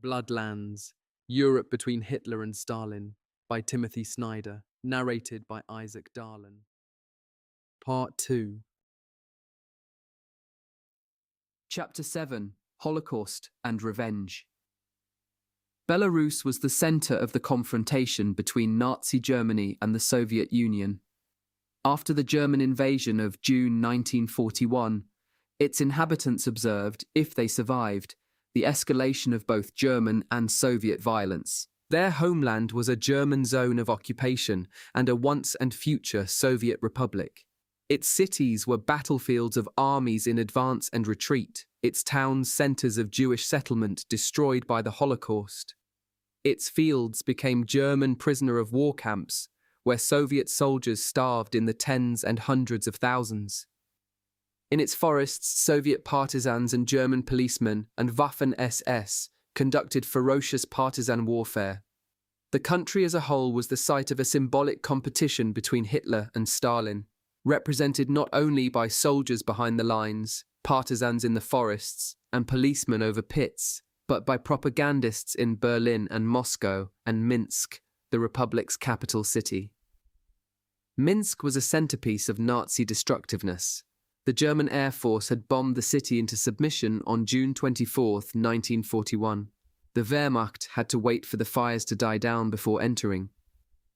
Bloodlands, Europe Between Hitler and Stalin by Timothy Snyder, narrated by Isaac Darlan. Part 2. Chapter 7: Holocaust and Revenge. Belarus was the center of the confrontation between Nazi Germany and the Soviet Union. After the German invasion of June 1941, its inhabitants observed, if they survived, the escalation of both German and Soviet violence. Their homeland was a German zone of occupation and a once and future Soviet republic. Its cities were battlefields of armies in advance and retreat, its towns centers of Jewish settlement destroyed by the Holocaust. Its fields became German prisoner of war camps, where Soviet soldiers starved in the tens and hundreds of thousands. In its forests, Soviet partisans and German policemen and Waffen-SS conducted ferocious partisan warfare. The country as a whole was the site of a symbolic competition between Hitler and Stalin, represented not only by soldiers behind the lines, partisans in the forests, and policemen over pits, but by propagandists in Berlin and Moscow and Minsk, the Republic's capital city. Minsk was a centerpiece of Nazi destructiveness. The German Air Force had bombed the city into submission on June 24, 1941. The Wehrmacht had to wait for the fires to die down before entering.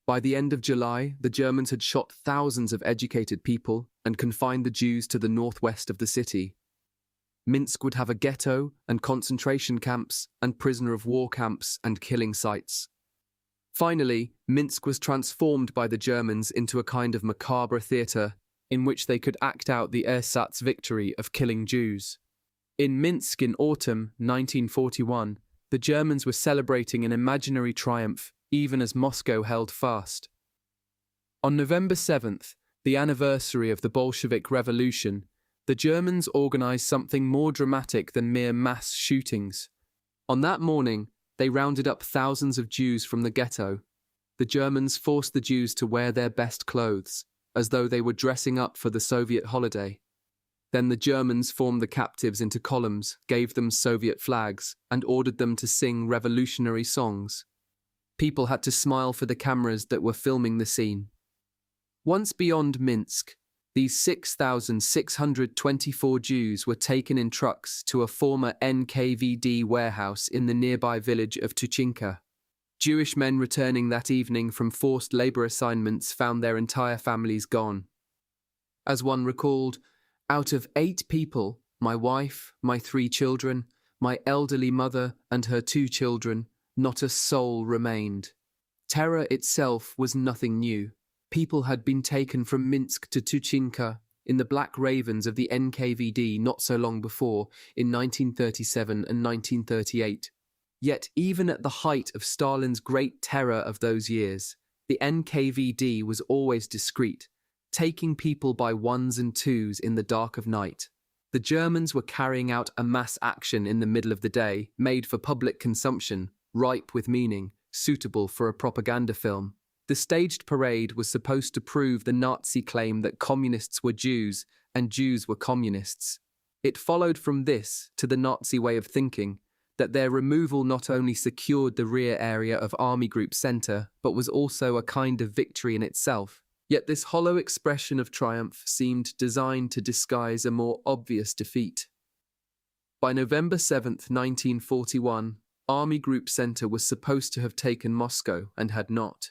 By the end of July, the Germans had shot thousands of educated people and confined the Jews to the northwest of the city. Minsk would have a ghetto and concentration camps and prisoner of war camps and killing sites. Finally, Minsk was transformed by the Germans into a kind of macabre theatre in which they could act out the ersatz victory of killing Jews. In Minsk in autumn 1941, the Germans were celebrating an imaginary triumph, even as Moscow held fast. On November 7th, the anniversary of the Bolshevik Revolution, the Germans organized something more dramatic than mere mass shootings. On that morning, they rounded up thousands of Jews from the ghetto. The Germans forced the Jews to wear their best clothes, as though they were dressing up for the Soviet holiday. Then the Germans formed the captives into columns, gave them Soviet flags, and ordered them to sing revolutionary songs. People had to smile for the cameras that were filming the scene. Once beyond Minsk, these 6,624 Jews were taken in trucks to a former NKVD warehouse in the nearby village of Tuchinka. Jewish men returning that evening from forced labor assignments found their entire families gone. As one recalled, out of 8 people, my wife, my 3 children, my elderly mother and her 2 children, not a soul remained. Terror itself was nothing new. People had been taken from Minsk to Tuchinka in the Black Ravens of the NKVD not so long before, in 1937 and 1938. Yet even at the height of Stalin's great terror of those years, the NKVD was always discreet, taking people by ones and twos in the dark of night. The Germans were carrying out a mass action in the middle of the day, made for public consumption, ripe with meaning, suitable for a propaganda film. The staged parade was supposed to prove the Nazi claim that communists were Jews and Jews were communists. It followed from this, to the Nazi way of thinking, that their removal not only secured the rear area of Army Group Center, but was also a kind of victory in itself. Yet this hollow expression of triumph seemed designed to disguise a more obvious defeat. By November 7th, 1941, Army Group Center was supposed to have taken Moscow and had not.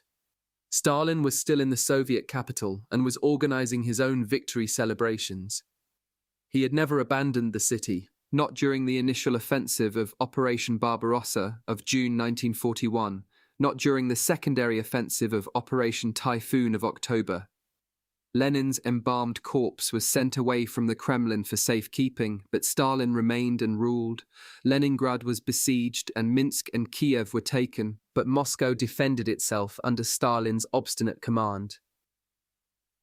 Stalin was still in the Soviet capital and was organizing his own victory celebrations. He had never abandoned the city, not during the initial offensive of Operation Barbarossa of June 1941, not during the secondary offensive of Operation Typhoon of October. Lenin's embalmed corpse was sent away from the Kremlin for safekeeping, but Stalin remained and ruled. Leningrad was besieged and Minsk and Kiev were taken, but Moscow defended itself under Stalin's obstinate command.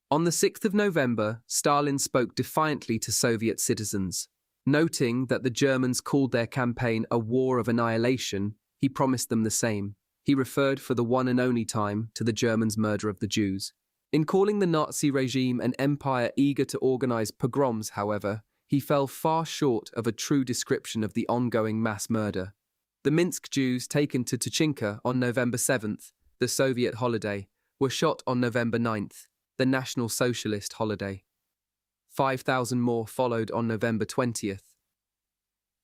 On the 6th of November, Stalin spoke defiantly to Soviet citizens. Noting that the Germans called their campaign a war of annihilation, he promised them the same. He referred for the one and only time to the Germans' murder of the Jews. In calling the Nazi regime an empire eager to organize pogroms, however, he fell far short of a true description of the ongoing mass murder. The Minsk Jews taken to Tuchinka on November 7th, the Soviet holiday, were shot on November 9th, the National Socialist holiday. 5,000 more followed on November 20th.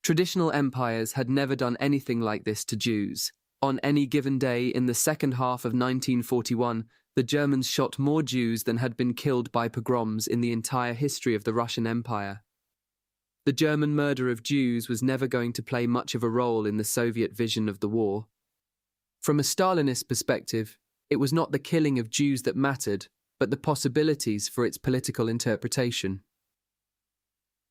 Traditional empires had never done anything like this to Jews. On any given day in the second half of 1941, the Germans shot more Jews than had been killed by pogroms in the entire history of the Russian Empire. The German murder of Jews was never going to play much of a role in the Soviet vision of the war. From a Stalinist perspective, it was not the killing of Jews that mattered, but the possibilities for its political interpretation.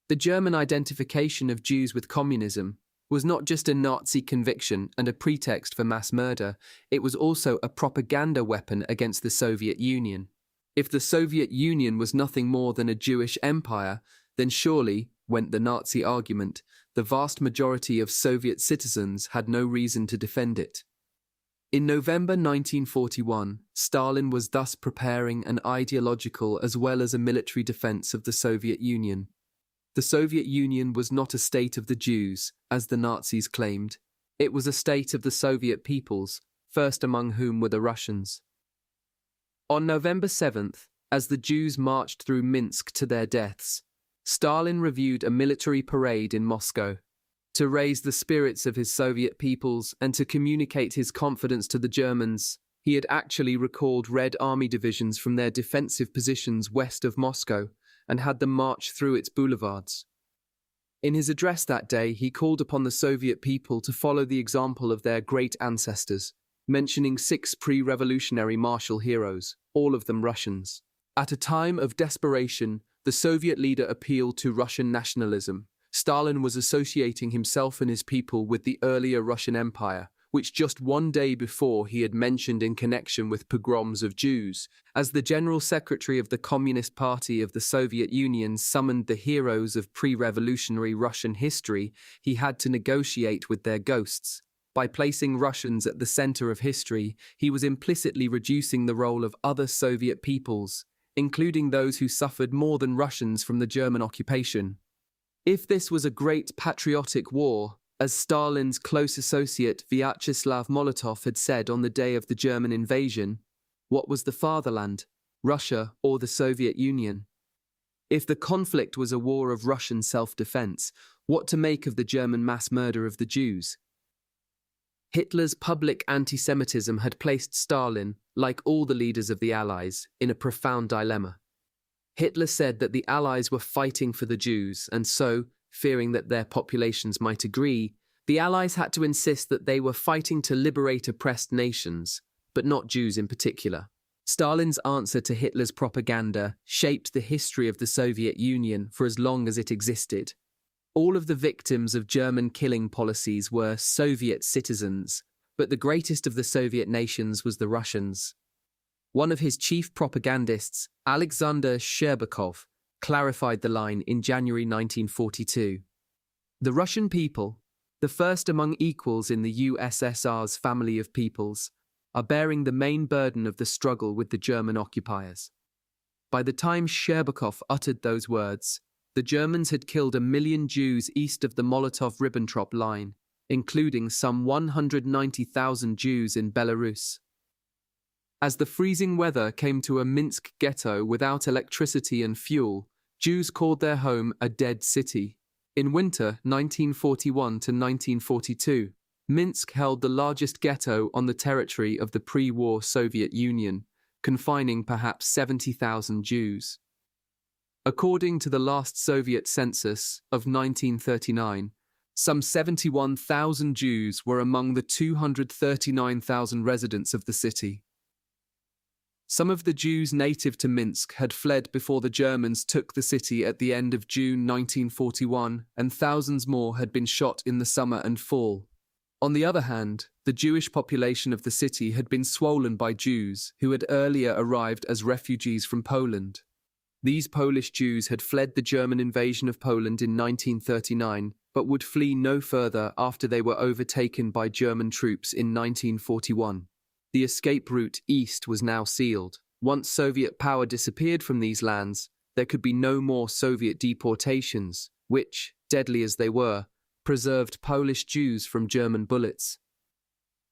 The German identification of Jews with communism was not just a Nazi conviction and a pretext for mass murder, it was also a propaganda weapon against the Soviet Union. If the Soviet Union was nothing more than a Jewish empire, then surely, went the Nazi argument, the vast majority of Soviet citizens had no reason to defend it. In November 1941, Stalin was thus preparing an ideological as well as a military defense of the Soviet Union. The Soviet Union was not a state of the Jews, as the Nazis claimed. It was a state of the Soviet peoples, first among whom were the Russians. On November 7th, as the Jews marched through Minsk to their deaths, Stalin reviewed a military parade in Moscow. To raise the spirits of his Soviet peoples and to communicate his confidence to the Germans, he had actually recalled Red Army divisions from their defensive positions west of Moscow and had them march through its boulevards. In his address that day, he called upon the Soviet people to follow the example of their great ancestors, mentioning 6 pre-revolutionary martial heroes, all of them Russians. At a time of desperation, the Soviet leader appealed to Russian nationalism. Stalin was associating himself and his people with the earlier Russian Empire, which just one day before he had mentioned in connection with pogroms of Jews. As the General Secretary of the Communist Party of the Soviet Union summoned the heroes of pre-revolutionary Russian history, he had to negotiate with their ghosts. By placing Russians at the center of history, he was implicitly reducing the role of other Soviet peoples, including those who suffered more than Russians from the German occupation. If this was a great patriotic war, as Stalin's close associate Vyacheslav Molotov had said on the day of the German invasion, what was the fatherland, Russia or the Soviet Union? If the conflict was a war of Russian self-defense, what to make of the German mass murder of the Jews? Hitler's public anti-Semitism had placed Stalin, like all the leaders of the Allies, in a profound dilemma. Hitler said that the Allies were fighting for the Jews, and so, fearing that their populations might agree, the Allies had to insist that they were fighting to liberate oppressed nations, but not Jews in particular. Stalin's answer to Hitler's propaganda shaped the history of the Soviet Union for as long as it existed. All of the victims of German killing policies were Soviet citizens, but the greatest of the Soviet nations was the Russians. One of his chief propagandists, Alexander Sherbakov, clarified the line in January 1942. The Russian people, the first among equals in the USSR's family of peoples, are bearing the main burden of the struggle with the German occupiers. By the time Sherbakov uttered those words, the Germans had killed 1 million Jews east of the Molotov-Ribbentrop line, including some 190,000 Jews in Belarus. As the freezing weather came to a Minsk ghetto without electricity and fuel, Jews called their home a dead city. In winter 1941 to 1942, Minsk held the largest ghetto on the territory of the pre-war Soviet Union, confining perhaps 70,000 Jews. According to the last Soviet census of 1939, some 71,000 Jews were among the 239,000 residents of the city. Some of the Jews native to Minsk had fled before the Germans took the city at the end of June 1941, and thousands more had been shot in the summer and fall. On the other hand, the Jewish population of the city had been swollen by Jews who had earlier arrived as refugees from Poland. These Polish Jews had fled the German invasion of Poland in 1939, but would flee no further after they were overtaken by German troops in 1941. The escape route east was now sealed. Once Soviet power disappeared from these lands, there could be no more Soviet deportations, which, deadly as they were, preserved Polish Jews from German bullets.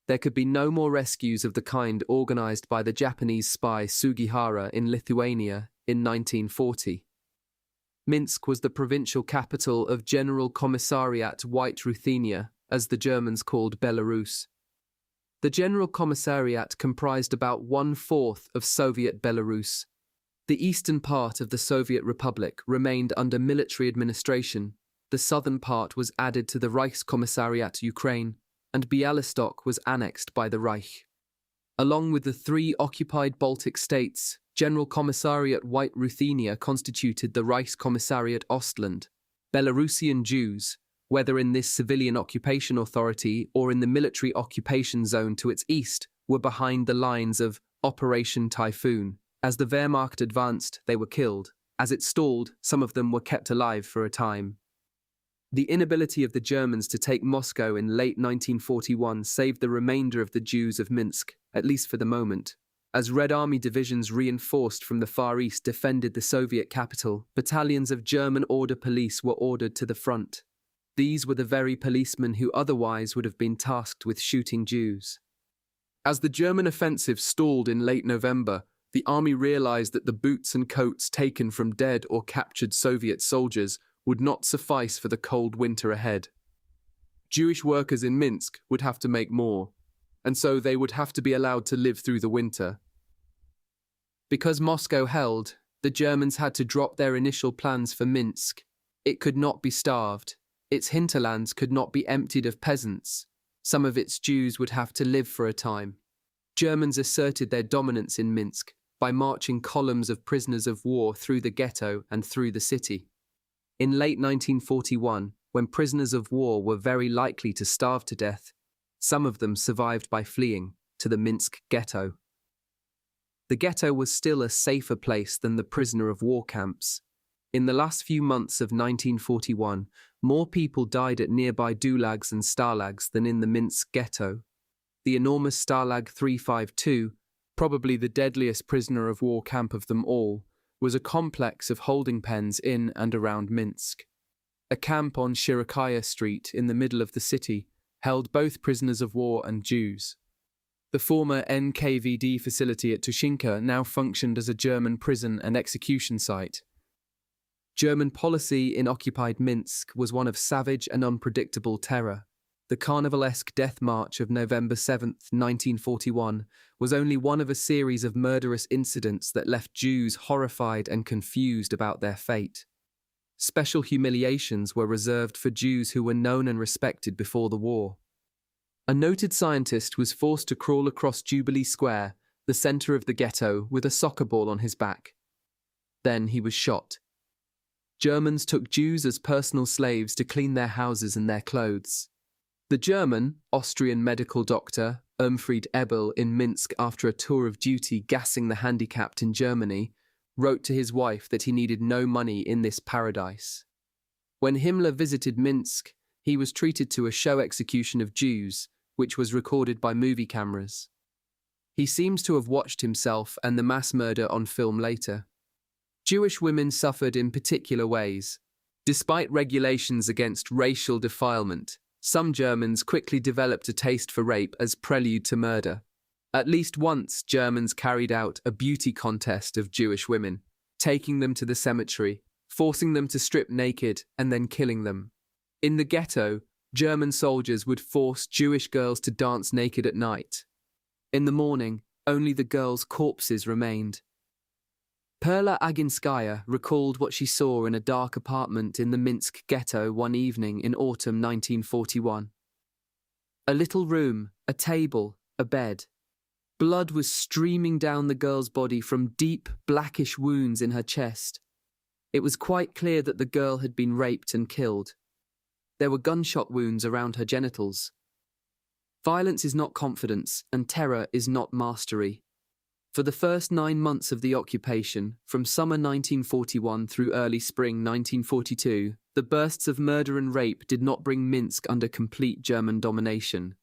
There could be no more rescues of the kind organized by the Japanese spy Sugihara in Lithuania in 1940. Minsk was the provincial capital of General Commissariat White Ruthenia, as the Germans called Belarus. The General Commissariat comprised about 1/4 of Soviet Belarus. The eastern part of the Soviet Republic remained under military administration, the southern part was added to the Reichskommissariat Ukraine, and Bialystok was annexed by the Reich. Along with the 3 occupied Baltic states, General Commissariat White Ruthenia constituted the Reichskommissariat Ostland. Belarusian Jews, whether in this civilian occupation authority or in the military occupation zone to its east, were behind the lines of Operation Typhoon. As the Wehrmacht advanced, they were killed. As it stalled, some of them were kept alive for a time. The inability of the Germans to take Moscow in late 1941 saved the remainder of the Jews of Minsk, at least for the moment. As Red Army divisions reinforced from the Far East defended the Soviet capital, battalions of German order police were ordered to the front. These were the very policemen who otherwise would have been tasked with shooting Jews. As the German offensive stalled in late November, the army realized that the boots and coats taken from dead or captured Soviet soldiers would not suffice for the cold winter ahead. Jewish workers in Minsk would have to make more, and so they would have to be allowed to live through the winter. Because Moscow held, the Germans had to drop their initial plans for Minsk. It could not be starved. Its hinterlands could not be emptied of peasants. Some of its Jews would have to live for a time. Germans asserted their dominance in Minsk by marching columns of prisoners of war through the ghetto and through the city. In late 1941, when prisoners of war were very likely to starve to death, some of them survived by fleeing to the Minsk ghetto. The ghetto was still a safer place than the prisoner of war camps. In the last few months of 1941, more people died at nearby dulags and stalags than in the Minsk ghetto. The enormous Stalag 352, probably the deadliest prisoner of war camp of them all, was a complex of holding pens in and around Minsk. A camp on Shirokaya Street in the middle of the city held both prisoners of war and Jews. The former NKVD facility at Tushinka now functioned as a German prison and execution site. German policy in occupied Minsk was one of savage and unpredictable terror. The carnivalesque death march of November 7, 1941, was only one of a series of murderous incidents that left Jews horrified and confused about their fate. Special humiliations were reserved for Jews who were known and respected before the war. A noted scientist was forced to crawl across Jubilee Square, the center of the ghetto, with a soccer ball on his back. Then he was shot. Germans took Jews as personal slaves to clean their houses and their clothes. The German, Austrian medical doctor, Irmfried Ebel, in Minsk after a tour of duty gassing the handicapped in Germany, wrote to his wife that he needed no money in this paradise. When Himmler visited Minsk, he was treated to a show execution of Jews, which was recorded by movie cameras. He seems to have watched himself and the mass murder on film later. Jewish women suffered in particular ways. Despite regulations against racial defilement, some Germans quickly developed a taste for rape as prelude to murder. At least once, Germans carried out a beauty contest of Jewish women, taking them to the cemetery, forcing them to strip naked, and then killing them. In the ghetto, German soldiers would force Jewish girls to dance naked at night. In the morning, only the girls' corpses remained. Perla Aginskaya recalled what she saw in a dark apartment in the Minsk ghetto one evening in autumn 1941. A little room, a table, a bed. Blood was streaming down the girl's body from deep, blackish wounds in her chest. It was quite clear that the girl had been raped and killed. There were gunshot wounds around her genitals. Violence is not confidence, and terror is not mastery. For the first 9 months of the occupation, from summer 1941 through early spring 1942, the bursts of murder and rape did not bring Minsk under complete German domination.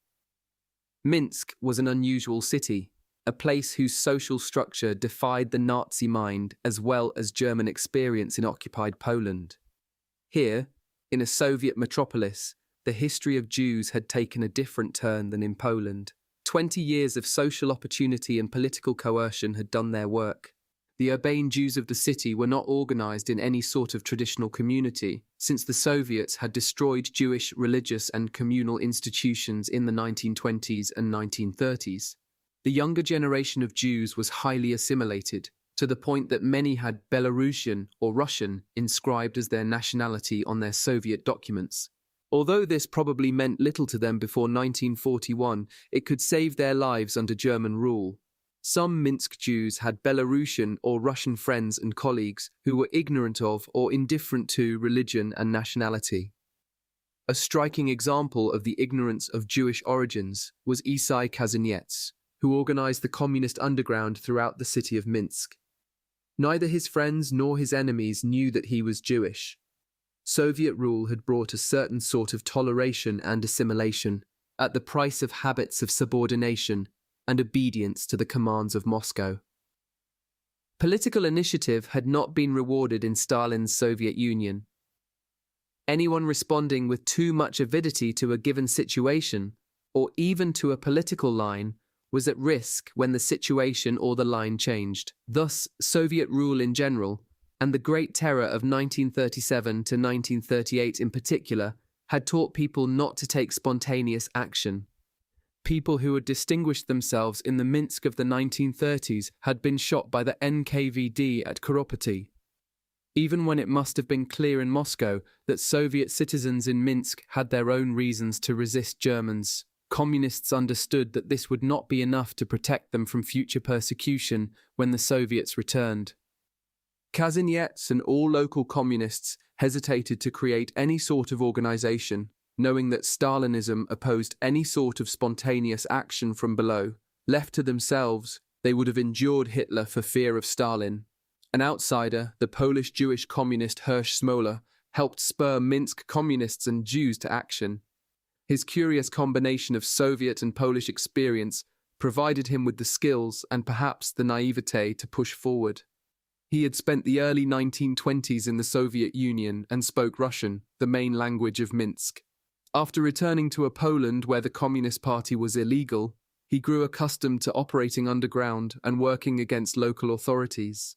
Minsk was an unusual city, a place whose social structure defied the Nazi mind as well as German experience in occupied Poland. Here, in a Soviet metropolis, the history of Jews had taken a different turn than in Poland. 20 years of social opportunity and political coercion had done their work. The urbane Jews of the city were not organized in any sort of traditional community, since the Soviets had destroyed Jewish religious and communal institutions in the 1920s and 1930s. The younger generation of Jews was highly assimilated, to the point that many had Belarusian or Russian inscribed as their nationality on their Soviet documents. Although this probably meant little to them before 1941, it could save their lives under German rule. Some Minsk Jews had Belarusian or Russian friends and colleagues who were ignorant of or indifferent to religion and nationality. A striking example of the ignorance of Jewish origins was Isai Kazaniets, who organized the communist underground throughout the city of Minsk. Neither his friends nor his enemies knew that he was Jewish. Soviet rule had brought a certain sort of toleration and assimilation, at the price of habits of subordination and obedience to the commands of Moscow. Political initiative had not been rewarded in Stalin's Soviet Union. Anyone responding with too much avidity to a given situation, or even to a political line, was at risk when the situation or the line changed. Thus, Soviet rule in general, and the Great Terror of 1937 to 1938 in particular, had taught people not to take spontaneous action. People who had distinguished themselves in the Minsk of the 1930s had been shot by the NKVD at Kuropatty. Even when it must have been clear in Moscow that Soviet citizens in Minsk had their own reasons to resist Germans, communists understood that this would not be enough to protect them from future persecution when the Soviets returned. Kazaniets and all local communists hesitated to create any sort of organization, knowing that Stalinism opposed any sort of spontaneous action from below. Left to themselves, they would have endured Hitler for fear of Stalin. An outsider, the Polish Jewish communist Hirsch Smola, helped spur Minsk communists and Jews to action. His curious combination of Soviet and Polish experience provided him with the skills and perhaps the naivete to push forward. He had spent the early 1920s in the Soviet Union and spoke Russian, the main language of Minsk. After returning to a Poland where the Communist Party was illegal, he grew accustomed to operating underground and working against local authorities.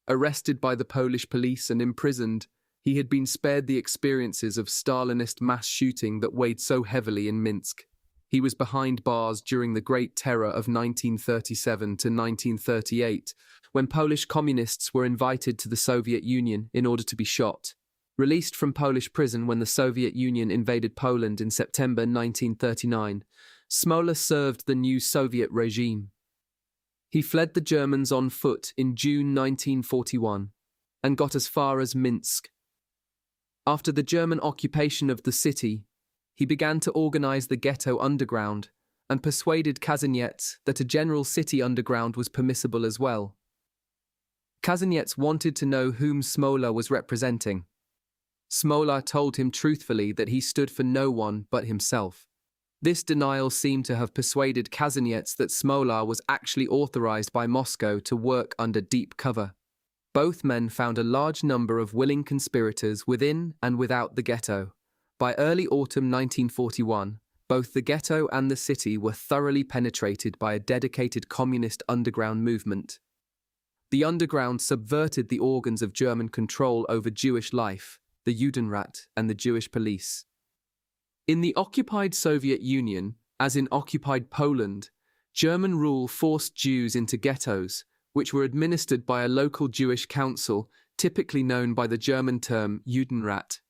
Arrested by the Polish police and imprisoned, he had been spared the experiences of Stalinist mass shooting that weighed so heavily in Minsk. He was behind bars during the Great Terror of 1937 to 1938, when Polish communists were invited to the Soviet Union in order to be shot. Released from Polish prison when the Soviet Union invaded Poland in September 1939, Smola served the new Soviet regime. He fled the Germans on foot in June 1941 and got as far as Minsk. After the German occupation of the city, he began to organize the ghetto underground and persuaded Kazaniets that a general city underground was permissible as well. Kazaniets wanted to know whom Smola was representing. Smola told him truthfully that he stood for no one but himself. This denial seemed to have persuaded Kazaniets that Smola was actually authorized by Moscow to work under deep cover. Both men found a large number of willing conspirators within and without the ghetto. By early autumn 1941, both the ghetto and the city were thoroughly penetrated by a dedicated communist underground movement. The underground subverted the organs of German control over Jewish life, the Judenrat and the Jewish police. In the occupied Soviet Union, as in occupied Poland, German rule forced Jews into ghettos, which were administered by a local Jewish council, typically known by the German term Judenrat.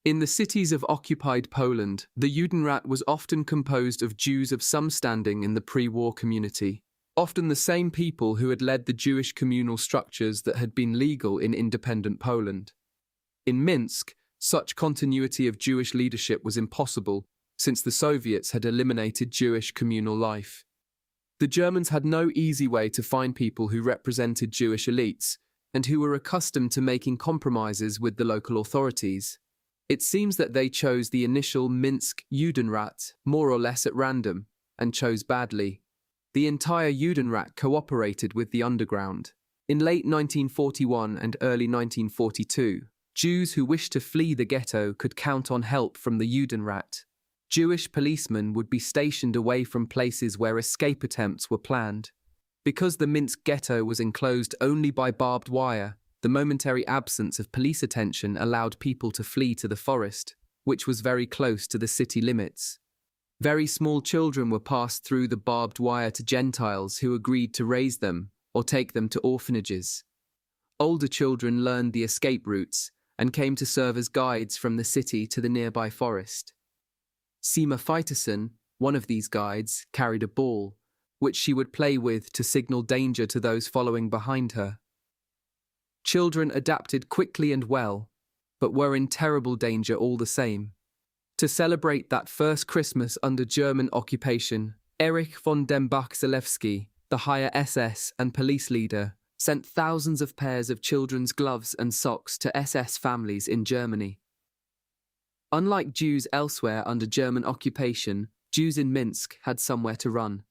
In the cities of occupied Poland, the Judenrat was often composed of Jews of some standing in the pre-war community, often the same people who had led the Jewish communal structures that had been legal in independent Poland. In Minsk, such continuity of Jewish leadership was impossible, since the Soviets had eliminated Jewish communal life. The Germans had no easy way to find people who represented Jewish elites, and who were accustomed to making compromises with the local authorities. It seems that they chose the initial Minsk Judenrat more or less at random, and chose badly. The entire Judenrat cooperated with the underground. In late 1941 and early 1942, Jews who wished to flee the ghetto could count on help from the Judenrat. Jewish policemen would be stationed away from places where escape attempts were planned. Because the Minsk ghetto was enclosed only by barbed wire, the momentary absence of police attention allowed people to flee to the forest, which was very close to the city limits. Very small children were passed through the barbed wire to Gentiles who agreed to raise them or take them to orphanages. Older children learned the escape routes and came to serve as guides from the city to the nearby forest. Sima Feiterson, one of these guides, carried a ball, which she would play with to signal danger to those following behind her. Children adapted quickly and well, but were in terrible danger all the same. To celebrate that first Christmas under German occupation, Erich von Dembach-Zelewski, the higher SS and police leader, sent thousands of pairs of children's gloves and socks to SS families in Germany. Unlike Jews elsewhere under German occupation, Jews in Minsk had somewhere to run.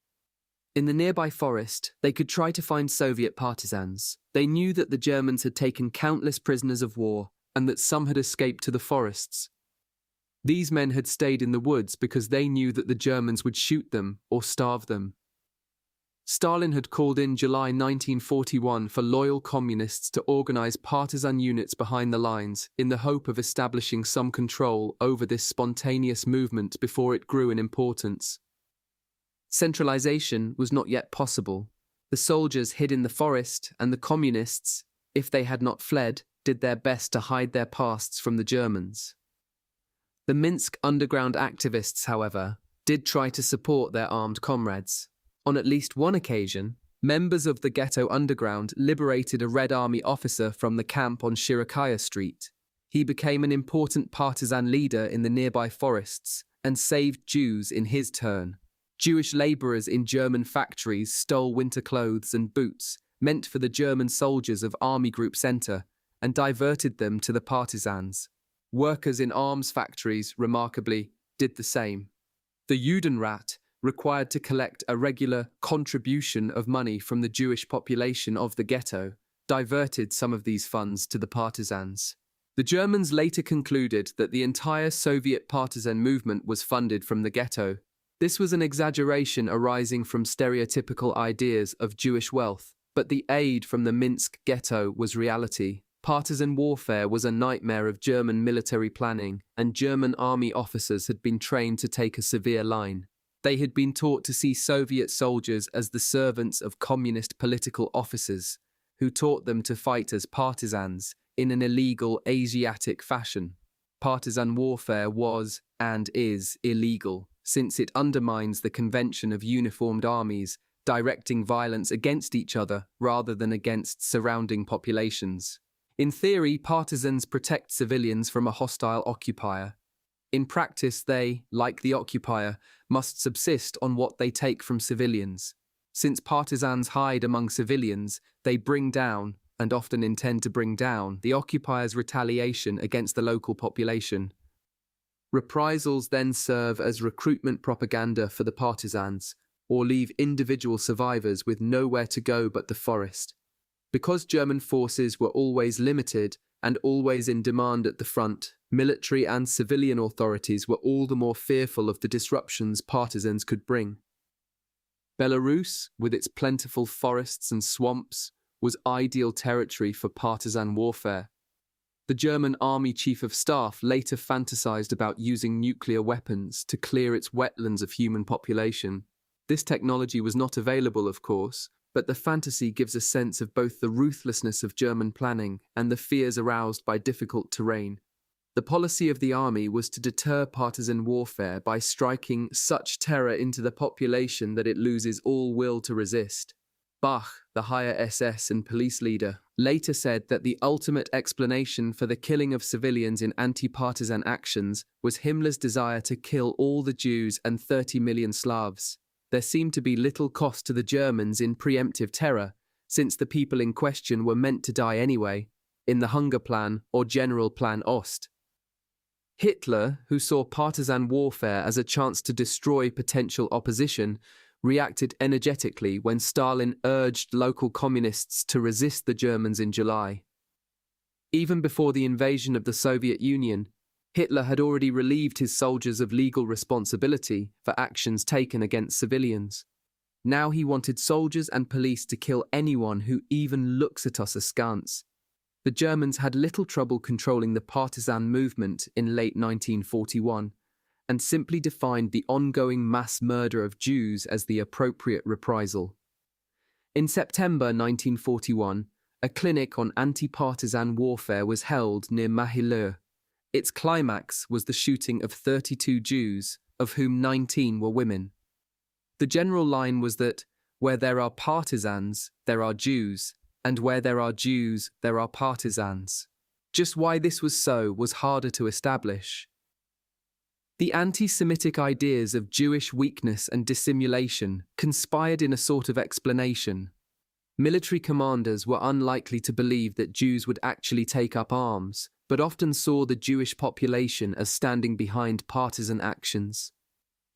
In the nearby forest, they could try to find Soviet partisans. They knew that the Germans had taken countless prisoners of war and that some had escaped to the forests. These men had stayed in the woods because they knew that the Germans would shoot them or starve them. Stalin had called in July 1941 for loyal communists to organize partisan units behind the lines in the hope of establishing some control over this spontaneous movement before it grew in importance. Centralization was not yet possible. The soldiers hid in the forest, and the communists, if they had not fled, did their best to hide their pasts from the Germans. The Minsk underground activists, however, did try to support their armed comrades. On at least one occasion, members of the ghetto underground liberated a Red Army officer from the camp on Shirokaya Street. He became an important partisan leader in the nearby forests and saved Jews in his turn. Jewish laborers in German factories stole winter clothes and boots meant for the German soldiers of Army Group Center and diverted them to the partisans. Workers in arms factories, remarkably, did the same. The Judenrat, required to collect a regular contribution of money from the Jewish population of the ghetto, diverted some of these funds to the partisans. The Germans later concluded that the entire Soviet partisan movement was funded from the ghetto. This was an exaggeration arising from stereotypical ideas of Jewish wealth, but the aid from the Minsk ghetto was reality. Partisan warfare was a nightmare of German military planning, and German army officers had been trained to take a severe line. They had been taught to see Soviet soldiers as the servants of communist political officers, who taught them to fight as partisans in an illegal Asiatic fashion. Partisan warfare was, and is, illegal, since it undermines the convention of uniformed armies directing violence against each other rather than against surrounding populations. In theory, partisans protect civilians from a hostile occupier. In practice, they, like the occupier, must subsist on what they take from civilians. Since partisans hide among civilians, they bring down, and often intend to bring down, the occupier's retaliation against the local population. Reprisals then serve as recruitment propaganda for the partisans, or leave individual survivors with nowhere to go but the forest. Because German forces were always limited and always in demand at the front, military and civilian authorities were all the more fearful of the disruptions partisans could bring. Belarus, with its plentiful forests and swamps, was ideal territory for partisan warfare. The German Army Chief of Staff later fantasized about using nuclear weapons to clear its wetlands of human population. This technology was not available, of course, but the fantasy gives a sense of both the ruthlessness of German planning and the fears aroused by difficult terrain. The policy of the army was to deter partisan warfare by striking such terror into the population that it loses all will to resist. Bach, the higher SS and police leader, later said that the ultimate explanation for the killing of civilians in anti-partisan actions was Himmler's desire to kill all the Jews and 30 million Slavs. There seemed to be little cost to the Germans in preemptive terror, since the people in question were meant to die anyway, in the Hunger Plan or General Plan Ost. Hitler, who saw partisan warfare as a chance to destroy potential opposition, reacted energetically when Stalin urged local communists to resist the Germans in July. Even before the invasion of the Soviet Union, Hitler had already relieved his soldiers of legal responsibility for actions taken against civilians. Now he wanted soldiers and police to kill anyone who even looks at us askance. The Germans had little trouble controlling the partisan movement in late 1941 and simply defined the ongoing mass murder of Jews as the appropriate reprisal. In September 1941, a clinic on anti-partisan warfare was held near Mahileux. Its climax was the shooting of 32 Jews, of whom 19 were women. The general line was that, where there are partisans, there are Jews, and where there are Jews, there are partisans. Just why this was so was harder to establish. The anti-Semitic ideas of Jewish weakness and dissimulation conspired in a sort of explanation. Military commanders were unlikely to believe that Jews would actually take up arms, but often saw the Jewish population as standing behind partisan actions.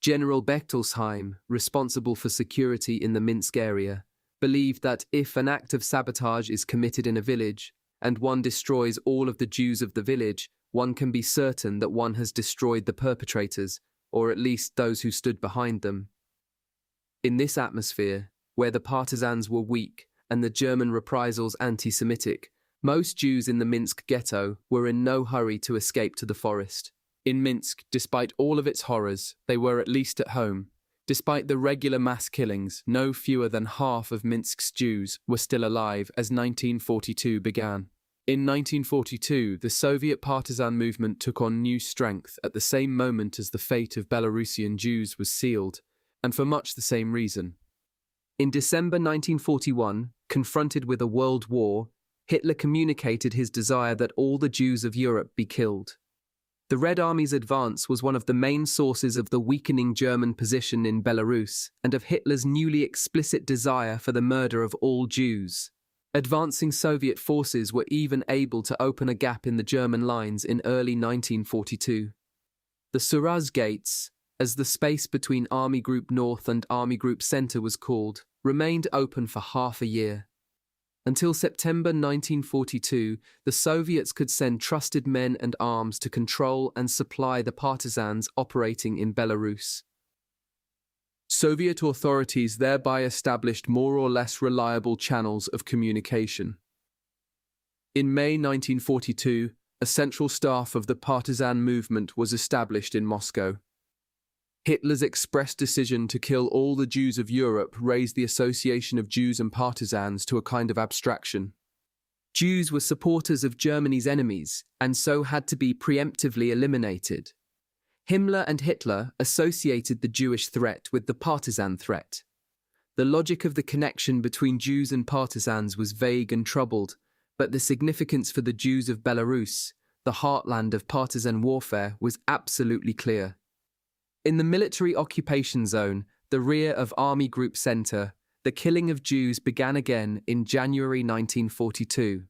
General Bechtolsheim, responsible for security in the Minsk area, believed that if an act of sabotage is committed in a village, and one destroys all of the Jews of the village, one can be certain that one has destroyed the perpetrators, or at least those who stood behind them. In this atmosphere, where the partisans were weak and the German reprisals anti-Semitic, most Jews in the Minsk ghetto were in no hurry to escape to the forest. In Minsk, despite all of its horrors, they were at least at home. Despite the regular mass killings, no fewer than half of Minsk's Jews were still alive as 1942 began. In 1942, the Soviet partisan movement took on new strength at the same moment as the fate of Belarusian Jews was sealed, and for much the same reason. In December 1941, confronted with a world war, Hitler communicated his desire that all the Jews of Europe be killed. The Red Army's advance was one of the main sources of the weakening German position in Belarus and of Hitler's newly explicit desire for the murder of all Jews. Advancing Soviet forces were even able to open a gap in the German lines in early 1942. The Suraz Gates, as the space between Army Group North and Army Group Center was called, remained open for half a year. Until September 1942, the Soviets could send trusted men and arms to control and supply the partisans operating in Belarus. Soviet authorities thereby established more or less reliable channels of communication. In May 1942, a central staff of the partisan movement was established in Moscow. Hitler's express decision to kill all the Jews of Europe raised the association of Jews and partisans to a kind of abstraction. Jews were supporters of Germany's enemies, and so had to be preemptively eliminated. Himmler and Hitler associated the Jewish threat with the partisan threat. The logic of the connection between Jews and partisans was vague and troubled, but the significance for the Jews of Belarus, the heartland of partisan warfare, was absolutely clear. In the military occupation zone, the rear of Army Group Center, the killing of Jews began again in January 1942.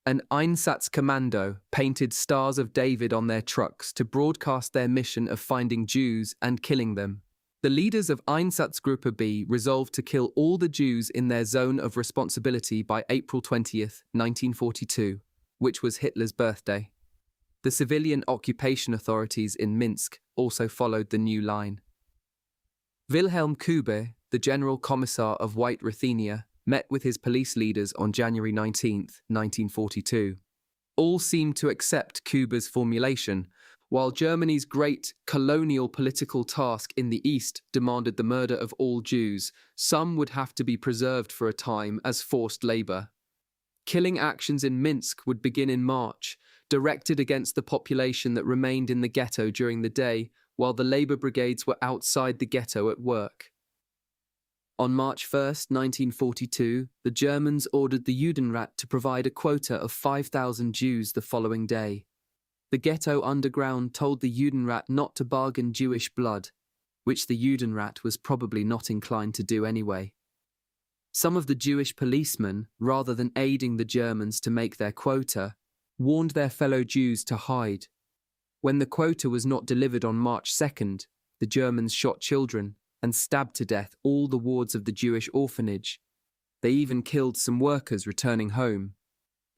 An Einsatzkommando painted Stars of David on their trucks to broadcast their mission of finding Jews and killing them. The leaders of Einsatzgruppe B resolved to kill all the Jews in their zone of responsibility by April 20th, 1942, which was Hitler's birthday. The civilian occupation authorities in Minsk also followed the new line. Wilhelm Kube, the General Commissar of White Ruthenia, met with his police leaders on January 19, 1942. All seemed to accept Kube's formulation, while Germany's great colonial political task in the East demanded the murder of all Jews. Some would have to be preserved for a time as forced labor. Killing actions in Minsk would begin in March, directed against the population that remained in the ghetto during the day, while the labor brigades were outside the ghetto at work. On March 1, 1942, the Germans ordered the Judenrat to provide a quota of 5,000 Jews the following day. The ghetto underground told the Judenrat not to bargain Jewish blood, which the Judenrat was probably not inclined to do anyway. Some of the Jewish policemen, rather than aiding the Germans to make their quota, warned their fellow Jews to hide. When the quota was not delivered on March 2nd, the Germans shot children and stabbed to death all the wards of the Jewish orphanage. They even killed some workers returning home.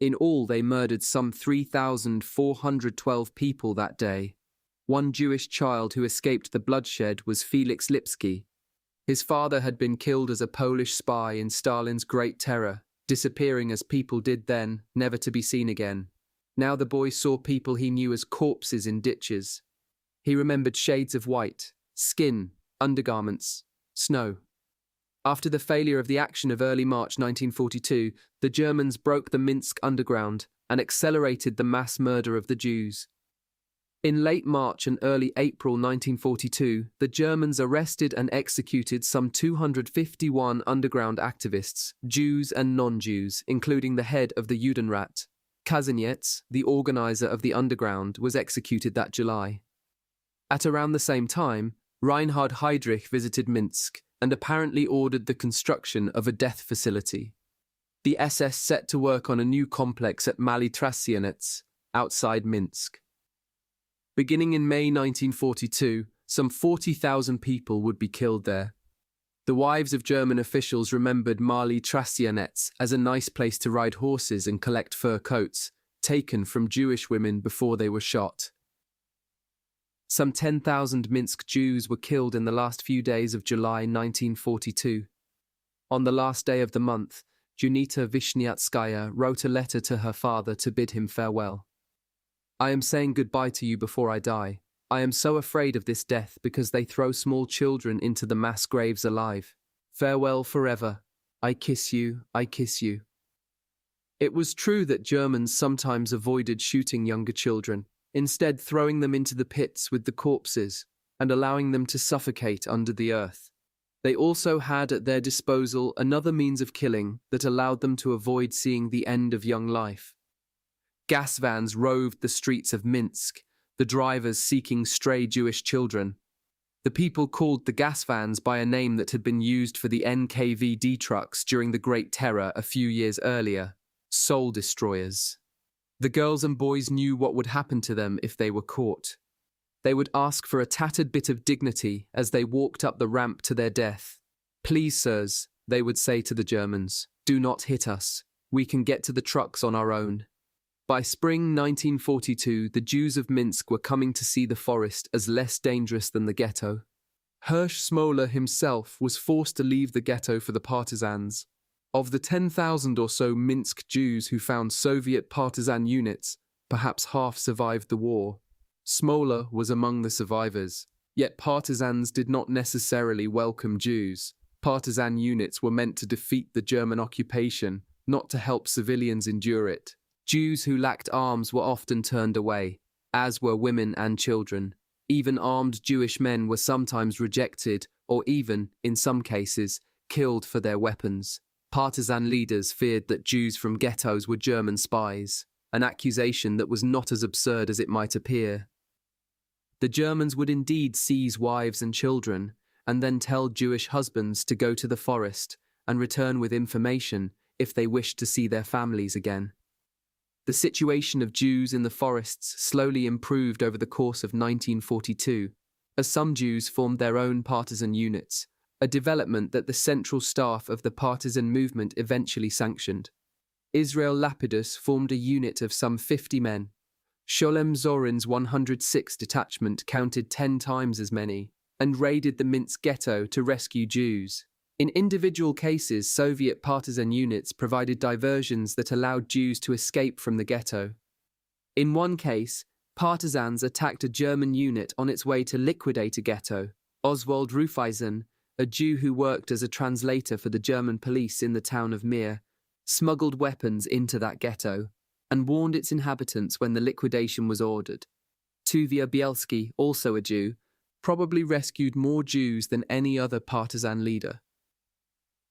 In all, they murdered some 3,412 people that day. One Jewish child who escaped the bloodshed was Felix Lipski. His father had been killed as a Polish spy in Stalin's Great Terror, disappearing as people did then, never to be seen again. Now the boy saw people he knew as corpses in ditches. He remembered shades of white, skin, undergarments, snow. After the failure of the action of early March 1942, the Germans broke the Minsk underground and accelerated the mass murder of the Jews. In late March and early April 1942, the Germans arrested and executed some 251 underground activists, Jews and non-Jews, including the head of the Judenrat. Kazanietz, the organizer of the underground, was executed that July. At around the same time, Reinhard Heydrich visited Minsk and apparently ordered the construction of a death facility. The SS set to work on a new complex at Mali Trasianets, outside Minsk. Beginning in May 1942, some 40,000 people would be killed there. The wives of German officials remembered Mali Trasianets as a nice place to ride horses and collect fur coats, taken from Jewish women before they were shot. Some 10,000 Minsk Jews were killed in the last few days of July 1942. On the last day of the month, Junita Vishnyatskaya wrote a letter to her father to bid him farewell. I am saying goodbye to you before I die. I am so afraid of this death because they throw small children into the mass graves alive. Farewell forever. I kiss you, I kiss you. It was true that Germans sometimes avoided shooting younger children, instead throwing them into the pits with the corpses and allowing them to suffocate under the earth. They also had at their disposal another means of killing that allowed them to avoid seeing the end of young life. Gas vans roved the streets of Minsk, the drivers seeking stray Jewish children. The people called the gas vans by a name that had been used for the NKVD trucks during the Great Terror a few years earlier: soul destroyers. The girls and boys knew what would happen to them if they were caught. They would ask for a tattered bit of dignity as they walked up the ramp to their death. Please, sirs, they would say to the Germans, do not hit us. We can get to the trucks on our own. By spring 1942, the Jews of Minsk were coming to see the forest as less dangerous than the ghetto. Hirsch Smoler himself was forced to leave the ghetto for the partisans. Of the 10,000 or so Minsk Jews who found Soviet partisan units, perhaps half survived the war. Smoler was among the survivors. Yet partisans did not necessarily welcome Jews. Partisan units were meant to defeat the German occupation, not to help civilians endure it. Jews who lacked arms were often turned away, as were women and children. Even armed Jewish men were sometimes rejected, or even, in some cases, killed for their weapons. Partisan leaders feared that Jews from ghettos were German spies, an accusation that was not as absurd as it might appear. The Germans would indeed seize wives and children, and then tell Jewish husbands to go to the forest and return with information if they wished to see their families again. The situation of Jews in the forests slowly improved over the course of 1942, as some Jews formed their own partisan units, a development that the central staff of the partisan movement eventually sanctioned. Israel Lapidus formed a unit of some 50 men. Sholem Zorin's 106th detachment counted 10 times as many, and raided the Minsk ghetto to rescue Jews. In individual cases, Soviet partisan units provided diversions that allowed Jews to escape from the ghetto. In one case, partisans attacked a German unit on its way to liquidate a ghetto. Oswald Rufeisen, a Jew who worked as a translator for the German police in the town of Mir, smuggled weapons into that ghetto and warned its inhabitants when the liquidation was ordered. Tuvia Bielski, also a Jew, probably rescued more Jews than any other partisan leader.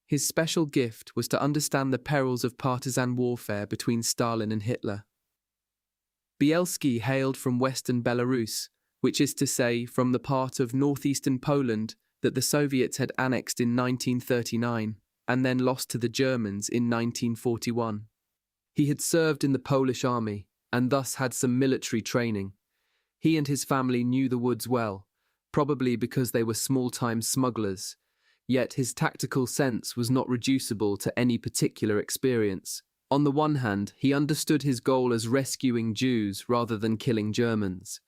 His special gift was to understand the perils of partisan warfare between Stalin and Hitler. Bielski hailed from western Belarus, which is to say from the part of northeastern Poland that the Soviets had annexed in 1939 and then lost to the Germans in 1941. He had served in the Polish army and thus had some military training. He and his family knew the woods well, probably because they were small-time smugglers. Yet his tactical sense was not reducible to any particular experience. On the one hand, he understood his goal as rescuing Jews rather than killing Germans.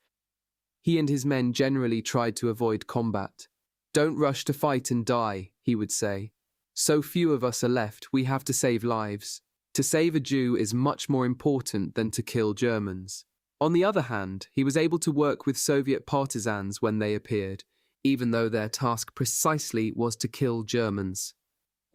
He and his men generally tried to avoid combat. "Don't rush to fight and die," he would say. "So few of us are left, we have to save lives. To save a Jew is much more important than to kill Germans." On the other hand, he was able to work with Soviet partisans when they appeared, even though their task precisely was to kill Germans.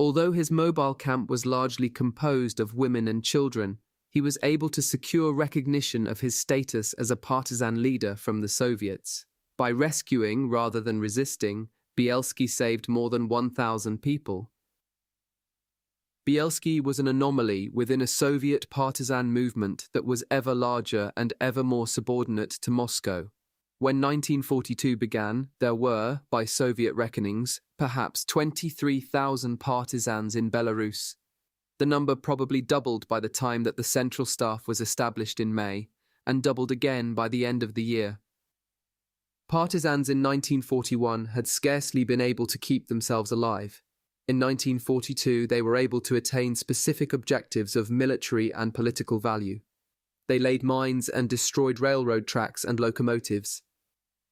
Although his mobile camp was largely composed of women and children, he was able to secure recognition of his status as a partisan leader from the Soviets. By rescuing rather than resisting, Bielski saved more than 1,000 people. Bielski was an anomaly within a Soviet partisan movement that was ever larger and ever more subordinate to Moscow. When 1942 began, there were, by Soviet reckonings, perhaps 23,000 partisans in Belarus. The number probably doubled by the time that the Central Staff was established in May, and doubled again by the end of the year. Partisans in 1941 had scarcely been able to keep themselves alive. In 1942, they were able to attain specific objectives of military and political value. They laid mines and destroyed railroad tracks and locomotives.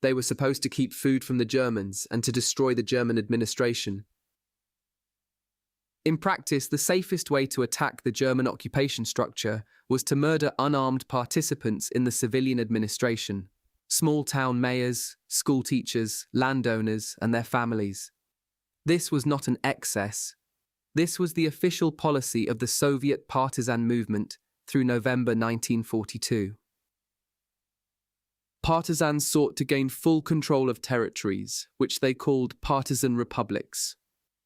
They were supposed to keep food from the Germans and to destroy the German administration. In practice, the safest way to attack the German occupation structure was to murder unarmed participants in the civilian administration: small-town mayors, school teachers, landowners, and their families. This was not an excess. This was the official policy of the Soviet partisan movement through November 1942. Partisans sought to gain full control of territories, which they called partisan republics.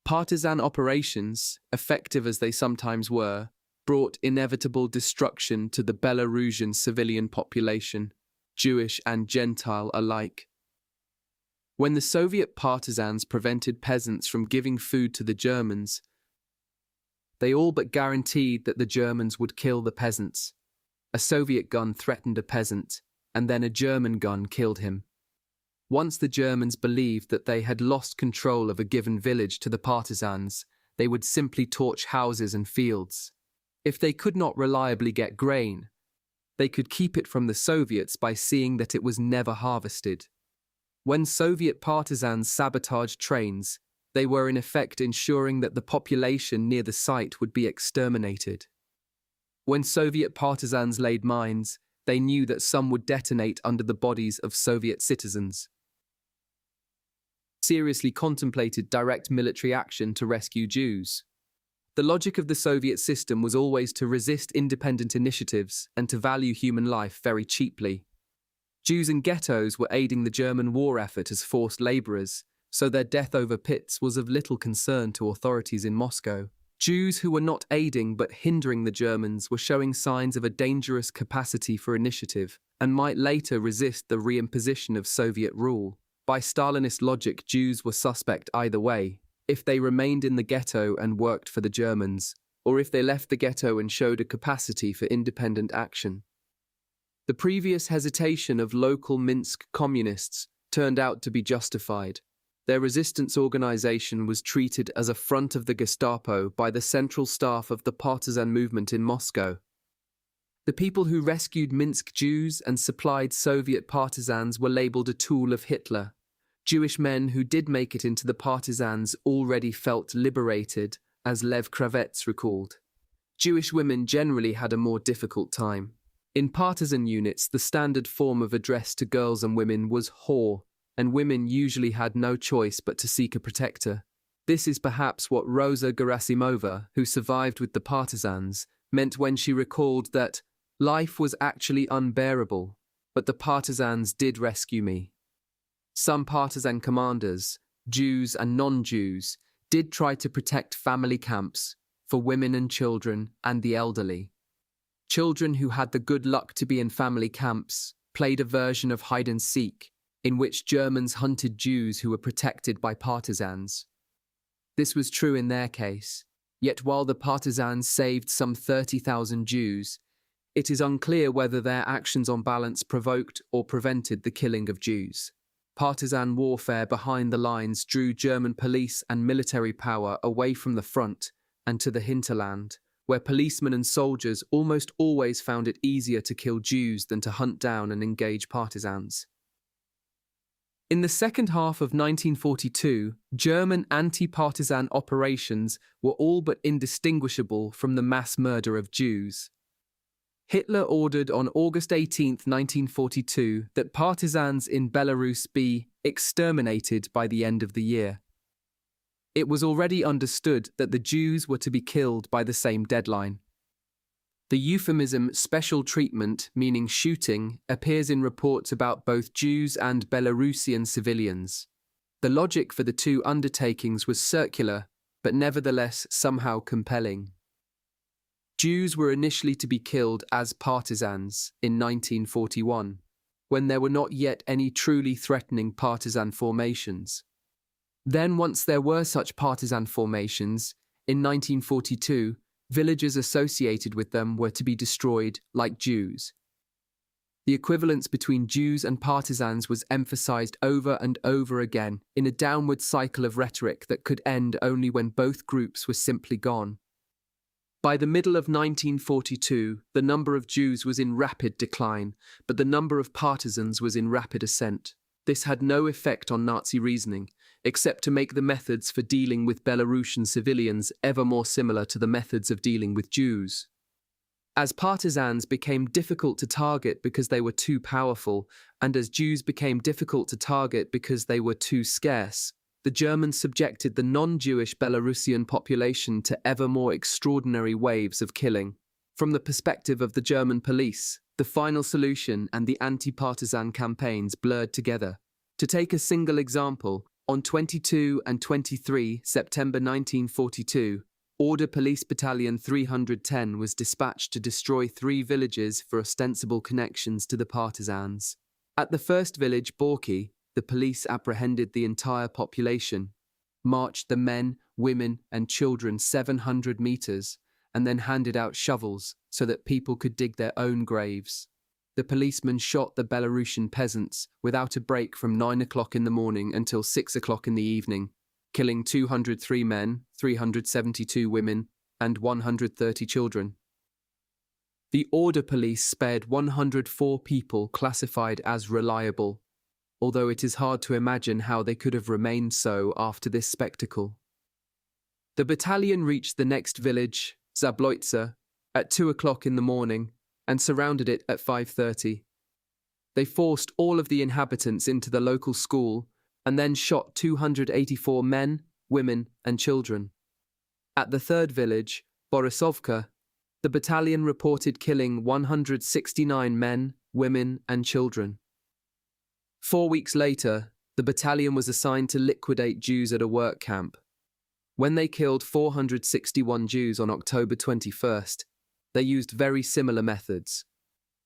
Partisan operations, effective as they sometimes were, brought inevitable destruction to the Belarusian civilian population, Jewish and Gentile alike. When the Soviet partisans prevented peasants from giving food to the Germans, they all but guaranteed that the Germans would kill the peasants. A Soviet gun threatened a peasant, and then a German gun killed him. Once the Germans believed that they had lost control of a given village to the partisans, they would simply torch houses and fields. If they could not reliably get grain, they could keep it from the Soviets by seeing that it was never harvested. When Soviet partisans sabotaged trains, they were in effect ensuring that the population near the site would be exterminated. When Soviet partisans laid mines, they knew that some would detonate under the bodies of Soviet citizens. Seriously contemplated direct military action to rescue Jews. The logic of the Soviet system was always to resist independent initiatives and to value human life very cheaply. Jews in ghettos were aiding the German war effort as forced laborers, so their death over pits was of little concern to authorities in Moscow. Jews who were not aiding but hindering the Germans were showing signs of a dangerous capacity for initiative and might later resist the reimposition of Soviet rule. By Stalinist logic, Jews were suspect either way, if they remained in the ghetto and worked for the Germans, or if they left the ghetto and showed a capacity for independent action. The previous hesitation of local Minsk communists turned out to be justified. Their resistance organization was treated as a front of the Gestapo by the central staff of the partisan movement in Moscow. The people who rescued Minsk Jews and supplied Soviet partisans were labeled a tool of Hitler. Jewish men who did make it into the partisans already felt liberated, as Lev Kravets recalled. Jewish women generally had a more difficult time. In partisan units, the standard form of address to girls and women was whore, and women usually had no choice but to seek a protector. This is perhaps what Rosa Gerasimova, who survived with the partisans, meant when she recalled that life was actually unbearable, but the partisans did rescue me. Some partisan commanders, Jews and non-Jews, did try to protect family camps for women and children and the elderly. Children who had the good luck to be in family camps played a version of hide-and-seek, in which Germans hunted Jews who were protected by partisans. This was true in their case, yet while the partisans saved some 30,000 Jews, it is unclear whether their actions on balance provoked or prevented the killing of Jews. Partisan warfare behind the lines drew German police and military power away from the front and to the hinterland, where policemen and soldiers almost always found it easier to kill Jews than to hunt down and engage partisans. In the second half of 1942, German anti-partisan operations were all but indistinguishable from the mass murder of Jews. Hitler ordered on August 18, 1942, that partisans in Belarus be exterminated by the end of the year. It was already understood that the Jews were to be killed by the same deadline. The euphemism special treatment, meaning shooting, appears in reports about both Jews and Belarusian civilians. The logic for the two undertakings was circular, but nevertheless somehow compelling. Jews were initially to be killed as partisans in 1941, when there were not yet any truly threatening partisan formations. Then, once there were such partisan formations, in 1942, villages associated with them were to be destroyed like Jews. The equivalence between Jews and partisans was emphasized over and over again in a downward cycle of rhetoric that could end only when both groups were simply gone. By the middle of 1942, the number of Jews was in rapid decline, but the number of partisans was in rapid ascent. This had no effect on Nazi reasoning, except to make the methods for dealing with Belarusian civilians ever more similar to the methods of dealing with Jews. As partisans became difficult to target because they were too powerful, and as Jews became difficult to target because they were too scarce, the Germans subjected the non-Jewish Belarusian population to ever more extraordinary waves of killing. From the perspective of the German police, the final solution and the anti-partisan campaigns blurred together. To take a single example, on 22 and 23 September 1942, Order Police Battalion 310 was dispatched to destroy 3 villages for ostensible connections to the partisans. At the first village, Borki, the police apprehended the entire population, marched the men, women, and children 700 meters, and then handed out shovels so that people could dig their own graves. The policemen shot the Belarusian peasants without a break from 9 o'clock in the morning until 6 o'clock in the evening, killing 203 men, 372 women, and 130 children. The Order Police spared 104 people classified as reliable, although it is hard to imagine how they could have remained so after this spectacle. The battalion reached the next village, Zabloitsa, at 2 o'clock in the morning and surrounded it at 5:30. They forced all of the inhabitants into the local school and then shot 284 men, women, and children. At the third village, Borisovka, the battalion reported killing 169 men, women, and children. 4 weeks later, the battalion was assigned to liquidate Jews at a work camp. When they killed 461 Jews on October 21st, they used very similar methods.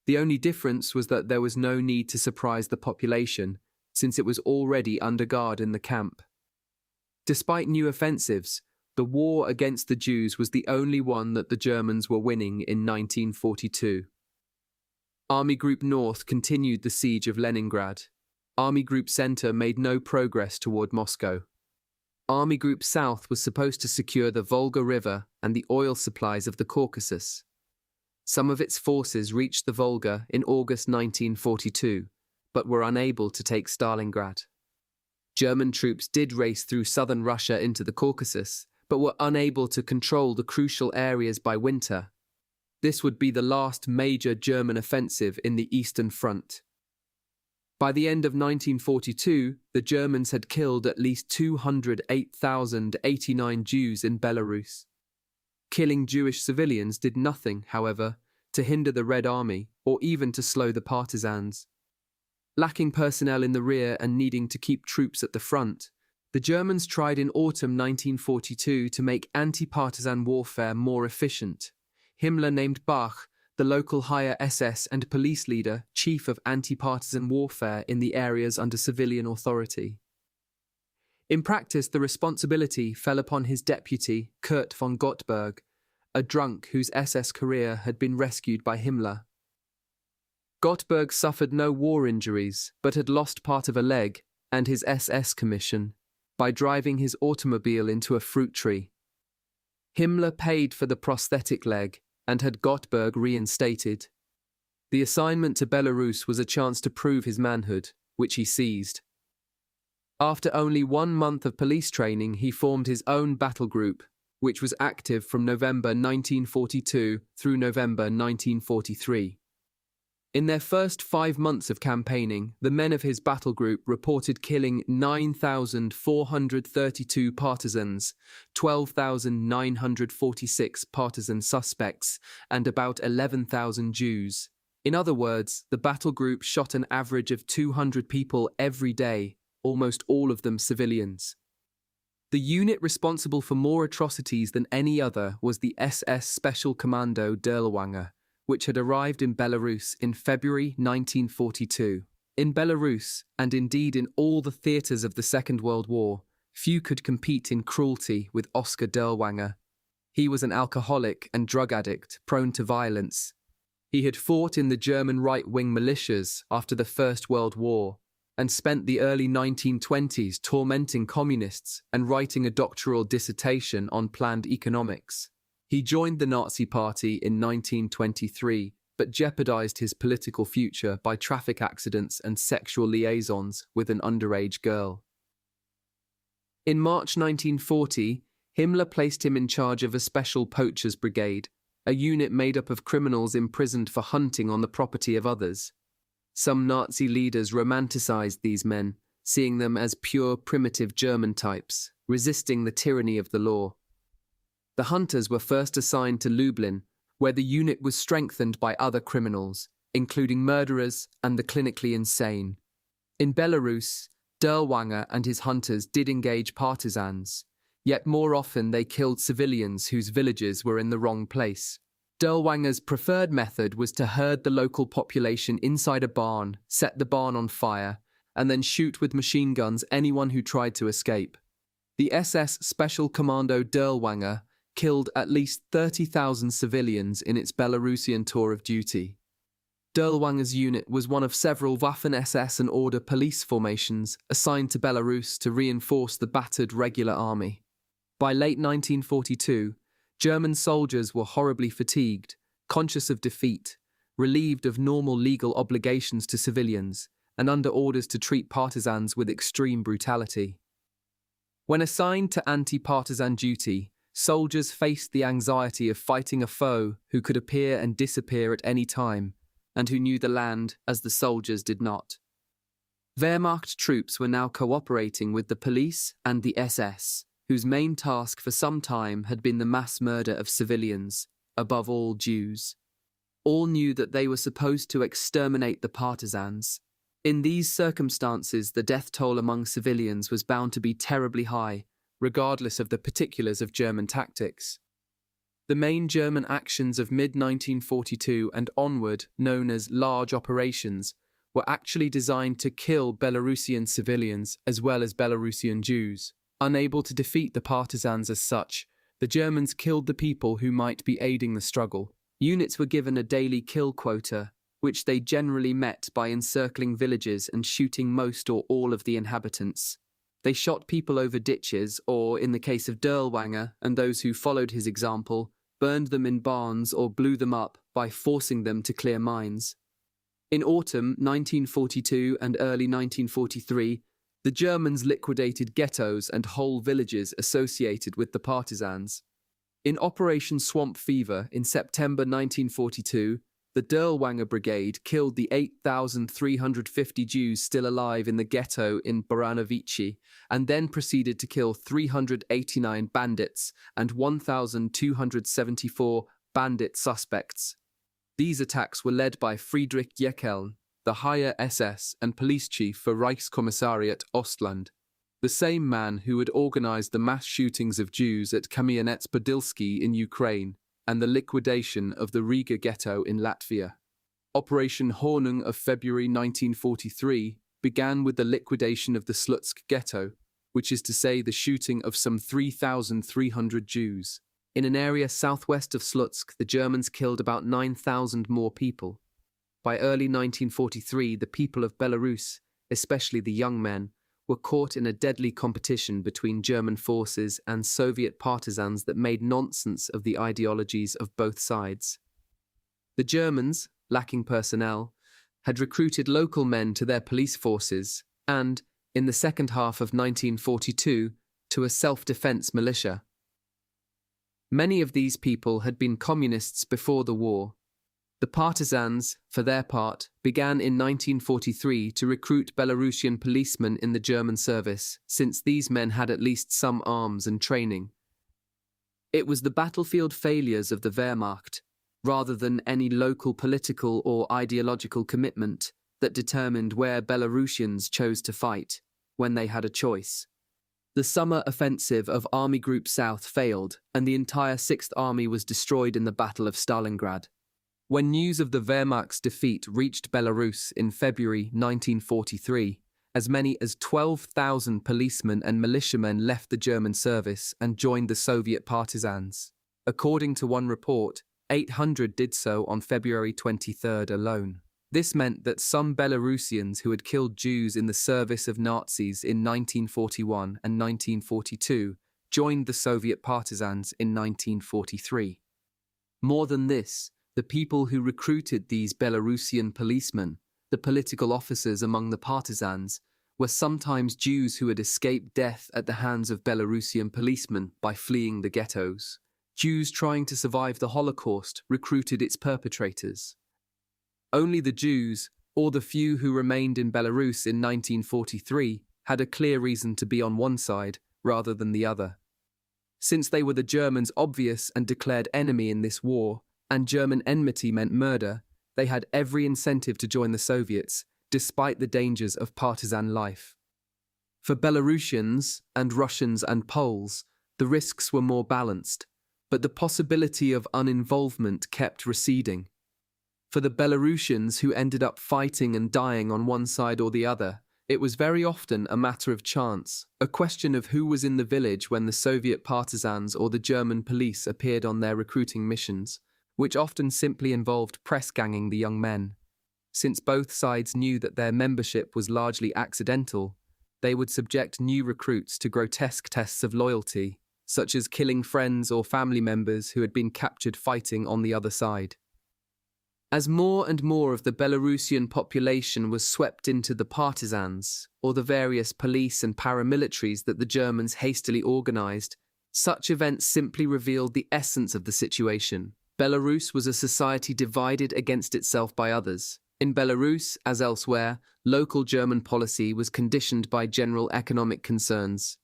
The only difference was that there was no need to surprise the population, since it was already under guard in the camp. Despite new offensives, the war against the Jews was the only one that the Germans were winning in 1942. Army Group North continued the siege of Leningrad. Army Group Center made no progress toward Moscow. Army Group South was supposed to secure the Volga River and the oil supplies of the Caucasus. Some of its forces reached the Volga in August 1942, but were unable to take Stalingrad. German troops did race through southern Russia into the Caucasus, but were unable to control the crucial areas by winter. This would be the last major German offensive in the Eastern Front. By the end of 1942, the Germans had killed at least 208,089 Jews in Belarus. Killing Jewish civilians did nothing, however, to hinder the Red Army or even to slow the partisans. Lacking personnel in the rear and needing to keep troops at the front, the Germans tried in autumn 1942 to make anti-partisan warfare more efficient. Himmler named Bach, the local higher SS and police leader, chief of anti-partisan warfare in the areas under civilian authority. In practice, the responsibility fell upon his deputy, Kurt von Gottberg, a drunk whose SS career had been rescued by Himmler. Gottberg suffered no war injuries, but had lost part of a leg and his SS commission by driving his automobile into a fruit tree. Himmler paid for the prosthetic leg and had Gottberg reinstated. The assignment to Belarus was a chance to prove his manhood, which he seized. After only 1 month of police training, he formed his own battle group, which was active from November 1942 through November 1943. In their first 5 months of campaigning, the men of his battle group reported killing 9,432 partisans, 12,946 partisan suspects, and about 11,000 Jews. In other words, the battle group shot an average of 200 people every day, almost all of them civilians. The unit responsible for more atrocities than any other was the SS Special Commando Dirlewanger, which had arrived in Belarus in February 1942. In Belarus, and indeed in all the theatres of the Second World War, few could compete in cruelty with Oskar Dirlewanger. He was an alcoholic and drug addict, prone to violence. He had fought in the German right-wing militias after the First World War, and spent the early 1920s tormenting communists and writing a doctoral dissertation on planned economics. He joined the Nazi Party in 1923, but jeopardized his political future by traffic accidents and sexual liaisons with an underage girl. In March 1940, Himmler placed him in charge of a special poachers brigade, a unit made up of criminals imprisoned for hunting on the property of others. Some Nazi leaders romanticized these men, seeing them as pure primitive German types, resisting the tyranny of the law. The hunters were first assigned to Lublin, where the unit was strengthened by other criminals, including murderers and the clinically insane. In Belarus, Dirlewanger and his hunters did engage partisans, yet more often they killed civilians whose villages were in the wrong place. Dirlewanger's preferred method was to herd the local population inside a barn, set the barn on fire, and then shoot with machine guns anyone who tried to escape. The SS Special Commando Dirlewanger killed at least 30,000 civilians in its Belarusian tour of duty. Dirlewanger's unit was one of several Waffen-SS and Order police formations assigned to Belarus to reinforce the battered regular army. By late 1942, German soldiers were horribly fatigued, conscious of defeat, relieved of normal legal obligations to civilians, and under orders to treat partisans with extreme brutality. When assigned to anti-partisan duty, soldiers faced the anxiety of fighting a foe who could appear and disappear at any time, and who knew the land as the soldiers did not. Wehrmacht troops were now cooperating with the police and the SS, whose main task for some time had been the mass murder of civilians, above all Jews. All knew that they were supposed to exterminate the partisans. In these circumstances, the death toll among civilians was bound to be terribly high, regardless of the particulars of German tactics. The main German actions of mid-1942 and onward, known as large operations, were actually designed to kill Belarusian civilians as well as Belarusian Jews. Unable to defeat the partisans as such, the Germans killed the people who might be aiding the struggle. Units were given a daily kill quota, which they generally met by encircling villages and shooting most or all of the inhabitants. They shot people over ditches or, in the case of Dirlewanger and those who followed his example, burned them in barns or blew them up by forcing them to clear mines. In autumn 1942 and early 1943, the Germans liquidated ghettos and whole villages associated with the partisans. In Operation Swamp Fever in September 1942, the Dirlewanger Brigade killed the 8,350 Jews still alive in the ghetto in Baranovichi, and then proceeded to kill 389 bandits and 1,274 bandit suspects. These attacks were led by Friedrich Jeckeln, the higher SS and police chief for Reichskommissariat Ostland, the same man who had organized the mass shootings of Jews at Kamianets-Podilsky in Ukraine and the liquidation of the Riga ghetto in Latvia. Operation Hornung of February 1943 began with the liquidation of the Slutsk ghetto, which is to say the shooting of some 3,300 Jews. In an area southwest of Slutsk, the Germans killed about 9,000 more people. By early 1943, the people of Belarus, especially the young men, were caught in a deadly competition between German forces and Soviet partisans that made nonsense of the ideologies of both sides. The Germans, lacking personnel, had recruited local men to their police forces and, in the second half of 1942, to a self-defense militia. Many of these people had been communists before the war. The partisans, for their part, began in 1943 to recruit Belarusian policemen in the German service, since these men had at least some arms and training. It was the battlefield failures of the Wehrmacht, rather than any local political or ideological commitment, that determined where Belarusians chose to fight, when they had a choice. The summer offensive of Army Group South failed, and the entire 6th Army was destroyed in the Battle of Stalingrad. When news of the Wehrmacht's defeat reached Belarus in February 1943, as many as 12,000 policemen and militiamen left the German service and joined the Soviet partisans. According to one report, 800 did so on February 23rd alone. This meant that some Belarusians who had killed Jews in the service of Nazis in 1941 and 1942 joined the Soviet partisans in 1943. More than this, the people who recruited these Belarusian policemen, the political officers among the partisans, were sometimes Jews who had escaped death at the hands of Belarusian policemen by fleeing the ghettos. Jews trying to survive the Holocaust recruited its perpetrators. Only the Jews, or the few who remained in Belarus in 1943, had a clear reason to be on one side rather than the other. Since they were the Germans' obvious and declared enemy in this war, and German enmity meant murder, they had every incentive to join the Soviets, despite the dangers of partisan life. For Belarusians, and Russians and Poles, the risks were more balanced, but the possibility of uninvolvement kept receding. For the Belarusians who ended up fighting and dying on one side or the other, it was very often a matter of chance, a question of who was in the village when the Soviet partisans or the German police appeared on their recruiting missions, which often simply involved press-ganging the young men. Since both sides knew that their membership was largely accidental, they would subject new recruits to grotesque tests of loyalty, such as killing friends or family members who had been captured fighting on the other side. As more and more of the Belarusian population was swept into the partisans, or the various police and paramilitaries that the Germans hastily organized, such events simply revealed the essence of the situation. Belarus was a society divided against itself by others. In Belarus, as elsewhere, local German policy was conditioned by general economic concerns.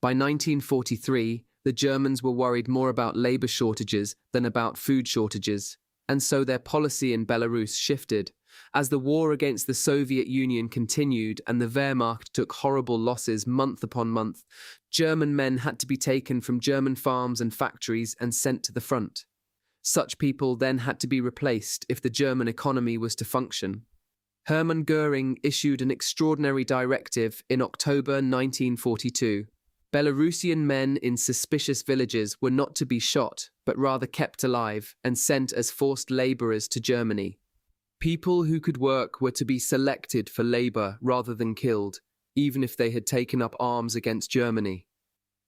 By 1943, the Germans were worried more about labor shortages than about food shortages, and so their policy in Belarus shifted. As the war against the Soviet Union continued and the Wehrmacht took horrible losses month upon month, German men had to be taken from German farms and factories and sent to the front. Such people then had to be replaced if the German economy was to function. Hermann Göring issued an extraordinary directive in October 1942. Belarusian men in suspicious villages were not to be shot, but rather kept alive and sent as forced laborers to Germany. People who could work were to be selected for labor rather than killed, even if they had taken up arms against Germany.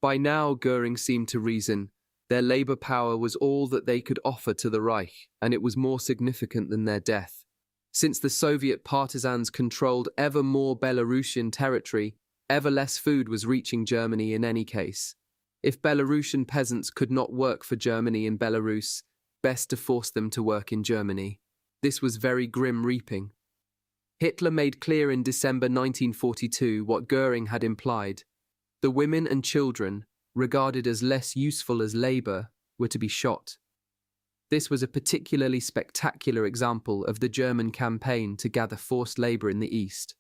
By now, Göring seemed to reason, their labor power was all that they could offer to the Reich, and it was more significant than their death. Since the Soviet partisans controlled ever more Belarusian territory, ever less food was reaching Germany in any case. If Belarusian peasants could not work for Germany in Belarus, best to force them to work in Germany. This was very grim reaping. Hitler made clear in December 1942 what Göring had implied. The women and children, regarded as less useful as labor, were to be shot. This was a particularly spectacular example of the German campaign to gather forced labor in the East,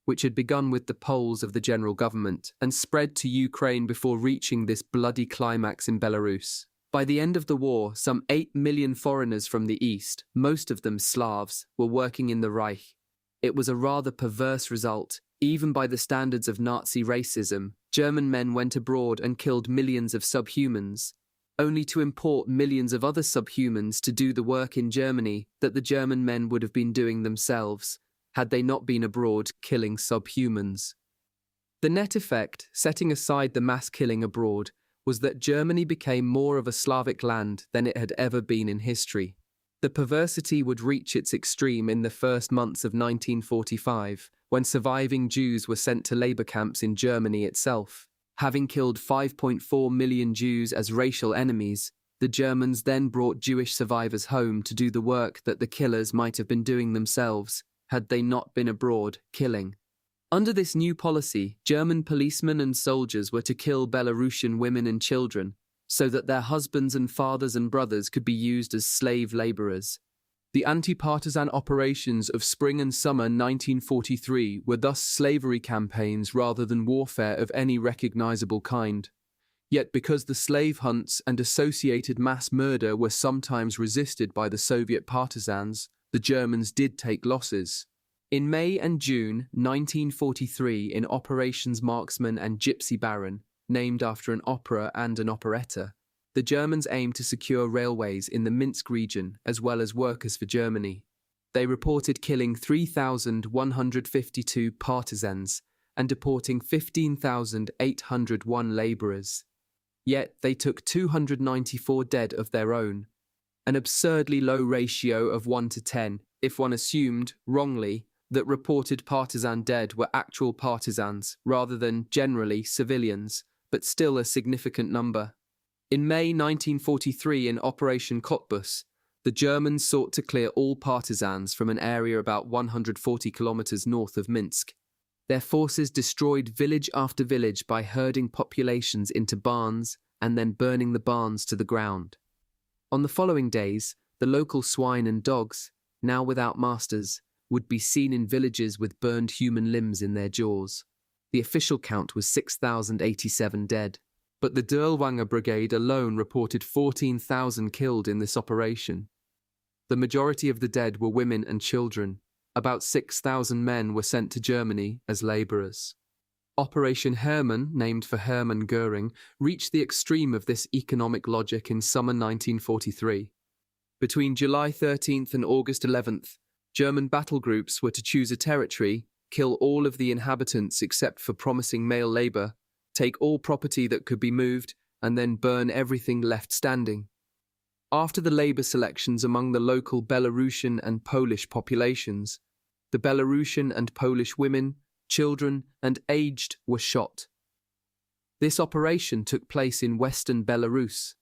which had begun with the Poles of the general government and spread to Ukraine before reaching this bloody climax in Belarus. By the end of the war, some 8 million foreigners from the East, most of them Slavs, were working in the Reich. It was a rather perverse result. Even by the standards of Nazi racism, German men went abroad and killed millions of subhumans, only to import millions of other subhumans to do the work in Germany that the German men would have been doing themselves, had they not been abroad killing subhumans. The net effect, setting aside the mass killing abroad, was that Germany became more of a Slavic land than it had ever been in history. The perversity would reach its extreme in the first months of 1945, when surviving Jews were sent to labor camps in Germany itself. Having killed 5.4 million Jews as racial enemies, the Germans then brought Jewish survivors home to do the work that the killers might have been doing themselves, had they not been abroad, killing. Under this new policy, German policemen and soldiers were to kill Belarusian women and children, so that their husbands and fathers and brothers could be used as slave laborers. The anti-partisan operations of spring and summer 1943 were thus slavery campaigns rather than warfare of any recognizable kind. Yet because the slave hunts and associated mass murder were sometimes resisted by the Soviet partisans, the Germans did take losses. In May and June 1943, in Operations Marksman and Gypsy Baron, named after an opera and an operetta, the Germans aimed to secure railways in the Minsk region as well as workers for Germany. They reported killing 3,152 partisans and deporting 15,801 labourers. Yet they took 294 dead of their own, an absurdly low ratio of 1 to 10, if one assumed, wrongly, that reported partisan dead were actual partisans rather than, generally, civilians, but still a significant number. In May 1943, in Operation Cottbus, the Germans sought to clear all partisans from an area about 140 kilometers north of Minsk. Their forces destroyed village after village by herding populations into barns and then burning the barns to the ground. On the following days, the local swine and dogs, now without masters, would be seen in villages with burned human limbs in their jaws. The official count was 6,087 dead, but the Dirlewanger Brigade alone reported 14,000 killed in this operation. The majority of the dead were women and children. About 6,000 men were sent to Germany as labourers. Operation Hermann, named for Hermann Göring, reached the extreme of this economic logic in summer 1943. Between July 13th and August 11th, German battle groups were to choose a territory, kill all of the inhabitants except for promising male labour, take all property that could be moved, and then burn everything left standing. After the labour selections among the local Belarusian and Polish populations, the Belarusian and Polish women, children, and aged were shot. This operation took place in western Belarus,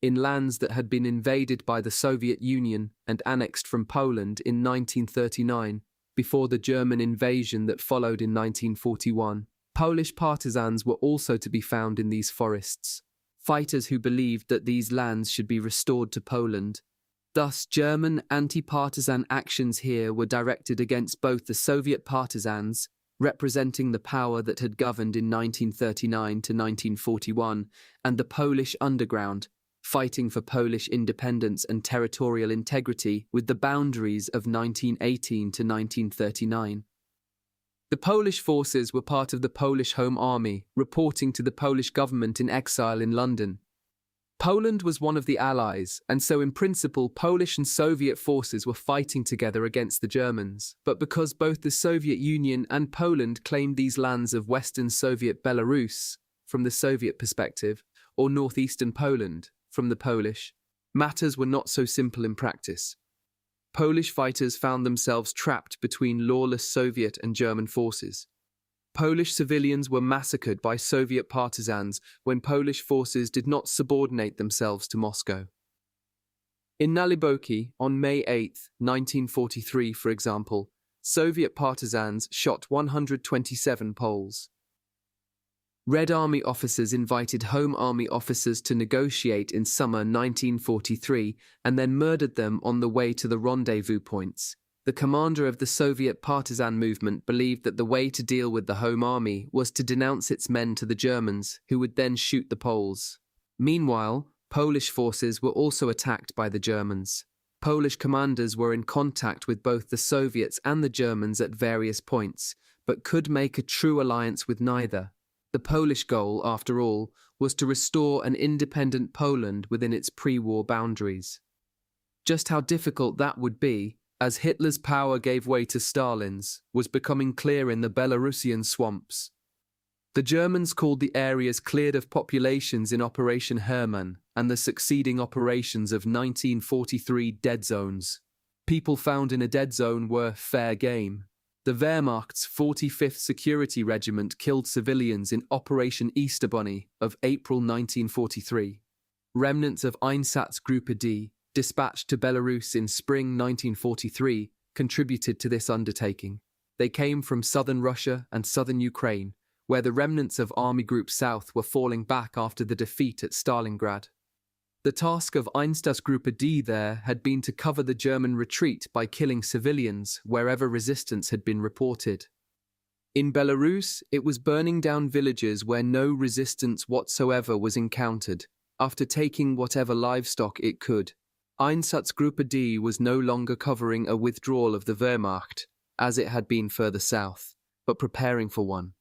in lands that had been invaded by the Soviet Union and annexed from Poland in 1939, before the German invasion that followed in 1941. Polish partisans were also to be found in these forests, fighters who believed that these lands should be restored to Poland. Thus, German anti-partisan actions here were directed against both the Soviet partisans, representing the power that had governed in 1939 to 1941, and the Polish underground, fighting for Polish independence and territorial integrity with the boundaries of 1918 to 1939. The Polish forces were part of the Polish Home Army, reporting to the Polish government in exile in London. Poland was one of the Allies, and so in principle Polish and Soviet forces were fighting together against the Germans. But because both the Soviet Union and Poland claimed these lands of Western Soviet Belarus, from the Soviet perspective, or northeastern Poland, from the Polish, matters were not so simple in practice. Polish fighters found themselves trapped between lawless Soviet and German forces. Polish civilians were massacred by Soviet partisans when Polish forces did not subordinate themselves to Moscow. In Naliboki, on May 8, 1943, for example, Soviet partisans shot 127 Poles. Red Army officers invited Home Army officers to negotiate in summer 1943 and then murdered them on the way to the rendezvous points. The commander of the Soviet partisan movement believed that the way to deal with the Home Army was to denounce its men to the Germans, who would then shoot the Poles. Meanwhile, Polish forces were also attacked by the Germans. Polish commanders were in contact with both the Soviets and the Germans at various points, but could make a true alliance with neither. The Polish goal, after all, was to restore an independent Poland within its pre-war boundaries. Just how difficult that would be, as Hitler's power gave way to Stalin's, was becoming clear in the Belarusian swamps. The Germans called the areas cleared of populations in Operation Hermann and the succeeding operations of 1943 dead zones. People found in a dead zone were fair game. The Wehrmacht's 45th Security Regiment killed civilians in Operation Easter Bunny of April 1943. Remnants of Einsatzgruppe D, dispatched to Belarus in spring 1943, contributed to this undertaking. They came from southern Russia and southern Ukraine, where the remnants of Army Group South were falling back after the defeat at Stalingrad. The task of Einsatzgruppe D there had been to cover the German retreat by killing civilians wherever resistance had been reported. In Belarus, it was burning down villages where no resistance whatsoever was encountered, after taking whatever livestock it could. Einsatzgruppe D was no longer covering a withdrawal of the Wehrmacht, as it had been further south, but preparing for one.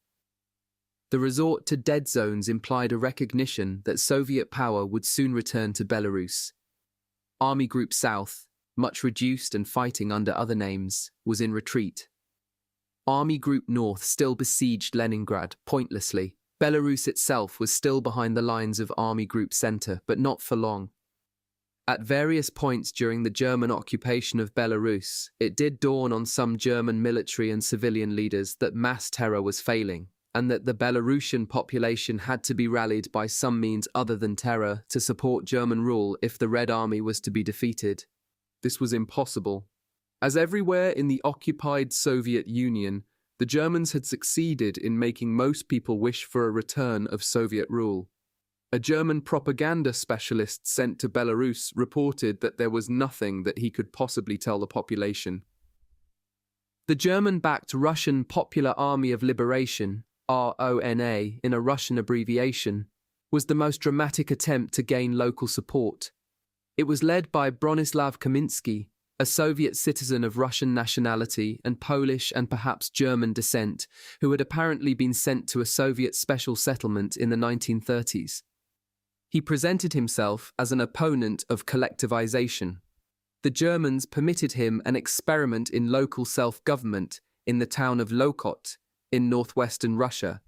The resort to dead zones implied a recognition that Soviet power would soon return to Belarus. Army Group South, much reduced and fighting under other names, was in retreat. Army Group North still besieged Leningrad, pointlessly. Belarus itself was still behind the lines of Army Group Center, but not for long. At various points during the German occupation of Belarus, it did dawn on some German military and civilian leaders that mass terror was failing, and that the Belarusian population had to be rallied by some means other than terror to support German rule if the Red Army was to be defeated. This was impossible. As everywhere in the occupied Soviet Union, the Germans had succeeded in making most people wish for a return of Soviet rule. A German propaganda specialist sent to Belarus reported that there was nothing that he could possibly tell the population. The German-backed Russian Popular Army of Liberation, RONA in a Russian abbreviation, was the most dramatic attempt to gain local support. It was led by Bronislaw Kamiński, a Soviet citizen of Russian nationality and Polish and perhaps German descent, who had apparently been sent to a Soviet special settlement in the 1930s. He presented himself as an opponent of collectivization. The Germans permitted him an experiment in local self-government in the town of Lokot, in northwestern Russia.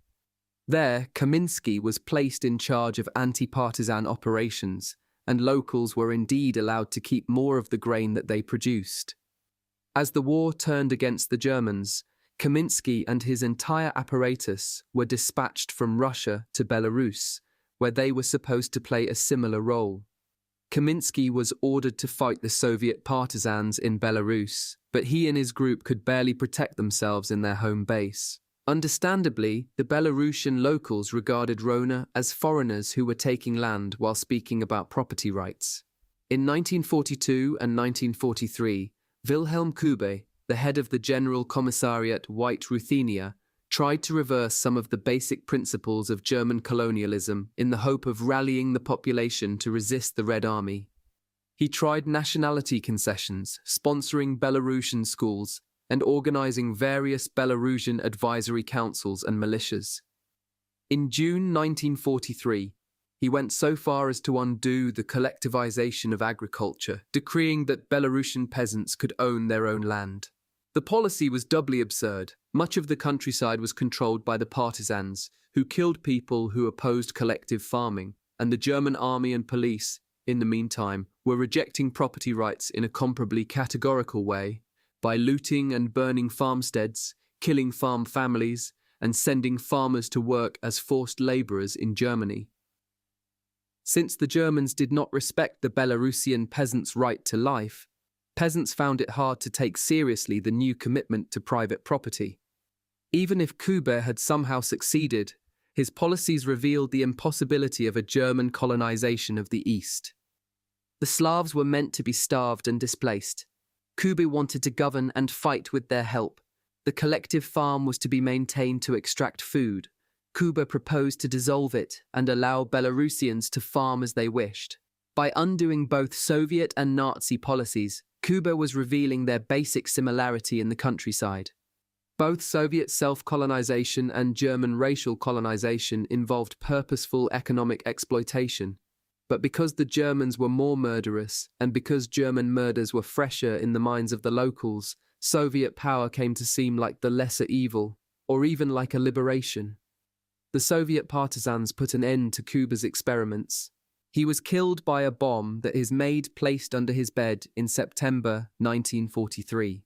There, Kamiński was placed in charge of anti-partisan operations, and locals were indeed allowed to keep more of the grain that they produced. As the war turned against the Germans, Kamiński and his entire apparatus were dispatched from Russia to Belarus, where they were supposed to play a similar role. Kamiński was ordered to fight the Soviet partisans in Belarus, but he and his group could barely protect themselves in their home base. Understandably, the Belarusian locals regarded Rona as foreigners who were taking land while speaking about property rights. In 1942 and 1943, Wilhelm Kube, the head of the General Commissariat White Ruthenia, tried to reverse some of the basic principles of German colonialism in the hope of rallying the population to resist the Red Army. He tried nationality concessions, sponsoring Belarusian schools, and organizing various Belarusian advisory councils and militias. In June 1943, he went so far as to undo the collectivization of agriculture, decreeing that Belarusian peasants could own their own land. The policy was doubly absurd. Much of the countryside was controlled by the partisans, who killed people who opposed collective farming, and the German army and police, in the meantime, were rejecting property rights in a comparably categorical way, by looting and burning farmsteads, killing farm families, and sending farmers to work as forced laborers in Germany. Since the Germans did not respect the Belarusian peasants' right to life, peasants found it hard to take seriously the new commitment to private property. Even if Kube had somehow succeeded, his policies revealed the impossibility of a German colonization of the East. The Slavs were meant to be starved and displaced. Kube wanted to govern and fight with their help. The collective farm was to be maintained to extract food. Kube proposed to dissolve it and allow Belarusians to farm as they wished. By undoing both Soviet and Nazi policies, Kube was revealing their basic similarity in the countryside. Both Soviet self-colonization and German racial colonization involved purposeful economic exploitation. But because the Germans were more murderous, and because German murders were fresher in the minds of the locals, Soviet power came to seem like the lesser evil, or even like a liberation. The Soviet partisans put an end to Kuba's experiments. He was killed by a bomb that his maid placed under his bed in September 1943.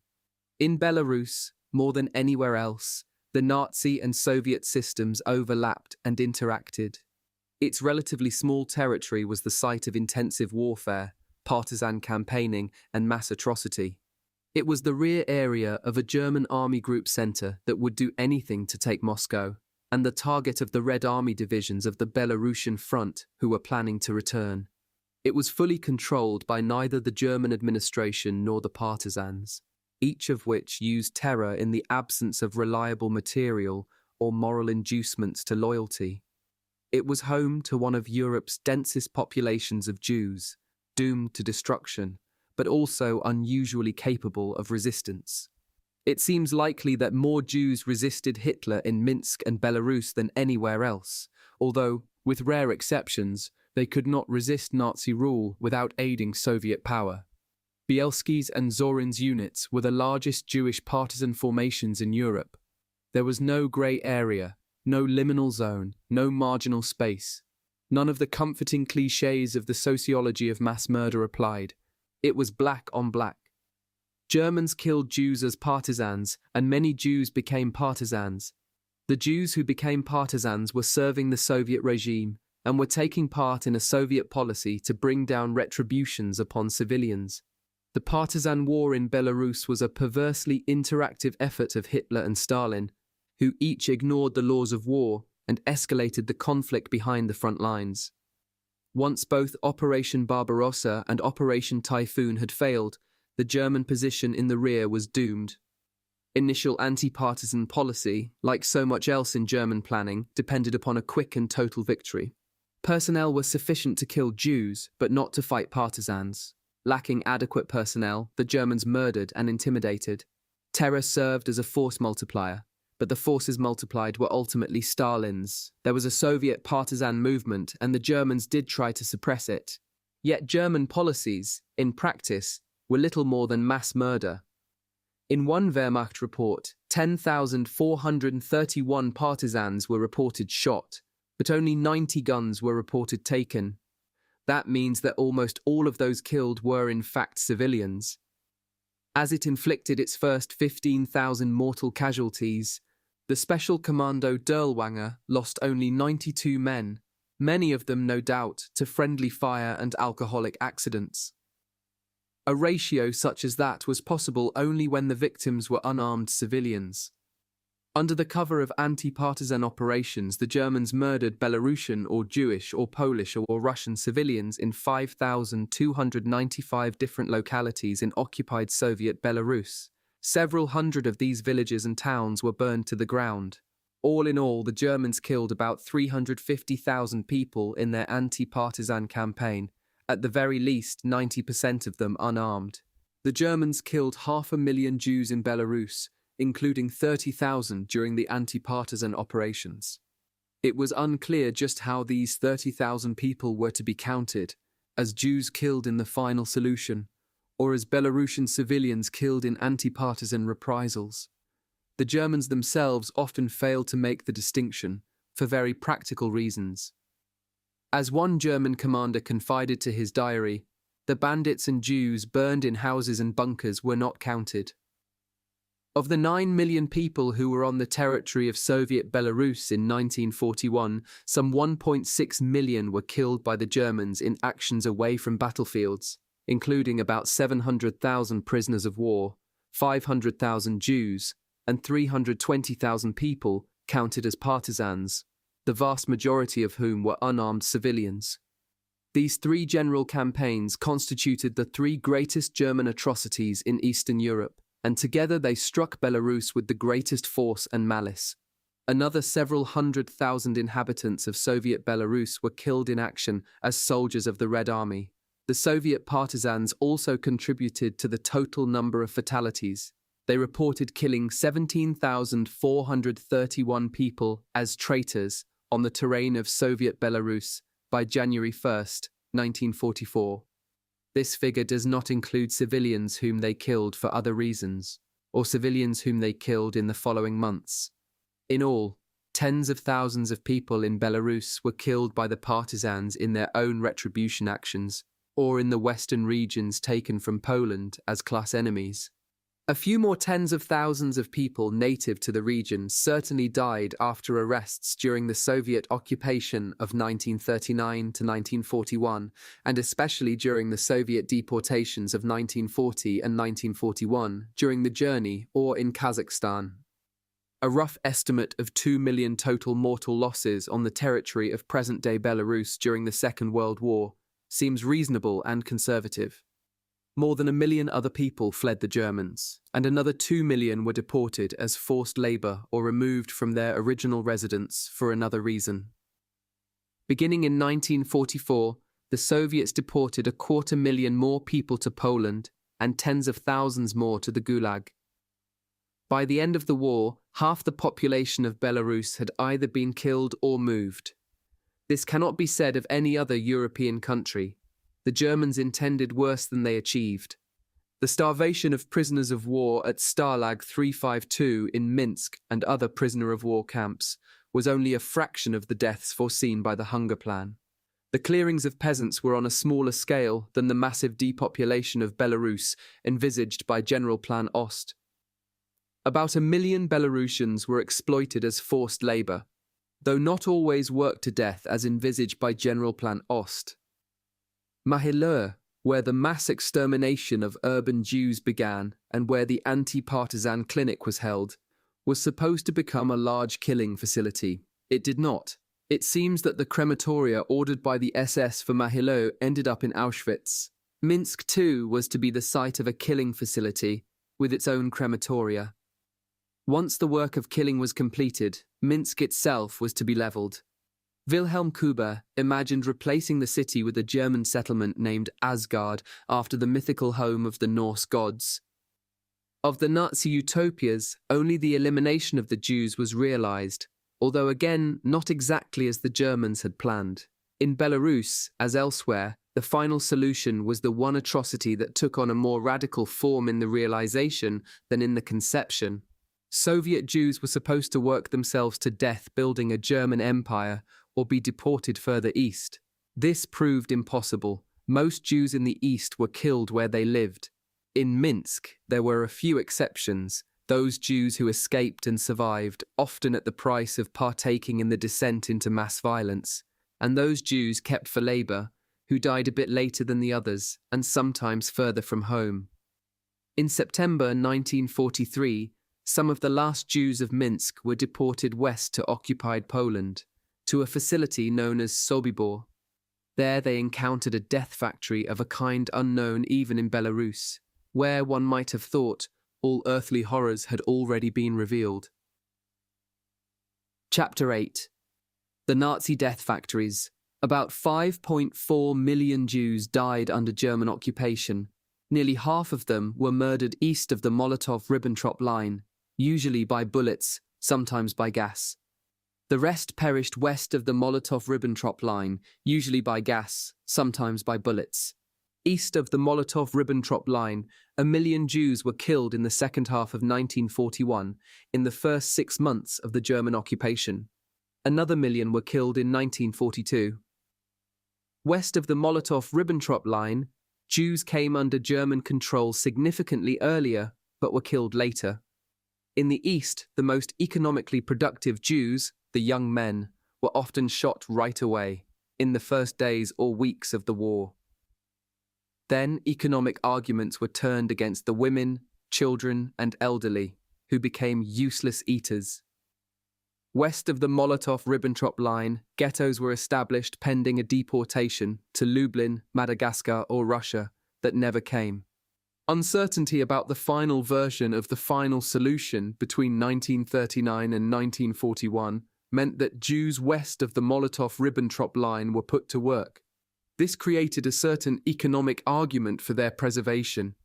In Belarus, more than anywhere else, the Nazi and Soviet systems overlapped and interacted. Its relatively small territory was the site of intensive warfare, partisan campaigning, and mass atrocity. It was the rear area of a German army group center that would do anything to take Moscow, and the target of the Red Army divisions of the Belarusian front who were planning to return. It was fully controlled by neither the German administration nor the partisans, each of which used terror in the absence of reliable material or moral inducements to loyalty. It was home to one of Europe's densest populations of Jews, doomed to destruction, but also unusually capable of resistance. It seems likely that more Jews resisted Hitler in Minsk and Belarus than anywhere else, although, with rare exceptions, they could not resist Nazi rule without aiding Soviet power. Bielski's and Zorin's units were the largest Jewish partisan formations in Europe. There was no grey area, no liminal zone, no marginal space. None of the comforting clichés of the sociology of mass murder applied. It was black on black. Germans killed Jews as partisans, and many Jews became partisans. The Jews who became partisans were serving the Soviet regime and were taking part in a Soviet policy to bring down retributions upon civilians. The partisan war in Belarus was a perversely interactive effort of Hitler and Stalin, who each ignored the laws of war and escalated the conflict behind the front lines. Once both Operation Barbarossa and Operation Typhoon had failed, the German position in the rear was doomed. Initial anti-partisan policy, like so much else in German planning, depended upon a quick and total victory. Personnel were sufficient to kill Jews, but not to fight partisans. Lacking adequate personnel, the Germans murdered and intimidated. Terror served as a force multiplier, but the forces multiplied were ultimately Stalin's. There was a Soviet partisan movement, and the Germans did try to suppress it. Yet German policies, in practice, were little more than mass murder. In one Wehrmacht report, 10,431 partisans were reported shot, but only 90 guns were reported taken. That means that almost all of those killed were in fact civilians. As it inflicted its first 15,000 mortal casualties, the Special Commando Dirlewanger lost only 92 men, many of them no doubt to friendly fire and alcoholic accidents. A ratio such as that was possible only when the victims were unarmed civilians. Under the cover of anti-partisan operations, the Germans murdered Belarusian or Jewish or Polish or Russian civilians in 5,295 different localities in occupied Soviet Belarus. Several hundred of these villages and towns were burned to the ground. All in all, the Germans killed about 350,000 people in their anti-partisan campaign, at the very least 90% of them unarmed. The Germans killed 500,000 Jews in Belarus, including 30,000 during the anti-partisan operations. It was unclear just how these 30,000 people were to be counted, as Jews killed in the final solution, or as Belarusian civilians killed in anti-partisan reprisals. The Germans themselves often failed to make the distinction, for very practical reasons. As one German commander confided to his diary, the bandits and Jews burned in houses and bunkers were not counted. Of the 9 million people who were on the territory of Soviet Belarus in 1941, some 1.6 million were killed by the Germans in actions away from battlefields, including about 700,000 prisoners of war, 500,000 Jews, and 320,000 people counted as partisans, the vast majority of whom were unarmed civilians. These three general campaigns constituted the three greatest German atrocities in Eastern Europe, and together they struck Belarus with the greatest force and malice. Another several 100,000 inhabitants of Soviet Belarus were killed in action as soldiers of the Red Army. The Soviet partisans also contributed to the total number of fatalities. They reported killing 17,431 people as traitors on the terrain of Soviet Belarus by January 1st, 1944. This figure does not include civilians whom they killed for other reasons, or civilians whom they killed in the following months. In all, tens of thousands of people in Belarus were killed by the partisans in their own retribution actions, or in the western regions taken from Poland as class enemies. A few more tens of thousands of people native to the region certainly died after arrests during the Soviet occupation of 1939 to 1941, and especially during the Soviet deportations of 1940 and 1941 during the journey or in Kazakhstan. A rough estimate of 2 million total mortal losses on the territory of present-day Belarus during the Second World War seems reasonable and conservative. More than 1 million other people fled the Germans, and another 2 million were deported as forced labor or removed from their original residence for another reason. Beginning in 1944, the Soviets deported 250,000 more people to Poland and tens of thousands more to the Gulag. By the end of the war, half the population of Belarus had either been killed or moved. This cannot be said of any other European country. The Germans intended worse than they achieved. The starvation of prisoners of war at Stalag 352 in Minsk and other prisoner of war camps was only a fraction of the deaths foreseen by the hunger plan. The clearings of peasants were on a smaller scale than the massive depopulation of Belarus envisaged by General Plan Ost. About 1 million Belarusians were exploited as forced labor, though not always worked to death as envisaged by General Plan Ost. Mahilur, where the mass extermination of urban Jews began and where the anti-partisan clinic was held, was supposed to become a large killing facility. It did not. It seems that the crematoria ordered by the SS for Mahilur ended up in Auschwitz. Minsk, too, was to be the site of a killing facility with its own crematoria. Once the work of killing was completed, Minsk itself was to be leveled. Wilhelm Kuber imagined replacing the city with a German settlement named Asgard after the mythical home of the Norse gods. Of the Nazi utopias, only the elimination of the Jews was realized, although again not exactly as the Germans had planned. In Belarus, as elsewhere, the final solution was the one atrocity that took on a more radical form in the realization than in the conception. Soviet Jews were supposed to work themselves to death building a German empire or be deported further east. This proved impossible. Most Jews in the east were killed where they lived. In Minsk, there were a few exceptions, those Jews who escaped and survived, often at the price of partaking in the descent into mass violence, and those Jews kept for labor, who died a bit later than the others, and sometimes further from home. In September 1943, some of the last Jews of Minsk were deported west to occupied Poland, to a facility known as Sobibor. There they encountered a death factory of a kind unknown even in Belarus, where one might have thought all earthly horrors had already been revealed. Chapter 8. The Nazi Death Factories. About 5.4 million Jews died under German occupation. Nearly half of them were murdered east of the Molotov-Ribbentrop line, usually by bullets, sometimes by gas. The rest perished west of the Molotov-Ribbentrop line, usually by gas, sometimes by bullets. East of the Molotov-Ribbentrop line, 1 million Jews were killed in the second half of 1941, in the first 6 months of the German occupation. Another 1 million were killed in 1942. West of the Molotov-Ribbentrop line, Jews came under German control significantly earlier, but were killed later. In the east, the most economically productive Jews, the young men, were often shot right away, in the first days or weeks of the war. Then economic arguments were turned against the women, children, and elderly, who became useless eaters. West of the Molotov-Ribbentrop line, ghettos were established pending a deportation to Lublin, Madagascar, or Russia that never came. Uncertainty about the final version of the final solution between 1939 and 1941 meant that Jews west of the Molotov-Ribbentrop line were put to work. This created a certain economic argument for their preservation.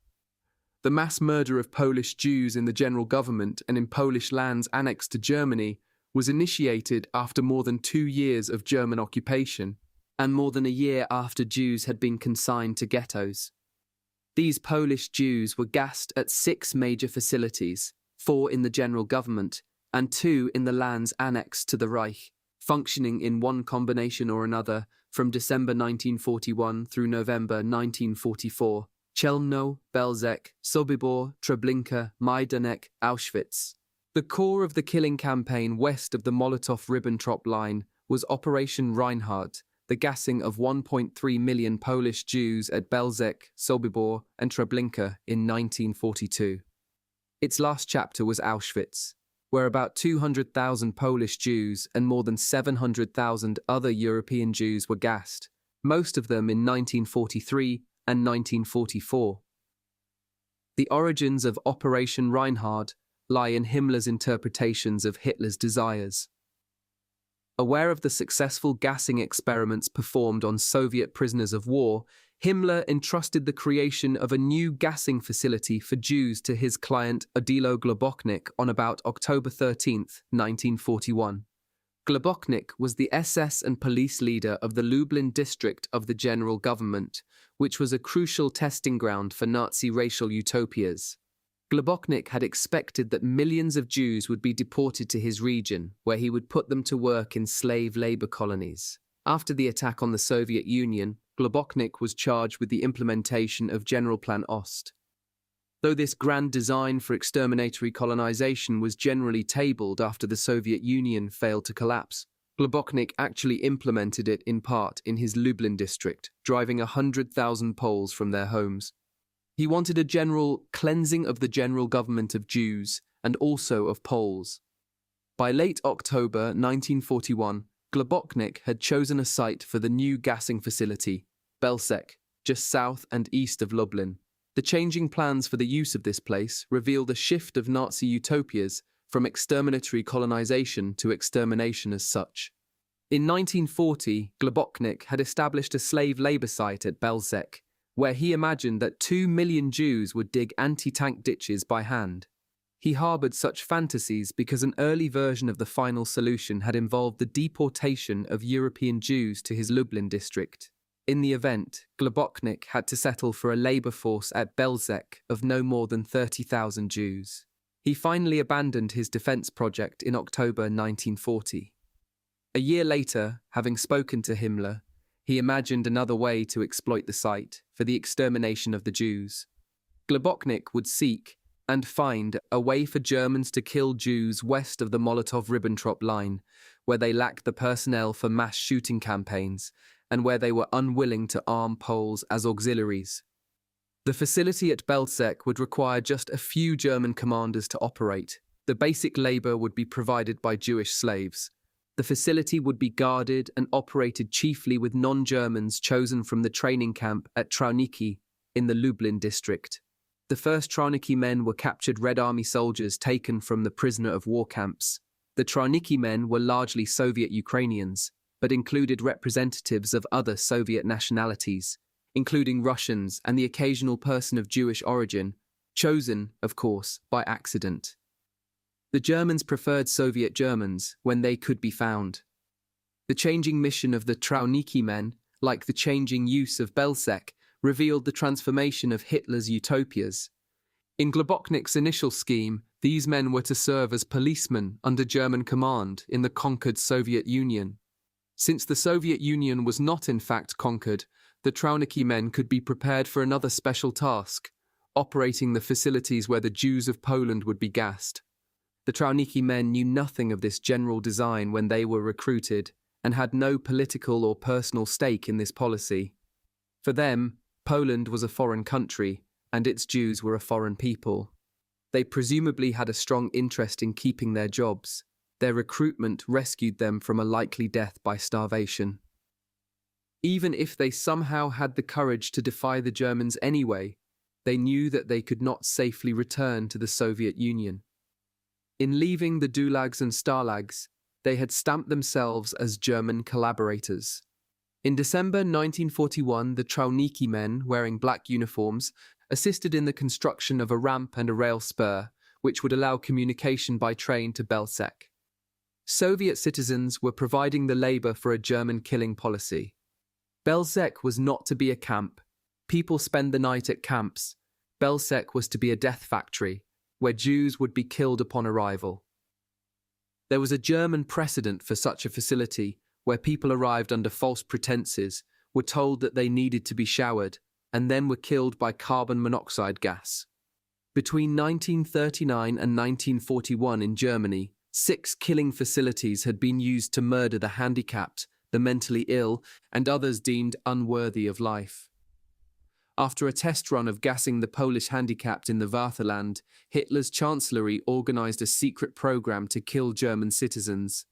The mass murder of Polish Jews in the general government and in Polish lands annexed to Germany was initiated after more than 2 years of German occupation, and more than a year after Jews had been consigned to ghettos. These Polish Jews were gassed at 6 major facilities, 4 in the general government, and 2 in the lands annexed to the Reich, functioning in one combination or another from December 1941 through November 1944. Chelmno, Belzec, Sobibor, Treblinka, Majdanek, Auschwitz. The core of the killing campaign west of the Molotov-Ribbentrop line was Operation Reinhard, the gassing of 1.3 million Polish Jews at Belzec, Sobibor, and Treblinka in 1942. Its last chapter was Auschwitz, where about 200,000 Polish Jews and more than 700,000 other European Jews were gassed, most of them in 1943 and 1944. The origins of Operation Reinhard lie in Himmler's interpretations of Hitler's desires. Aware of the successful gassing experiments performed on Soviet prisoners of war, Himmler entrusted the creation of a new gassing facility for Jews to his client Odilo Globoknik on about October 13, 1941. Globoknik was the SS and police leader of the Lublin district of the General Government, which was a crucial testing ground for Nazi racial utopias. Globoknik had expected that millions of Jews would be deported to his region, where he would put them to work in slave labor colonies. After the attack on the Soviet Union, Globoknik was charged with the implementation of General Plan Ost. Though this grand design for exterminatory colonization was generally tabled after the Soviet Union failed to collapse, Globoknik actually implemented it in part in his Lublin district, driving 100,000 Poles from their homes. He wanted a general cleansing of the general government of Jews and also of Poles. By late October 1941, Globoknik had chosen a site for the new gassing facility, Belzec, just south and east of Lublin. The changing plans for the use of this place revealed a shift of Nazi utopias from exterminatory colonization to extermination as such. In 1940, Globoknik had established a slave labor site at Belzec, where he imagined that 2 million Jews would dig anti-tank ditches by hand. He harbored such fantasies because an early version of the final solution had involved the deportation of European Jews to his Lublin district. In the event, Globoknik had to settle for a labor force at Belzec of no more than 30,000 Jews. He finally abandoned his defense project in October 1940. A year later, having spoken to Himmler, he imagined another way to exploit the site for the extermination of the Jews. Globoknik would seek and find a way for Germans to kill Jews west of the Molotov-Ribbentrop line, where they lacked the personnel for mass shooting campaigns and where they were unwilling to arm Poles as auxiliaries. The facility at Belzec would require just a few German commanders to operate. The basic labor would be provided by Jewish slaves. The facility would be guarded and operated chiefly with non-Germans chosen from the training camp at Trauniki in the Lublin district. The first Trauniki men were captured Red Army soldiers taken from the prisoner of war camps. The Trauniki men were largely Soviet Ukrainians, but included representatives of other Soviet nationalities, including Russians and the occasional person of Jewish origin, chosen, of course, by accident. The Germans preferred Soviet Germans when they could be found. The changing mission of the Trauniki men, like the changing use of Belzec, revealed the transformation of Hitler's utopias. In Globoknik's initial scheme, these men were to serve as policemen under German command in the conquered Soviet Union. Since the Soviet Union was not in fact conquered, the Trauniki men could be prepared for another special task, operating the facilities where the Jews of Poland would be gassed. The Trauniki men knew nothing of this general design when they were recruited and had no political or personal stake in this policy. For them, Poland was a foreign country, and its Jews were a foreign people. They presumably had a strong interest in keeping their jobs. Their recruitment rescued them from a likely death by starvation. Even if they somehow had the courage to defy the Germans anyway, they knew that they could not safely return to the Soviet Union. In leaving the gulags and stalags, they had stamped themselves as German collaborators. In December 1941, the Trauniki men, wearing black uniforms, assisted in the construction of a ramp and a rail spur, which would allow communication by train to Belzec. Soviet citizens were providing the labor for a German killing policy. Belzec was not to be a camp. People spend the night at camps. Belzec was to be a death factory, where Jews would be killed upon arrival. There was a German precedent for such a facility where people arrived under false pretenses, were told that they needed to be showered, and then were killed by carbon monoxide gas. Between 1939 and 1941 in Germany, 6 killing facilities had been used to murder the handicapped, the mentally ill, and others deemed unworthy of life. After a test run of gassing the Polish handicapped in the Vaterland, Hitler's chancellery organized a secret program to kill German citizens.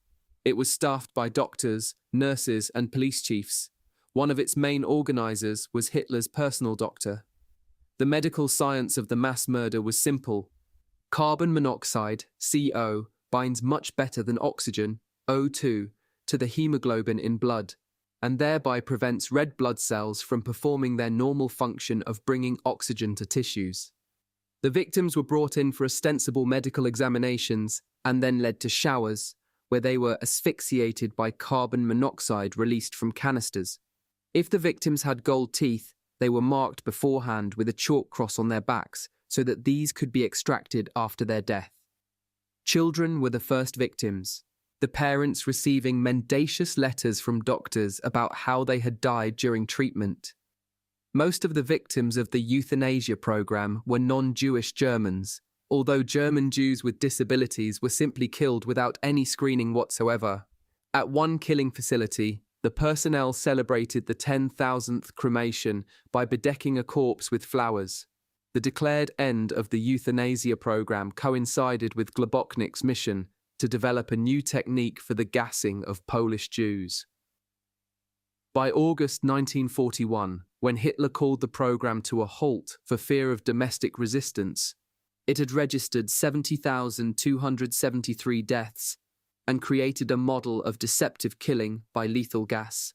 It was staffed by doctors, nurses, and police chiefs. One of its main organizers was Hitler's personal doctor. The medical science of the mass murder was simple. Carbon monoxide, CO, binds much better than oxygen, O2, to the hemoglobin in blood, and thereby prevents red blood cells from performing their normal function of bringing oxygen to tissues. The victims were brought in for ostensible medical examinations and then led to showers, where they were asphyxiated by carbon monoxide released from canisters. If the victims had gold teeth, they were marked beforehand with a chalk cross on their backs so that these could be extracted after their death. Children were the first victims, the parents receiving mendacious letters from doctors about how they had died during treatment. Most of the victims of the euthanasia program were non-Jewish Germans, although German Jews with disabilities were simply killed without any screening whatsoever. At one killing facility, the personnel celebrated the 10,000th cremation by bedecking a corpse with flowers. The declared end of the euthanasia program coincided with Globoknik's mission to develop a new technique for the gassing of Polish Jews. By August 1941, when Hitler called the program to a halt for fear of domestic resistance, it had registered 70,273 deaths and created a model of deceptive killing by lethal gas.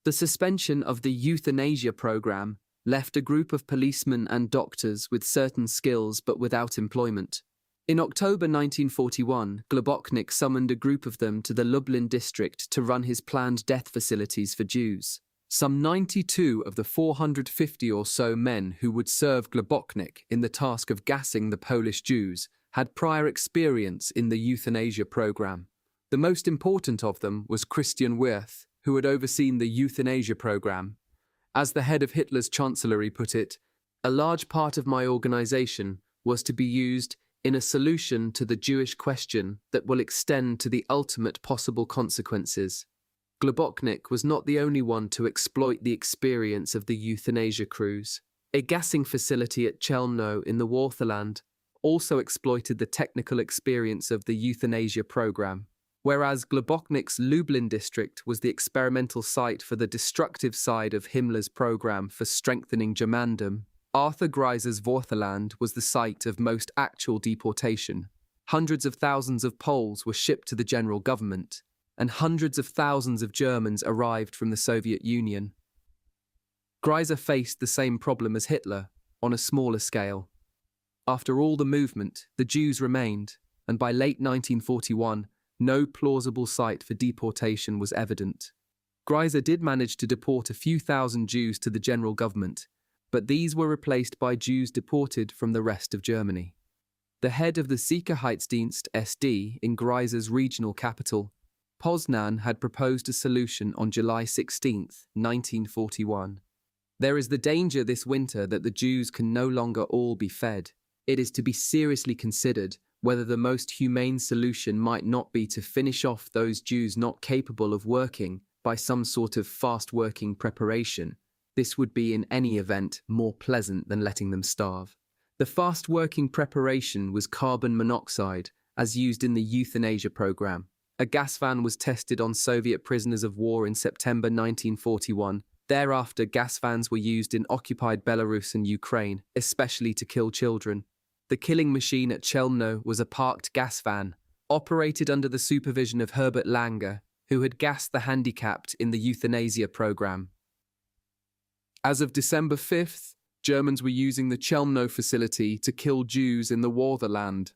The suspension of the euthanasia program left a group of policemen and doctors with certain skills but without employment. In October 1941, Globoknik summoned a group of them to the Lublin district to run his planned death facilities for Jews. Some 92 of the 450 or so men who would serve Globoknik in the task of gassing the Polish Jews had prior experience in the euthanasia program. The most important of them was Christian Wirth, who had overseen the euthanasia program. As the head of Hitler's chancellery put it, "A large part of my organization was to be used in a solution to the Jewish question that will extend to the ultimate possible consequences." Globoknik was not the only one to exploit the experience of the euthanasia crews. A gassing facility at Chelmno in the Wartheland also exploited the technical experience of the euthanasia program. Whereas Globoknik's Lublin district was the experimental site for the destructive side of Himmler's program for strengthening Germandom, Arthur Greiser's Wartheland was the site of most actual deportation. Hundreds of thousands of Poles were shipped to the general government, and hundreds of thousands of Germans arrived from the Soviet Union. Greiser faced the same problem as Hitler, on a smaller scale. After all the movement, the Jews remained, and by late 1941, no plausible site for deportation was evident. Greiser did manage to deport a few thousand Jews to the general government, but these were replaced by Jews deported from the rest of Germany. The head of the Sicherheitsdienst SD in Greiser's regional capital, Poznan, had proposed a solution on July 16, 1941. There is the danger this winter that the Jews can no longer all be fed. It is to be seriously considered whether the most humane solution might not be to finish off those Jews not capable of working by some sort of fast-working preparation. This would be in any event more pleasant than letting them starve. The fast-working preparation was carbon monoxide, as used in the euthanasia program. A gas van was tested on Soviet prisoners of war in September 1941. Thereafter, gas vans were used in occupied Belarus and Ukraine, especially to kill children. The killing machine at Chelmno was a parked gas van, operated under the supervision of Herbert Langer, who had gassed the handicapped in the euthanasia program. As of December 5th, Germans were using the Chelmno facility to kill Jews in the Wartheland.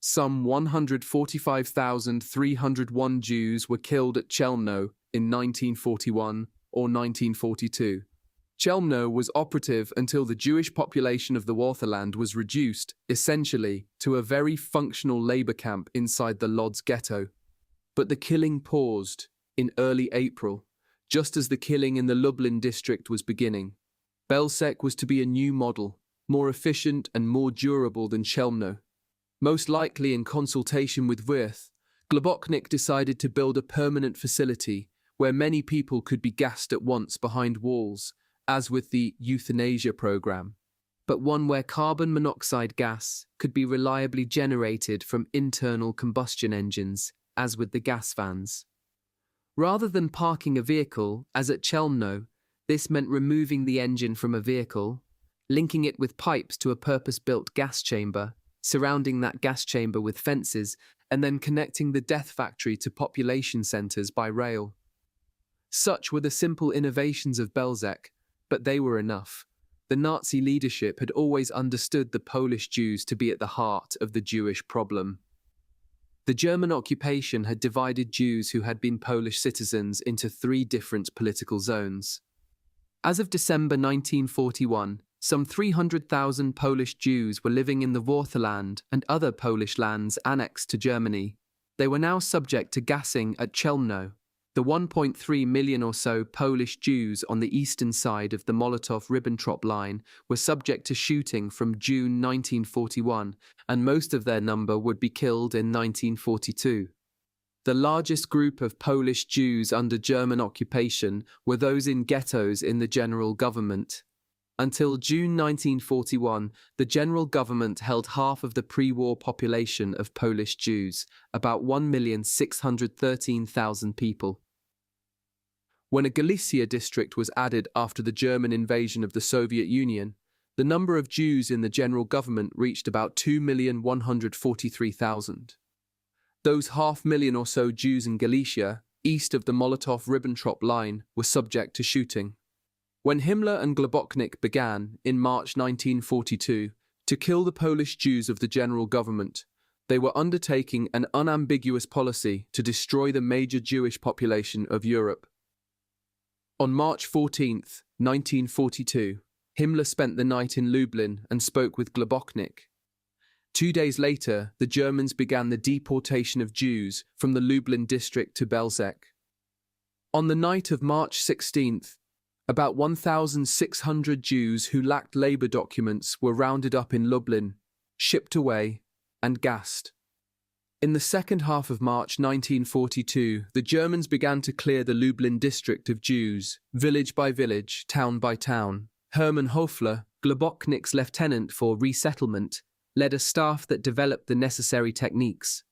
Some 145,301 Jews were killed at Chelmno in 1941 or 1942. Chelmno was operative until the Jewish population of the Wartherland was reduced, essentially, to a very functional labor camp inside the Lodz ghetto. But the killing paused in early April, just as the killing in the Lublin district was beginning. Belzec was to be a new model, more efficient and more durable than Chelmno. Most likely in consultation with Wirth, Globoknik decided to build a permanent facility where many people could be gassed at once behind walls, as with the euthanasia program, but one where carbon monoxide gas could be reliably generated from internal combustion engines, as with the gas vans. Rather than parking a vehicle, as at Chelmno, this meant removing the engine from a vehicle, linking it with pipes to a purpose-built gas chamber, surrounding that gas chamber with fences, and then connecting the death factory to population centres by rail. Such were the simple innovations of Belzec, but they were enough. The Nazi leadership had always understood the Polish Jews to be at the heart of the Jewish problem. The German occupation had divided Jews who had been Polish citizens into 3 different political zones. As of December 1941, some 300,000 Polish Jews were living in the Wartherland and other Polish lands annexed to Germany. They were now subject to gassing at Chelmno. The 1.3 million or so Polish Jews on the eastern side of the Molotov-Ribbentrop line were subject to shooting from June 1941, and most of their number would be killed in 1942. The largest group of Polish Jews under German occupation were those in ghettos in the general government. Until June 1941, the general government held half of the pre-war population of Polish Jews, about 1,613,000 people. When a Galicia district was added after the German invasion of the Soviet Union, the number of Jews in the general government reached about 2,143,000. Those 500,000 or so Jews in Galicia, east of the Molotov-Ribbentrop line, were subject to shooting. When Himmler and Globoknik began, in March 1942, to kill the Polish Jews of the general government, they were undertaking an unambiguous policy to destroy the major Jewish population of Europe. On March 14, 1942, Himmler spent the night in Lublin and spoke with Globoknik. 2 days later, the Germans began the deportation of Jews from the Lublin district to Belzec. On the night of March 16th, about 1,600 Jews who lacked labour documents were rounded up in Lublin, shipped away, and gassed. In the second half of March 1942, the Germans began to clear the Lublin district of Jews, village by village, town by town. Hermann Hofler, Globoknik's lieutenant for resettlement, led a staff that developed the necessary techniques.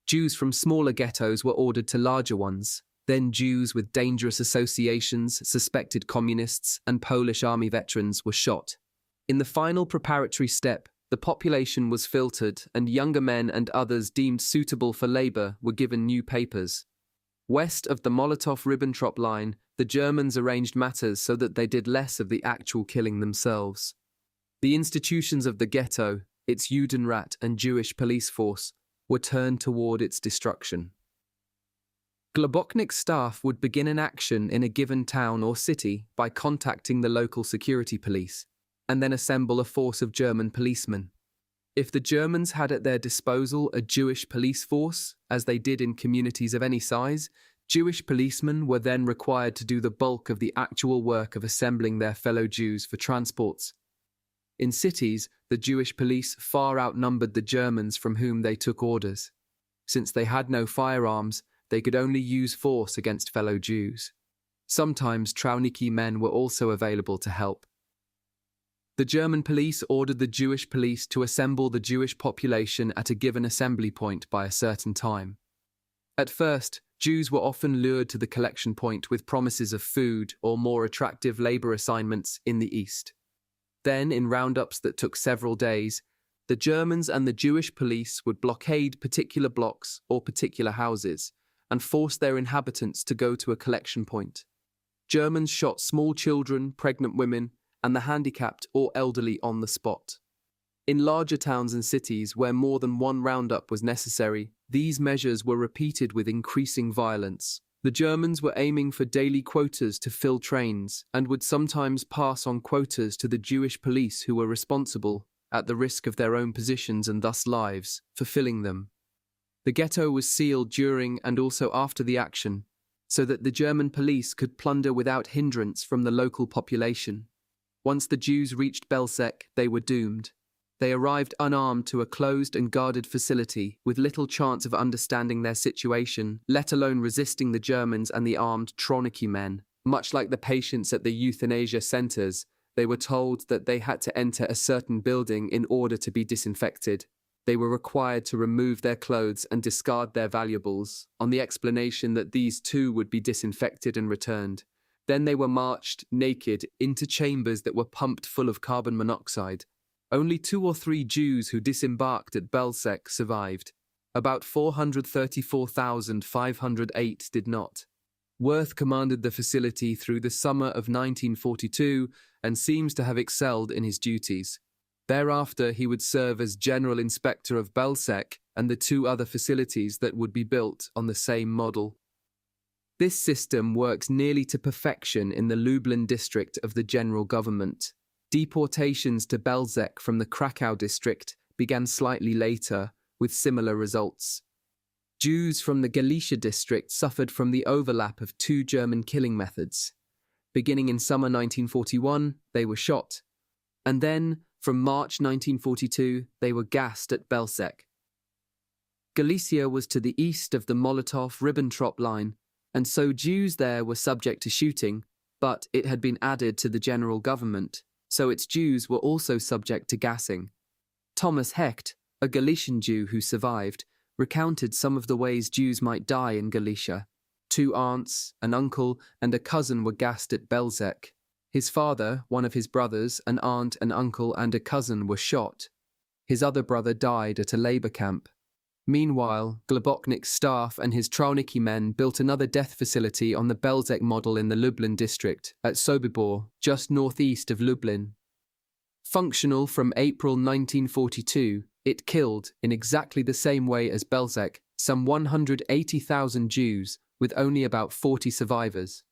Jews from smaller ghettos were ordered to larger ones. Then Jews with dangerous associations, suspected communists, and Polish army veterans were shot. In the final preparatory step, the population was filtered and younger men and others deemed suitable for labour were given new papers. West of the Molotov-Ribbentrop line, the Germans arranged matters so that they did less of the actual killing themselves. The institutions of the ghetto, its Judenrat and Jewish police force, were turned toward its destruction. Globoknik's staff would begin an action in a given town or city by contacting the local security police, and then assemble a force of German policemen. If the Germans had at their disposal a Jewish police force, as they did in communities of any size, Jewish policemen were then required to do the bulk of the actual work of assembling their fellow Jews for transports. In cities, the Jewish police far outnumbered the Germans from whom they took orders. Since they had no firearms, they could only use force against fellow Jews. Sometimes Trauniki men were also available to help. The German police ordered the Jewish police to assemble the Jewish population at a given assembly point by a certain time. At first, Jews were often lured to the collection point with promises of food or more attractive labor assignments in the east. Then, in roundups that took several days, the Germans and the Jewish police would blockade particular blocks or particular houses and force their inhabitants to go to a collection point. Germans shot small children, pregnant women, and the handicapped or elderly on the spot. In larger towns and cities where more than one roundup was necessary, these measures were repeated with increasing violence. The Germans were aiming for daily quotas to fill trains and would sometimes pass on quotas to the Jewish police who were responsible, at the risk of their own positions and thus lives, for filling them. The ghetto was sealed during and also after the action, so that the German police could plunder without hindrance from the local population. Once the Jews reached Belzec, they were doomed. They arrived unarmed to a closed and guarded facility with little chance of understanding their situation, let alone resisting the Germans and the armed Tronicky men. Much like the patients at the euthanasia centers, they were told that they had to enter a certain building in order to be disinfected. They were required to remove their clothes and discard their valuables, on the explanation that these too would be disinfected and returned. Then they were marched, naked, into chambers that were pumped full of carbon monoxide. Only 2 or 3 Jews who disembarked at Belzec survived. About 434,508 did not. Worth commanded the facility through the summer of 1942 and seems to have excelled in his duties. Thereafter, he would serve as General Inspector of Belzec and the 2 other facilities that would be built on the same model. This system works nearly to perfection in the Lublin district of the general government. Deportations to Belzec from the Krakow district began slightly later, with similar results. Jews from the Galicia district suffered from the overlap of 2 German killing methods. Beginning in summer 1941, they were shot, and then, from March 1942, they were gassed at Belzec. Galicia was to the east of the Molotov-Ribbentrop line, and so Jews there were subject to shooting, but it had been added to the general government, so its Jews were also subject to gassing. Thomas Hecht, a Galician Jew who survived, recounted some of the ways Jews might die in Galicia. 2 aunts, an uncle, and a cousin were gassed at Belzec. His father, one of his brothers, an aunt, an uncle, and a cousin were shot. His other brother died at a labour camp. Meanwhile, Globoknik's staff and his Tronicky men built another death facility on the Belzec model in the Lublin district, at Sobibor, just northeast of Lublin. Functional from April 1942, it killed, in exactly the same way as Belzec, some 180,000 Jews, with only about 40 survivors.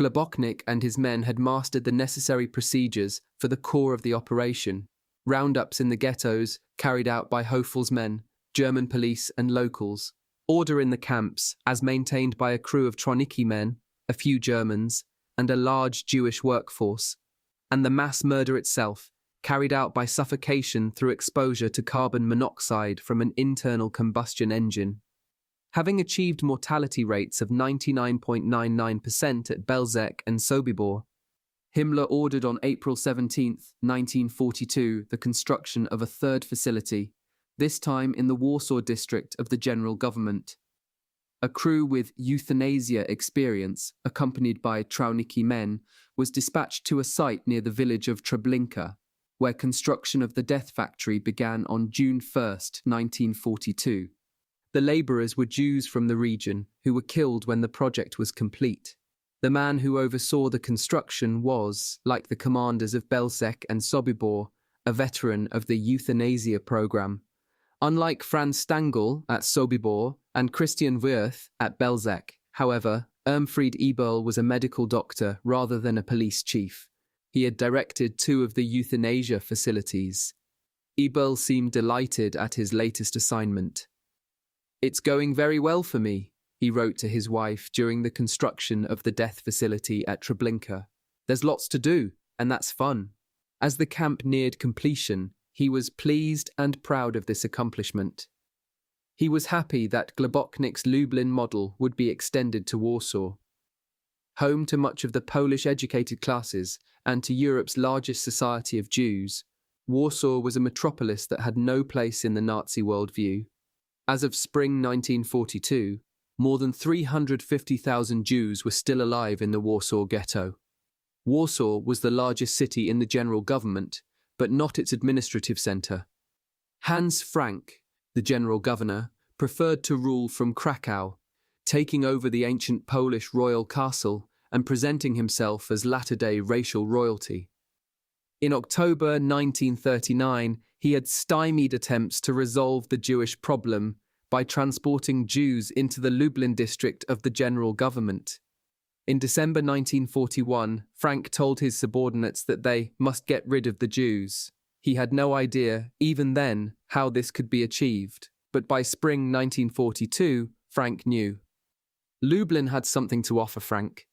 Globoknik and his men had mastered the necessary procedures for the core of the operation, roundups in the ghettos carried out by Hofel's men, German police and locals, order in the camps as maintained by a crew of Tronicky men, a few Germans, and a large Jewish workforce, and the mass murder itself, carried out by suffocation through exposure to carbon monoxide from an internal combustion engine. Having achieved mortality rates of 99.99% at Belzec and Sobibor, Himmler ordered on April 17, 1942, the construction of a 3rd facility, this time in the Warsaw district of the general government. A crew with euthanasia experience, accompanied by Tronicky men, was dispatched to a site near the village of Treblinka, where construction of the death factory began on June 1, 1942. The labourers were Jews from the region who were killed when the project was complete. The man who oversaw the construction was, like the commanders of Belzec and Sobibor, a veteran of the euthanasia program. Unlike Franz Stangl at Sobibor and Christian Wirth at Belzec, however, Irmfried Eberl was a medical doctor rather than a police chief. He had directed 2 of the euthanasia facilities. Eberl seemed delighted at his latest assignment. "It's going very well for me," he wrote to his wife during the construction of the death facility at Treblinka. "There's lots to do, and that's fun." As the camp neared completion, he was pleased and proud of this accomplishment. He was happy that Globoknik's Lublin model would be extended to Warsaw. Home to much of the Polish educated classes and to Europe's largest society of Jews, Warsaw was a metropolis that had no place in the Nazi worldview. As of spring 1942, more than 350,000 Jews were still alive in the Warsaw Ghetto. Warsaw was the largest city in the general government, but not its administrative centre. Hans Frank, the general governor, preferred to rule from Krakow, taking over the ancient Polish royal castle and presenting himself as latter-day racial royalty. In October 1939, he had stymied attempts to resolve the Jewish problem, by transporting Jews into the Lublin district of the general government. In December 1941, Frank told his subordinates that they must get rid of the Jews. He had no idea, even then, how this could be achieved, but by spring 1942, Frank knew. Lublin had something to offer Frank.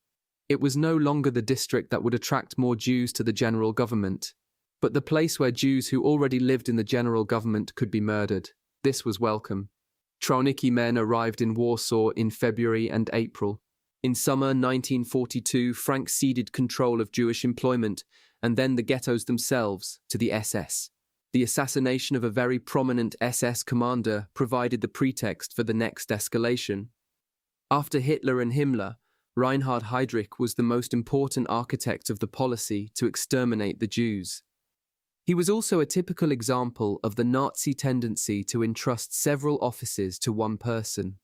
It was no longer the district that would attract more Jews to the general government, but the place where Jews who already lived in the general government could be murdered. This was welcome. Trauniki men arrived in Warsaw in February and April. In summer 1942, Frank ceded control of Jewish employment and then the ghettos themselves to the SS. The assassination of a very prominent SS commander provided the pretext for the next escalation. After Hitler and Himmler, Reinhard Heydrich was the most important architect of the policy to exterminate the Jews. He was also a typical example of the Nazi tendency to entrust several offices to one person.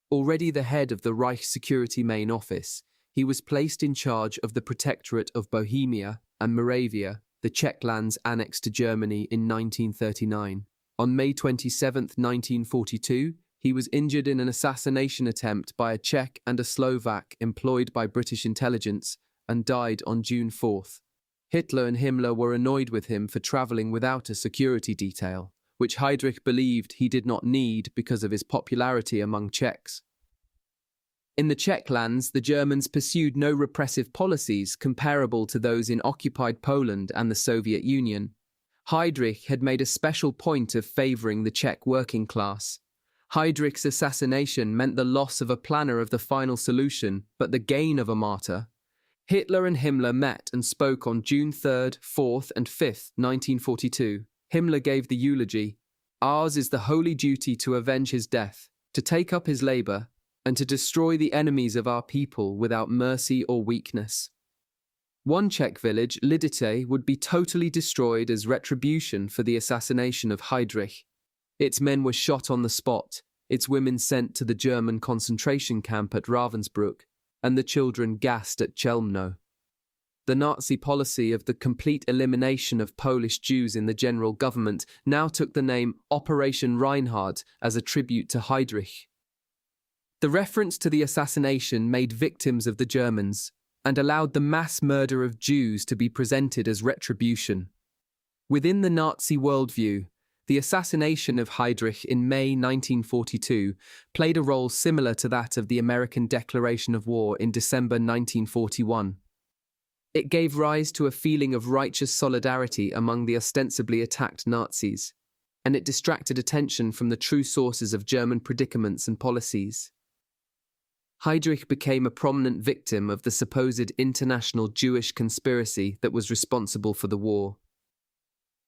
Already the head of the Reich Security Main Office, he was placed in charge of the Protectorate of Bohemia and Moravia, the Czech lands annexed to Germany in 1939. On May 27, 1942, he was injured in an assassination attempt by a Czech and a Slovak employed by British intelligence and died on June 4th. Hitler and Himmler were annoyed with him for travelling without a security detail, which Heydrich believed he did not need because of his popularity among Czechs. In the Czech lands, the Germans pursued no repressive policies comparable to those in occupied Poland and the Soviet Union. Heydrich had made a special point of favouring the Czech working class. Heydrich's assassination meant the loss of a planner of the final solution, but the gain of a martyr. Hitler and Himmler met and spoke on June 3rd, 4th and 5th, 1942. Himmler gave the eulogy. Ours is the holy duty to avenge his death, to take up his labour, and to destroy the enemies of our people without mercy or weakness. One Czech village, Lidice, would be totally destroyed as retribution for the assassination of Heydrich. Its men were shot on the spot, its women sent to the German concentration camp at Ravensbrück, and the children gassed at Chelmno. The Nazi policy of the complete elimination of Polish Jews in the general government now took the name Operation Reinhard as a tribute to Heydrich. The reference to the assassination made victims of the Germans and allowed the mass murder of Jews to be presented as retribution. Within the Nazi worldview, the assassination of Heydrich in May 1942 played a role similar to that of the American declaration of war in December 1941. It gave rise to a feeling of righteous solidarity among the ostensibly attacked Nazis, and it distracted attention from the true sources of German predicaments and policies. Heydrich became a prominent victim of the supposed international Jewish conspiracy that was responsible for the war.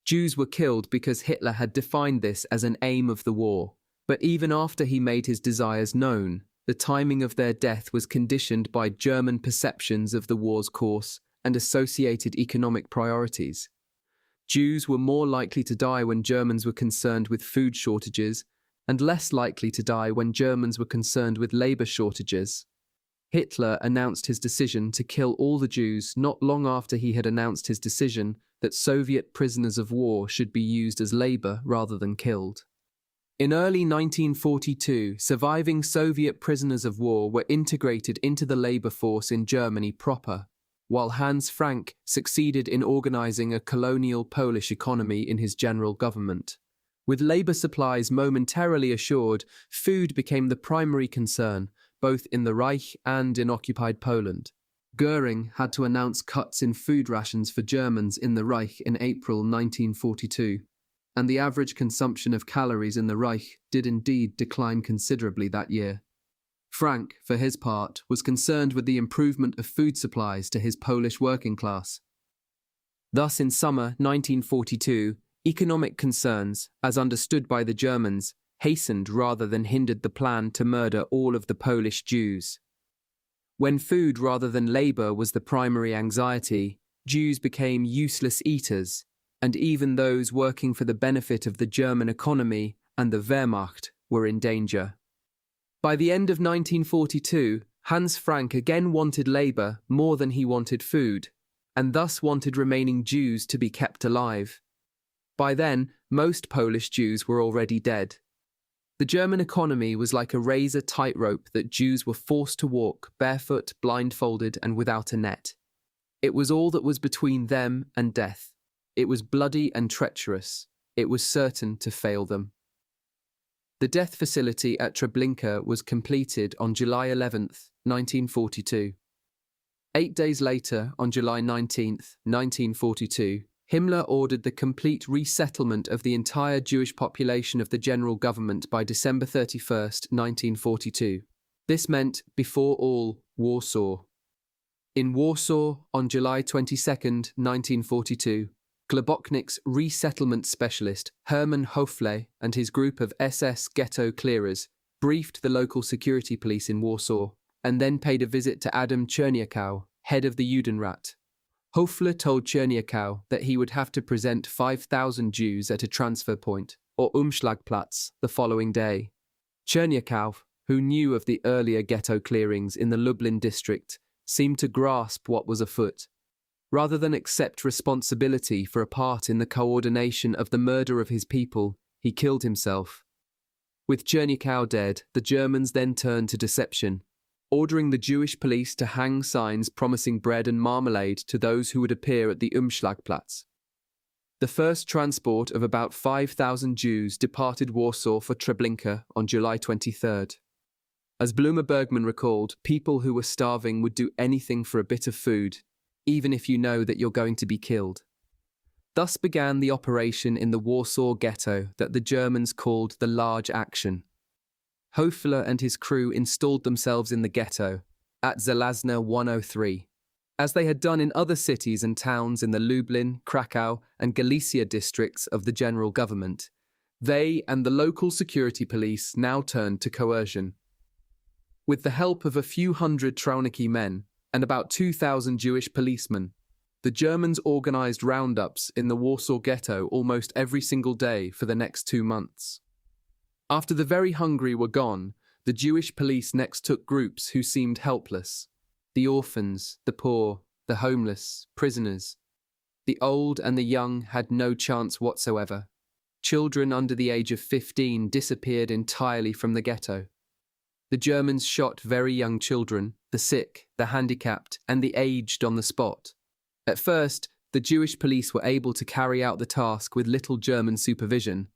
Jews were killed because Hitler had defined this as an aim of the war, but even after he made his desires known, the timing of their death was conditioned by German perceptions of the war's course and associated economic priorities. Jews were more likely to die when Germans were concerned with food shortages, and less likely to die when Germans were concerned with labour shortages. Hitler announced his decision to kill all the Jews not long after he had announced his decision that Soviet prisoners of war should be used as labour rather than killed. In early 1942, surviving Soviet prisoners of war were integrated into the labour force in Germany proper, while Hans Frank succeeded in organising a colonial Polish economy in his general government. With labour supplies momentarily assured, food became the primary concern, both in the Reich and in occupied Poland. Goering had to announce cuts in food rations for Germans in the Reich in April 1942, and the average consumption of calories in the Reich did indeed decline considerably that year. Frank, for his part, was concerned with the improvement of food supplies to his Polish working class. Thus, in summer 1942, economic concerns, as understood by the Germans, hastened rather than hindered the plan to murder all of the Polish Jews. When food rather than labour was the primary anxiety, Jews became useless eaters, and even those working for the benefit of the German economy and the Wehrmacht were in danger. By the end of 1942, Hans Frank again wanted labour more than he wanted food, and thus wanted remaining Jews to be kept alive. By then, most Polish Jews were already dead. The German economy was like a razor tightrope that Jews were forced to walk barefoot, blindfolded, and without a net. It was all that was between them and death. It was bloody and treacherous. It was certain to fail them. The death facility at Treblinka was completed on July 11th, 1942. 8 days later, on July 19th, 1942, Himmler ordered the complete resettlement of the entire Jewish population of the general government by December 31st, 1942. This meant, before all, Warsaw. In Warsaw, on July 22nd, 1942, Globoknik's resettlement specialist Hermann Höfle and his group of SS ghetto clearers briefed the local security police in Warsaw and then paid a visit to Adam Czerniakow, head of the Judenrat. Höfle told Czerniakow that he would have to present 5,000 Jews at a transfer point, or Umschlagplatz, the following day. Czerniakow, who knew of the earlier ghetto clearings in the Lublin district, seemed to grasp what was afoot. Rather than accept responsibility for a part in the coordination of the murder of his people, he killed himself. With Czerniakow dead, the Germans then turned to deception, ordering the Jewish police to hang signs promising bread and marmalade to those who would appear at the Umschlagplatz. The first transport of about 5,000 Jews departed Warsaw for Treblinka on July 23rd. As Blumer Bergman recalled, people who were starving would do anything for a bit of food, even if you know that you're going to be killed. Thus began the operation in the Warsaw ghetto that the Germans called the Large Action. Höfle and his crew installed themselves in the ghetto, at Żelazna 103, as they had done in other cities and towns in the Lublin, Krakow, and Galicia districts of the general government. They and the local security police now turned to coercion. With the help of a few hundred Trauniki men and about 2,000 Jewish policemen, the Germans organized roundups in the Warsaw ghetto almost every single day for the next 2 months. After the very hungry were gone, the Jewish police next took groups who seemed helpless: the orphans, the poor, the homeless, prisoners. The old and the young had no chance whatsoever. Children under the age of 15 disappeared entirely from the ghetto. The Germans shot very young children, the sick, the handicapped, and the aged on the spot. At first, the Jewish police were able to carry out the task with little German supervision.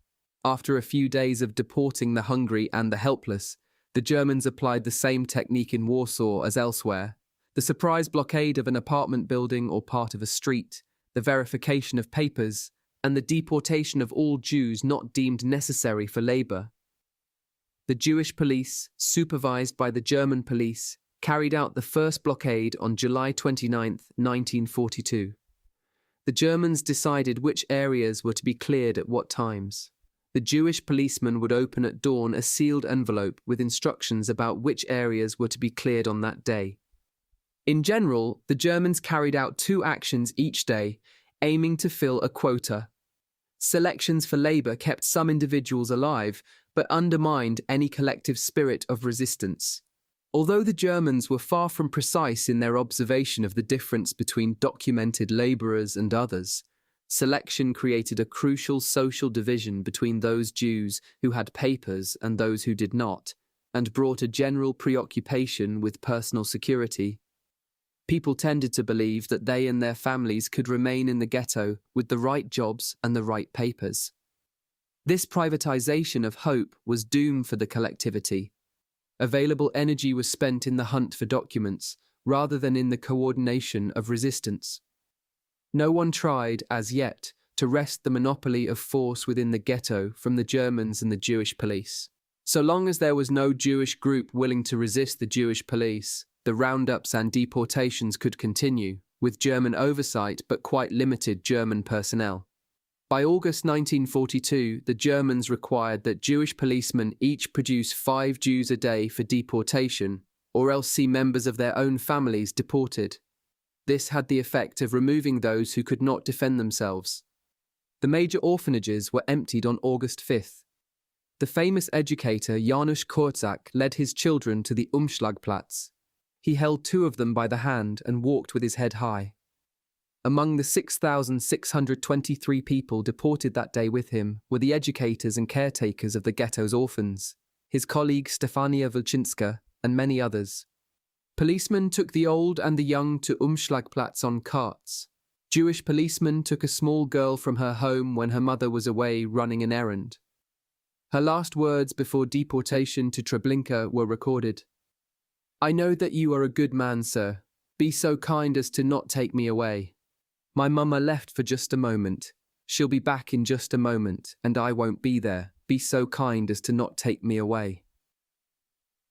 After a few days of deporting the hungry and the helpless, the Germans applied the same technique in Warsaw as elsewhere: the surprise blockade of an apartment building or part of a street, the verification of papers, and the deportation of all Jews not deemed necessary for labor. The Jewish police, supervised by the German police, carried out the first blockade on July 29, 1942. The Germans decided which areas were to be cleared at what times. The Jewish policeman would open at dawn a sealed envelope with instructions about which areas were to be cleared on that day. In general, the Germans carried out 2 actions each day, aiming to fill a quota. Selections for labor kept some individuals alive, but undermined any collective spirit of resistance. Although the Germans were far from precise in their observation of the difference between documented laborers and others, selection created a crucial social division between those Jews who had papers and those who did not, and brought a general preoccupation with personal security. People tended to believe that they and their families could remain in the ghetto with the right jobs and the right papers. This privatization of hope was doom for the collectivity. Available energy was spent in the hunt for documents, rather than in the coordination of resistance. No one tried, as yet, to wrest the monopoly of force within the ghetto from the Germans and the Jewish police. So long as there was no Jewish group willing to resist the Jewish police, the roundups and deportations could continue, with German oversight but quite limited German personnel. By August 1942, the Germans required that Jewish policemen each produce 5 Jews a day for deportation, or else see members of their own families deported. This had the effect of removing those who could not defend themselves. The major orphanages were emptied on August 5th. The famous educator Janusz Korczak led his children to the Umschlagplatz. He held 2 of them by the hand and walked with his head high. Among the 6,623 people deported that day with him were the educators and caretakers of the ghetto's orphans, his colleague Stefania Wilczynska, and many others. Policemen took the old and the young to Umschlagplatz on carts. Jewish policemen took a small girl from her home when her mother was away running an errand. Her last words before deportation to Treblinka were recorded. "I know that you are a good man, sir. Be so kind as to not take me away. My mama left for just a moment. She'll be back in just a moment, and I won't be there. Be so kind as to not take me away."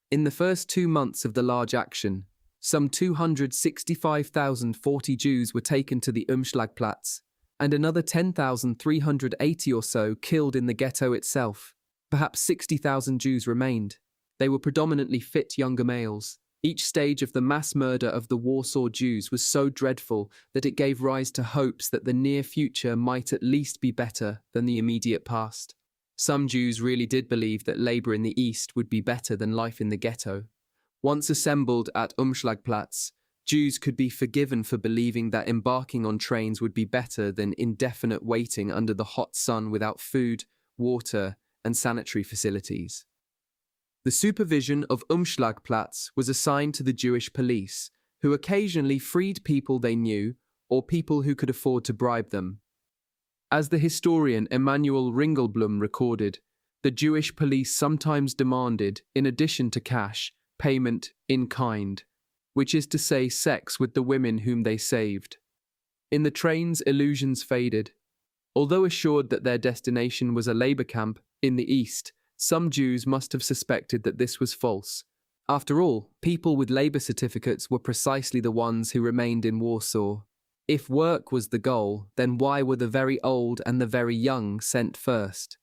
In the first 2 months of the large action, some 265,040 Jews were taken to the Umschlagplatz, and another 10,380 or so killed in the ghetto itself. Perhaps 60,000 Jews remained. They were predominantly fit younger males. Each stage of the mass murder of the Warsaw Jews was so dreadful that it gave rise to hopes that the near future might at least be better than the immediate past. Some Jews really did believe that labor in the East would be better than life in the ghetto. Once assembled at Umschlagplatz, Jews could be forgiven for believing that embarking on trains would be better than indefinite waiting under the hot sun without food, water, and sanitary facilities. The supervision of Umschlagplatz was assigned to the Jewish police, who occasionally freed people they knew or people who could afford to bribe them. As the historian Emanuel Ringelblum recorded, the Jewish police sometimes demanded, in addition to cash, payment in kind, which is to say sex with the women whom they saved. In the trains, illusions faded. Although assured that their destination was a labor camp in the East, some Jews must have suspected that this was false. After all, people with labor certificates were precisely the ones who remained in Warsaw. If work was the goal, then why were the very old and the very young sent first?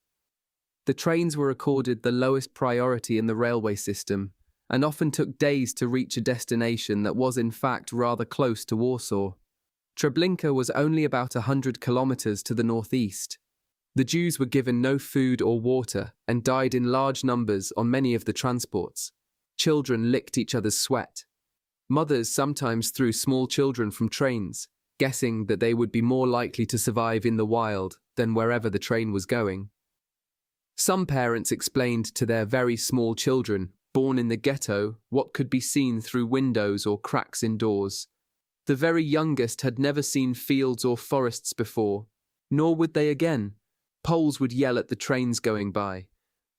The trains were accorded the lowest priority in the railway system, and often took days to reach a destination that was in fact rather close to Warsaw. Treblinka was only about 100 kilometers to the northeast. The Jews were given no food or water and died in large numbers on many of the transports. Children licked each other's sweat. Mothers sometimes threw small children from trains, guessing that they would be more likely to survive in the wild than wherever the train was going. Some parents explained to their very small children, born in the ghetto, what could be seen through windows or cracks in doors. The very youngest had never seen fields or forests before, nor would they again. Poles would yell at the trains going by.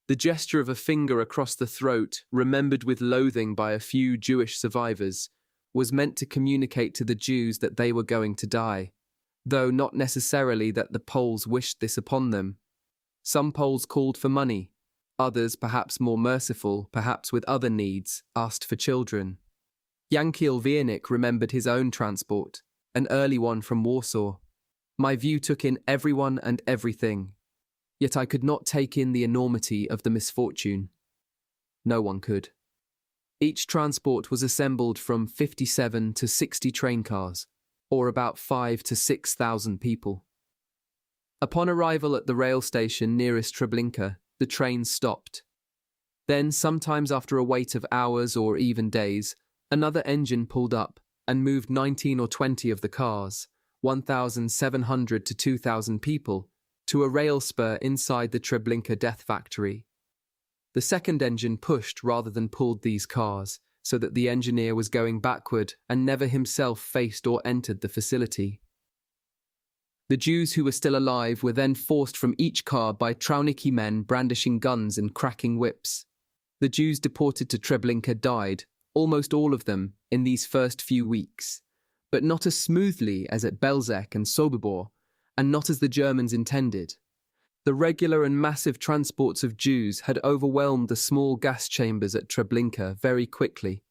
The gesture of a finger across the throat, remembered with loathing by a few Jewish survivors, was meant to communicate to the Jews that they were going to die, though not necessarily that the Poles wished this upon them. Some Poles called for money. Others, perhaps more merciful, perhaps with other needs, asked for children. Jankiel Wiernik remembered his own transport, an early one from Warsaw. My view took in everyone and everything, yet I could not take in the enormity of the misfortune. No one could. Each transport was assembled from 57 to 60 train cars, or about 5,000 to 6,000 people. Upon arrival at the rail station nearest Treblinka, the train stopped. Then, sometimes after a wait of hours or even days, another engine pulled up and moved 19 or 20 of the cars, 1,700 to 2,000 people, to a rail spur inside the Treblinka death factory. The second engine pushed rather than pulled these cars, so that the engineer was going backward and never himself faced or entered the facility. The Jews who were still alive were then forced from each car by Trauniki men brandishing guns and cracking whips. The Jews deported to Treblinka died, almost all of them, in these first few weeks, but not as smoothly as at Belzec and Sobibor, and not as the Germans intended. The regular and massive transports of Jews had overwhelmed the small gas chambers at Treblinka very quickly,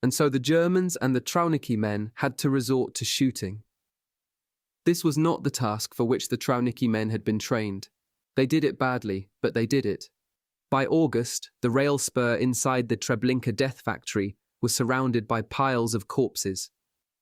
and so the Germans and the Trauniki men had to resort to shooting. This was not the task for which the Trauniki men had been trained. They did it badly, but they did it. By August, the rail spur inside the Treblinka death factory was surrounded by piles of corpses.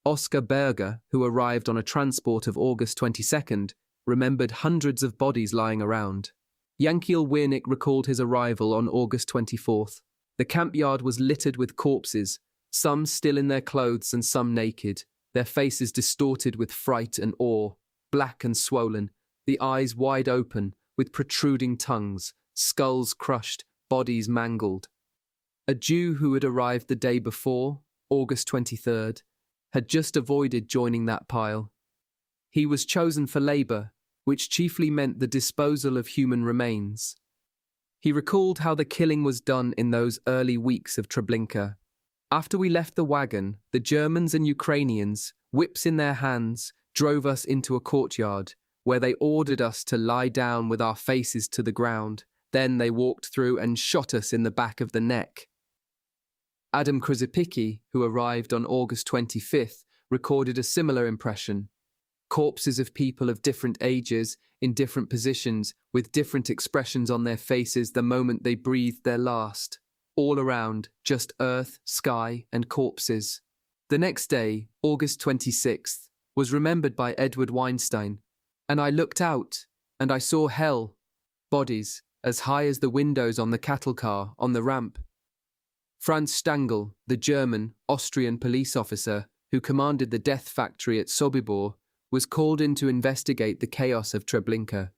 Oskar Berger, who arrived on a transport of August 22nd, remembered hundreds of bodies lying around. Jankiel Wiernik recalled his arrival on August 24th. The camp yard was littered with corpses, some still in their clothes and some naked. their faces distorted with fright and awe, black and swollen, the eyes wide open, with protruding tongues, skulls crushed, bodies mangled. A Jew who had arrived the day before, August 23rd, had just avoided joining that pile. He was chosen for labor, which chiefly meant the disposal of human remains. He recalled how the killing was done in those early weeks of Treblinka. After we left the wagon, the Germans and Ukrainians, whips in their hands, drove us into a courtyard, where they ordered us to lie down with our faces to the ground. Then they walked through and shot us in the back of the neck. Adam Krzypicki, who arrived on August 25th, recorded a similar impression. Corpses of people of different ages, in different positions, with different expressions on their faces the moment they breathed their last. All around, just earth, sky, and corpses. The next day, August 26th, was remembered by Edward Weinstein, and I looked out, and I saw hell, bodies, as high as the windows on the cattle car on the ramp. Franz Stangl, the German, Austrian police officer who commanded the death factory at Sobibor, was called in to investigate the chaos of Treblinka.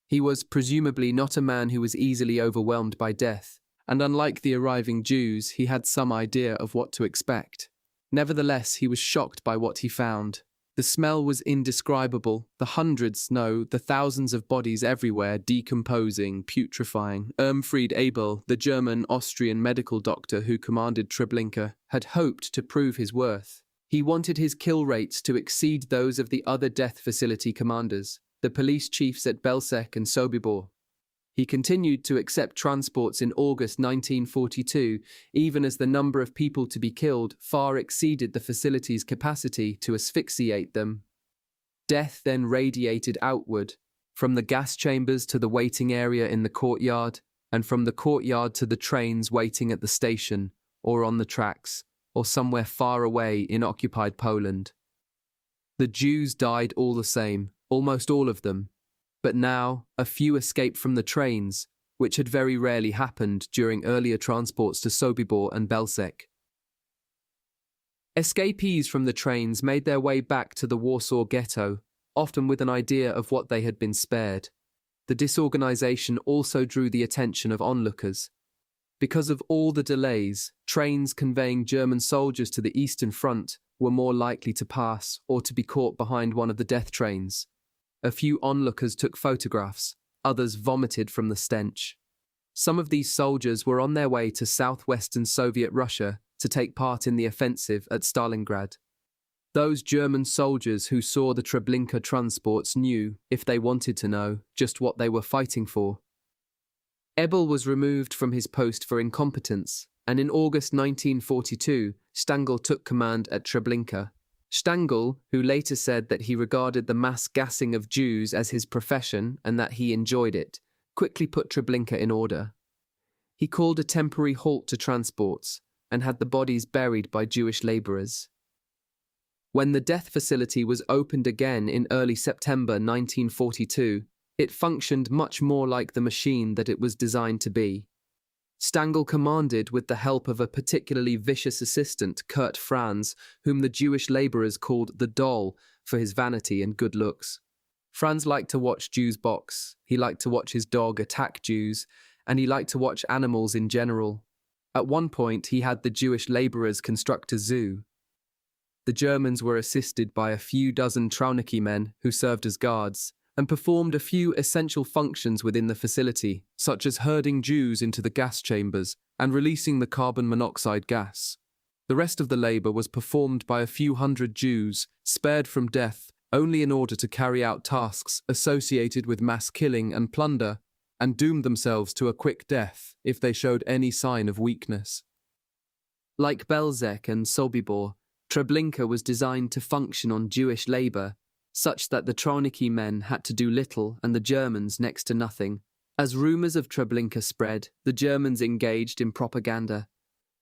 He was presumably not a man who was easily overwhelmed by death, and unlike the arriving Jews, he had some idea of what to expect. Nevertheless, he was shocked by what he found. The smell was indescribable, the thousands of bodies everywhere, decomposing, putrefying. Irmfried Abel, the German-Austrian medical doctor who commanded Treblinka, had hoped to prove his worth. He wanted his kill rates to exceed those of the other death facility commanders, the police chiefs at Belzec and Sobibor. He continued to accept transports in August 1942, even as the number of people to be killed far exceeded the facility's capacity to asphyxiate them. Death then radiated outward, from the gas chambers to the waiting area in the courtyard, and from the courtyard to the trains waiting at the station, or on the tracks, or somewhere far away in occupied Poland. The Jews died all the same, almost all of them. But now, a few escaped from the trains, which had very rarely happened during earlier transports to Sobibor and Belzec. Escapees from the trains made their way back to the Warsaw Ghetto, often with an idea of what they had been spared. The disorganization also drew the attention of onlookers. Because of all the delays, trains conveying German soldiers to the Eastern Front were more likely to pass or to be caught behind one of the death trains. A few onlookers took photographs, others vomited from the stench. Some of these soldiers were on their way to southwestern Soviet Russia to take part in the offensive at Stalingrad. Those German soldiers who saw the Treblinka transports knew, if they wanted to know, just what they were fighting for. Ebel was removed from his post for incompetence, and in August 1942, Stangl took command at Treblinka. Stangl, who later said that he regarded the mass gassing of Jews as his profession and that he enjoyed it, quickly put Treblinka in order. He called a temporary halt to transports and had the bodies buried by Jewish laborers. When the death facility was opened again in early September 1942, it functioned much more like the machine that it was designed to be. Stangl commanded with the help of a particularly vicious assistant, Kurt Franz, whom the Jewish laborers called the Doll for his vanity and good looks. Franz liked to watch Jews box, he liked to watch his dog attack Jews, and he liked to watch animals in general. At one point, he had the Jewish laborers construct a zoo. The Germans were assisted by a few dozen Trauniki men who served as guards, and performed a few essential functions within the facility, such as herding Jews into the gas chambers and releasing the carbon monoxide gas. The rest of the labour was performed by a few hundred Jews, spared from death only in order to carry out tasks associated with mass killing and plunder, and doomed themselves to a quick death if they showed any sign of weakness. Like Belzec and Sobibor, Treblinka was designed to function on Jewish labour, such that the Trauniki men had to do little and the Germans next to nothing. As rumours of Treblinka spread, the Germans engaged in propaganda.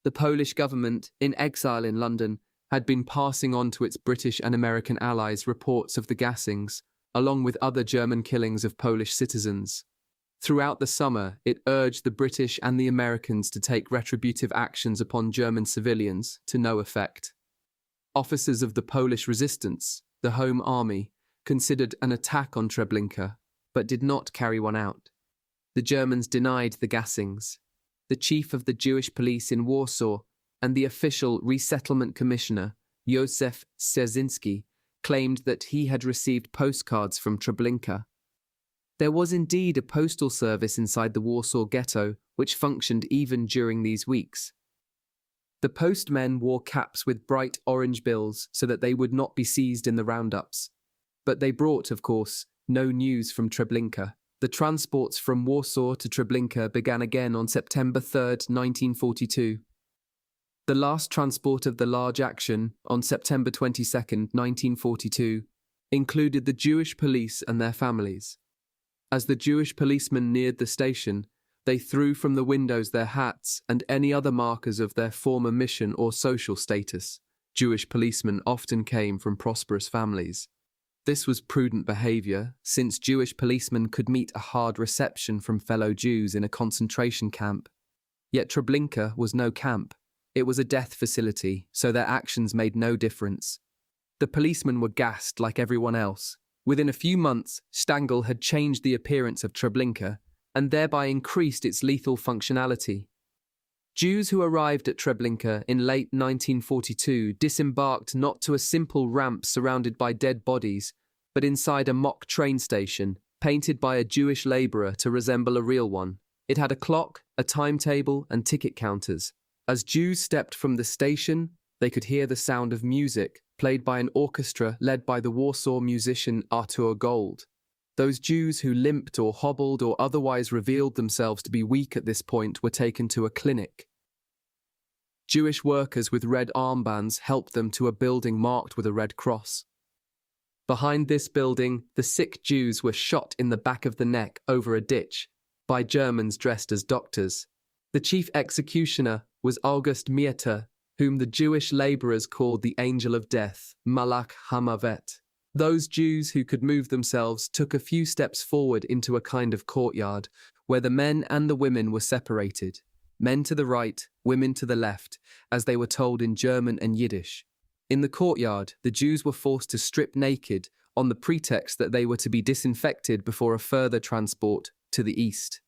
The Polish government, in exile in London, had been passing on to its British and American allies reports of the gassings, along with other German killings of Polish citizens. Throughout the summer, it urged the British and the Americans to take retributive actions upon German civilians, to no effect. Officers of the Polish resistance, the Home Army, considered an attack on Treblinka, but did not carry one out. The Germans denied the gassings. The chief of the Jewish police in Warsaw and the official resettlement commissioner, Józef Szczerzinski, claimed that he had received postcards from Treblinka. There was indeed a postal service inside the Warsaw ghetto, which functioned even during these weeks. The postmen wore caps with bright orange bills so that they would not be seized in the roundups. But they brought, of course, no news from Treblinka. The transports from Warsaw to Treblinka began again on September 3rd, 1942. The last transport of the large action, on September 22nd, 1942, included the Jewish police and their families. As the Jewish policemen neared the station, they threw from the windows their hats and any other markers of their former mission or social status. Jewish policemen often came from prosperous families. This was prudent behavior, since Jewish policemen could meet a hard reception from fellow Jews in a concentration camp. Yet Treblinka was no camp. It was a death facility, so their actions made no difference. The policemen were gassed like everyone else. Within a few months, Stangl had changed the appearance of Treblinka and thereby increased its lethal functionality. Jews who arrived at Treblinka in late 1942 disembarked not to a simple ramp surrounded by dead bodies, but inside a mock train station, painted by a Jewish labourer to resemble a real one. It had a clock, a timetable, and ticket counters. As Jews stepped from the station, they could hear the sound of music, played by an orchestra led by the Warsaw musician Artur Gold. Those Jews who limped or hobbled or otherwise revealed themselves to be weak at this point were taken to a clinic. Jewish workers with red armbands helped them to a building marked with a red cross. Behind this building, the sick Jews were shot in the back of the neck over a ditch by Germans dressed as doctors. The chief executioner was August Mieter, whom the Jewish labourers called the Angel of Death, Malach HaMavet. Those Jews who could move themselves took a few steps forward into a kind of courtyard, where the men and the women were separated. Men to the right, women to the left, as they were told in German and Yiddish. In the courtyard, the Jews were forced to strip naked on the pretext that they were to be disinfected before a further transport to the east.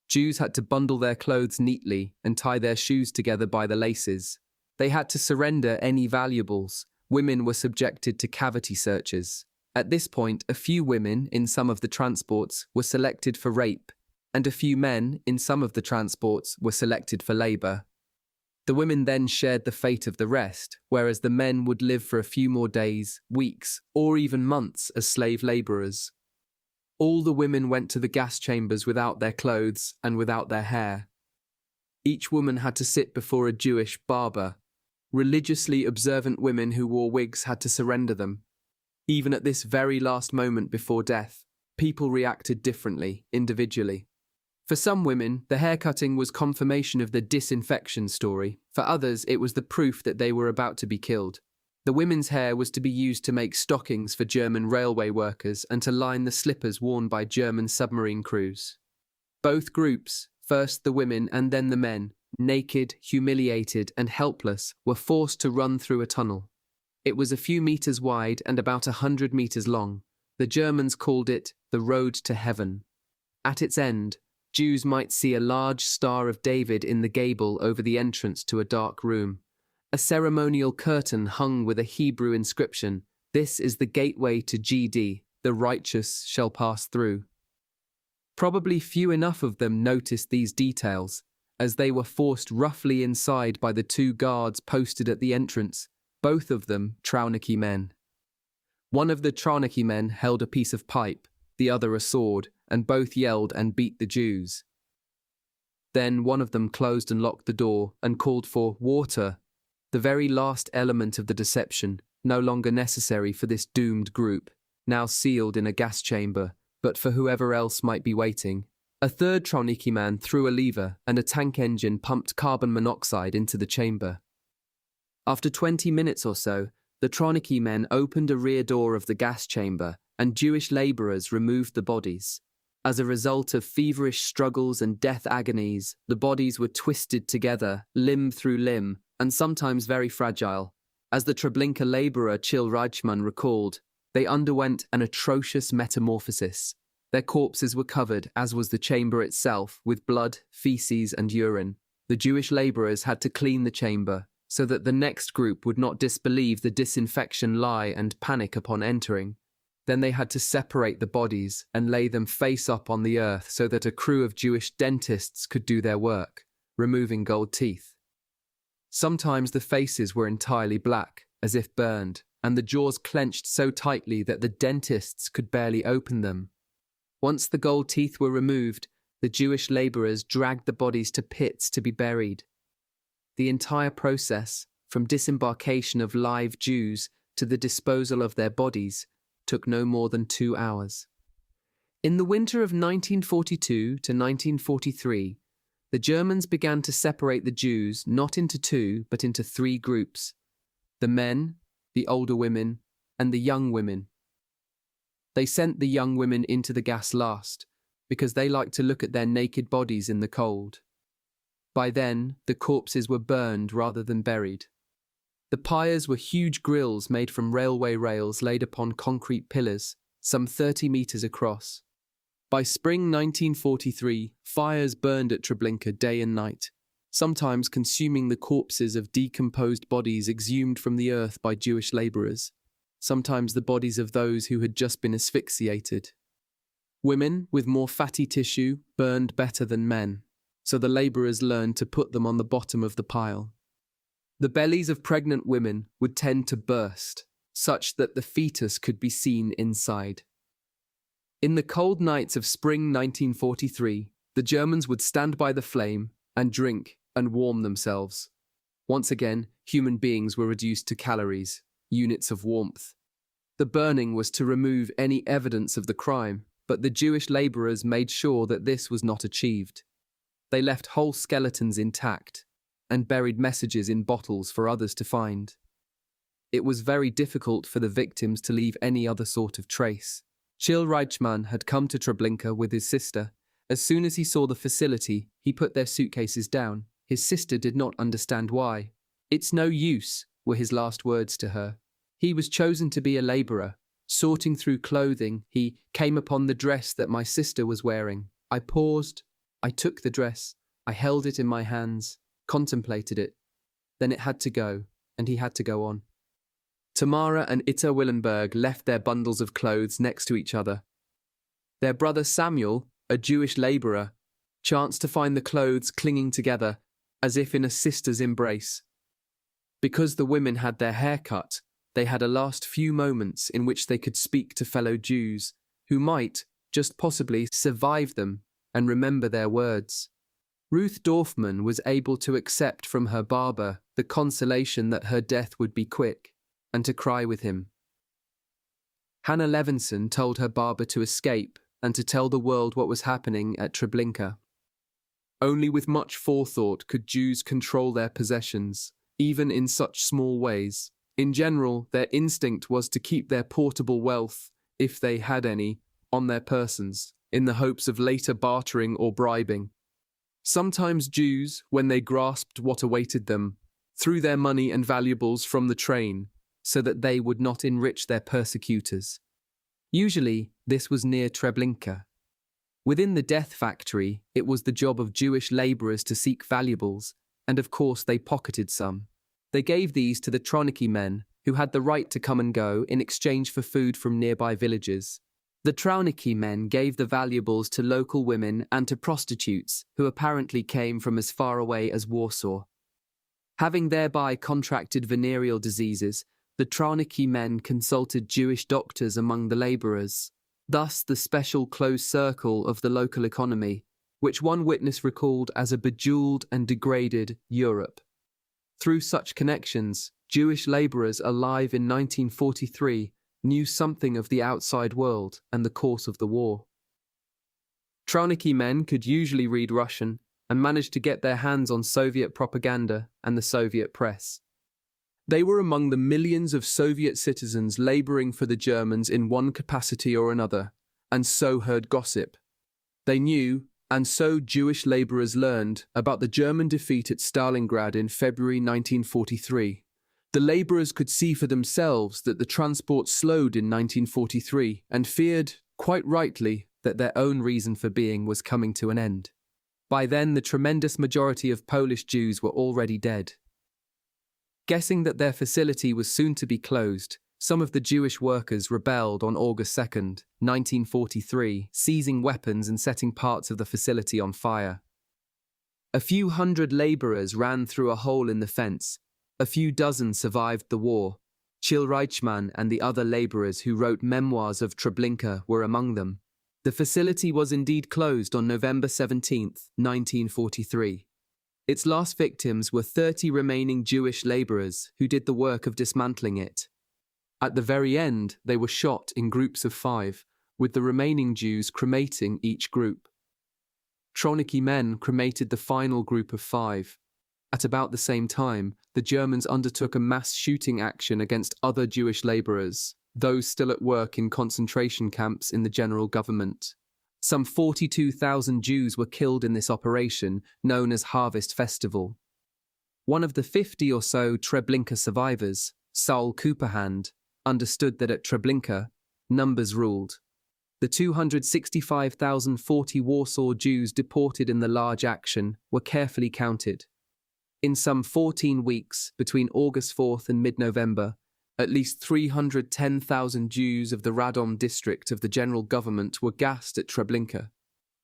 Jews had to bundle their clothes neatly and tie their shoes together by the laces. They had to surrender any valuables. Women were subjected to cavity searches. At this point, a few women in some of the transports were selected for rape, and a few men in some of the transports were selected for labour. The women then shared the fate of the rest, whereas the men would live for a few more days, weeks, or even months as slave labourers. All the women went to the gas chambers without their clothes and without their hair. Each woman had to sit before a Jewish barber. Religiously observant women who wore wigs had to surrender them. Even at this very last moment before death, people reacted differently, individually. For some women, the haircutting was confirmation of the disinfection story. For others, it was the proof that they were about to be killed. The women's hair was to be used to make stockings for German railway workers and to line the slippers worn by German submarine crews. Both groups, first the women and then the men, naked, humiliated, and helpless, were forced to run through a tunnel. It was a few meters wide and about 100 meters long. The Germans called it the Road to Heaven. At its end, Jews might see a large Star of David in the gable over the entrance to a dark room. A ceremonial curtain hung with a Hebrew inscription, "This is the gateway to GD, the righteous shall pass through." Probably few enough of them noticed these details, as they were forced roughly inside by the two guards posted at the entrance, both of them Trauniki men. One of the Trauniki men held a piece of pipe, the other a sword, and both yelled and beat the Jews. Then one of them closed and locked the door and called for water, the very last element of the deception, no longer necessary for this doomed group, now sealed in a gas chamber, but for whoever else might be waiting. A third Trauniki man threw a lever and a tank engine pumped carbon monoxide into the chamber. After 20 minutes or so, the Trauniki men opened a rear door of the gas chamber and Jewish labourers removed the bodies. As a result of feverish struggles and death agonies, the bodies were twisted together, limb through limb, and sometimes very fragile. As the Treblinka laborer Chil Reichmann recalled, they underwent an atrocious metamorphosis. Their corpses were covered, as was the chamber itself, with blood, feces, and urine. The Jewish laborers had to clean the chamber, so that the next group would not disbelieve the disinfection lie and panic upon entering. Then they had to separate the bodies and lay them face up on the earth so that a crew of Jewish dentists could do their work, removing gold teeth. Sometimes the faces were entirely black, as if burned, and the jaws clenched so tightly that the dentists could barely open them. Once the gold teeth were removed, the Jewish laborers dragged the bodies to pits to be buried. The entire process, from disembarkation of live Jews to the disposal of their bodies, took no more than 2 hours. In the winter of 1942 to 1943, the Germans began to separate the Jews not into 2 but into 3 groups: the men, the older women, and the young women. They sent the young women into the gas last, because they liked to look at their naked bodies in the cold. By then, the corpses were burned rather than buried. The pyres were huge grills made from railway rails laid upon concrete pillars, some 30 metres across. By spring 1943, fires burned at Treblinka day and night, sometimes consuming the corpses of decomposed bodies exhumed from the earth by Jewish labourers, sometimes the bodies of those who had just been asphyxiated. Women with more fatty tissue burned better than men, so the labourers learned to put them on the bottom of the pile. The bellies of pregnant women would tend to burst, such that the fetus could be seen inside. In the cold nights of spring 1943, the Germans would stand by the flame and drink and warm themselves. Once again, human beings were reduced to calories, units of warmth. The burning was to remove any evidence of the crime, but the Jewish labourers made sure that this was not achieved. They left whole skeletons intact and buried messages in bottles for others to find. It was very difficult for the victims to leave any other sort of trace. Chil Reichmann had come to Treblinka with his sister. As soon as he saw the facility, he put their suitcases down. His sister did not understand why. "It's no use," were his last words to her. He was chosen to be a labourer. Sorting through clothing, he came upon the dress that my sister was wearing. I paused. I took the dress. I held it in my hands, contemplated it. Then it had to go, and he had to go on. Tamara and Itta Willenberg left their bundles of clothes next to each other. Their brother Samuel, a Jewish labourer, chanced to find the clothes clinging together, as if in a sister's embrace. Because the women had their hair cut, they had a last few moments in which they could speak to fellow Jews, who might, just possibly, survive them and remember their words. Ruth Dorfman was able to accept from her barber the consolation that her death would be quick, and to cry with him. Hannah Levinson told her barber to escape and to tell the world what was happening at Treblinka. Only with much forethought could Jews control their possessions, even in such small ways. In general, their instinct was to keep their portable wealth, if they had any, on their persons, in the hopes of later bartering or bribing. Sometimes Jews, when they grasped what awaited them, threw their money and valuables from the train, so that they would not enrich their persecutors. Usually, this was near Treblinka. Within the death factory, it was the job of Jewish labourers to seek valuables, and of course they pocketed some. They gave these to the Trauniki men, who had the right to come and go in exchange for food from nearby villages. The Trauniki men gave the valuables to local women and to prostitutes, who apparently came from as far away as Warsaw. Having thereby contracted venereal diseases, the Trauniki men consulted Jewish doctors among the labourers. Thus the special close circle of the local economy, which one witness recalled as a bejewelled and degraded Europe. Through such connections, Jewish labourers alive in 1943 knew something of the outside world and the course of the war. Trauniki men could usually read Russian and managed to get their hands on Soviet propaganda and the Soviet press. They were among the millions of Soviet citizens labouring for the Germans in one capacity or another, and so heard gossip. They knew, and so Jewish labourers learned, about the German defeat at Stalingrad in February 1943, The labourers could see for themselves that the transport slowed in 1943 and feared, quite rightly, that their own reason for being was coming to an end. By then, the tremendous majority of Polish Jews were already dead. Guessing that their facility was soon to be closed, some of the Jewish workers rebelled on August 2nd, 1943, seizing weapons and setting parts of the facility on fire. A few hundred labourers ran through a hole in the fence. A few dozen survived the war. Chil Reichman and the other labourers who wrote memoirs of Treblinka were among them. The facility was indeed closed on November 17, 1943. Its last victims were 30 remaining Jewish labourers who did the work of dismantling it. At the very end, they were shot in groups of 5, with the remaining Jews cremating each group. Tronicky men cremated the final group of 5. At about the same time, the Germans undertook a mass shooting action against other Jewish labourers, those still at work in concentration camps in the general government. Some 42,000 Jews were killed in this operation, known as Harvest Festival. One of the 50 or so Treblinka survivors, Saul Cooperhand, understood that at Treblinka, numbers ruled. The 265,040 Warsaw Jews deported in the large action were carefully counted. In some 14 weeks, between August 4th and mid-November, at least 310,000 Jews of the Radom district of the general government were gassed at Treblinka.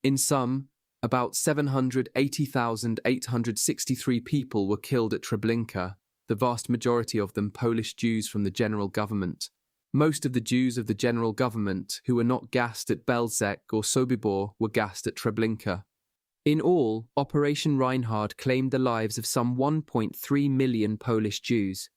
In some, about 780,863 people were killed at Treblinka, the vast majority of them Polish Jews from the general government. Most of the Jews of the general government who were not gassed at Belzec or Sobibor were gassed at Treblinka. In all, Operation Reinhard claimed the lives of some 1.3 million Polish Jews.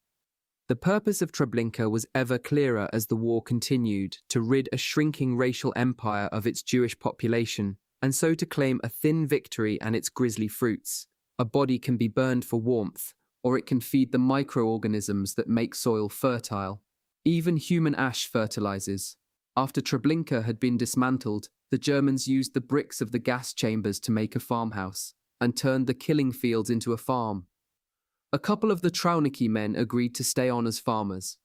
The purpose of Treblinka was ever clearer as the war continued, to rid a shrinking racial empire of its Jewish population, and so to claim a thin victory and its grisly fruits. A body can be burned for warmth, or it can feed the microorganisms that make soil fertile. Even human ash fertilizes. After Treblinka had been dismantled, the Germans used the bricks of the gas chambers to make a farmhouse, and turned the killing fields into a farm. A couple of the Traunicki men agreed to stay on as farmers.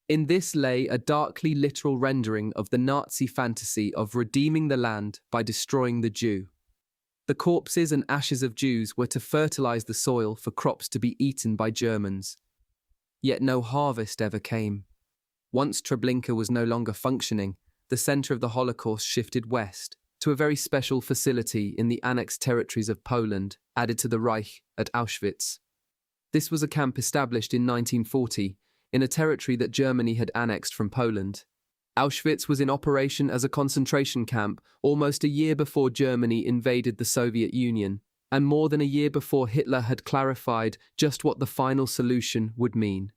In this lay a darkly literal rendering of the Nazi fantasy of redeeming the land by destroying the Jew. The corpses and ashes of Jews were to fertilize the soil for crops to be eaten by Germans. Yet no harvest ever came. Once Treblinka was no longer functioning, the center of the Holocaust shifted west, to a very special facility in the annexed territories of Poland, added to the Reich at Auschwitz. This was a camp established in 1940, in a territory that Germany had annexed from Poland. Auschwitz was in operation as a concentration camp almost a year before Germany invaded the Soviet Union, and more than a year before Hitler had clarified just what the final solution would mean.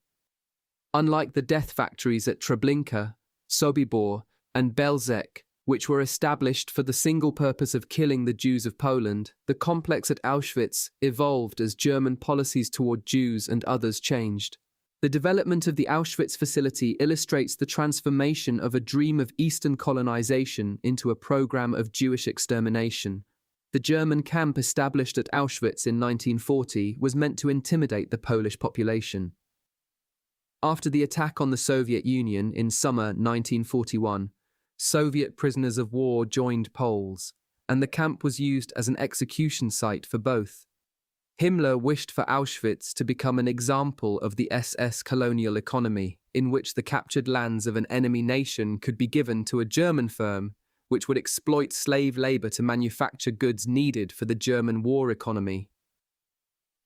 Unlike the death factories at Treblinka, Sobibor, and Belzec, which were established for the single purpose of killing the Jews of Poland, the complex at Auschwitz evolved as German policies toward Jews and others changed. The development of the Auschwitz facility illustrates the transformation of a dream of Eastern colonization into a program of Jewish extermination. The German camp established at Auschwitz in 1940 was meant to intimidate the Polish population. After the attack on the Soviet Union in summer 1941, Soviet prisoners of war joined Poles, and the camp was used as an execution site for both. Himmler wished for Auschwitz to become an example of the SS colonial economy, in which the captured lands of an enemy nation could be given to a German firm, which would exploit slave labor to manufacture goods needed for the German war economy.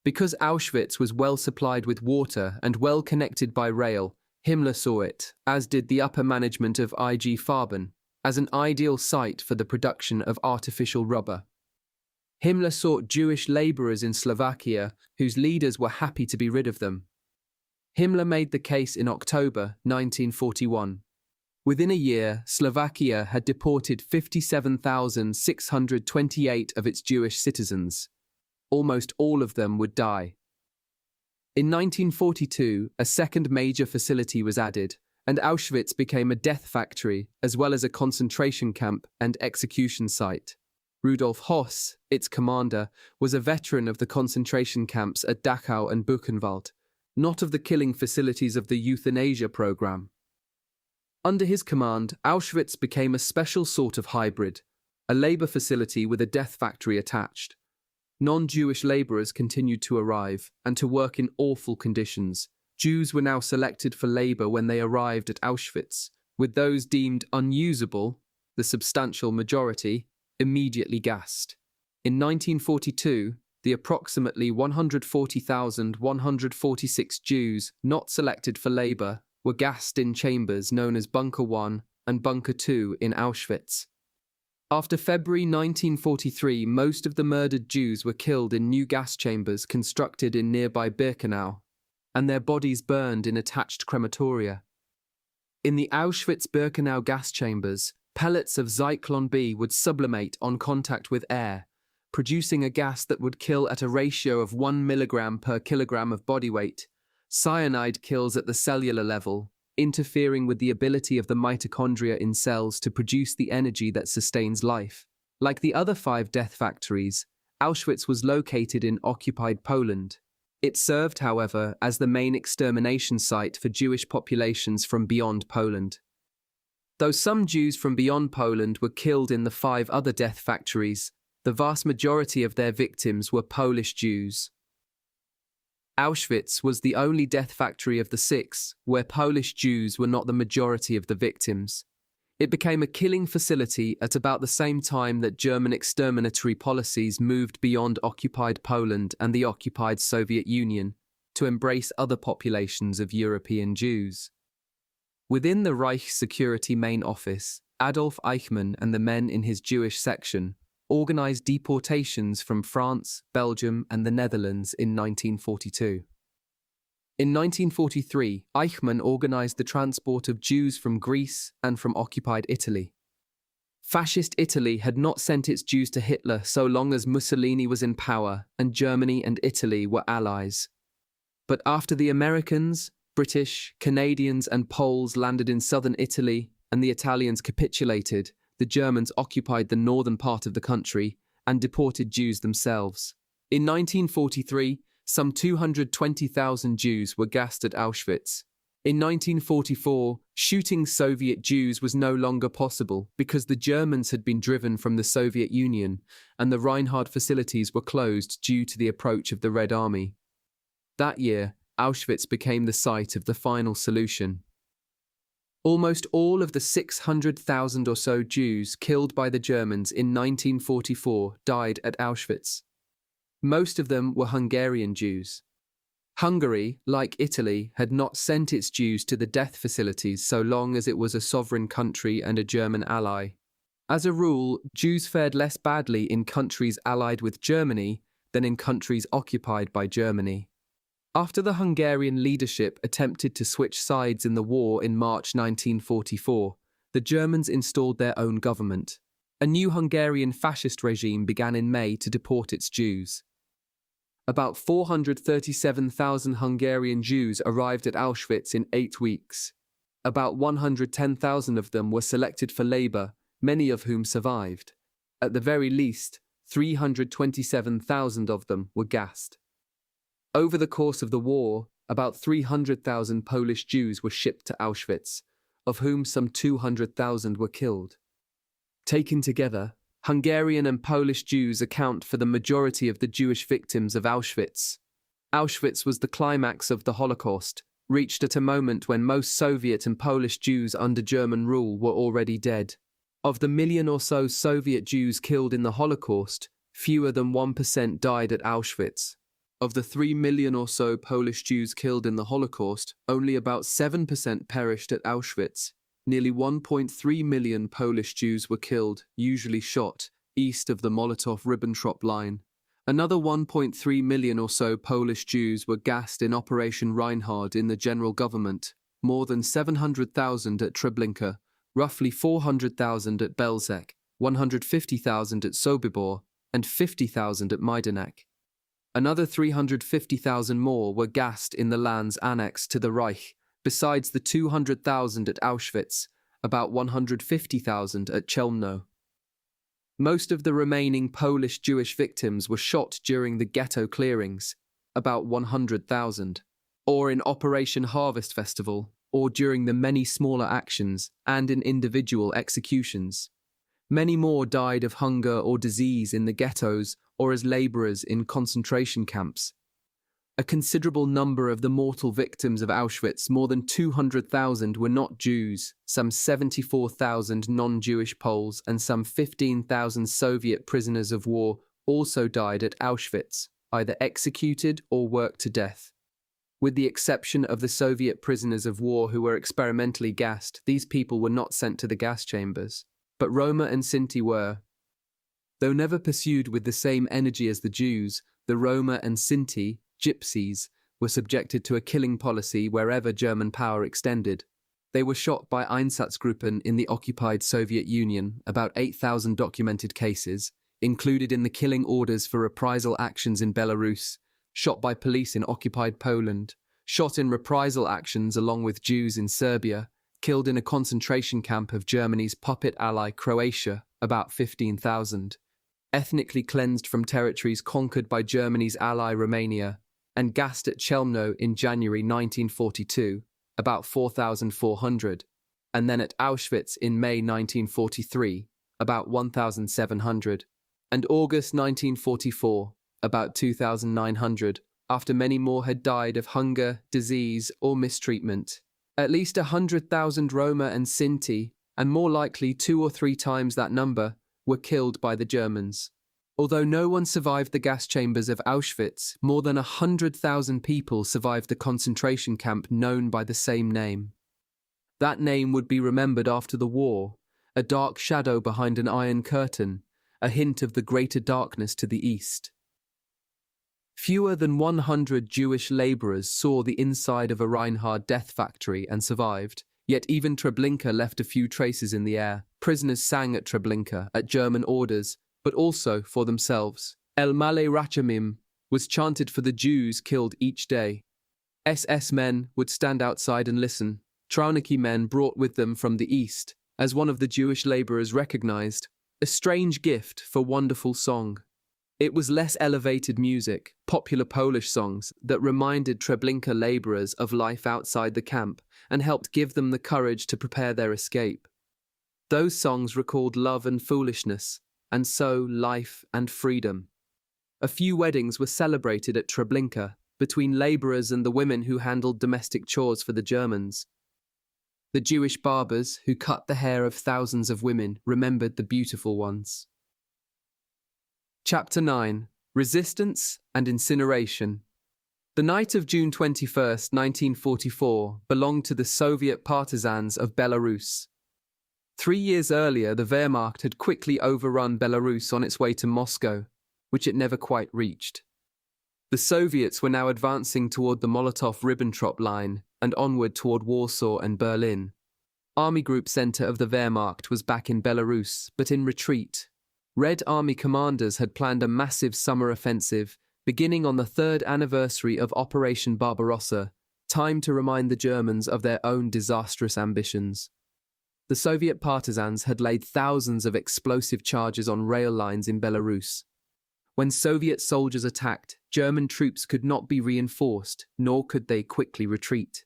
Because Auschwitz was well supplied with water and well connected by rail, Himmler saw it, as did the upper management of IG Farben, as an ideal site for the production of artificial rubber. Himmler sought Jewish labourers in Slovakia, whose leaders were happy to be rid of them. Himmler made the case in October 1941. Within a year, Slovakia had deported 57,628 of its Jewish citizens. Almost all of them would die. In 1942, a second major facility was added, and Auschwitz became a death factory as well as a concentration camp and execution site. Rudolf Höss, its commander, was a veteran of the concentration camps at Dachau and Buchenwald. not of the killing facilities of the euthanasia program. Under his command, Auschwitz became a special sort of hybrid, a labor facility with a death factory attached. Non-Jewish laborers continued to arrive and to work in awful conditions. Jews were now selected for labor when they arrived at Auschwitz, with those deemed unusable, the substantial majority, immediately gassed. In 1942, the approximately 140,146 Jews not selected for labor were gassed in chambers known as Bunker 1 and Bunker 2 in Auschwitz. After February 1943, most of the murdered Jews were killed in new gas chambers constructed in nearby Birkenau, and their bodies burned in attached crematoria. In the Auschwitz-Birkenau gas chambers, pellets of Zyklon B would sublimate on contact with air, producing a gas that would kill at a ratio of 1 milligram per kilogram of body weight. Cyanide kills at the cellular level, interfering with the ability of the mitochondria in cells to produce the energy that sustains life. Like the other 5 death factories, Auschwitz was located in occupied Poland. It served, however, as the main extermination site for Jewish populations from beyond Poland. Though some Jews from beyond Poland were killed in the 5 other death factories, the vast majority of their victims were Polish Jews. Auschwitz was the only death factory of the 6 where Polish Jews were not the majority of the victims. It became a killing facility at about the same time that German exterminatory policies moved beyond occupied Poland and the occupied Soviet Union to embrace other populations of European Jews. Within the Reich Security Main Office, Adolf Eichmann and the men in his Jewish section organized deportations from France, Belgium, and the Netherlands in 1942. In 1943, Eichmann organized the transport of Jews from Greece and from occupied Italy. Fascist Italy had not sent its Jews to Hitler so long as Mussolini was in power and Germany and Italy were allies. But after the Americans, British, Canadians, and Poles landed in southern Italy and the Italians capitulated, the Germans occupied the northern part of the country and deported Jews themselves. In 1943, some 220,000 Jews were gassed at Auschwitz. In 1944, shooting Soviet Jews was no longer possible because the Germans had been driven from the Soviet Union and the Reinhard facilities were closed due to the approach of the Red Army. That year, Auschwitz became the site of the final solution. Almost all of the 600,000 or so Jews killed by the Germans in 1944 died at Auschwitz. Most of them were Hungarian Jews. Hungary, like Italy, had not sent its Jews to the death facilities so long as it was a sovereign country and a German ally. As a rule, Jews fared less badly in countries allied with Germany than in countries occupied by Germany. After the Hungarian leadership attempted to switch sides in the war in March 1944, the Germans installed their own government. A new Hungarian fascist regime began in May to deport its Jews. About 437,000 Hungarian Jews arrived at Auschwitz in 8 weeks. About 110,000 of them were selected for labor, many of whom survived. At the very least, 327,000 of them were gassed. Over the course of the war, about 300,000 Polish Jews were shipped to Auschwitz, of whom some 200,000 were killed. Taken together, Hungarian and Polish Jews account for the majority of the Jewish victims of Auschwitz. Auschwitz was the climax of the Holocaust, reached at a moment when most Soviet and Polish Jews under German rule were already dead. Of the 1 million or so Soviet Jews killed in the Holocaust, fewer than 1% died at Auschwitz. Of the 3 million or so Polish Jews killed in the Holocaust, only about 7% perished at Auschwitz. Nearly 1.3 million Polish Jews were killed, usually shot, east of the Molotov-Ribbentrop line. Another 1.3 million or so Polish Jews were gassed in Operation Reinhard in the general government, more than 700,000 at Treblinka, roughly 400,000 at Belzec, 150,000 at Sobibor, and 50,000 at Majdanek. Another 350,000 more were gassed in the lands annexed to the Reich, besides the 200,000 at Auschwitz, about 150,000 at Chelmno. Most of the remaining Polish Jewish victims were shot during the ghetto clearings, about 100,000. or in Operation Harvest Festival, or during the many smaller actions and in individual executions. Many more died of hunger or disease in the ghettos or as laborers in concentration camps. A considerable number of the mortal victims of Auschwitz, more than 200,000, were not Jews, some 74,000 non-Jewish Poles and some 15,000 Soviet prisoners of war also died at Auschwitz, either executed or worked to death. With the exception of the Soviet prisoners of war who were experimentally gassed, these people were not sent to the gas chambers, but Roma and Sinti were. Though never pursued with the same energy as the Jews, the Roma and Sinti, gypsies, were subjected to a killing policy wherever German power extended. They were shot by Einsatzgruppen in the occupied Soviet Union, about 8,000 documented cases, included in the killing orders for reprisal actions in Belarus, shot by police in occupied Poland, shot in reprisal actions along with Jews in Serbia, killed in a concentration camp of Germany's puppet ally Croatia, about 15,000, ethnically cleansed from territories conquered by Germany's ally Romania, and gassed at Chelmno in January 1942, about 4,400, and then at Auschwitz in May 1943, about 1,700, and August 1944, about 2,900, after many more had died of hunger, disease, or mistreatment. At least 100,000 Roma and Sinti, and more likely 2 or 3 times that number, were killed by the Germans. Although no one survived the gas chambers of Auschwitz, more than 100,000 people survived the concentration camp known by the same name. That name would be remembered after the war, a dark shadow behind an iron curtain, a hint of the greater darkness to the east. Fewer than 100 Jewish laborers saw the inside of a Reinhard death factory and survived, yet even Treblinka left a few traces in the air. Prisoners sang at Treblinka, at German orders, but also for themselves. El Male Rachamim was chanted for the Jews killed each day. SS men would stand outside and listen. Trauniki men brought with them from the east, as one of the Jewish laborers recognized, a strange gift for wonderful song. It was less elevated music, popular Polish songs, that reminded Treblinka laborers of life outside the camp and helped give them the courage to prepare their escape. Those songs recalled love and foolishness, and so life and freedom. A few weddings were celebrated at Treblinka between laborers and the women who handled domestic chores for the Germans. The Jewish barbers who cut the hair of thousands of women remembered the beautiful ones. Chapter 9. Resistance and Incineration. The night of June 21st, 1944, belonged to the Soviet partisans of Belarus. 3 years earlier, the Wehrmacht had quickly overrun Belarus on its way to Moscow, which it never quite reached. The Soviets were now advancing toward the Molotov-Ribbentrop line and onward toward Warsaw and Berlin. Army Group Center of the Wehrmacht was back in Belarus, but in retreat. Red Army commanders had planned a massive summer offensive, beginning on the 3rd anniversary of Operation Barbarossa, time to remind the Germans of their own disastrous ambitions. The Soviet partisans had laid thousands of explosive charges on rail lines in Belarus. When Soviet soldiers attacked, German troops could not be reinforced, nor could they quickly retreat.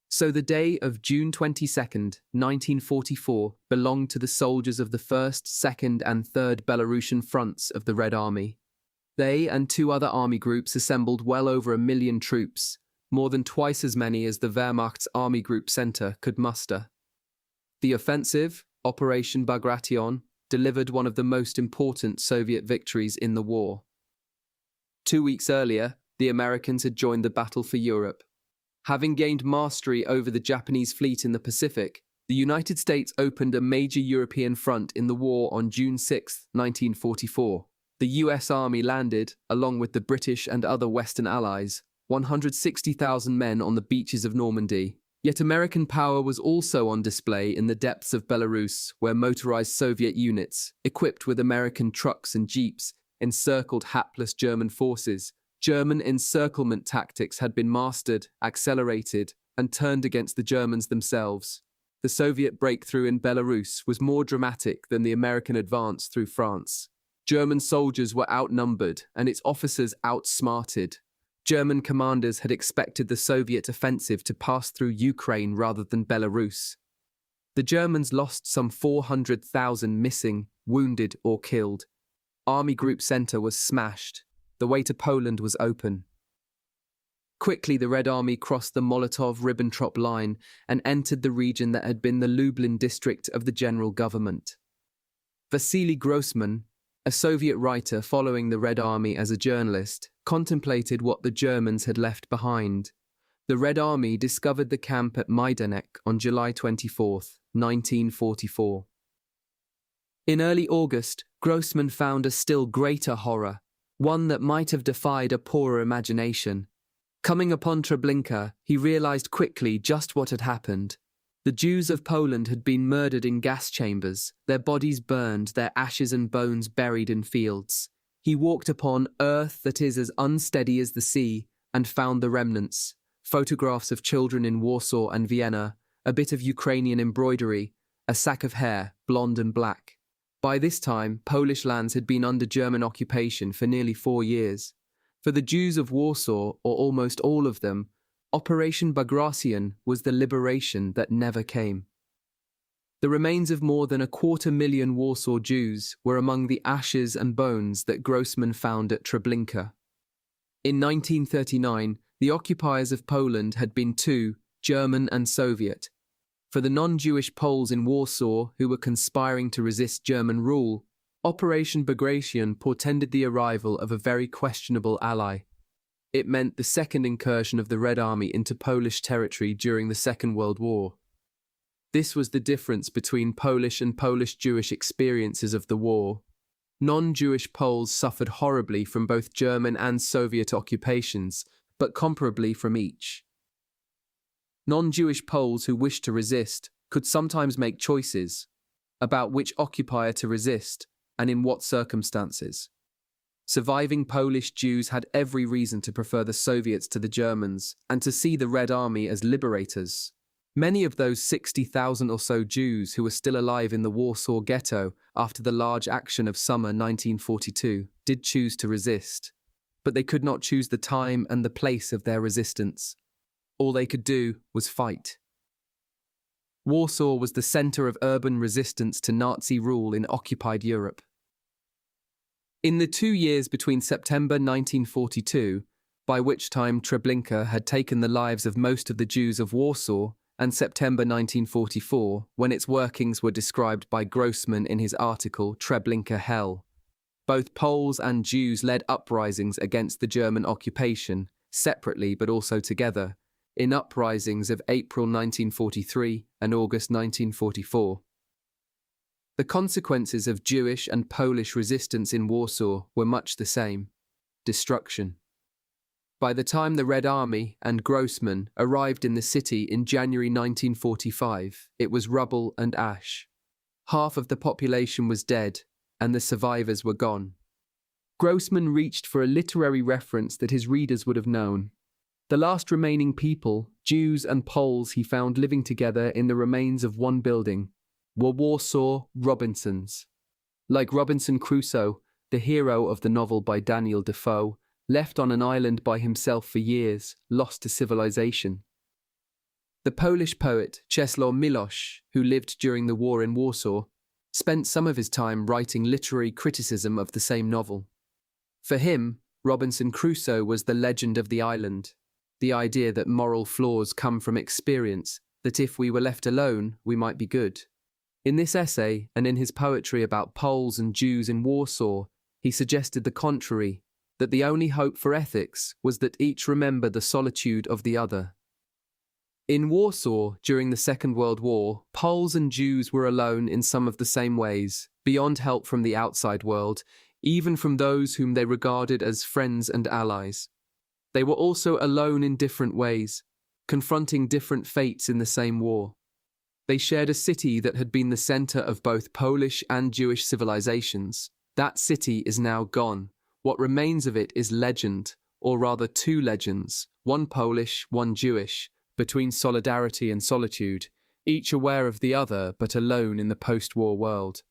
So the day of June 22nd, 1944, belonged to the soldiers of the 1st, 2nd and 3rd Belarusian fronts of the Red Army. They and 2 other army groups assembled well over 1 million troops, more than twice as many as the Wehrmacht's Army Group Center could muster. The offensive, Operation Bagration, delivered one of the most important Soviet victories in the war. 2 weeks earlier, the Americans had joined the battle for Europe. Having gained mastery over the Japanese fleet in the Pacific, the United States opened a major European front in the war on June 6, 1944. The US Army landed, along with the British and other Western allies, 160,000 men on the beaches of Normandy. Yet American power was also on display in the depths of Belarus, where motorized Soviet units, equipped with American trucks and jeeps, encircled hapless German forces. German encirclement tactics had been mastered, accelerated, and turned against the Germans themselves. The Soviet breakthrough in Belarus was more dramatic than the American advance through France. German soldiers were outnumbered and its officers outsmarted. German commanders had expected the Soviet offensive to pass through Ukraine rather than Belarus. The Germans lost some 400,000 missing, wounded, or killed. Army Group Center was smashed. The way to Poland was open. Quickly, the Red Army crossed the Molotov-Ribbentrop line and entered the region that had been the Lublin district of the general government. Vasily Grossman, a Soviet writer following the Red Army as a journalist, contemplated what the Germans had left behind. The Red Army discovered the camp at Majdanek on July 24, 1944. In early August, Grossman found a still greater horror, one that might have defied a poorer imagination. Coming upon Treblinka, he realized quickly just what had happened. The Jews of Poland had been murdered in gas chambers, their bodies burned, their ashes and bones buried in fields. He walked upon earth that is as unsteady as the sea and found the remnants, photographs of children in Warsaw and Vienna, a bit of Ukrainian embroidery, a sack of hair, blonde and black. By this time, Polish lands had been under German occupation for nearly 4 years. For the Jews of Warsaw, or almost all of them, Operation Bagration was the liberation that never came. The remains of more than 250,000 Warsaw Jews were among the ashes and bones that Grossman found at Treblinka. In 1939, the occupiers of Poland had been two, German and Soviet. For the non-Jewish Poles in Warsaw who were conspiring to resist German rule, Operation Bagration portended the arrival of a very questionable ally. It meant the second incursion of the Red Army into Polish territory during the Second World War. This was the difference between Polish and Polish-Jewish experiences of the war. Non-Jewish Poles suffered horribly from both German and Soviet occupations, but comparably from each. Non-Jewish Poles who wished to resist could sometimes make choices about which occupier to resist and in what circumstances. Surviving Polish Jews had every reason to prefer the Soviets to the Germans and to see the Red Army as liberators. Many of those 60,000 or so Jews who were still alive in the Warsaw Ghetto after the large action of summer 1942 did choose to resist, but they could not choose the time and the place of their resistance. All they could do was fight. Warsaw was the center of urban resistance to Nazi rule in occupied Europe. In the 2 years between September 1942, by which time Treblinka had taken the lives of most of the Jews of Warsaw, and September 1944, when its workings were described by Grossman in his article Treblinka Hell, both Poles and Jews led uprisings against the German occupation, separately but also together, in uprisings of April 1943 and August 1944. The consequences of Jewish and Polish resistance in Warsaw were much the same: destruction. By the time the Red Army and Grossman arrived in the city in January 1945, it was rubble and ash. Half of the population was dead, and the survivors were gone. Grossman reached for a literary reference that his readers would have known. The last remaining people, Jews and Poles he found living together in the remains of one building, were Warsaw Robinsons. Like Robinson Crusoe, the hero of the novel by Daniel Defoe, left on an island by himself for years, lost to civilization. The Polish poet Czesław Miłosz, who lived during the war in Warsaw, spent some of his time writing literary criticism of the same novel. For him, Robinson Crusoe was the legend of the island, the idea that moral flaws come from experience, that if we were left alone, we might be good. In this essay, and in his poetry about Poles and Jews in Warsaw, he suggested the contrary, that the only hope for ethics was that each remember the solitude of the other. In Warsaw, during the Second World War, Poles and Jews were alone in some of the same ways, beyond help from the outside world, even from those whom they regarded as friends and allies. They were also alone in different ways, confronting different fates in the same war. They shared a city that had been the center of both Polish and Jewish civilizations. That city is now gone. What remains of it is legend, or rather two legends, one Polish, one Jewish, between solidarity and solitude, each aware of the other but alone in the post-war world.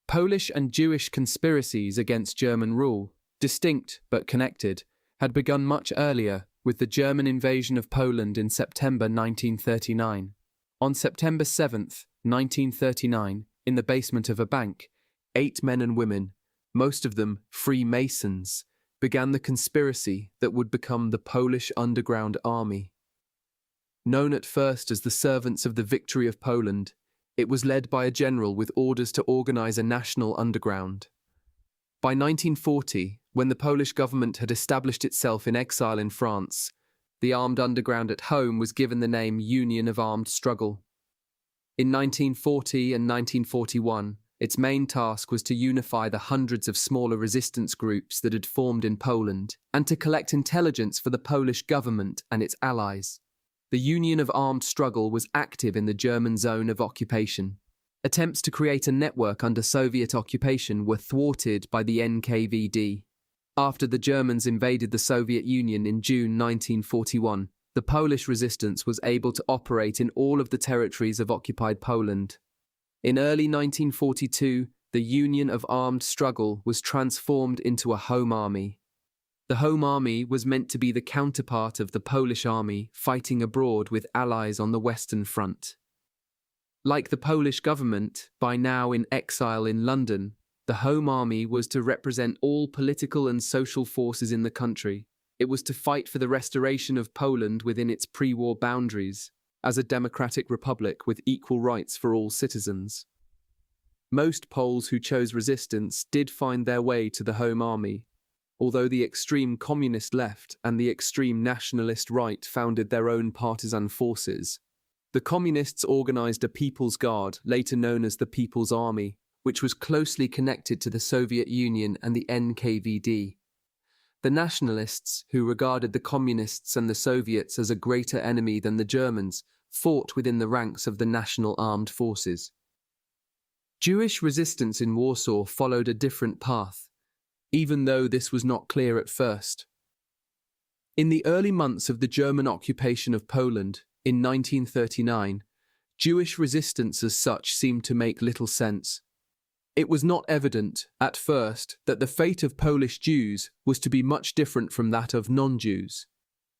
Polish and Jewish conspiracies against German rule, distinct but connected, had begun much earlier with the German invasion of Poland in September 1939. On September 7th, 1939, in the basement of a bank, 8 men and women, most of them Freemasons, began the conspiracy that would become the Polish Underground Army. Known at first as the Servants of the Victory of Poland, it was led by a general with orders to organize a national underground. By 1940, when the Polish government had established itself in exile in France, the armed underground at home was given the name Union of Armed Struggle. In 1940 and 1941, its main task was to unify the hundreds of smaller resistance groups that had formed in Poland and to collect intelligence for the Polish government and its allies. The Union of Armed Struggle was active in the German zone of occupation. Attempts to create a network under Soviet occupation were thwarted by the NKVD. After the Germans invaded the Soviet Union in June 1941, the Polish resistance was able to operate in all of the territories of occupied Poland. In early 1942, the Union of Armed Struggle was transformed into a home army. The Home Army was meant to be the counterpart of the Polish army fighting abroad with allies on the Western Front. Like the Polish government, by now in exile in London, the Home Army was to represent all political and social forces in the country. It was to fight for the restoration of Poland within its pre-war boundaries, as a democratic republic with equal rights for all citizens. Most Poles who chose resistance did find their way to the Home Army, although the extreme communist left and the extreme nationalist right founded their own partisan forces. The communists organized a People's Guard, later known as the People's Army, which was closely connected to the Soviet Union and the NKVD. The nationalists, who regarded the communists and the Soviets as a greater enemy than the Germans, fought within the ranks of the National Armed Forces. Jewish resistance in Warsaw followed a different path, even though this was not clear at first. In the early months of the German occupation of Poland, in 1939, Jewish resistance as such seemed to make little sense. It was not evident, at first, that the fate of Polish Jews was to be much different from that of non-Jews.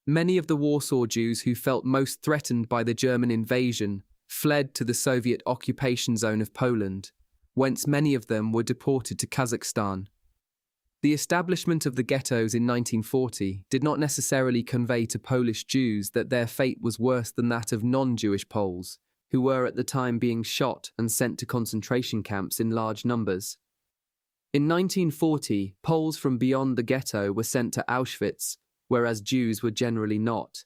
Many of the Warsaw Jews who felt most threatened by the German invasion fled to the Soviet occupation zone of Poland, whence many of them were deported to Kazakhstan. The establishment of the ghettos in 1940 did not necessarily convey to Polish Jews that their fate was worse than that of non-Jewish Poles, who were at the time being shot and sent to concentration camps in large numbers. In 1940, Poles from beyond the ghetto were sent to Auschwitz, whereas Jews were generally not.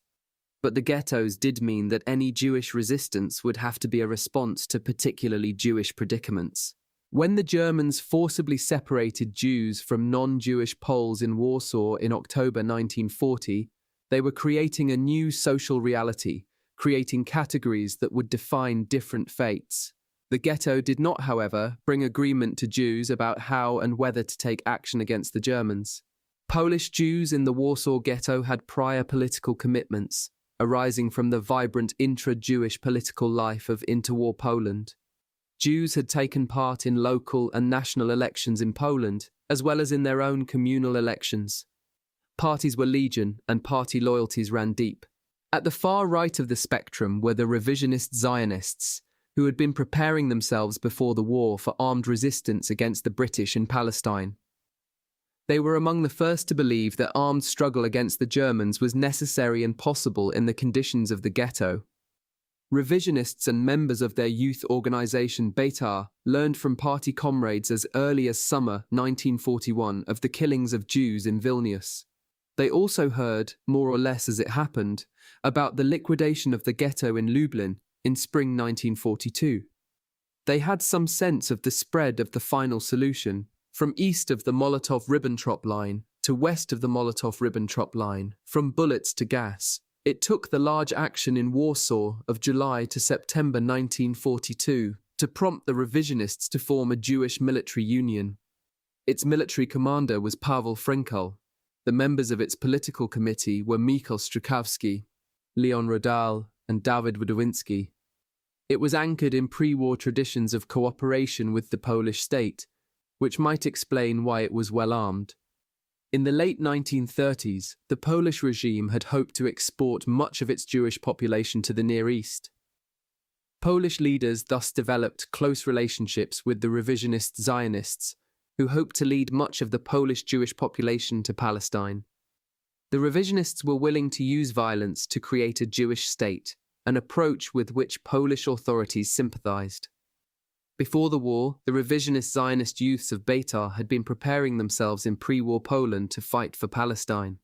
But the ghettos did mean that any Jewish resistance would have to be a response to particularly Jewish predicaments. When the Germans forcibly separated Jews from non-Jewish Poles in Warsaw in October 1940, they were creating a new social reality, creating categories that would define different fates. The ghetto did not, however, bring agreement to Jews about how and whether to take action against the Germans. Polish Jews in the Warsaw ghetto had prior political commitments, arising from the vibrant intra-Jewish political life of interwar Poland. Jews had taken part in local and national elections in Poland, as well as in their own communal elections. Parties were legion, and party loyalties ran deep. At the far right of the spectrum were the revisionist Zionists, who had been preparing themselves before the war for armed resistance against the British in Palestine. They were among the first to believe that armed struggle against the Germans was necessary and possible in the conditions of the ghetto. Revisionists and members of their youth organization Beitar learned from party comrades as early as summer 1941 of the killings of Jews in Vilnius. They also heard, more or less as it happened, about the liquidation of the ghetto in Lublin in spring 1942. They had some sense of the spread of the final solution, from east of the Molotov-Ribbentrop line to west of the Molotov-Ribbentrop line, from bullets to gas. It took the large action in Warsaw of July to September 1942 to prompt the revisionists to form a Jewish military union. Its military commander was Pavel Frenkel. The members of its political committee were Mikhail Strukowski, Leon Rodal, and Dawid Wodowinski. It was anchored in pre-war traditions of cooperation with the Polish state, which might explain why it was well armed. In the late 1930s, the Polish regime had hoped to export much of its Jewish population to the Near East. Polish leaders thus developed close relationships with the revisionist Zionists, who hoped to lead much of the Polish Jewish population to Palestine. The revisionists were willing to use violence to create a Jewish state, an approach with which Polish authorities sympathized. Before the war, the revisionist Zionist youths of Beitar had been preparing themselves in pre-war Poland to fight for Palestine.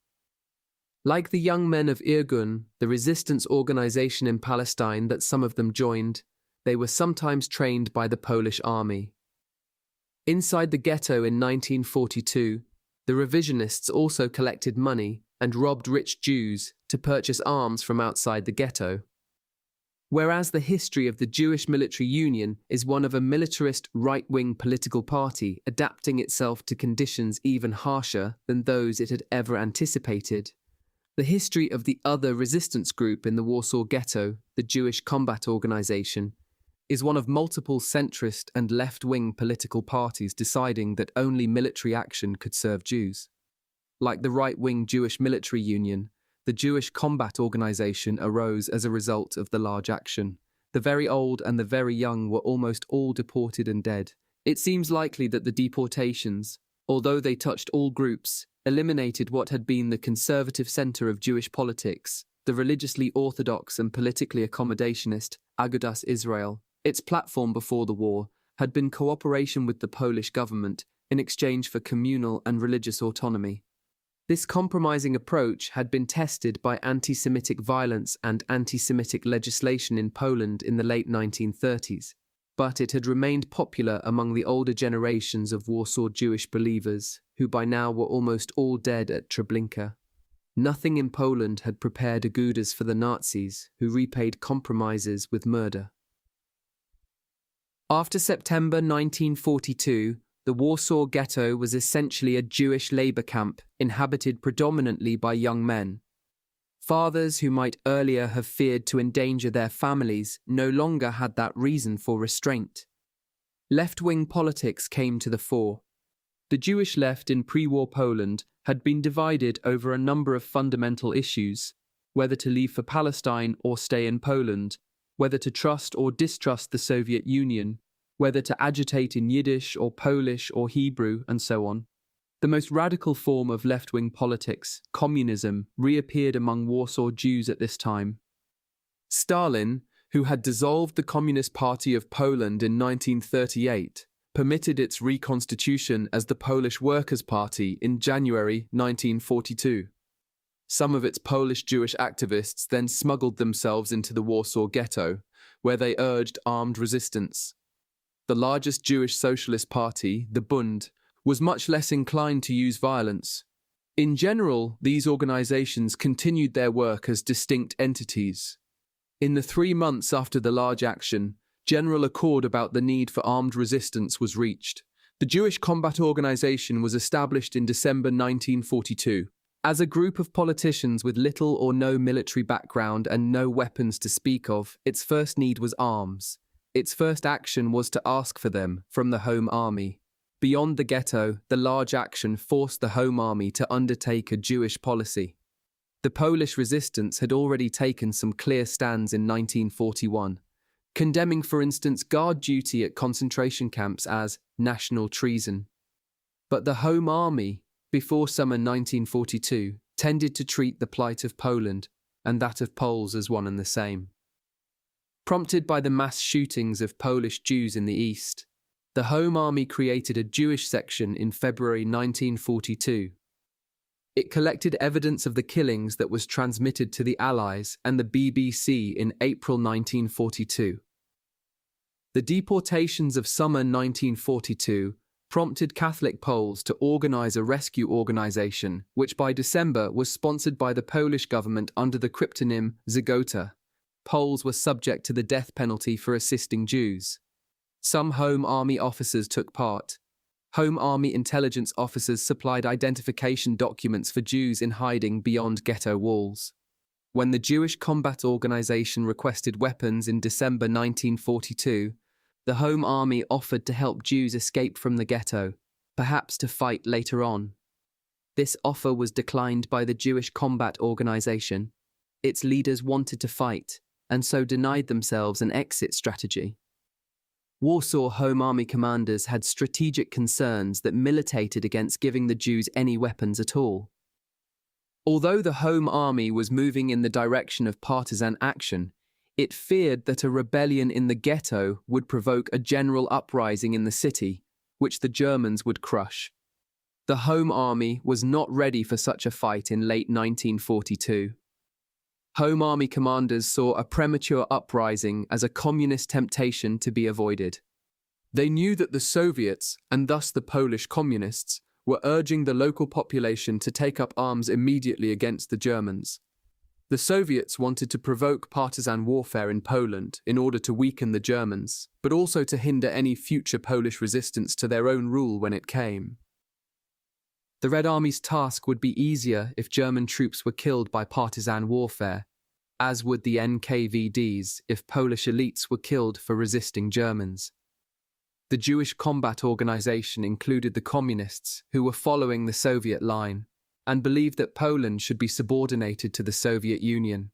Like the young men of Irgun, the resistance organization in Palestine that some of them joined, they were sometimes trained by the Polish army. Inside the ghetto in 1942, the revisionists also collected money and robbed rich Jews to purchase arms from outside the ghetto. Whereas the history of the Jewish Military Union is one of a militarist right-wing political party adapting itself to conditions even harsher than those it had ever anticipated, the history of the other resistance group in the Warsaw Ghetto, the Jewish Combat Organization, is one of multiple centrist and left-wing political parties deciding that only military action could serve Jews. Like the right-wing Jewish Military Union, the Jewish Combat Organization arose as a result of the large action. The very old and the very young were almost all deported and dead. It seems likely that the deportations, although they touched all groups, eliminated what had been the conservative center of Jewish politics, the religiously orthodox and politically accommodationist Agudas Israel. Its platform before the war had been cooperation with the Polish government in exchange for communal and religious autonomy. This compromising approach had been tested by anti-Semitic violence and anti-Semitic legislation in Poland in the late 1930s, but it had remained popular among the older generations of Warsaw Jewish believers, who by now were almost all dead at Treblinka. Nothing in Poland had prepared Agudas for the Nazis, who repaid compromises with murder. After September 1942, the Warsaw Ghetto was essentially a Jewish labor camp inhabited predominantly by young men. Fathers who might earlier have feared to endanger their families no longer had that reason for restraint. Left-wing politics came to the fore. The Jewish left in pre-war Poland had been divided over a number of fundamental issues: whether to leave for Palestine or stay in Poland, whether to trust or distrust the Soviet Union, whether to agitate in Yiddish or Polish or Hebrew, and so on. The most radical form of left-wing politics, communism, reappeared among Warsaw Jews at this time. Stalin, who had dissolved the Communist Party of Poland in 1938, permitted its reconstitution as the Polish Workers' Party in January 1942. Some of its Polish Jewish activists then smuggled themselves into the Warsaw Ghetto, where they urged armed resistance. The largest Jewish socialist party, the Bund, was much less inclined to use violence. In general, these organizations continued their work as distinct entities. In the 3 months after the large action, general accord about the need for armed resistance was reached. The Jewish Combat Organization was established in December 1942. As a group of politicians with little or no military background and no weapons to speak of, its first need was arms. Its first action was to ask for them from the Home Army. Beyond the ghetto, the large action forced the Home Army to undertake a Jewish policy. The Polish resistance had already taken some clear stands in 1941, condemning, for instance, guard duty at concentration camps as national treason. But the Home Army, before summer 1942, tended to treat the plight of Poland and that of Poles as one and the same. Prompted by the mass shootings of Polish Jews in the East, the Home Army created a Jewish section in February 1942. It collected evidence of the killings that was transmitted to the Allies and the BBC in April 1942. The deportations of summer 1942 prompted Catholic Poles to organize a rescue organization, which by December was sponsored by the Polish government under the cryptonym Zagota. Poles were subject to the death penalty for assisting Jews. Some Home Army officers took part. Home Army intelligence officers supplied identification documents for Jews in hiding beyond ghetto walls. When the Jewish Combat Organization requested weapons in December 1942, the Home Army offered to help Jews escape from the ghetto, perhaps to fight later on. This offer was declined by the Jewish Combat Organization. Its leaders wanted to fight, and so denied themselves an exit strategy. Warsaw Home Army commanders had strategic concerns that militated against giving the Jews any weapons at all. Although the Home Army was moving in the direction of partisan action, it feared that a rebellion in the ghetto would provoke a general uprising in the city, which the Germans would crush. The Home Army was not ready for such a fight in late 1942. Home Army commanders saw a premature uprising as a communist temptation to be avoided. They knew that the Soviets, and thus the Polish communists, were urging the local population to take up arms immediately against the Germans. The Soviets wanted to provoke partisan warfare in Poland in order to weaken the Germans, but also to hinder any future Polish resistance to their own rule when it came. The Red Army's task would be easier if German troops were killed by partisan warfare, as would the NKVD's if Polish elites were killed for resisting Germans. The Jewish Combat Organization included the communists who were following the Soviet line and believed that Poland should be subordinated to the Soviet Union.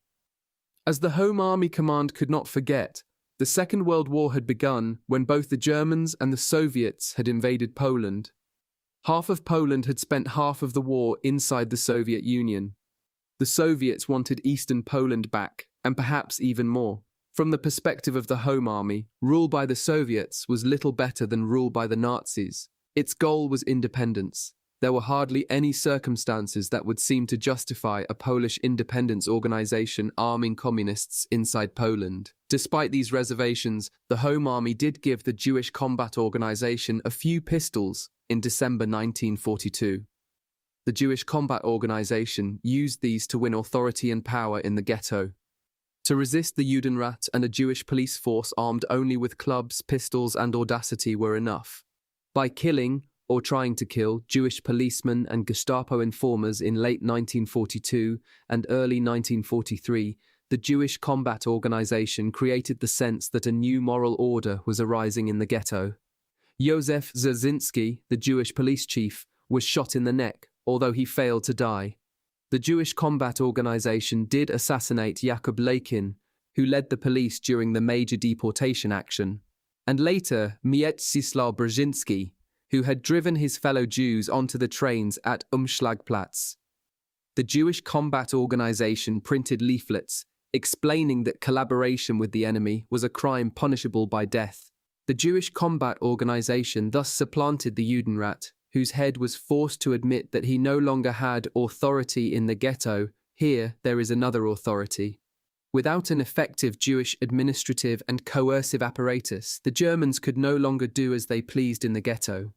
As the Home Army Command could not forget, the Second World War had begun when both the Germans and the Soviets had invaded Poland. Half of Poland had spent half of the war inside the Soviet Union. The Soviets wanted Eastern Poland back, and perhaps even more. From the perspective of the Home Army, rule by the Soviets was little better than rule by the Nazis. Its goal was independence. There were hardly any circumstances that would seem to justify a Polish independence organization arming communists inside Poland. Despite these reservations, the Home Army did give the Jewish Combat Organization a few pistols in December 1942. The Jewish Combat Organization used these to win authority and power in the ghetto. To resist the Judenrat and a Jewish police force armed only with clubs, pistols, and audacity were enough. By killing, or trying to kill, Jewish policemen and Gestapo informers in late 1942 and early 1943, the Jewish Combat Organization created the sense that a new moral order was arising in the ghetto. Józef Zerzinski, the Jewish police chief, was shot in the neck, although he failed to die. The Jewish Combat Organization did assassinate Jakub Leikin, who led the police during the major deportation action, and later Mieczysław Brzezinski, who had driven his fellow Jews onto the trains at Umschlagplatz. The Jewish Combat Organization printed leaflets explaining that collaboration with the enemy was a crime punishable by death. The Jewish Combat Organization thus supplanted the Judenrat, whose head was forced to admit that he no longer had authority in the ghetto. Here, there is another authority. Without an effective Jewish administrative and coercive apparatus, the Germans could no longer do as they pleased in the ghetto.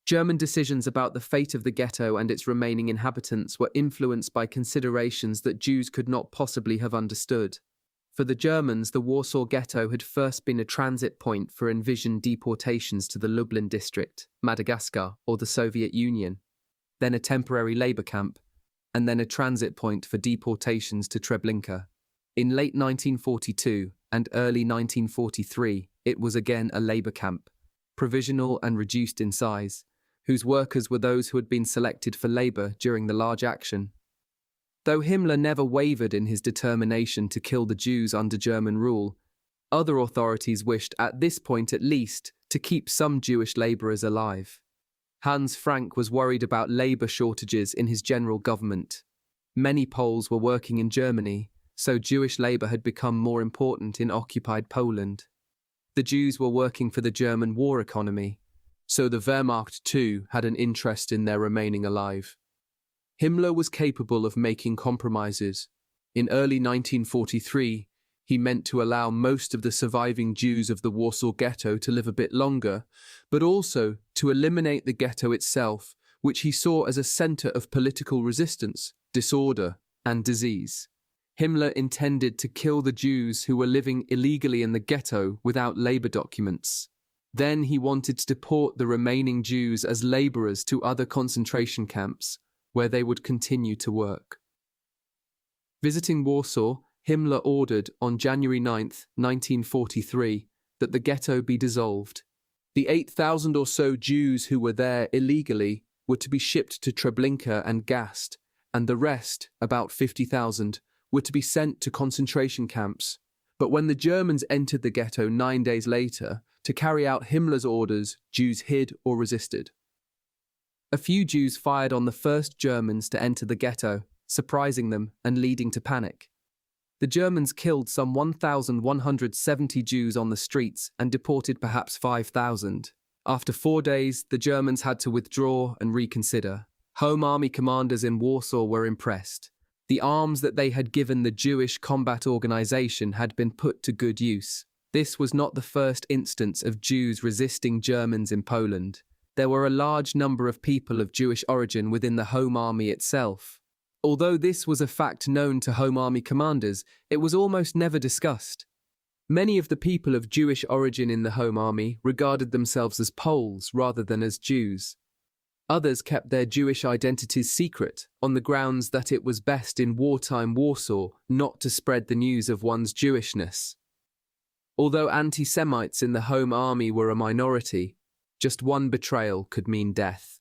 German decisions about the fate of the ghetto and its remaining inhabitants were influenced by considerations that Jews could not possibly have understood. For the Germans, the Warsaw Ghetto had first been a transit point for envisioned deportations to the Lublin district, Madagascar, or the Soviet Union, then a temporary labour camp, and then a transit point for deportations to Treblinka. In late 1942 and early 1943, it was again a labour camp, provisional and reduced in size, whose workers were those who had been selected for labour during the large action. Though Himmler never wavered in his determination to kill the Jews under German rule, other authorities wished, at this point at least, to keep some Jewish labourers alive. Hans Frank was worried about labour shortages in his general government. Many Poles were working in Germany, so Jewish labour had become more important in occupied Poland. The Jews were working for the German war economy, so the Wehrmacht too had an interest in their remaining alive. Himmler was capable of making compromises. In early 1943, he meant to allow most of the surviving Jews of the Warsaw Ghetto to live a bit longer, but also to eliminate the ghetto itself, which he saw as a centre of political resistance, disorder, and disease. Himmler intended to kill the Jews who were living illegally in the ghetto without labour documents. Then he wanted to deport the remaining Jews as labourers to other concentration camps, where they would continue to work. Visiting Warsaw, Himmler ordered on January 9, 1943, that the ghetto be dissolved. The 8,000 or so Jews who were there illegally were to be shipped to Treblinka and gassed, and the rest, about 50,000, were to be sent to concentration camps. But when the Germans entered the ghetto 9 days later to carry out Himmler's orders, Jews hid or resisted. A few Jews fired on the first Germans to enter the ghetto, surprising them and leading to panic. The Germans killed some 1,170 Jews on the streets and deported perhaps 5,000. After 4 days, the Germans had to withdraw and reconsider. Home Army commanders in Warsaw were impressed. The arms that they had given the Jewish combat organization had been put to good use. This was not the first instance of Jews resisting Germans in Poland. There were a large number of people of Jewish origin within the Home Army itself. Although this was a fact known to Home Army commanders, it was almost never discussed. Many of the people of Jewish origin in the Home Army regarded themselves as Poles rather than as Jews. Others kept their Jewish identities secret on the grounds that it was best in wartime Warsaw not to spread the news of one's Jewishness. Although anti-Semites in the Home Army were a minority, just one betrayal could mean death.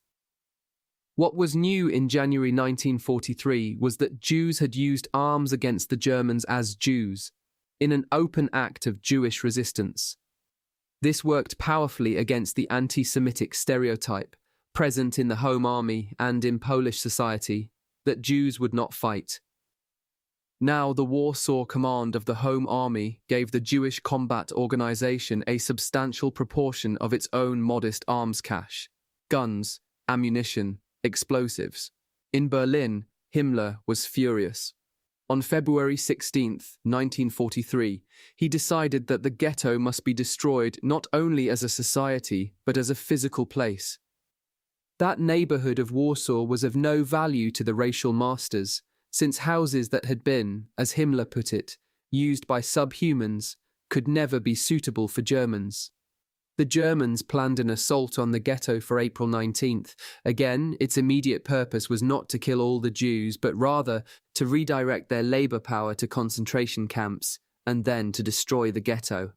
What was new in January 1943 was that Jews had used arms against the Germans as Jews, in an open act of Jewish resistance. This worked powerfully against the anti-Semitic stereotype present in the Home Army and in Polish society that Jews would not fight. Now the Warsaw Command of the Home Army gave the Jewish combat organization a substantial proportion of its own modest arms cache: guns, ammunition, explosives. In Berlin, Himmler was furious. On February 16, 1943, he decided that the ghetto must be destroyed not only as a society, but as a physical place. That neighborhood of Warsaw was of no value to the racial masters, since houses that had been, as Himmler put it, used by subhumans, could never be suitable for Germans. The Germans planned an assault on the ghetto for April 19th. Again, its immediate purpose was not to kill all the Jews, but rather to redirect their labor power to concentration camps, and then to destroy the ghetto.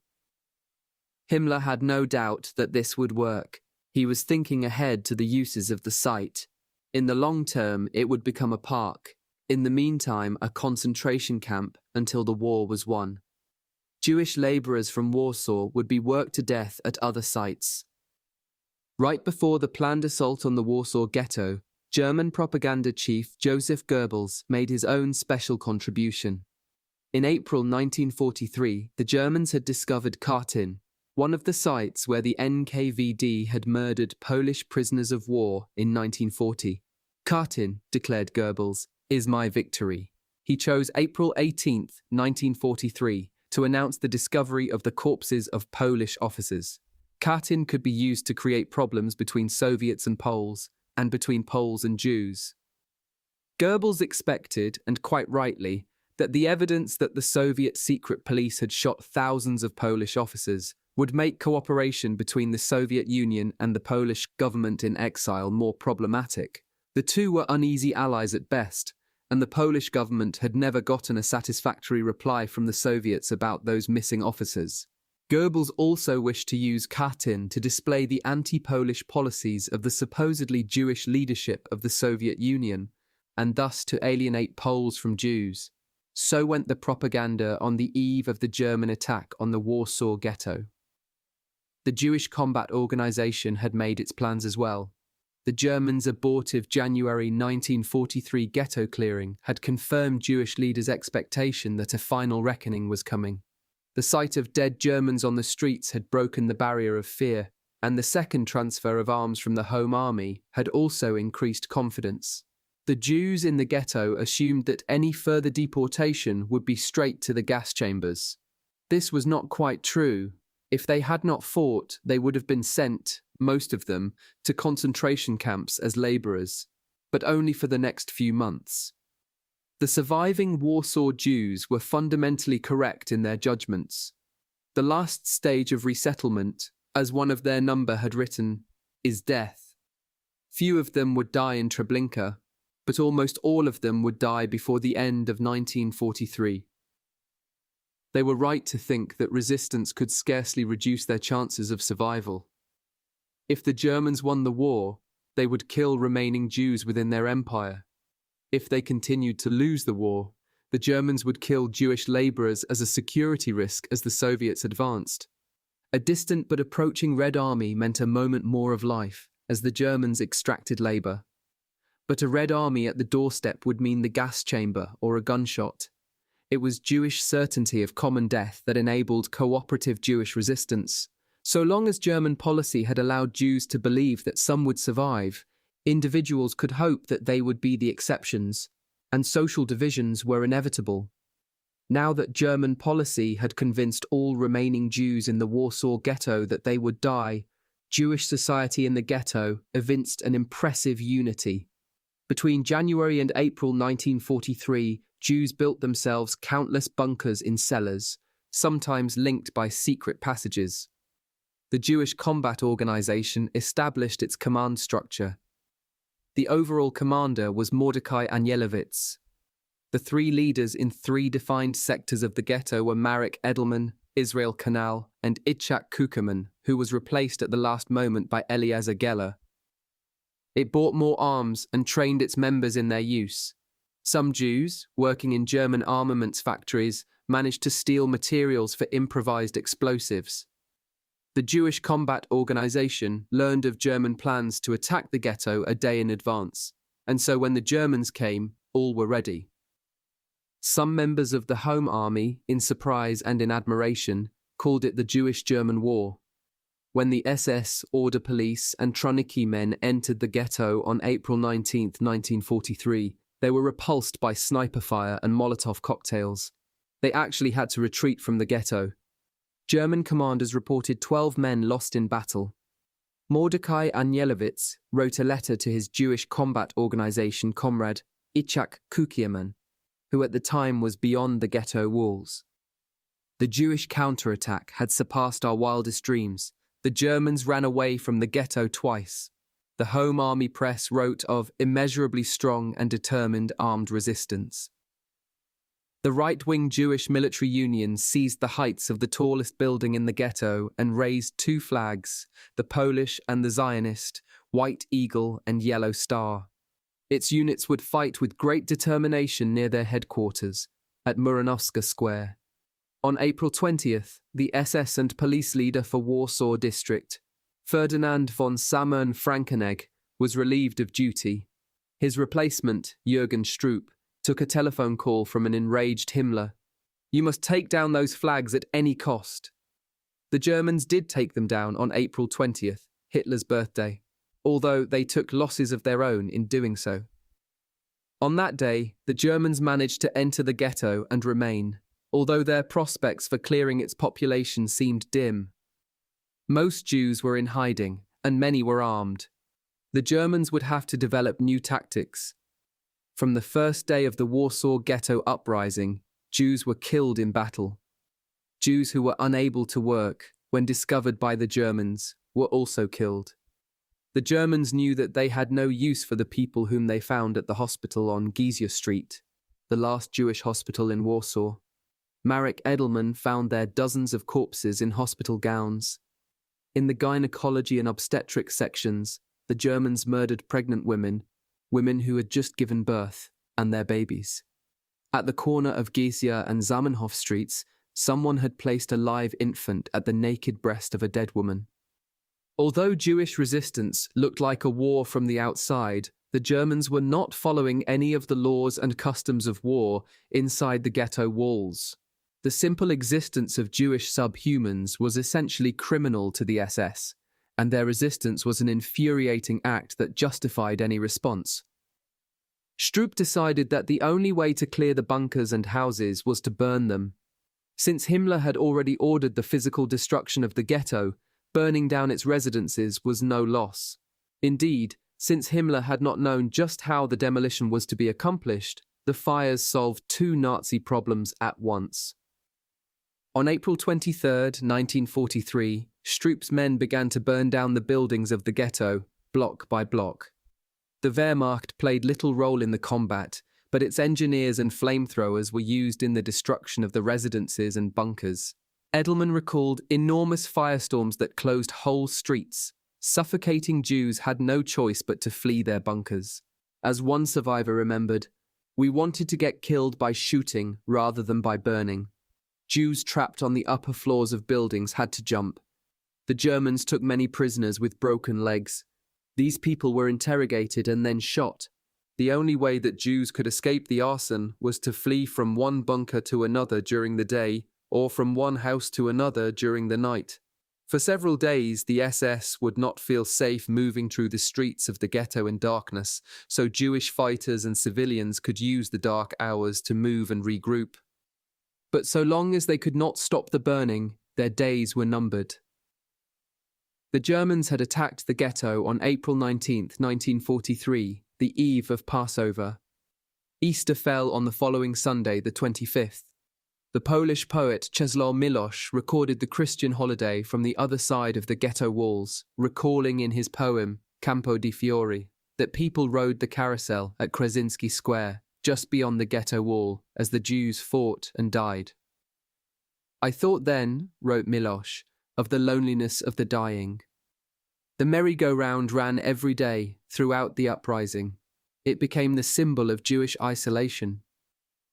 Himmler had no doubt that this would work. He was thinking ahead to the uses of the site. In the long term, it would become a park. In the meantime, a concentration camp until the war was won. Jewish laborers from Warsaw would be worked to death at other sites. Right before the planned assault on the Warsaw ghetto, German propaganda chief Joseph Goebbels made his own special contribution. In April 1943, the Germans had discovered Katyn, one of the sites where the NKVD had murdered Polish prisoners of war in 1940. Katyn, declared Goebbels, is my victory. He chose April 18, 1943, to announce the discovery of the corpses of Polish officers. Katyn could be used to create problems between Soviets and Poles, and between Poles and Jews. Goebbels expected, and quite rightly, that the evidence that the Soviet secret police had shot thousands of Polish officers would make cooperation between the Soviet Union and the Polish government in exile more problematic. The two were uneasy allies at best, and the Polish government had never gotten a satisfactory reply from the Soviets about those missing officers. Goebbels also wished to use Katyn to display the anti-Polish policies of the supposedly Jewish leadership of the Soviet Union, and thus to alienate Poles from Jews. So went the propaganda on the eve of the German attack on the Warsaw ghetto. The Jewish combat organization had made its plans as well. The Germans' abortive January 1943 ghetto clearing had confirmed Jewish leaders' expectation that a final reckoning was coming. The sight of dead Germans on the streets had broken the barrier of fear, and the second transfer of arms from the Home Army had also increased confidence. The Jews in the ghetto assumed that any further deportation would be straight to the gas chambers. This was not quite true. If they had not fought, they would have been sent, most of them, to concentration camps as laborers, but only for the next few months. The surviving Warsaw Jews were fundamentally correct in their judgments. The last stage of resettlement, as one of their number had written, is death. Few of them would die in Treblinka, but almost all of them would die before the end of 1943. They were right to think that resistance could scarcely reduce their chances of survival. If the Germans won the war, They would kill remaining Jews within their empire. If they continued to lose the war, the Germans would kill Jewish laborers as a security risk as the Soviets advanced. A distant but approaching Red Army meant a moment more of life as the Germans extracted labor. But a Red Army at the doorstep would mean the gas chamber or a gunshot. It was Jewish certainty of common death that enabled cooperative Jewish resistance. So long as German policy had allowed Jews to believe that some would survive, individuals could hope that they would be the exceptions, and social divisions were inevitable. Now that German policy had convinced all remaining Jews in the Warsaw Ghetto that they would die, Jewish society in the ghetto evinced an impressive unity. Between January and April 1943, Jews built themselves countless bunkers in cellars, sometimes linked by secret passages. The Jewish Combat Organization established its command structure. The overall commander was Mordecai Anielewicz. The three leaders in three defined sectors of the ghetto were Marek Edelman, Israel Kanal, and Itzhak Kukerman, who was replaced at the last moment by Eliezer Geller. It bought more arms and trained its members in their use. Some Jews, working in German armaments factories, managed to steal materials for improvised explosives. The Jewish Combat Organization learned of German plans to attack the ghetto a day in advance, and so when the Germans came, all were ready. Some members of the Home Army, in surprise and in admiration, called it the Jewish-German War. When the SS, Order Police, and Tronicki men entered the ghetto on April 19, 1943, they were repulsed by sniper fire and Molotov cocktails. They actually had to retreat from the ghetto. German commanders reported 12 men lost in battle. Mordecai Anielewicz wrote a letter to his Jewish Combat Organization comrade Itzhak Kukerman, who at the time was beyond the ghetto walls. The Jewish counterattack had surpassed our wildest dreams. The Germans ran away from the ghetto twice. The Home Army press wrote of immeasurably strong and determined armed resistance. The right-wing Jewish military union seized the heights of the tallest building in the ghetto and raised two flags, the Polish and the Zionist, White Eagle and Yellow Star. Its units would fight with great determination near their headquarters, at Muranowska Square. On April 20th, the SS and police leader for Warsaw District, Ferdinand von Sammern-Frankenegg, was relieved of duty. His replacement, Jürgen Stroop, took a telephone call from an enraged Himmler. "You must take down those flags at any cost." The Germans did take them down on April 20th, Hitler's birthday, although they took losses of their own in doing so. On that day, the Germans managed to enter the ghetto and remain, although their prospects for clearing its population seemed dim. Most Jews were in hiding, and many were armed. The Germans would have to develop new tactics. From the first day of the Warsaw Ghetto uprising, Jews were killed in battle. Jews who were unable to work, when discovered by the Germans, were also killed. The Germans knew that they had no use for the people whom they found at the hospital on Gizia Street, the last Jewish hospital in Warsaw. Marek Edelman found there dozens of corpses in hospital gowns. In the gynecology and obstetrics sections, the Germans murdered pregnant women who had just given birth, and their babies. At the corner of Gizia and Zamenhof streets, someone had placed a live infant at the naked breast of a dead woman. Although Jewish resistance looked like a war from the outside, the Germans were not following any of the laws and customs of war inside the ghetto walls. The simple existence of Jewish subhumans was essentially criminal to the SS, and their resistance was an infuriating act that justified any response. Stroop decided that the only way to clear the bunkers and houses was to burn them. Since Himmler had already ordered the physical destruction of the ghetto, burning down its residences was no loss. Indeed, since Himmler had not known just how the demolition was to be accomplished, the fires solved two Nazi problems at once. On April 23, 1943, Stroop's men began to burn down the buildings of the ghetto, block by block. The Wehrmacht played little role in the combat, but its engineers and flamethrowers were used in the destruction of the residences and bunkers. Edelman recalled enormous firestorms that closed whole streets. Suffocating Jews had no choice but to flee their bunkers. As one survivor remembered, "We wanted to get killed by shooting rather than by burning. Jews trapped on the upper floors of buildings had to jump. The Germans took many prisoners with broken legs. These people were interrogated and then shot. The only way that Jews could escape the arson was to flee from one bunker to another during the day or from one house to another during the night. For several days, the SS would not feel safe moving through the streets of the ghetto in darkness, so Jewish fighters and civilians could use the dark hours to move and regroup. But so long as they could not stop the burning, their days were numbered." The Germans had attacked the ghetto on April 19, 1943, the eve of Passover. Easter fell on the following Sunday, the 25th. The Polish poet Czesław Miłosz recorded the Christian holiday from the other side of the ghetto walls, recalling in his poem, Campo di Fiori, that people rode the carousel at Krasinski Square, just beyond the ghetto wall, as the Jews fought and died. "I thought then," wrote Miłosz, "of the loneliness of the dying. The merry-go-round ran every day throughout the uprising. It became the symbol of Jewish isolation.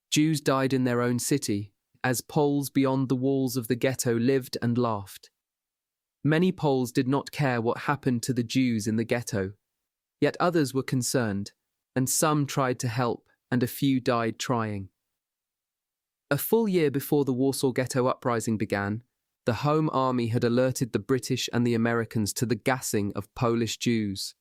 Jews died in their own city, as Poles beyond the walls of the ghetto lived and laughed. Many Poles did not care what happened to the Jews in the ghetto, yet others were concerned, and some tried to help, and a few died trying." A full year before the Warsaw Ghetto uprising began, the Home Army had alerted the British and the Americans to the gassing of Polish Jews.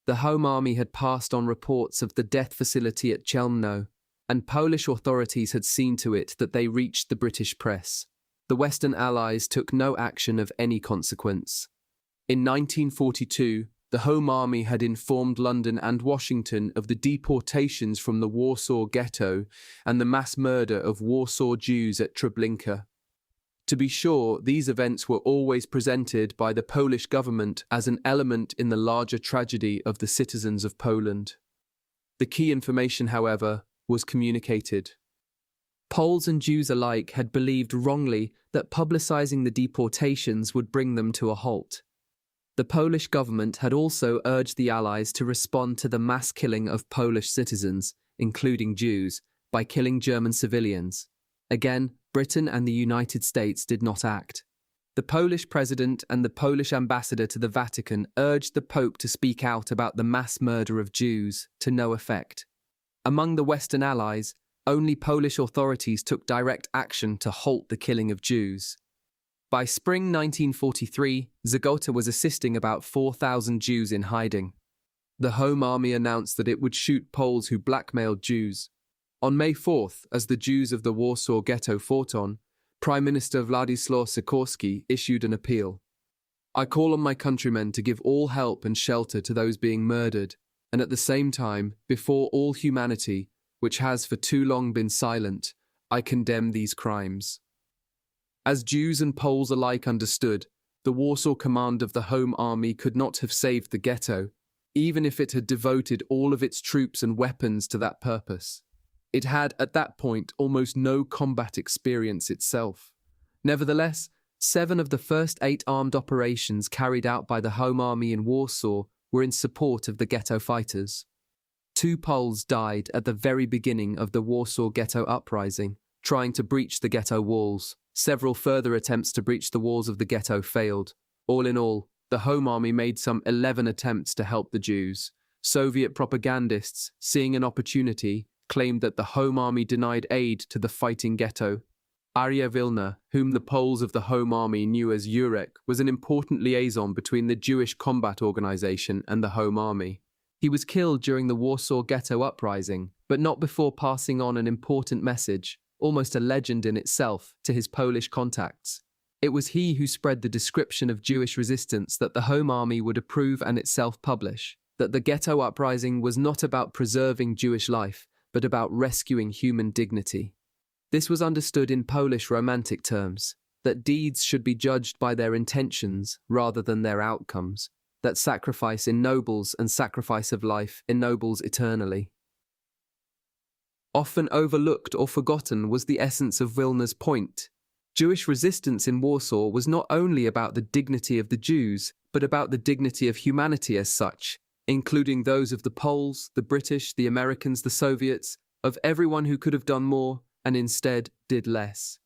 The Home Army had passed on reports of the death facility at Chelmno, and Polish authorities had seen to it that they reached the British press. The Western Allies took no action of any consequence. In 1942, the Home Army had informed London and Washington of the deportations from the Warsaw Ghetto and the mass murder of Warsaw Jews at Treblinka. To be sure, these events were always presented by the Polish government as an element in the larger tragedy of the citizens of Poland. The key information, however, was communicated. Poles and Jews alike had believed wrongly that publicizing the deportations would bring them to a halt. The Polish government had also urged the Allies to respond to the mass killing of Polish citizens, including Jews, by killing German civilians. Again, Britain and the United States did not act. The Polish president and the Polish ambassador to the Vatican urged the Pope to speak out about the mass murder of Jews, to no effect. Among the Western Allies, only Polish authorities took direct action to halt the killing of Jews. By spring 1943, Zagota was assisting about 4,000 Jews in hiding. The Home Army announced that it would shoot Poles who blackmailed Jews. On May 4th, as the Jews of the Warsaw Ghetto fought on, Prime Minister Władysław Sikorski issued an appeal. "I call on my countrymen to give all help and shelter to those being murdered, and at the same time, before all humanity, which has for too long been silent, I condemn these crimes." As Jews and Poles alike understood, the Warsaw Command of the Home Army could not have saved the ghetto, even if it had devoted all of its troops and weapons to that purpose. It had, at that point, almost no combat experience itself. Nevertheless, 7 of the first 8 armed operations carried out by the Home Army in Warsaw were in support of the ghetto fighters. 2 Poles died at the very beginning of the Warsaw Ghetto uprising, trying to breach the ghetto walls. Several further attempts to breach the walls of the ghetto failed. All in all, the Home Army made some 11 attempts to help the Jews. Soviet propagandists, seeing an opportunity, claimed that the Home Army denied aid to the fighting ghetto. Arya Wilner, whom the Poles of the Home Army knew as Jurek, was an important liaison between the Jewish Combat Organization and the Home Army. He was killed during the Warsaw Ghetto uprising, but not before passing on an important message, almost a legend in itself, to his Polish contacts. It was he who spread the description of Jewish resistance that the Home Army would approve and itself publish, that the ghetto uprising was not about preserving Jewish life, but about rescuing human dignity. This was understood in Polish Romantic terms, that deeds should be judged by their intentions rather than their outcomes, that sacrifice ennobles and sacrifice of life ennobles eternally. Often overlooked or forgotten was the essence of Wilner's point. Jewish resistance in Warsaw was not only about the dignity of the Jews, but about the dignity of humanity as such, including those of the Poles, the British, the Americans, the Soviets, of everyone who could have done more and instead did less.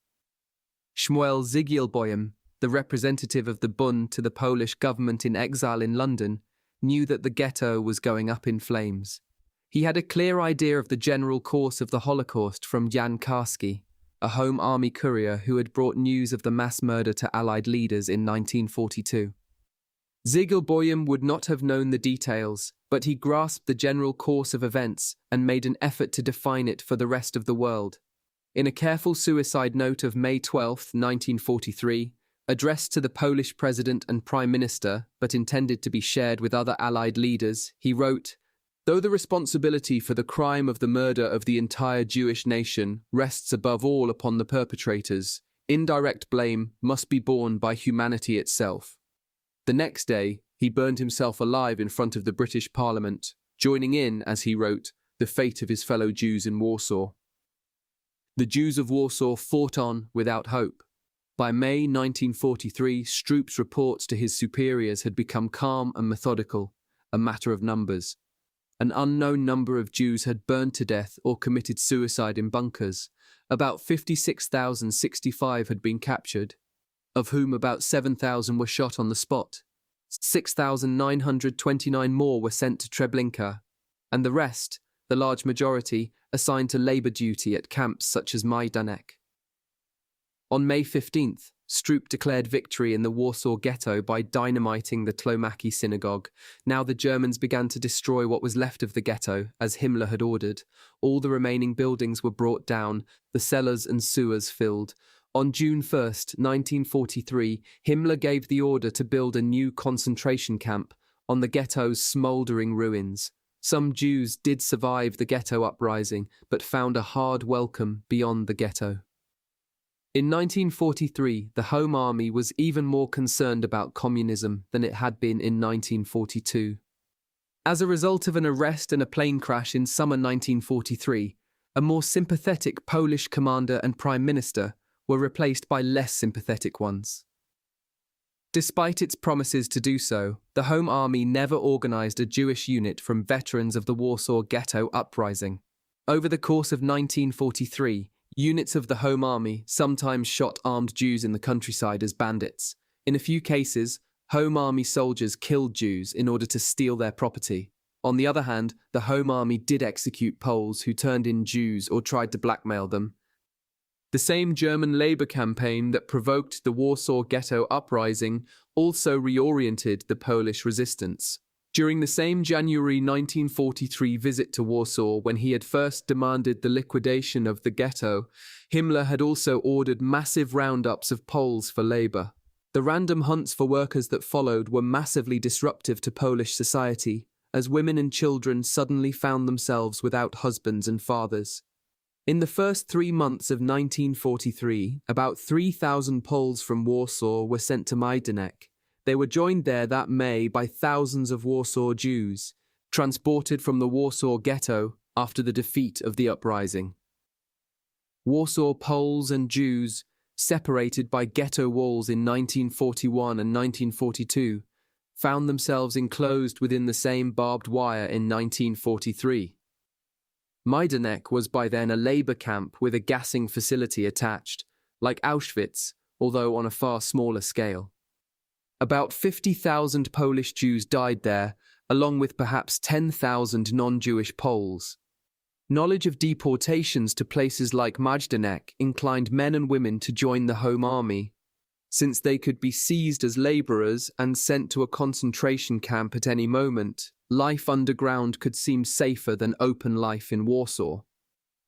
Shmuel Zygielbojm, the representative of the Bund to the Polish government in exile in London, knew that the ghetto was going up in flames. He had a clear idea of the general course of the Holocaust from Jan Karski, a Home Army courier who had brought news of the mass murder to Allied leaders in 1942. Zygielbojm would not have known the details, but he grasped the general course of events and made an effort to define it for the rest of the world. In a careful suicide note of May 12, 1943, addressed to the Polish President and Prime Minister, but intended to be shared with other Allied leaders, he wrote, "Though the responsibility for the crime of the murder of the entire Jewish nation rests above all upon the perpetrators, indirect blame must be borne by humanity itself." The next day, he burned himself alive in front of the British Parliament, joining in, as he wrote, the fate of his fellow Jews in Warsaw. The Jews of Warsaw fought on without hope. By May 1943, Stroop's reports to his superiors had become calm and methodical, a matter of numbers. An unknown number of Jews had burned to death or committed suicide in bunkers. About 56,065 had been captured, of whom about 7,000 were shot on the spot. 6,929 more were sent to Treblinka, and the rest, the large majority, assigned to labour duty at camps such as Majdanek. On May 15th, Stroop declared victory in the Warsaw Ghetto by dynamiting the Tlomaki synagogue. Now the Germans began to destroy what was left of the ghetto, as Himmler had ordered. All the remaining buildings were brought down, the cellars and sewers filled. On June 1st, 1943, Himmler gave the order to build a new concentration camp on the ghetto's smouldering ruins. Some Jews did survive the ghetto uprising, but found a hard welcome beyond the ghetto. In 1943, the Home Army was even more concerned about communism than it had been in 1942. As a result of an arrest and a plane crash in summer 1943, a more sympathetic Polish commander and prime minister were replaced by less sympathetic ones. Despite its promises to do so, the Home Army never organized a Jewish unit from veterans of the Warsaw Ghetto uprising. Over the course of 1943, units of the Home Army sometimes shot armed Jews in the countryside as bandits. In a few cases, Home Army soldiers killed Jews in order to steal their property. On the other hand, the Home Army did execute Poles who turned in Jews or tried to blackmail them. The same German labor campaign that provoked the Warsaw Ghetto uprising also reoriented the Polish resistance. During the same January 1943 visit to Warsaw, when he had first demanded the liquidation of the ghetto, Himmler had also ordered massive roundups of Poles for labor. The random hunts for workers that followed were massively disruptive to Polish society, as women and children suddenly found themselves without husbands and fathers. In the first 3 months of 1943, about 3,000 Poles from Warsaw were sent to Majdanek. They were joined there that May by thousands of Warsaw Jews, transported from the Warsaw Ghetto after the defeat of the uprising. Warsaw Poles and Jews, separated by ghetto walls in 1941 and 1942, found themselves enclosed within the same barbed wire in 1943. Majdanek was by then a labour camp with a gassing facility attached, like Auschwitz, although on a far smaller scale. About 50,000 Polish Jews died there, along with perhaps 10,000 non-Jewish Poles. Knowledge of deportations to places like Majdanek inclined men and women to join the Home Army, since they could be seized as labourers and sent to a concentration camp at any moment. Life underground could seem safer than open life in Warsaw.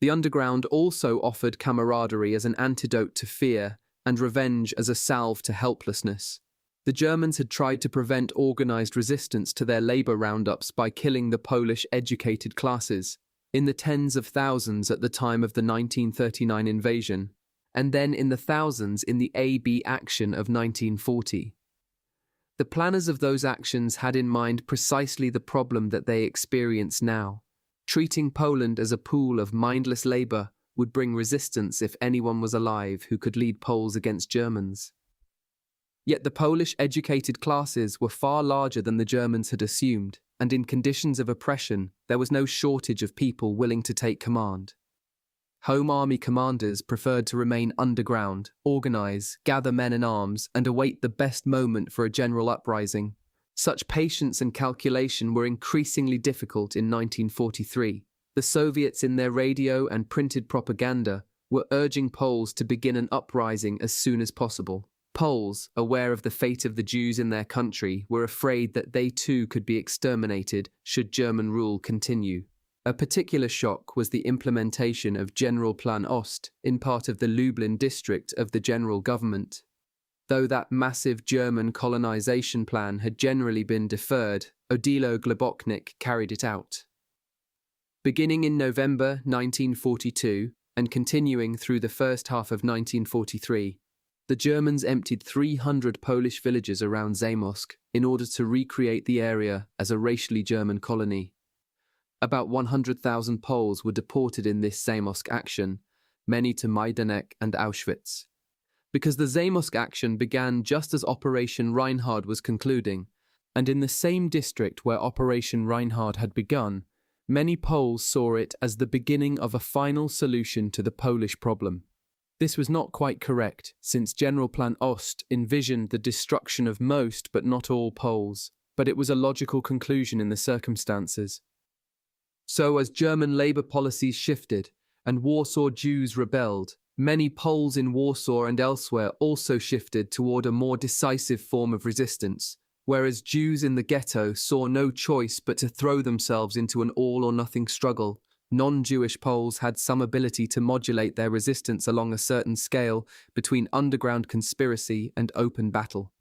The underground also offered camaraderie as an antidote to fear and revenge as a salve to helplessness. The Germans had tried to prevent organized resistance to their labor roundups by killing the Polish educated classes, in the tens of thousands at the time of the 1939 invasion, and then in the thousands in the AB action of 1940. The planners of those actions had in mind precisely the problem that they experience now. Treating Poland as a pool of mindless labor would bring resistance if anyone was alive who could lead Poles against Germans. Yet the Polish educated classes were far larger than the Germans had assumed, and in conditions of oppression, there was no shortage of people willing to take command. Home army commanders preferred to remain underground, organize, gather men in arms, and await the best moment for a general uprising. Such patience and calculation were increasingly difficult in 1943. The Soviets, in their radio and printed propaganda, were urging Poles to begin an uprising as soon as possible. Poles, aware of the fate of the Jews in their country, were afraid that they too could be exterminated should German rule continue. A particular shock was the implementation of General Plan Ost in part of the Lublin district of the general government. Though that massive German colonization plan had generally been deferred, Odilo Globoknik carried it out. Beginning in November 1942 and continuing through the first half of 1943, the Germans emptied 300 Polish villages around Zamość in order to recreate the area as a racially German colony. About 100,000 Poles were deported in this Zamość action, many to Majdanek and Auschwitz. Because the Zamość action began just as Operation Reinhard was concluding, and in the same district where Operation Reinhard had begun, many Poles saw it as the beginning of a final solution to the Polish problem. This was not quite correct, since General Plan Ost envisioned the destruction of most but not all Poles, but it was a logical conclusion in the circumstances. So as German labor policies shifted and Warsaw Jews rebelled, many Poles in Warsaw and elsewhere also shifted toward a more decisive form of resistance, whereas Jews in the ghetto saw no choice but to throw themselves into an all-or-nothing struggle. Non-Jewish Poles had some ability to modulate their resistance along a certain scale between underground conspiracy and open battle.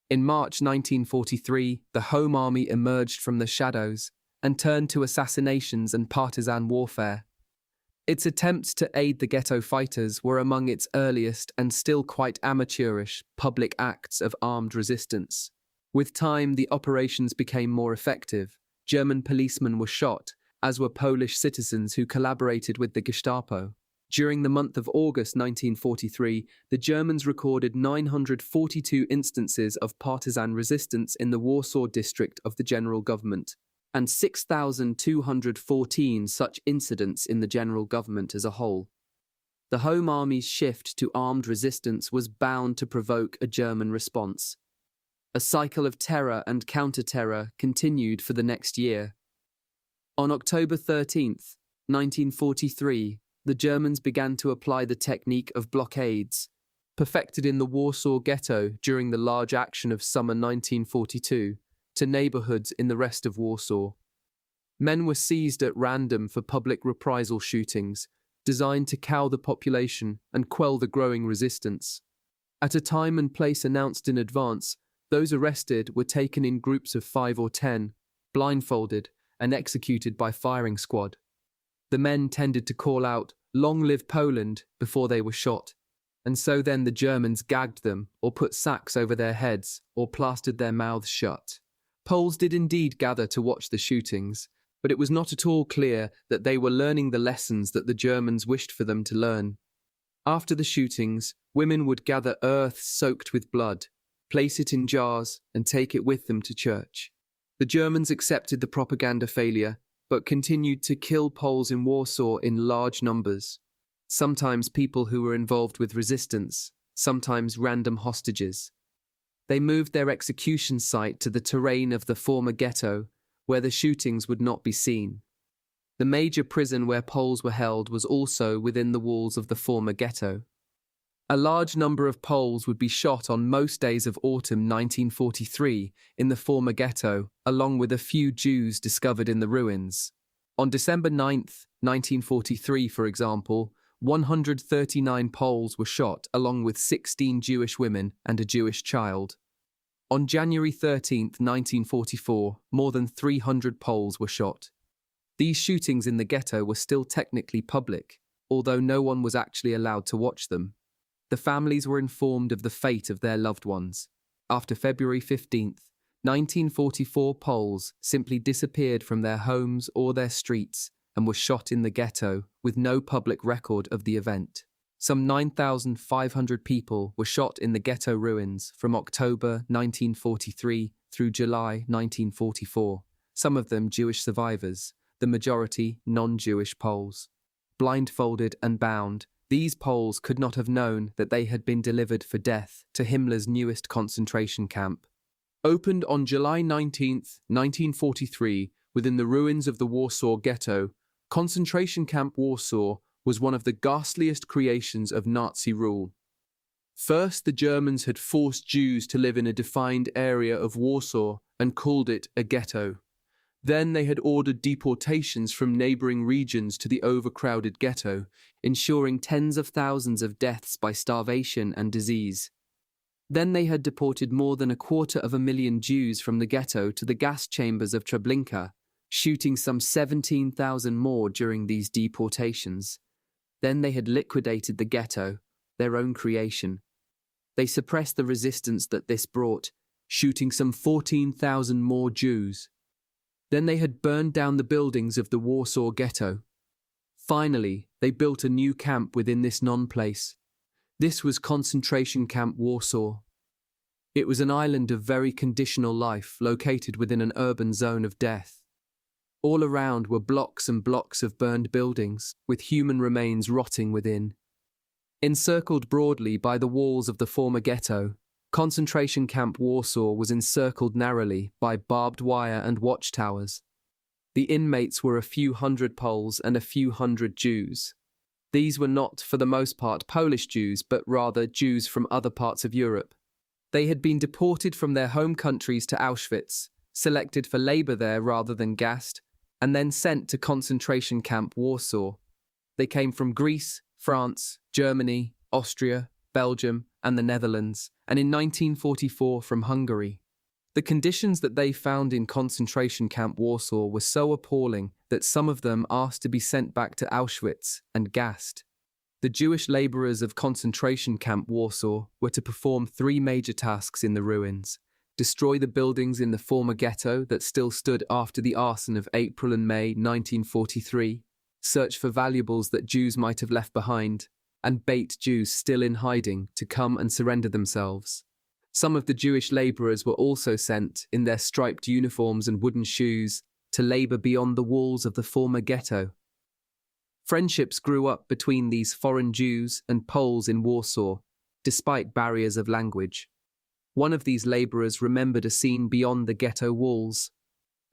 In March 1943, the Home Army emerged from the shadows and turned to assassinations and partisan warfare. Its attempts to aid the ghetto fighters were among its earliest and still quite amateurish public acts of armed resistance. With time, the operations became more effective. German policemen were shot, as were Polish citizens who collaborated with the Gestapo. During the month of August 1943, the Germans recorded 942 instances of partisan resistance in the Warsaw district of the general government, and 6,214 such incidents in the general government as a whole. The Home Army's shift to armed resistance was bound to provoke a German response. A cycle of terror and counter-terror continued for the next year. On October 13, 1943, the Germans began to apply the technique of blockades, perfected in the Warsaw Ghetto during the large action of summer 1942, to neighborhoods in the rest of Warsaw. Men were seized at random for public reprisal shootings, designed to cow the population and quell the growing resistance. At a time and place announced in advance, those arrested were taken in groups of 5 or 10, blindfolded, and executed by firing squad. The men tended to call out, "Long live Poland," before they were shot, and so then the Germans gagged them, or put sacks over their heads, or plastered their mouths shut. Poles did indeed gather to watch the shootings, but it was not at all clear that they were learning the lessons that the Germans wished for them to learn. After the shootings, women would gather earth soaked with blood, place it in jars, and take it with them to church. The Germans accepted the propaganda failure, but continued to kill Poles in Warsaw in large numbers. Sometimes people who were involved with resistance, sometimes random hostages. They moved their execution site to the terrain of the former ghetto, where the shootings would not be seen. The major prison where Poles were held was also within the walls of the former ghetto. A large number of Poles would be shot on most days of autumn 1943 in the former ghetto, along with a few Jews discovered in the ruins. On December 9, 1943, for example, 139 Poles were shot, along with 16 Jewish women and a Jewish child. On January 13, 1944, more than 300 Poles were shot. These shootings in the ghetto were still technically public, although no one was actually allowed to watch them. The families were informed of the fate of their loved ones. After February 15, 1944, Poles simply disappeared from their homes or their streets and were shot in the ghetto with no public record of the event. Some 9,500 people were shot in the ghetto ruins from October 1943 through July 1944, some of them Jewish survivors, the majority non-Jewish Poles. Blindfolded and bound, these Poles could not have known that they had been delivered for death to Himmler's newest concentration camp. Opened on July 19, 1943, within the ruins of the Warsaw Ghetto, concentration camp Warsaw was one of the ghastliest creations of Nazi rule. First, the Germans had forced Jews to live in a defined area of Warsaw and called it a ghetto. Then they had ordered deportations from neighboring regions to the overcrowded ghetto, ensuring tens of thousands of deaths by starvation and disease. Then they had deported more than 250,000 Jews from the ghetto to the gas chambers of Treblinka, shooting some 17,000 more during these deportations. Then they had liquidated the ghetto, their own creation. They suppressed the resistance that this brought, shooting some 14,000 more Jews. Then they had burned down the buildings of the Warsaw Ghetto. Finally, they built a new camp within this non-place. This was concentration camp Warsaw. It was an island of very conditional life located within an urban zone of death. All around were blocks and blocks of burned buildings, with human remains rotting within. Encircled broadly by the walls of the former ghetto, concentration camp Warsaw was encircled narrowly by barbed wire and watchtowers. The inmates were a few hundred Poles and a few hundred Jews. These were not, for the most part, Polish Jews, but rather Jews from other parts of Europe. They had been deported from their home countries to Auschwitz, selected for labor there rather than gassed, and then sent to concentration camp Warsaw. They came from Greece, France, Germany, Austria, Belgium, and the Netherlands, and in 1944 from Hungary. The conditions that they found in concentration camp Warsaw were so appalling that some of them asked to be sent back to Auschwitz and gassed. The Jewish laborers of concentration camp Warsaw were to perform 3 major tasks in the ruins: destroy the buildings in the former ghetto that still stood after the arson of April and May 1943, search for valuables that Jews might have left behind, and bait Jews still in hiding to come and surrender themselves. Some of the Jewish laborers were also sent, in their striped uniforms and wooden shoes, to labor beyond the walls of the former ghetto. Friendships grew up between these foreign Jews and Poles in Warsaw, despite barriers of language. One of these laborers remembered a scene beyond the ghetto walls.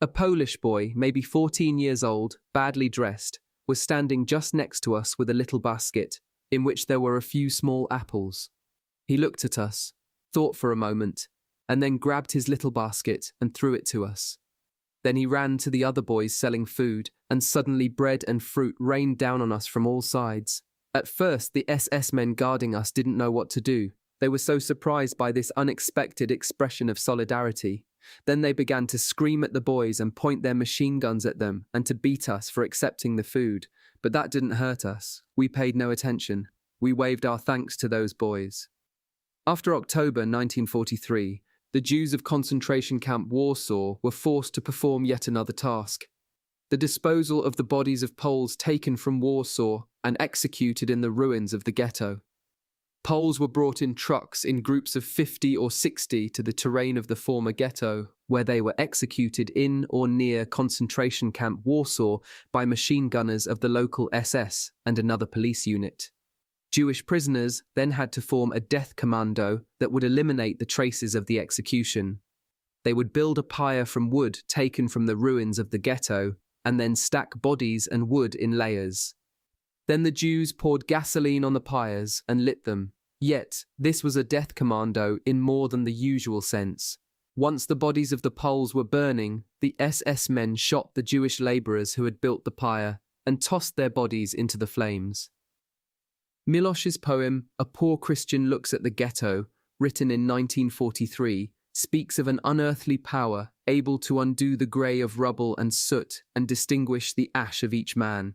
A Polish boy, maybe 14 years old, badly dressed, was standing just next to us with a little basket, in which there were a few small apples. He looked at us, thought for a moment, and then grabbed his little basket and threw it to us. Then he ran to the other boys selling food, and suddenly bread and fruit rained down on us from all sides. At first, the SS men guarding us didn't know what to do. They were so surprised by this unexpected expression of solidarity. Then they began to scream at the boys and point their machine guns at them and to beat us for accepting the food. But that didn't hurt us. We paid no attention. We waved our thanks to those boys. After October 1943, the Jews of concentration camp Warsaw were forced to perform yet another task: the disposal of the bodies of Poles taken from Warsaw and executed in the ruins of the ghetto. Poles were brought in trucks in groups of 50 or 60 to the terrain of the former ghetto, where they were executed in or near concentration camp Warsaw by machine gunners of the local SS and another police unit. Jewish prisoners then had to form a death commando that would eliminate the traces of the execution. They would build a pyre from wood taken from the ruins of the ghetto and then stack bodies and wood in layers. Then the Jews poured gasoline on the pyres and lit them. Yet, this was a death commando in more than the usual sense. Once the bodies of the Poles were burning, the SS men shot the Jewish laborers who had built the pyre and tossed their bodies into the flames. Milosz's poem, A Poor Christian Looks at the Ghetto, written in 1943, speaks of an unearthly power able to undo the grey of rubble and soot and distinguish the ash of each man.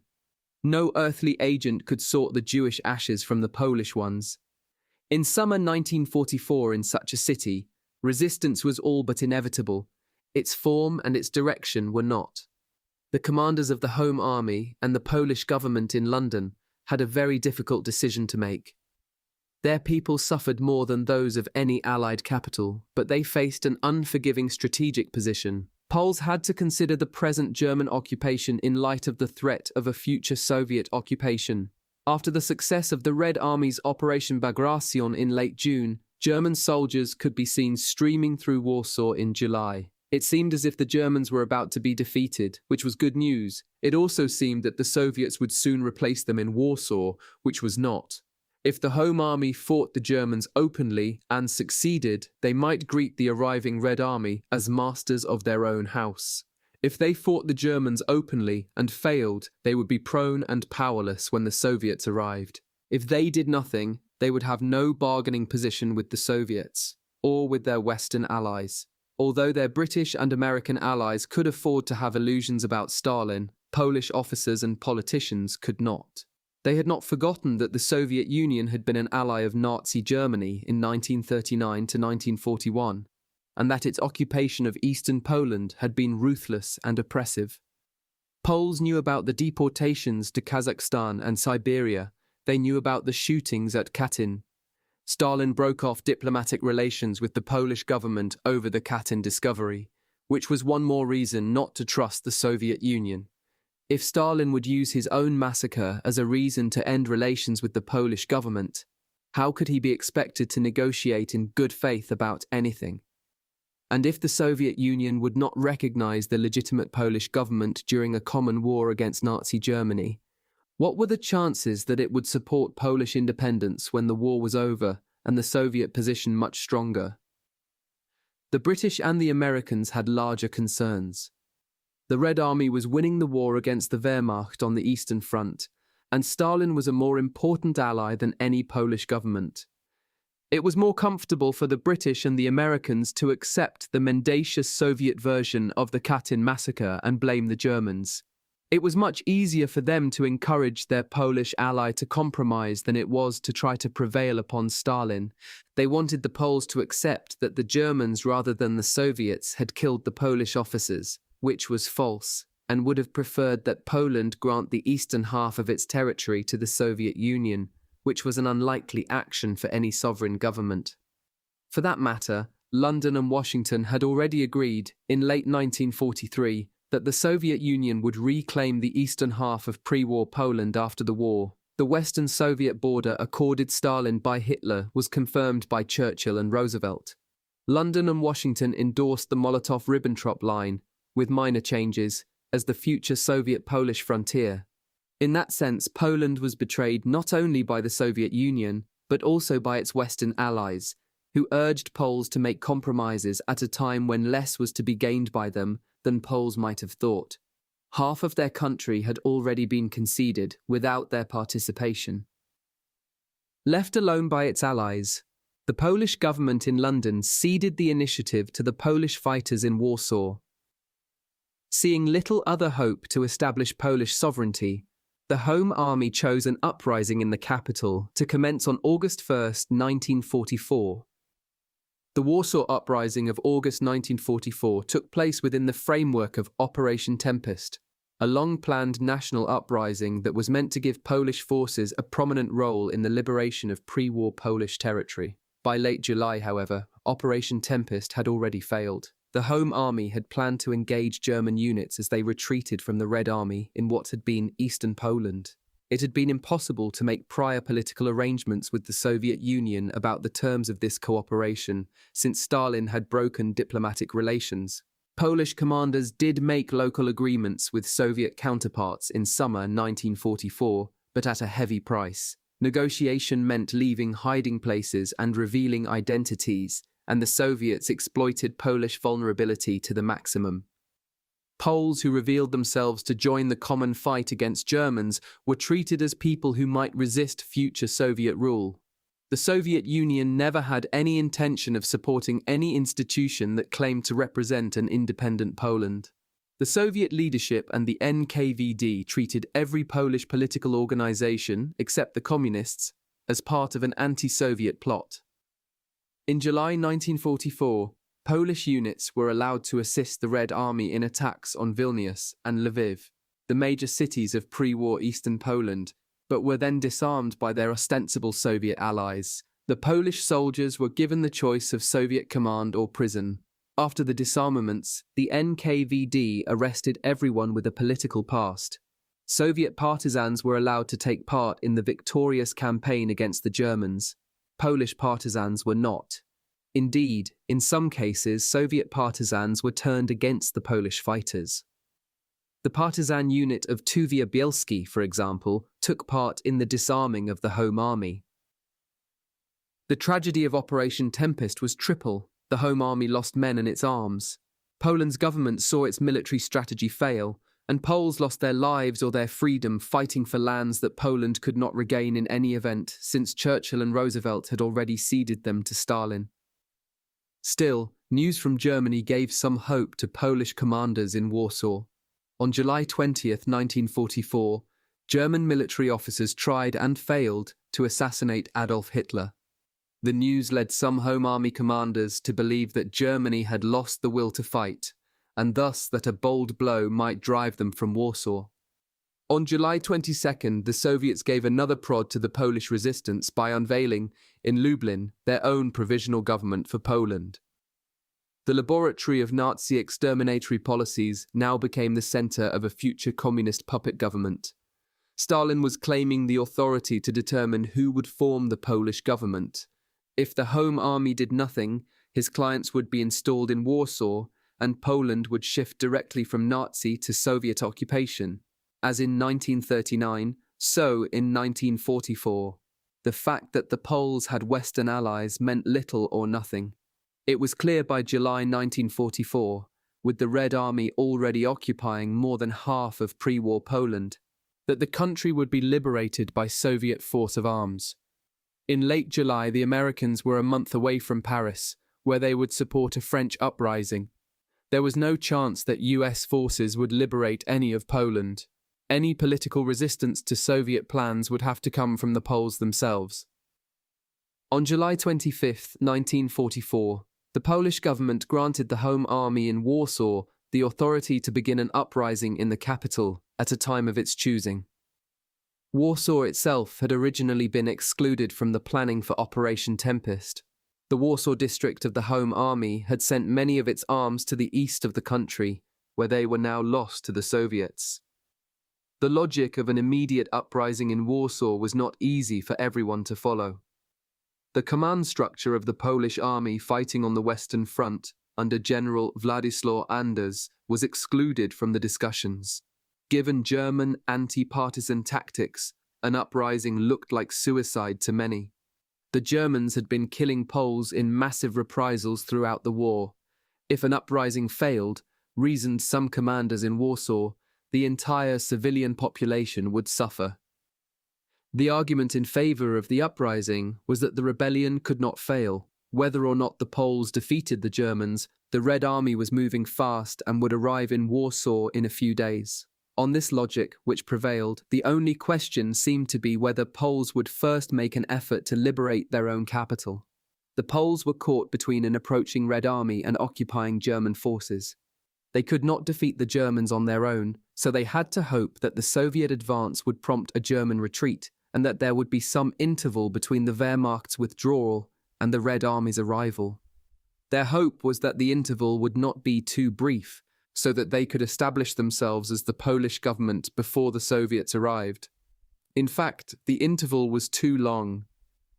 No earthly agent could sort the Jewish ashes from the Polish ones. In summer 1944 in such a city, resistance was all but inevitable. Its form and its direction were not. The commanders of the Home Army and the Polish government in London had a very difficult decision to make. Their people suffered more than those of any Allied capital, but they faced an unforgiving strategic position. Poles had to consider the present German occupation in light of the threat of a future Soviet occupation. After the success of the Red Army's Operation Bagration in late June, German soldiers could be seen streaming through Warsaw in July. It seemed as if the Germans were about to be defeated, which was good news. It also seemed that the Soviets would soon replace them in Warsaw, which was not. If the Home Army fought the Germans openly and succeeded, they might greet the arriving Red Army as masters of their own house. If they fought the Germans openly and failed, they would be prone and powerless when the Soviets arrived. If they did nothing, they would have no bargaining position with the Soviets, or with their Western allies. Although their British and American allies could afford to have illusions about Stalin, Polish officers and politicians could not. They had not forgotten that the Soviet Union had been an ally of Nazi Germany in 1939 to 1941, and that its occupation of eastern Poland had been ruthless and oppressive. Poles knew about the deportations to Kazakhstan and Siberia. They knew about the shootings at Katyn. Stalin broke off diplomatic relations with the Polish government over the Katyn discovery, which was one more reason not to trust the Soviet Union. If Stalin would use his own massacre as a reason to end relations with the Polish government, how could he be expected to negotiate in good faith about anything? And if the Soviet Union would not recognize the legitimate Polish government during a common war against Nazi Germany, what were the chances that it would support Polish independence when the war was over and the Soviet position much stronger? The British and the Americans had larger concerns. The Red Army was winning the war against the Wehrmacht on the Eastern Front, and Stalin was a more important ally than any Polish government. It was more comfortable for the British and the Americans to accept the mendacious Soviet version of the Katyn massacre and blame the Germans. It was much easier for them to encourage their Polish ally to compromise than it was to try to prevail upon Stalin. They wanted the Poles to accept that the Germans rather than the Soviets had killed the Polish officers, which was false, and would have preferred that Poland grant the eastern half of its territory to the Soviet Union, which was an unlikely action for any sovereign government. For that matter, London and Washington had already agreed, in late 1943, that the Soviet Union would reclaim the eastern half of pre-war Poland after the war. The Western Soviet border accorded Stalin by Hitler was confirmed by Churchill and Roosevelt. London and Washington endorsed the Molotov-Ribbentrop line, with minor changes, as the future Soviet-Polish frontier. In that sense, Poland was betrayed not only by the Soviet Union, but also by its Western allies, who urged Poles to make compromises at a time when less was to be gained by them than Poles might have thought. Half of their country had already been conceded without their participation. Left alone by its allies, the Polish government in London ceded the initiative to the Polish fighters in Warsaw. Seeing little other hope to establish Polish sovereignty, the Home Army chose an uprising in the capital to commence on August 1, 1944. The Warsaw Uprising of August 1944 took place within the framework of Operation Tempest, a long-planned national uprising that was meant to give Polish forces a prominent role in the liberation of pre-war Polish territory. By late July, however, Operation Tempest had already failed. The Home Army had planned to engage German units as they retreated from the Red Army in what had been eastern Poland. It had been impossible to make prior political arrangements with the Soviet Union about the terms of this cooperation, since Stalin had broken diplomatic relations. Polish commanders did make local agreements with Soviet counterparts in summer 1944, but at a heavy price. Negotiation meant leaving hiding places and revealing identities, and the Soviets exploited Polish vulnerability to the maximum. Poles who revealed themselves to join the common fight against Germans were treated as people who might resist future Soviet rule. The Soviet Union never had any intention of supporting any institution that claimed to represent an independent Poland. The Soviet leadership and the NKVD treated every Polish political organization, except the Communists, as part of an anti-Soviet plot. In July 1944, Polish units were allowed to assist the Red Army in attacks on Vilnius and Lviv, the major cities of pre-war eastern Poland, but were then disarmed by their ostensible Soviet allies. The Polish soldiers were given the choice of Soviet command or prison. After the disarmaments, the NKVD arrested everyone with a political past. Soviet partisans were allowed to take part in the victorious campaign against the Germans. Polish partisans were not. Indeed, in some cases, Soviet partisans were turned against the Polish fighters. The partisan unit of Tuvia Bielski, for example, took part in the disarming of the Home Army. The tragedy of Operation Tempest was triple. The Home Army lost men and its arms. Poland's government saw its military strategy fail, and Poles lost their lives or their freedom fighting for lands that Poland could not regain in any event, since Churchill and Roosevelt had already ceded them to Stalin. Still, news from Germany gave some hope to Polish commanders in Warsaw. On July 20th, 1944, German military officers tried and failed to assassinate Adolf Hitler. The news led some Home Army commanders to believe that Germany had lost the will to fight, and thus that a bold blow might drive them from Warsaw. On July 22nd, the Soviets gave another prod to the Polish resistance by unveiling, in Lublin, their own provisional government for Poland. The laboratory of Nazi exterminatory policies now became the center of a future communist puppet government. Stalin was claiming the authority to determine who would form the Polish government. If the Home Army did nothing, his clients would be installed in Warsaw, and Poland would shift directly from Nazi to Soviet occupation. As in 1939, so in 1944. The fact that the Poles had Western allies meant little or nothing. It was clear by July 1944, with the Red Army already occupying more than half of pre-war Poland, that the country would be liberated by Soviet force of arms. In late July, the Americans were a month away from Paris, where they would support a French uprising. There was no chance that US forces would liberate any of Poland. Any political resistance to Soviet plans would have to come from the Poles themselves. On July 25, 1944, the Polish government granted the Home Army in Warsaw the authority to begin an uprising in the capital at a time of its choosing. Warsaw itself had originally been excluded from the planning for Operation Tempest. The Warsaw district of the Home Army had sent many of its arms to the east of the country, where they were now lost to the Soviets. The logic of an immediate uprising in Warsaw was not easy for everyone to follow. The command structure of the Polish army fighting on the Western Front under General Władysław Anders was excluded from the discussions. Given German anti-partisan tactics, an uprising looked like suicide to many. The Germans had been killing Poles in massive reprisals throughout the war. If an uprising failed, reasoned some commanders in Warsaw, the entire civilian population would suffer. The argument in favor of the uprising was that the rebellion could not fail. Whether or not the Poles defeated the Germans, the Red Army was moving fast and would arrive in Warsaw in a few days. On this logic, which prevailed, the only question seemed to be whether Poles would first make an effort to liberate their own capital. The Poles were caught between an approaching Red Army and occupying German forces. They could not defeat the Germans on their own, so they had to hope that the Soviet advance would prompt a German retreat, and that there would be some interval between the Wehrmacht's withdrawal and the Red Army's arrival. Their hope was that the interval would not be too brief, so that they could establish themselves as the Polish government before the Soviets arrived. In fact, the interval was too long.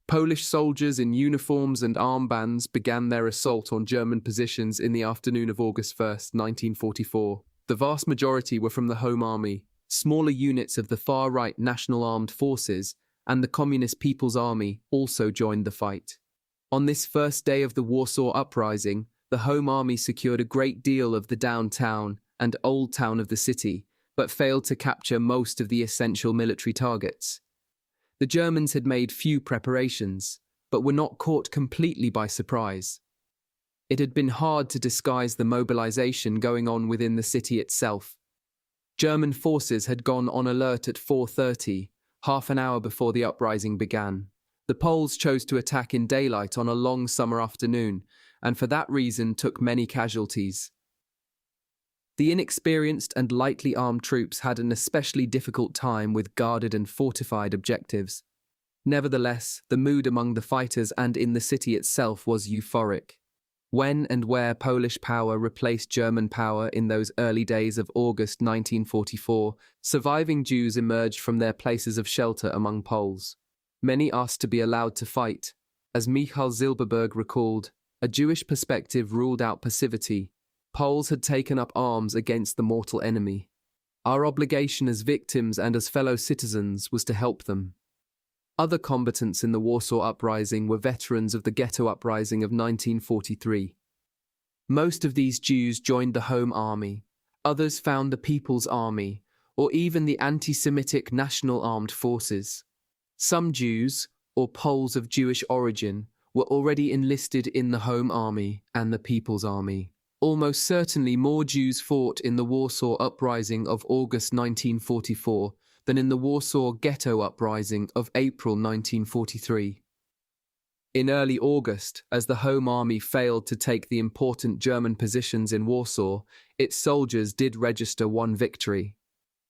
Polish soldiers in uniforms and armbands began their assault on German positions in the afternoon of August 1st, 1944. The vast majority were from the Home Army, smaller units of the far-right National Armed Forces, and the Communist People's Army also joined the fight. On this first day of the Warsaw Uprising, the Home Army secured a great deal of the downtown and old town of the city, but failed to capture most of the essential military targets. The Germans had made few preparations, but were not caught completely by surprise. It had been hard to disguise the mobilization going on within the city itself. German forces had gone on alert at 4:30, half an hour before the uprising began. The Poles chose to attack in daylight on a long summer afternoon, and for that reason took many casualties. The inexperienced and lightly armed troops had an especially difficult time with guarded and fortified objectives. Nevertheless, the mood among the fighters and in the city itself was euphoric. When and where Polish power replaced German power in those early days of August 1944, surviving Jews emerged from their places of shelter among Poles. Many asked to be allowed to fight. As Michal Zilberberg recalled, a Jewish perspective ruled out passivity. Poles had taken up arms against the mortal enemy. Our obligation as victims and as fellow citizens was to help them. Other combatants in the Warsaw Uprising were veterans of the Ghetto Uprising of 1943. Most of these Jews joined the Home Army. Others found the People's Army, or even the anti-Semitic National Armed Forces. Some Jews, or Poles of Jewish origin, were already enlisted in the Home Army and the People's Army. Almost certainly more Jews fought in the Warsaw Uprising of August 1944 than in the Warsaw Ghetto Uprising of April 1943. In early August, as the Home Army failed to take the important German positions in Warsaw, its soldiers did register one victory.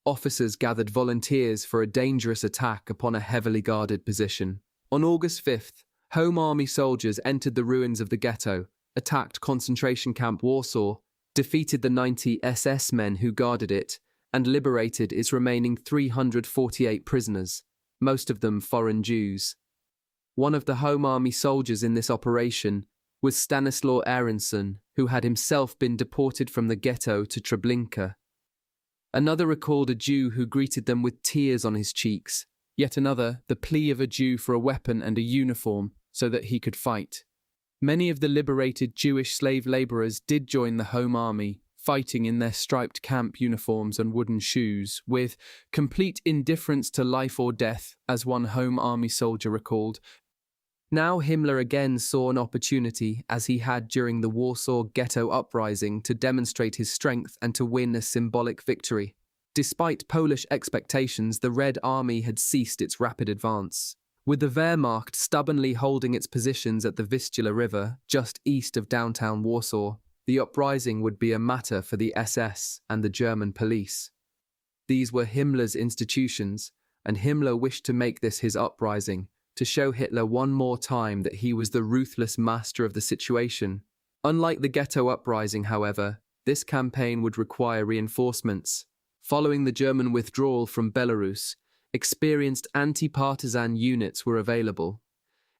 Officers gathered volunteers for a dangerous attack upon a heavily guarded position. On August 5th, Home Army soldiers entered the ruins of the ghetto, attacked concentration camp Warsaw, defeated the 90 SS men who guarded it, and liberated its remaining 348 prisoners, most of them foreign Jews. One of the Home Army soldiers in this operation was Stanislaw Aronson, who had himself been deported from the ghetto to Treblinka. Another recalled a Jew who greeted them with tears on his cheeks, yet another the plea of a Jew for a weapon and a uniform so that he could fight. Many of the liberated Jewish slave laborers did join the Home Army, fighting in their striped camp uniforms and wooden shoes, with complete indifference to life or death, as one Home Army soldier recalled. Now Himmler again saw an opportunity, as he had during the Warsaw Ghetto Uprising, to demonstrate his strength and to win a symbolic victory. Despite Polish expectations, the Red Army had ceased its rapid advance. With the Wehrmacht stubbornly holding its positions at the Vistula River, just east of downtown Warsaw, the uprising would be a matter for the SS and the German police. These were Himmler's institutions, and Himmler wished to make this his uprising, to show Hitler one more time that he was the ruthless master of the situation. Unlike the Ghetto Uprising, however, this campaign would require reinforcements. Following the German withdrawal from Belarus, experienced anti-partisan units were available.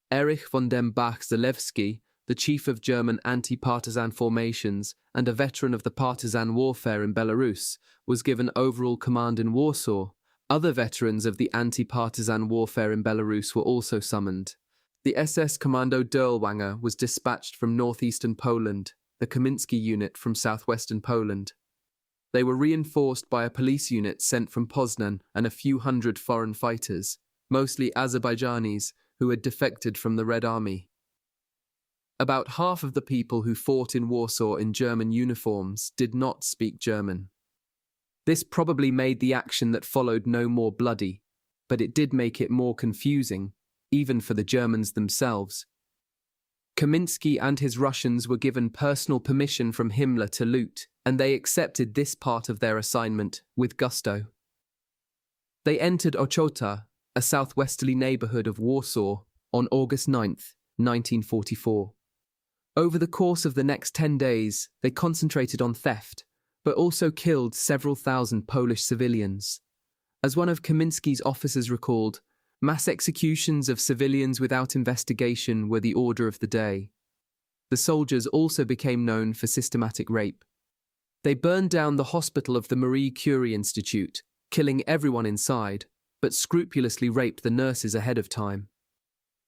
Erich von dem Bach-Zalewski, the chief of German anti-partisan formations and a veteran of the partisan warfare in Belarus, was given overall command in Warsaw. Other veterans of the anti-partisan warfare in Belarus were also summoned. The SS Commando Derlwanger was dispatched from northeastern Poland, the Kamiński unit from southwestern Poland. They were reinforced by a police unit sent from Poznan and a few hundred foreign fighters, mostly Azerbaijanis, who had defected from the Red Army. About half of the people who fought in Warsaw in German uniforms did not speak German. This probably made the action that followed no more bloody, but it did make it more confusing, even for the Germans themselves. Kamiński and his Russians were given personal permission from Himmler to loot, and they accepted this part of their assignment with gusto. They entered Ochota, a southwesterly neighborhood of Warsaw, on August 9th, 1944. Over the course of the next 10 days, they concentrated on theft, but also killed several thousand Polish civilians. As one of Kamiński's officers recalled, mass executions of civilians without investigation were the order of the day. The soldiers also became known for systematic rape. They burned down the hospital of the Marie Curie Institute, killing everyone inside, but scrupulously raped the nurses ahead of time.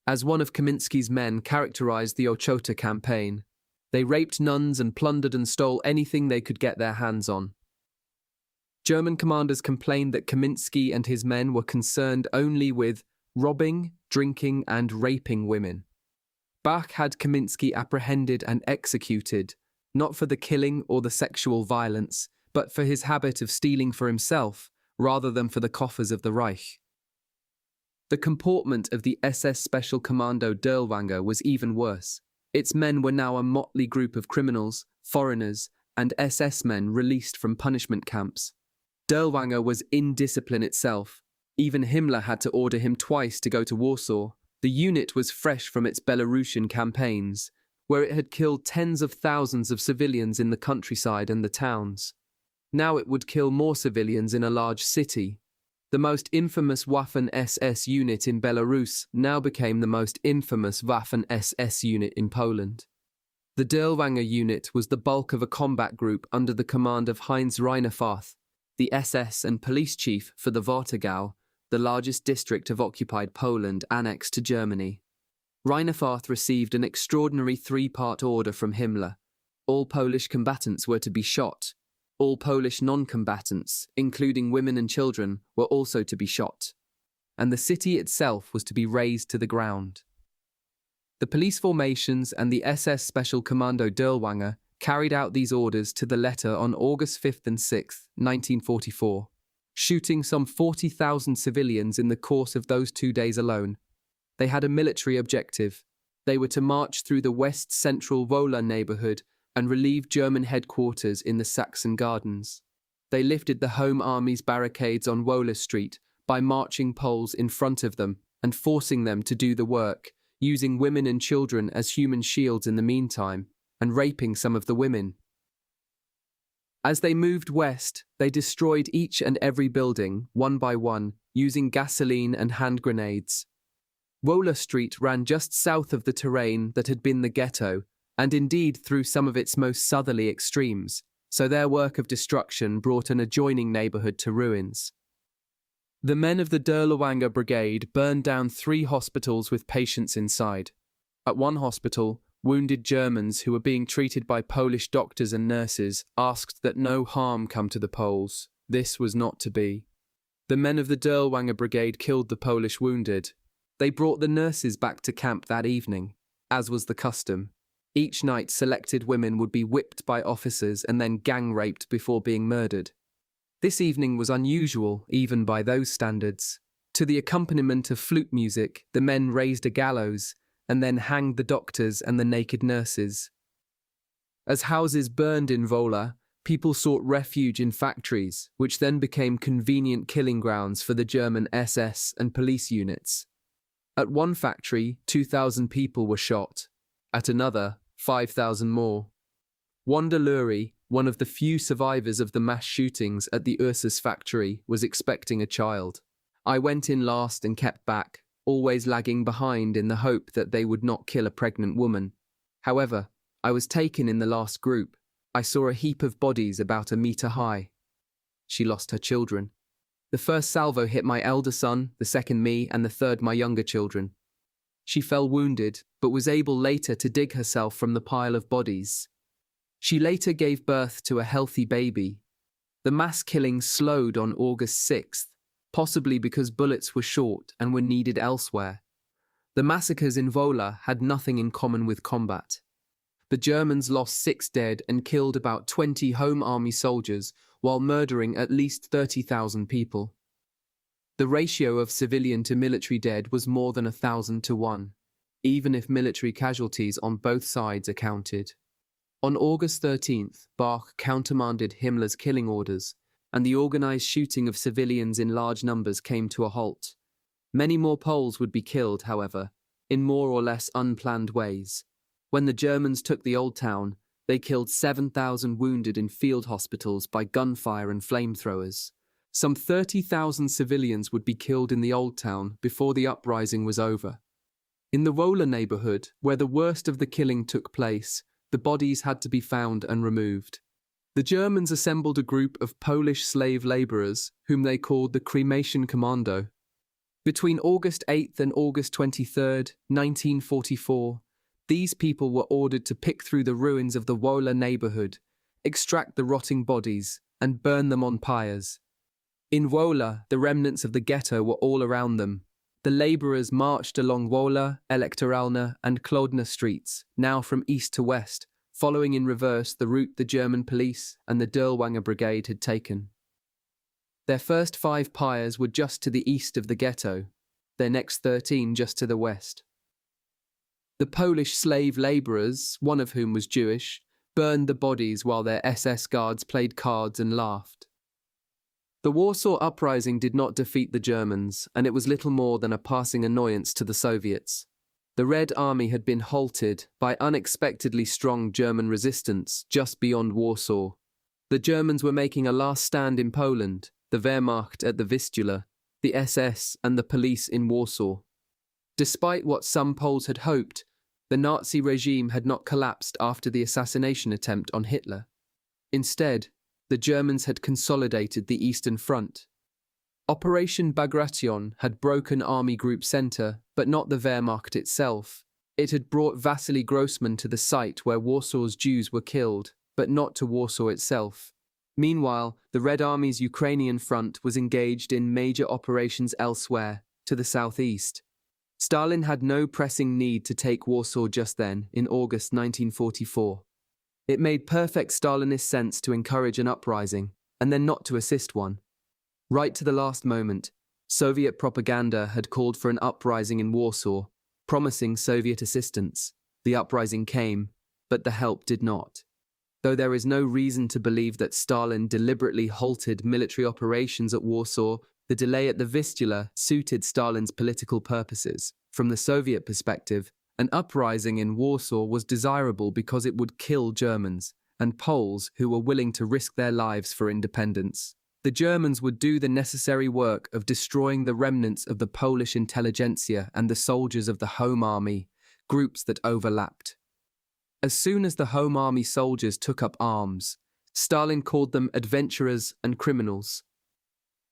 As one of Kamiński's men characterized the Ochota campaign, they raped nuns and plundered and stole anything they could get their hands on. German commanders complained that Kamiński and his men were concerned only with robbing, drinking, and raping women. Bach had Kamiński apprehended and executed, not for the killing or the sexual violence, but for his habit of stealing for himself, rather than for the coffers of the Reich. The comportment of the SS Special Commando Derlwanger was even worse. Its men were now a motley group of criminals, foreigners, and SS men released from punishment camps. Dirlewanger was indiscipline itself. Even Himmler had to order him twice to go to Warsaw. The unit was fresh from its Belarusian campaigns, where it had killed tens of thousands of civilians in the countryside and the towns. Now it would kill more civilians in a large city. The most infamous Waffen-SS unit in Belarus now became the most infamous Waffen-SS unit in Poland. The Dirlewanger unit was the bulk of a combat group under the command of Heinz Reineffath, the SS and police chief for the Warthegau, the largest district of occupied Poland annexed to Germany. Reineffath received an extraordinary three-part order from Himmler. All Polish combatants were to be shot. All Polish non-combatants, including women and children, were also to be shot. And the city itself was to be razed to the ground. The police formations and the SS Special Commando Dirlewanger carried out these orders to the letter on August 5th and 6th, 1944, shooting some 40,000 civilians in the course of those 2 days alone. They had a military objective. They were to march through the west-central Wola neighborhood and relieve German headquarters in the Saxon Gardens. They lifted the Home Army's barricades on Wola Street by marching Poles in front of them and forcing them to do the work, using women and children as human shields in the meantime, and raping some of the women. As they moved west, they destroyed each and every building, one by one, using gasoline and hand grenades. Wola Street ran just south of the terrain that had been the ghetto, and indeed through some of its most southerly extremes, so their work of destruction brought an adjoining neighborhood to ruins. The men of the Dirlewanger Brigade burned down 3 hospitals with patients inside. At one hospital, wounded Germans who were being treated by Polish doctors and nurses asked that no harm come to the Poles. This was not to be. The men of the Dirlewanger Brigade killed the Polish wounded. They brought the nurses back to camp that evening, as was the custom. Each night, selected women would be whipped by officers and then gang-raped before being murdered. This evening was unusual, even by those standards. To the accompaniment of flute music, the men raised a gallows and then hanged the doctors and the naked nurses. As houses burned in Wola, people sought refuge in factories, which then became convenient killing grounds for the German SS and police units. At one factory, 2,000 people were shot. At another, 5,000 more. Wanda Lurie, one of the few survivors of the mass shootings at the Ursus factory, was expecting a child. I went in last and kept back, always lagging behind in the hope that they would not kill a pregnant woman. However, I was taken in the last group. I saw a heap of bodies about a meter high. She lost her children. The first salvo hit my elder son, the second me, and the third my younger children. She fell wounded, but was able later to dig herself from the pile of bodies. She later gave birth to a healthy baby. The mass killings slowed on August 6th, possibly because bullets were short and were needed elsewhere. The massacres in Wola had nothing in common with combat. The Germans lost 6 dead and killed about 20 Home Army soldiers while murdering at least 30,000 people. The ratio of civilian to military dead was more than 1,000 to 1, even if military casualties on both sides are counted. On August 13th, Bach countermanded Himmler's killing orders, and the organized shooting of civilians in large numbers came to a halt. Many more Poles would be killed, however, in more or less unplanned ways. When the Germans took the Old Town, they killed 7,000 wounded in field hospitals by gunfire and flamethrowers. Some 30,000 civilians would be killed in the Old Town before the uprising was over. In the Wola neighborhood, where the worst of the killing took place, the bodies had to be found and removed. The Germans assembled a group of Polish slave laborers, whom they called the Cremation Commando. Between August 8th and August 23rd, 1944, these people were ordered to pick through the ruins of the Wola neighborhood, extract the rotting bodies, and burn them on pyres. In Wola, the remnants of the ghetto were all around them. The labourers marched along Wola, Elektoralna and Klodna streets, now from east to west, following in reverse the route the German police and the Dirlewanger Brigade had taken. Their first 5 pyres were just to the east of the ghetto, their next 13 just to the west. The Polish slave labourers, one of whom was Jewish, burned the bodies while their SS guards played cards and laughed. The Warsaw Uprising did not defeat the Germans, and it was little more than a passing annoyance to the Soviets. The Red Army had been halted by unexpectedly strong German resistance just beyond Warsaw. The Germans were making a last stand in Poland, the Wehrmacht at the Vistula, the SS and the police in Warsaw. Despite what some Poles had hoped, the Nazi regime had not collapsed after the assassination attempt on Hitler. Instead, the Germans had consolidated the Eastern Front. Operation Bagration had broken Army Group Center, but not the Wehrmacht itself. It had brought Vasily Grossman to the site where Warsaw's Jews were killed, but not to Warsaw itself. Meanwhile, the Red Army's Ukrainian front was engaged in major operations elsewhere, to the southeast. Stalin had no pressing need to take Warsaw just then, in August 1944. It made perfect Stalinist sense to encourage an uprising, and then not to assist one. Right to the last moment, Soviet propaganda had called for an uprising in Warsaw, promising Soviet assistance. The uprising came, but the help did not. Though there is no reason to believe that Stalin deliberately halted military operations at Warsaw, the delay at the Vistula suited Stalin's political purposes. From the Soviet perspective, an uprising in Warsaw was desirable because it would kill Germans and Poles who were willing to risk their lives for independence. The Germans would do the necessary work of destroying the remnants of the Polish intelligentsia and the soldiers of the Home Army, groups that overlapped. As soon as the Home Army soldiers took up arms, Stalin called them adventurers and criminals.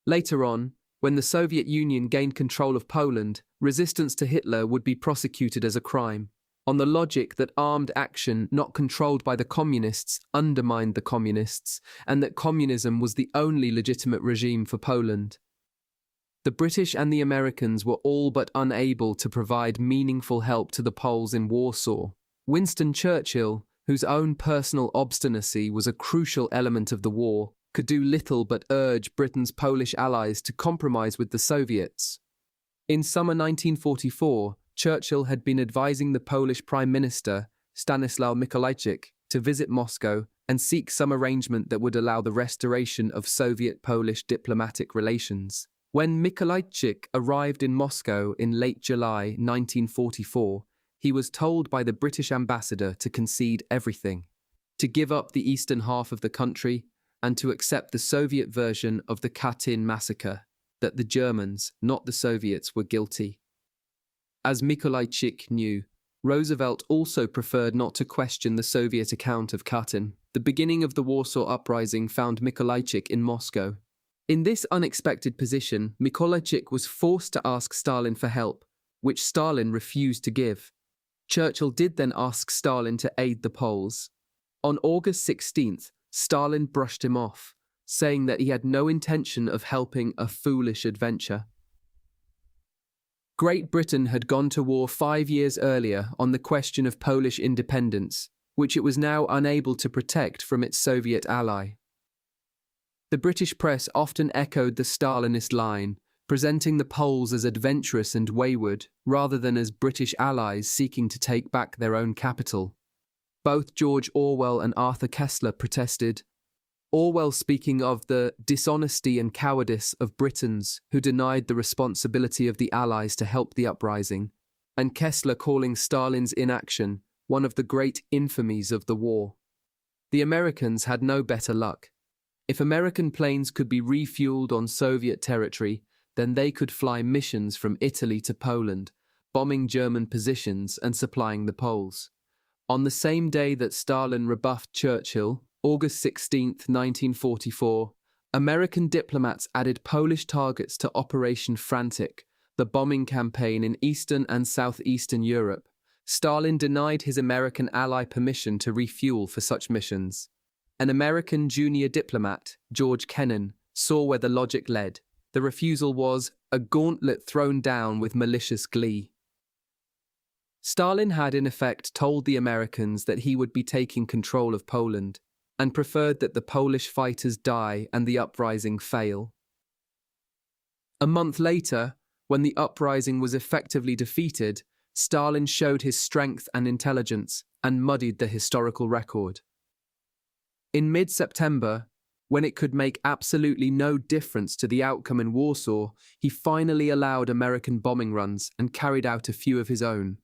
Later on, when the Soviet Union gained control of Poland, resistance to Hitler would be prosecuted as a crime, on the logic that armed action not controlled by the communists undermined the communists, and that communism was the only legitimate regime for Poland. The British and the Americans were all but unable to provide meaningful help to the Poles in Warsaw. Winston Churchill, whose own personal obstinacy was a crucial element of the war, could do little but urge Britain's Polish allies to compromise with the Soviets. In summer 1944, Churchill had been advising the Polish Prime Minister, Stanislaw Mikolajczyk, to visit Moscow and seek some arrangement that would allow the restoration of Soviet-Polish diplomatic relations. When Mikolajczyk arrived in Moscow in late July 1944, he was told by the British ambassador to concede everything, to give up the eastern half of the country, and to accept the Soviet version of the Katyn massacre, that the Germans, not the Soviets, were guilty. As Mikolajczyk knew, Roosevelt also preferred not to question the Soviet account of Katyn. The beginning of the Warsaw Uprising found Mikolajczyk in Moscow. In this unexpected position, Mikolajczyk was forced to ask Stalin for help, which Stalin refused to give. Churchill did then ask Stalin to aid the Poles. On August 16th, Stalin brushed him off, saying that he had no intention of helping a foolish adventure. Great Britain had gone to war 5 years earlier on the question of Polish independence, which it was now unable to protect from its Soviet ally. The British press often echoed the Stalinist line, presenting the Poles as adventurous and wayward, rather than as British allies seeking to take back their own capital. Both George Orwell and Arthur Koestler protested, Orwell speaking of the dishonesty and cowardice of Britons who denied the responsibility of the Allies to help the uprising, and Koestler calling Stalin's inaction one of the great infamies of the war. The Americans had no better luck. If American planes could be refueled on Soviet territory, then they could fly missions from Italy to Poland, bombing German positions and supplying the Poles. On the same day that Stalin rebuffed Churchill, August 16, 1944, American diplomats added Polish targets to Operation Frantic, the bombing campaign in Eastern and Southeastern Europe. Stalin denied his American ally permission to refuel for such missions. An American junior diplomat, George Kennan, saw where the logic led. The refusal was a gauntlet thrown down with malicious glee. Stalin had in effect told the Americans that he would be taking control of Poland, and preferred that the Polish fighters die and the uprising fail. A month later, when the uprising was effectively defeated, Stalin showed his strength and intelligence and muddied the historical record. In mid-September, when it could make absolutely no difference to the outcome in Warsaw, he finally allowed American bombing runs and carried out a few of his own.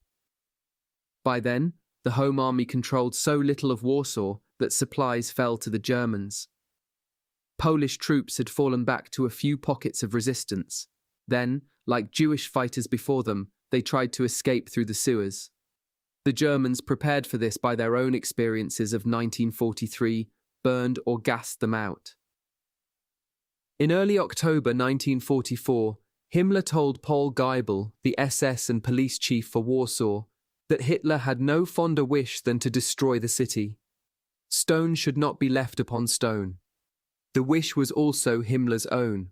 By then, the Home Army controlled so little of Warsaw that supplies fell to the Germans. Polish troops had fallen back to a few pockets of resistance. Then, like Jewish fighters before them, they tried to escape through the sewers. The Germans, prepared for this by their own experiences of 1943, burned or gassed them out. In early October 1944, Himmler told Paul Geibel, the SS and police chief for Warsaw, that Hitler had no fonder wish than to destroy the city. Stone should not be left upon stone. The wish was also Himmler's own.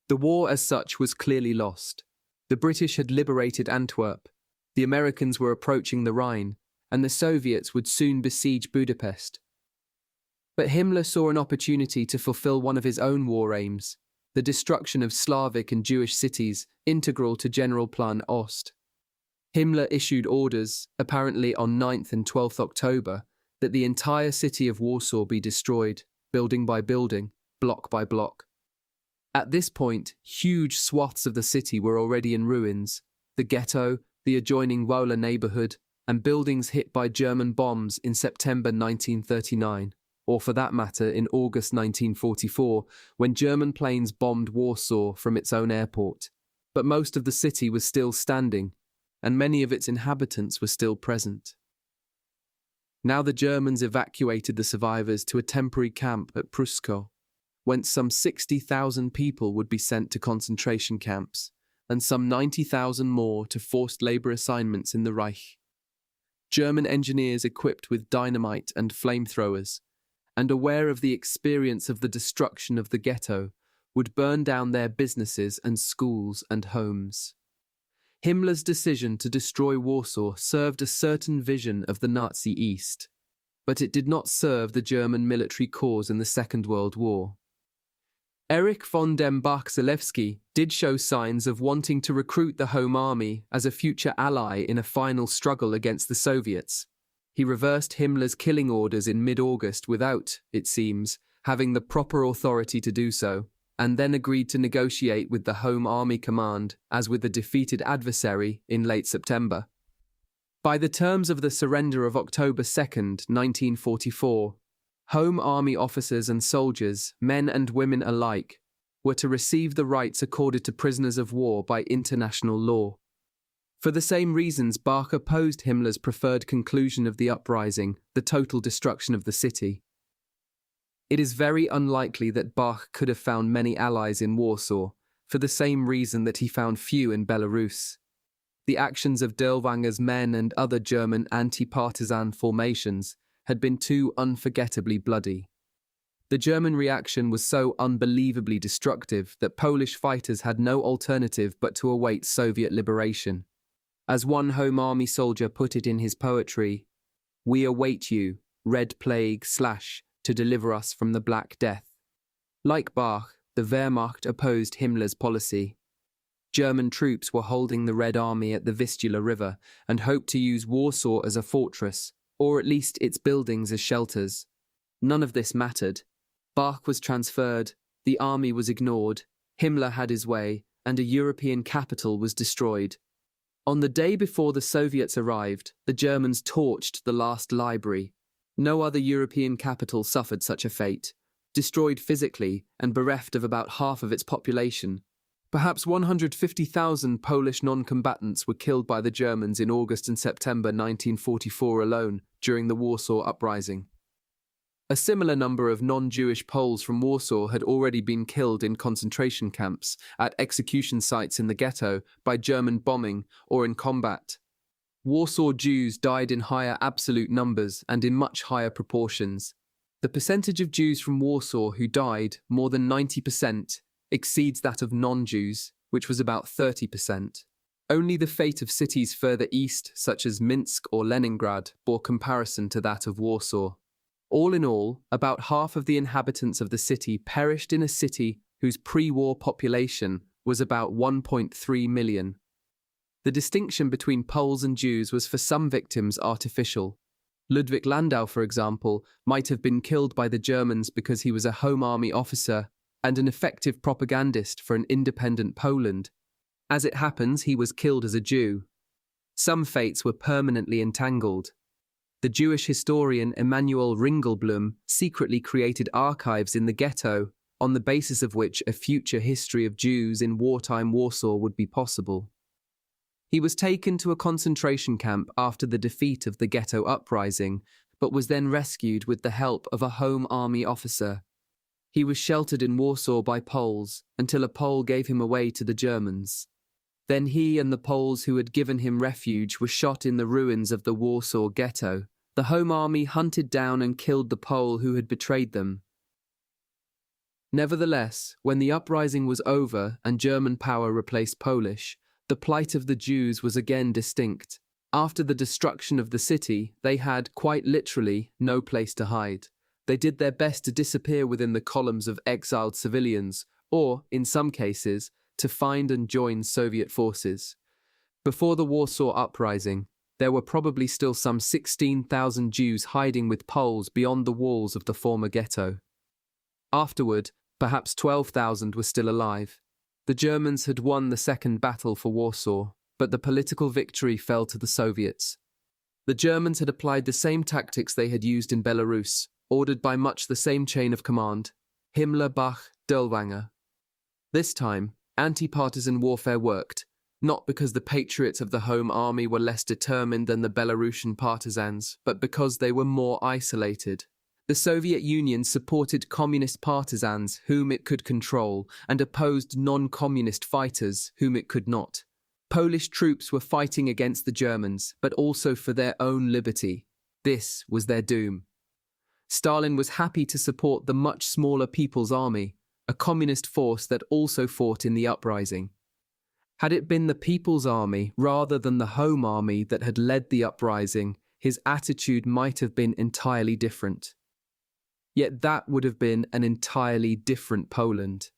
The war as such was clearly lost. The British had liberated Antwerp, the Americans were approaching the Rhine, and the Soviets would soon besiege Budapest. But Himmler saw an opportunity to fulfill one of his own war aims, the destruction of Slavic and Jewish cities, integral to General Plan Ost. Himmler issued orders, apparently on 9th and 12th October, that the entire city of Warsaw be destroyed, building by building, block by block. At this point, huge swaths of the city were already in ruins, the ghetto, the adjoining Wola neighborhood, and buildings hit by German bombs in September 1939, or for that matter in August 1944, when German planes bombed Warsaw from its own airport. But most of the city was still standing, and many of its inhabitants were still present. Now the Germans evacuated the survivors to a temporary camp at Pruszko, whence some 60,000 people would be sent to concentration camps, and some 90,000 more to forced labor assignments in the Reich. German engineers equipped with dynamite and flamethrowers, and aware of the experience of the destruction of the ghetto, would burn down their businesses and schools and homes. Himmler's decision to destroy Warsaw served a certain vision of the Nazi East, but it did not serve the German military cause in the Second World War. Erich von dem Bach-Zelewski did show signs of wanting to recruit the Home Army as a future ally in a final struggle against the Soviets. He reversed Himmler's killing orders in mid-August without, it seems, having the proper authority to do so, and then agreed to negotiate with the Home Army Command, as with the defeated adversary, in late September. By the terms of the surrender of October 2nd, 1944, Home Army officers and soldiers, men and women alike, were to receive the rights accorded to prisoners of war by international law. For the same reasons, Bach opposed Himmler's preferred conclusion of the uprising, the total destruction of the city. It is very unlikely that Bach could have found many allies in Warsaw, for the same reason that he found few in Belarus. The actions of Dirlewinger's men and other German anti-partisan formations had been too unforgettably bloody. The German reaction was so unbelievably destructive that Polish fighters had no alternative but to await Soviet liberation. As one Home Army soldier put it in his poetry, "We await you, Red Plague / to deliver us from the Black Death." Like Bach, the Wehrmacht opposed Himmler's policy. German troops were holding the Red Army at the Vistula River and hoped to use Warsaw as a fortress, or at least its buildings as shelters. None of this mattered. Bach was transferred, the army was ignored, Himmler had his way, and a European capital was destroyed. On the day before the Soviets arrived, the Germans torched the last library. No other European capital suffered such a fate, destroyed physically and bereft of about half of its population. Perhaps 150,000 Polish non-combatants were killed by the Germans in August and September 1944 alone during the Warsaw Uprising. A similar number of non-Jewish Poles from Warsaw had already been killed in concentration camps, at execution sites in the ghetto, by German bombing, or in combat. Warsaw Jews died in higher absolute numbers and in much higher proportions. The percentage of Jews from Warsaw who died, more than 90%, exceeds that of non-Jews, which was about 30%. Only the fate of cities further east, such as Minsk or Leningrad, bore comparison to that of Warsaw. All in all, about half of the inhabitants of the city perished in a city whose pre-war population was about 1.3 million. The distinction between Poles and Jews was for some victims artificial. Ludwig Landau, for example, might have been killed by the Germans because he was a Home Army officer and an effective propagandist for an independent Poland. As it happens, he was killed as a Jew. Some fates were permanently entangled. The Jewish historian Emanuel Ringelblum secretly created archives in the ghetto, on the basis of which a future history of Jews in wartime Warsaw would be possible. He was taken to a concentration camp after the defeat of the ghetto uprising, but was then rescued with the help of a Home Army officer. He was sheltered in Warsaw by Poles until a Pole gave him away to the Germans. Then he and the Poles who had given him refuge were shot in the ruins of the Warsaw ghetto. The Home Army hunted down and killed the Pole who had betrayed them. Nevertheless, when the uprising was over and German power replaced Polish, the plight of the Jews was again distinct. After the destruction of the city, they had, quite literally, no place to hide. They did their best to disappear within the columns of exiled civilians, or, in some cases, to find and join Soviet forces. Before the Warsaw Uprising, there were probably still some 16,000 Jews hiding with Poles beyond the walls of the former ghetto. Afterward, perhaps 12,000 were still alive. The Germans had won the second battle for Warsaw, but the political victory fell to the Soviets. The Germans had applied the same tactics they had used in Belarus, ordered by much the same chain of command: Himmler, Bach, Dirlewanger. This time, anti-partisan warfare worked, not because the patriots of the Home Army were less determined than the Belarusian partisans, but because they were more isolated. The Soviet Union supported communist partisans whom it could control and opposed non-communist fighters whom it could not. Polish troops were fighting against the Germans, but also for their own liberty. This was their doom. Stalin was happy to support the much smaller People's Army, a communist force that also fought in the uprising. Had it been the People's Army rather than the Home Army that had led the uprising, his attitude might have been entirely different. Yet that would have been an entirely different Poland.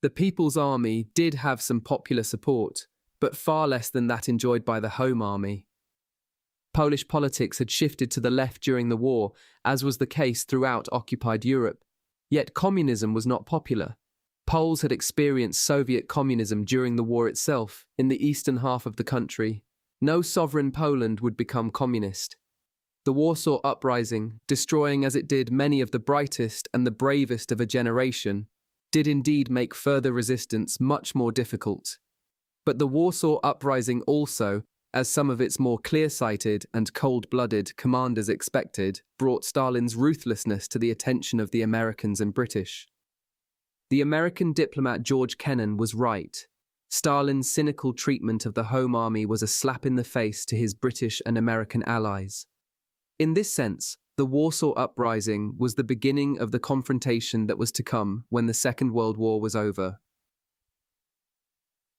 The People's Army did have some popular support, but far less than that enjoyed by the Home Army. Polish politics had shifted to the left during the war, as was the case throughout occupied Europe. Yet communism was not popular. Poles had experienced Soviet communism during the war itself, in the eastern half of the country. No sovereign Poland would become communist. The Warsaw Uprising, destroying as it did many of the brightest and the bravest of a generation, did indeed make further resistance much more difficult. But the Warsaw Uprising also, as some of its more clear-sighted and cold-blooded commanders expected, brought Stalin's ruthlessness to the attention of the Americans and British. The American diplomat George Kennan was right. Stalin's cynical treatment of the Home Army was a slap in the face to his British and American allies. In this sense, the Warsaw Uprising was the beginning of the confrontation that was to come when the Second World War was over.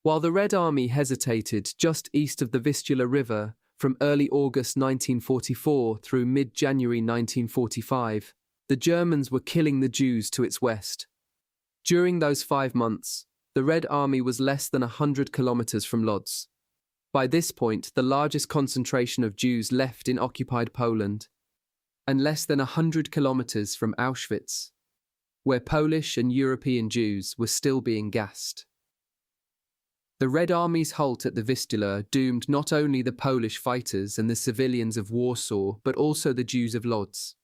While the Red Army hesitated just east of the Vistula River from early August 1944 through mid-January 1945, the Germans were killing the Jews to its west. During those 5 months, the Red Army was less than 100 kilometers from Lodz. By this point, the largest concentration of Jews left in occupied Poland, and less than 100 kilometers from Auschwitz, where Polish and European Jews were still being gassed. The Red Army's halt at the Vistula doomed not only the Polish fighters and the civilians of Warsaw, but also the Jews of Lodz.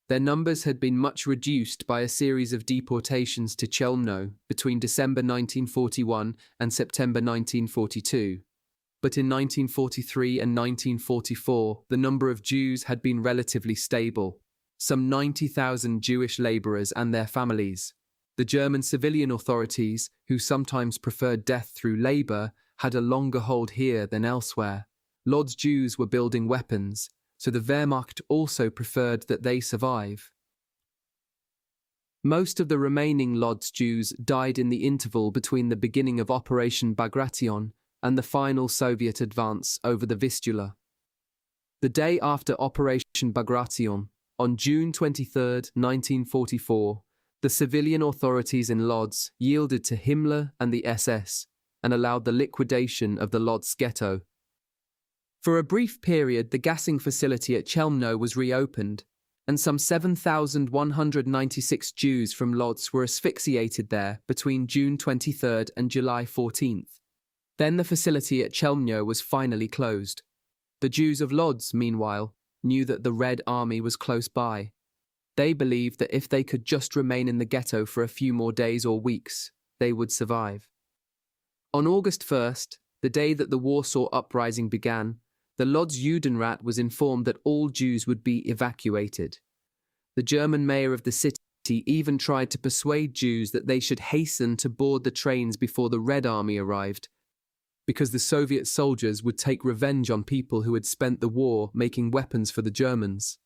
Their numbers had been much reduced by a series of deportations to Chelmno between December 1941 and September 1942. But in 1943 and 1944, the number of Jews had been relatively stable, some 90,000 Jewish laborers and their families. The German civilian authorities, who sometimes preferred death through labor, had a longer hold here than elsewhere. Lodz Jews were building weapons, so the Wehrmacht also preferred that they survive. Most of the remaining Lodz Jews died in the interval between the beginning of Operation Bagration and the final Soviet advance over the Vistula. The day after Operation Bagration, on June 23, 1944, the civilian authorities in Lodz yielded to Himmler and the SS and allowed the liquidation of the Lodz ghetto. For a brief period, the gassing facility at Chelmno was reopened, and some 7,196 Jews from Lodz were asphyxiated there between June 23rd and July 14th. Then the facility at Chelmno was finally closed. The Jews of Lodz, meanwhile, knew that the Red Army was close by. They believed that if they could just remain in the ghetto for a few more days or weeks, they would survive. On August 1st, the day that the Warsaw Uprising began, the Lodz Judenrat was informed that all Jews would be evacuated. The German mayor of the city even tried to persuade Jews that they should hasten to board the trains before the Red Army arrived, because the Soviet soldiers would take revenge on people who had spent the war making weapons for the Germans.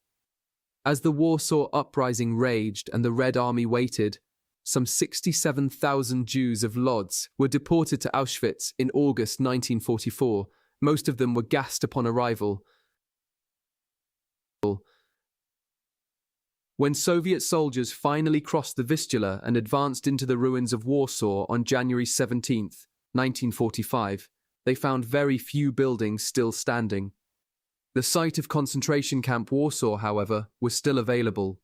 As the Warsaw Uprising raged and the Red Army waited, some 67,000 Jews of Lodz were deported to Auschwitz in August 1944. Most of them were gassed upon arrival. When Soviet soldiers finally crossed the Vistula and advanced into the ruins of Warsaw on January 17, 1945, they found very few buildings still standing. The site of concentration camp Warsaw, however, was still available.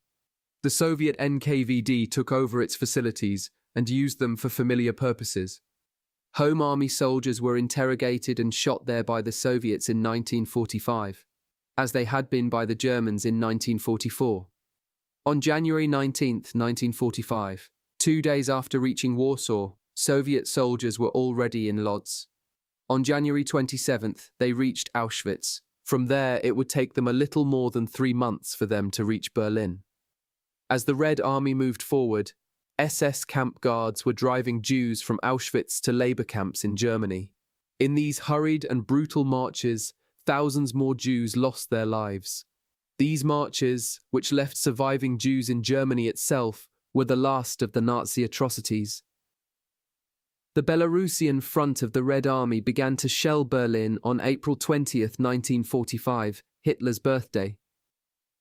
The Soviet NKVD took over its facilities and used them for familiar purposes. Home Army soldiers were interrogated and shot there by the Soviets in 1945, as they had been by the Germans in 1944. On January 19, 1945, 2 days after reaching Warsaw, Soviet soldiers were already in Lodz. On January 27th, they reached Auschwitz. From there, it would take them a little more than 3 months for them to reach Berlin. As the Red Army moved forward, SS camp guards were driving Jews from Auschwitz to labor camps in Germany. In these hurried and brutal marches, thousands more Jews lost their lives. These marches, which left surviving Jews in Germany itself, were the last of the Nazi atrocities. The Belarusian front of the Red Army began to shell Berlin on April 20th, 1945, Hitler's birthday.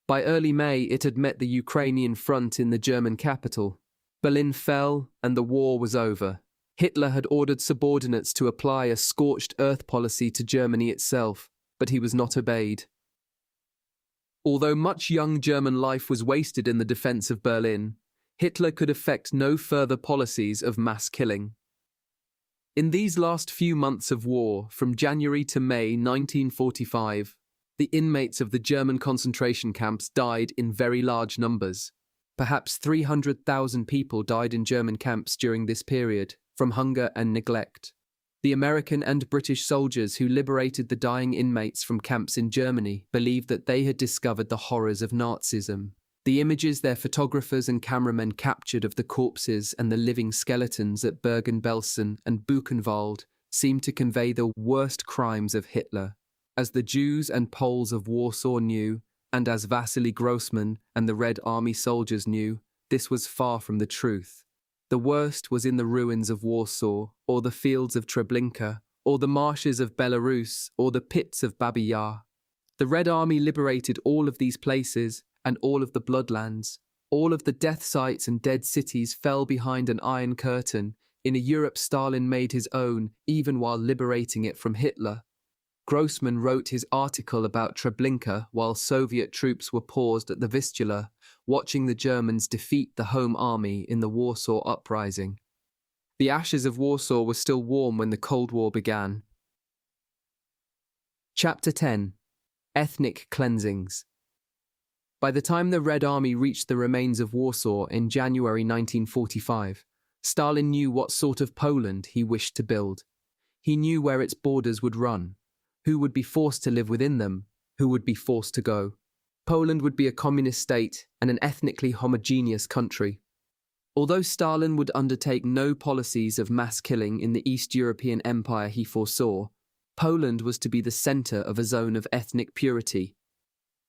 By early May, it had met the Ukrainian front in the German capital. Berlin fell, and the war was over. Hitler had ordered subordinates to apply a scorched earth policy to Germany itself, but he was not obeyed. Although much young German life was wasted in the defense of Berlin, Hitler could effect no further policies of mass killing. In these last few months of war, from January to May 1945, the inmates of the German concentration camps died in very large numbers. Perhaps 300,000 people died in German camps during this period, from hunger and neglect. The American and British soldiers who liberated the dying inmates from camps in Germany believed that they had discovered the horrors of Nazism. The images their photographers and cameramen captured of the corpses and the living skeletons at Bergen-Belsen and Buchenwald seemed to convey the worst crimes of Hitler. As the Jews and Poles of Warsaw knew, and as Vasily Grossman and the Red Army soldiers knew, this was far from the truth. The worst was in the ruins of Warsaw, or the fields of Treblinka, or the marshes of Belarus, or the pits of Babi Yar. The Red Army liberated all of these places, and all of the Bloodlands. All of the death sites and dead cities fell behind an iron curtain, in a Europe Stalin made his own, even while liberating it from Hitler. Grossman wrote his article about Treblinka while Soviet troops were paused at the Vistula, watching the Germans defeat the Home Army in the Warsaw Uprising. The ashes of Warsaw were still warm when the Cold War began. Chapter 10. Ethnic Cleansings. By the time the Red Army reached the remains of Warsaw in January 1945, Stalin knew what sort of Poland he wished to build. He knew where its borders would run, who would be forced to live within them, who would be forced to go. Poland would be a communist state and an ethnically homogeneous country. Although Stalin would undertake no policies of mass killing in the East European Empire he foresaw, Poland was to be the centre of a zone of ethnic purity.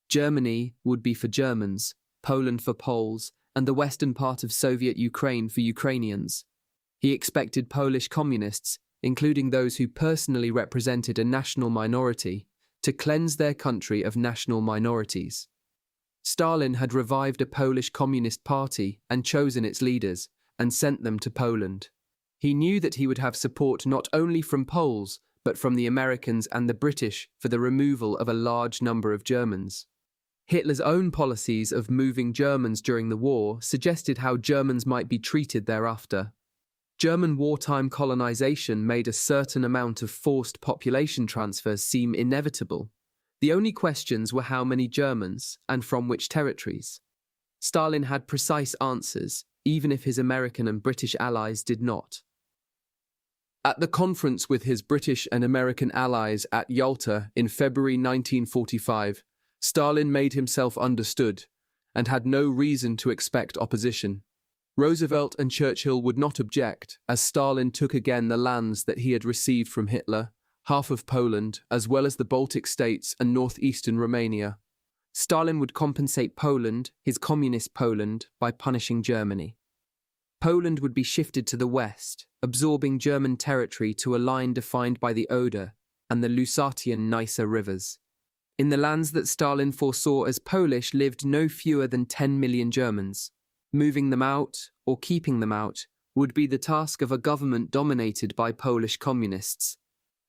Germany would be for Germans, Poland for Poles, and the western part of Soviet Ukraine for Ukrainians. He expected Polish communists, including those who personally represented a national minority, to cleanse their country of national minorities. Stalin had revived a Polish Communist Party and chosen its leaders, and sent them to Poland. He knew that he would have support not only from Poles, but from the Americans and the British for the removal of a large number of Germans. Hitler's own policies of moving Germans during the war suggested how Germans might be treated thereafter. German wartime colonization made a certain amount of forced population transfers seem inevitable. The only questions were how many Germans, and from which territories. Stalin had precise answers, even if his American and British allies did not. At the conference with his British and American allies at Yalta in February 1945, Stalin made himself understood and had no reason to expect opposition. Roosevelt and Churchill would not object, as Stalin took again the lands that he had received from Hitler, half of Poland, as well as the Baltic states and northeastern Romania. Stalin would compensate Poland, his communist Poland, by punishing Germany. Poland would be shifted to the west, absorbing German territory to a line defined by the Oder and the Lusatian Neisse rivers. In the lands that Stalin foresaw as Polish lived no fewer than 10 million Germans. Moving them out, or keeping them out, would be the task of a government dominated by Polish communists.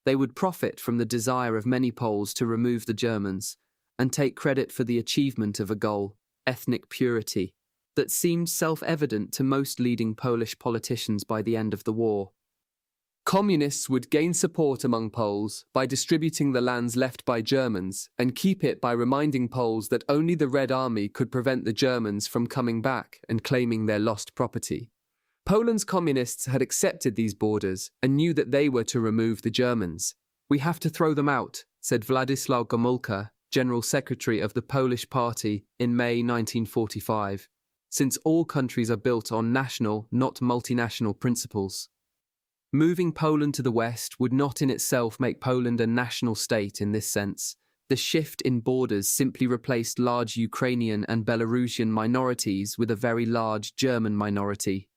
They would profit from the desire of many Poles to remove the Germans, and take credit for the achievement of a goal, ethnic purity, that seemed self-evident to most leading Polish politicians by the end of the war. Communists would gain support among Poles by distributing the lands left by Germans and keep it by reminding Poles that only the Red Army could prevent the Germans from coming back and claiming their lost property. Poland's communists had accepted these borders and knew that they were to remove the Germans. "We have to throw them out," said Władysław Gomułka, General Secretary of the Polish Party, in May 1945, since all countries are built on national, not multinational principles. Moving Poland to the west would not in itself make Poland a national state in this sense. The shift in borders simply replaced large Ukrainian and Belarusian minorities with a very large German minority.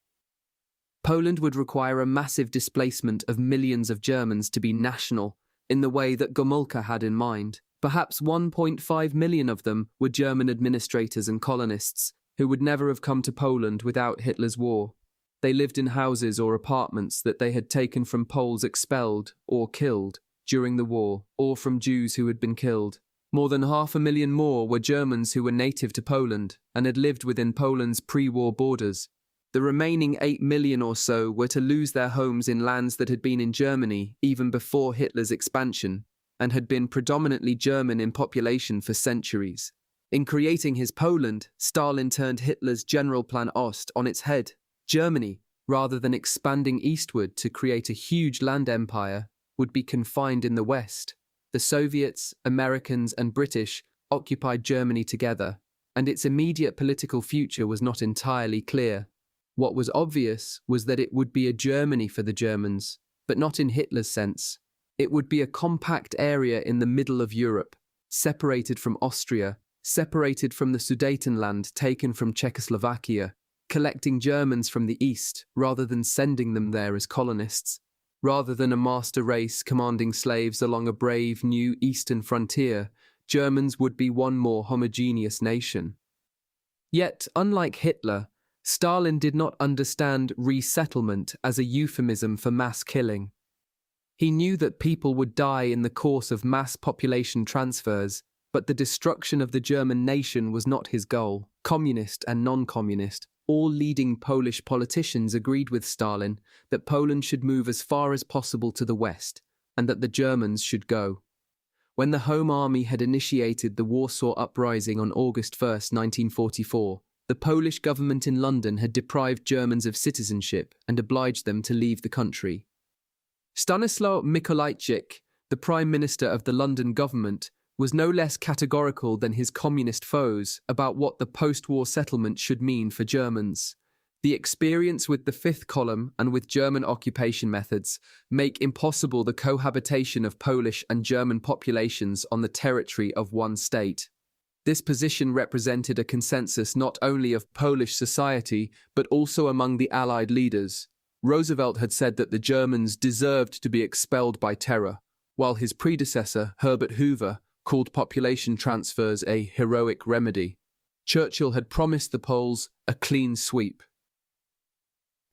Poland would require a massive displacement of millions of Germans to be national, in the way that Gomułka had in mind. Perhaps 1.5 million of them were German administrators and colonists, who would never have come to Poland without Hitler's war. They lived in houses or apartments that they had taken from Poles expelled or killed during the war, or from Jews who had been killed. More than 500,000 more were Germans who were native to Poland and had lived within Poland's pre-war borders. The remaining 8 million or so were to lose their homes in lands that had been in Germany even before Hitler's expansion, and had been predominantly German in population for centuries. In creating his Poland, Stalin turned Hitler's Generalplan Ost on its head. Germany, rather than expanding eastward to create a huge land empire, would be confined in the west. The Soviets, Americans, and British occupied Germany together, and its immediate political future was not entirely clear. What was obvious was that it would be a Germany for the Germans, but not in Hitler's sense. It would be a compact area in the middle of Europe, separated from Austria, separated from the Sudetenland taken from Czechoslovakia, collecting Germans from the east rather than sending them there as colonists. Rather than a master race commanding slaves along a brave new eastern frontier, Germans would be one more homogeneous nation. Yet, unlike Hitler, Stalin did not understand resettlement as a euphemism for mass killing. He knew that people would die in the course of mass population transfers, but the destruction of the German nation was not his goal. Communist and non-communist, all leading Polish politicians agreed with Stalin that Poland should move as far as possible to the west, and that the Germans should go. When the Home Army had initiated the Warsaw Uprising on August 1, 1944, the Polish government in London had deprived Germans of citizenship and obliged them to leave the country. Stanisław Mikolajczyk, the Prime Minister of the London government, was no less categorical than his communist foes about what the post-war settlement should mean for Germans. The experience with the fifth column and with German occupation methods make impossible the cohabitation of Polish and German populations on the territory of one state. This position represented a consensus not only of Polish society, but also among the Allied leaders. Roosevelt had said that the Germans deserved to be expelled by terror, while his predecessor, Herbert Hoover, called population transfers a heroic remedy. Churchill had promised the Poles a clean sweep.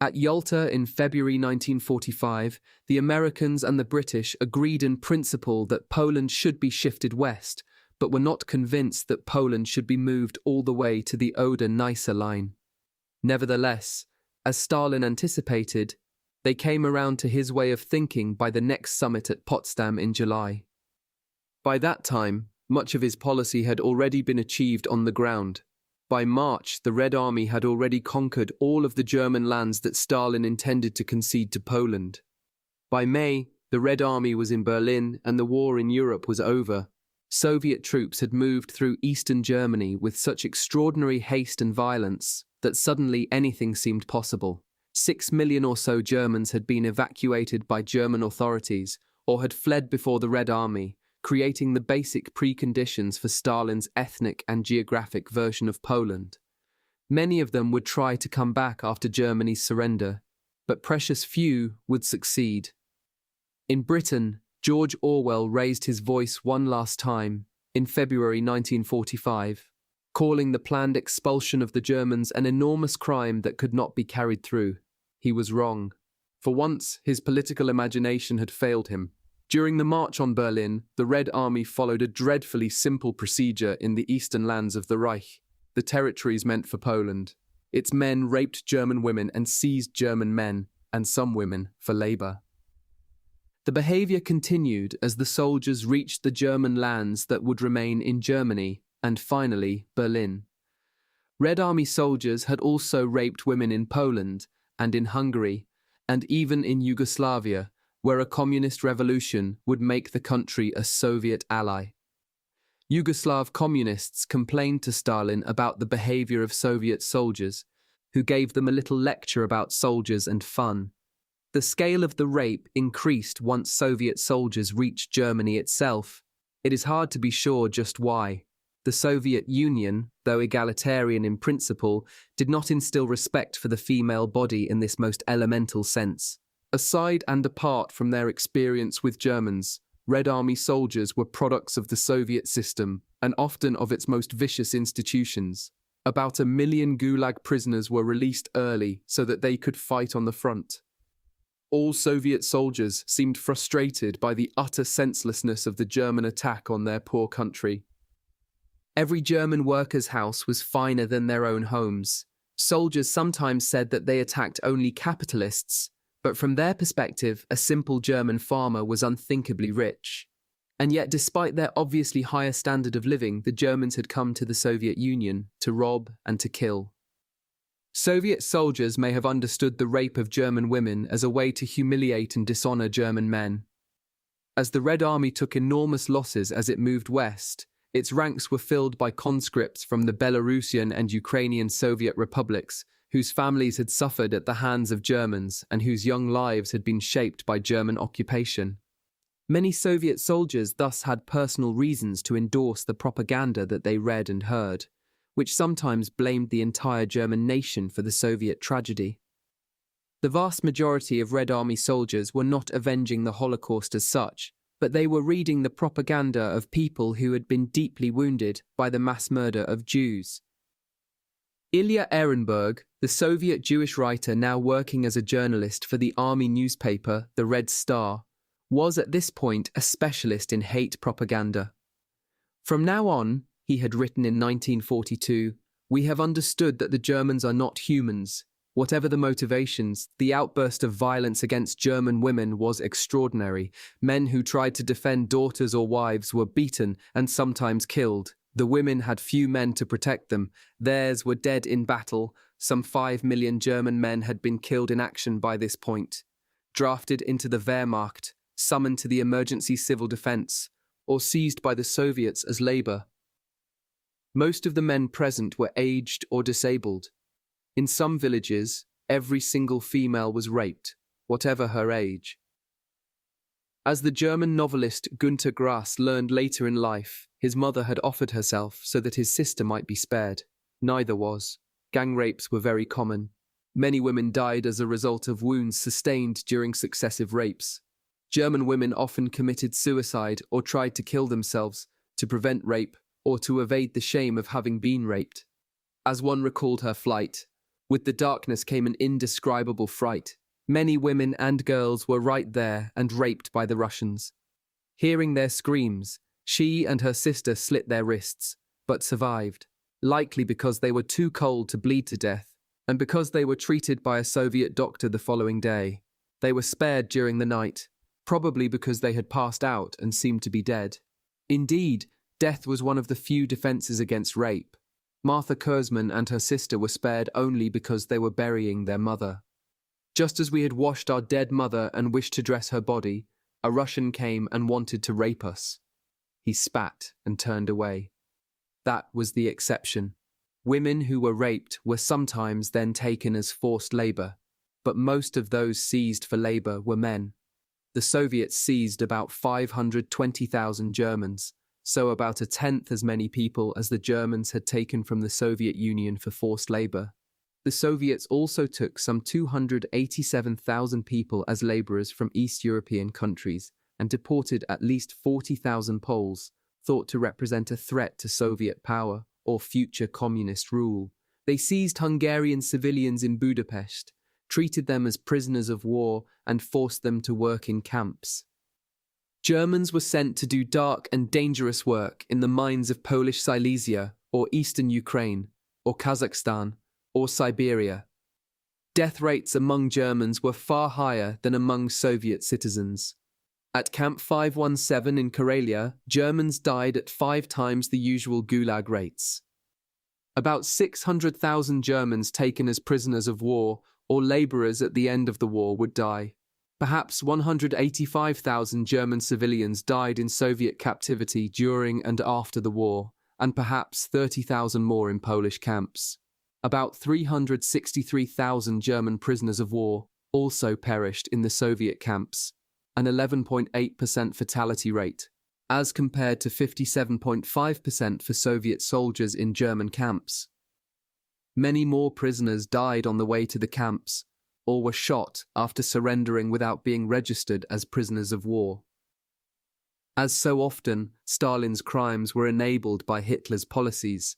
At Yalta in February 1945, the Americans and the British agreed in principle that Poland should be shifted west, but were not convinced that Poland should be moved all the way to the Oder-Neisse line. Nevertheless, as Stalin anticipated, they came around to his way of thinking by the next summit at Potsdam in July. By that time, much of his policy had already been achieved on the ground. By March, the Red Army had already conquered all of the German lands that Stalin intended to concede to Poland. By May, the Red Army was in Berlin and the war in Europe was over. Soviet troops had moved through eastern Germany with such extraordinary haste and violence that suddenly anything seemed possible. 6 million or so Germans had been evacuated by German authorities or had fled before the Red Army, creating the basic preconditions for Stalin's ethnic and geographic version of Poland. Many of them would try to come back after Germany's surrender, but precious few would succeed. In Britain, George Orwell raised his voice one last time, in February 1945, calling the planned expulsion of the Germans an enormous crime that could not be carried through. He was wrong. For once, his political imagination had failed him. During the march on Berlin, the Red Army followed a dreadfully simple procedure in the eastern lands of the Reich, the territories meant for Poland. Its men raped German women and seized German men, and some women, for labor. The behavior continued as the soldiers reached the German lands that would remain in Germany, and finally, Berlin. Red Army soldiers had also raped women in Poland, and in Hungary, and even in Yugoslavia, where a communist revolution would make the country a Soviet ally. Yugoslav communists complained to Stalin about the behavior of Soviet soldiers, who gave them a little lecture about soldiers and fun. The scale of the rape increased once Soviet soldiers reached Germany itself. It is hard to be sure just why. The Soviet Union, though egalitarian in principle, did not instill respect for the female body in this most elemental sense. Aside and apart from their experience with Germans, Red Army soldiers were products of the Soviet system and often of its most vicious institutions. About 1 million Gulag prisoners were released early so that they could fight on the front. All Soviet soldiers seemed frustrated by the utter senselessness of the German attack on their poor country. Every German worker's house was finer than their own homes. Soldiers sometimes said that they attacked only capitalists, but from their perspective, a simple German farmer was unthinkably rich. And yet, despite their obviously higher standard of living, the Germans had come to the Soviet Union to rob and to kill. Soviet soldiers may have understood the rape of German women as a way to humiliate and dishonor German men. As the Red Army took enormous losses as it moved west, its ranks were filled by conscripts from the Belarusian and Ukrainian Soviet republics, whose families had suffered at the hands of Germans and whose young lives had been shaped by German occupation. Many Soviet soldiers thus had personal reasons to endorse the propaganda that they read and heard, which sometimes blamed the entire German nation for the Soviet tragedy. The vast majority of Red Army soldiers were not avenging the Holocaust as such, but they were reading the propaganda of people who had been deeply wounded by the mass murder of Jews. Ilya Ehrenberg, the Soviet Jewish writer now working as a journalist for the army newspaper, the Red Star, was at this point a specialist in hate propaganda. From now on, he had written in 1942, we have understood that the Germans are not humans. Whatever the motivations, the outburst of violence against German women was extraordinary. Men who tried to defend daughters or wives were beaten and sometimes killed. The women had few men to protect them. Theirs were dead in battle. Some 5 million German men had been killed in action by this point. Drafted into the Wehrmacht, summoned to the emergency civil defense, or seized by the Soviets as labor. Most of the men present were aged or disabled. In some villages, every single female was raped, whatever her age. As the German novelist Günter Grass learned later in life, his mother had offered herself so that his sister might be spared. Neither was. Gang rapes were very common. Many women died as a result of wounds sustained during successive rapes. German women often committed suicide or tried to kill themselves to prevent rape or to evade the shame of having been raped. As one recalled her flight, With the darkness came an indescribable fright. Many women and girls were right there and raped by the Russians. Hearing their screams, she and her sister slit their wrists, but survived, likely because they were too cold to bleed to death, and because they were treated by a Soviet doctor the following day. They were spared during the night, probably because they had passed out and seemed to be dead. Indeed, death was one of the few defenses against rape. Martha Kurzman and her sister were spared only because they were burying their mother. Just as we had washed our dead mother and wished to dress her body, a Russian came and wanted to rape us. He spat and turned away. That was the exception. Women who were raped were sometimes then taken as forced labor, but most of those seized for labor were men. The Soviets seized about 520,000 Germans, so about a tenth as many people as the Germans had taken from the Soviet Union for forced labor. The Soviets also took some 287,000 people as laborers from East European countries and deported at least 40,000 Poles, thought to represent a threat to Soviet power or future communist rule. They seized Hungarian civilians in Budapest, treated them as prisoners of war, and forced them to work in camps. Germans were sent to do dark and dangerous work in the mines of Polish Silesia, or Eastern Ukraine, or Kazakhstan, or Siberia. Death rates among Germans were far higher than among Soviet citizens. At Camp 517 in Karelia, Germans died at 5 times the usual Gulag rates. About 600,000 Germans taken as prisoners of war or laborers at the end of the war would die. Perhaps 185,000 German civilians died in Soviet captivity during and after the war, and perhaps 30,000 more in Polish camps. About 363,000 German prisoners of war also perished in the Soviet camps, an 11.8% fatality rate, as compared to 57.5% for Soviet soldiers in German camps. Many more prisoners died on the way to the camps, or were shot after surrendering without being registered as prisoners of war. As so often, Stalin's crimes were enabled by Hitler's policies.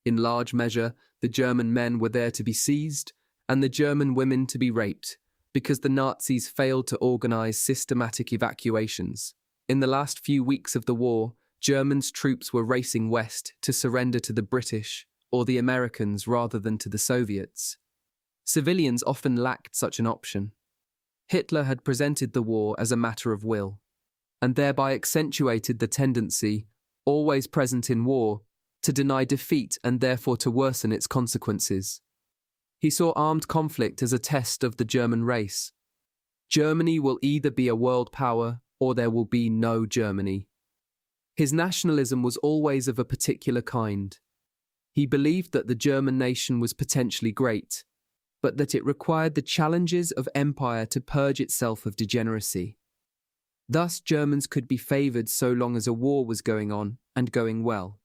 In large measure, the German men were there to be seized, and the German women to be raped, because the Nazis failed to organize systematic evacuations. In the last few weeks of the war, Germans' troops were racing west to surrender to the British or the Americans rather than to the Soviets. Civilians often lacked such an option. Hitler had presented the war as a matter of will, and thereby accentuated the tendency, always present in war, to deny defeat and therefore to worsen its consequences. He saw armed conflict as a test of the German race. Germany will either be a world power or there will be no Germany. His nationalism was always of a particular kind. He believed that the German nation was potentially great, but that it required the challenges of empire to purge itself of degeneracy. Thus, Germans could be favoured so long as a war was going on and going well.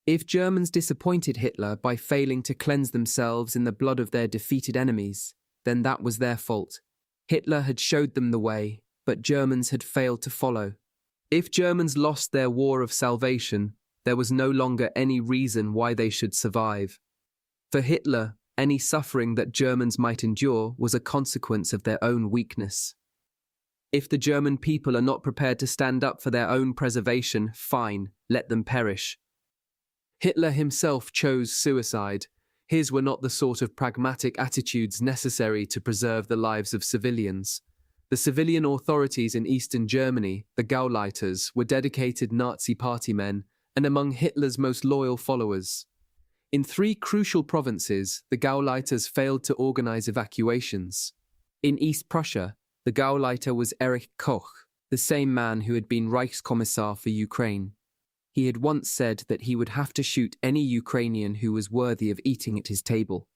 If Germans disappointed Hitler by failing to cleanse themselves in the blood of their defeated enemies, then that was their fault. Hitler had showed them the way, but Germans had failed to follow. If Germans lost their war of salvation, there was no longer any reason why they should survive. For Hitler, any suffering that Germans might endure was a consequence of their own weakness. If the German people are not prepared to stand up for their own preservation, fine, let them perish. Hitler himself chose suicide. His were not the sort of pragmatic attitudes necessary to preserve the lives of civilians. The civilian authorities in Eastern Germany, the Gauleiters, were dedicated Nazi party men and among Hitler's most loyal followers. In 3 crucial provinces, the Gauleiters failed to organize evacuations. In East Prussia, the Gauleiter was Erich Koch, the same man who had been Reichskommissar for Ukraine. He had once said that he would have to shoot any Ukrainian who was worthy of eating at his table.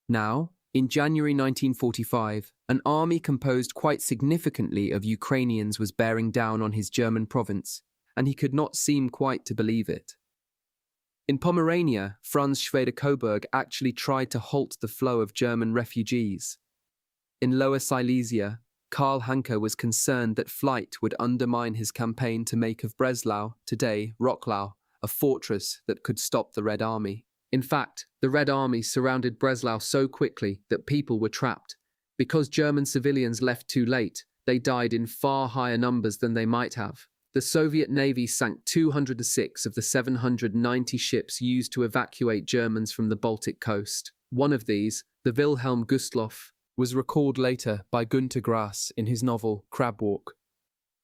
Now, in January 1945, an army composed quite significantly of Ukrainians was bearing down on his German province, and he could not seem quite to believe it. In Pomerania, Franz Schweder-Coburg actually tried to halt the flow of German refugees. In Lower Silesia, Karl Hanke was concerned that flight would undermine his campaign to make of Breslau, today Wrocław, a fortress that could stop the Red Army. In fact, the Red Army surrounded Breslau so quickly that people were trapped. Because German civilians left too late, they died in far higher numbers than they might have. The Soviet Navy sank 206 of the 790 ships used to evacuate Germans from the Baltic coast. One of these, the Wilhelm Gustloff, was recalled later by Günter Grass in his novel Crab Walk.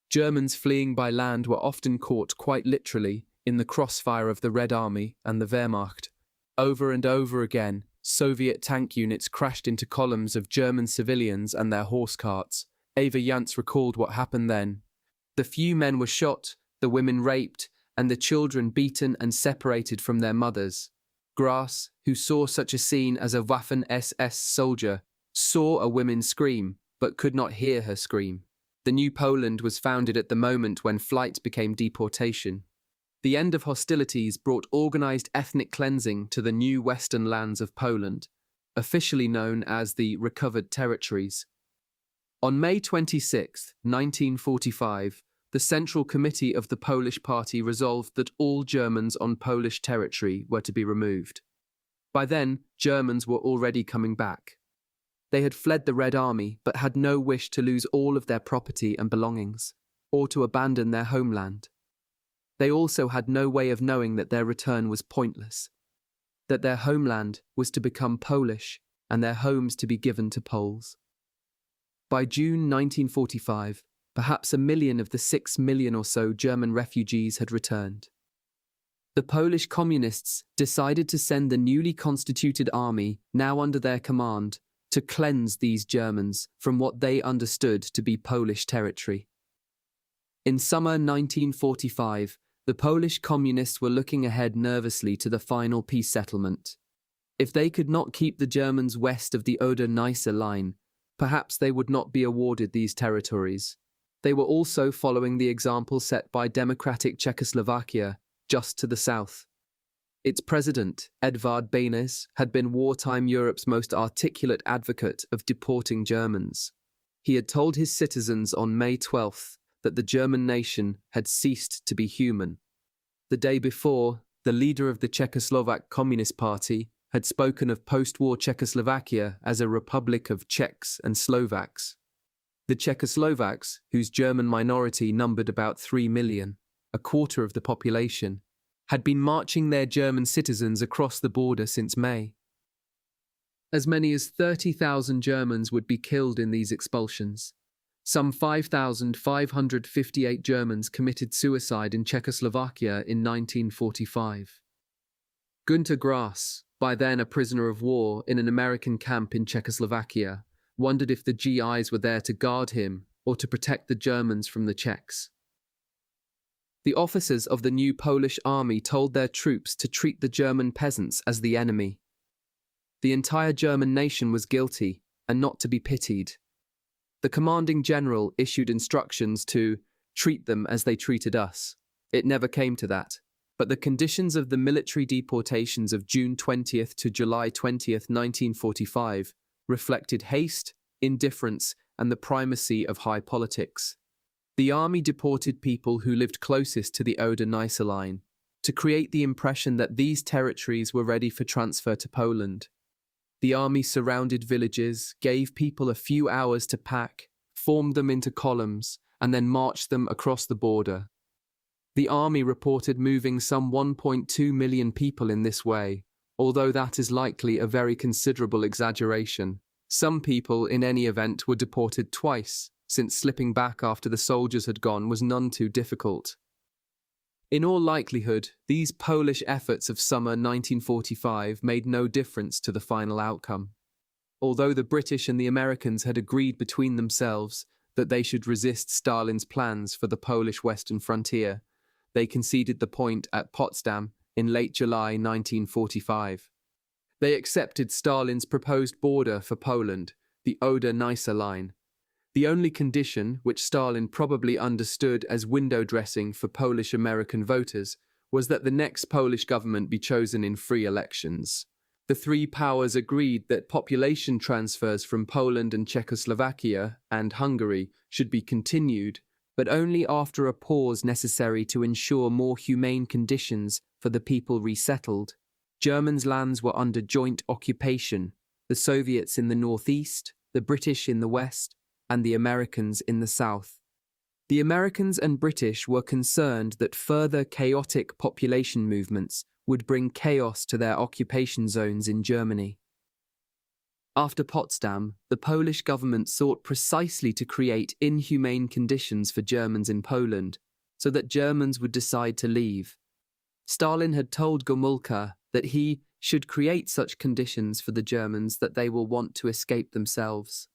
Germans fleeing by land were often caught quite literally in the crossfire of the Red Army and the Wehrmacht. Over and over again, Soviet tank units crashed into columns of German civilians and their horse carts. Eva Jantz recalled what happened then. The few men were shot, the women raped, and the children beaten and separated from their mothers. Grass, who saw such a scene as a Waffen-SS soldier, saw a woman scream, but could not hear her scream. The New Poland was founded at the moment when flight became deportation. The end of hostilities brought organized ethnic cleansing to the new western lands of Poland, officially known as the Recovered Territories. On May 26, 1945, the Central Committee of the Polish Party resolved that all Germans on Polish territory were to be removed. By then, Germans were already coming back. They had fled the Red Army but had no wish to lose all of their property and belongings, or to abandon their homeland. They also had no way of knowing that their return was pointless, that their homeland was to become Polish and their homes to be given to Poles. By June 1945, perhaps 1 million of the 6 million or so German refugees had returned. The Polish communists decided to send the newly constituted army, now under their command, to cleanse these Germans from what they understood to be Polish territory. In summer 1945, the Polish communists were looking ahead nervously to the final peace settlement. If they could not keep the Germans west of the Oder-Neisse line, perhaps they would not be awarded these territories. They were also following the example set by democratic Czechoslovakia, just to the south. Its president, Edvard Beneš, had been wartime Europe's most articulate advocate of deporting Germans. He had told his citizens on May 12th that the German nation had ceased to be human. The day before, the leader of the Czechoslovak Communist Party had spoken of post-war Czechoslovakia as a republic of Czechs and Slovaks. The Czechoslovaks, whose German minority numbered about 3 million, a quarter of the population, had been marching their German citizens across the border since May. As many as 30,000 Germans would be killed in these expulsions. Some 5,558 Germans committed suicide in Czechoslovakia in 1945. Günter Grass, by then a prisoner of war in an American camp in Czechoslovakia, wondered if the GIs were there to guard him or to protect the Germans from the Czechs. The officers of the new Polish army told their troops to treat the German peasants as the enemy. The entire German nation was guilty and not to be pitied. The commanding general issued instructions to treat them as they treated us. It never came to that, but the conditions of the military deportations of June 20th to July 20th, 1945 reflected haste, indifference, and the primacy of high politics. The army deported people who lived closest to the Oder-Neisse line to create the impression that these territories were ready for transfer to Poland. The army surrounded villages, gave people a few hours to pack, formed them into columns, and then marched them across the border. The army reported moving some 1.2 million people in this way, although that is likely a very considerable exaggeration. Some people, in any event, were deported twice, since slipping back after the soldiers had gone was none too difficult. In all likelihood, these Polish efforts of summer 1945 made no difference to the final outcome. Although the British and the Americans had agreed between themselves that they should resist Stalin's plans for the Polish western frontier, they conceded the point at Potsdam in late July 1945. They accepted Stalin's proposed border for Poland, the Oder-Neisse line. The only condition, which Stalin probably understood as window dressing for Polish-American voters, was that the next Polish government be chosen in free elections. The three powers agreed that population transfers from Poland and Czechoslovakia and Hungary should be continued, but only after a pause necessary to ensure more humane conditions for the people resettled. Germans' lands were under joint occupation, the Soviets in the northeast, the British in the west, and the Americans in the south. The Americans and British were concerned that further chaotic population movements would bring chaos to their occupation zones in Germany. After Potsdam, the Polish government sought precisely to create inhumane conditions for Germans in Poland, so that Germans would decide to leave. Stalin had told Gomulka that he should create such conditions for the Germans that they will want to escape themselves.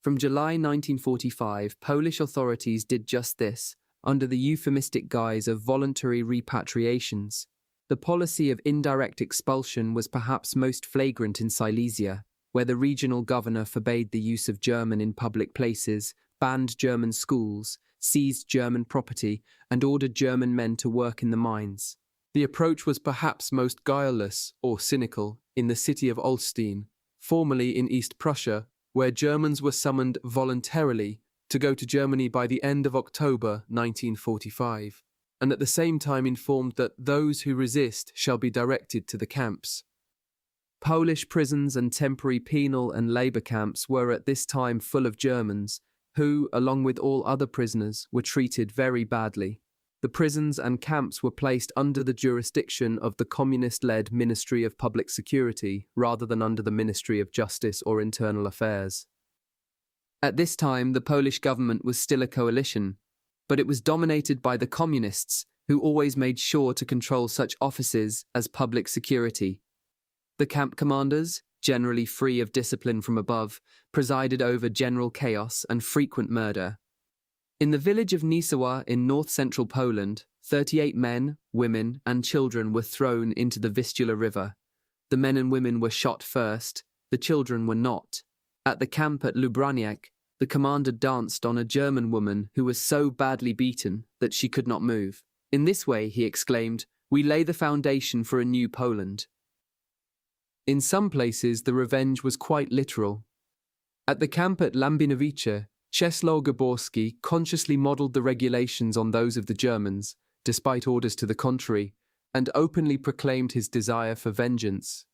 From July 1945, Polish authorities did just this, under the euphemistic guise of voluntary repatriations. The policy of indirect expulsion was perhaps most flagrant in Silesia, where the regional governor forbade the use of German in public places, banned German schools, seized German property, and ordered German men to work in the mines. The approach was perhaps most guileless or cynical in the city of Olsztyn, formerly in East Prussia, where Germans were summoned voluntarily to go to Germany by the end of October 1945, and at the same time informed that those who resist shall be directed to the camps. Polish prisons and temporary penal and labour camps were at this time full of Germans, who, along with all other prisoners, were treated very badly. The prisons and camps were placed under the jurisdiction of the communist-led Ministry of Public Security rather than under the Ministry of Justice or Internal Affairs. At this time, the Polish government was still a coalition, but it was dominated by the communists, who always made sure to control such offices as public security. The camp commanders, generally free of discipline from above, presided over general chaos and frequent murder. In the village of Nisawa in north-central Poland, 38 men, women, and children were thrown into the Vistula River. The men and women were shot first, the children were not. At the camp at Lubraniec, the commander danced on a German woman who was so badly beaten that she could not move. In this way, he exclaimed, "We lay the foundation for a new Poland." In some places, the revenge was quite literal. At the camp at Lambinowice, Czesław Górski consciously modelled the regulations on those of the Germans, despite orders to the contrary, and openly proclaimed his desire for vengeance.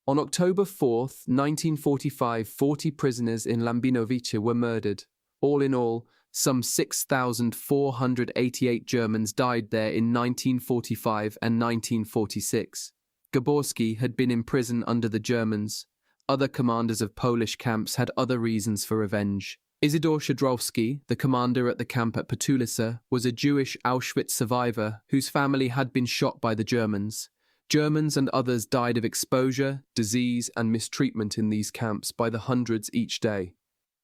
On October 4, 1945, 40 prisoners in Lambinowice were murdered. All in all, some 6,488 Germans died there in 1945 and 1946. Górski had been in prison under the Germans. Other commanders of Polish camps had other reasons for revenge. Isidor Szydrowski, the commander at the camp at Petulice, was a Jewish Auschwitz survivor whose family had been shot by the Germans. Germans and others died of exposure, disease, and mistreatment in these camps by the hundreds each day.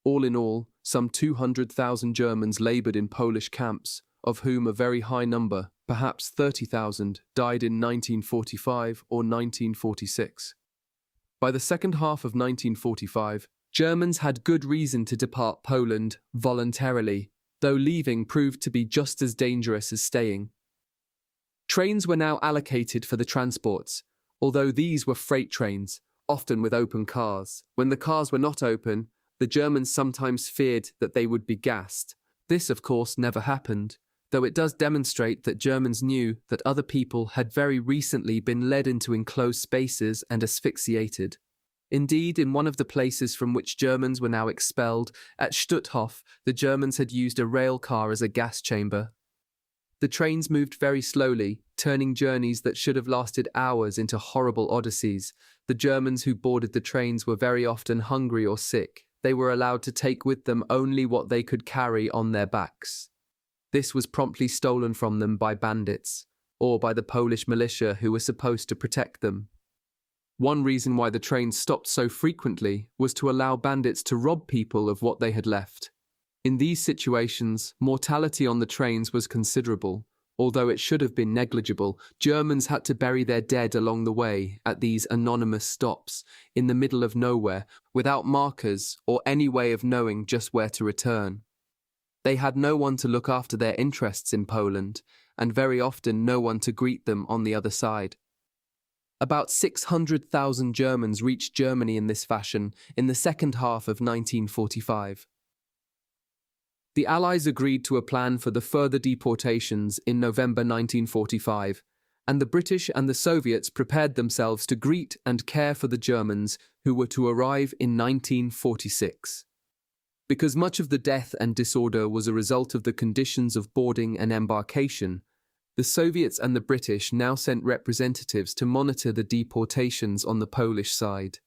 All in all, some 200,000 Germans laboured in Polish camps, of whom a very high number, perhaps 30,000, died in 1945 or 1946. By the second half of 1945, Germans had good reason to depart Poland voluntarily, though leaving proved to be just as dangerous as staying. Trains were now allocated for the transports, although these were freight trains, often with open cars. When the cars were not open, the Germans sometimes feared that they would be gassed. This, of course, never happened, though it does demonstrate that Germans knew that other people had very recently been led into enclosed spaces and asphyxiated. Indeed, in one of the places from which Germans were now expelled, at Stutthof, the Germans had used a rail car as a gas chamber. The trains moved very slowly, turning journeys that should have lasted hours into horrible odysseys. The Germans who boarded the trains were very often hungry or sick. They were allowed to take with them only what they could carry on their backs. This was promptly stolen from them by bandits, or by the Polish militia who were supposed to protect them. One reason why the trains stopped so frequently was to allow bandits to rob people of what they had left. In these situations, mortality on the trains was considerable. Although it should have been negligible, Germans had to bury their dead along the way at these anonymous stops, in the middle of nowhere, without markers or any way of knowing just where to return. They had no one to look after their interests in Poland, and very often no one to greet them on the other side. About 600,000 Germans reached Germany in this fashion in the second half of 1945. The Allies agreed to a plan for the further deportations in November 1945, and the British and the Soviets prepared themselves to greet and care for the Germans who were to arrive in 1946. Because much of the death and disorder was a result of the conditions of boarding and embarkation, the Soviets and the British now sent representatives to monitor the deportations on the Polish side.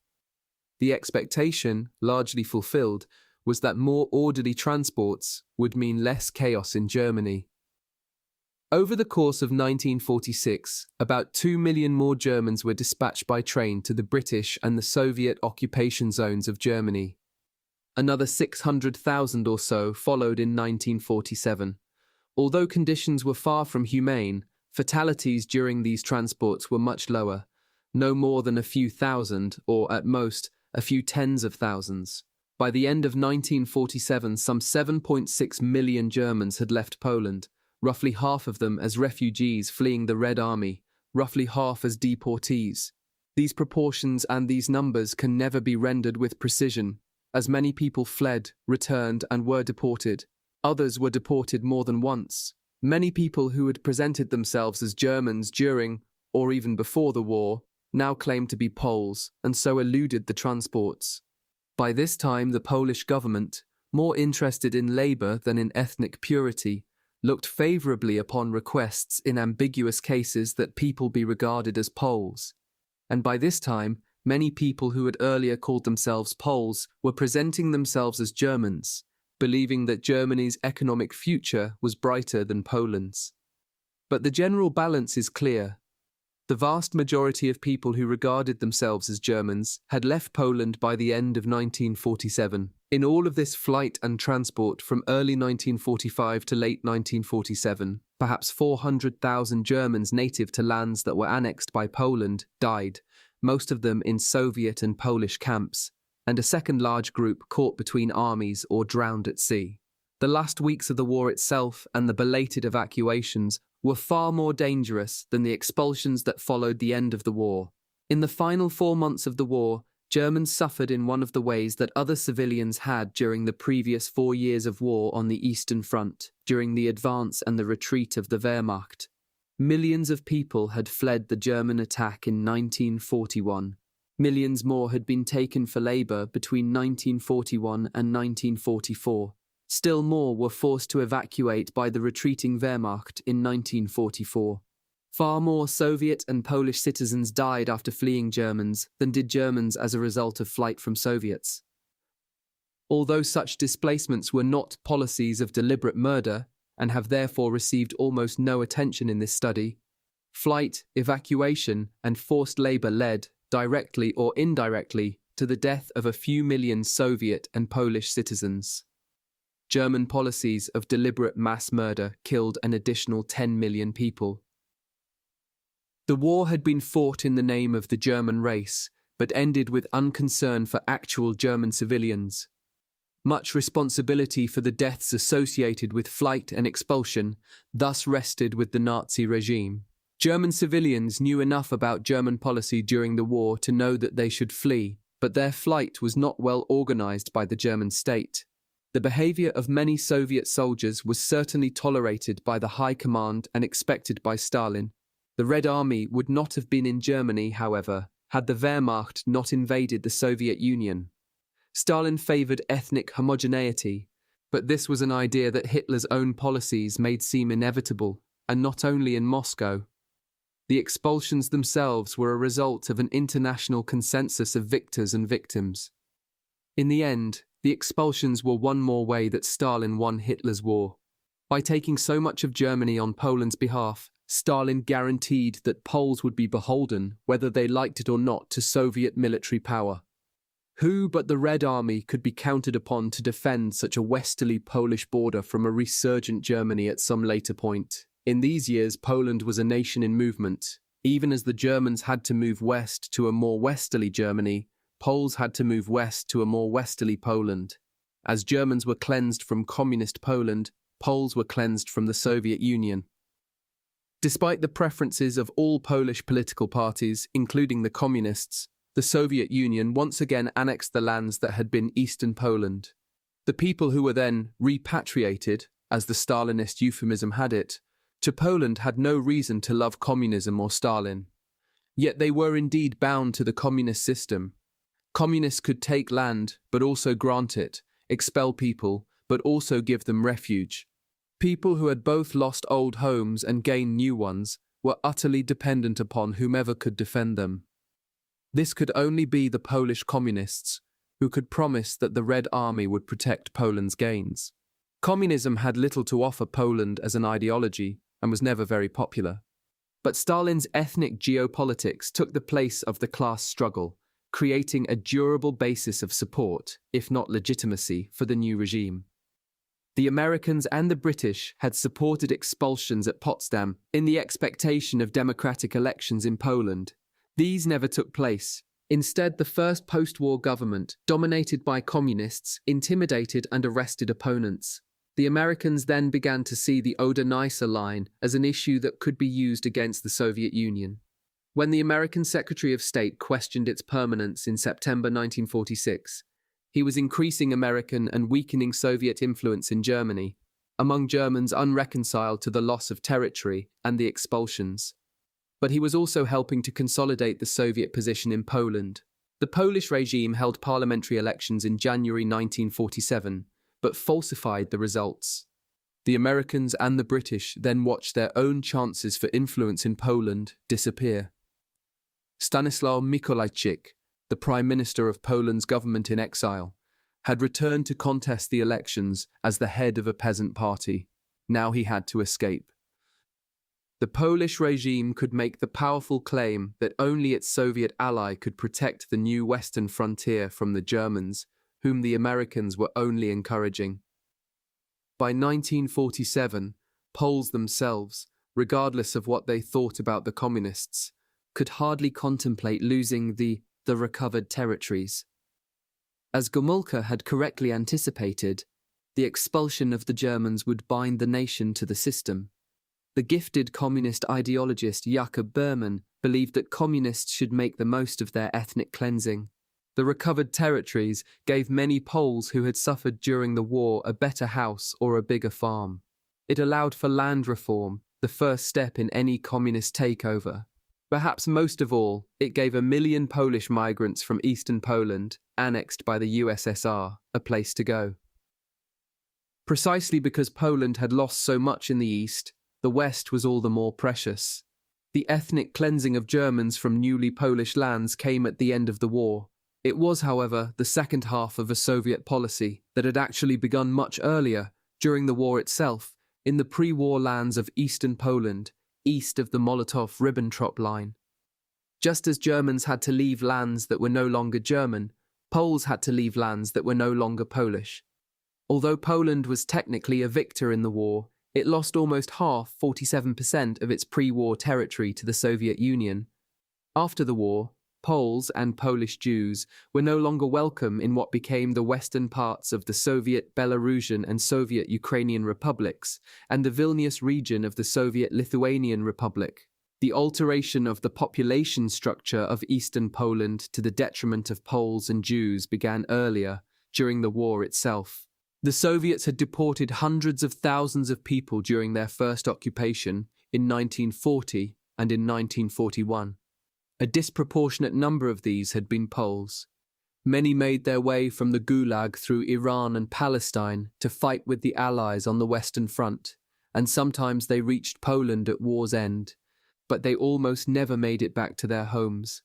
The expectation, largely fulfilled, was that more orderly transports would mean less chaos in Germany. Over the course of 1946, about 2 million more Germans were dispatched by train to the British and the Soviet occupation zones of Germany. Another 600,000 or so followed in 1947. Although conditions were far from humane, fatalities during these transports were much lower, no more than a few thousand, or at most, a few tens of thousands. By the end of 1947, some 7.6 million Germans had left Poland, roughly half of them as refugees fleeing the Red Army, roughly half as deportees. These proportions and these numbers can never be rendered with precision, as many people fled, returned, and were deported. Others were deported more than once. Many people who had presented themselves as Germans during, or even before the war, now claimed to be Poles, and so eluded the transports. By this time, the Polish government, more interested in labour than in ethnic purity, looked favourably upon requests in ambiguous cases that people be regarded as Poles. And by this time, many people who had earlier called themselves Poles were presenting themselves as Germans, believing that Germany's economic future was brighter than Poland's. But the general balance is clear. The vast majority of people who regarded themselves as Germans had left Poland by the end of 1947. In all of this flight and transport from early 1945 to late 1947, perhaps 400,000 Germans native to lands that were annexed by Poland died, most of them in Soviet and Polish camps, and a second large group caught between armies or drowned at sea. The last weeks of the war itself and the belated evacuations were far more dangerous than the expulsions that followed the end of the war. In the final 4 months of the war, Germans suffered in one of the ways that other civilians had during the previous 4 years of war on the Eastern Front, during the advance and the retreat of the Wehrmacht. Millions of people had fled the German attack in 1941. Millions more had been taken for labour between 1941 and 1944. Still more were forced to evacuate by the retreating Wehrmacht in 1944. Far more Soviet and Polish citizens died after fleeing Germans than did Germans as a result of flight from Soviets. Although such displacements were not policies of deliberate murder, and have therefore received almost no attention in this study, flight, evacuation, and forced labour led, directly or indirectly, to the death of a few million Soviet and Polish citizens. German policies of deliberate mass murder killed an additional 10 million people. The war had been fought in the name of the German race, but ended with unconcern for actual German civilians. Much responsibility for the deaths associated with flight and expulsion thus rested with the Nazi regime. German civilians knew enough about German policy during the war to know that they should flee, but their flight was not well organized by the German state. The behavior of many Soviet soldiers was certainly tolerated by the High Command and expected by Stalin. The Red Army would not have been in Germany, however, had the Wehrmacht not invaded the Soviet Union. Stalin favoured ethnic homogeneity, but this was an idea that Hitler's own policies made seem inevitable, and not only in Moscow. The expulsions themselves were a result of an international consensus of victors and victims. In the end, the expulsions were one more way that Stalin won Hitler's war. By taking so much of Germany on Poland's behalf, Stalin guaranteed that Poles would be beholden, whether they liked it or not, to Soviet military power. Who but the Red Army could be counted upon to defend such a westerly Polish border from a resurgent Germany at some later point? In these years, Poland was a nation in movement. Even as the Germans had to move west to a more westerly Germany, Poles had to move west to a more westerly Poland. As Germans were cleansed from communist Poland, Poles were cleansed from the Soviet Union. Despite the preferences of all Polish political parties, including the communists, the Soviet Union once again annexed the lands that had been Eastern Poland. The people who were then repatriated, as the Stalinist euphemism had it, to Poland had no reason to love communism or Stalin. Yet they were indeed bound to the communist system. Communists could take land, but also grant it, expel people, but also give them refuge. People who had both lost old homes and gained new ones were utterly dependent upon whomever could defend them. This could only be the Polish communists, who could promise that the Red Army would protect Poland's gains. Communism had little to offer Poland as an ideology and was never very popular. But Stalin's ethnic geopolitics took the place of the class struggle, creating a durable basis of support, if not legitimacy, for the new regime. The Americans and the British had supported expulsions at Potsdam in the expectation of democratic elections in Poland. These never took place. Instead, the first post-war government, dominated by communists, intimidated and arrested opponents. The Americans then began to see the Oder-Neisse line as an issue that could be used against the Soviet Union. When the American Secretary of State questioned its permanence in September 1946, he was increasing American and weakening Soviet influence in Germany, among Germans unreconciled to the loss of territory and the expulsions. But he was also helping to consolidate the Soviet position in Poland. The Polish regime held parliamentary elections in January 1947, but falsified the results. The Americans and the British then watched their own chances for influence in Poland disappear. Stanislaw Mikolajczyk, the Prime Minister of Poland's government in exile, had returned to contest the elections as the head of a peasant party. Now he had to escape. The Polish regime could make the powerful claim that only its Soviet ally could protect the new western frontier from the Germans, whom the Americans were only encouraging. By 1947, Poles themselves, regardless of what they thought about the communists, could hardly contemplate losing the recovered territories. As Gomulka had correctly anticipated, the expulsion of the Germans would bind the nation to the system. The gifted communist ideologist Jakob Berman believed that communists should make the most of their ethnic cleansing. The recovered territories gave many Poles who had suffered during the war a better house or a bigger farm. It allowed for land reform, the first step in any communist takeover. Perhaps most of all, it gave 1 million Polish migrants from eastern Poland, annexed by the USSR, a place to go. Precisely because Poland had lost so much in the east, the west was all the more precious. The ethnic cleansing of Germans from newly Polish lands came at the end of the war. It was, however, the second half of a Soviet policy that had actually begun much earlier, during the war itself, in the pre-war lands of eastern Poland, east of the Molotov-Ribbentrop line. Just as Germans had to leave lands that were no longer German, Poles had to leave lands that were no longer Polish. Although Poland was technically a victor in the war, it lost almost half, 47%, of its pre-war territory to the Soviet Union. After the war, Poles and Polish Jews were no longer welcome in what became the western parts of the Soviet Belarusian and Soviet Ukrainian republics and the Vilnius region of the Soviet Lithuanian Republic. The alteration of the population structure of eastern Poland to the detriment of Poles and Jews began earlier, during the war itself. The Soviets had deported hundreds of thousands of people during their first occupation in 1940 and in 1941. A disproportionate number of these had been Poles. Many made their way from the Gulag through Iran and Palestine to fight with the Allies on the Western Front, and sometimes they reached Poland at war's end, but they almost never made it back to their homes.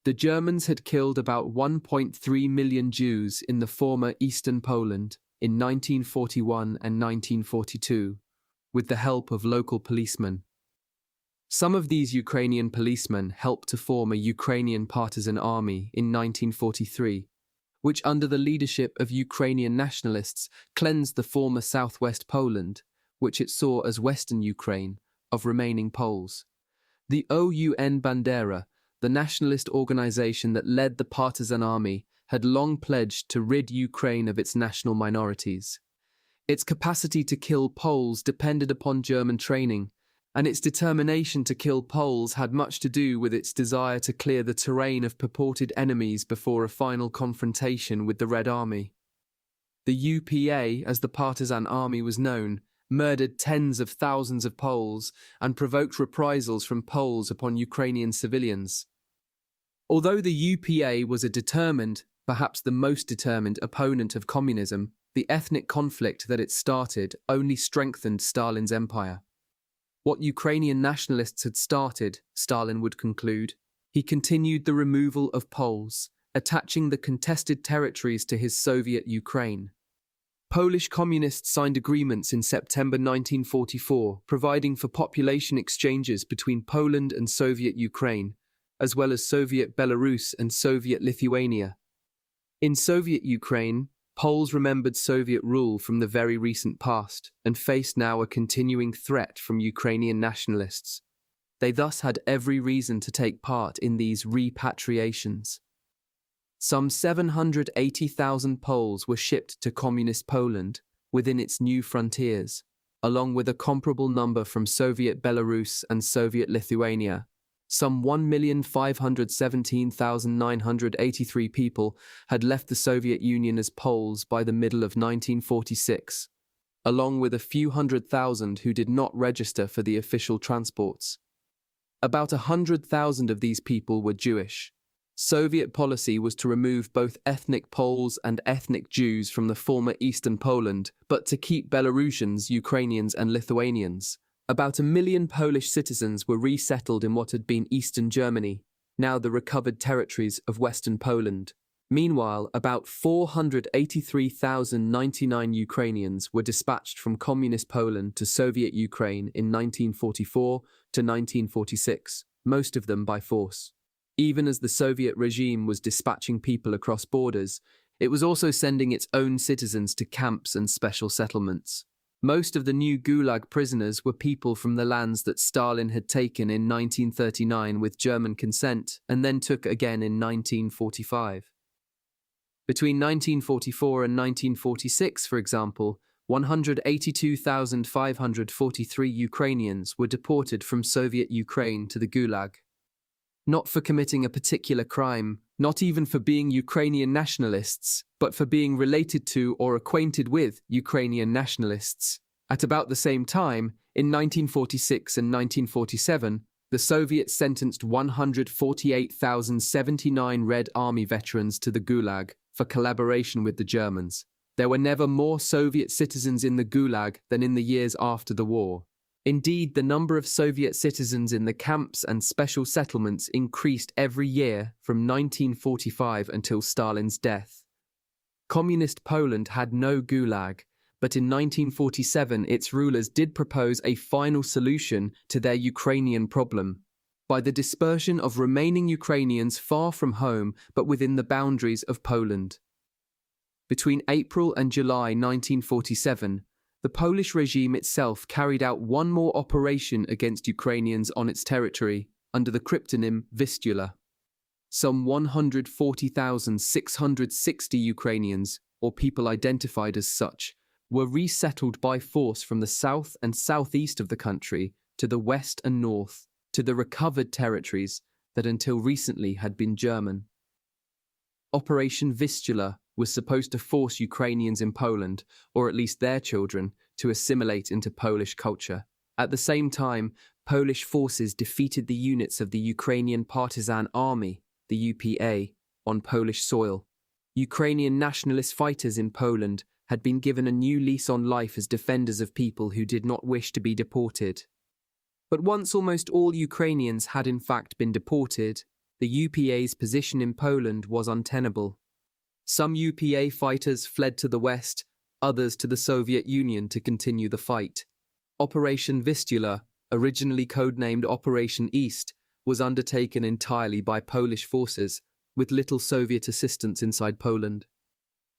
The Germans had killed about 1.3 million Jews in the former Eastern Poland in 1941 and 1942, with the help of local policemen. Some of these Ukrainian policemen helped to form a Ukrainian partisan army in 1943, which under the leadership of Ukrainian nationalists cleansed the former southwest Poland, which it saw as Western Ukraine, of remaining Poles. The OUN Bandera, the nationalist organization that led the partisan army, had long pledged to rid Ukraine of its national minorities. Its capacity to kill Poles depended upon German training, and its determination to kill Poles had much to do with its desire to clear the terrain of purported enemies before a final confrontation with the Red Army. The UPA, as the partisan army was known, murdered tens of thousands of Poles, and provoked reprisals from Poles upon Ukrainian civilians. Although the UPA was a determined, perhaps the most determined opponent of communism, the ethnic conflict that it started only strengthened Stalin's empire. What Ukrainian nationalists had started, Stalin would conclude, he continued the removal of Poles, attaching the contested territories to his Soviet Ukraine. Polish communists signed agreements in September 1944 providing for population exchanges between Poland and Soviet Ukraine, as well as Soviet Belarus and Soviet Lithuania. In Soviet Ukraine, Poles remembered Soviet rule from the very recent past and faced now a continuing threat from Ukrainian nationalists. They thus had every reason to take part in these repatriations. Some 780,000 Poles were shipped to Communist Poland within its new frontiers, along with a comparable number from Soviet Belarus and Soviet Lithuania. Some 1,517,983 people had left the Soviet Union as Poles by the middle of 1946, along with a few 100,000 who did not register for the official transports. About 100,000 of these people were Jewish. Soviet policy was to remove both ethnic Poles and ethnic Jews from the former Eastern Poland, but to keep Belarusians, Ukrainians, and Lithuanians. About 1 million Polish citizens were resettled in what had been Eastern Germany, now the recovered territories of Western Poland. Meanwhile, about 483,099 Ukrainians were dispatched from Communist Poland to Soviet Ukraine in 1944 to 1946, most of them by force. Even as the Soviet regime was dispatching people across borders, it was also sending its own citizens to camps and special settlements. Most of the new Gulag prisoners were people from the lands that Stalin had taken in 1939 with German consent and then took again in 1945. Between 1944 and 1946, for example, 182,543 Ukrainians were deported from Soviet Ukraine to the Gulag. Not for committing a particular crime, not even for being Ukrainian nationalists, but for being related to or acquainted with Ukrainian nationalists. At about the same time, in 1946 and 1947, the Soviets sentenced 148,079 Red Army veterans to the Gulag for collaboration with the Germans. There were never more Soviet citizens in the Gulag than in the years after the war. Indeed, the number of Soviet citizens in the camps and special settlements increased every year from 1945 until Stalin's death. Communist Poland had no Gulag, but in 1947 its rulers did propose a final solution to their Ukrainian problem, by the dispersion of remaining Ukrainians far from home but within the boundaries of Poland. Between April and July 1947, the Polish regime itself carried out one more operation against Ukrainians on its territory under the cryptonym Vistula. Some 140,660 Ukrainians, or people identified as such, were resettled by force from the south and southeast of the country to the west and north, to the recovered territories that until recently had been German. Operation Vistula was supposed to force Ukrainians in Poland, or at least their children, to assimilate into Polish culture. At the same time, Polish forces defeated the units of the Ukrainian Partisan Army, the UPA, on Polish soil. Ukrainian nationalist fighters in Poland had been given a new lease on life as defenders of people who did not wish to be deported. But once almost all Ukrainians had in fact been deported, the UPA's position in Poland was untenable. Some UPA fighters fled to the west, others to the Soviet Union to continue the fight. Operation Vistula, originally codenamed Operation East, was undertaken entirely by Polish forces, with little Soviet assistance inside Poland.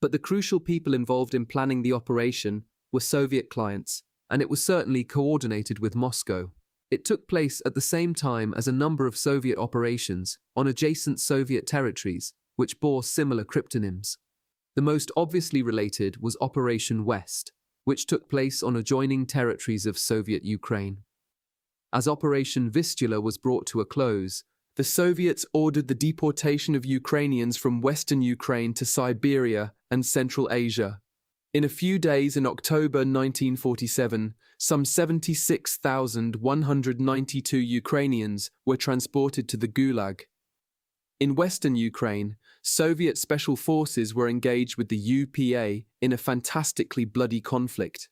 But the crucial people involved in planning the operation were Soviet clients, and it was certainly coordinated with Moscow. It took place at the same time as a number of Soviet operations on adjacent Soviet territories, which bore similar cryptonyms. The most obviously related was Operation West, which took place on adjoining territories of Soviet Ukraine. As Operation Vistula was brought to a close, the Soviets ordered the deportation of Ukrainians from Western Ukraine to Siberia and Central Asia. In a few days in October 1947, some 76,192 Ukrainians were transported to the Gulag. In western Ukraine, Soviet special forces were engaged with the UPA in a fantastically bloody conflict.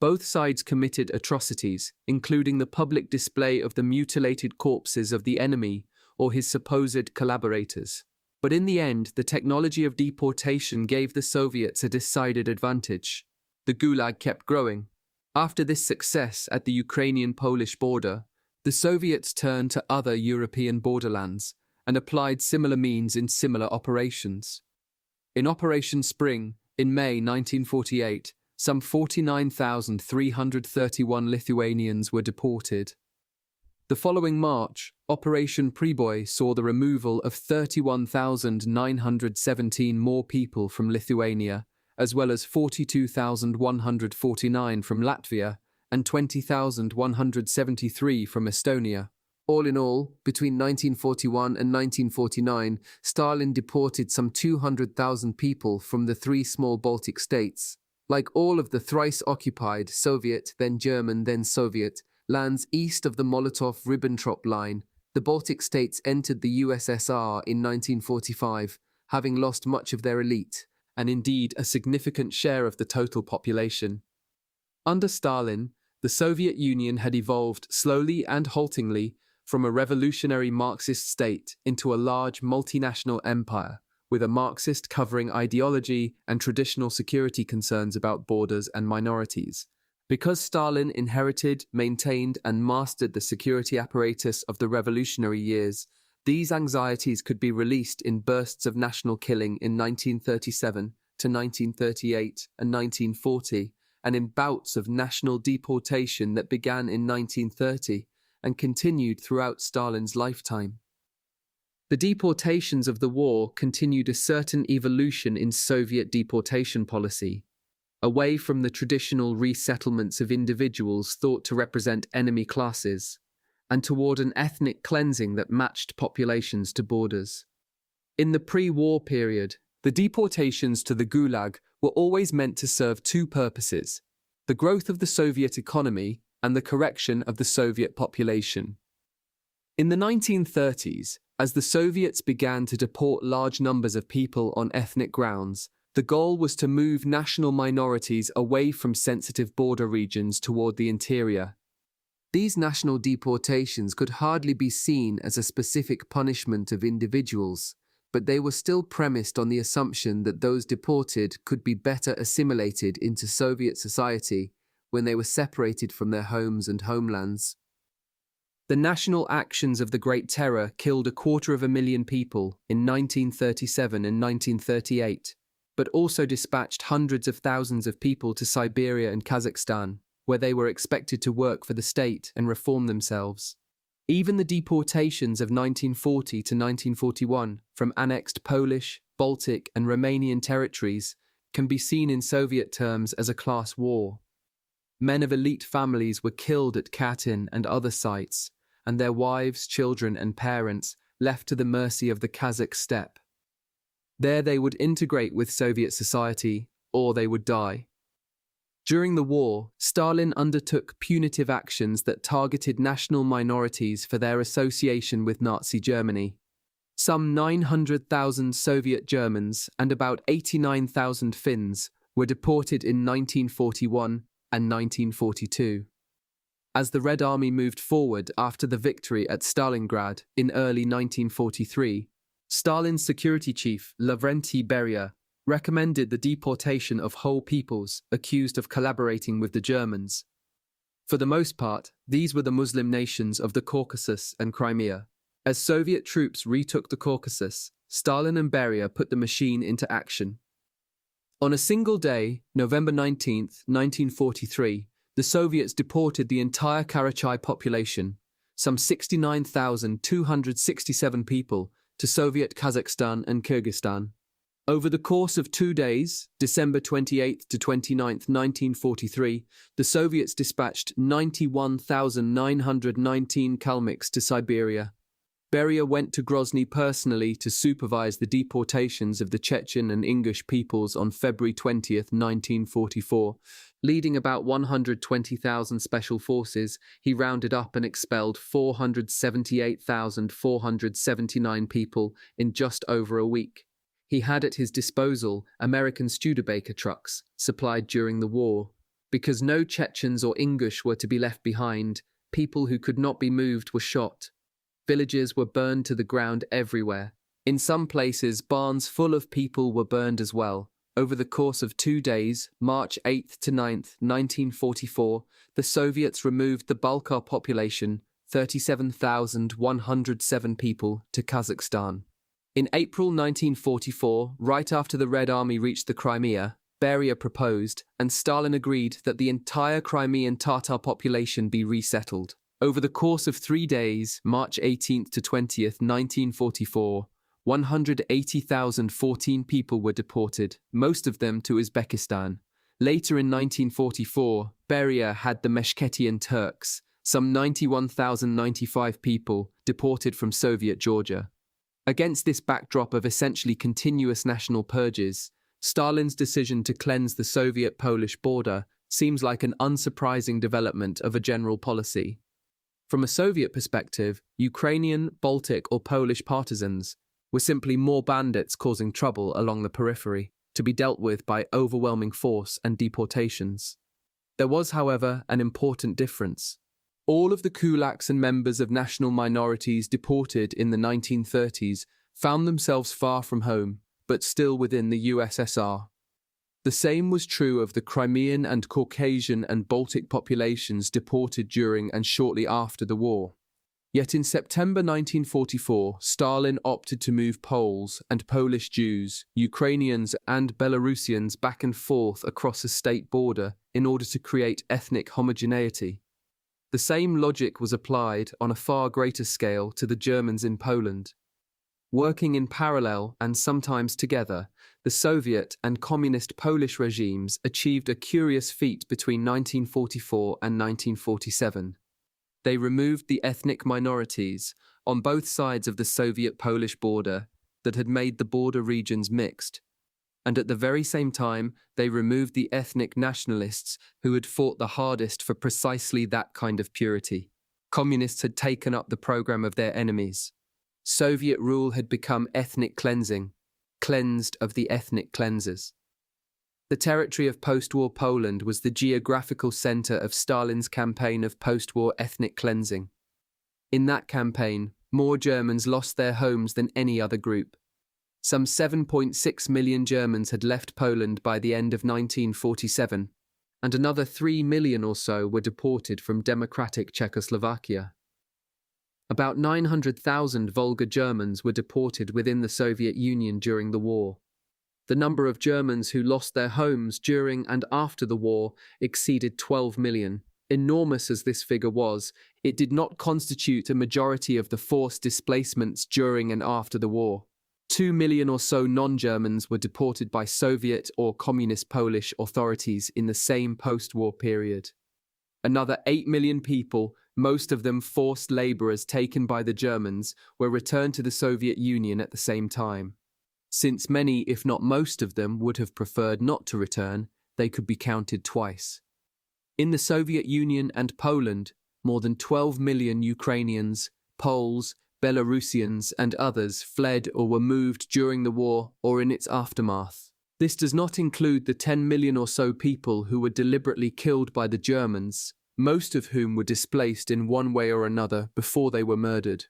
Both sides committed atrocities, including the public display of the mutilated corpses of the enemy or his supposed collaborators. But in the end, the technology of deportation gave the Soviets a decided advantage. The Gulag kept growing. After this success at the Ukrainian-Polish border, the Soviets turned to other European borderlands and applied similar means in similar operations. In Operation Spring, in May 1948, some 49,331 Lithuanians were deported. The following March, Operation Priboi saw the removal of 31,917 more people from Lithuania, as well as 42,149 from Latvia and 20,173 from Estonia. All in all, between 1941 and 1949, Stalin deported some 200,000 people from the three small Baltic states. Like all of the thrice-occupied Soviet, then German, then Soviet, lands east of the Molotov-Ribbentrop line, the Baltic states entered the USSR in 1945, having lost much of their elite, and indeed a significant share of the total population. Under Stalin, the Soviet Union had evolved slowly and haltingly from a revolutionary Marxist state into a large multinational empire, with a Marxist covering ideology and traditional security concerns about borders and minorities. Because Stalin inherited, maintained, and mastered the security apparatus of the revolutionary years, these anxieties could be released in bursts of national killing in 1937 to 1938 and 1940, and in bouts of national deportation that began in 1930 and continued throughout Stalin's lifetime. The deportations of the war continued a certain evolution in Soviet deportation policy, away from the traditional resettlements of individuals thought to represent enemy classes, and toward an ethnic cleansing that matched populations to borders. In the pre-war period, the deportations to the Gulag were always meant to serve two purposes: the growth of the Soviet economy and the correction of the Soviet population. In the 1930s, as the Soviets began to deport large numbers of people on ethnic grounds, the goal was to move national minorities away from sensitive border regions toward the interior. These national deportations could hardly be seen as a specific punishment of individuals, but they were still premised on the assumption that those deported could be better assimilated into Soviet society when they were separated from their homes and homelands. The national actions of the Great Terror killed 250,000 people in 1937 and 1938, but also dispatched hundreds of thousands of people to Siberia and Kazakhstan, where they were expected to work for the state and reform themselves. Even the deportations of 1940 to 1941 from annexed Polish, Baltic, and Romanian territories can be seen in Soviet terms as a class war. Men of elite families were killed at Katyn and other sites, and their wives, children, and parents left to the mercy of the Kazakh steppe. There they would integrate with Soviet society, or they would die. During the war, Stalin undertook punitive actions that targeted national minorities for their association with Nazi Germany. Some 900,000 Soviet Germans and about 89,000 Finns were deported in 1941 and 1942. As the Red Army moved forward after the victory at Stalingrad in early 1943, Stalin's security chief, Lavrentiy Beria, recommended the deportation of whole peoples accused of collaborating with the Germans. For the most part, these were the Muslim nations of the Caucasus and Crimea. As Soviet troops retook the Caucasus, Stalin and Beria put the machine into action. On a single day, November 19, 1943, the Soviets deported the entire Karachay population, some 69,267 people, to Soviet Kazakhstan and Kyrgyzstan. Over the course of 2 days, December 28th to 29th, 1943, the Soviets dispatched 91,919 Kalmyks to Siberia. Beria went to Grozny personally to supervise the deportations of the Chechen and Ingush peoples on February 20th, 1944. Leading about 120,000 special forces, he rounded up and expelled 478,479 people in just over a week. He had at his disposal American Studebaker trucks, supplied during the war. Because no Chechens or Ingush were to be left behind, people who could not be moved were shot. Villages were burned to the ground everywhere. In some places, barns full of people were burned as well. Over the course of 2 days, March 8th to 9th, 1944, the Soviets removed the Balkar population, 37,107 people, to Kazakhstan. In April 1944, right after the Red Army reached the Crimea, Beria proposed, and Stalin agreed that the entire Crimean Tatar population be resettled. Over the course of 3 days, March 18th to 20th, 1944, 180,014 people were deported, most of them to Uzbekistan. Later in 1944, Beria had the Meskhetian Turks, some 91,095 people, deported from Soviet Georgia. Against this backdrop of essentially continuous national purges, Stalin's decision to cleanse the Soviet-Polish border seems like an unsurprising development of a general policy. From a Soviet perspective, Ukrainian, Baltic, or Polish partisans were simply more bandits causing trouble along the periphery, to be dealt with by overwhelming force and deportations. There was, however, an important difference. All of the kulaks and members of national minorities deported in the 1930s found themselves far from home, but still within the USSR. The same was true of the Crimean and Caucasian and Baltic populations deported during and shortly after the war. Yet in September 1944, Stalin opted to move Poles and Polish Jews, Ukrainians and Belarusians back and forth across a state border in order to create ethnic homogeneity. The same logic was applied on a far greater scale to the Germans in Poland. Working in parallel and sometimes together, the Soviet and Communist Polish regimes achieved a curious feat between 1944 and 1947. They removed the ethnic minorities on both sides of the Soviet-Polish border that had made the border regions mixed, and at the very same time they removed the ethnic nationalists who had fought the hardest for precisely that kind of purity. Communists had taken up the program of their enemies. Soviet rule had become ethnic cleansing, cleansed of the ethnic cleansers. The territory of post-war Poland was the geographical center of Stalin's campaign of post-war ethnic cleansing. In that campaign, more Germans lost their homes than any other group. Some 7.6 million Germans had left Poland by the end of 1947, and another 3 million or so were deported from democratic Czechoslovakia. About 900,000 Volga Germans were deported within the Soviet Union during the war. The number of Germans who lost their homes during and after the war exceeded 12 million. Enormous as this figure was, it did not constitute a majority of the forced displacements during and after the war. 2 million or so non-Germans were deported by Soviet or Communist Polish authorities in the same post-war period. Another 8 million people, most of them forced laborers taken by the Germans, were returned to the Soviet Union at the same time. Since many, if not most of them, would have preferred not to return, they could be counted twice. In the Soviet Union and Poland, more than 12 million Ukrainians, Poles, Belarusians and others fled or were moved during the war or in its aftermath. This does not include the 10 million or so people who were deliberately killed by the Germans, most of whom were displaced in one way or another before they were murdered.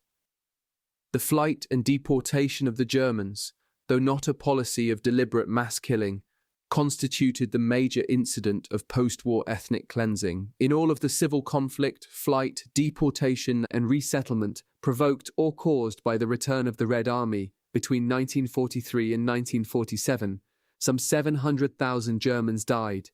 The flight and deportation of the Germans, though not a policy of deliberate mass killing, constituted the major incident of post-war ethnic cleansing. In all of the civil conflict, flight, deportation and resettlement provoked or caused by the return of the Red Army between 1943 and 1947, some 700,000 Germans died,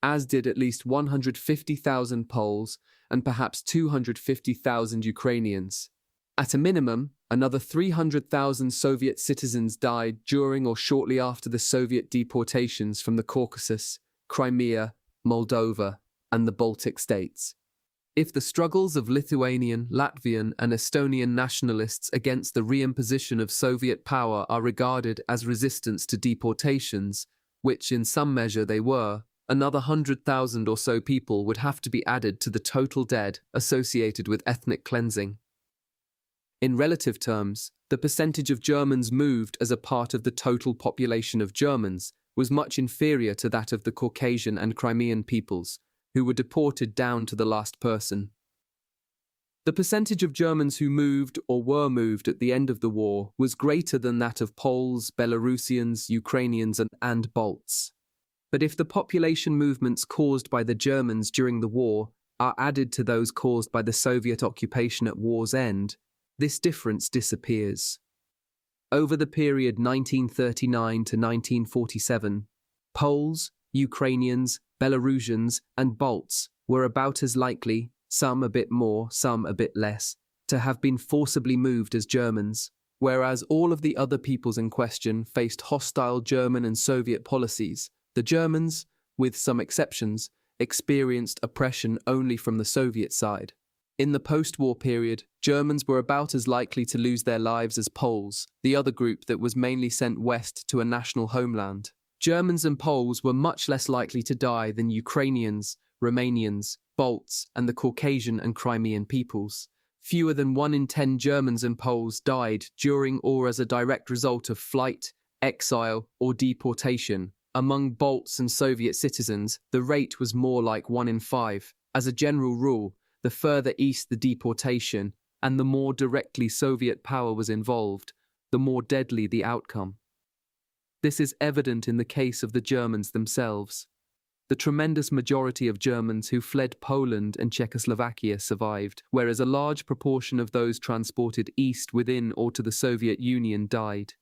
as did at least 150,000 Poles and perhaps 250,000 Ukrainians. At a minimum, another 300,000 Soviet citizens died during or shortly after the Soviet deportations from the Caucasus, Crimea, Moldova, and the Baltic states. If the struggles of Lithuanian, Latvian, and Estonian nationalists against the reimposition of Soviet power are regarded as resistance to deportations, which in some measure they were, another 100,000 or so people would have to be added to the total dead associated with ethnic cleansing. In relative terms, the percentage of Germans moved as a part of the total population of Germans was much inferior to that of the Caucasian and Crimean peoples, who were deported down to the last person. The percentage of Germans who moved or were moved at the end of the war was greater than that of Poles, Belarusians, Ukrainians, and Balts. But if the population movements caused by the Germans during the war are added to those caused by the Soviet occupation at war's end, this difference disappears. Over the period 1939 to 1947, Poles, Ukrainians, Belarusians, and Balts were about as likely, some a bit more, some a bit less, to have been forcibly moved as Germans, whereas all of the other peoples in question faced hostile German and Soviet policies. The Germans, with some exceptions, experienced oppression only from the Soviet side. In the post-war period, Germans were about as likely to lose their lives as Poles, the other group that was mainly sent west to a national homeland. Germans and Poles were much less likely to die than Ukrainians, Romanians, Balts, and the Caucasian and Crimean peoples. Fewer than 1 in 10 Germans and Poles died during or as a direct result of flight, exile, or deportation. Among Balts and Soviet citizens, the rate was more like 1 in 5. As a general rule, the further east the deportation, and the more directly Soviet power was involved, the more deadly the outcome. This is evident in the case of the Germans themselves. The tremendous majority of Germans who fled Poland and Czechoslovakia survived, whereas a large proportion of those transported east within or to the Soviet Union died.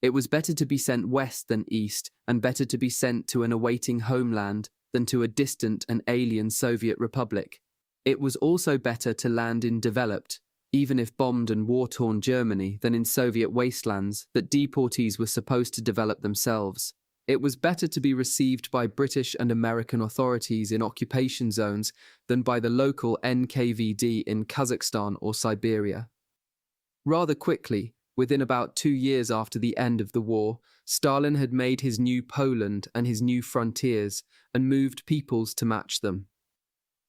It was better to be sent west than east, and better to be sent to an awaiting homeland than to a distant and alien Soviet republic. It was also better to land in developed, even if bombed and war-torn Germany, than in Soviet wastelands that deportees were supposed to develop themselves. It was better to be received by British and American authorities in occupation zones than by the local NKVD in Kazakhstan or Siberia. Rather quickly, within about 2 years after the end of the war, Stalin had made his new Poland and his new frontiers and moved peoples to match them.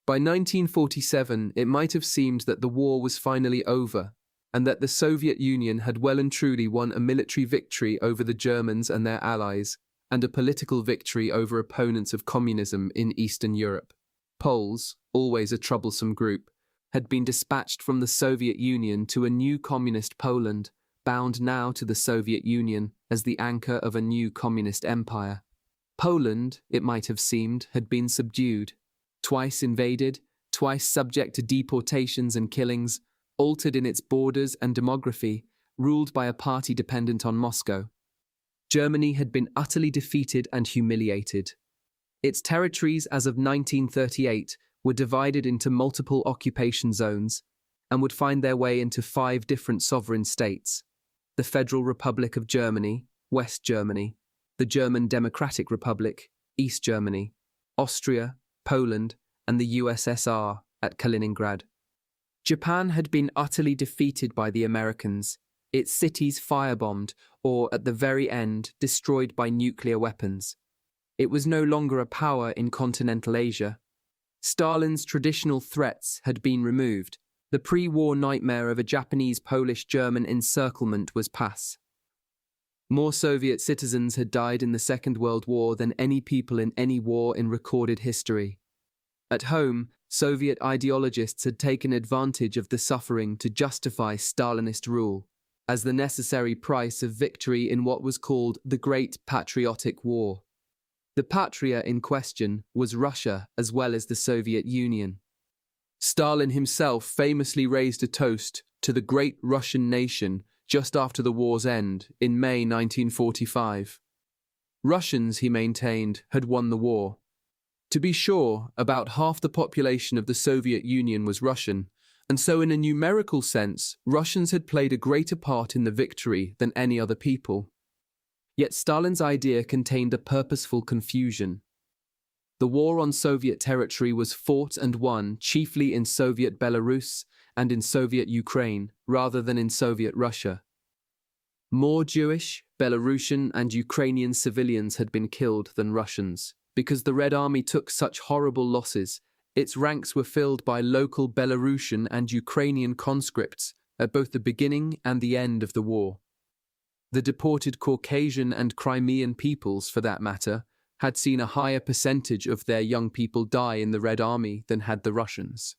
By 1947, it might have seemed that the war was finally over and that the Soviet Union had well and truly won a military victory over the Germans and their allies, and a political victory over opponents of communism in Eastern Europe. Poles, always a troublesome group, had been dispatched from the Soviet Union to a new communist Poland, bound now to the Soviet Union as the anchor of a new communist empire. Poland, it might have seemed, had been subdued, twice invaded, twice subject to deportations and killings, altered in its borders and demography, ruled by a party dependent on Moscow. Germany had been utterly defeated and humiliated. Its territories as of 1938 were divided into multiple occupation zones and would find their way into 5 different sovereign states: the Federal Republic of Germany, West Germany, the German Democratic Republic, East Germany, Austria, Poland, and the USSR at Kaliningrad. Japan had been utterly defeated by the Americans, its cities firebombed, or, at the very end, destroyed by nuclear weapons. It was no longer a power in continental Asia. Stalin's traditional threats had been removed. The pre-war nightmare of a Japanese-Polish-German encirclement was past. More Soviet citizens had died in the Second World War than any people in any war in recorded history. At home, Soviet ideologists had taken advantage of the suffering to justify Stalinist rule as the necessary price of victory in what was called the Great Patriotic War. The patria in question was Russia as well as the Soviet Union. Stalin himself famously raised a toast to the great Russian nation just after the war's end in May 1945. Russians, he maintained, had won the war. To be sure, about half the population of the Soviet Union was Russian, and so in a numerical sense, Russians had played a greater part in the victory than any other people. Yet Stalin's idea contained a purposeful confusion. The war on Soviet territory was fought and won chiefly in Soviet Belarus and in Soviet Ukraine, rather than in Soviet Russia. More Jewish, Belarusian, and Ukrainian civilians had been killed than Russians. Because the Red Army took such horrible losses, its ranks were filled by local Belarusian and Ukrainian conscripts at both the beginning and the end of the war. The deported Caucasian and Crimean peoples, for that matter, had seen a higher percentage of their young people die in the Red Army than had the Russians.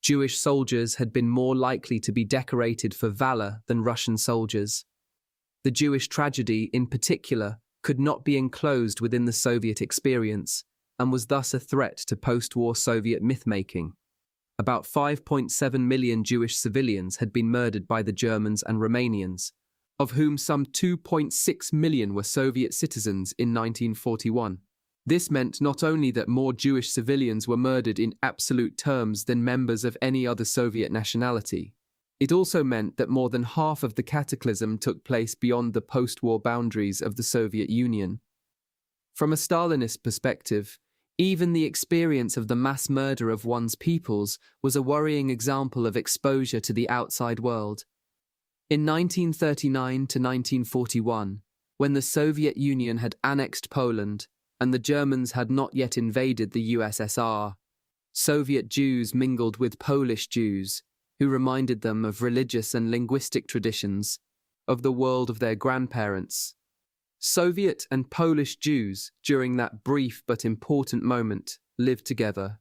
Jewish soldiers had been more likely to be decorated for valor than Russian soldiers. The Jewish tragedy, in particular, could not be enclosed within the Soviet experience and was thus a threat to post-war Soviet myth-making. About 5.7 million Jewish civilians had been murdered by the Germans and Romanians, of whom some 2.6 million were Soviet citizens in 1941. This meant not only that more Jewish civilians were murdered in absolute terms than members of any other Soviet nationality. It also meant that more than half of the cataclysm took place beyond the post-war boundaries of the Soviet Union. From a Stalinist perspective, even the experience of the mass murder of one's peoples was a worrying example of exposure to the outside world. In 1939 to 1941, when the Soviet Union had annexed Poland and the Germans had not yet invaded the USSR, Soviet Jews mingled with Polish Jews, who reminded them of religious and linguistic traditions, of the world of their grandparents. Soviet and Polish Jews, during that brief but important moment, lived together.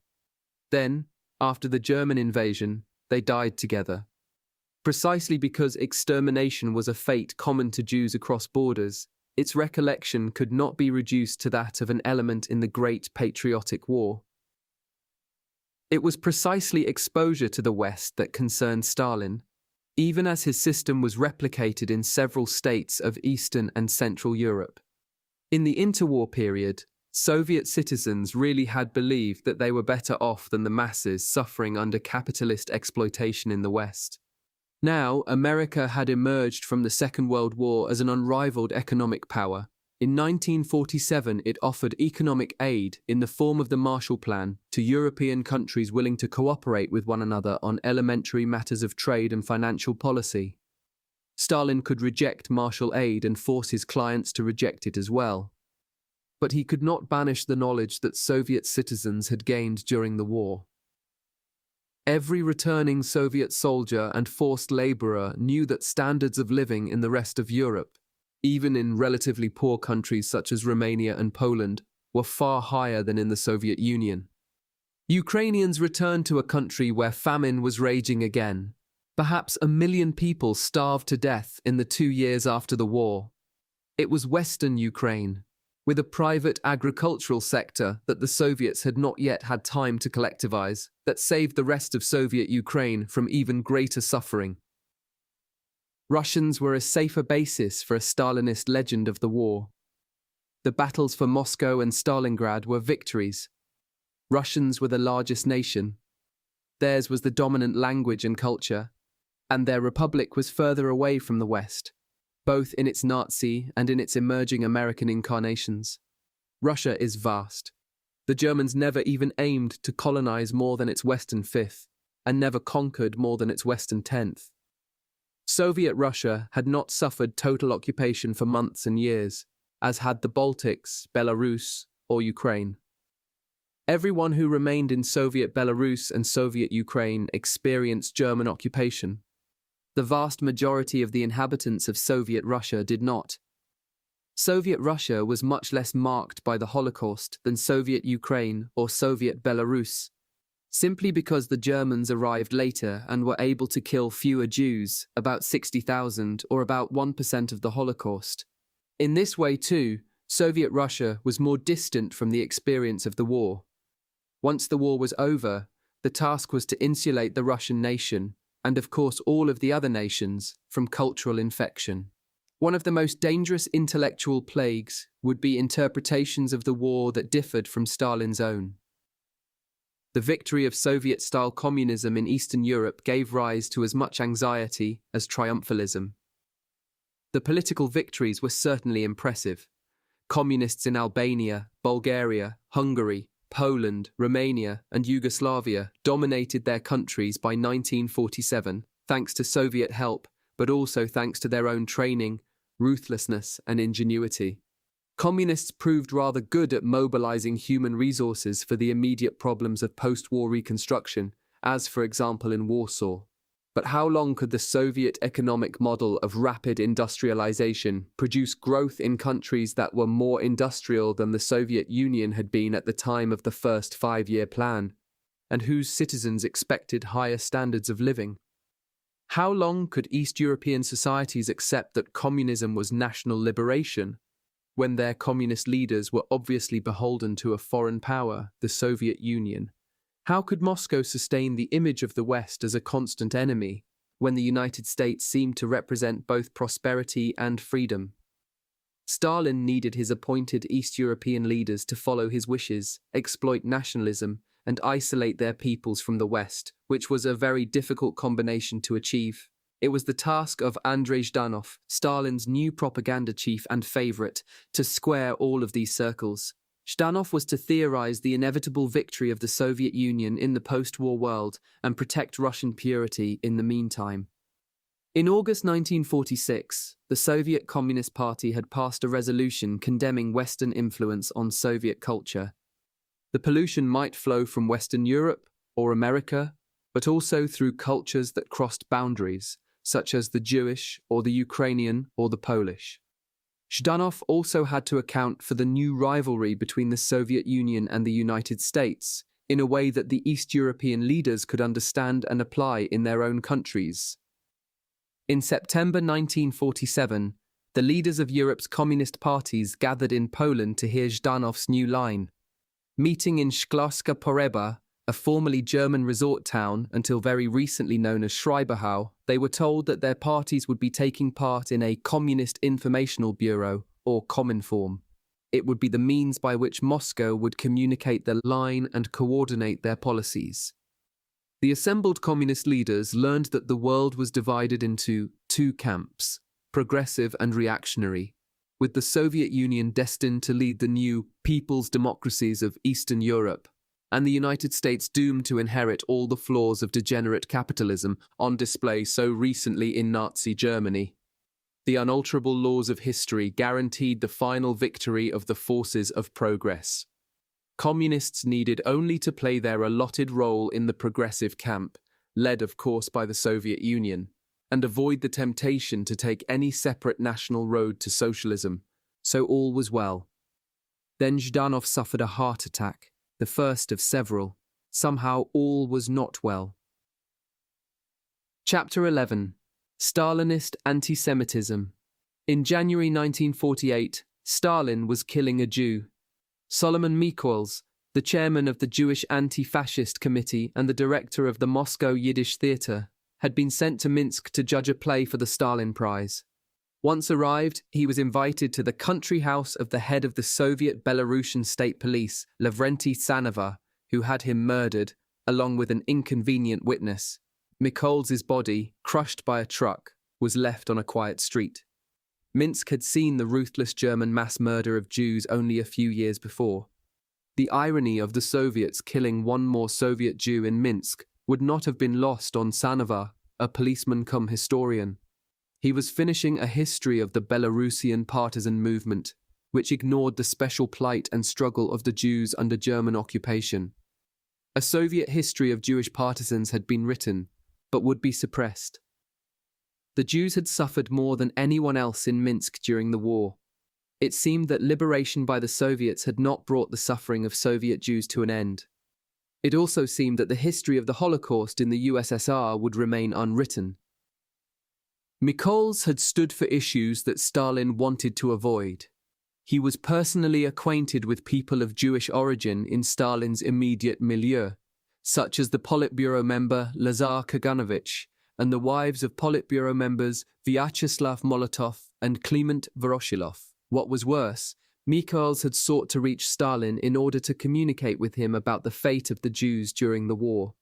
Then, after the German invasion, they died together. Precisely because extermination was a fate common to Jews across borders, its recollection could not be reduced to that of an element in the Great Patriotic War. It was precisely exposure to the West that concerned Stalin, even as his system was replicated in several states of Eastern and Central Europe. In the interwar period, Soviet citizens really had believed that they were better off than the masses suffering under capitalist exploitation in the West. Now, America had emerged from the Second World War as an unrivaled economic power. In 1947, it offered economic aid in the form of the Marshall Plan to European countries willing to cooperate with one another on elementary matters of trade and financial policy. Stalin could reject Marshall aid and force his clients to reject it as well. But he could not banish the knowledge that Soviet citizens had gained during the war. Every returning Soviet soldier and forced laborer knew that standards of living in the rest of Europe, even in relatively poor countries such as Romania and Poland, were far higher than in the Soviet Union. Ukrainians returned to a country where famine was raging again. Perhaps 1 million people starved to death in the 2 years after the war. It was Western Ukraine, with a private agricultural sector that the Soviets had not yet had time to collectivize, that saved the rest of Soviet Ukraine from even greater suffering. Russians were a safer basis for a Stalinist legend of the war. The battles for Moscow and Stalingrad were victories. Russians were the largest nation. Theirs was the dominant language and culture, and their republic was further away from the West, both in its Nazi and in its emerging American incarnations. Russia is vast. The Germans never even aimed to colonize more than its western fifth, and never conquered more than its western tenth. Soviet Russia had not suffered total occupation for months and years, as had the Baltics, Belarus, or Ukraine. Everyone who remained in Soviet Belarus and Soviet Ukraine experienced German occupation. The vast majority of the inhabitants of Soviet Russia did not. Soviet Russia was much less marked by the Holocaust than Soviet Ukraine or Soviet Belarus, simply because the Germans arrived later and were able to kill fewer Jews, about 60,000 or about 1% of the Holocaust. In this way, too, Soviet Russia was more distant from the experience of the war. Once the war was over, the task was to insulate the Russian nation, and of course all of the other nations, from cultural infection. One of the most dangerous intellectual plagues would be interpretations of the war that differed from Stalin's own. The victory of Soviet-style communism in Eastern Europe gave rise to as much anxiety as triumphalism. The political victories were certainly impressive, Communists in Albania, Bulgaria, Hungary, Poland, Romania, and Yugoslavia dominated their countries by 1947, thanks to Soviet help, but also thanks to their own training, ruthlessness, and ingenuity. Communists proved rather good at mobilizing human resources for the immediate problems of post-war reconstruction, as for example in Warsaw. But how long could the Soviet economic model of rapid industrialization produce growth in countries that were more industrial than the Soviet Union had been at the time of the first 5-year plan, and whose citizens expected higher standards of living? How long could East European societies accept that communism was national liberation, when their communist leaders were obviously beholden to a foreign power, the Soviet Union? How could Moscow sustain the image of the West as a constant enemy, when the United States seemed to represent both prosperity and freedom? Stalin needed his appointed East European leaders to follow his wishes, exploit nationalism, and isolate their peoples from the West, which was a very difficult combination to achieve. It was the task of Andrei Zhdanov, Stalin's new propaganda chief and favorite, to square all of these circles. Zhdanov was to theorize the inevitable victory of the Soviet Union in the post-war world and protect Russian purity in the meantime. In August 1946, the Soviet Communist Party had passed a resolution condemning Western influence on Soviet culture. The pollution might flow from Western Europe or America, but also through cultures that crossed boundaries, such as the Jewish or the Ukrainian or the Polish. Zhdanov also had to account for the new rivalry between the Soviet Union and the United States in a way that the East European leaders could understand and apply in their own countries. In September 1947, the leaders of Europe's communist parties gathered in Poland to hear Zhdanov's new line. Meeting in Szklarska Poręba, a formerly German resort town until very recently known as Schreiberhau, they were told that their parties would be taking part in a Communist Informational Bureau, or Cominform. It would be the means by which Moscow would communicate their line and coordinate their policies. The assembled communist leaders learned that the world was divided into two camps, progressive and reactionary, with the Soviet Union destined to lead the new people's democracies of Eastern Europe, and the United States doomed to inherit all the flaws of degenerate capitalism on display so recently in Nazi Germany. The unalterable laws of history guaranteed the final victory of the forces of progress. Communists needed only to play their allotted role in the progressive camp, led of course by the Soviet Union, and avoid the temptation to take any separate national road to socialism, so all was well. Then Zhdanov suffered a heart attack, the first of several. Somehow all was not well. Chapter 11. Stalinist Anti-Semitism. In January 1948, Stalin was killing a Jew. Solomon Mikols, the chairman of the Jewish Anti-Fascist Committee and the director of the Moscow Yiddish Theatre, had been sent to Minsk to judge a play for the Stalin Prize. Once arrived, he was invited to the country house of the head of the Soviet Belarusian state police, Lavrenti Tsanova, who had him murdered, along with an inconvenient witness. Mikol's body, crushed by a truck, was left on a quiet street. Minsk had seen the ruthless German mass murder of Jews only a few years before. The irony of the Soviets killing one more Soviet Jew in Minsk would not have been lost on Tsanova, a policeman cum historian. He was finishing a history of the Belarusian partisan movement, which ignored the special plight and struggle of the Jews under German occupation. A Soviet history of Jewish partisans had been written, but would be suppressed. The Jews had suffered more than anyone else in Minsk during the war. It seemed that liberation by the Soviets had not brought the suffering of Soviet Jews to an end. It also seemed that the history of the Holocaust in the USSR would remain unwritten. Mikols had stood for issues that Stalin wanted to avoid. He was personally acquainted with people of Jewish origin in Stalin's immediate milieu, such as the Politburo member Lazar Kaganovich and the wives of Politburo members Vyacheslav Molotov and Kliment Voroshilov. What was worse, Mikols had sought to reach Stalin in order to communicate with him about the fate of the Jews during the war.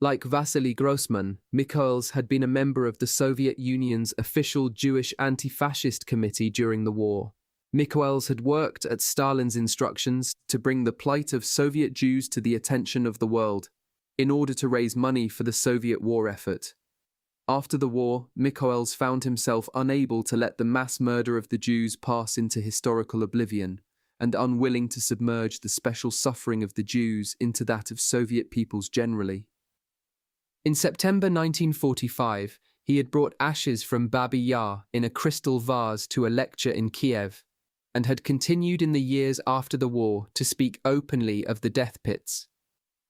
Like Vasily Grossman, Mikols had been a member of the Soviet Union's official Jewish Anti-Fascist Committee during the war. Mikhails had worked at Stalin's instructions to bring the plight of Soviet Jews to the attention of the world, in order to raise money for the Soviet war effort. After the war, Mikhails found himself unable to let the mass murder of the Jews pass into historical oblivion, and unwilling to submerge the special suffering of the Jews into that of Soviet peoples generally. In September 1945, he had brought ashes from Babi Yar in a crystal vase to a lecture in Kiev, and had continued in the years after the war to speak openly of the death pits.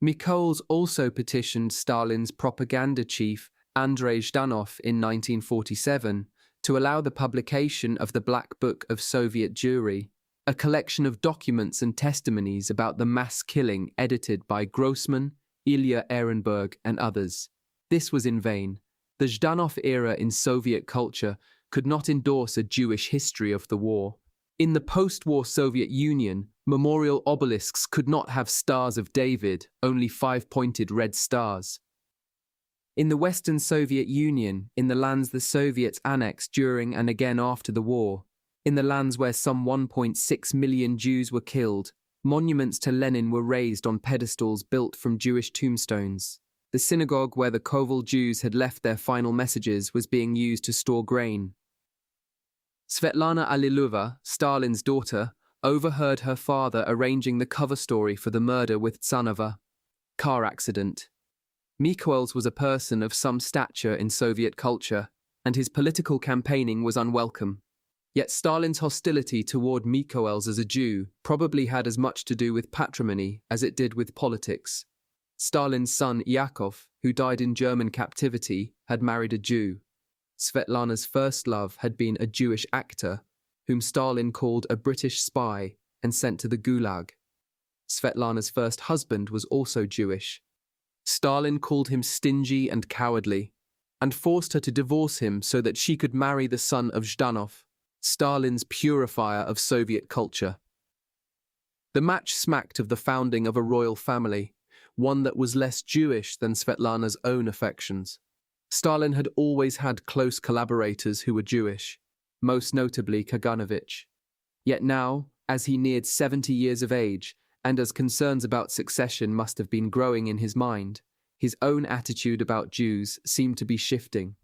Mikhails also petitioned Stalin's propaganda chief, Andrei Zhdanov, in 1947 to allow the publication of the Black Book of Soviet Jewry, a collection of documents and testimonies about the mass killing edited by Grossman, Ilya Ehrenberg, and others. This was in vain. The Zhdanov era in Soviet culture could not endorse a Jewish history of the war. In the post-war Soviet Union, memorial obelisks could not have stars of David, only five-pointed red stars. In the Western Soviet Union, in the lands the Soviets annexed during and again after the war, in the lands where some 1.6 million Jews were killed, monuments to Lenin were raised on pedestals built from Jewish tombstones. The synagogue where the Kovel Jews had left their final messages was being used to store grain. Svetlana Allilova, Stalin's daughter, overheard her father arranging the cover story for the murder with Tsanova. Car accident. Mikhails was a person of some stature in Soviet culture, and his political campaigning was unwelcome. Yet Stalin's hostility toward Mikhails as a Jew probably had as much to do with patrimony as it did with politics. Stalin's son Yakov, who died in German captivity, had married a Jew. Svetlana's first love had been a Jewish actor, whom Stalin called a British spy and sent to the Gulag. Svetlana's first husband was also Jewish. Stalin called him stingy and cowardly, and forced her to divorce him so that she could marry the son of Zhdanov, Stalin's purifier of Soviet culture. The match smacked of the founding of a royal family, one that was less Jewish than Svetlana's own affections. Stalin had always had close collaborators who were Jewish, most notably Kaganovich. Yet now, as he neared 70 years of age, and as concerns about succession must have been growing in his mind, his own attitude about Jews seemed to be shifting.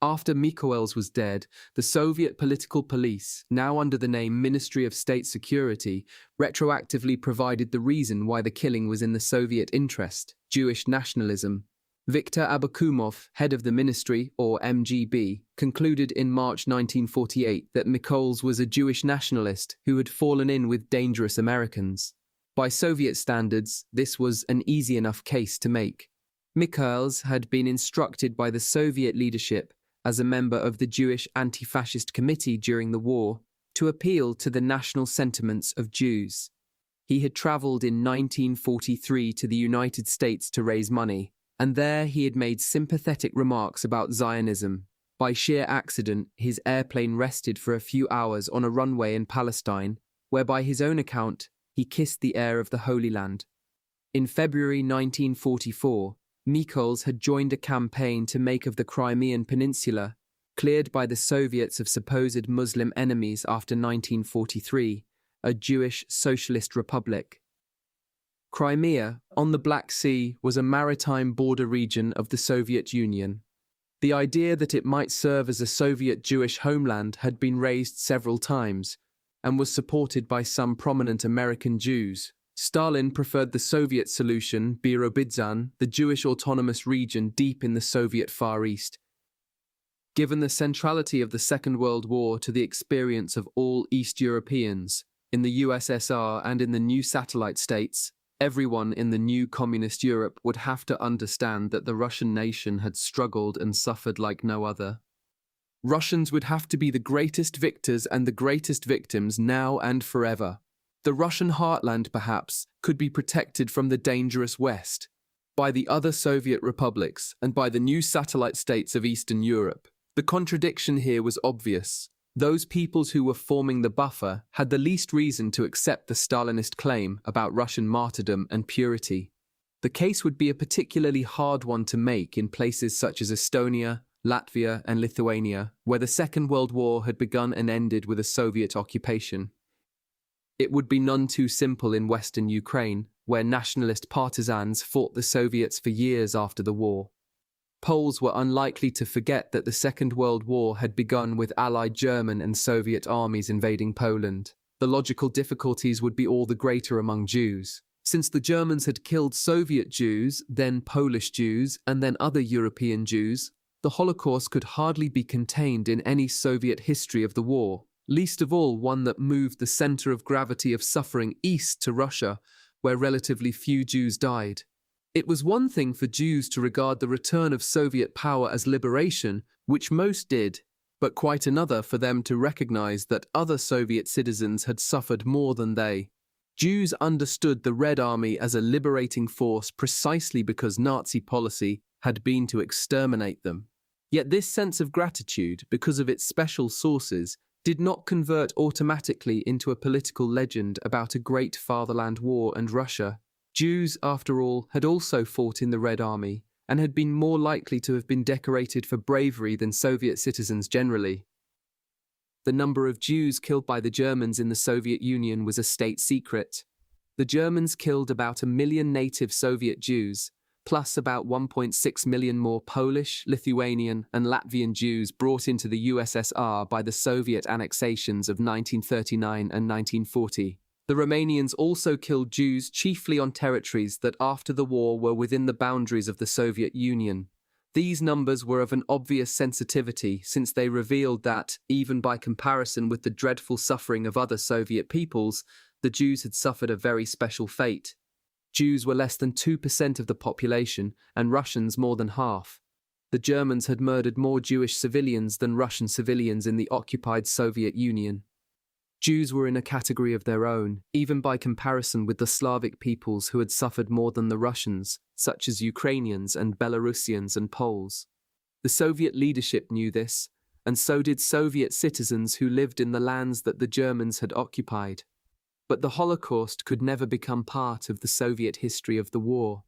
After Mikhails was dead, the Soviet political police, now under the name Ministry of State Security, retroactively provided the reason why the killing was in the Soviet interest: Jewish nationalism. Viktor Abakumov, head of the ministry, or MGB, concluded in March 1948 that Mikhails was a Jewish nationalist who had fallen in with dangerous Americans. By Soviet standards, this was an easy enough case to make. Mikhails had been instructed by the Soviet leadership, as a member of the Jewish Anti-Fascist Committee during the war, to appeal to the national sentiments of Jews. He had travelled in 1943 to the United States to raise money, and there he had made sympathetic remarks about Zionism. By sheer accident, his airplane rested for a few hours on a runway in Palestine, where by his own account, he kissed the air of the Holy Land. In February 1944, Mikhails had joined a campaign to make of the Crimean Peninsula, cleared by the Soviets of supposed Muslim enemies after 1943, a Jewish socialist republic. Crimea, on the Black Sea, was a maritime border region of the Soviet Union. The idea that it might serve as a Soviet Jewish homeland had been raised several times, and was supported by some prominent American Jews. Stalin preferred the Soviet solution, Birobidzhan, the Jewish autonomous region deep in the Soviet Far East. Given the centrality of the Second World War to the experience of all East Europeans, in the USSR and in the new satellite states, everyone in the new communist Europe would have to understand that the Russian nation had struggled and suffered like no other. Russians would have to be the greatest victors and the greatest victims now and forever. The Russian heartland, perhaps, could be protected from the dangerous West by the other Soviet republics and by the new satellite states of Eastern Europe. The contradiction here was obvious. Those peoples who were forming the buffer had the least reason to accept the Stalinist claim about Russian martyrdom and purity. The case would be a particularly hard one to make in places such as Estonia, Latvia, and Lithuania, where the Second World War had begun and ended with a Soviet occupation. It would be none too simple in Western Ukraine, where nationalist partisans fought the Soviets for years after the war. Poles were unlikely to forget that the Second World War had begun with Allied German and Soviet armies invading Poland. The logical difficulties would be all the greater among Jews. Since the Germans had killed Soviet Jews, then Polish Jews, and then other European Jews, the Holocaust could hardly be contained in any Soviet history of the war, least of all one that moved the center of gravity of suffering east to Russia, where relatively few Jews died. It was one thing for Jews to regard the return of Soviet power as liberation, which most did, but quite another for them to recognize that other Soviet citizens had suffered more than they. Jews understood the Red Army as a liberating force precisely because Nazi policy had been to exterminate them. Yet this sense of gratitude, because of its special sources, did not convert automatically into a political legend about a great fatherland war and Russia. Jews, after all, had also fought in the Red Army and had been more likely to have been decorated for bravery than Soviet citizens generally. The number of Jews killed by the Germans in the Soviet Union was a state secret. The Germans killed about 1 million native Soviet Jews, plus about 1.6 million more Polish, Lithuanian, and Latvian Jews brought into the USSR by the Soviet annexations of 1939 and 1940. The Romanians also killed Jews chiefly on territories that after the war were within the boundaries of the Soviet Union. These numbers were of an obvious sensitivity since they revealed that, even by comparison with the dreadful suffering of other Soviet peoples, the Jews had suffered a very special fate. Jews were less than 2% of the population, and Russians more than half. The Germans had murdered more Jewish civilians than Russian civilians in the occupied Soviet Union. Jews were in a category of their own, even by comparison with the Slavic peoples who had suffered more than the Russians, such as Ukrainians and Belarusians and Poles. The Soviet leadership knew this, and so did Soviet citizens who lived in the lands that the Germans had occupied. But the Holocaust could never become part of the Soviet history of the war.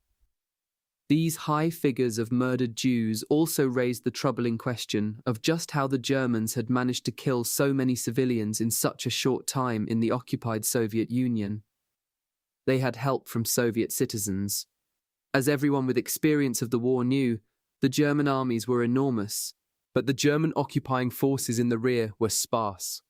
These high figures of murdered Jews also raised the troubling question of just how the Germans had managed to kill so many civilians in such a short time in the occupied Soviet Union. They had help from Soviet citizens. As everyone with experience of the war knew, the German armies were enormous, but the German occupying forces in the rear were sparse.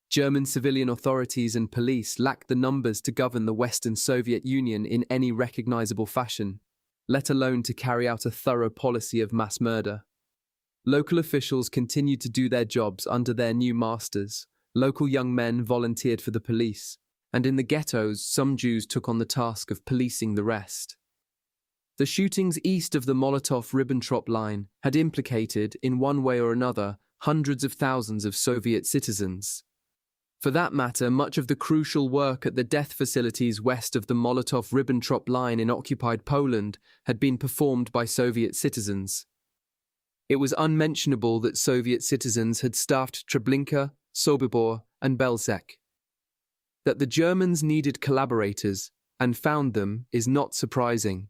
German civilian authorities and police lacked the numbers to govern the Western Soviet Union in any recognizable fashion, let alone to carry out a thorough policy of mass murder. Local officials continued to do their jobs under their new masters. Local young men volunteered for the police, and in the ghettos, some Jews took on the task of policing the rest. The shootings east of the Molotov-Ribbentrop line had implicated, in one way or another, hundreds of thousands of Soviet citizens. For that matter, much of the crucial work at the death facilities west of the Molotov-Ribbentrop line in occupied Poland had been performed by Soviet citizens. It was unmentionable that Soviet citizens had staffed Treblinka, Sobibor, and Belzec. That the Germans needed collaborators, and found them, is not surprising.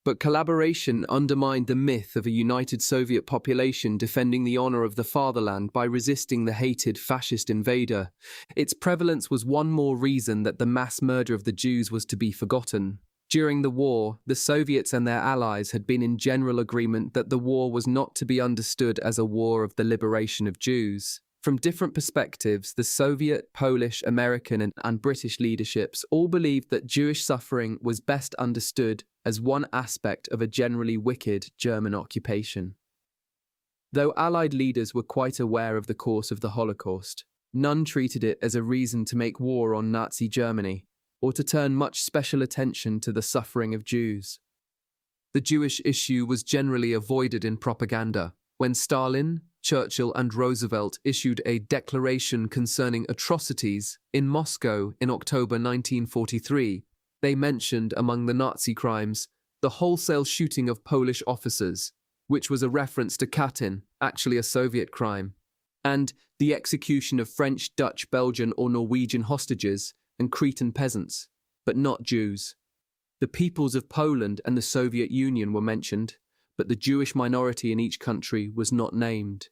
But collaboration undermined the myth of a united Soviet population defending the honor of the fatherland by resisting the hated fascist invader. Its prevalence was one more reason that the mass murder of the Jews was to be forgotten. During the war, the Soviets and their allies had been in general agreement that the war was not to be understood as a war of the liberation of Jews. From different perspectives, the Soviet, Polish, American, and British leaderships all believed that Jewish suffering was best understood as one aspect of a generally wicked German occupation. Though Allied leaders were quite aware of the course of the Holocaust, none treated it as a reason to make war on Nazi Germany, or to turn much special attention to the suffering of Jews. The Jewish issue was generally avoided in propaganda. When Stalin, Churchill, and Roosevelt issued a declaration concerning atrocities in Moscow in October 1943, they mentioned among the Nazi crimes the wholesale shooting of Polish officers, which was a reference to Katyn, actually a Soviet crime, and the execution of French, Dutch, Belgian, or Norwegian hostages and Cretan peasants, but not Jews. The peoples of Poland and the Soviet Union were mentioned, but the Jewish minority in each country was not named.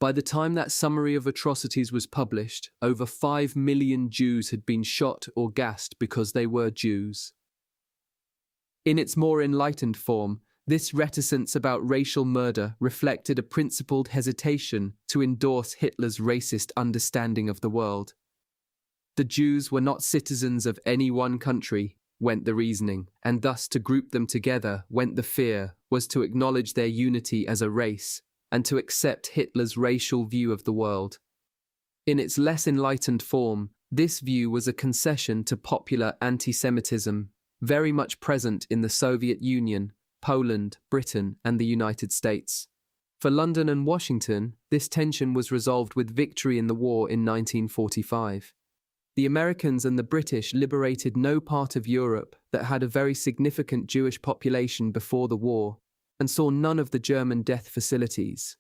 By the time that summary of atrocities was published, over 5 million Jews had been shot or gassed because they were Jews. In its more enlightened form, this reticence about racial murder reflected a principled hesitation to endorse Hitler's racist understanding of the world. The Jews were not citizens of any one country, went the reasoning, and thus to group them together, went the fear, was to acknowledge their unity as a race, and to accept Hitler's racial view of the world. In its less enlightened form, this view was a concession to popular anti-Semitism, very much present in the Soviet Union, Poland, Britain, and the United States. For London and Washington, this tension was resolved with victory in the war in 1945. The Americans and the British liberated no part of Europe that had a very significant Jewish population before the war, and saw none of the German death facilities.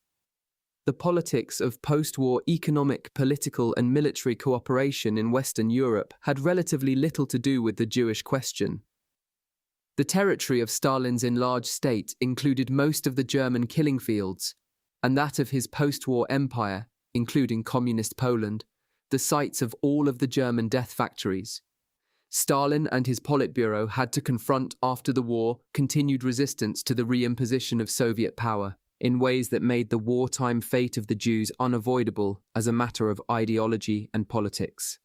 The politics of post-war economic, political, and military cooperation in Western Europe had relatively little to do with the Jewish question. The territory of Stalin's enlarged state included most of the German killing fields, and that of his post-war empire, including communist Poland, the sites of all of the German death factories. Stalin and his Politburo had to confront, after the war, continued resistance to the reimposition of Soviet power in ways that made the wartime fate of the Jews unavoidable as a matter of ideology and politics.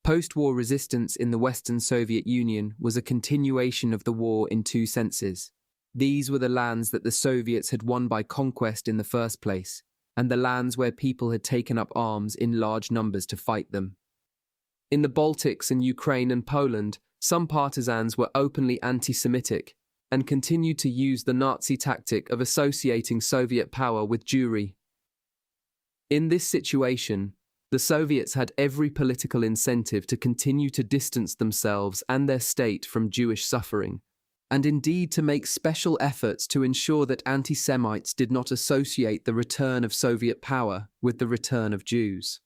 Post-war resistance in the Western Soviet Union was a continuation of the war in two senses. These were the lands that the Soviets had won by conquest in the first place, and the lands where people had taken up arms in large numbers to fight them. In the Baltics and Ukraine and Poland, some partisans were openly anti-Semitic and continued to use the Nazi tactic of associating Soviet power with Jewry. In this situation, the Soviets had every political incentive to continue to distance themselves and their state from Jewish suffering, and indeed to make special efforts to ensure that anti-Semites did not associate the return of Soviet power with the return of Jews.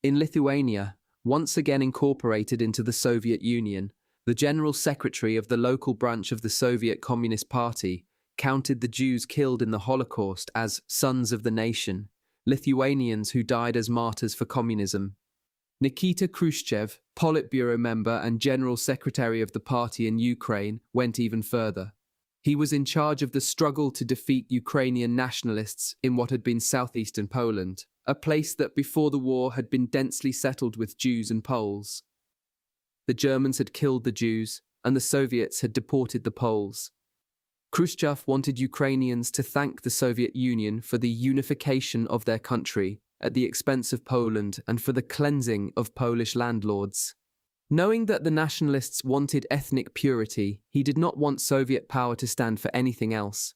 In Lithuania, once again incorporated into the Soviet Union, the General Secretary of the local branch of the Soviet Communist Party counted the Jews killed in the Holocaust as sons of the nation, Lithuanians who died as martyrs for communism. Nikita Khrushchev, Politburo member and General Secretary of the party in Ukraine, went even further. He was in charge of the struggle to defeat Ukrainian nationalists in what had been southeastern Poland, a place that before the war had been densely settled with Jews and Poles. The Germans had killed the Jews, and the Soviets had deported the Poles. Khrushchev wanted Ukrainians to thank the Soviet Union for the unification of their country at the expense of Poland and for the cleansing of Polish landlords. Knowing that the nationalists wanted ethnic purity, he did not want Soviet power to stand for anything else.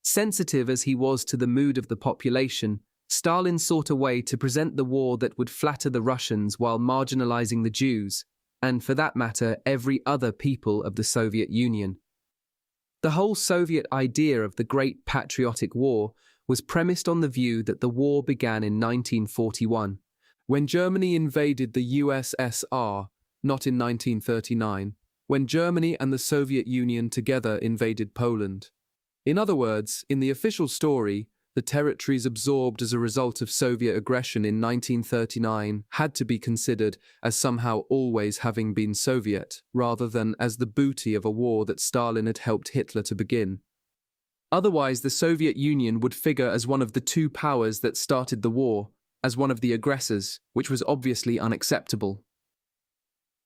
Sensitive as he was to the mood of the population, Stalin sought a way to present the war that would flatter the Russians while marginalizing the Jews, and for that matter, every other people of the Soviet Union. The whole Soviet idea of the Great Patriotic War was premised on the view that the war began in 1941, when Germany invaded the USSR, not in 1939, when Germany and the Soviet Union together invaded Poland. In other words, in the official story, the territories absorbed as a result of Soviet aggression in 1939 had to be considered as somehow always having been Soviet, rather than as the booty of a war that Stalin had helped Hitler to begin. Otherwise, the Soviet Union would figure as one of the two powers that started the war, as one of the aggressors, which was obviously unacceptable.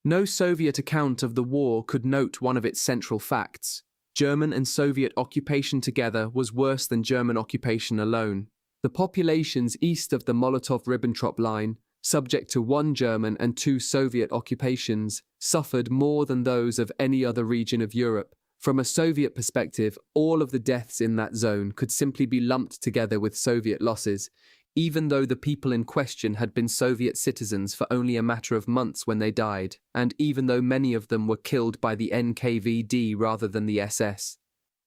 No Soviet account of the war could note one of its central facts. German and Soviet occupation together was worse than German occupation alone. The populations east of the Molotov-Ribbentrop line, subject to one German and two Soviet occupations, suffered more than those of any other region of Europe. From a Soviet perspective, all of the deaths in that zone could simply be lumped together with Soviet losses, even though the people in question had been Soviet citizens for only a matter of months when they died, and even though many of them were killed by the NKVD rather than the SS.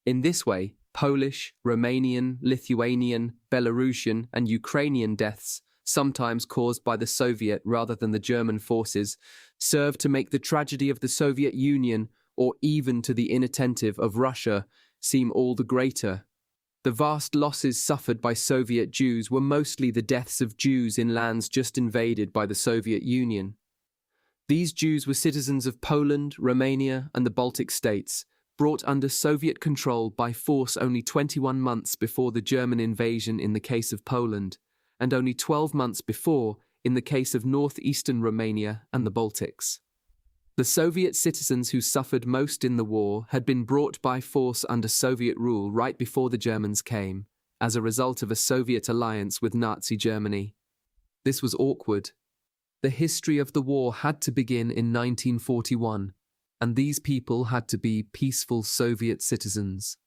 In this way, Polish, Romanian, Lithuanian, Belarusian, and Ukrainian deaths, sometimes caused by the Soviet rather than the German forces, served to make the tragedy of the Soviet Union, or even to the inattentive of Russia, seem all the greater. The vast losses suffered by Soviet Jews were mostly the deaths of Jews in lands just invaded by the Soviet Union. These Jews were citizens of Poland, Romania, and the Baltic states, brought under Soviet control by force only 21 months before the German invasion in the case of Poland, and only 12 months before in the case of northeastern Romania and the Baltics. The Soviet citizens who suffered most in the war had been brought by force under Soviet rule right before the Germans came, as a result of a Soviet alliance with Nazi Germany. This was awkward. The history of the war had to begin in 1941, and these people had to be peaceful Soviet citizens.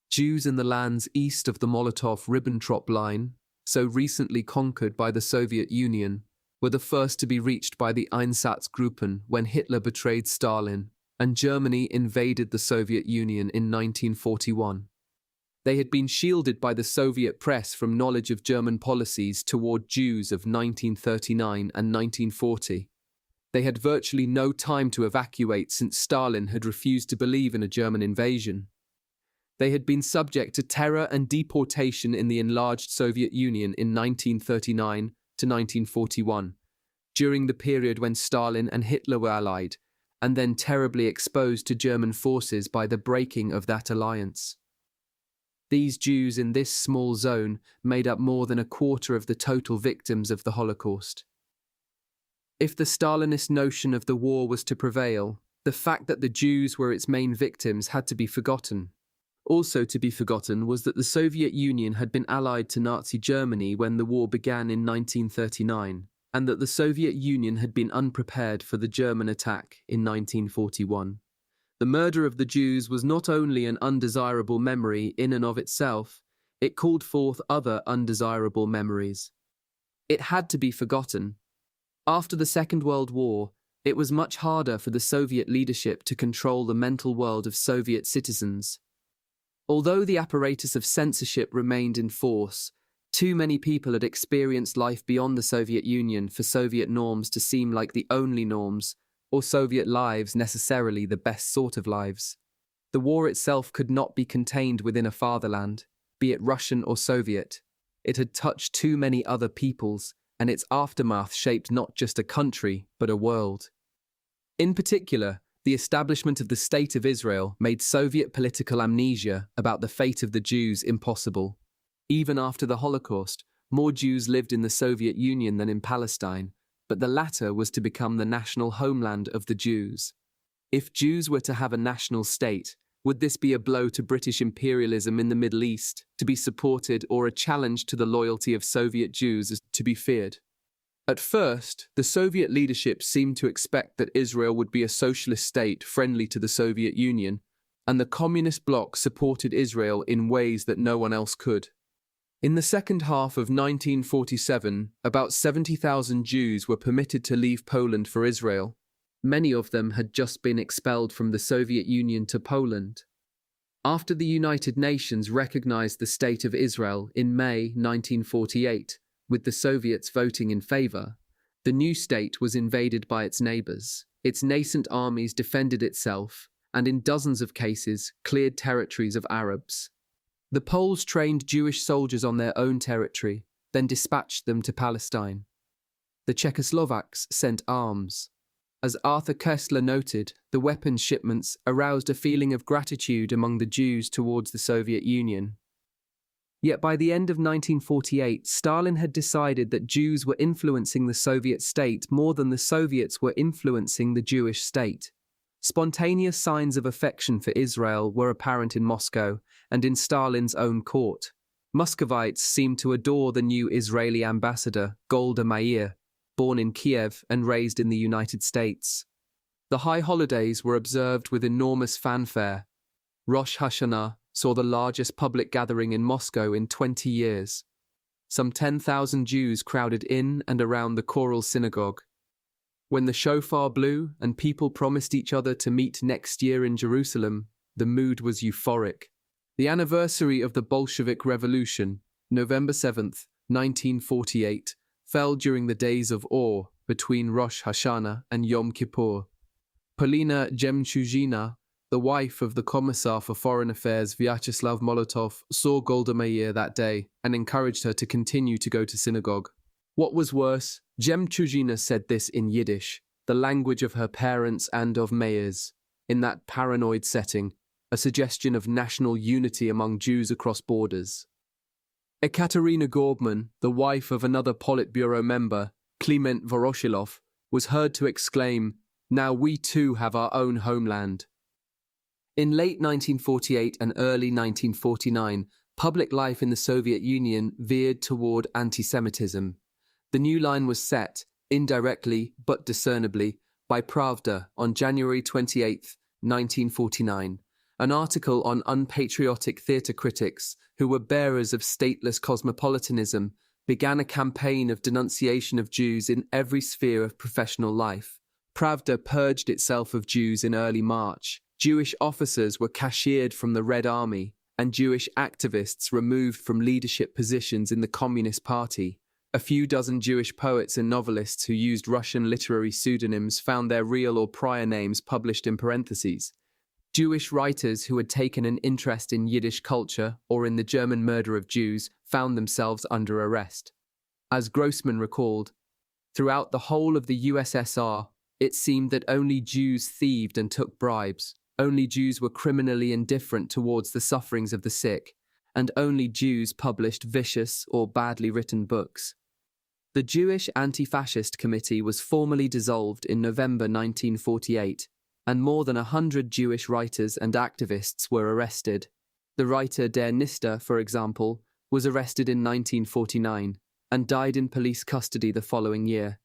Jews in the lands east of the Molotov-Ribbentrop line, so recently conquered by the Soviet Union, were the first to be reached by the Einsatzgruppen when Hitler betrayed Stalin and Germany invaded the Soviet Union in 1941. They had been shielded by the Soviet press from knowledge of German policies toward Jews of 1939 and 1940. They had virtually no time to evacuate since Stalin had refused to believe in a German invasion. They had been subject to terror and deportation in the enlarged Soviet Union in 1939 to 1941, during the period when Stalin and Hitler were allied, and then terribly exposed to German forces by the breaking of that alliance. These Jews in this small zone made up more than a quarter of the total victims of the Holocaust. If the Stalinist notion of the war was to prevail, the fact that the Jews were its main victims had to be forgotten. Also to be forgotten was that the Soviet Union had been allied to Nazi Germany when the war began in 1939, and that the Soviet Union had been unprepared for the German attack in 1941. The murder of the Jews was not only an undesirable memory in and of itself, it called forth other undesirable memories. It had to be forgotten. After the Second World War, it was much harder for the Soviet leadership to control the mental world of Soviet citizens. Although the apparatus of censorship remained in force, too many people had experienced life beyond the Soviet Union for Soviet norms to seem like the only norms, or Soviet lives necessarily the best sort of lives. The war itself could not be contained within a fatherland, be it Russian or Soviet. It had touched too many other peoples, and its aftermath shaped not just a country, but a world. In particular, the establishment of the State of Israel made Soviet political amnesia about the fate of the Jews impossible. Even after the Holocaust, more Jews lived in the Soviet Union than in Palestine, but the latter was to become the national homeland of the Jews. If Jews were to have a national state, would this be a blow to British imperialism in the Middle East, to be supported, or a challenge to the loyalty of Soviet Jews as to be feared? At first, the Soviet leadership seemed to expect that Israel would be a socialist state friendly to the Soviet Union, and the communist bloc supported Israel in ways that no one else could. In the second half of 1947, about 70,000 Jews were permitted to leave Poland for Israel. Many of them had just been expelled from the Soviet Union to Poland. After the United Nations recognized the State of Israel in May 1948, with the Soviets voting in favor, the new state was invaded by its neighbors. Its nascent armies defended itself, and in dozens of cases, cleared territories of Arabs. The Poles trained Jewish soldiers on their own territory, then dispatched them to Palestine. The Czechoslovaks sent arms. As Arthur Koestler noted, the weapons shipments aroused a feeling of gratitude among the Jews towards the Soviet Union. Yet by the end of 1948, Stalin had decided that Jews were influencing the Soviet state more than the Soviets were influencing the Jewish state. Spontaneous signs of affection for Israel were apparent in Moscow and in Stalin's own court. Muscovites seemed to adore the new Israeli ambassador, Golda Meir, born in Kiev and raised in the United States. The high holidays were observed with enormous fanfare. Rosh Hashanah saw the largest public gathering in Moscow in 20 years. Some 10,000 Jews crowded in and around the choral synagogue. When the shofar blew and people promised each other to meet next year in Jerusalem, the mood was euphoric. The anniversary of the Bolshevik Revolution, November 7th, 1948, fell during the days of awe between Rosh Hashanah and Yom Kippur. Polina Jemchuzhina, the wife of the Commissar for Foreign Affairs Vyacheslav Molotov, saw Golda Meir that day and encouraged her to continue to go to synagogue. What was worse, Jemchuzhina said this in Yiddish, the language of her parents and of Meir's. In that paranoid setting, a suggestion of national unity among Jews across borders. Ekaterina Gorbman, the wife of another Politburo member, Kliment Voroshilov, was heard to exclaim, "Now we too have our own homeland." In late 1948 and early 1949, public life in the Soviet Union veered toward anti-Semitism. The new line was set, indirectly but discernibly, by Pravda on January 28, 1949, an article on unpatriotic theatre critics who were bearers of stateless cosmopolitanism began a campaign of denunciation of Jews in every sphere of professional life. Pravda purged itself of Jews in early March. Jewish officers were cashiered from the Red Army, and Jewish activists removed from leadership positions in the Communist Party. A few dozen Jewish poets and novelists who used Russian literary pseudonyms found their real or prior names published in parentheses. Jewish writers who had taken an interest in Yiddish culture or in the German murder of Jews found themselves under arrest. As Grossman recalled, throughout the whole of the USSR, it seemed that only Jews thieved and took bribes, only Jews were criminally indifferent towards the sufferings of the sick, and only Jews published vicious or badly written books. The Jewish Anti-Fascist Committee was formally dissolved in November 1948, and more than 100 Jewish writers and activists were arrested. The writer Der Nister, for example, was arrested in 1949 and died in police custody the following year.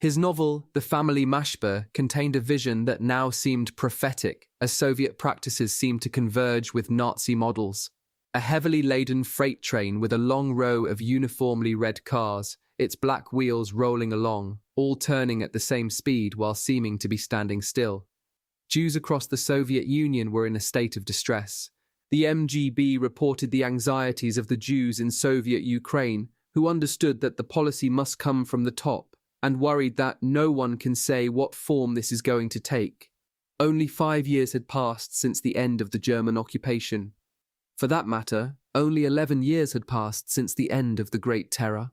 His novel, The Family Mashber, contained a vision that now seemed prophetic as Soviet practices seemed to converge with Nazi models. A heavily laden freight train with a long row of uniformly red cars, its black wheels rolling along, all turning at the same speed while seeming to be standing still. Jews across the Soviet Union were in a state of distress. The MGB reported the anxieties of the Jews in Soviet Ukraine, who understood that the policy must come from the top, and worried that no one can say what form this is going to take. Only 5 years had passed since the end of the German occupation. For that matter, only 11 years had passed since the end of the Great Terror.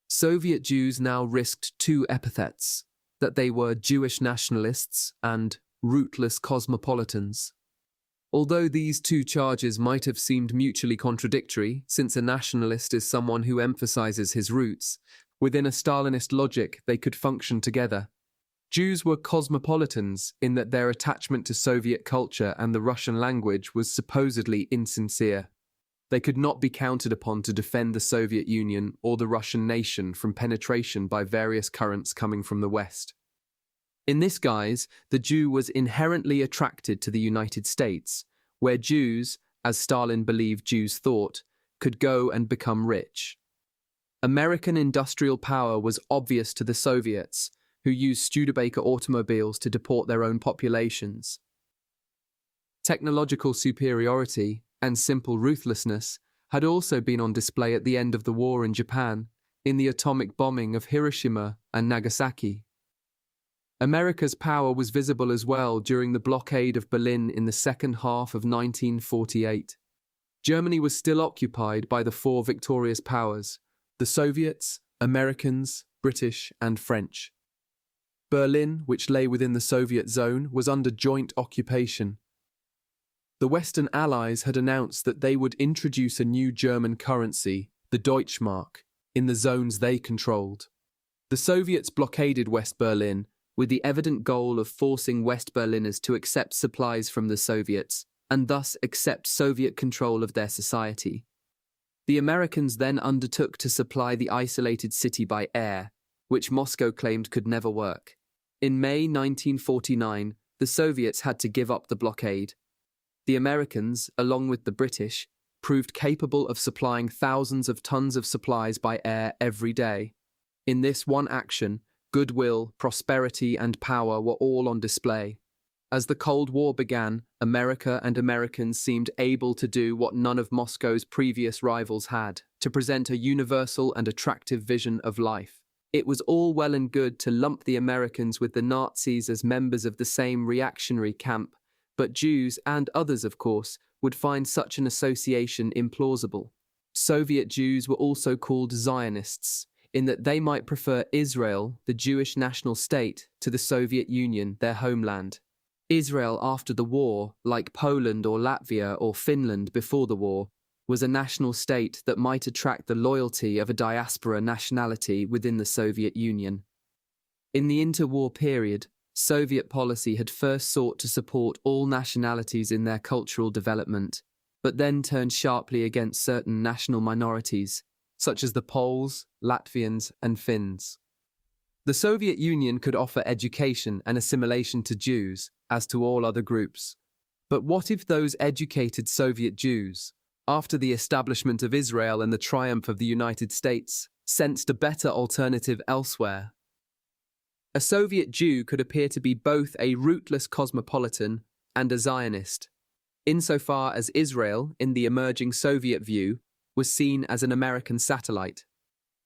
Soviet Jews now risked two epithets, that they were Jewish nationalists and rootless cosmopolitans. Although these two charges might have seemed mutually contradictory, since a nationalist is someone who emphasizes his roots, within a Stalinist logic they could function together. Jews were cosmopolitans in that their attachment to Soviet culture and the Russian language was supposedly insincere. They could not be counted upon to defend the Soviet Union or the Russian nation from penetration by various currents coming from the West. In this guise, the Jew was inherently attracted to the United States, where Jews, as Stalin believed Jews thought, could go and become rich. American industrial power was obvious to the Soviets, who used Studebaker automobiles to deport their own populations. Technological superiority and simple ruthlessness had also been on display at the end of the war in Japan, in the atomic bombing of Hiroshima and Nagasaki. America's power was visible as well during the blockade of Berlin in the second half of 1948. Germany was still occupied by the four victorious powers: the Soviets, Americans, British, and French. Berlin, which lay within the Soviet zone, was under joint occupation. The Western Allies had announced that they would introduce a new German currency, the Deutschmark, in the zones they controlled. The Soviets blockaded West Berlin with the evident goal of forcing West Berliners to accept supplies from the Soviets and thus accept Soviet control of their society. The Americans then undertook to supply the isolated city by air, which Moscow claimed could never work. In May 1949, the Soviets had to give up the blockade. The Americans, along with the British, proved capable of supplying thousands of tons of supplies by air every day. In this one action, goodwill, prosperity, and power were all on display. As the Cold War began, America and Americans seemed able to do what none of Moscow's previous rivals had, to present a universal and attractive vision of life. It was all well and good to lump the Americans with the Nazis as members of the same reactionary camp, But Jews, and others of course, would find such an association implausible. Soviet Jews were also called Zionists, in that they might prefer Israel, the Jewish national state, to the Soviet Union, their homeland. Israel after the war, like Poland or Latvia or Finland before the war, was a national state that might attract the loyalty of a diaspora nationality within the Soviet Union. In the interwar period, Soviet policy had first sought to support all nationalities in their cultural development, but then turned sharply against certain national minorities, such as the Poles, Latvians, and Finns. The Soviet Union could offer education and assimilation to Jews, as to all other groups. But what if those educated Soviet Jews, after the establishment of Israel and the triumph of the United States, sensed a better alternative elsewhere? A Soviet Jew could appear to be both a rootless cosmopolitan and a Zionist, insofar as Israel, in the emerging Soviet view, was seen as an American satellite.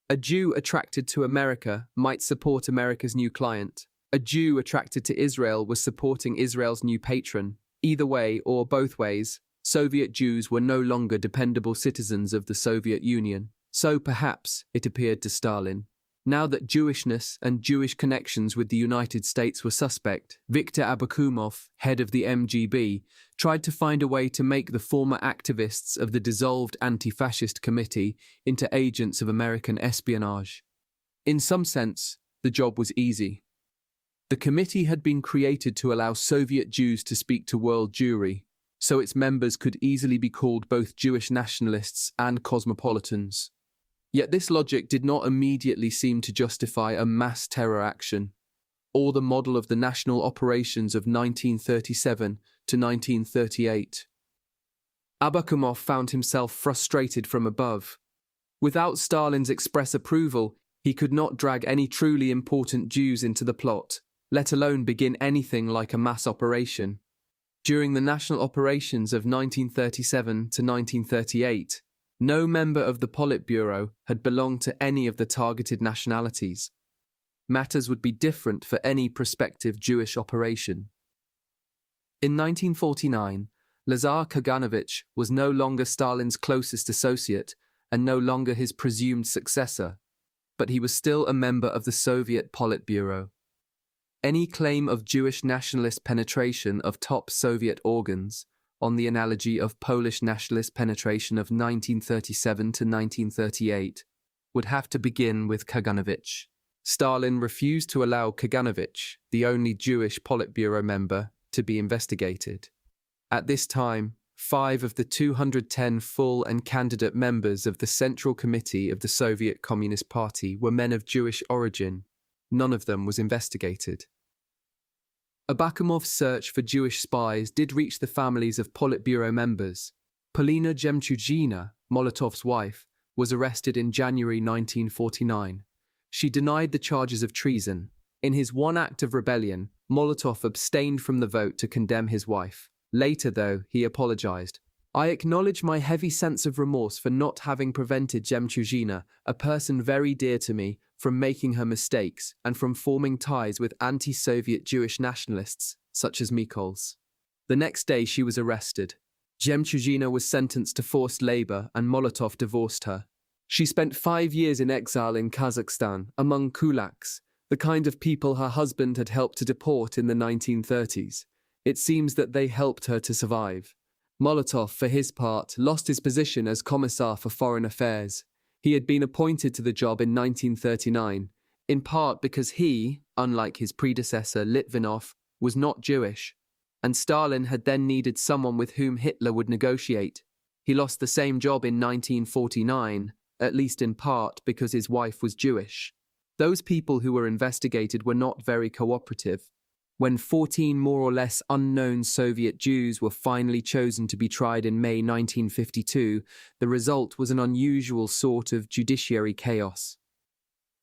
A Jew attracted to America might support America's new client. A Jew attracted to Israel was supporting Israel's new patron. Either way, or both ways, Soviet Jews were no longer dependable citizens of the Soviet Union. So perhaps, it appeared to Stalin, now that Jewishness and Jewish connections with the United States were suspect, Viktor Abakumov, head of the MGB, tried to find a way to make the former activists of the dissolved anti-fascist committee into agents of American espionage. In some sense, the job was easy. The committee had been created to allow Soviet Jews to speak to world Jewry, so its members could easily be called both Jewish nationalists and cosmopolitans. Yet this logic did not immediately seem to justify a mass terror action, or the model of the national operations of 1937 to 1938. Abakumov found himself frustrated from above. Without Stalin's express approval, he could not drag any truly important Jews into the plot, let alone begin anything like a mass operation. During the national operations of 1937 to 1938, no member of the Politburo had belonged to any of the targeted nationalities. Matters would be different for any prospective Jewish operation. In 1949, Lazar Kaganovich was no longer Stalin's closest associate and no longer his presumed successor, but he was still a member of the Soviet Politburo. Any claim of Jewish nationalist penetration of top Soviet organs, on the analogy of Polish nationalist penetration of 1937 to 1938, would have to begin with Kaganovich. Stalin refused to allow Kaganovich, the only Jewish Politburo member, to be investigated. At this time, 5 of the 210 full and candidate members of the Central Committee of the Soviet Communist Party were men of Jewish origin. None of them was investigated. Abakumov's search for Jewish spies did reach the families of Politburo members. Polina Jemchugina, Molotov's wife, was arrested in January 1949. She denied the charges of treason. In his one act of rebellion, Molotov abstained from the vote to condemn his wife. Later, though, he apologized. "I acknowledge my heavy sense of remorse for not having prevented Jemchugina, a person very dear to me, from making her mistakes and from forming ties with anti-Soviet Jewish nationalists, such as Mykol's." The next day she was arrested. Jemchugina was sentenced to forced labor and Molotov divorced her. She spent 5 years in exile in Kazakhstan, among kulaks, the kind of people her husband had helped to deport in the 1930s. It seems that they helped her to survive. Molotov, for his part, lost his position as Commissar for Foreign Affairs. He had been appointed to the job in 1939, in part because he, unlike his predecessor Litvinov, was not Jewish, and Stalin had then needed someone with whom Hitler would negotiate. He lost the same job in 1949, at least in part because his wife was Jewish. Those people who were investigated were not very cooperative. When 14 more or less unknown Soviet Jews were finally chosen to be tried in May 1952, the result was an unusual sort of judiciary chaos.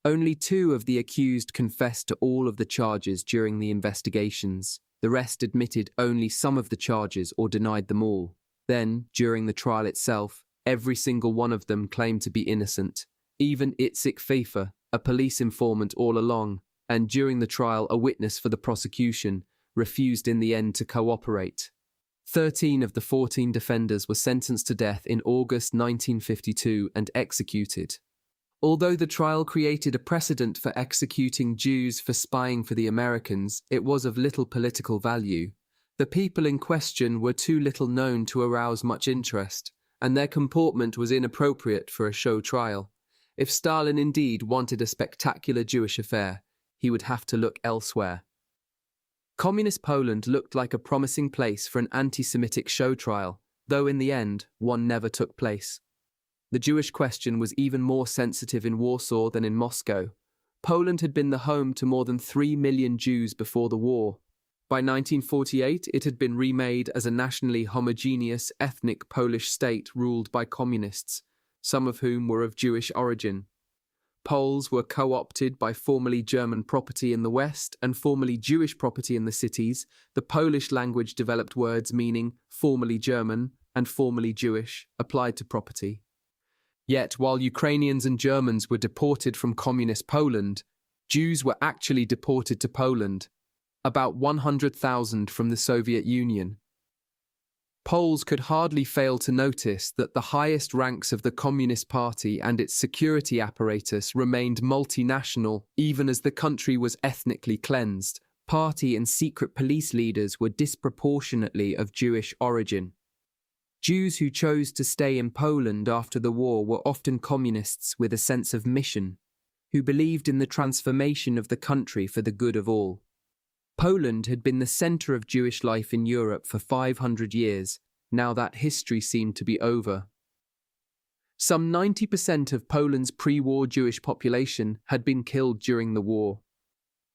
Only 2 of the accused confessed to all of the charges during the investigations. The rest admitted only some of the charges or denied them all. Then, during the trial itself, every single one of them claimed to be innocent. Even Itzik Pfeiffer, a police informant all along, and during the trial a witness for the prosecution, refused in the end to cooperate. 13 of the 14 defenders were sentenced to death in August 1952 and executed. Although the trial created a precedent for executing Jews for spying for the Americans, it was of little political value. The people in question were too little known to arouse much interest, and their comportment was inappropriate for a show trial. If Stalin indeed wanted a spectacular Jewish affair, he would have to look elsewhere. Communist Poland looked like a promising place for an anti-Semitic show trial, though in the end, one never took place. The Jewish question was even more sensitive in Warsaw than in Moscow. Poland had been the home to more than 3 million Jews before the war. By 1948, it had been remade as a nationally homogeneous ethnic Polish state ruled by communists, some of whom were of Jewish origin. Poles were co-opted by formerly German property in the West and formerly Jewish property in the cities. The Polish language developed words meaning formerly German and formerly Jewish applied to property. Yet, while Ukrainians and Germans were deported from communist Poland, Jews were actually deported to Poland, about 100,000 from the Soviet Union. Poles could hardly fail to notice that the highest ranks of the Communist Party and its security apparatus remained multinational even as the country was ethnically cleansed. Party and secret police leaders were disproportionately of Jewish origin. Jews who chose to stay in Poland after the war were often communists with a sense of mission, who believed in the transformation of the country for the good of all. Poland had been the center of Jewish life in Europe for 500 years. Now that history seemed to be over. Some 90% of Poland's pre-war Jewish population had been killed during the war.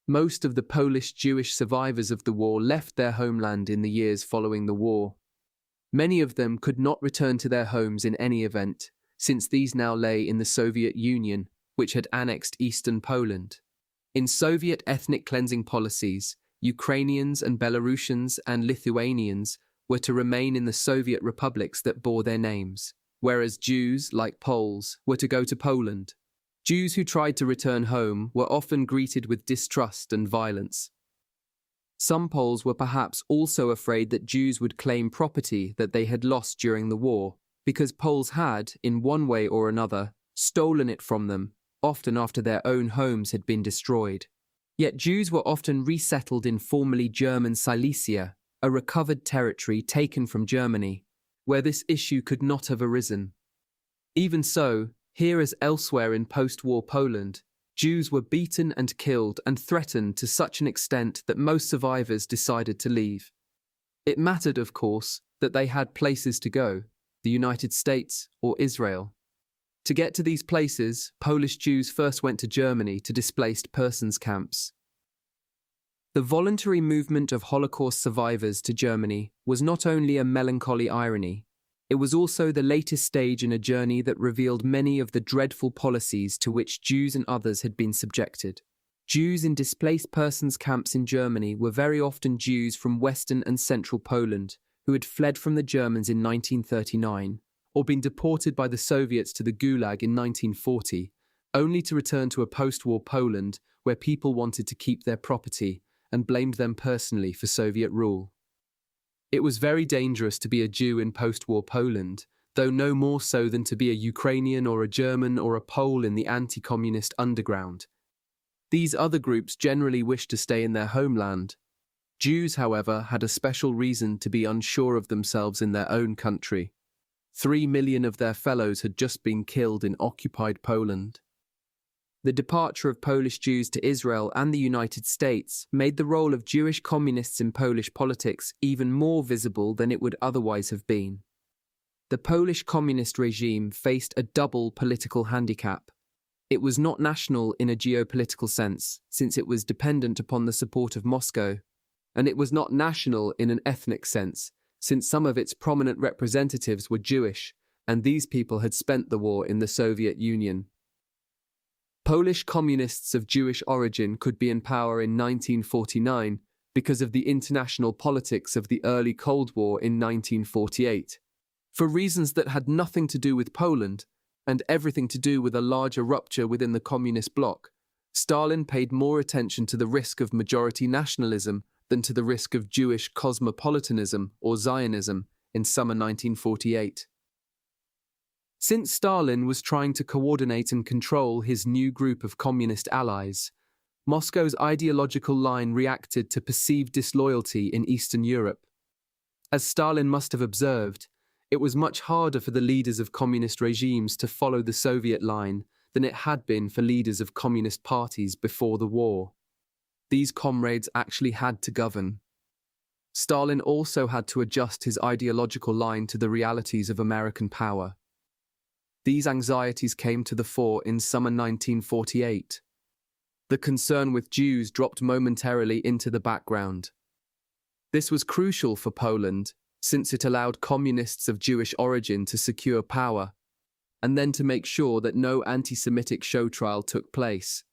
Most of the Polish Jewish survivors of the war left their homeland in the years following the war. Many of them could not return to their homes in any event, since these now lay in the Soviet Union, which had annexed eastern Poland. In Soviet ethnic cleansing policies, Ukrainians and Belarusians and Lithuanians were to remain in the Soviet republics that bore their names, whereas Jews, like Poles, were to go to Poland. Jews who tried to return home were often greeted with distrust and violence. Some Poles were perhaps also afraid that Jews would claim property that they had lost during the war, because Poles had, in one way or another, stolen it from them, often after their own homes had been destroyed. Yet Jews were often resettled in formerly German Silesia, a recovered territory taken from Germany, where this issue could not have arisen. Even so, here as elsewhere in post-war Poland, Jews were beaten and killed and threatened to such an extent that most survivors decided to leave. It mattered, of course, that they had places to go, the United States or Israel. To get to these places, Polish Jews first went to Germany to displaced persons camps. The voluntary movement of Holocaust survivors to Germany was not only a melancholy irony, it was also the latest stage in a journey that revealed many of the dreadful policies to which Jews and others had been subjected. Jews in displaced persons camps in Germany were very often Jews from Western and Central Poland who had fled from the Germans in 1939 or been deported by the Soviets to the Gulag in 1940, only to return to a post-war Poland where people wanted to keep their property and blamed them personally for Soviet rule. It was very dangerous to be a Jew in post-war Poland, though no more so than to be a Ukrainian or a German or a Pole in the anti-communist underground. These other groups generally wished to stay in their homeland. Jews, however, had a special reason to be unsure of themselves in their own country. 3 million of their fellows had just been killed in occupied Poland. The departure of Polish Jews to Israel and the United States made the role of Jewish communists in Polish politics even more visible than it would otherwise have been. The Polish communist regime faced a double political handicap. It was not national in a geopolitical sense, since it was dependent upon the support of Moscow, and it was not national in an ethnic sense, since some of its prominent representatives were Jewish, and these people had spent the war in the Soviet Union. Polish communists of Jewish origin could be in power in 1949 because of the international politics of the early Cold War in 1948. For reasons that had nothing to do with Poland, and everything to do with a larger rupture within the communist bloc, Stalin paid more attention to the risk of majority nationalism than to the risk of Jewish cosmopolitanism or Zionism in summer 1948. Since Stalin was trying to coordinate and control his new group of communist allies, Moscow's ideological line reacted to perceived disloyalty in Eastern Europe. As Stalin must have observed, it was much harder for the leaders of communist regimes to follow the Soviet line than it had been for leaders of communist parties before the war. These comrades actually had to govern. Stalin also had to adjust his ideological line to the realities of American power. These anxieties came to the fore in summer 1948. The concern with Jews dropped momentarily into the background. This was crucial for Poland, since it allowed communists of Jewish origin to secure power, and then to make sure that no anti-Semitic show trial took place.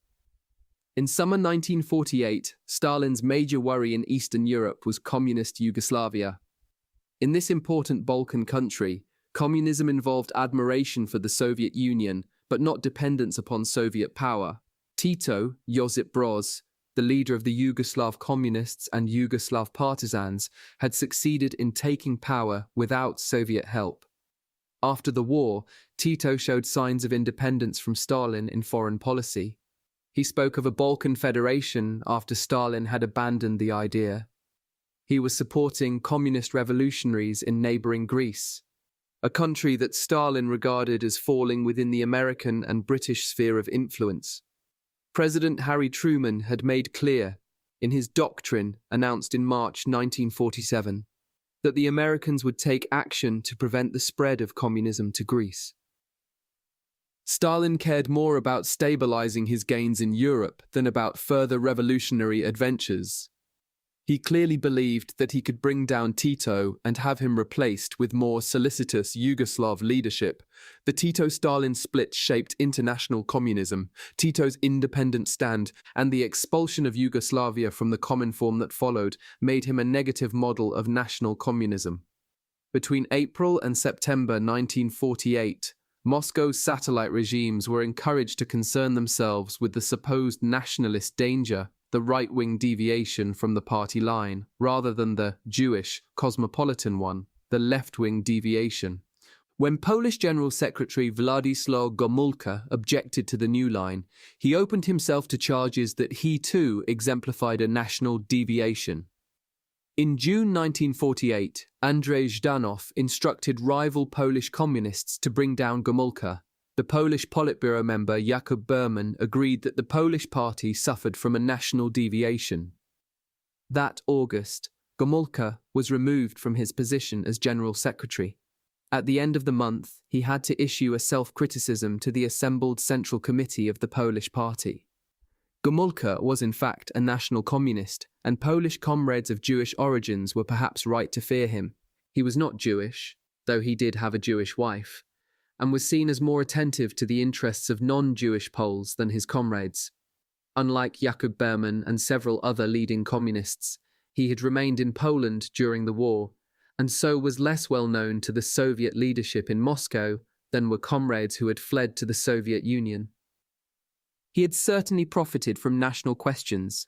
In summer 1948, Stalin's major worry in Eastern Europe was communist Yugoslavia. In this important Balkan country, communism involved admiration for the Soviet Union, but not dependence upon Soviet power. Tito, Josip Broz, the leader of the Yugoslav communists and Yugoslav partisans, had succeeded in taking power without Soviet help. After the war, Tito showed signs of independence from Stalin in foreign policy. He spoke of a Balkan Federation after Stalin had abandoned the idea. He was supporting communist revolutionaries in neighboring Greece, a country that Stalin regarded as falling within the American and British sphere of influence. President Harry Truman had made clear, in his doctrine announced in March 1947, that the Americans would take action to prevent the spread of communism to Greece. Stalin cared more about stabilizing his gains in Europe than about further revolutionary adventures. He clearly believed that he could bring down Tito and have him replaced with more solicitous Yugoslav leadership. The Tito-Stalin split shaped international communism, Tito's independent stand, and the expulsion of Yugoslavia from the Cominform that followed made him a negative model of national communism. Between April and September 1948, Moscow's satellite regimes were encouraged to concern themselves with the supposed nationalist danger, the right-wing deviation from the party line, rather than the Jewish, cosmopolitan one, the left-wing deviation. When Polish General Secretary Władysław Gomułka objected to the new line, he opened himself to charges that he too exemplified a national deviation. In June 1948, Andrzej Żdanov instructed rival Polish communists to bring down Gomułka. The Polish Politburo member Jakub Berman agreed that the Polish party suffered from a national deviation. That August, Gomułka was removed from his position as General Secretary. At the end of the month, he had to issue a self-criticism to the assembled Central Committee of the Polish Party. Gomułka was in fact a national communist, and Polish comrades of Jewish origins were perhaps right to fear him. He was not Jewish, though he did have a Jewish wife, and was seen as more attentive to the interests of non-Jewish Poles than his comrades. Unlike Jakub Berman and several other leading communists, he had remained in Poland during the war, and so was less well known to the Soviet leadership in Moscow than were comrades who had fled to the Soviet Union. He had certainly profited from national questions.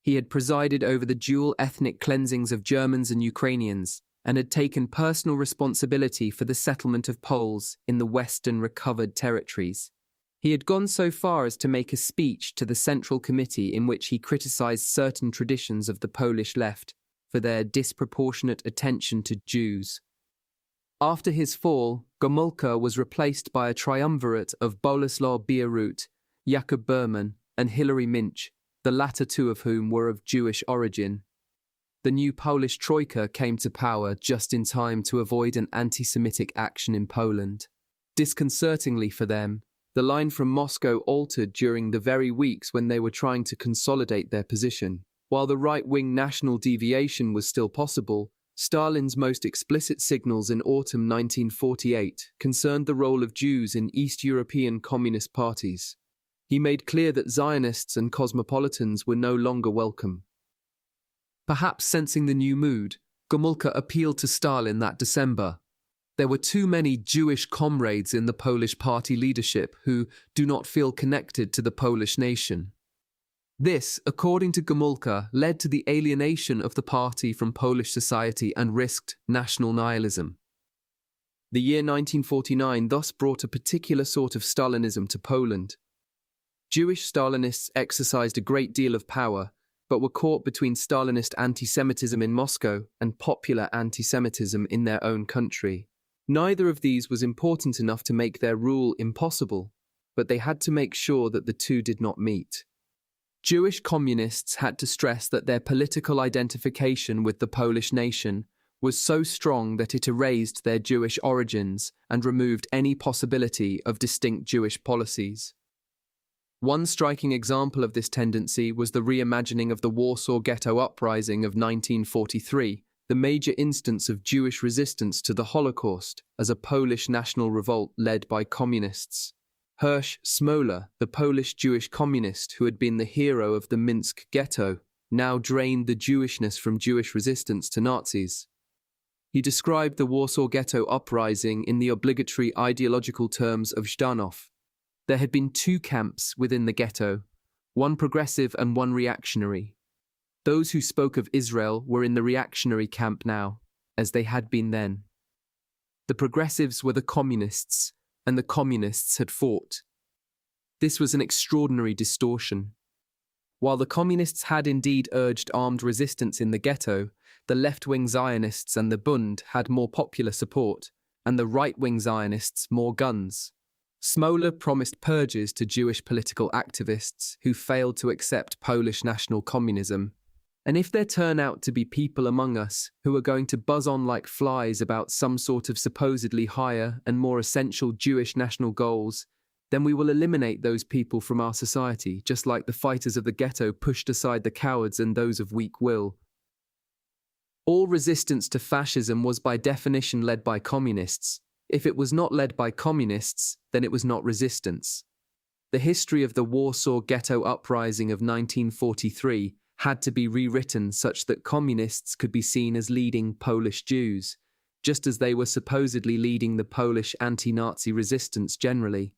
He had presided over the dual ethnic cleansings of Germans and Ukrainians, and had taken personal responsibility for the settlement of Poles in the Western recovered territories. He had gone so far as to make a speech to the Central Committee in which he criticized certain traditions of the Polish left for their disproportionate attention to Jews. After his fall, Gomułka was replaced by a triumvirate of Bolesław Bierut, Jakub Berman, and Hilary Minch, the latter two of whom were of Jewish origin. The new Polish Troika came to power just in time to avoid an anti-Semitic action in Poland. Disconcertingly for them, the line from Moscow altered during the very weeks when they were trying to consolidate their position. While the right-wing national deviation was still possible, Stalin's most explicit signals in autumn 1948 concerned the role of Jews in East European communist parties. He made clear that Zionists and cosmopolitans were no longer welcome. Perhaps sensing the new mood, Gomułka appealed to Stalin that December. There were too many Jewish comrades in the Polish party leadership who do not feel connected to the Polish nation. This, according to Gomulka, led to the alienation of the party from Polish society and risked national nihilism. The year 1949 thus brought a particular sort of Stalinism to Poland. Jewish Stalinists exercised a great deal of power, but were caught between Stalinist anti-Semitism in Moscow and popular anti-Semitism in their own country. Neither of these was important enough to make their rule impossible, but they had to make sure that the two did not meet. Jewish communists had to stress that their political identification with the Polish nation was so strong that it erased their Jewish origins and removed any possibility of distinct Jewish policies. One striking example of this tendency was the reimagining of the Warsaw Ghetto Uprising of 1943, the major instance of Jewish resistance to the Holocaust as a Polish national revolt led by communists. Hirsch Smola, the Polish Jewish communist who had been the hero of the Minsk ghetto, now drained the Jewishness from Jewish resistance to Nazis. He described the Warsaw Ghetto Uprising in the obligatory ideological terms of Zhdanov. There had been two camps within the ghetto, one progressive and one reactionary. Those who spoke of Israel were in the reactionary camp now, as they had been then. The progressives were the communists, and the communists had fought. This was an extraordinary distortion. While the communists had indeed urged armed resistance in the ghetto, the left-wing Zionists and the Bund had more popular support, and the right-wing Zionists more guns. Smola promised purges to Jewish political activists who failed to accept Polish national communism. And if there turn out to be people among us who are going to buzz on like flies about some sort of supposedly higher and more essential Jewish national goals, then we will eliminate those people from our society, just like the fighters of the ghetto pushed aside the cowards and those of weak will. All resistance to fascism was by definition led by communists. If it was not led by communists, then it was not resistance. The history of the Warsaw Ghetto Uprising of 1943 had to be rewritten such that communists could be seen as leading Polish Jews, just as they were supposedly leading the Polish anti-Nazi resistance generally.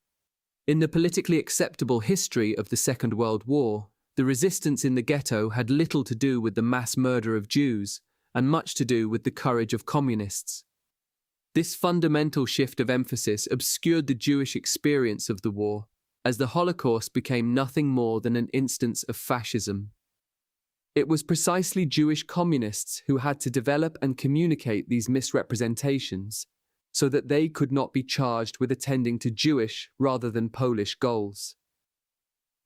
In the politically acceptable history of the Second World War, the resistance in the ghetto had little to do with the mass murder of Jews, and much to do with the courage of communists. This fundamental shift of emphasis obscured the Jewish experience of the war, as the Holocaust became nothing more than an instance of fascism. It was precisely Jewish communists who had to develop and communicate these misrepresentations, so that they could not be charged with attending to Jewish rather than Polish goals.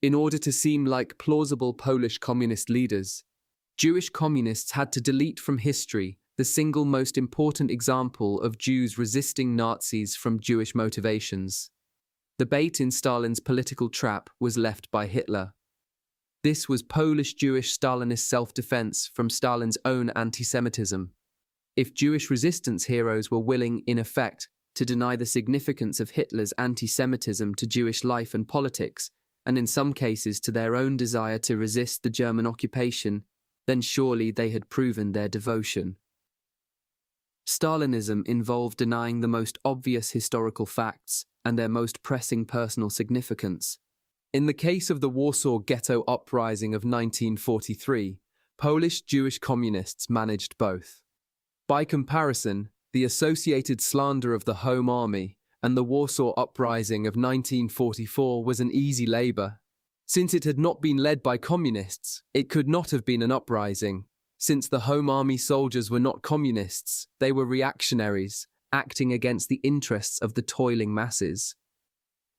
In order to seem like plausible Polish communist leaders, Jewish communists had to delete from history the single most important example of Jews resisting Nazis from Jewish motivations. The bait in Stalin's political trap was left by Hitler. This was Polish-Jewish Stalinist self-defense from Stalin's own anti-Semitism. If Jewish resistance heroes were willing, in effect, to deny the significance of Hitler's anti-Semitism to Jewish life and politics, and in some cases to their own desire to resist the German occupation, then surely they had proven their devotion. Stalinism involved denying the most obvious historical facts and their most pressing personal significance. In the case of the Warsaw Ghetto Uprising of 1943, Polish Jewish communists managed both. By comparison, the associated slander of the Home Army and the Warsaw Uprising of 1944 was an easy labor. Since it had not been led by communists, it could not have been an uprising. Since the Home Army soldiers were not communists, they were reactionaries, acting against the interests of the toiling masses.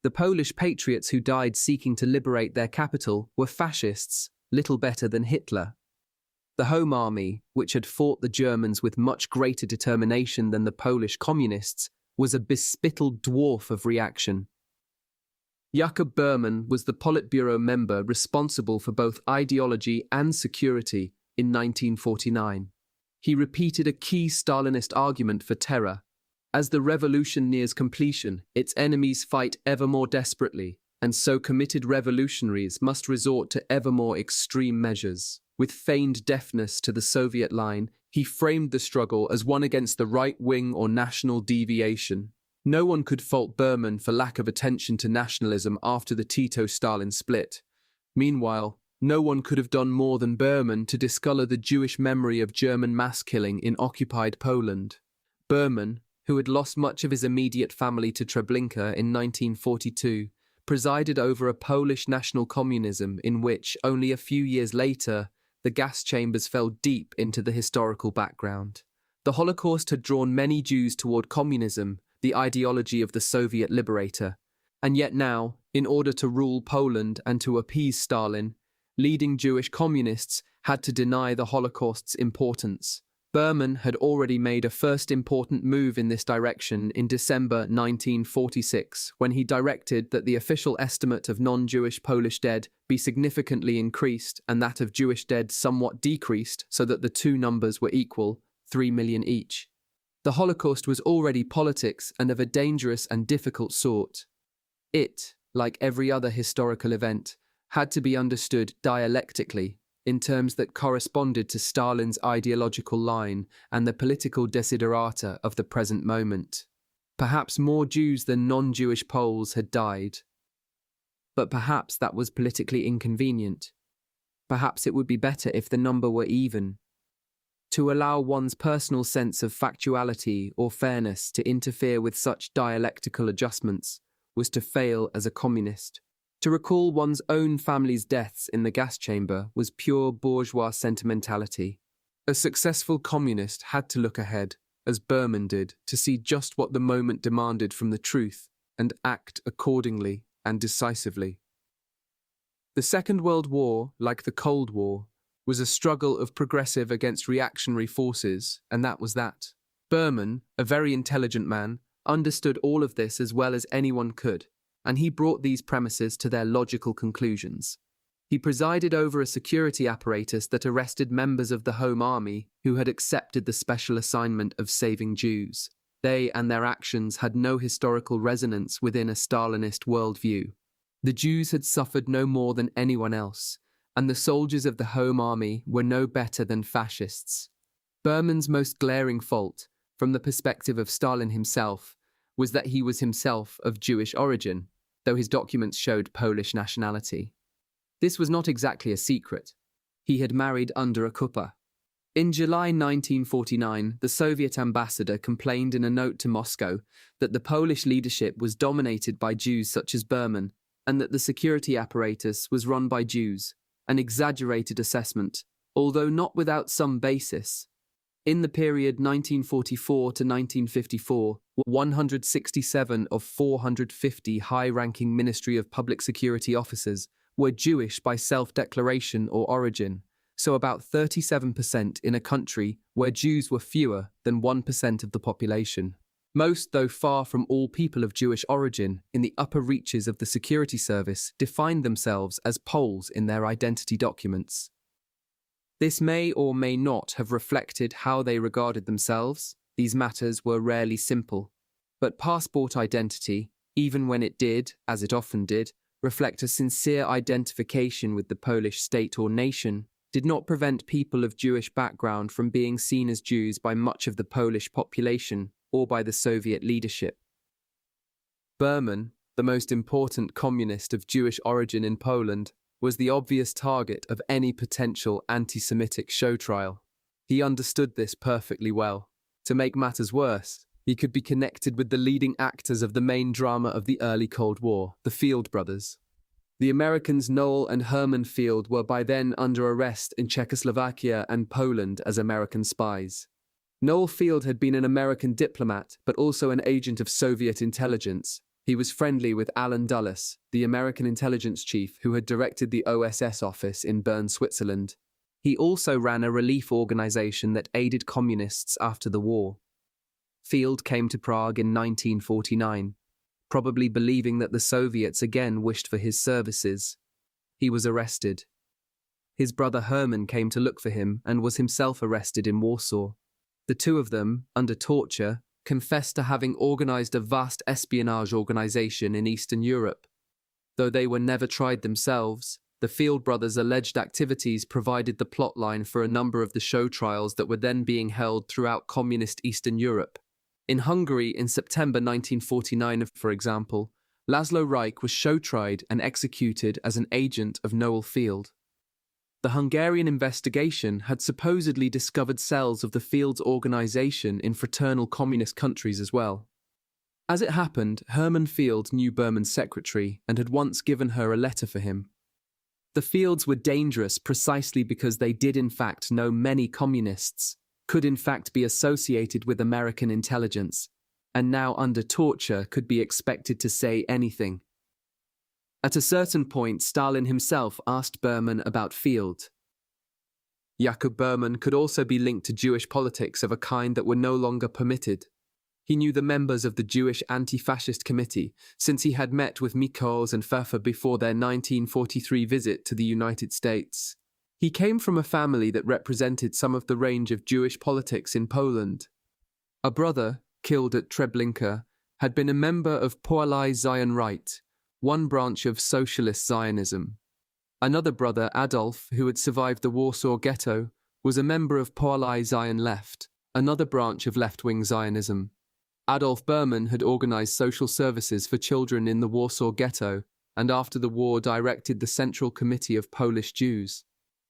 The Polish patriots who died seeking to liberate their capital were fascists, little better than Hitler. The Home Army, which had fought the Germans with much greater determination than the Polish communists, was a bespittled dwarf of reaction. Jakob Berman was the Politburo member responsible for both ideology and security in 1949. He repeated a key Stalinist argument for terror. As the revolution nears completion, its enemies fight ever more desperately, and so committed revolutionaries must resort to ever more extreme measures. With feigned deafness to the Soviet line, he framed the struggle as one against the right wing or national deviation. No one could fault Berman for lack of attention to nationalism after the Tito-Stalin split. Meanwhile, No one could have done more than Berman to discolor the Jewish memory of German mass killing in occupied Poland. Berman, who had lost much of his immediate family to Treblinka in 1942, presided over a Polish national communism in which, only a few years later, the gas chambers fell deep into the historical background. The Holocaust had drawn many Jews toward communism, the ideology of the Soviet liberator, and yet now, in order to rule Poland and to appease Stalin, leading Jewish communists had to deny the Holocaust's importance. Berman had already made a first important move in this direction in December 1946, when he directed that the official estimate of non-Jewish Polish dead be significantly increased and that of Jewish dead somewhat decreased so that the two numbers were equal, 3 million each. The Holocaust was already politics and of a dangerous and difficult sort. It, like every other historical event, had to be understood dialectically, in terms that corresponded to Stalin's ideological line and the political desiderata of the present moment. Perhaps more Jews than non-Jewish Poles had died. But perhaps that was politically inconvenient. Perhaps it would be better if the number were even. To allow one's personal sense of factuality or fairness to interfere with such dialectical adjustments was to fail as a communist. To recall one's own family's deaths in the gas chamber was pure bourgeois sentimentality. A successful communist had to look ahead, as Berman did, to see just what the moment demanded from the truth and act accordingly and decisively. The Second World War, like the Cold War, was a struggle of progressive against reactionary forces, and that was that. Berman, a very intelligent man, understood all of this as well as anyone could, and he brought these premises to their logical conclusions. He presided over a security apparatus that arrested members of the Home Army who had accepted the special assignment of saving Jews. They and their actions had no historical resonance within a Stalinist worldview. The Jews had suffered no more than anyone else, and the soldiers of the Home Army were no better than fascists. Berman's most glaring fault, from the perspective of Stalin himself, was that he was himself of Jewish origin, though his documents showed Polish nationality. This was not exactly a secret. He had married under a kuppah. In July 1949, the Soviet ambassador complained in a note to Moscow that the Polish leadership was dominated by Jews such as Berman, and that the security apparatus was run by Jews, an exaggerated assessment, although not without some basis. In the period 1944 to 1954, 167 of 450 high-ranking Ministry of Public Security officers were Jewish by self-declaration or origin, so about 37% in a country where Jews were fewer than 1% of the population. Most, though far from all people of Jewish origin in the upper reaches of the security service, defined themselves as Poles in their identity documents. This may or may not have reflected how they regarded themselves. These matters were rarely simple. But passport identity, even when it did, as it often did, reflect a sincere identification with the Polish state or nation, did not prevent people of Jewish background from being seen as Jews by much of the Polish population or by the Soviet leadership. Berman, the most important communist of Jewish origin in Poland, was the obvious target of any potential anti-Semitic show trial. He understood this perfectly well. To make matters worse, he could be connected with the leading actors of the main drama of the early Cold War, the Field brothers. The Americans Noel and Herman Field were by then under arrest in Czechoslovakia and Poland as American spies. Noel Field had been an American diplomat, but also an agent of Soviet intelligence. He was friendly with Alan Dulles, the American intelligence chief who had directed the OSS office in Bern, Switzerland. He also ran a relief organization that aided communists after the war. Field came to Prague in 1949, probably believing that the Soviets again wished for his services. He was arrested. His brother Herman came to look for him and was himself arrested in Warsaw. The two of them, under torture, confessed to having organized a vast espionage organization in Eastern Europe. Though they were never tried themselves, the Field brothers' alleged activities provided the plotline for a number of the show trials that were then being held throughout communist Eastern Europe. In Hungary in September 1949, for example, Laszlo Reich was show-tried and executed as an agent of Noel Field. The Hungarian investigation had supposedly discovered cells of the Field's organization in fraternal communist countries as well. As it happened, Hermann Field knew Berman's secretary and had once given her a letter for him. The Fields were dangerous precisely because they did in fact know many communists, could in fact be associated with American intelligence, and now under torture could be expected to say anything. At a certain point, Stalin himself asked Berman about Field. Jakob Berman could also be linked to Jewish politics of a kind that were no longer permitted. He knew the members of the Jewish Anti-Fascist Committee, since he had met with Mikos and Pfeffer before their 1943 visit to the United States. He came from a family that represented some of the range of Jewish politics in Poland. A brother, killed at Treblinka, had been a member of Poalai Zion Right, one branch of socialist Zionism. Another brother, Adolf, who had survived the Warsaw Ghetto, was a member of Poalai Zion Left, another branch of left-wing Zionism. Adolf Berman had organized social services for children in the Warsaw Ghetto and after the war directed the Central Committee of Polish Jews.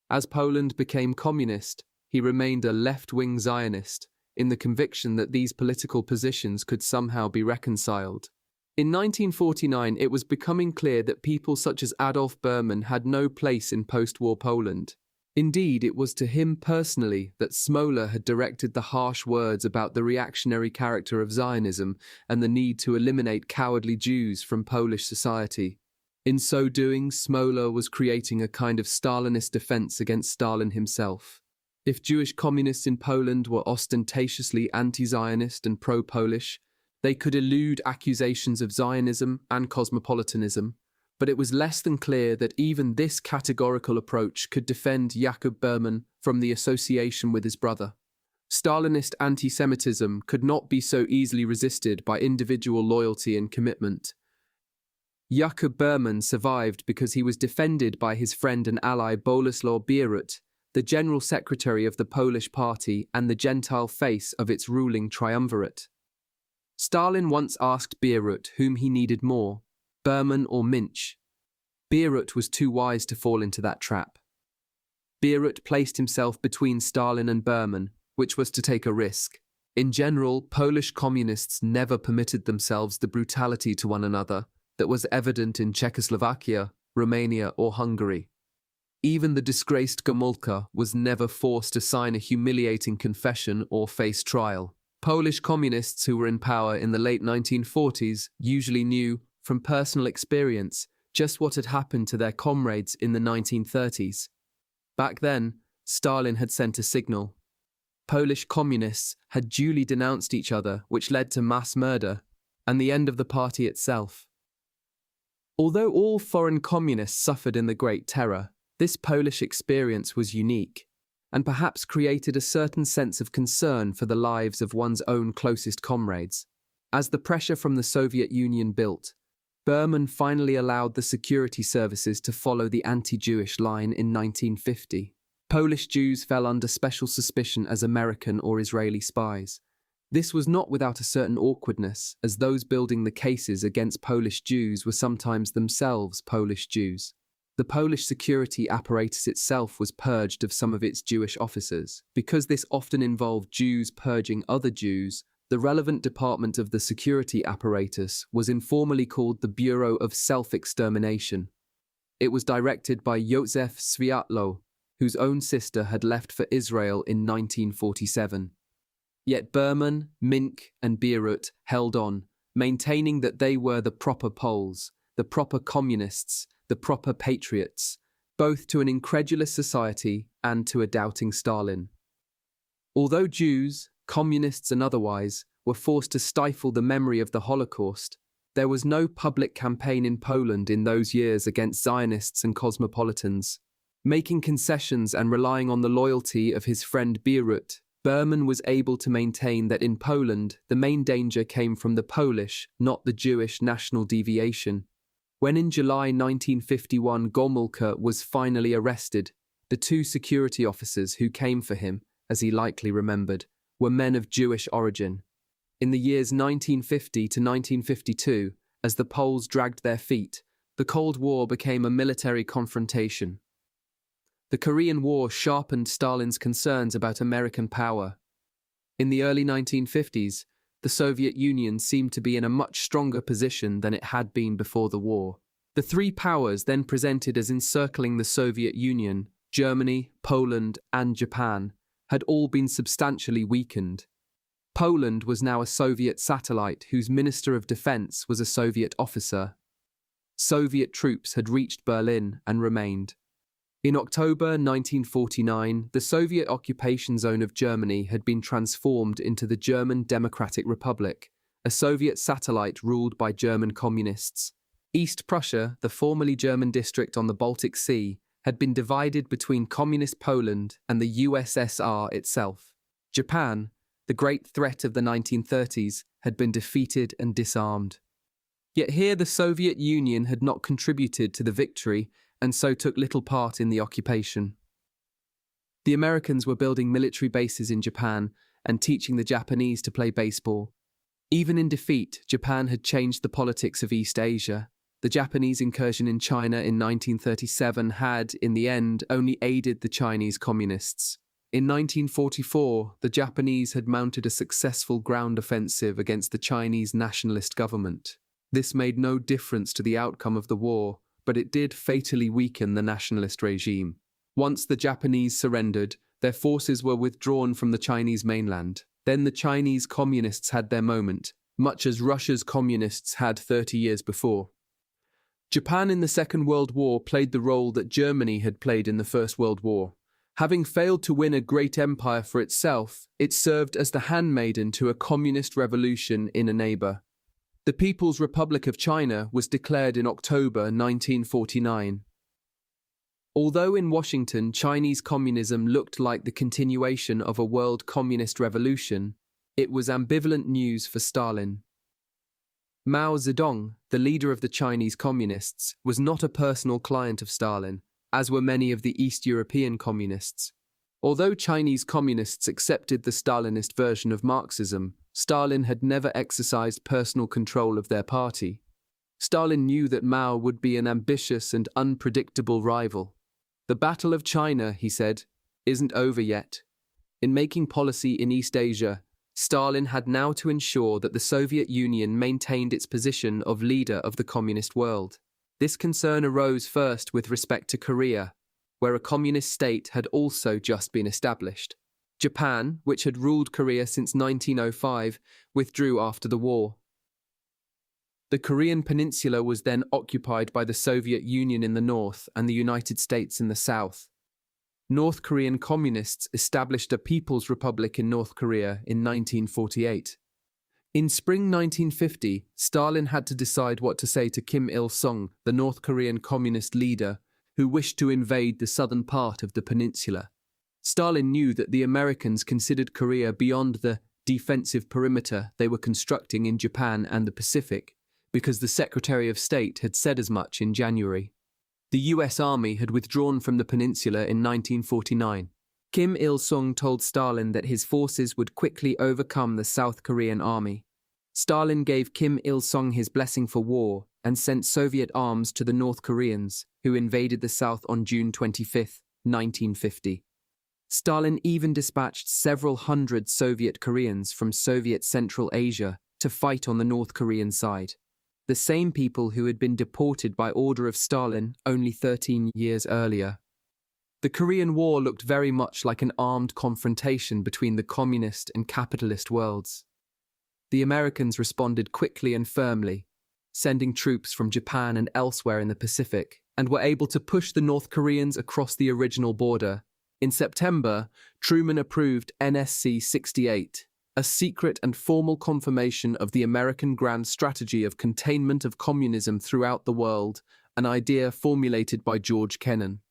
As Poland became communist, he remained a left-wing Zionist in the conviction that these political positions could somehow be reconciled. In 1949, it was becoming clear that people such as Adolf Berman had no place in post-war Poland. Indeed, it was to him personally that Smoler had directed the harsh words about the reactionary character of Zionism and the need to eliminate cowardly Jews from Polish society. In so doing, Smoler was creating a kind of Stalinist defense against Stalin himself. If Jewish communists in Poland were ostentatiously anti-Zionist and pro-Polish, they could elude accusations of Zionism and cosmopolitanism, but it was less than clear that even this categorical approach could defend Jakob Berman from the association with his brother. Stalinist anti-Semitism could not be so easily resisted by individual loyalty and commitment. Jakob Berman survived because he was defended by his friend and ally Boleslaw Bierut, the general secretary of the Polish party and the Gentile face of its ruling triumvirate. Stalin once asked Bierut whom he needed more, Berman or Minch. Bierut was too wise to fall into that trap. Bierut placed himself between Stalin and Berman, which was to take a risk. In general, Polish communists never permitted themselves the brutality to one another that was evident in Czechoslovakia, Romania or Hungary. Even the disgraced Gomulka was never forced to sign a humiliating confession or face trial. Polish communists who were in power in the late 1940s usually knew, from personal experience, just what had happened to their comrades in the 1930s. Back then, Stalin had sent a signal. Polish communists had duly denounced each other, which led to mass murder and the end of the party itself. Although all foreign communists suffered in the Great Terror, this Polish experience was unique and perhaps created a certain sense of concern for the lives of one's own closest comrades. As the pressure from the Soviet Union built, Berman finally allowed the security services to follow the anti-Jewish line in 1950. Polish Jews fell under special suspicion as American or Israeli spies. This was not without a certain awkwardness, as those building the cases against Polish Jews were sometimes themselves Polish Jews. The Polish security apparatus itself was purged of some of its Jewish officers. Because this often involved Jews purging other Jews, the relevant department of the security apparatus was informally called the Bureau of Self-Extermination. It was directed by Józef Swiatło, whose own sister had left for Israel in 1947. Yet Berman, Mink and Bierut held on, maintaining that they were the proper Poles, the proper communists, the proper patriots, both to an incredulous society and to a doubting Stalin. Although Jews, communists and otherwise, were forced to stifle the memory of the Holocaust, there was no public campaign in Poland in those years against Zionists and cosmopolitans. Making concessions and relying on the loyalty of his friend Bierut, Berman was able to maintain that in Poland the main danger came from the Polish, not the Jewish national deviation. When in July 1951 Gomulka was finally arrested, the two security officers who came for him, as he likely remembered, were men of Jewish origin. In the years 1950 to 1952, as the Poles dragged their feet, the Cold War became a military confrontation. The Korean War sharpened Stalin's concerns about American power. In the early 1950s, the Soviet Union seemed to be in a much stronger position than it had been before the war. The three powers then presented as encircling the Soviet Union, Germany, Poland, and Japan, had all been substantially weakened. Poland was now a Soviet satellite whose Minister of Defense was a Soviet officer. Soviet troops had reached Berlin and remained. In October 1949, the Soviet occupation zone of Germany had been transformed into the German Democratic Republic, a Soviet satellite ruled by German communists. East Prussia, the formerly German district on the Baltic Sea, had been divided between Communist Poland and the USSR itself. Japan, the great threat of the 1930s, had been defeated and disarmed. Yet here the Soviet Union had not contributed to the victory and so took little part in the occupation. The Americans were building military bases in Japan and teaching the Japanese to play baseball. Even in defeat, Japan had changed the politics of East Asia. The Japanese incursion in China in 1937 had, in the end, only aided the Chinese communists. In 1944, the Japanese had mounted a successful ground offensive against the Chinese nationalist government. This made no difference to the outcome of the war, but it did fatally weaken the nationalist regime. Once the Japanese surrendered, their forces were withdrawn from the Chinese mainland. Then the Chinese communists had their moment, much as Russia's communists had 30 years before. Japan in the Second World War played the role that Germany had played in the First World War. Having failed to win a great empire for itself, it served as the handmaiden to a communist revolution in a neighbor. The People's Republic of China was declared in October 1949. Although in Washington Chinese communism looked like the continuation of a world communist revolution, it was ambivalent news for Stalin. Mao Zedong, the leader of the Chinese communists, was not a personal client of Stalin, as were many of the East European communists. Although Chinese communists accepted the Stalinist version of Marxism, Stalin had never exercised personal control of their party. Stalin knew that Mao would be an ambitious and unpredictable rival. "The Battle of China," he said, "isn't over yet." In making policy in East Asia, Stalin had now to ensure that the Soviet Union maintained its position of leader of the communist world. This concern arose first with respect to Korea, where a communist state had also just been established. Japan, which had ruled Korea since 1905, withdrew after the war. The Korean peninsula was then occupied by the Soviet Union in the north and the United States in the south. North Korean communists established a People's Republic in North Korea in 1948. In spring 1950, Stalin had to decide what to say to Kim Il-sung, the North Korean communist leader, who wished to invade the southern part of the peninsula. Stalin knew that the Americans considered Korea beyond the defensive perimeter they were constructing in Japan and the Pacific, because the Secretary of State had said as much in January. The US Army had withdrawn from the peninsula in 1949. Kim Il-sung told Stalin that his forces would quickly overcome the South Korean army. Stalin gave Kim Il-sung his blessing for war and sent Soviet arms to the North Koreans, who invaded the South on June 25, 1950. Stalin even dispatched several hundred Soviet Koreans from Soviet Central Asia to fight on the North Korean side. The same people who had been deported by order of Stalin only 13 years earlier. The Korean War looked very much like an armed confrontation between the communist and capitalist worlds. The Americans responded quickly and firmly, sending troops from Japan and elsewhere in the Pacific, and were able to push the North Koreans across the original border. In September, Truman approved NSC 68, a secret and formal confirmation of the American grand strategy of containment of communism throughout the world, an idea formulated by George Kennan.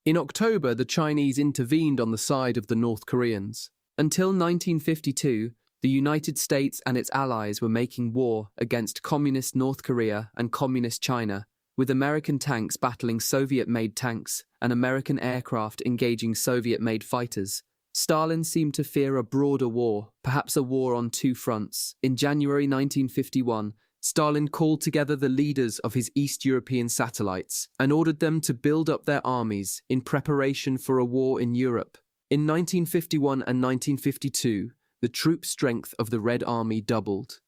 In October, the Chinese intervened on the side of the North Koreans. Until 1952, the United States and its allies were making war against Communist North Korea and Communist China, with American tanks battling Soviet-made tanks and American aircraft engaging Soviet-made fighters. Stalin seemed to fear a broader war, perhaps a war on two fronts. In January 1951, Stalin called together the leaders of his East European satellites and ordered them to build up their armies in preparation for a war in Europe. In 1951 and 1952, the troop strength of the Red Army doubled.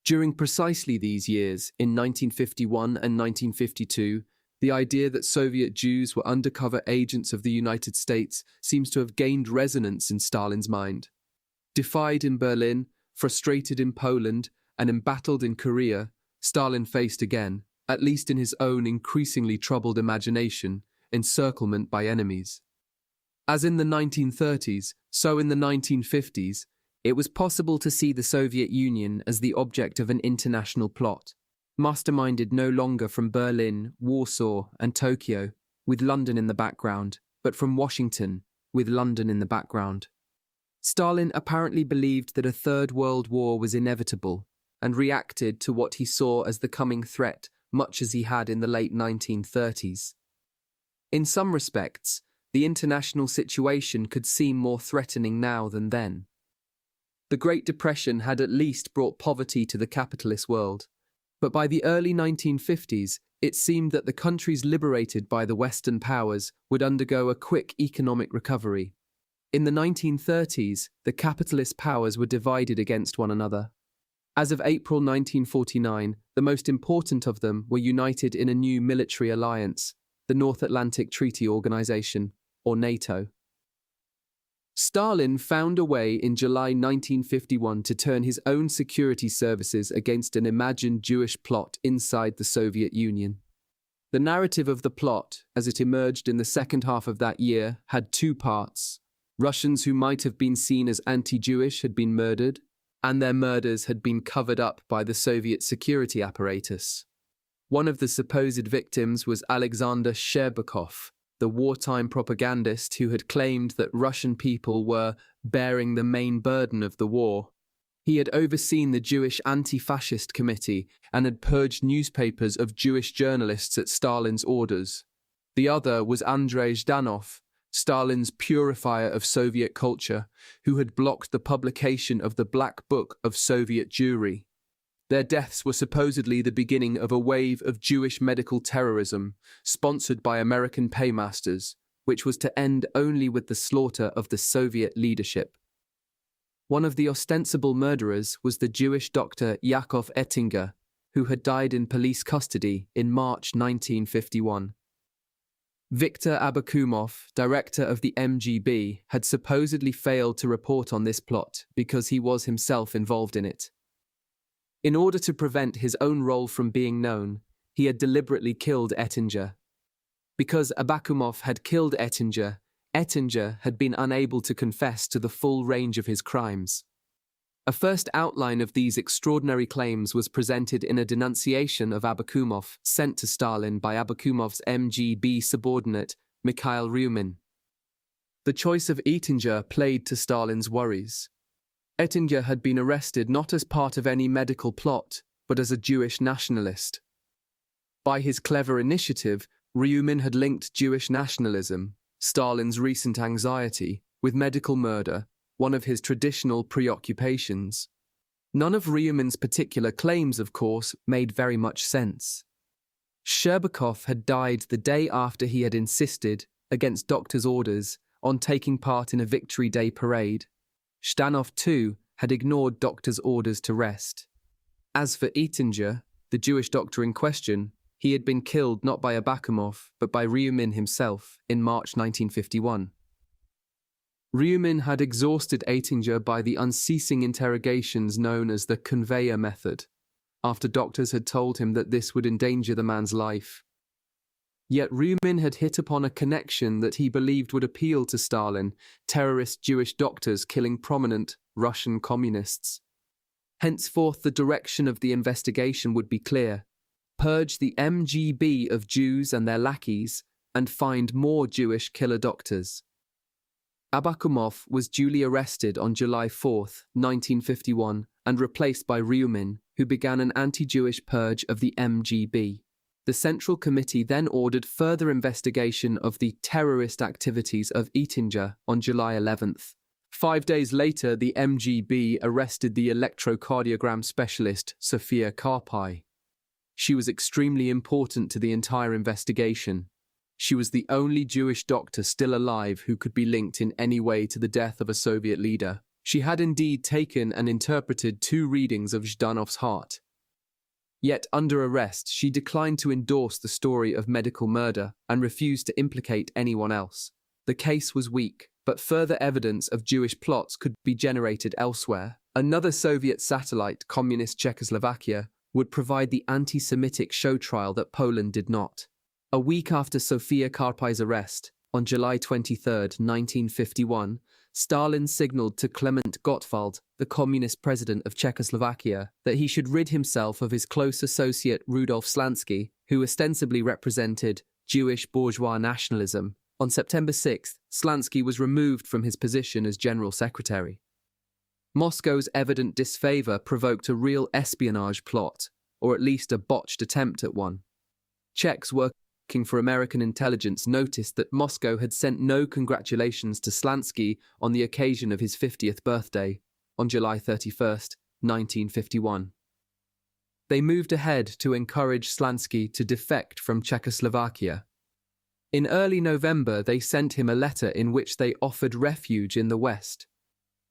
During precisely these years, in 1951 and 1952, the idea that Soviet Jews were undercover agents of the United States seems to have gained resonance in Stalin's mind. Defied in Berlin, frustrated in Poland, and embattled in Korea, Stalin faced again, at least in his own increasingly troubled imagination, encirclement by enemies. As in the 1930s, so in the 1950s, it was possible to see the Soviet Union as the object of an international plot, masterminded no longer from Berlin, Warsaw, and Tokyo, with London in the background, but from Washington, with London in the background. Stalin apparently believed that a Third World War was inevitable, and reacted to what he saw as the coming threat much as he had in the late 1930s. In some respects, the international situation could seem more threatening now than then. The Great Depression had at least brought poverty to the capitalist world, but by the early 1950s, it seemed that the countries liberated by the Western powers would undergo a quick economic recovery. In the 1930s, the capitalist powers were divided against one another. As of April 1949, the most important of them were united in a new military alliance, the North Atlantic Treaty Organization, or NATO. Stalin found a way in July 1951 to turn his own security services against an imagined Jewish plot inside the Soviet Union. The narrative of the plot, as it emerged in the second half of that year, had two parts. Russians who might have been seen as anti-Jewish had been murdered, and their murders had been covered up by the Soviet security apparatus. One of the supposed victims was Alexander Sherbakov, the wartime propagandist who had claimed that Russian people were bearing the main burden of the war. He had overseen the Jewish anti-fascist committee and had purged newspapers of Jewish journalists at Stalin's orders. The other was Andrei Zhdanov, Stalin's purifier of Soviet culture, who had blocked the publication of the Black Book of Soviet Jewry. Their deaths were supposedly the beginning of a wave of Jewish medical terrorism, sponsored by American paymasters, which was to end only with the slaughter of the Soviet leadership. One of the ostensible murderers was the Jewish doctor Yakov Ettinger, who had died in police custody in March 1951. Viktor Abakumov, director of the MGB, had supposedly failed to report on this plot because he was himself involved in it. In order to prevent his own role from being known, he had deliberately killed Ettinger. Because Abakumov had killed Ettinger, Ettinger had been unable to confess to the full range of his crimes. A first outline of these extraordinary claims was presented in a denunciation of Abakumov sent to Stalin by Abakumov's MGB subordinate, Mikhail Ryumin. The choice of Ettinger played to Stalin's worries. Ettinger had been arrested not as part of any medical plot, but as a Jewish nationalist. By his clever initiative, Ryumin had linked Jewish nationalism, Stalin's recent anxiety, with medical murder, one of his traditional preoccupations. None of Ryumin's particular claims, of course, made very much sense. Sherbakov had died the day after he had insisted, against doctors' orders, on taking part in a Victory Day parade. Zhdanov, too, had ignored doctors' orders to rest. As for Ettinger, the Jewish doctor in question, he had been killed not by Abakumov, but by Ryumin himself in March 1951. Ryumin had exhausted Ettinger by the unceasing interrogations known as the conveyor method, after doctors had told him that this would endanger the man's life. Yet Ryumin had hit upon a connection that he believed would appeal to Stalin, terrorist Jewish doctors killing prominent Russian communists. Henceforth, the direction of the investigation would be clear: purge the MGB of Jews and their lackeys, and find more Jewish killer doctors. Abakumov was duly arrested on July 4, 1951, and replaced by Ryumin, who began an anti-Jewish purge of the MGB. The Central Committee then ordered further investigation of the terrorist activities of Ettinger on July 11th, 5 days later, the MGB arrested the electrocardiogram specialist Sofia Karpai. She was extremely important to the entire investigation. She was the only Jewish doctor still alive who could be linked in any way to the death of a Soviet leader. She had indeed taken and interpreted 2 readings of Zhdanov's heart. Yet, under arrest, she declined to endorse the story of medical murder and refused to implicate anyone else. The case was weak, but further evidence of Jewish plots could be generated elsewhere. Another Soviet satellite, Communist Czechoslovakia, would provide the anti-Semitic show trial that Poland did not. A week after Sofia Karpai's arrest, on July 23, 1951, Stalin signaled to Klement Gottwald, the communist president of Czechoslovakia, that he should rid himself of his close associate Rudolf Slansky, who ostensibly represented Jewish bourgeois nationalism. On September 6, Slansky was removed from his position as general secretary. Moscow's evident disfavor provoked a real espionage plot, or at least a botched attempt at one. Czechs working for American intelligence noticed that Moscow had sent no congratulations to Slansky on the occasion of his 50th birthday, on July 31, 1951. They moved ahead to encourage Slansky to defect from Czechoslovakia. In early November, they sent him a letter in which they offered refuge in the West.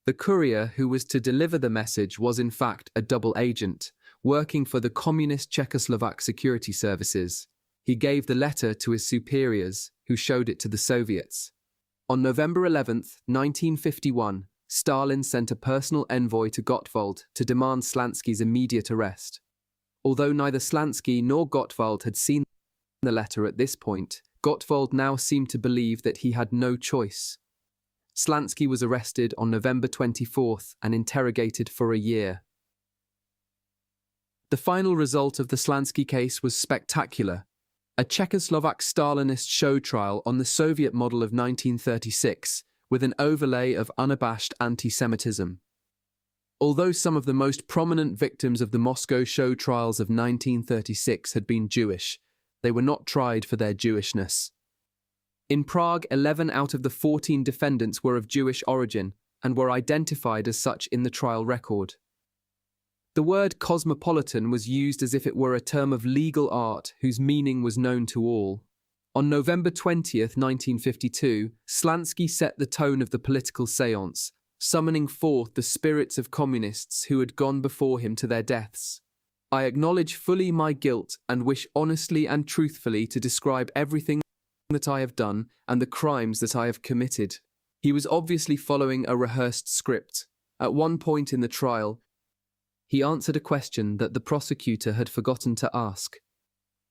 The courier who was to deliver the message was in fact a double agent, working for the Communist Czechoslovak security services. He gave the letter to his superiors, who showed it to the Soviets. On November 11, 1951, Stalin sent a personal envoy to Gottwald to demand Slansky's immediate arrest. Although neither Slansky nor Gottwald had seen the letter at this point, Gottwald now seemed to believe that he had no choice. Slansky was arrested on November 24th and interrogated for a year. The final result of the Slansky case was spectacular. A Czechoslovak Stalinist show trial on the Soviet model of 1936, with an overlay of unabashed anti-Semitism. Although some of the most prominent victims of the Moscow show trials of 1936 had been Jewish, they were not tried for their Jewishness. In Prague, 11 out of the 14 defendants were of Jewish origin and were identified as such in the trial record. The word cosmopolitan was used as if it were a term of legal art whose meaning was known to all. On November 20th, 1952, Slansky set the tone of the political séance, summoning forth the spirits of communists who had gone before him to their deaths. I acknowledge fully my guilt and wish honestly and truthfully to describe everything that I have done and the crimes that I have committed. He was obviously following a rehearsed script. At one point in the trial, he answered a question that the prosecutor had forgotten to ask.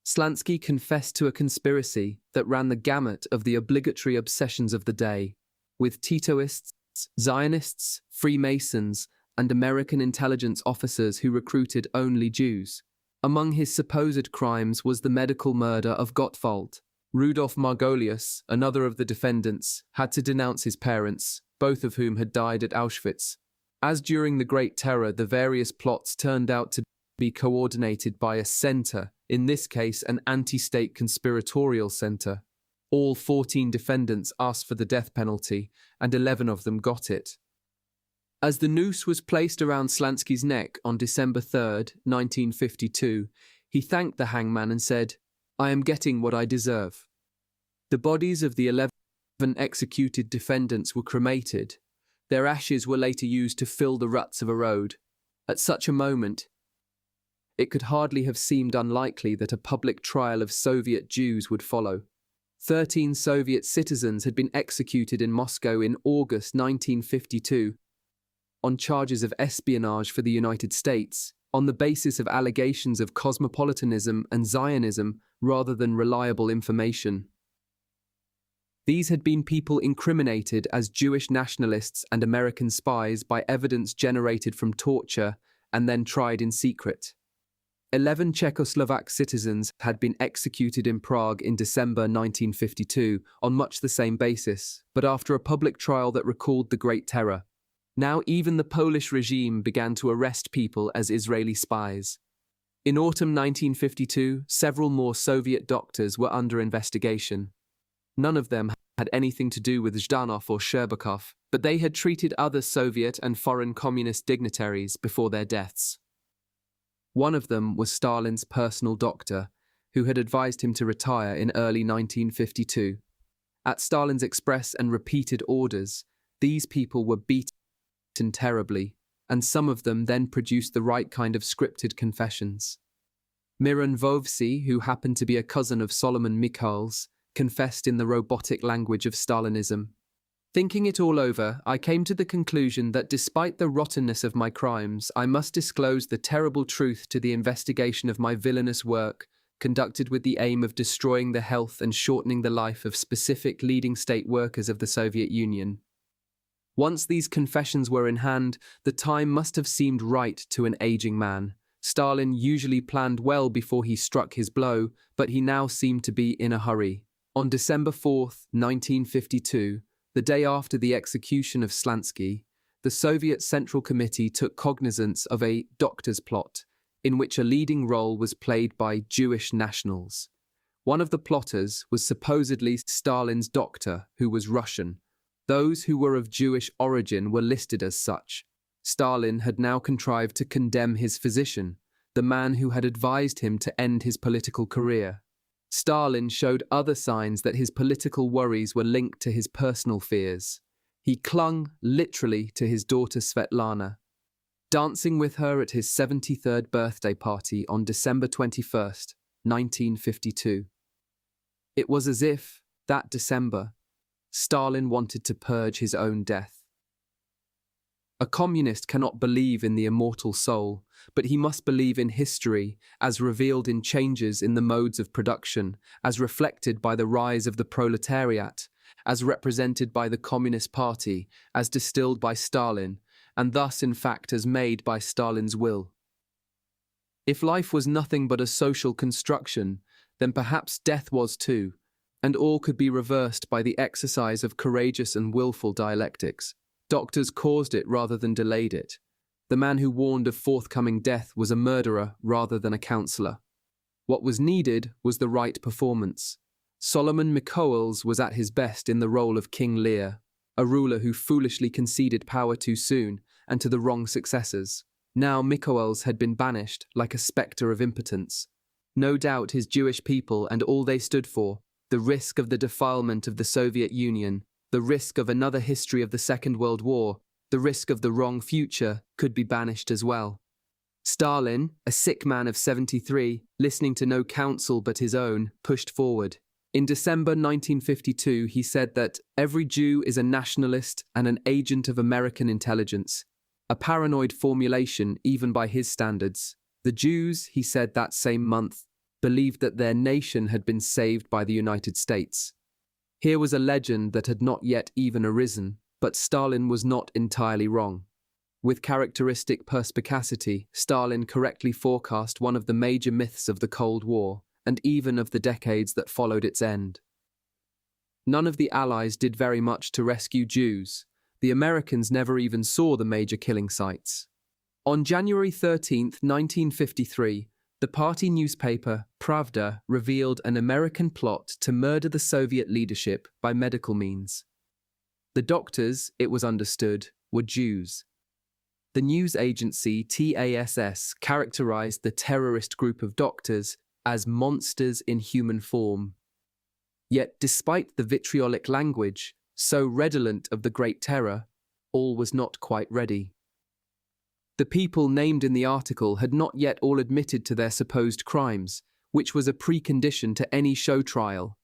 Slansky confessed to a conspiracy that ran the gamut of the obligatory obsessions of the day, with Titoists, Zionists, Freemasons, and American intelligence officers who recruited only Jews. Among his supposed crimes was the medical murder of Gottwald. Rudolf Margolius, another of the defendants, had to denounce his parents, both of whom had died at Auschwitz. As during the Great Terror, the various plots turned out to be coordinated by a center, in this case an anti-state conspiratorial center. All 14 defendants asked for the death penalty, and 11 of them got it. As the noose was placed around Slansky's neck on December 3, 1952, he thanked the hangman and said, "I am getting what I deserve." The bodies of the 11 executed defendants were cremated. Their ashes were later used to fill the ruts of a road. At such a moment, it could hardly have seemed unlikely that a public trial of Soviet Jews would follow. 13 Soviet citizens had been executed in Moscow in August 1952 on charges of espionage for the United States, on the basis of allegations of cosmopolitanism and Zionism rather than reliable information. These had been people incriminated as Jewish nationalists and American spies by evidence generated from torture and then tried in secret. 11 Czechoslovak citizens had been executed in Prague in December 1952 on much the same basis, but after a public trial that recalled the Great Terror. Now even the Polish regime began to arrest people as Israeli spies. In autumn 1952, several more Soviet doctors were under investigation. None of them had anything to do with Zhdanov or Sherbakov, but they had treated other Soviet and foreign communist dignitaries before their deaths. One of them was Stalin's personal doctor, who had advised him to retire in early 1952. At Stalin's express and repeated orders, these people were beaten terribly, and some of them then produced the right kind of scripted confessions. Miron Vovsi, who happened to be a cousin of Solomon Mikhail's, confessed in the robotic language of Stalinism. Thinking it all over, I came to the conclusion that despite the rottenness of my crimes, I must disclose the terrible truth to the investigation of my villainous work, conducted with the aim of destroying the health and shortening the life of specific leading state workers of the Soviet Union. Once these confessions were in hand, the time must have seemed right to an aging man. Stalin usually planned well before he struck his blow, but he now seemed to be in a hurry. On December 4, 1952, the day after the execution of Slansky, the Soviet Central Committee took cognizance of a doctor's plot, in which a leading role was played by Jewish nationals. One of the plotters was supposedly Stalin's doctor, who was Russian. Those who were of Jewish origin were listed as such. Stalin had now contrived to condemn his physician, the man who had advised him to end his political career. Stalin showed other signs that his political worries were linked to his personal fears. He clung, literally, to his daughter Svetlana, dancing with her at his 73rd birthday party on December 21st, 1952. It was as if, that December, Stalin wanted to purge his own death. A communist cannot believe in the immortal soul, but he must believe in history, as revealed in changes in the modes of production, as reflected by the rise of the proletariat, as represented by the Communist Party, as distilled by Stalin, and thus in fact as made by Stalin's will. If life was nothing but a social construction, then perhaps death was too, and all could be reversed by the exercise of courageous and willful dialectics. Doctors caused it rather than delayed it. The man who warned of forthcoming death was a murderer rather than a counselor. What was needed was the right performance. Solomon Mikhail's was at his best in the role of King Lear, a ruler who foolishly conceded power too soon and to the wrong successors. Now Mikhail's had been banished like a spectre of impotence. No doubt his Jewish people and all they stood for, the risk of the defilement of the Soviet Union, the risk of another history of the Second World War, the risk of the wrong future, could be banished as well. Stalin, a sick man of 73, listening to no counsel but his own, pushed forward. In December 1952, he said that every Jew is a nationalist and an agent of American intelligence, a paranoid formulation even by his standards. The Jews, he said that same month, believed that their nation had been saved by the United States. Here was a legend that had not yet even arisen, but Stalin was not entirely wrong. With characteristic perspicacity, Stalin correctly forecast one of the major myths of the Cold War, and even of the decades that followed its end. None of the Allies did very much to rescue Jews. The Americans never even saw the major killing sites. On January 13, 1953, the party newspaper, Pravda, revealed an American plot to murder the Soviet leadership by medical means. The doctors, it was understood, were Jews. The news agency TASS characterized the terrorist group of doctors as monsters in human form. Yet, despite the vitriolic language, so redolent of the Great Terror, all was not quite ready. The people named in the article had not yet all admitted to their supposed crimes, which was a precondition to any show trial.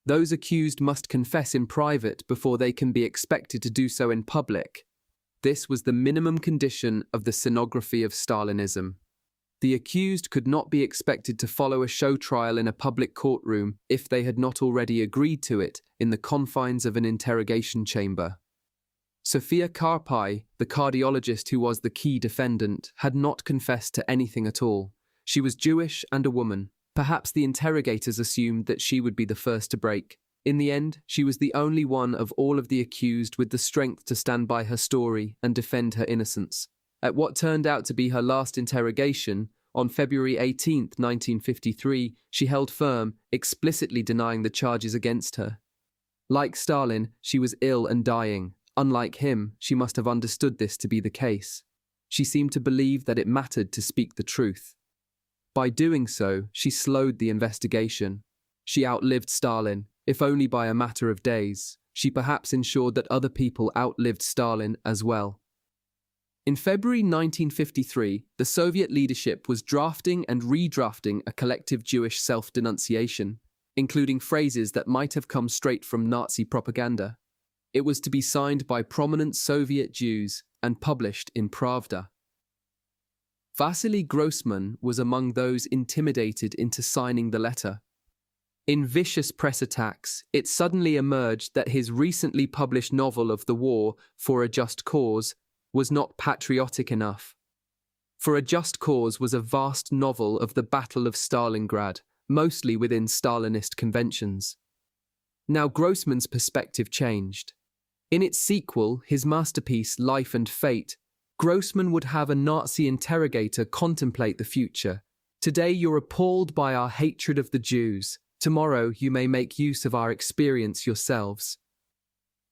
Those accused must confess in private before they can be expected to do so in public. This was the minimum condition of the scenography of Stalinism. The accused could not be expected to follow a show trial in a public courtroom if they had not already agreed to it in the confines of an interrogation chamber. Sofia Karpai, the cardiologist who was the key defendant, had not confessed to anything at all. She was Jewish and a woman. Perhaps the interrogators assumed that she would be the first to break. In the end, she was the only one of all of the accused with the strength to stand by her story and defend her innocence. At what turned out to be her last interrogation, on February 18, 1953, she held firm, explicitly denying the charges against her. Like Stalin, she was ill and dying. Unlike him, she must have understood this to be the case. She seemed to believe that it mattered to speak the truth. By doing so, she slowed the investigation. She outlived Stalin, if only by a matter of days. She perhaps ensured that other people outlived Stalin as well. In February 1953, the Soviet leadership was drafting and redrafting a collective Jewish self-denunciation, including phrases that might have come straight from Nazi propaganda. It was to be signed by prominent Soviet Jews and published in Pravda. Vasily Grossman was among those intimidated into signing the letter. In vicious press attacks, it suddenly emerged that his recently published novel of the war, For a Just Cause, was not patriotic enough. For a Just Cause was a vast novel of the Battle of Stalingrad, mostly within Stalinist conventions. Now Grossman's perspective changed. In its sequel, his masterpiece Life and Fate, Grossman would have a Nazi interrogator contemplate the future. Today you're appalled by our hatred of the Jews. Tomorrow you may make use of our experience yourselves.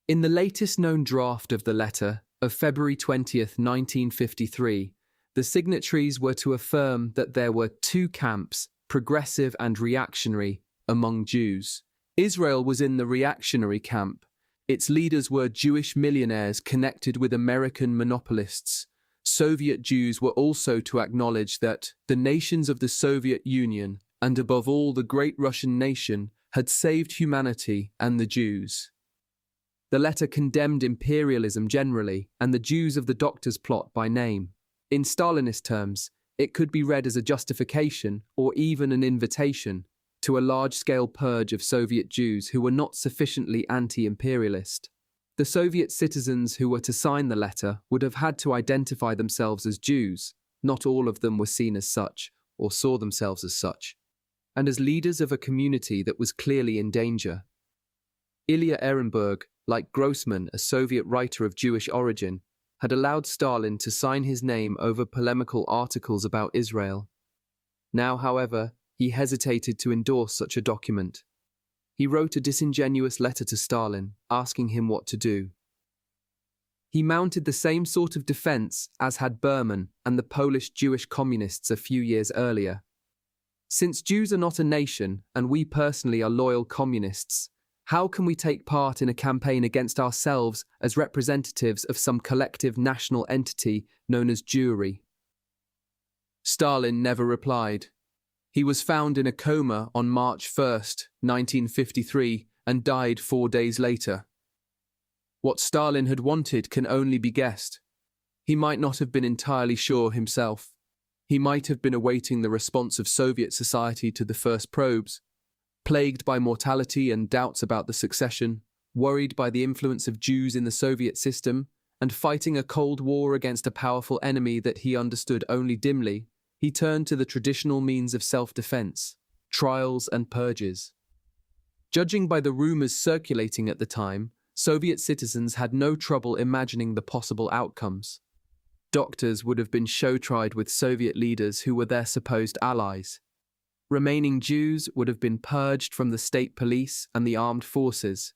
In the latest known draft of the letter, of February 20th, 1953, the signatories were to affirm that there were two camps, progressive and reactionary, among Jews. Israel was in the reactionary camp. Its leaders were Jewish millionaires connected with American monopolists. Soviet Jews were also to acknowledge that the nations of the Soviet Union, and above all the great Russian nation, had saved humanity and the Jews. The letter condemned imperialism generally, and the Jews of the Doctor's Plot by name. In Stalinist terms, it could be read as a justification, or even an invitation, to a large-scale purge of Soviet Jews who were not sufficiently anti-imperialist. The Soviet citizens who were to sign the letter would have had to identify themselves as Jews. Not all of them were seen as such, or saw themselves as such, and as leaders of a community that was clearly in danger. Ilya Ehrenburg, like Grossman, a Soviet writer of Jewish origin, had allowed Stalin to sign his name over polemical articles about Israel. Now, however, he hesitated to endorse such a document. He wrote a disingenuous letter to Stalin, asking him what to do. He mounted the same sort of defense as had Berman and the Polish Jewish communists a few years earlier. Since Jews are not a nation, and we personally are loyal communists, how can we take part in a campaign against ourselves as representatives of some collective national entity known as Jewry? Stalin never replied. He was found in a coma on March 1st, 1953, and died 4 days later. What Stalin had wanted can only be guessed. He might not have been entirely sure himself. He might have been awaiting the response of Soviet society to the first probes, plagued by mortality and doubts about the succession, worried by the influence of Jews in the Soviet system, and fighting a cold war against a powerful enemy that he understood only dimly. He turned to the traditional means of self-defense, trials and purges. Judging by the rumors circulating at the time, Soviet citizens had no trouble imagining the possible outcomes. Doctors would have been show-tried with Soviet leaders who were their supposed allies. Remaining Jews would have been purged from the state police and the armed forces.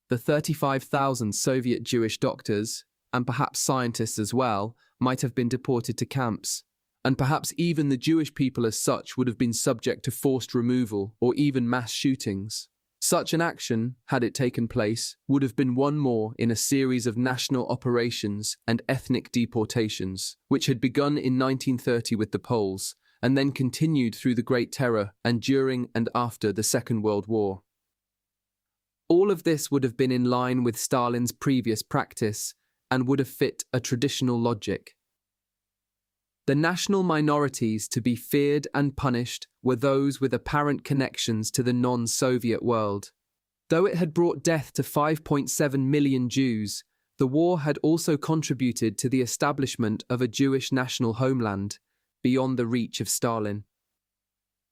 The 35,000 Soviet Jewish doctors, and perhaps scientists as well, might have been deported to camps. And perhaps even the Jewish people as such would have been subject to forced removal or even mass shootings. Such an action, had it taken place, would have been one more in a series of national operations and ethnic deportations, which had begun in 1930 with the Poles, and then continued through the Great Terror and during and after the Second World War. All of this would have been in line with Stalin's previous practice and would have fit a traditional logic. The national minorities to be feared and punished were those with apparent connections to the non-Soviet world. Though it had brought death to 5.7 million Jews, the war had also contributed to the establishment of a Jewish national homeland, beyond the reach of Stalin.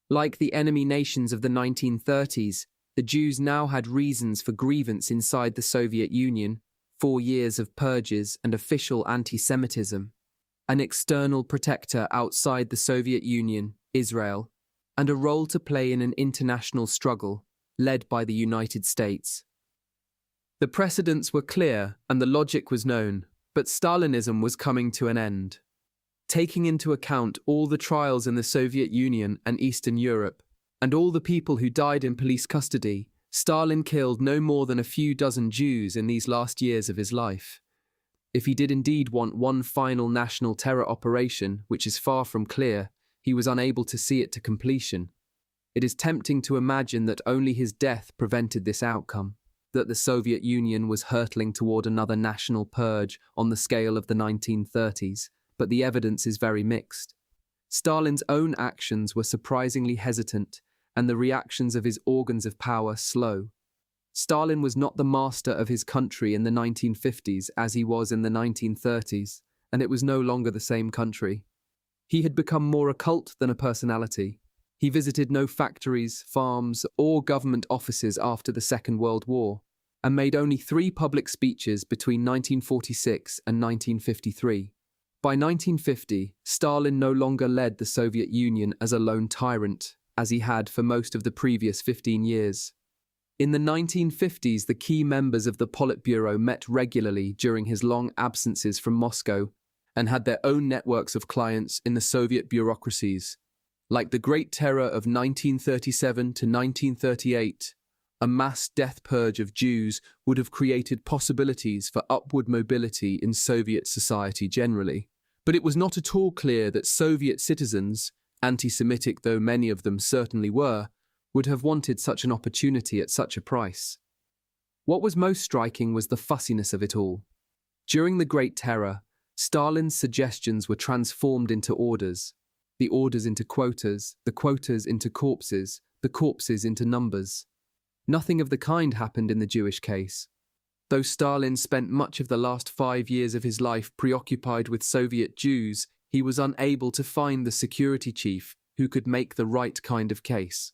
Like the enemy nations of the 1930s, the Jews now had reasons for grievance inside the Soviet Union, 4 years of purges and official anti-Semitism, an external protector outside the Soviet Union, Israel, and a role to play in an international struggle led by the United States. The precedents were clear and the logic was known, but Stalinism was coming to an end. Taking into account all the trials in the Soviet Union and Eastern Europe, and all the people who died in police custody, Stalin killed no more than a few dozen Jews in these last years of his life. If he did indeed want one final national terror operation, which is far from clear, he was unable to see it to completion. It is tempting to imagine that only his death prevented this outcome, that the Soviet Union was hurtling toward another national purge on the scale of the 1930s, but the evidence is very mixed. Stalin's own actions were surprisingly hesitant, and the reactions of his organs of power slow. Stalin was not the master of his country in the 1950s as he was in the 1930s, and it was no longer the same country. He had become more a cult than a personality. He visited no factories, farms, or government offices after the Second World War, and made only 3 public speeches between 1946 and 1953. By 1950, Stalin no longer led the Soviet Union as a lone tyrant, as he had for most of the previous 15 years. In the 1950s, the key members of the Politburo met regularly during his long absences from Moscow and had their own networks of clients in the Soviet bureaucracies. Like the Great Terror of 1937 to 1938, a mass death purge of Jews would have created possibilities for upward mobility in Soviet society generally. But it was not at all clear that Soviet citizens, anti-Semitic though many of them certainly were, would have wanted such an opportunity at such a price. What was most striking was the fussiness of it all. During the Great Terror, Stalin's suggestions were transformed into orders, the orders into quotas, the quotas into corpses, the corpses into numbers. Nothing of the kind happened in the Jewish case. Though Stalin spent much of the last 5 years of his life preoccupied with Soviet Jews, he was unable to find the security chief who could make the right kind of case.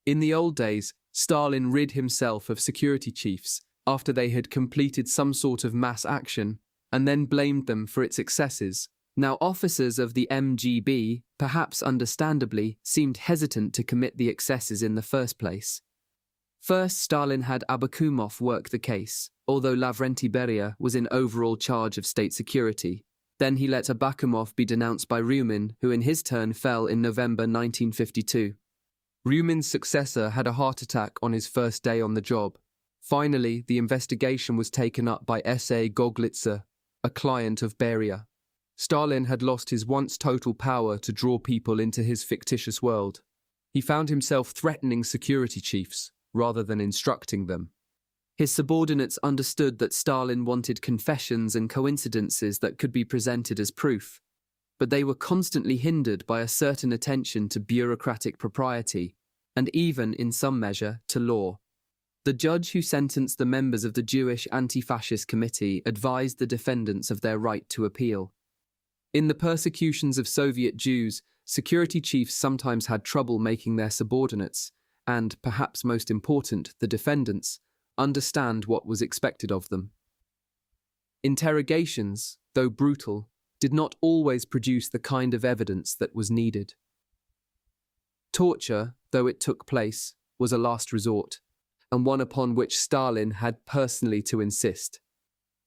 In the old days, Stalin rid himself of security chiefs after they had completed some sort of mass action, and then blamed them for its excesses. Now officers of the MGB, perhaps understandably, seemed hesitant to commit the excesses in the first place. First, Stalin had Abakumov work the case, although Lavrenti Beria was in overall charge of state security. Then he let Abakumov be denounced by Ryumin, who in his turn fell in November 1952. Ryumin's successor had a heart attack on his first day on the job. Finally, the investigation was taken up by S.A. Goglitzer, a client of Beria. Stalin had lost his once total power to draw people into his fictitious world. He found himself threatening security chiefs, rather than instructing them. His subordinates understood that Stalin wanted confessions and coincidences that could be presented as proof, but they were constantly hindered by a certain attention to bureaucratic propriety, and even, in some measure, to law. The judge who sentenced the members of the Jewish Anti-Fascist Committee advised the defendants of their right to appeal. In the persecutions of Soviet Jews, security chiefs sometimes had trouble making their subordinates, and, perhaps most important, the defendants, understand what was expected of them. Interrogations, though brutal, did not always produce the kind of evidence that was needed. Torture, though it took place, was a last resort, and one upon which Stalin had personally to insist.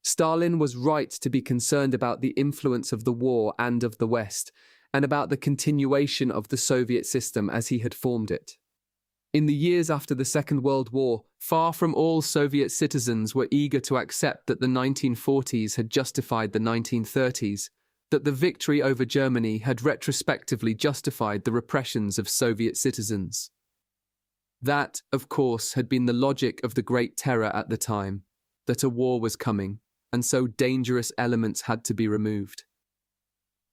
Stalin was right to be concerned about the influence of the war and of the West, and about the continuation of the Soviet system as he had formed it. In the years after the Second World War, far from all Soviet citizens were eager to accept that the 1940s had justified the 1930s, that the victory over Germany had retrospectively justified the repressions of Soviet citizens. That, of course, had been the logic of the Great Terror at the time, that a war was coming, and so dangerous elements had to be removed.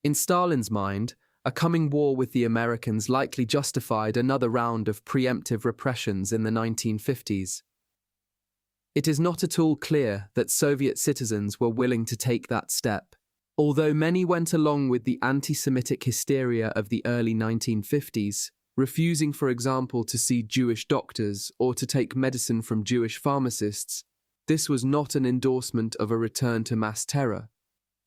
In Stalin's mind, a coming war with the Americans likely justified another round of preemptive repressions in the 1950s. It is not at all clear that Soviet citizens were willing to take that step, although many went along with the anti-Semitic hysteria of the early 1950s, refusing, for example, to see Jewish doctors or to take medicine from Jewish pharmacists. This was not an endorsement of a return to mass terror.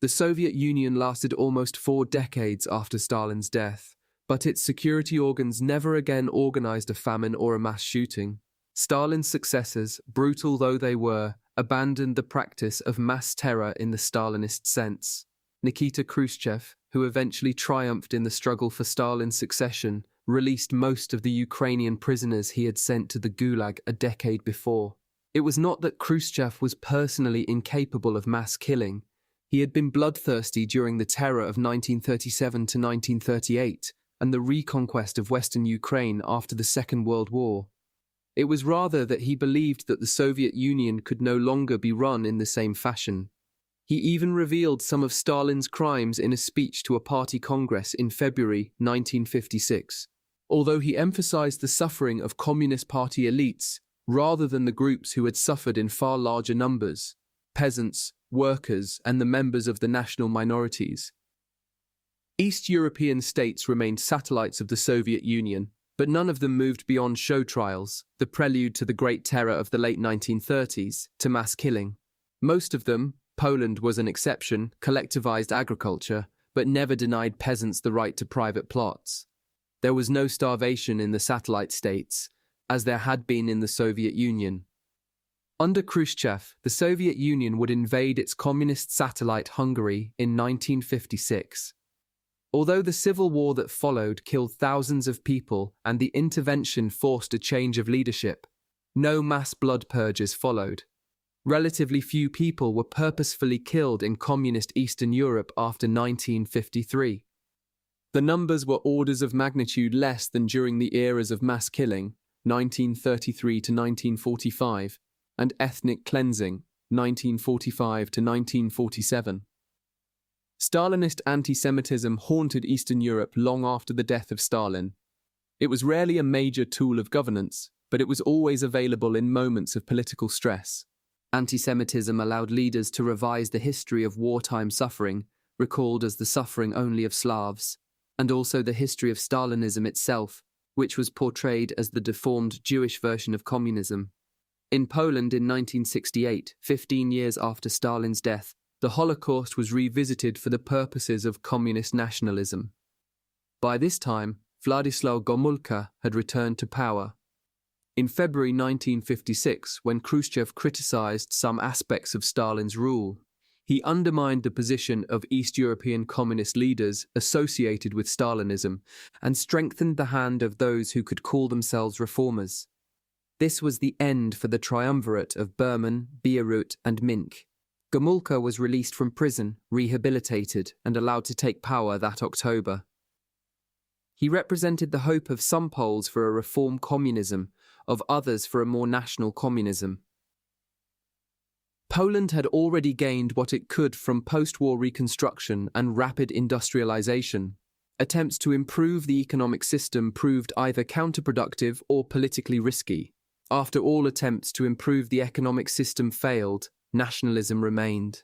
The Soviet Union lasted almost 4 decades after Stalin's death, but its security organs never again organized a famine or a mass shooting. Stalin's successors, brutal though they were, abandoned the practice of mass terror in the Stalinist sense. Nikita Khrushchev, who eventually triumphed in the struggle for Stalin's succession, released most of the Ukrainian prisoners he had sent to the Gulag a decade before. It was not that Khrushchev was personally incapable of mass killing. He had been bloodthirsty during the terror of 1937 to 1938 and the reconquest of Western Ukraine after the Second World War. It was rather that he believed that the Soviet Union could no longer be run in the same fashion. He even revealed some of Stalin's crimes in a speech to a party congress in February 1956. Although he emphasized the suffering of Communist Party elites rather than the groups who had suffered in far larger numbers, peasants, workers, and the members of the national minorities. East European states remained satellites of the Soviet Union, but none of them moved beyond show trials, the prelude to the Great Terror of the late 1930s, to mass killing. Most of them, Poland was an exception, collectivized agriculture, but never denied peasants the right to private plots. There was no starvation in the satellite states, as there had been in the Soviet Union. Under Khrushchev, the Soviet Union would invade its communist satellite Hungary in 1956. Although the civil war that followed killed thousands of people and the intervention forced a change of leadership, no mass blood purges followed. Relatively few people were purposefully killed in communist Eastern Europe after 1953. The numbers were orders of magnitude less than during the eras of mass killing, 1933 to 1945, and ethnic cleansing, 1945 to 1947. Stalinist anti-Semitism haunted Eastern Europe long after the death of Stalin. It was rarely a major tool of governance, but it was always available in moments of political stress. Anti-Semitism allowed leaders to revise the history of wartime suffering, recalled as the suffering only of Slavs, and also the history of Stalinism itself, which was portrayed as the deformed Jewish version of communism. In Poland in 1968, 15 years after Stalin's death, the Holocaust was revisited for the purposes of communist nationalism. By this time, Władysław Gomulka had returned to power. In February 1956, when Khrushchev criticized some aspects of Stalin's rule, he undermined the position of East European communist leaders associated with Stalinism and strengthened the hand of those who could call themselves reformers. This was the end for the triumvirate of Berman, Bierut, and Mink. Gomulka was released from prison, rehabilitated, and allowed to take power that October. He represented the hope of some Poles for a reform communism, of others for a more national communism. Poland had already gained what it could from post-war reconstruction and rapid industrialization. Attempts to improve the economic system proved either counterproductive or politically risky. After all attempts to improve the economic system failed, nationalism remained.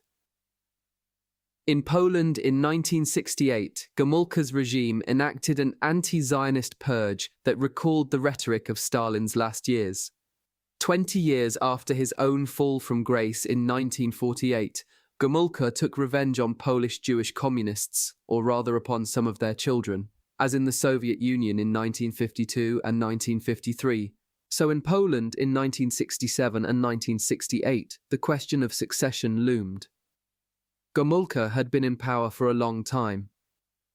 In Poland in 1968, Gomulka's regime enacted an anti-Zionist purge that recalled the rhetoric of Stalin's last years. 20 years after his own fall from grace in 1948, Gomulka took revenge on Polish Jewish communists, or rather upon some of their children, as in the Soviet Union in 1952 and 1953. So in Poland in 1967 and 1968, the question of succession loomed. Gomulka had been in power for a long time.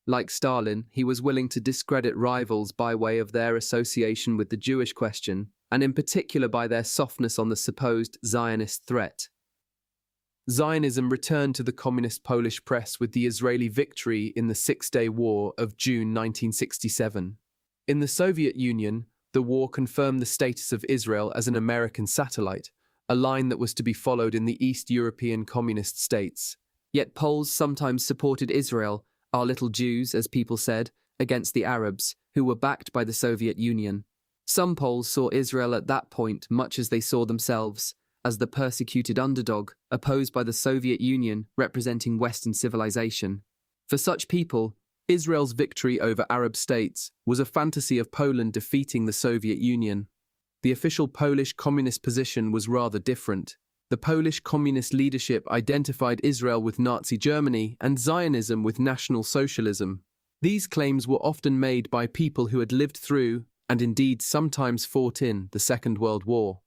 Like Stalin, he was willing to discredit rivals by way of their association with the Jewish question, and in particular by their softness on the supposed Zionist threat. Zionism returned to the communist Polish press with the Israeli victory in the Six-Day War of June 1967. In the Soviet Union, the war confirmed the status of Israel as an American satellite, a line that was to be followed in the East European communist states. Yet Poles sometimes supported Israel, our little Jews, as people said, against the Arabs, who were backed by the Soviet Union. Some Poles saw Israel at that point, much as they saw themselves, as the persecuted underdog, opposed by the Soviet Union, representing Western civilization. For such people, Israel's victory over Arab states was a fantasy of Poland defeating the Soviet Union. The official Polish communist position was rather different. The Polish communist leadership identified Israel with Nazi Germany and Zionism with National Socialism. These claims were often made by people who had lived through and indeed sometimes fought in the Second World War.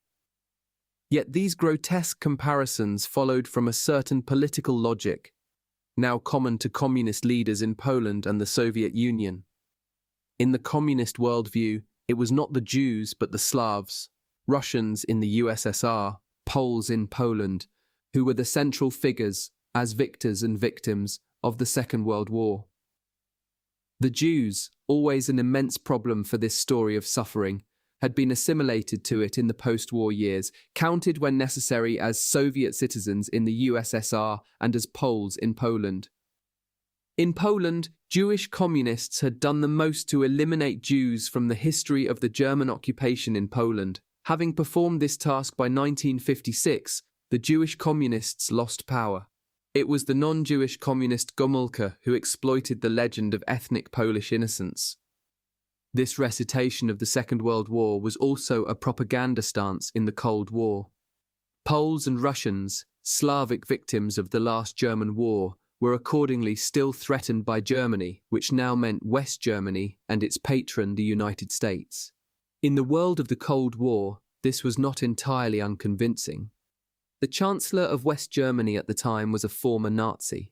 Yet these grotesque comparisons followed from a certain political logic, now common to communist leaders in Poland and the Soviet Union. In the communist worldview, it was not the Jews but the Slavs, Russians in the USSR, Poles in Poland, who were the central figures as victors and victims of the Second World War. The Jews, always an immense problem for this story of suffering, had been assimilated to it in the post-war years, counted when necessary as Soviet citizens in the USSR and as Poles in Poland. In Poland, Jewish communists had done the most to eliminate Jews from the history of the German occupation in Poland. Having performed this task by 1956, the Jewish communists lost power. It was the non-Jewish communist Gomulka who exploited the legend of ethnic Polish innocence. This recitation of the Second World War was also a propaganda stance in the Cold War. Poles and Russians, Slavic victims of the last German war, were accordingly still threatened by Germany, which now meant West Germany and its patron, the United States. In the world of the Cold War, this was not entirely unconvincing. The Chancellor of West Germany at the time was a former Nazi.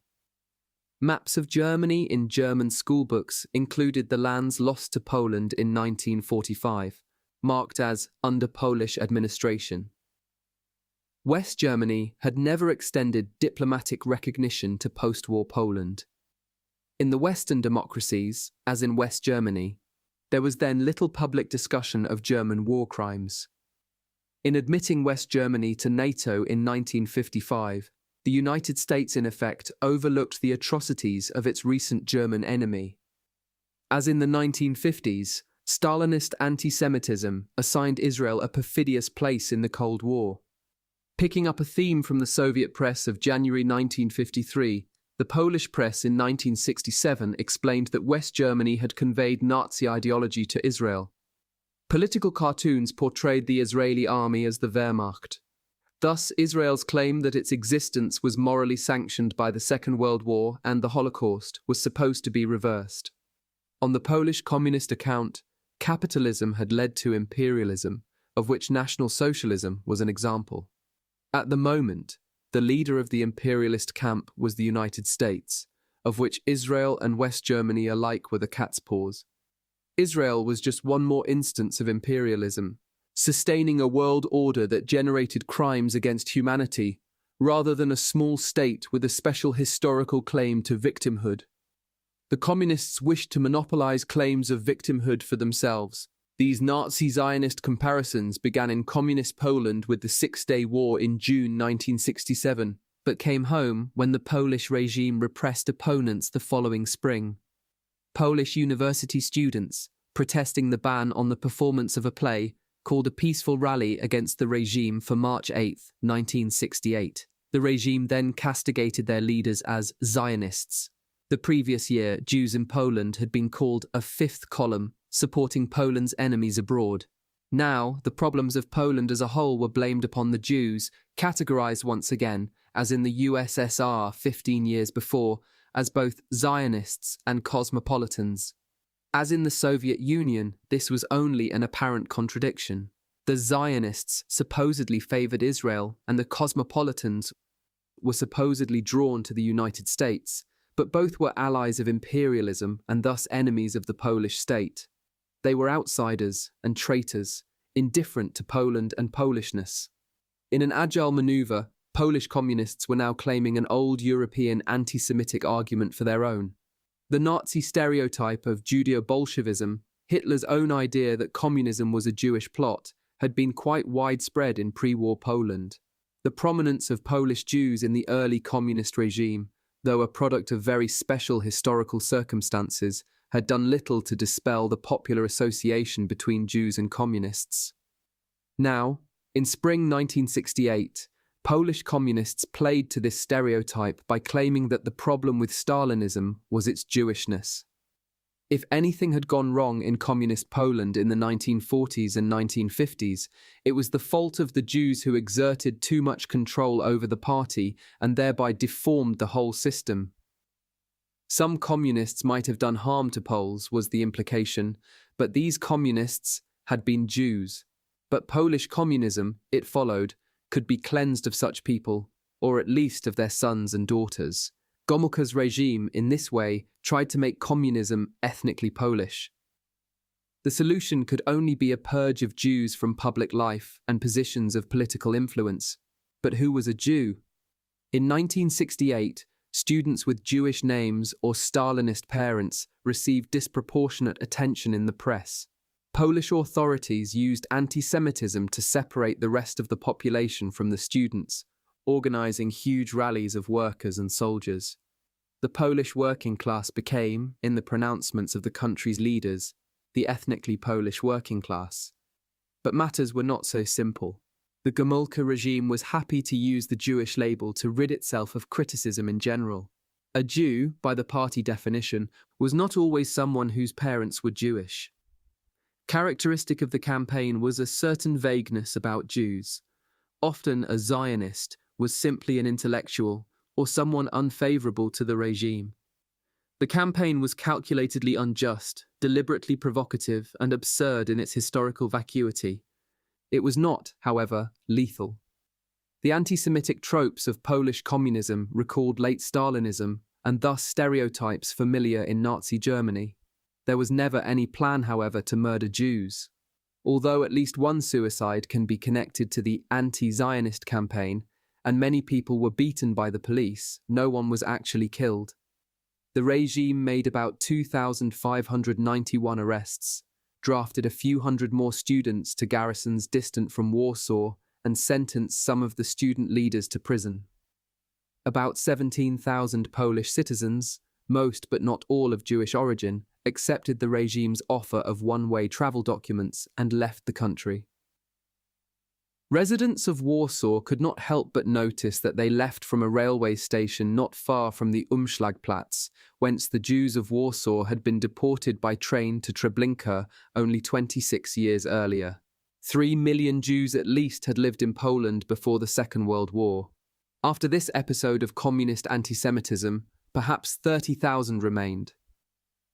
Maps of Germany in German schoolbooks included the lands lost to Poland in 1945, marked as under Polish administration. West Germany had never extended diplomatic recognition to post-war Poland. In the Western democracies, as in West Germany, there was then little public discussion of German war crimes. In admitting West Germany to NATO in 1955, the United States in effect overlooked the atrocities of its recent German enemy. As in the 1950s, Stalinist anti-Semitism assigned Israel a perfidious place in the Cold War. Picking up a theme from the Soviet press of January 1953, the Polish press in 1967 explained that West Germany had conveyed Nazi ideology to Israel. Political cartoons portrayed the Israeli army as the Wehrmacht. Thus, Israel's claim that its existence was morally sanctioned by the Second World War and the Holocaust was supposed to be reversed. On the Polish communist account, capitalism had led to imperialism, of which National Socialism was an example. At the moment, the leader of the imperialist camp was the United States, of which Israel and West Germany alike were the cat's paws. Israel was just one more instance of imperialism, sustaining a world order that generated crimes against humanity, rather than a small state with a special historical claim to victimhood. The communists wished to monopolize claims of victimhood for themselves. These Nazi-Zionist comparisons began in communist Poland with the Six-Day War in June 1967, but came home when the Polish regime repressed opponents the following spring. Polish university students, protesting the ban on the performance of a play, called a peaceful rally against the regime for March 8, 1968. The regime then castigated their leaders as Zionists. The previous year, Jews in Poland had been called a fifth column, supporting Poland's enemies abroad. Now, the problems of Poland as a whole were blamed upon the Jews, categorized once again, as in the USSR 15 years before, as both Zionists and cosmopolitans. As in the Soviet Union, this was only an apparent contradiction. The Zionists supposedly favored Israel, and the cosmopolitans were supposedly drawn to the United States, but both were allies of imperialism and thus enemies of the Polish state. They were outsiders and traitors, indifferent to Poland and Polishness. In an agile maneuver, Polish communists were now claiming an old European anti-Semitic argument for their own. The Nazi stereotype of Judeo-Bolshevism, Hitler's own idea that communism was a Jewish plot, had been quite widespread in pre-war Poland. The prominence of Polish Jews in the early communist regime, though a product of very special historical circumstances, had done little to dispel the popular association between Jews and communists. Now, in spring 1968, Polish communists played to this stereotype by claiming that the problem with Stalinism was its Jewishness. If anything had gone wrong in communist Poland in the 1940s and 1950s, it was the fault of the Jews who exerted too much control over the party and thereby deformed the whole system. Some communists might have done harm to Poles, was the implication, but these communists had been Jews. But Polish communism, it followed, could be cleansed of such people, or at least of their sons and daughters. Gomulka's regime, in this way, tried to make communism ethnically Polish. The solution could only be a purge of Jews from public life and positions of political influence. But who was a Jew? In 1968, students with Jewish names or Stalinist parents received disproportionate attention in the press. Polish authorities used anti-Semitism to separate the rest of the population from the students, organizing huge rallies of workers and soldiers. The Polish working class became, in the pronouncements of the country's leaders, the ethnically Polish working class. But matters were not so simple. The Gomulka regime was happy to use the Jewish label to rid itself of criticism in general. A Jew, by the party definition, was not always someone whose parents were Jewish. Characteristic of the campaign was a certain vagueness about Jews. Often a Zionist was simply an intellectual or someone unfavorable to the regime. The campaign was calculatedly unjust, deliberately provocative, and absurd in its historical vacuity. It was not, however, lethal. The anti-Semitic tropes of Polish communism recalled late Stalinism and thus stereotypes familiar in Nazi Germany. There was never any plan, however, to murder Jews. Although at least one suicide can be connected to the anti-Zionist campaign, and many people were beaten by the police, no one was actually killed. The regime made about 2,591 arrests, drafted a few hundred more students to garrisons distant from Warsaw, and sentenced some of the student leaders to prison. About 17,000 Polish citizens, most but not all of Jewish origin, accepted the regime's offer of one-way travel documents and left the country. Residents of Warsaw could not help but notice that they left from a railway station not far from the Umschlagplatz, whence the Jews of Warsaw had been deported by train to Treblinka only 26 years earlier. 3 million Jews at least had lived in Poland before the Second World War. After this episode of communist anti-Semitism, perhaps 30,000 remained.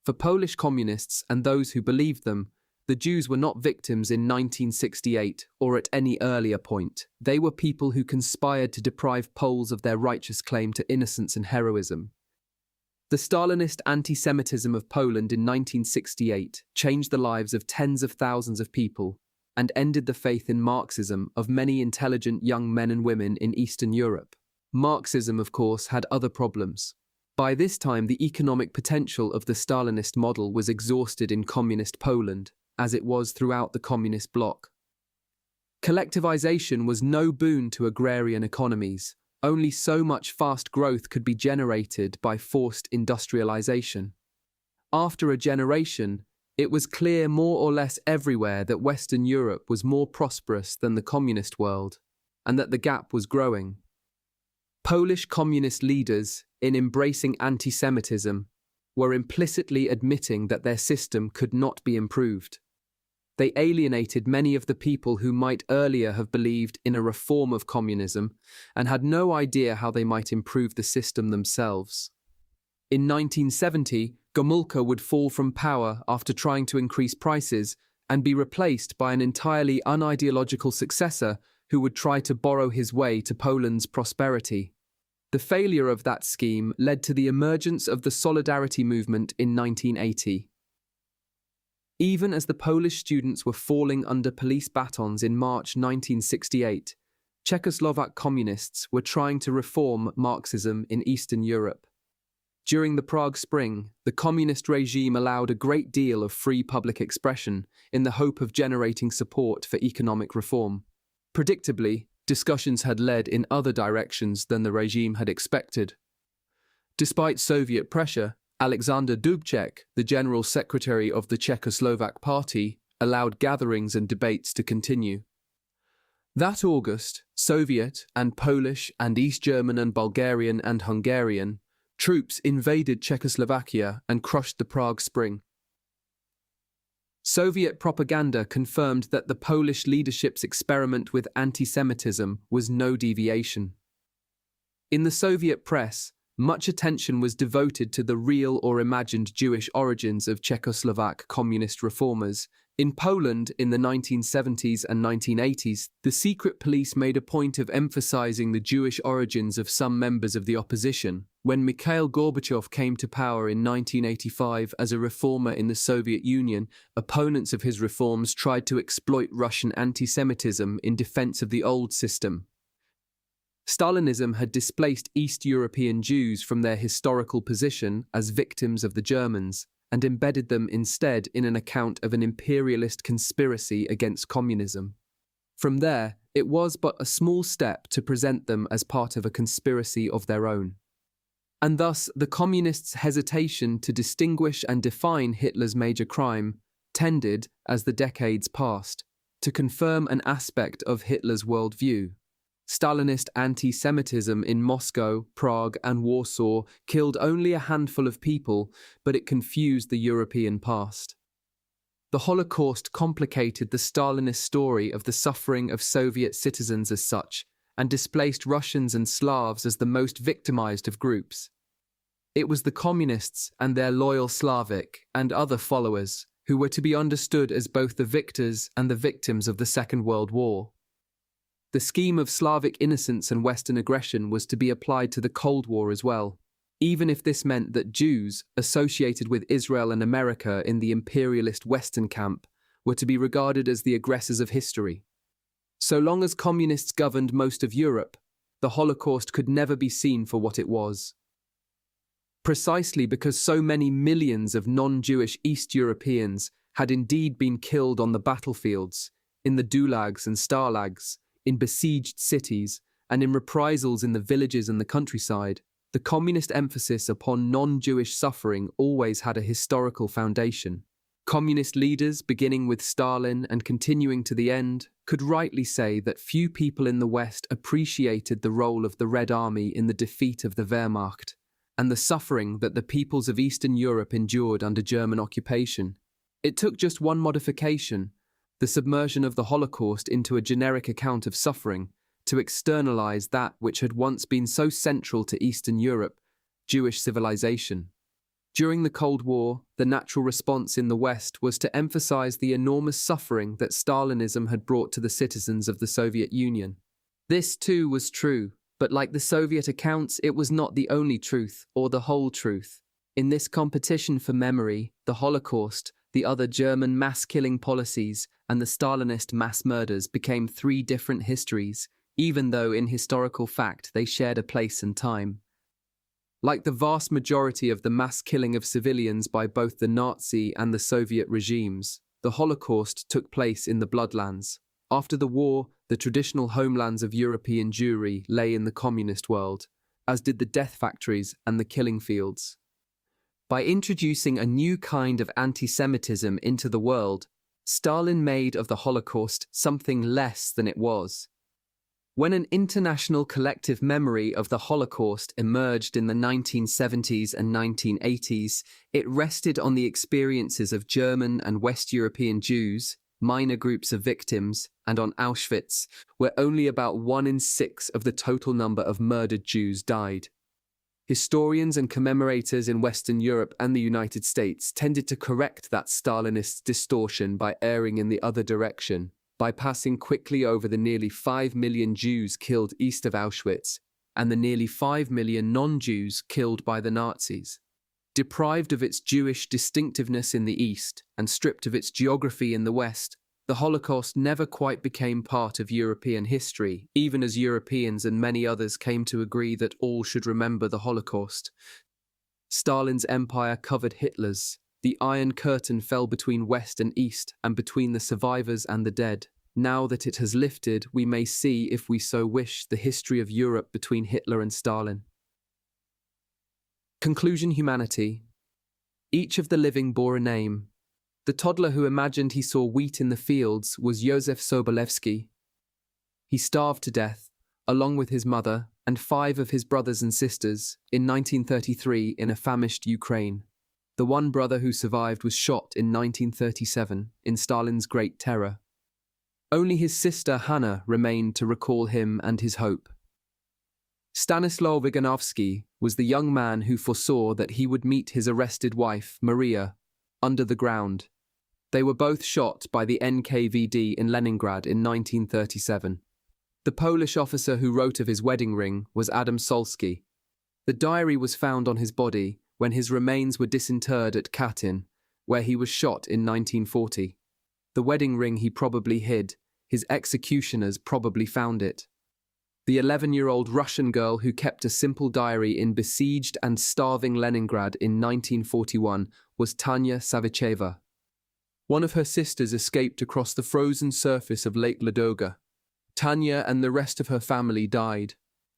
For Polish communists and those who believed them, the Jews were not victims in 1968 or at any earlier point. They were people who conspired to deprive Poles of their righteous claim to innocence and heroism. The Stalinist anti-Semitism of Poland in 1968 changed the lives of tens of thousands of people and ended the faith in Marxism of many intelligent young men and women in Eastern Europe. Marxism, of course, had other problems. By this time, the economic potential of the Stalinist model was exhausted in communist Poland, as it was throughout the communist bloc. Collectivization was no boon to agrarian economies. Only so much fast growth could be generated by forced industrialization. After a generation, it was clear more or less everywhere that Western Europe was more prosperous than the communist world, and that the gap was growing. Polish communist leaders, in embracing anti-Semitism, were implicitly admitting that their system could not be improved. They alienated many of the people who might earlier have believed in a reform of communism and had no idea how they might improve the system themselves. In 1970, Gomulka would fall from power after trying to increase prices and be replaced by an entirely unideological successor who would try to borrow his way to Poland's prosperity. The failure of that scheme led to the emergence of the Solidarity movement in 1980. Even as the Polish students were falling under police batons in March 1968, Czechoslovak communists were trying to reform Marxism in Eastern Europe. During the Prague Spring, the communist regime allowed a great deal of free public expression in the hope of generating support for economic reform. Predictably, discussions had led in other directions than the regime had expected. Despite Soviet pressure, Alexander Dubček, the General Secretary of the Czechoslovak Party, allowed gatherings and debates to continue. That August, Soviet and Polish and East German and Bulgarian and Hungarian troops invaded Czechoslovakia and crushed the Prague Spring. Soviet propaganda confirmed that the Polish leadership's experiment with anti-Semitism was no deviation. In the Soviet press, much attention was devoted to the real or imagined Jewish origins of Czechoslovak communist reformers. In Poland in the 1970s and 1980s, the secret police made a point of emphasizing the Jewish origins of some members of the opposition. When Mikhail Gorbachev came to power in 1985 as a reformer in the Soviet Union, opponents of his reforms tried to exploit Russian anti-Semitism in defense of the old system. Stalinism had displaced East European Jews from their historical position as victims of the Germans and embedded them instead in an account of an imperialist conspiracy against communism. From there, it was but a small step to present them as part of a conspiracy of their own. And thus, the communists' hesitation to distinguish and define Hitler's major crime tended, as the decades passed, to confirm an aspect of Hitler's worldview. Stalinist anti-Semitism in Moscow, Prague, and Warsaw killed only a handful of people, but it confused the European past. The Holocaust complicated the Stalinist story of the suffering of Soviet citizens as such, and displaced Russians and Slavs as the most victimized of groups. It was the communists and their loyal Slavic and other followers who were to be understood as both the victors and the victims of the Second World War. The scheme of Slavic innocence and Western aggression was to be applied to the Cold War as well, even if this meant that Jews, associated with Israel and America in the imperialist Western camp, were to be regarded as the aggressors of history. So long as communists governed most of Europe, the Holocaust could never be seen for what it was. Precisely because so many millions of non-Jewish East Europeans had indeed been killed on the battlefields, in the gulags and stalags, in besieged cities, and in reprisals in the villages and the countryside, the communist emphasis upon non-Jewish suffering always had a historical foundation. Communist leaders, beginning with Stalin and continuing to the end, could rightly say that few people in the West appreciated the role of the Red Army in the defeat of the Wehrmacht, and the suffering that the peoples of Eastern Europe endured under German occupation. It took just one modification, the submersion of the Holocaust into a generic account of suffering, to externalize that which had once been so central to Eastern Europe, Jewish civilization. During the Cold War, the natural response in the West was to emphasize the enormous suffering that Stalinism had brought to the citizens of the Soviet Union. This too was true, but like the Soviet accounts, it was not the only truth or the whole truth. In this competition for memory, the Holocaust, the other German mass-killing policies, and the Stalinist mass murders became three different histories, even though in historical fact they shared a place and time. Like the vast majority of the mass killing of civilians by both the Nazi and the Soviet regimes, the Holocaust took place in the Bloodlands. After the war, the traditional homelands of European Jewry lay in the communist world, as did the death factories and the killing fields. By introducing a new kind of anti-Semitism into the world, Stalin made of the Holocaust something less than it was. When an international collective memory of the Holocaust emerged in the 1970s and 1980s, it rested on the experiences of German and West European Jews, minor groups of victims, and on Auschwitz, where only about 1 in 6 of the total number of murdered Jews died. Historians and commemorators in Western Europe and the United States tended to correct that Stalinist distortion by erring in the other direction, by passing quickly over the nearly 5 million Jews killed east of Auschwitz and the nearly 5 million non-Jews killed by the Nazis. Deprived of its Jewish distinctiveness in the East and stripped of its geography in the West, the Holocaust never quite became part of European history, even as Europeans and many others came to agree that all should remember the Holocaust. Stalin's empire covered Hitler's. The Iron Curtain fell between West and East and between the survivors and the dead. Now that it has lifted, we may see, if we so wish, the history of Europe between Hitler and Stalin. Conclusion: humanity. Each of the living bore a name. The toddler who imagined he saw wheat in the fields was Józef Sobolewski. He starved to death, along with his mother and 5 of his brothers and sisters, in 1933 in a famished Ukraine. The one brother who survived was shot in 1937 in Stalin's Great Terror. Only his sister Hannah remained to recall him and his hope. Stanislaw Wyganowski was the young man who foresaw that he would meet his arrested wife, Maria, under the ground. They were both shot by the NKVD in Leningrad in 1937. The Polish officer who wrote of his wedding ring was Adam Solski. The diary was found on his body when his remains were disinterred at Katyn, where he was shot in 1940. The wedding ring he probably hid. His executioners probably found it. The 11-year-old Russian girl who kept a simple diary in besieged and starving Leningrad in 1941 was Tanya Savicheva. One of her sisters escaped across the frozen surface of Lake Ladoga. Tanya and the rest of her family died.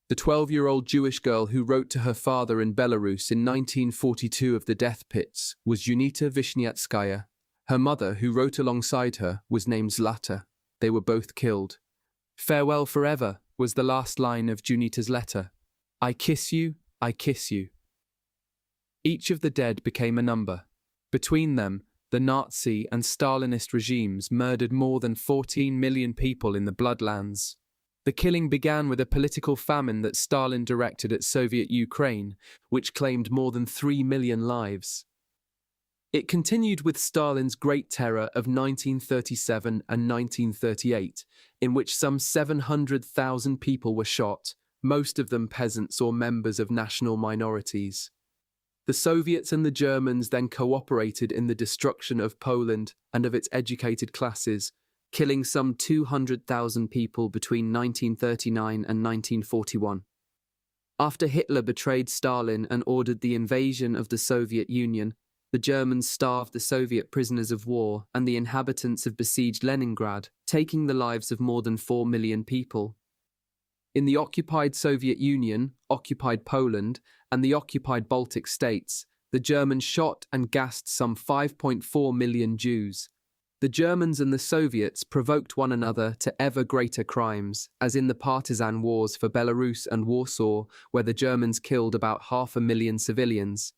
The 12-year-old Jewish girl who wrote to her father in Belarus in 1942 of the death pits was Yunita Vishnyatskaya. Her mother, who wrote alongside her, was named Zlata. They were both killed. "Farewell forever" was the last line of Junita's letter. "I kiss you, I kiss you." Each of the dead became a number. Between them, the Nazi and Stalinist regimes murdered more than 14 million people in the Bloodlands. The killing began with a political famine that Stalin directed at Soviet Ukraine, which claimed more than 3 million lives. It continued with Stalin's Great Terror of 1937 and 1938, in which some 700,000 people were shot, most of them peasants or members of national minorities. The Soviets and the Germans then cooperated in the destruction of Poland and of its educated classes, killing some 200,000 people between 1939 and 1941. After Hitler betrayed Stalin and ordered the invasion of the Soviet Union, the Germans starved the Soviet prisoners of war and the inhabitants of besieged Leningrad, taking the lives of more than 4 million people. In the occupied Soviet Union, occupied Poland, and the occupied Baltic states, the Germans shot and gassed some 5.4 million Jews. The Germans and the Soviets provoked one another to ever greater crimes, as in the partisan wars for Belarus and Warsaw, where the Germans killed about 500,000 civilians.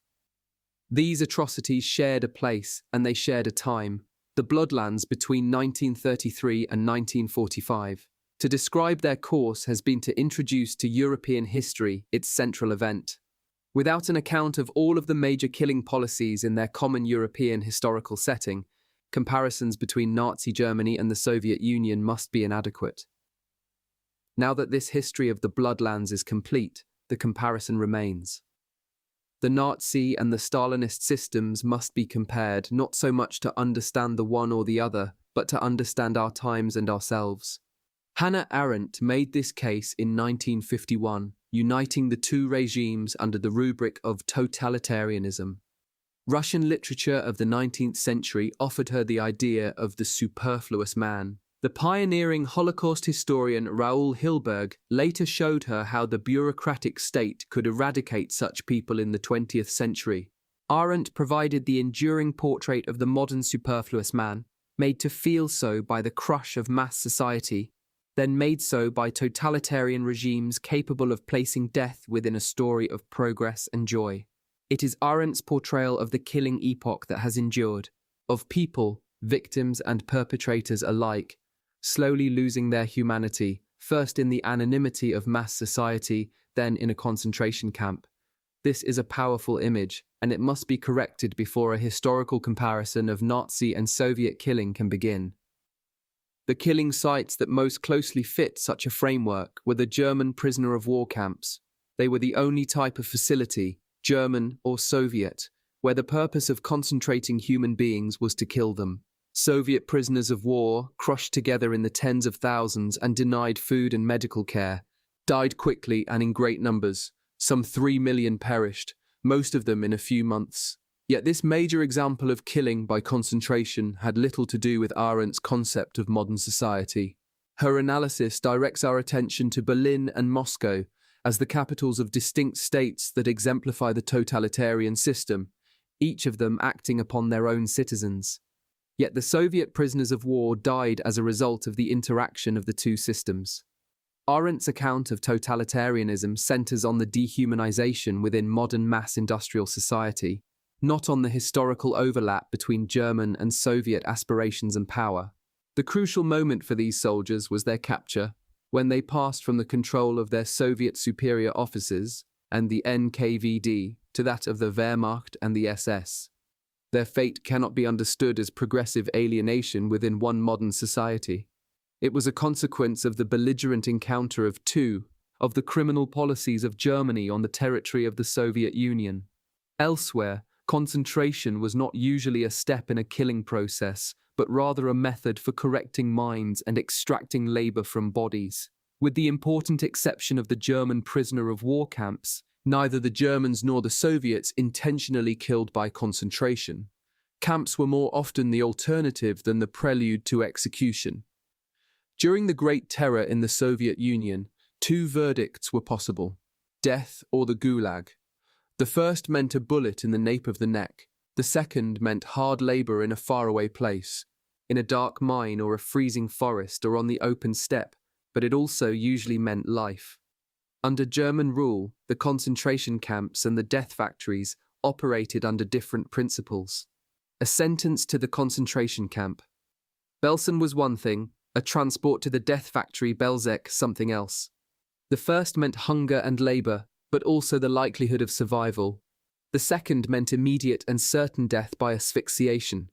These atrocities shared a place, and they shared a time, the Bloodlands between 1933 and 1945. To describe their course has been to introduce to European history its central event. Without an account of all of the major killing policies in their common European historical setting, comparisons between Nazi Germany and the Soviet Union must be inadequate. Now that this history of the Bloodlands is complete, the comparison remains. The Nazi and the Stalinist systems must be compared not so much to understand the one or the other, but to understand our times and ourselves. Hannah Arendt made this case in 1951, uniting the two regimes under the rubric of totalitarianism. Russian literature of the 19th century offered her the idea of the superfluous man. The pioneering Holocaust historian Raoul Hilberg later showed her how the bureaucratic state could eradicate such people in the 20th century. Arendt provided the enduring portrait of the modern superfluous man, made to feel so by the crush of mass society, then made so by totalitarian regimes capable of placing death within a story of progress and joy. It is Arendt's portrayal of the killing epoch that has endured, of people, victims and perpetrators alike, slowly losing their humanity, first in the anonymity of mass society, then in a concentration camp. This is a powerful image, and it must be corrected before a historical comparison of Nazi and Soviet killing can begin. The killing sites that most closely fit such a framework were the German prisoner of war camps. They were the only type of facility, German or Soviet, where the purpose of concentrating human beings was to kill them. Soviet prisoners of war, crushed together in the tens of thousands and denied food and medical care, died quickly and in great numbers. Some 3 million perished, most of them in a few months. Yet this major example of killing by concentration had little to do with Arendt's concept of modern society. Her analysis directs our attention to Berlin and Moscow as the capitals of distinct states that exemplify the totalitarian system, each of them acting upon their own citizens. Yet the Soviet prisoners of war died as a result of the interaction of the two systems. Arendt's account of totalitarianism centers on the dehumanization within modern mass industrial society, not on the historical overlap between German and Soviet aspirations and power. The crucial moment for these soldiers was their capture, when they passed from the control of their Soviet superior officers and the NKVD to that of the Wehrmacht and the SS. Their fate cannot be understood as progressive alienation within one modern society. It was a consequence of the belligerent encounter of two of the criminal policies of Germany on the territory of the Soviet Union. Elsewhere, concentration was not usually a step in a killing process, but rather a method for correcting minds and extracting labor from bodies. With the important exception of the German prisoner of war camps, neither the Germans nor the Soviets intentionally killed by concentration. Camps were more often the alternative than the prelude to execution. During the Great Terror in the Soviet Union, two verdicts were possible: death or the Gulag. The first meant a bullet in the nape of the neck. The second meant hard labor in a faraway place, in a dark mine or a freezing forest or on the open steppe, but it also usually meant life. Under German rule, the concentration camps and the death factories operated under different principles. A sentence to the concentration camp. Belsen was one thing, a transport to the death factory Belzec something else. The first meant hunger and labor, but also the likelihood of survival. The second meant immediate and certain death by asphyxiation.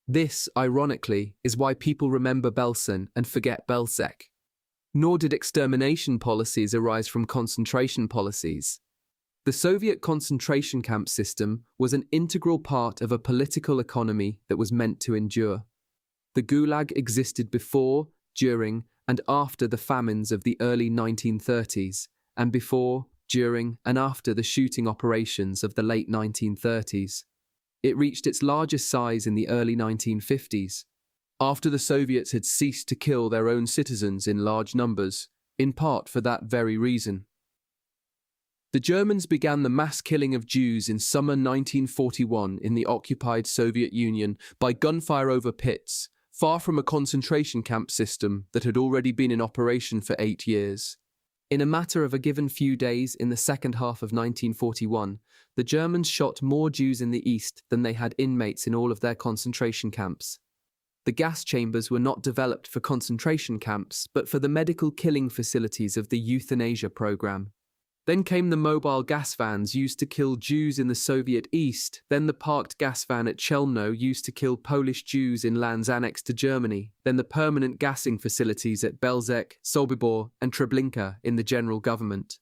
This, ironically, is why people remember Belsen and forget Belzec. Nor did extermination policies arise from concentration policies. The Soviet concentration camp system was an integral part of a political economy that was meant to endure. The Gulag existed before, during, and after the famines of the early 1930s, and before, during, and after the shooting operations of the late 1930s. It reached its largest size in the early 1950s, after the Soviets had ceased to kill their own citizens in large numbers, in part for that very reason. The Germans began the mass killing of Jews in summer 1941 in the occupied Soviet Union by gunfire over pits, far from a concentration camp system that had already been in operation for 8 years. In a matter of a given few days in the second half of 1941, the Germans shot more Jews in the east than they had inmates in all of their concentration camps. The gas chambers were not developed for concentration camps, but for the medical killing facilities of the euthanasia program. Then came the mobile gas vans used to kill Jews in the Soviet East, then the parked gas van at Chelmno used to kill Polish Jews in lands annexed to Germany, then the permanent gassing facilities at Belzec, Sobibor, and Treblinka in the general government.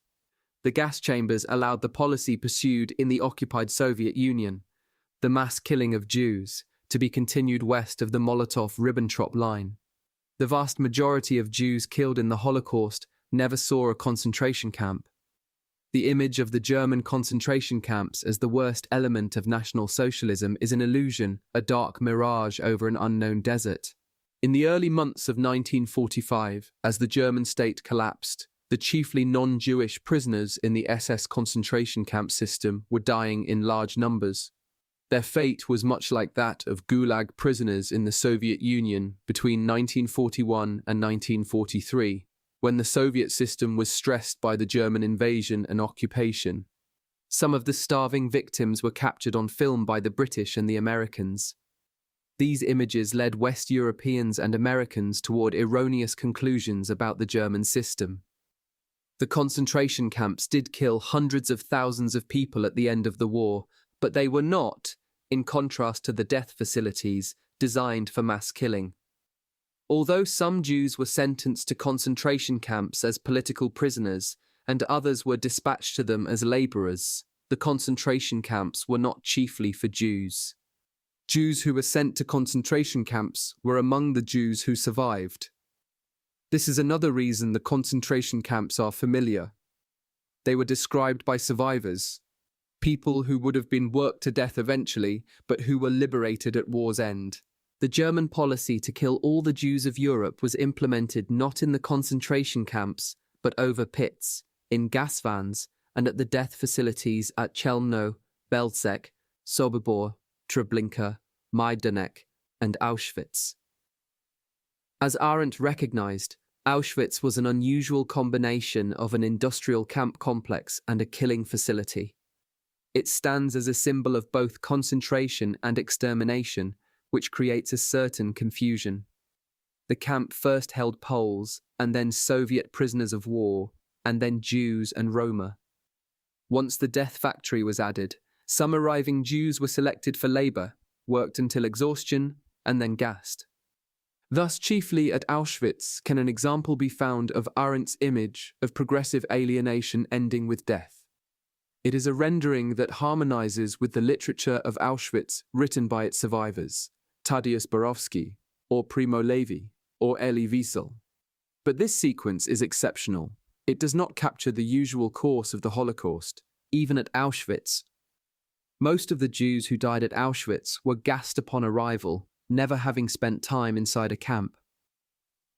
The gas chambers allowed the policy pursued in the occupied Soviet Union, the mass killing of Jews, to be continued west of the Molotov-Ribbentrop line. The vast majority of Jews killed in the Holocaust never saw a concentration camp. The image of the German concentration camps as the worst element of National Socialism is an illusion, a dark mirage over an unknown desert. In the early months of 1945, as the German state collapsed, the chiefly non-Jewish prisoners in the SS concentration camp system were dying in large numbers. Their fate was much like that of Gulag prisoners in the Soviet Union between 1941 and 1943. When the Soviet system was stressed by the German invasion and occupation. Some of the starving victims were captured on film by the British and the Americans. These images led West Europeans and Americans toward erroneous conclusions about the German system. The concentration camps did kill hundreds of thousands of people at the end of the war, but they were not, in contrast to the death facilities, designed for mass killing. Although some Jews were sentenced to concentration camps as political prisoners, and others were dispatched to them as labourers, the concentration camps were not chiefly for Jews. Jews who were sent to concentration camps were among the Jews who survived. This is another reason the concentration camps are familiar. They were described by survivors, people who would have been worked to death eventually, but who were liberated at war's end. The German policy to kill all the Jews of Europe was implemented not in the concentration camps, but over pits, in gas vans, and at the death facilities at Chelmno, Belzec, Sobibor, Treblinka, Majdanek, and Auschwitz. As Arendt recognized, Auschwitz was an unusual combination of an industrial camp complex and a killing facility. It stands as a symbol of both concentration and extermination, which creates a certain confusion. The camp first held Poles, and then Soviet prisoners of war, and then Jews and Roma. Once the death factory was added, some arriving Jews were selected for labor, worked until exhaustion, and then gassed. Thus, chiefly at Auschwitz can an example be found of Arendt's image of progressive alienation ending with death. It is a rendering that harmonizes with the literature of Auschwitz written by its survivors, Tadeusz Borowski, or Primo Levi, or Elie Wiesel. But this sequence is exceptional. It does not capture the usual course of the Holocaust, even at Auschwitz. Most of the Jews who died at Auschwitz were gassed upon arrival, never having spent time inside a camp.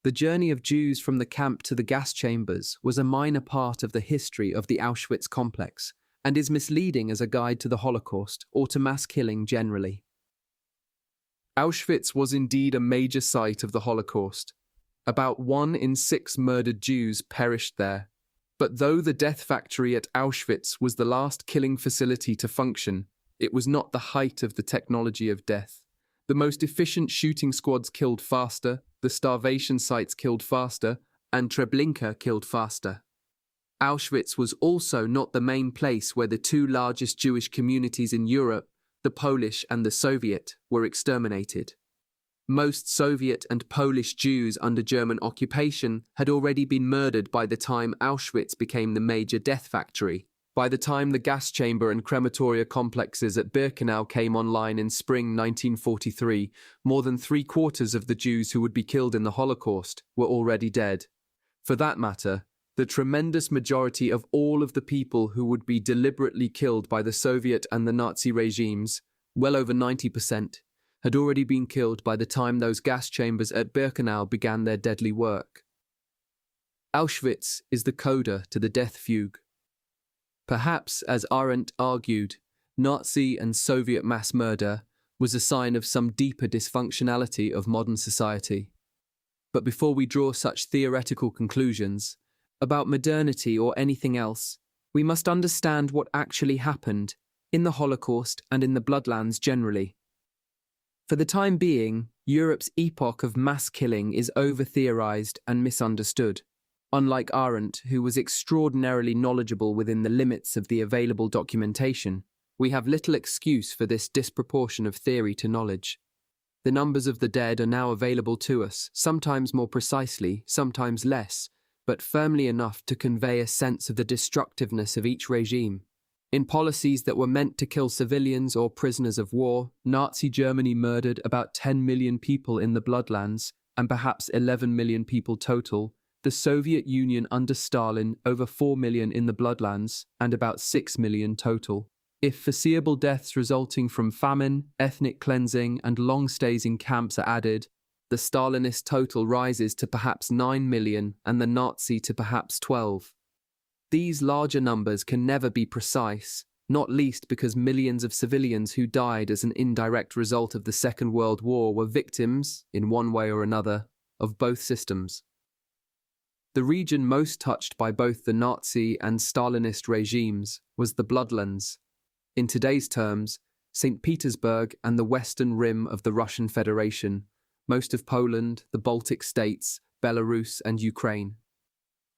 The journey of Jews from the camp to the gas chambers was a minor part of the history of the Auschwitz complex, and is misleading as a guide to the Holocaust or to mass killing generally. Auschwitz was indeed a major site of the Holocaust. About 1 in 6 murdered Jews perished there. But though the death factory at Auschwitz was the last killing facility to function, it was not the height of the technology of death. The most efficient shooting squads killed faster, the starvation sites killed faster, and Treblinka killed faster. Auschwitz was also not the main place where the 2 largest Jewish communities in Europe, the Polish and the Soviet, were exterminated. Most Soviet and Polish Jews under German occupation had already been murdered by the time Auschwitz became the major death factory. By the time the gas chamber and crematoria complexes at Birkenau came online in spring 1943, more than 3/4 of the Jews who would be killed in the Holocaust were already dead. For that matter, the tremendous majority of all of the people who would be deliberately killed by the Soviet and the Nazi regimes, well over 90%, had already been killed by the time those gas chambers at Birkenau began their deadly work. Auschwitz is the coda to the death fugue. Perhaps, as Arendt argued, Nazi and Soviet mass murder was a sign of some deeper dysfunctionality of modern society. But before we draw such theoretical conclusions about modernity or anything else, we must understand what actually happened in the Holocaust and in the Bloodlands generally. For the time being, Europe's epoch of mass killing is over-theorized and misunderstood. Unlike Arendt, who was extraordinarily knowledgeable within the limits of the available documentation, we have little excuse for this disproportion of theory to knowledge. The numbers of the dead are now available to us, sometimes more precisely, sometimes less, but firmly enough to convey a sense of the destructiveness of each regime. In policies that were meant to kill civilians or prisoners of war, Nazi Germany murdered about 10 million people in the Bloodlands, and perhaps 11 million people total. The Soviet Union under Stalin over 4 million in the Bloodlands, and about 6 million total. If foreseeable deaths resulting from famine, ethnic cleansing, and long stays in camps are added, the Stalinist total rises to perhaps 9 million and the Nazi to perhaps 12. These larger numbers can never be precise, not least because millions of civilians who died as an indirect result of the Second World War were victims, in one way or another, of both systems. The region most touched by both the Nazi and Stalinist regimes was the Bloodlands. In today's terms, St. Petersburg and the western rim of the Russian Federation, most of Poland, the Baltic states, Belarus and Ukraine.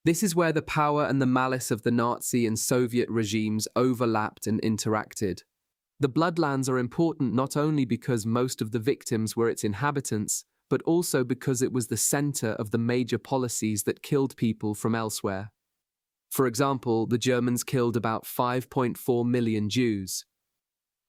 This is where the power and the malice of the Nazi and Soviet regimes overlapped and interacted. The Bloodlands are important not only because most of the victims were its inhabitants, but also because it was the center of the major policies that killed people from elsewhere. For example, the Germans killed about 5.4 million Jews.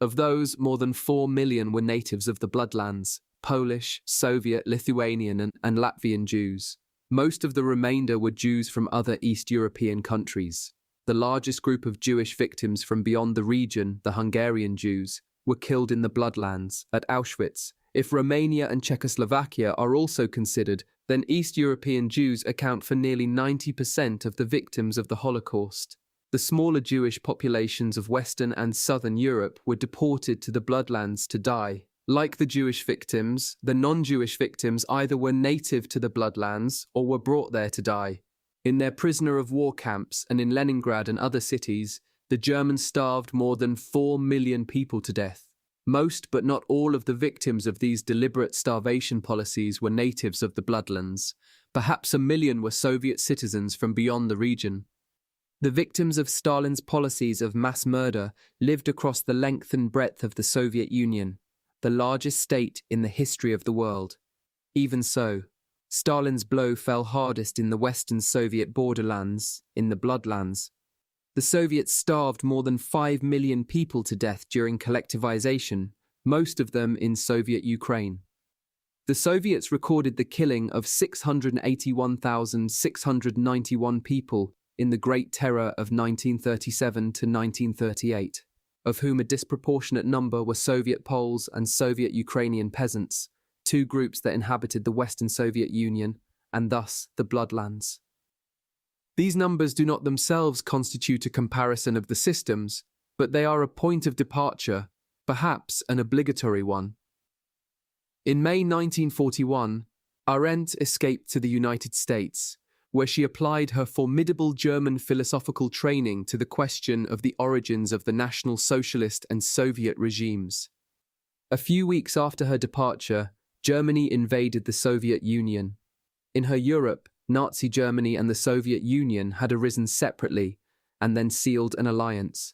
Of those, more than 4 million were natives of the Bloodlands, Polish, Soviet, Lithuanian, and Latvian Jews. Most of the remainder were Jews from other East European countries. The largest group of Jewish victims from beyond the region, the Hungarian Jews, were killed in the Bloodlands, at Auschwitz. If Romania and Czechoslovakia are also considered, then East European Jews account for nearly 90% of the victims of the Holocaust. The smaller Jewish populations of Western and Southern Europe were deported to the Bloodlands to die. Like the Jewish victims, the non-Jewish victims either were native to the Bloodlands or were brought there to die. In their prisoner of war camps and in Leningrad and other cities, the Germans starved more than 4 million people to death. Most but not all of the victims of these deliberate starvation policies were natives of the Bloodlands. Perhaps 1 million were Soviet citizens from beyond the region. The victims of Stalin's policies of mass murder lived across the length and breadth of the Soviet Union, the largest state in the history of the world. Even so, Stalin's blow fell hardest in the Western Soviet borderlands, in the Bloodlands. The Soviets starved more than 5 million people to death during collectivization, most of them in Soviet Ukraine. The Soviets recorded the killing of 681,691 people in the Great Terror of 1937 to 1938, of whom a disproportionate number were Soviet Poles and Soviet Ukrainian peasants, two groups that inhabited the Western Soviet Union, and thus the Bloodlands. These numbers do not themselves constitute a comparison of the systems, but they are a point of departure, perhaps an obligatory one. In May 1941, Arendt escaped to the United States, where she applied her formidable German philosophical training to the question of the origins of the National Socialist and Soviet regimes. A few weeks after her departure, Germany invaded the Soviet Union. In her Europe, Nazi Germany and the Soviet Union had arisen separately and then sealed an alliance.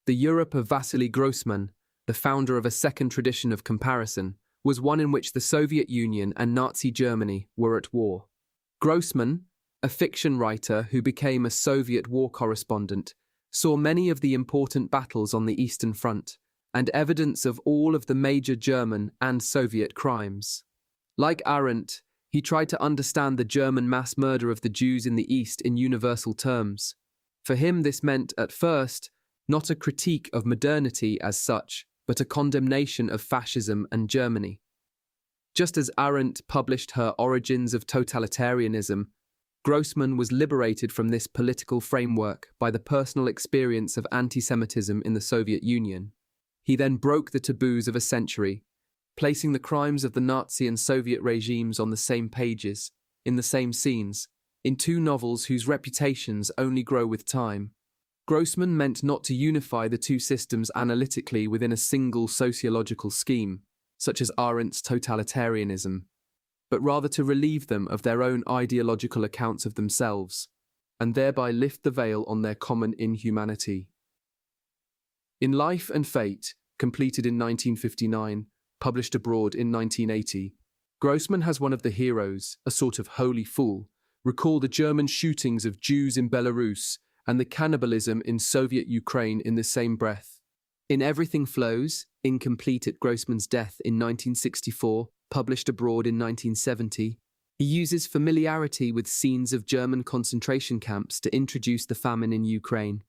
The Europe of Vasily Grossman, the founder of a second tradition of comparison, was one in which the Soviet Union and Nazi Germany were at war. Grossman, a fiction writer who became a Soviet war correspondent, saw many of the important battles on the Eastern Front and evidence of all of the major German and Soviet crimes. Like Arendt, he tried to understand the German mass murder of the Jews in the East in universal terms. For him, this meant, at first, not a critique of modernity as such, but a condemnation of fascism and Germany. Just as Arendt published her Origins of Totalitarianism, Grossman was liberated from this political framework by the personal experience of anti-Semitism in the Soviet Union. He then broke the taboos of a century, placing the crimes of the Nazi and Soviet regimes on the same pages, in the same scenes, in two novels whose reputations only grow with time. Grossman meant not to unify the two systems analytically within a single sociological scheme, such as Arendt's totalitarianism, but rather to relieve them of their own ideological accounts of themselves, and thereby lift the veil on their common inhumanity. In Life and Fate, completed in 1959, published abroad in 1980, Grossman has one of the heroes, a sort of holy fool, recall the German shootings of Jews in Belarus and the cannibalism in Soviet Ukraine in the same breath. In Everything Flows, incomplete at Grossman's death in 1964, published abroad in 1970, he uses familiarity with scenes of German concentration camps to introduce the famine in Ukraine.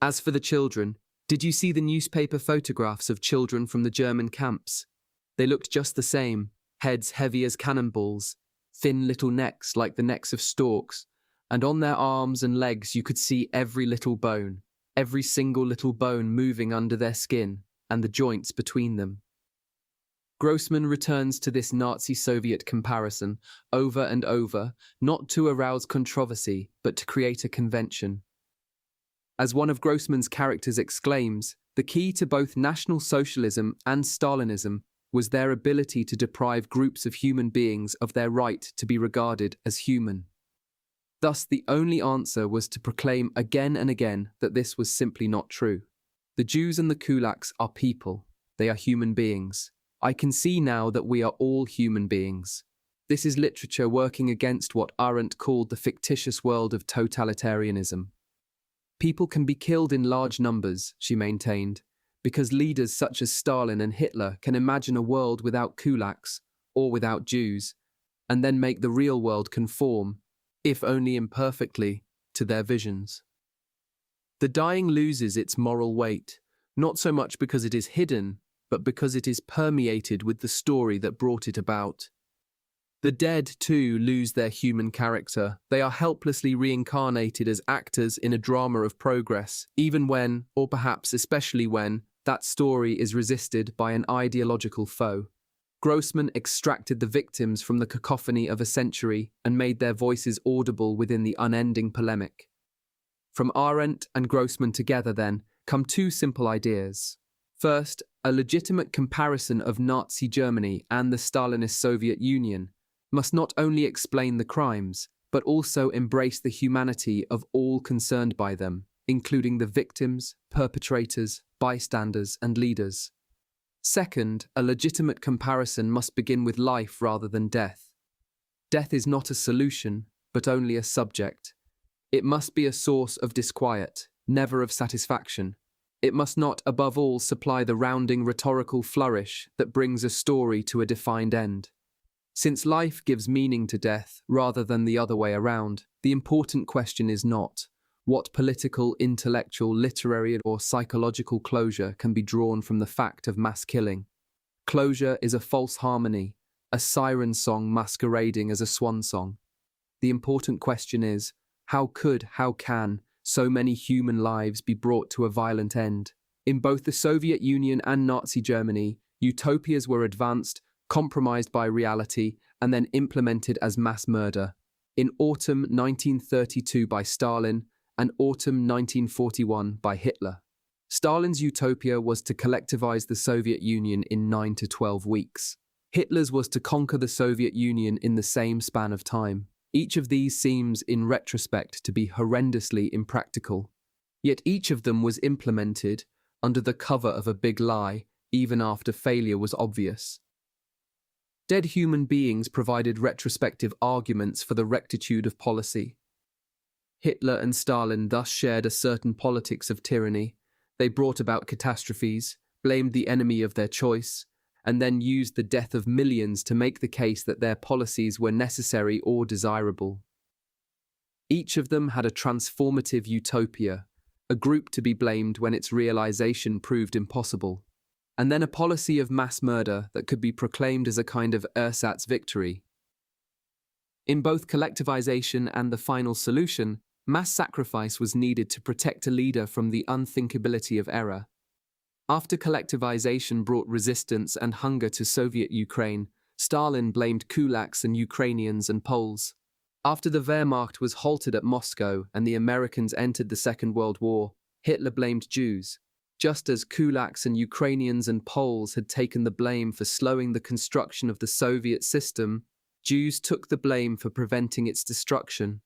As for the children, did you see the newspaper photographs of children from the German camps? They looked just the same, heads heavy as cannonballs, thin little necks like the necks of storks, and on their arms and legs you could see every little bone, every single little bone moving under their skin, and the joints between them. Grossman returns to this Nazi-Soviet comparison over and over, not to arouse controversy, but to create a convention. As one of Grossman's characters exclaims, the key to both National Socialism and Stalinism was their ability to deprive groups of human beings of their right to be regarded as human. Thus, the only answer was to proclaim again and again that this was simply not true. The Jews and the kulaks are people. They are human beings. I can see now that we are all human beings. This is literature working against what Arendt called the fictitious world of totalitarianism. People can be killed in large numbers, she maintained, because leaders such as Stalin and Hitler can imagine a world without kulaks, or without Jews, and then make the real world conform, if only imperfectly, to their visions. The dying loses its moral weight, not so much because it is hidden, but because it is permeated with the story that brought it about. The dead, too, lose their human character. They are helplessly reincarnated as actors in a drama of progress, even when, or perhaps especially when, that story is resisted by an ideological foe. Grossman extracted the victims from the cacophony of a century and made their voices audible within the unending polemic. From Arendt and Grossman together, then, come two simple ideas. First, a legitimate comparison of Nazi Germany and the Stalinist Soviet Union must not only explain the crimes, but also embrace the humanity of all concerned by them, including the victims, perpetrators, bystanders, and leaders. Second, a legitimate comparison must begin with life rather than death. Death is not a solution, but only a subject. It must be a source of disquiet, never of satisfaction. It must not, above all, supply the rounding rhetorical flourish that brings a story to a defined end. Since life gives meaning to death rather than the other way around, the important question is not what political, intellectual, literary, or psychological closure can be drawn from the fact of mass killing. Closure is a false harmony, a siren song masquerading as a swan song. The important question is, how can so many human lives be brought to a violent end? In both the Soviet Union and Nazi Germany, utopias were advanced, compromised by reality, and then implemented as mass murder. In autumn 1932 by Stalin, and autumn 1941 by Hitler. Stalin's utopia was to collectivize the Soviet Union in 9 to 12 weeks. Hitler's was to conquer the Soviet Union in the same span of time. Each of these seems, in retrospect, to be horrendously impractical. Yet each of them was implemented under the cover of a big lie, even after failure was obvious. Dead human beings provided retrospective arguments for the rectitude of policy. Hitler and Stalin thus shared a certain politics of tyranny. They brought about catastrophes, blamed the enemy of their choice, and then used the death of millions to make the case that their policies were necessary or desirable. Each of them had a transformative utopia, a group to be blamed when its realization proved impossible, and then a policy of mass murder that could be proclaimed as a kind of ersatz victory. In both collectivization and the final solution, mass sacrifice was needed to protect a leader from the unthinkability of error. After collectivization brought resistance and hunger to Soviet Ukraine, Stalin blamed kulaks and Ukrainians and Poles. After the Wehrmacht was halted at Moscow and the Americans entered the Second World War, Hitler blamed Jews. Just as kulaks and Ukrainians and Poles had taken the blame for slowing the construction of the Soviet system, Jews took the blame for preventing its destruction.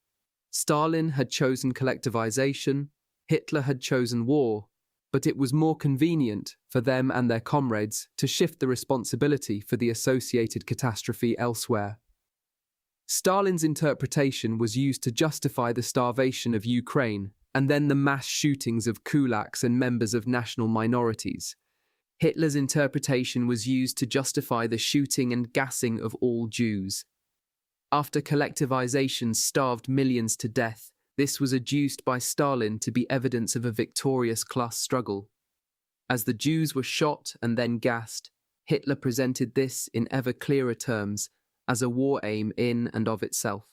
Stalin had chosen collectivization, Hitler had chosen war, but it was more convenient for them and their comrades to shift the responsibility for the associated catastrophe elsewhere. Stalin's interpretation was used to justify the starvation of Ukraine and then the mass shootings of kulaks and members of national minorities. Hitler's interpretation was used to justify the shooting and gassing of all Jews. After collectivization starved millions to death, this was adduced by Stalin to be evidence of a victorious class struggle. As the Jews were shot and then gassed, Hitler presented this in ever clearer terms as a war aim in and of itself.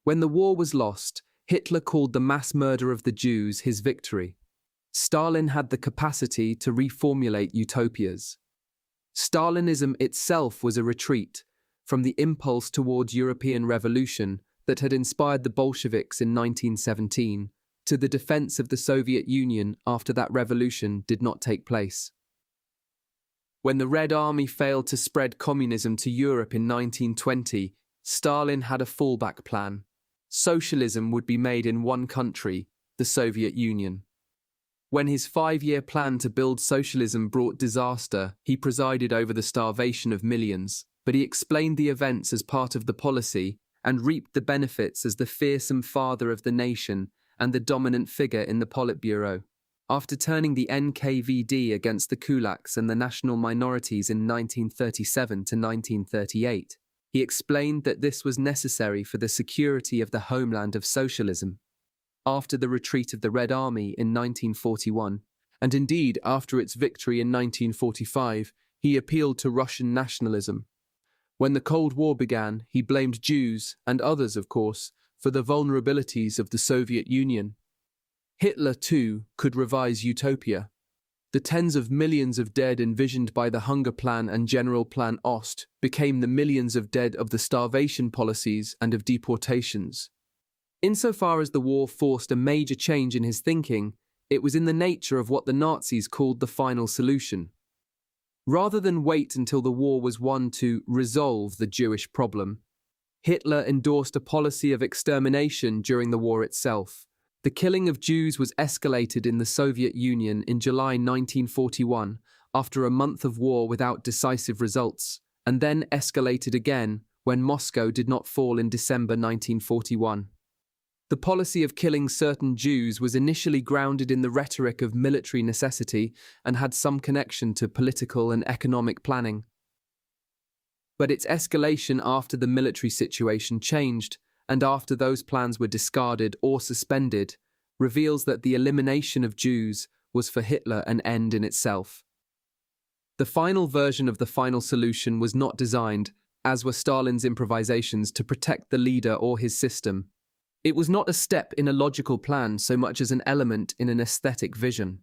When the war was lost, Hitler called the mass murder of the Jews his victory. Stalin had the capacity to reformulate utopias. Stalinism itself was a retreat from the impulse towards European revolution that had inspired the Bolsheviks in 1917 to the defense of the Soviet Union after that revolution did not take place. When the Red Army failed to spread communism to Europe in 1920, Stalin had a fallback plan. Socialism would be made in one country, the Soviet Union. When his 5-year plan to build socialism brought disaster, he presided over the starvation of millions, but he explained the events as part of the policy and reaped the benefits as the fearsome father of the nation and the dominant figure in the Politburo. After turning the NKVD against the kulaks and the national minorities in 1937 to 1938, he explained that this was necessary for the security of the homeland of socialism. After the retreat of the Red Army in 1941, and indeed after its victory in 1945, he appealed to Russian nationalism. When the Cold War began, he blamed Jews, and others of course, for the vulnerabilities of the Soviet Union. Hitler, too, could revise utopia. The tens of millions of dead envisioned by the Hunger Plan and General Plan Ost became the millions of dead of the starvation policies and of deportations. Insofar as the war forced a major change in his thinking, it was in the nature of what the Nazis called the final solution. Rather than wait until the war was won to resolve the Jewish problem, Hitler endorsed a policy of extermination during the war itself. The killing of Jews was escalated in the Soviet Union in July 1941 after a month of war without decisive results, and then escalated again when Moscow did not fall in December 1941. The policy of killing certain Jews was initially grounded in the rhetoric of military necessity and had some connection to political and economic planning. But its escalation after the military situation changed, and after those plans were discarded or suspended, reveals that the elimination of Jews was for Hitler an end in itself. The final version of the final solution was not designed, as were Stalin's improvisations, to protect the leader or his system. It was not a step in a logical plan so much as an element in an aesthetic vision.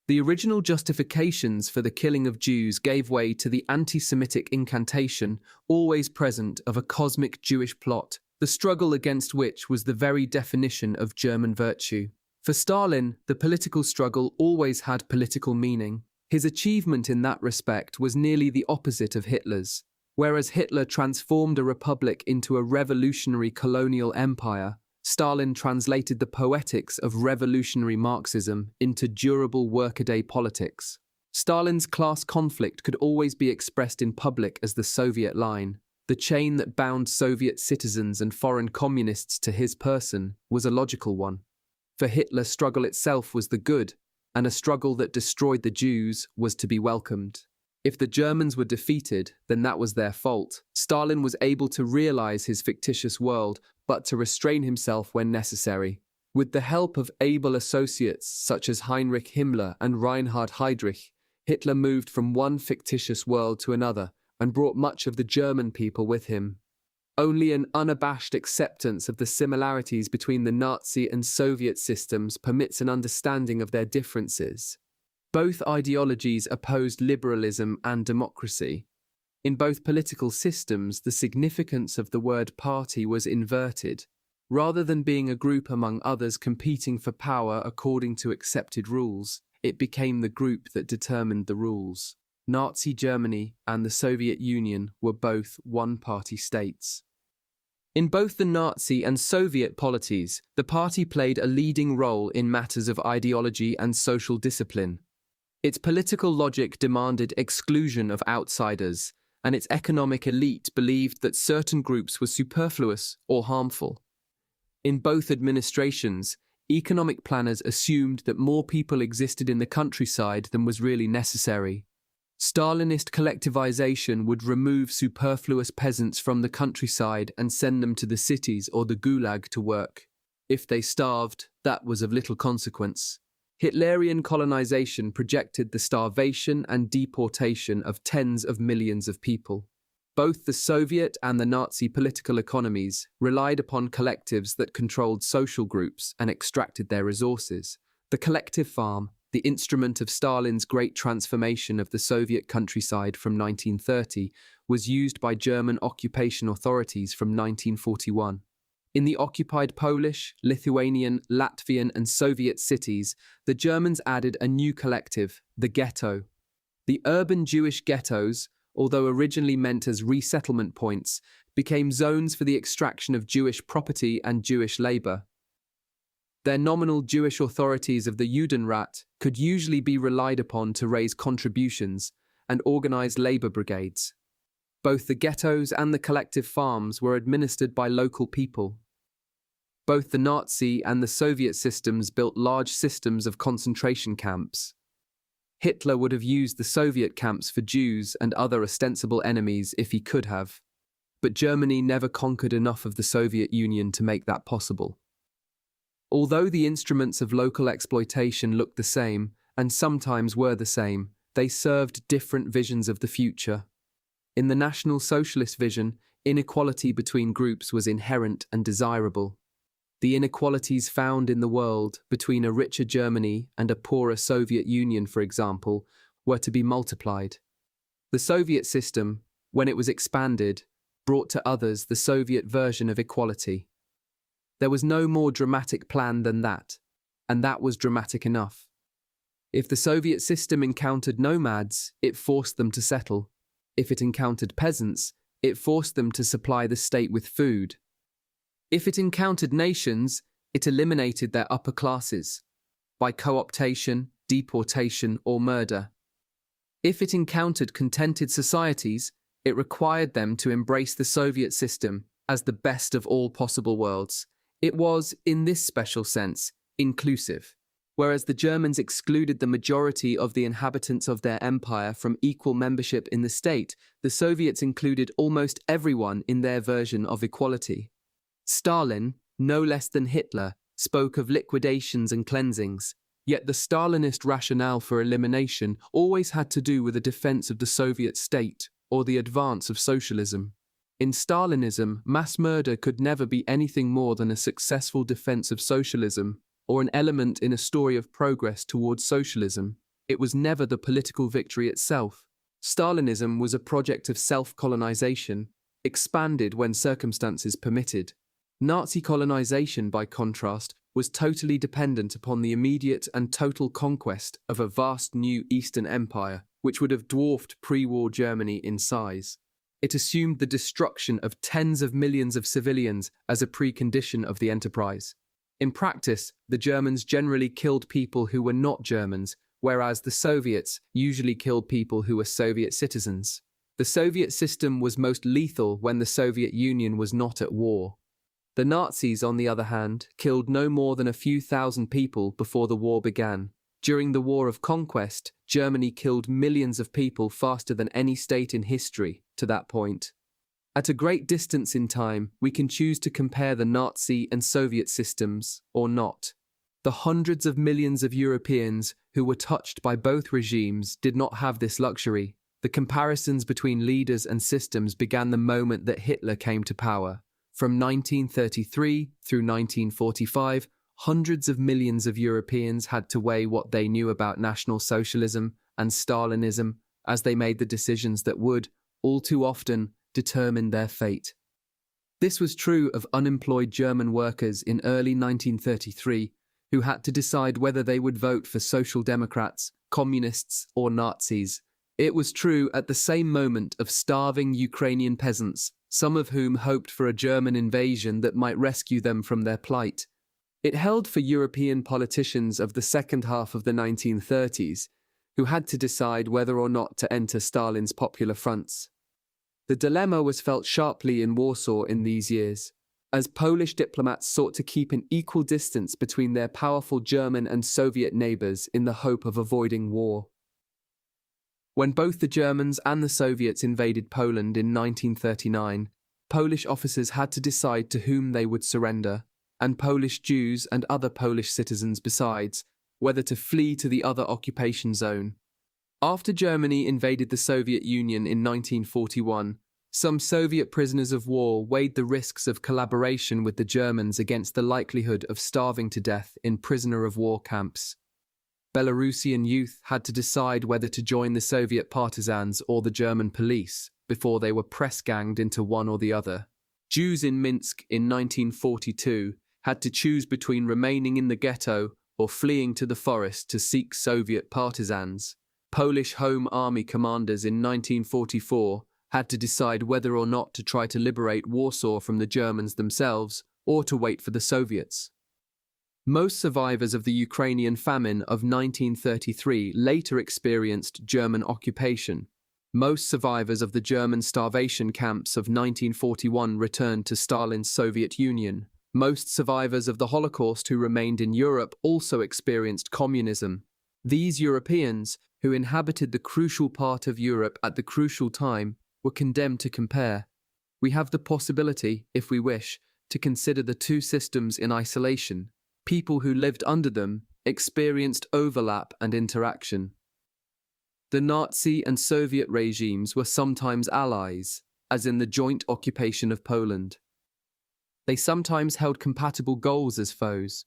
The original justifications for the killing of Jews gave way to the anti-Semitic incantation, always present, of a cosmic Jewish plot, the struggle against which was the very definition of German virtue. For Stalin, the political struggle always had political meaning. His achievement in that respect was nearly the opposite of Hitler's. Whereas Hitler transformed a republic into a revolutionary colonial empire, Stalin translated the poetics of revolutionary Marxism into durable workaday politics. Stalin's class conflict could always be expressed in public as the Soviet line. The chain that bound Soviet citizens and foreign communists to his person was a logical one. For Hitler, struggle itself was the good, and a struggle that destroyed the Jews was to be welcomed. If the Germans were defeated, then that was their fault. Stalin was able to realize his fictitious world, but to restrain himself when necessary. With the help of able associates such as Heinrich Himmler and Reinhard Heydrich, Hitler moved from one fictitious world to another and brought much of the German people with him. Only an unabashed acceptance of the similarities between the Nazi and Soviet systems permits an understanding of their differences. Both ideologies opposed liberalism and democracy. In both political systems, the significance of the word party was inverted. Rather than being a group among others competing for power according to accepted rules, it became the group that determined the rules. Nazi Germany and the Soviet Union were both one-party states. In both the Nazi and Soviet polities, the party played a leading role in matters of ideology and social discipline. Its political logic demanded exclusion of outsiders, and its economic elite believed that certain groups were superfluous or harmful. In both administrations, economic planners assumed that more people existed in the countryside than was really necessary. Stalinist collectivization would remove superfluous peasants from the countryside and send them to the cities or the gulag to work. If they starved, that was of little consequence. Hitlerian colonization projected the starvation and deportation of tens of millions of people. Both the Soviet and the Nazi political economies relied upon collectives that controlled social groups and extracted their resources. The collective farm, the instrument of Stalin's great transformation of the Soviet countryside from 1930, was used by German occupation authorities from 1941. In the occupied Polish, Lithuanian, Latvian, and Soviet cities, the Germans added a new collective, the ghetto. The urban Jewish ghettos, although originally meant as resettlement points, became zones for the extraction of Jewish property and Jewish labor. Their nominal Jewish authorities of the Judenrat could usually be relied upon to raise contributions and organize labor brigades. Both the ghettos and the collective farms were administered by local people. Both the Nazi and the Soviet systems built large systems of concentration camps. Hitler would have used the Soviet camps for Jews and other ostensible enemies if he could have, but Germany never conquered enough of the Soviet Union to make that possible. Although the instruments of local exploitation looked the same, and sometimes were the same, they served different visions of the future. In the National Socialist vision, inequality between groups was inherent and desirable. The inequalities found in the world between a richer Germany and a poorer Soviet Union, for example, were to be multiplied. The Soviet system, when it was expanded, brought to others the Soviet version of equality. There was no more dramatic plan than that, and that was dramatic enough. If the Soviet system encountered nomads, it forced them to settle. If it encountered peasants, It forced them to supply the state with food. If it encountered nations, it eliminated their upper classes by co-optation, deportation, or murder. If it encountered contented societies, it required them to embrace the Soviet system as the best of all possible worlds. It was, in this special sense, inclusive. Whereas the Germans excluded the majority of the inhabitants of their empire from equal membership in the state, the Soviets included almost everyone in their version of equality. Stalin, no less than Hitler, spoke of liquidations and cleansings, yet the Stalinist rationale for elimination always had to do with the defense of the Soviet state or the advance of socialism. In Stalinism, mass murder could never be anything more than a successful defense of socialism or an element in a story of progress towards socialism. It was never the political victory itself. Stalinism was a project of self-colonization, expanded when circumstances permitted. Nazi colonization, by contrast, was totally dependent upon the immediate and total conquest of a vast new Eastern Empire, which would have dwarfed pre-war Germany in size. It assumed the destruction of tens of millions of civilians as a precondition of the enterprise. In practice, the Germans generally killed people who were not Germans, whereas the Soviets usually killed people who were Soviet citizens. The Soviet system was most lethal when the Soviet Union was not at war. The Nazis, on the other hand, killed no more than a few thousand people before the war began. During the War of Conquest, Germany killed millions of people faster than any state in history to that point. At a great distance in time, we can choose to compare the Nazi and Soviet systems or not. The hundreds of millions of Europeans who were touched by both regimes did not have this luxury. The comparisons between leaders and systems began the moment that Hitler came to power. From 1933 through 1945, hundreds of millions of Europeans had to weigh what they knew about National Socialism and Stalinism as they made the decisions that would, all too often, determine their fate. This was true of unemployed German workers in early 1933 who had to decide whether they would vote for Social Democrats, Communists, or Nazis. It was true at the same moment of starving Ukrainian peasants, some of whom hoped for a German invasion that might rescue them from their plight. It held for European politicians of the second half of the 1930s, who had to decide whether or not to enter Stalin's popular fronts. The dilemma was felt sharply in Warsaw in these years, as Polish diplomats sought to keep an equal distance between their powerful German and Soviet neighbors in the hope of avoiding war. When both the Germans and the Soviets invaded Poland in 1939, Polish officers had to decide to whom they would surrender, and Polish Jews and other Polish citizens besides, whether to flee to the other occupation zone. After Germany invaded the Soviet Union in 1941, some Soviet prisoners of war weighed the risks of collaboration with the Germans against the likelihood of starving to death in prisoner of war camps. Belarusian youth had to decide whether to join the Soviet partisans or the German police before they were press-ganged into one or the other. Jews in Minsk in 1942 had to choose between remaining in the ghetto or fleeing to the forest to seek Soviet partisans. Polish Home Army commanders in 1944 had to decide whether or not to try to liberate Warsaw from the Germans themselves or to wait for the Soviets. Most survivors of the Ukrainian famine of 1933 later experienced German occupation. Most survivors of the German starvation camps of 1941 returned to Stalin's Soviet Union. Most survivors of the Holocaust who remained in Europe also experienced communism. These Europeans, who inhabited the crucial part of Europe at the crucial time, were condemned to compare. We have the possibility, if we wish, to consider the two systems in isolation. People who lived under them experienced overlap and interaction. The Nazi and Soviet regimes were sometimes allies, as in the joint occupation of Poland. They sometimes held compatible goals as foes,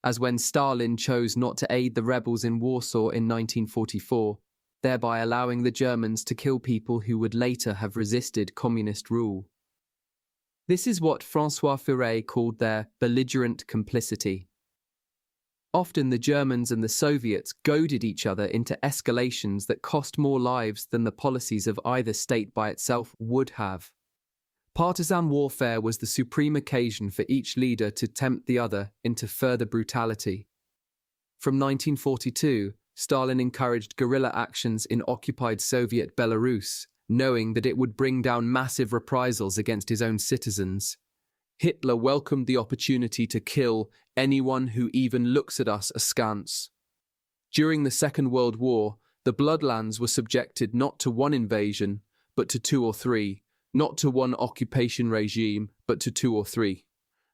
as when Stalin chose not to aid the rebels in Warsaw in 1944, thereby allowing the Germans to kill people who would later have resisted communist rule. This is what François Furet called their belligerent complicity. Often the Germans and the Soviets goaded each other into escalations that cost more lives than the policies of either state by itself would have. Partisan warfare was the supreme occasion for each leader to tempt the other into further brutality. From 1942, Stalin encouraged guerrilla actions in occupied Soviet Belarus, knowing that it would bring down massive reprisals against his own citizens. Hitler welcomed the opportunity to kill anyone who even looks at us askance. During the Second World War, the Bloodlands were subjected not to one invasion, but to two or three, not to one occupation regime, but to two or three.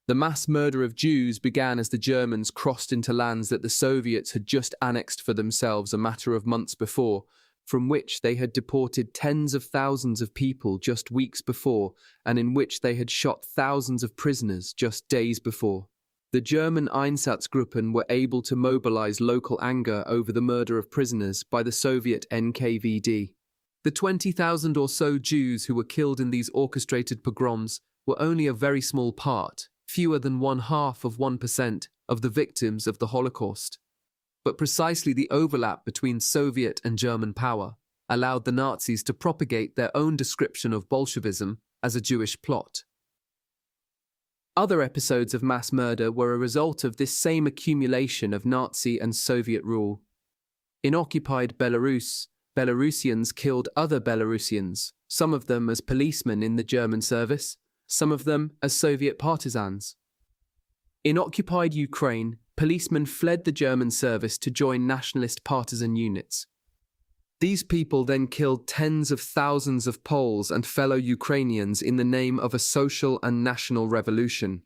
The mass murder of Jews began as the Germans crossed into lands that the Soviets had just annexed for themselves a matter of months before, from which they had deported tens of thousands of people just weeks before, and in which they had shot thousands of prisoners just days before. The German Einsatzgruppen were able to mobilize local anger over the murder of prisoners by the Soviet NKVD. The 20,000 or so Jews who were killed in these orchestrated pogroms were only a very small part, fewer than 0.5% of the victims of the Holocaust. But precisely the overlap between Soviet and German power allowed the Nazis to propagate their own description of Bolshevism as a Jewish plot. Other episodes of mass murder were a result of this same accumulation of Nazi and Soviet rule. In occupied Belarus, Belarusians killed other Belarusians, some of them as policemen in the German service, some of them as Soviet partisans. In occupied Ukraine, policemen fled the German service to join nationalist partisan units. These people then killed tens of thousands of Poles and fellow Ukrainians in the name of a social and national revolution.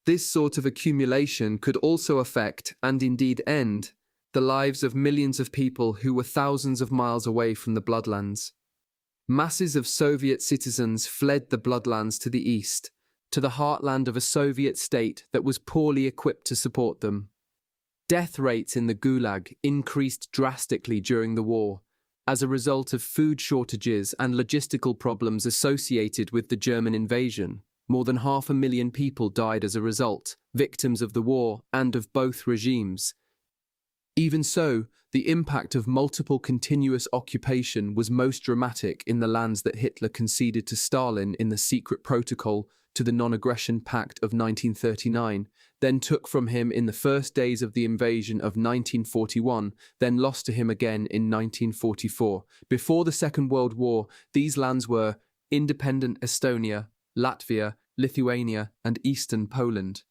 This sort of accumulation could also affect, and indeed end, the lives of millions of people who were thousands of miles away from the Bloodlands. Masses of Soviet citizens fled the Bloodlands to the east, to the heartland of a Soviet state that was poorly equipped to support them. Death rates in the Gulag increased drastically during the war, as a result of food shortages and logistical problems associated with the German invasion. More than 500,000 people died as a result, victims of the war and of both regimes. Even so, the impact of multiple continuous occupation was most dramatic in the lands that Hitler conceded to Stalin in the secret protocol to the Non-Aggression Pact of 1939, then took from him in the first days of the invasion of 1941, then lost to him again in 1944. Before the Second World War, these lands were independent Estonia, Latvia, Lithuania, and Eastern Poland.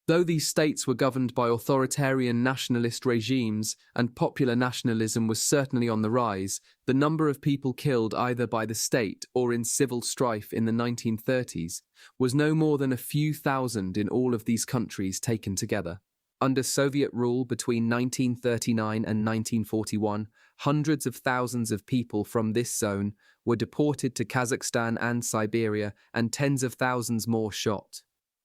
Though these states were governed by authoritarian nationalist regimes and popular nationalism was certainly on the rise, the number of people killed either by the state or in civil strife in the 1930s was no more than a few thousand in all of these countries taken together. Under Soviet rule between 1939 and 1941, hundreds of thousands of people from this zone were deported to Kazakhstan and Siberia, and tens of thousands more shot.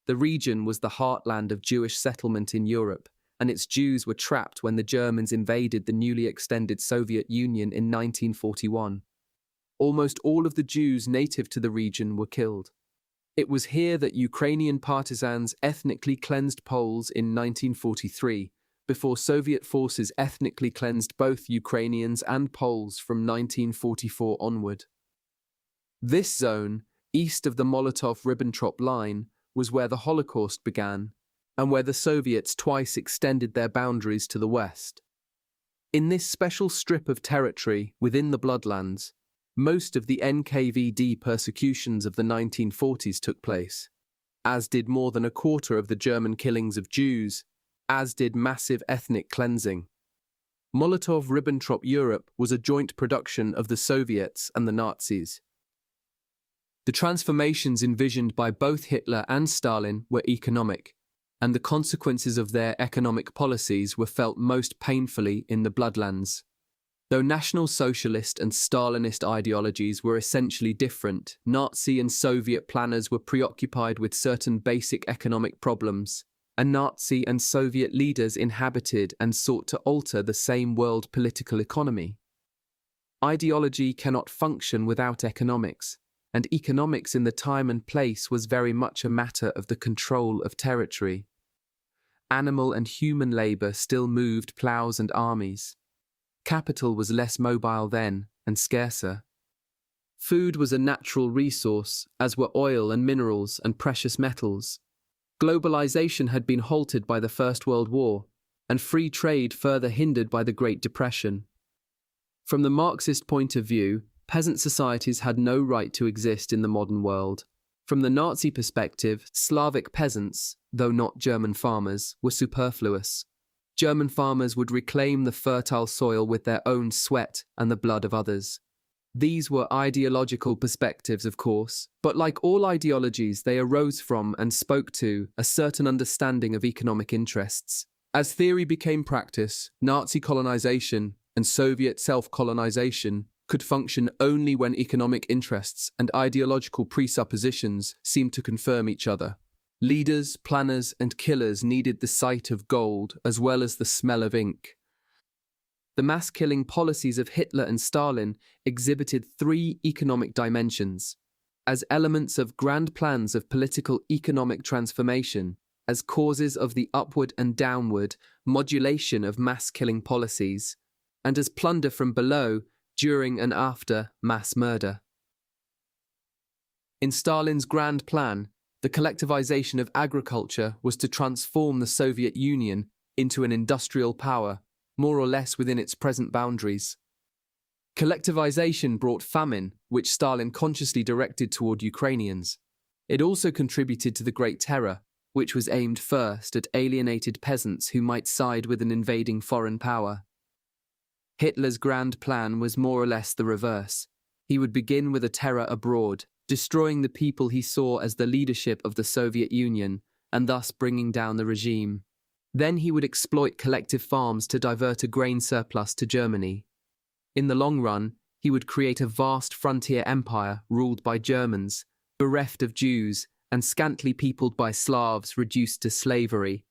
The region was the heartland of Jewish settlement in Europe, and its Jews were trapped when the Germans invaded the newly extended Soviet Union in 1941. Almost all of the Jews native to the region were killed. It was here that Ukrainian partisans ethnically cleansed Poles in 1943, before Soviet forces ethnically cleansed both Ukrainians and Poles from 1944 onward. This zone, east of the Molotov-Ribbentrop line, was where the Holocaust began, and where the Soviets twice extended their boundaries to the west. In this special strip of territory within the Bloodlands, most of the NKVD persecutions of the 1940s took place, as did more than a quarter of the German killings of Jews, as did massive ethnic cleansing. Molotov-Ribbentrop Europe was a joint production of the Soviets and the Nazis. The transformations envisioned by both Hitler and Stalin were economic, and the consequences of their economic policies were felt most painfully in the Bloodlands. Though National Socialist and Stalinist ideologies were essentially different, Nazi and Soviet planners were preoccupied with certain basic economic problems, and Nazi and Soviet leaders inhabited and sought to alter the same world political economy. Ideology cannot function without economics, and economics in the time and place was very much a matter of the control of territory. Animal and human labour still moved ploughs and armies. Capital was less mobile then and scarcer. Food was a natural resource, as were oil and minerals and precious metals. Globalization had been halted by the First World War, and free trade further hindered by the Great Depression. From the Marxist point of view, peasant societies had no right to exist in the modern world. From the Nazi perspective, Slavic peasants, though not German farmers, were superfluous. German farmers would reclaim the fertile soil with their own sweat and the blood of others. These were ideological perspectives, of course, but like all ideologies, they arose from and spoke to a certain understanding of economic interests. As theory became practice, Nazi colonization and Soviet self-colonization could function only when economic interests and ideological presuppositions seemed to confirm each other. Leaders, planners, and killers needed the sight of gold as well as the smell of ink. The mass-killing policies of Hitler and Stalin exhibited three economic dimensions: as elements of grand plans of political economic transformation, as causes of the upward and downward modulation of mass-killing policies, and as plunder from below during and after mass murder. In Stalin's grand plan, the collectivization of agriculture was to transform the Soviet Union into an industrial power, more or less within its present boundaries. Collectivization brought famine, which Stalin consciously directed toward Ukrainians. It also contributed to the Great Terror, which was aimed first at alienated peasants who might side with an invading foreign power. Hitler's grand plan was more or less the reverse. He would begin with a terror abroad, destroying the people he saw as the leadership of the Soviet Union, and thus bringing down the regime. Then he would exploit collective farms to divert a grain surplus to Germany. In the long run, he would create a vast frontier empire ruled by Germans, bereft of Jews, and scantily peopled by Slavs reduced to slavery.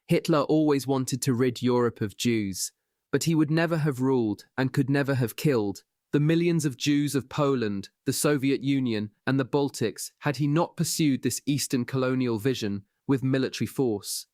Hitler always wanted to rid Europe of Jews, but he would never have ruled and could never have killed the millions of Jews of Poland, the Soviet Union, and the Baltics had he not pursued this Eastern colonial vision with military force.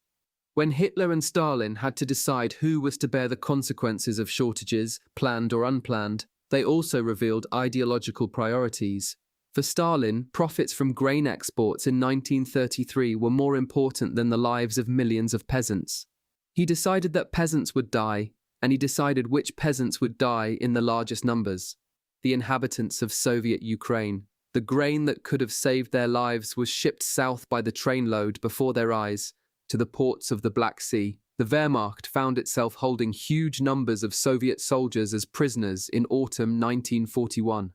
When Hitler and Stalin had to decide who was to bear the consequences of shortages, planned or unplanned, they also revealed ideological priorities. For Stalin, profits from grain exports in 1933 were more important than the lives of millions of peasants. He decided that peasants would die, and he decided which peasants would die in the largest numbers: the inhabitants of Soviet Ukraine. The grain that could have saved their lives was shipped south by the trainload before their eyes, to the ports of the Black Sea. The Wehrmacht found itself holding huge numbers of Soviet soldiers as prisoners in autumn 1941.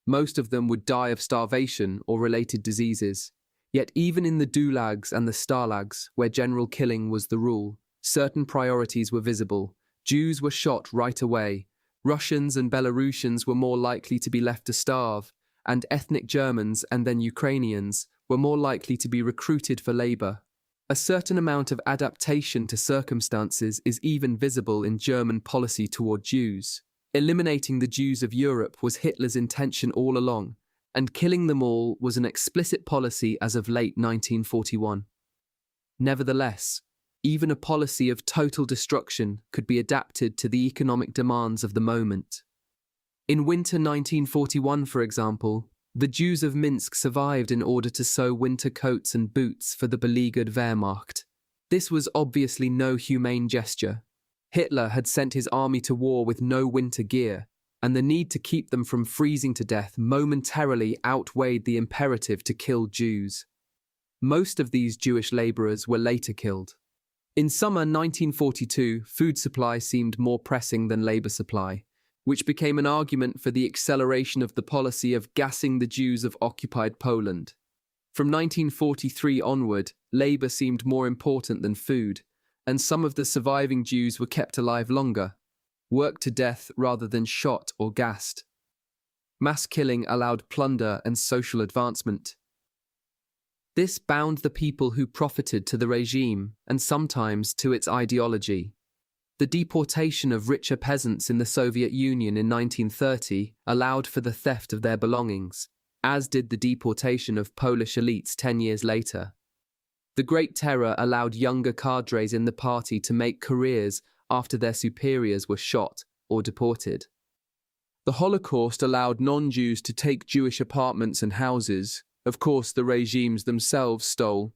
Most of them would die of starvation or related diseases. Yet even in the dulags and the stalags, where general killing was the rule, certain priorities were visible. Jews were shot right away. Russians and Belarusians were more likely to be left to starve, and ethnic Germans and then Ukrainians were more likely to be recruited for labor. A certain amount of adaptation to circumstances is even visible in German policy toward Jews. Eliminating the Jews of Europe was Hitler's intention all along, and killing them all was an explicit policy as of late 1941. Nevertheless, even a policy of total destruction could be adapted to the economic demands of the moment. In winter 1941, for example, the Jews of Minsk survived in order to sew winter coats and boots for the beleaguered Wehrmacht. This was obviously no humane gesture. Hitler had sent his army to war with no winter gear, and the need to keep them from freezing to death momentarily outweighed the imperative to kill Jews. Most of these Jewish laborers were later killed. In summer 1942, food supply seemed more pressing than labor supply, which became an argument for the acceleration of the policy of gassing the Jews of occupied Poland. From 1943 onward, labor seemed more important than food, and some of the surviving Jews were kept alive longer, worked to death rather than shot or gassed. Mass killing allowed plunder and social advancement. This bound the people who profited to the regime and sometimes to its ideology. The deportation of richer peasants in the Soviet Union in 1930 allowed for the theft of their belongings, as did the deportation of Polish elites 10 years later. The Great Terror allowed younger cadres in the party to make careers after their superiors were shot or deported. The Holocaust allowed non-Jews to take Jewish apartments and houses. Of course, the regimes themselves stole.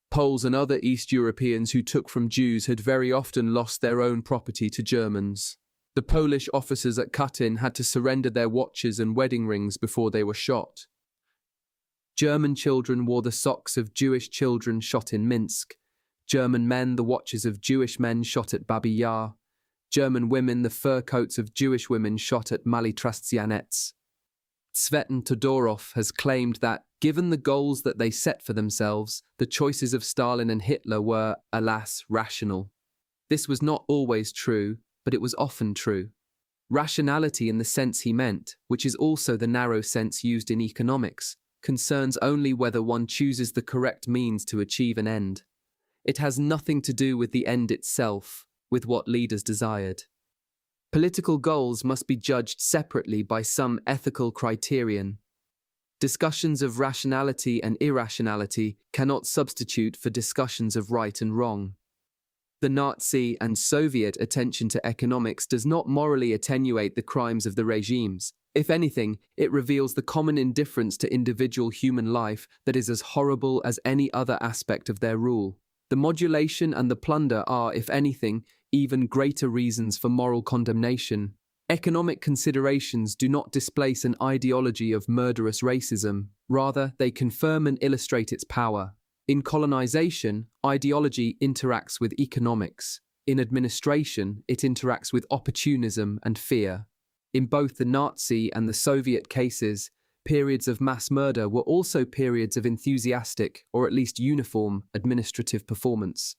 Poles and other East Europeans who took from Jews had very often lost their own property to Germans. The Polish officers at Katyn had to surrender their watches and wedding rings before they were shot. German children wore the socks of Jewish children shot in Minsk. German men the watches of Jewish men shot at Babi Yar. German women the fur coats of Jewish women shot at Malitrastianets. Tsvetan Todorov has claimed that, given the goals that they set for themselves, the choices of Stalin and Hitler were, alas, rational. This was not always true, but it was often true. Rationality in the sense he meant, which is also the narrow sense used in economics, concerns only whether one chooses the correct means to achieve an end. It has nothing to do with the end itself, with what leaders desired. Political goals must be judged separately by some ethical criterion. Discussions of rationality and irrationality cannot substitute for discussions of right and wrong. The Nazi and Soviet attention to economics does not morally attenuate the crimes of the regimes. If anything, it reveals the common indifference to individual human life that is as horrible as any other aspect of their rule. The modulation and the plunder are, if anything, even greater reasons for moral condemnation. Economic considerations do not displace an ideology of murderous racism. Rather, they confirm and illustrate its power. In colonization, ideology interacts with economics. In administration, it interacts with opportunism and fear. In both the Nazi and the Soviet cases, periods of mass murder were also periods of enthusiastic, or at least uniform, administrative performance.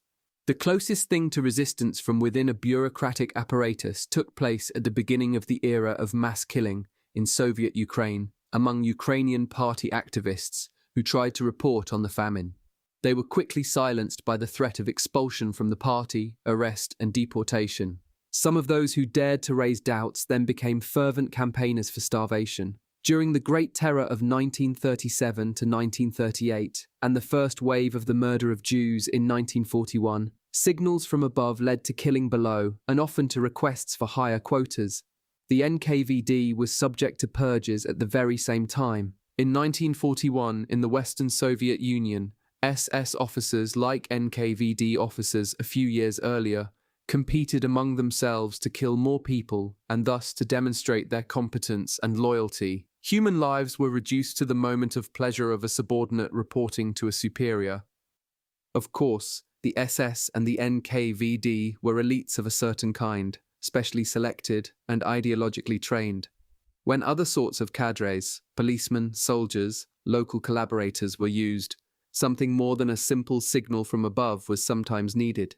The closest thing to resistance from within a bureaucratic apparatus took place at the beginning of the era of mass killing in Soviet Ukraine among Ukrainian party activists who tried to report on the famine. They were quickly silenced by the threat of expulsion from the party, arrest, and deportation. Some of those who dared to raise doubts then became fervent campaigners for starvation. During the Great Terror of 1937 to 1938 and the first wave of the murder of Jews in 1941, signals from above led to killing below and often to requests for higher quotas. The NKVD was subject to purges at the very same time. In 1941, in the Western Soviet Union, SS officers, like NKVD officers a few years earlier, competed among themselves to kill more people and thus to demonstrate their competence and loyalty. Human lives were reduced to the moment of pleasure of a subordinate reporting to a superior. Of course, the SS and the NKVD were elites of a certain kind, specially selected and ideologically trained. When other sorts of cadres, policemen, soldiers, local collaborators were used, something more than a simple signal from above was sometimes needed.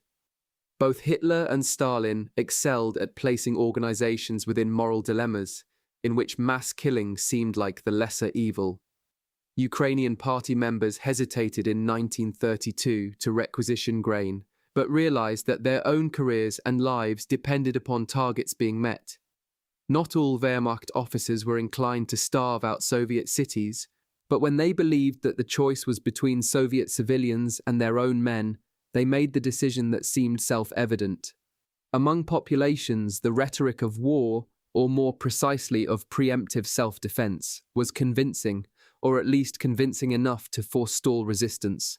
Both Hitler and Stalin excelled at placing organizations within moral dilemmas, in which mass killing seemed like the lesser evil. Ukrainian party members hesitated in 1932 to requisition grain, but realized that their own careers and lives depended upon targets being met. Not all Wehrmacht officers were inclined to starve out Soviet cities, but when they believed that the choice was between Soviet civilians and their own men, they made the decision that seemed self-evident. Among populations, the rhetoric of war, or more precisely of preemptive self-defense, was convincing, or at least convincing enough to forestall resistance.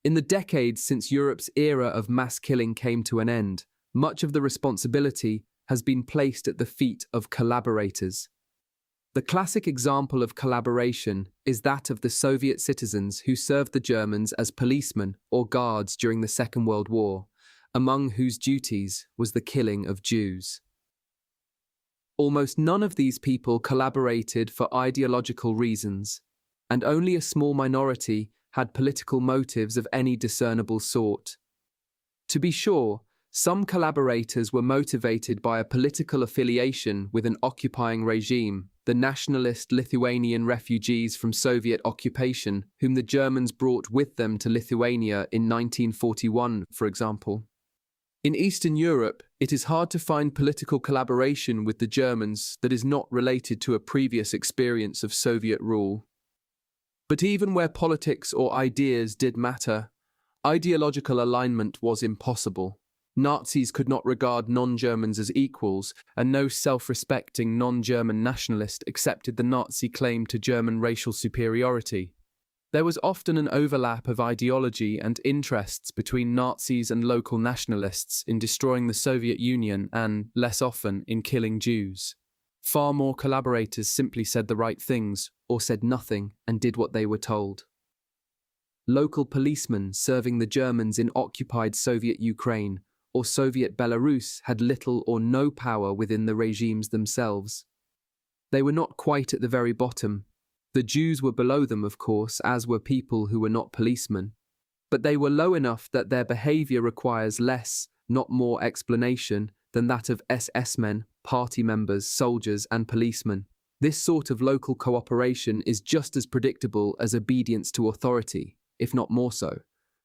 In the decades since Europe's era of mass killing came to an end, much of the responsibility has been placed at the feet of collaborators. The classic example of collaboration is that of the Soviet citizens who served the Germans as policemen or guards during the Second World War, among whose duties was the killing of Jews. Almost none of these people collaborated for ideological reasons, and only a small minority had political motives of any discernible sort. To be sure, some collaborators were motivated by a political affiliation with an occupying regime, the nationalist Lithuanian refugees from Soviet occupation, whom the Germans brought with them to Lithuania in 1941, for example. In Eastern Europe, it is hard to find political collaboration with the Germans that is not related to a previous experience of Soviet rule. But even where politics or ideas did matter, ideological alignment was impossible. Nazis could not regard non-Germans as equals, and no self-respecting non-German nationalist accepted the Nazi claim to German racial superiority. There was often an overlap of ideology and interests between Nazis and local nationalists in destroying the Soviet Union and, less often, in killing Jews. Far more collaborators simply said the right things, or said nothing and did what they were told. Local policemen serving the Germans in occupied Soviet Ukraine or Soviet Belarus had little or no power within the regimes themselves. They were not quite at the very bottom. The Jews were below them, of course, as were people who were not policemen. But they were low enough that their behavior requires less, not more explanation than that of SS men, party members, soldiers, and policemen. This sort of local cooperation is just as predictable as obedience to authority, if not more so.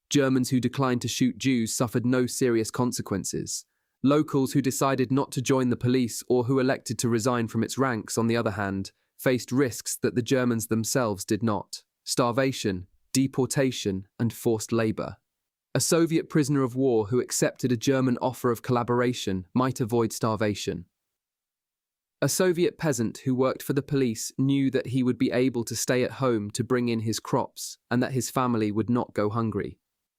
Germans who declined to shoot Jews suffered no serious consequences. Locals who decided not to join the police or who elected to resign from its ranks, on the other hand, faced risks that the Germans themselves did not: starvation, deportation, and forced labor. A Soviet prisoner of war who accepted a German offer of collaboration might avoid starvation. A Soviet peasant who worked for the police knew that he would be able to stay at home to bring in his crops and that his family would not go hungry.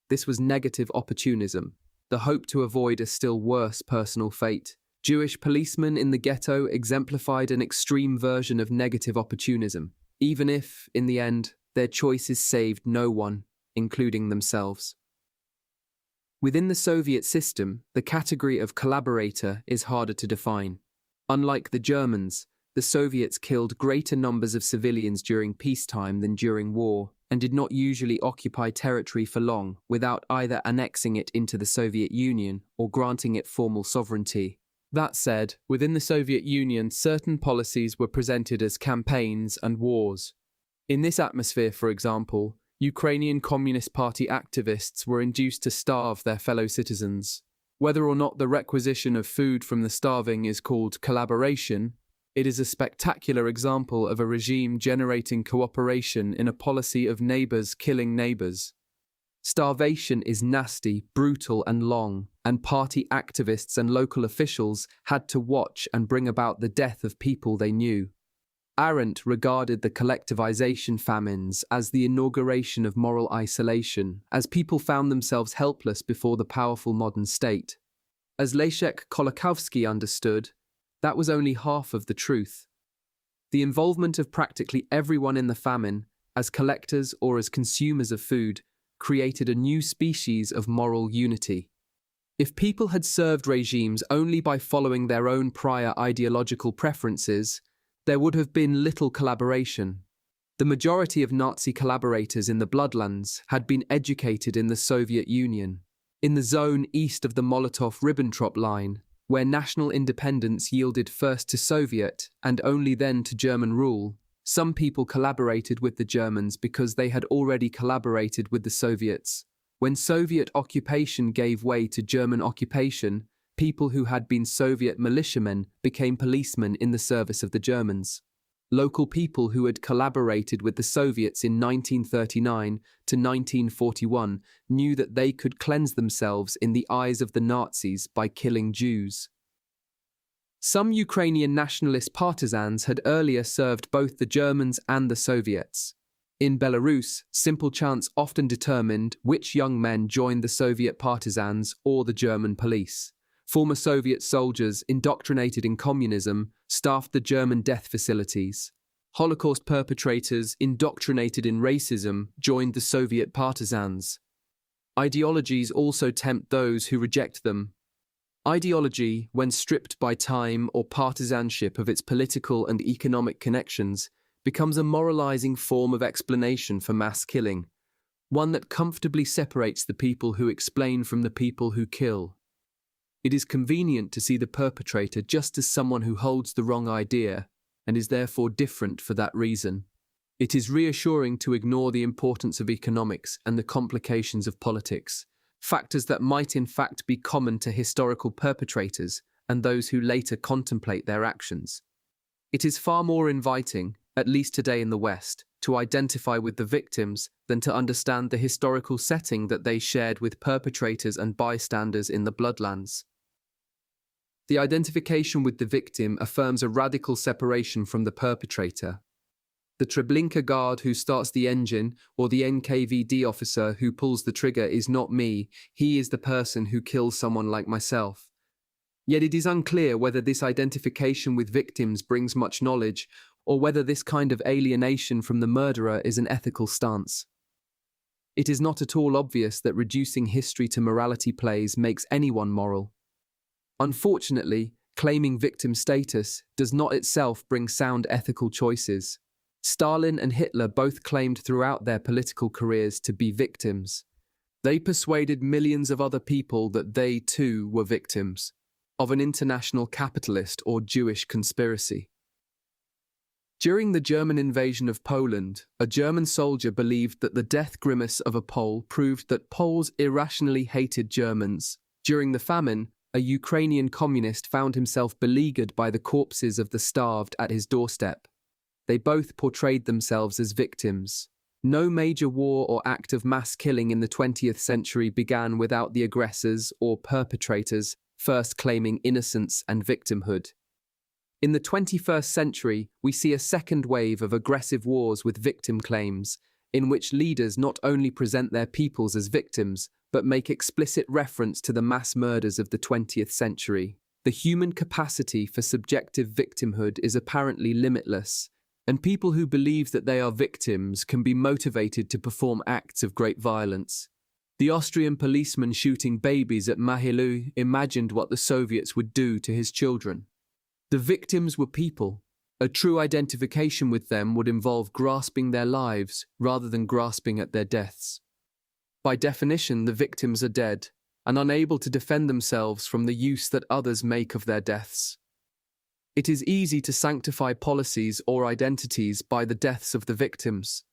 This was negative opportunism, the hope to avoid a still worse personal fate. Jewish policemen in the ghetto exemplified an extreme version of negative opportunism, even if, in the end, their choices saved no one, including themselves. Within the Soviet system, the category of collaborator is harder to define. Unlike the Germans, the Soviets killed greater numbers of civilians during peacetime than during war, and did not usually occupy territory for long without either annexing it into the Soviet Union or granting it formal sovereignty. That said, within the Soviet Union, certain policies were presented as campaigns and wars. In this atmosphere, for example, Ukrainian Communist Party activists were induced to starve their fellow citizens. Whether or not the requisition of food from the starving is called collaboration, it is a spectacular example of a regime generating cooperation in a policy of neighbours killing neighbours. Starvation is nasty, brutal, and long, and party activists and local officials had to watch and bring about the death of people they knew. Arendt regarded the collectivization famines as the inauguration of moral isolation, as people found themselves helpless before the powerful modern state. As Leszek Kolakowski understood, that was only half of the truth. The involvement of practically everyone in the famine, as collectors or as consumers of food, created a new species of moral unity. If people had served regimes only by following their own prior ideological preferences, there would have been little collaboration. The majority of Nazi collaborators in the Bloodlands had been educated in the Soviet Union, in the zone east of the Molotov-Ribbentrop line, where national independence yielded first to Soviet and only then to German rule. Some people collaborated with the Germans because they had already collaborated with the Soviets. When Soviet occupation gave way to German occupation, people who had been Soviet militiamen became policemen in the service of the Germans. Local people who had collaborated with the Soviets in 1939 to 1941 knew that they could cleanse themselves in the eyes of the Nazis by killing Jews. Some Ukrainian nationalist partisans had earlier served both the Germans and the Soviets. In Belarus, simple chance often determined which young men joined the Soviet partisans or the German police. Former Soviet soldiers indoctrinated in communism staffed the German death facilities. Holocaust perpetrators indoctrinated in racism joined the Soviet partisans. Ideologies also tempt those who reject them. Ideology, when stripped by time or partisanship of its political and economic connections, becomes a moralizing form of explanation for mass killing, one that comfortably separates the people who explain from the people who kill. It is convenient to see the perpetrator just as someone who holds the wrong idea and is therefore different for that reason. It is reassuring to ignore the importance of economics and the complications of politics, factors that might in fact be common to historical perpetrators and those who later contemplate their actions. It is far more inviting, at least today in the West, to identify with the victims than to understand the historical setting that they shared with perpetrators and bystanders in the Bloodlands. The identification with the victim affirms a radical separation from the perpetrator. The Treblinka guard who starts the engine or the NKVD officer who pulls the trigger is not me, he is the person who kills someone like myself. Yet it is unclear whether this identification with victims brings much knowledge, or whether this kind of alienation from the murderer is an ethical stance. It is not at all obvious that reducing history to morality plays makes anyone moral. Unfortunately, claiming victim status does not itself bring sound ethical choices. Stalin and Hitler both claimed throughout their political careers to be victims. They persuaded millions of other people that they too were victims of an international capitalist or Jewish conspiracy. During the German invasion of Poland, a German soldier believed that the death grimace of a Pole proved that Poles irrationally hated Germans. During the famine, a Ukrainian communist found himself beleaguered by the corpses of the starved at his doorstep. They both portrayed themselves as victims. No major war or act of mass killing in the 20th century began without the aggressors or perpetrators first claiming innocence and victimhood. In the 21st century, we see a second wave of aggressive wars with victim claims, in which leaders not only present their peoples as victims, but make explicit reference to the mass murders of the 20th century. The human capacity for subjective victimhood is apparently limitless, and people who believe that they are victims can be motivated to perform acts of great violence. The Austrian policeman shooting babies at Mahilu imagined what the Soviets would do to his children. The victims were people. A true identification with them would involve grasping their lives rather than grasping at their deaths. By definition, the victims are dead and unable to defend themselves from the use that others make of their deaths. It is easy to sanctify policies or identities by the deaths of the victims.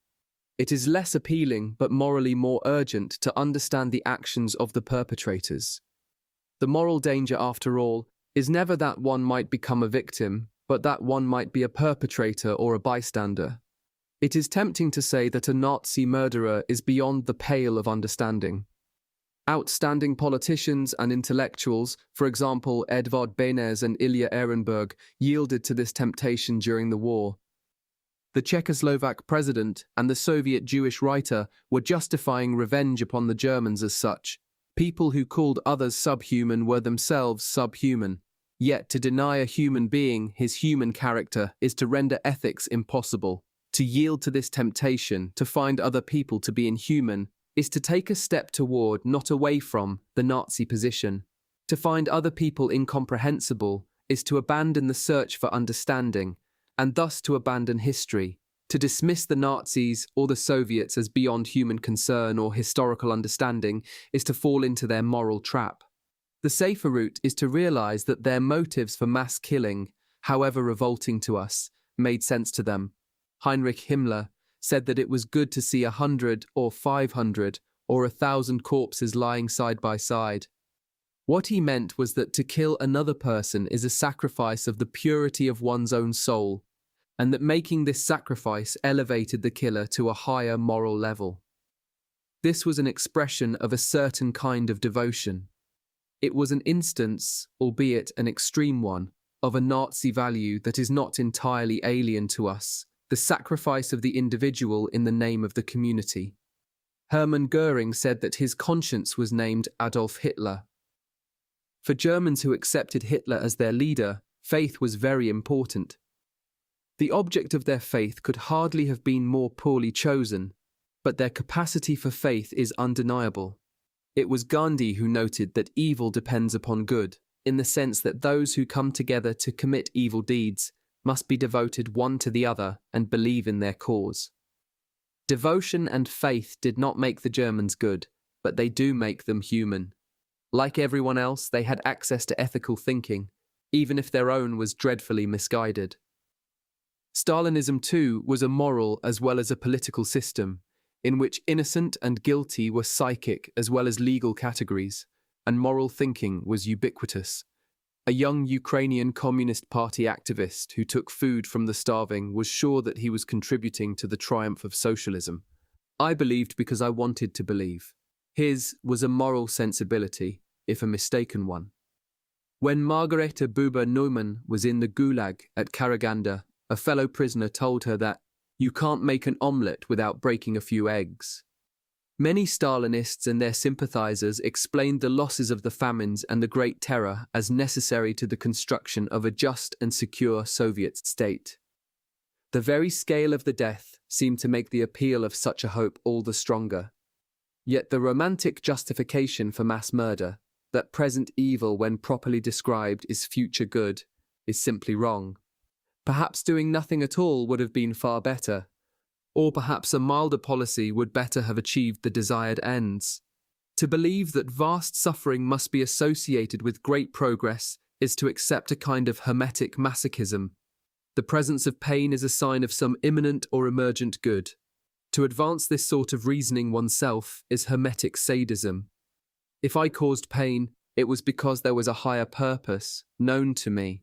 It is less appealing but morally more urgent to understand the actions of the perpetrators. The moral danger, after all, is never that one might become a victim, but that one might be a perpetrator or a bystander. It is tempting to say that a Nazi murderer is beyond the pale of understanding. Outstanding politicians and intellectuals, for example Edvard Beneš and Ilya Ehrenburg, yielded to this temptation during the war. The Czechoslovak president and the Soviet Jewish writer were justifying revenge upon the Germans as such. People who called others subhuman were themselves subhuman. Yet to deny a human being his human character is to render ethics impossible. To yield to this temptation, to find other people to be inhuman, is to take a step toward, not away from, the Nazi position. To find other people incomprehensible is to abandon the search for understanding, and thus to abandon history. To dismiss the Nazis or the Soviets as beyond human concern or historical understanding is to fall into their moral trap. The safer route is to realize that their motives for mass killing, however revolting to us, made sense to them. Heinrich Himmler said that it was good to see 100 or 500 or 1,000 corpses lying side by side. What he meant was that to kill another person is a sacrifice of the purity of one's own soul, and that making this sacrifice elevated the killer to a higher moral level. This was an expression of a certain kind of devotion. It was an instance, albeit an extreme one, of a Nazi value that is not entirely alien to us, the sacrifice of the individual in the name of the community. Hermann Göring said that his conscience was named Adolf Hitler. For Germans who accepted Hitler as their leader, faith was very important. The object of their faith could hardly have been more poorly chosen, but their capacity for faith is undeniable. It was Gandhi who noted that evil depends upon good, in the sense that those who come together to commit evil deeds must be devoted one to the other and believe in their cause. Devotion and faith did not make the Germans good, but they do make them human. Like everyone else, they had access to ethical thinking, even if their own was dreadfully misguided. Stalinism, too, was a moral as well as a political system, in which innocent and guilty were psychic as well as legal categories, and moral thinking was ubiquitous. A young Ukrainian Communist Party activist who took food from the starving was sure that he was contributing to the triumph of socialism. I believed because I wanted to believe. His was a moral sensibility, if a mistaken one. When Margareta Buber-Neumann was in the Gulag at Karaganda, a fellow prisoner told her that you can't make an omelette without breaking a few eggs. Many Stalinists and their sympathizers explained the losses of the famines and the Great Terror as necessary to the construction of a just and secure Soviet state. The very scale of the death seemed to make the appeal of such a hope all the stronger. Yet the romantic justification for mass murder, that present evil when properly described is future good, is simply wrong. Perhaps doing nothing at all would have been far better. Or perhaps a milder policy would better have achieved the desired ends. To believe that vast suffering must be associated with great progress is to accept a kind of hermetic masochism. The presence of pain is a sign of some imminent or emergent good. To advance this sort of reasoning oneself is hermetic sadism. If I caused pain, it was because there was a higher purpose, known to me.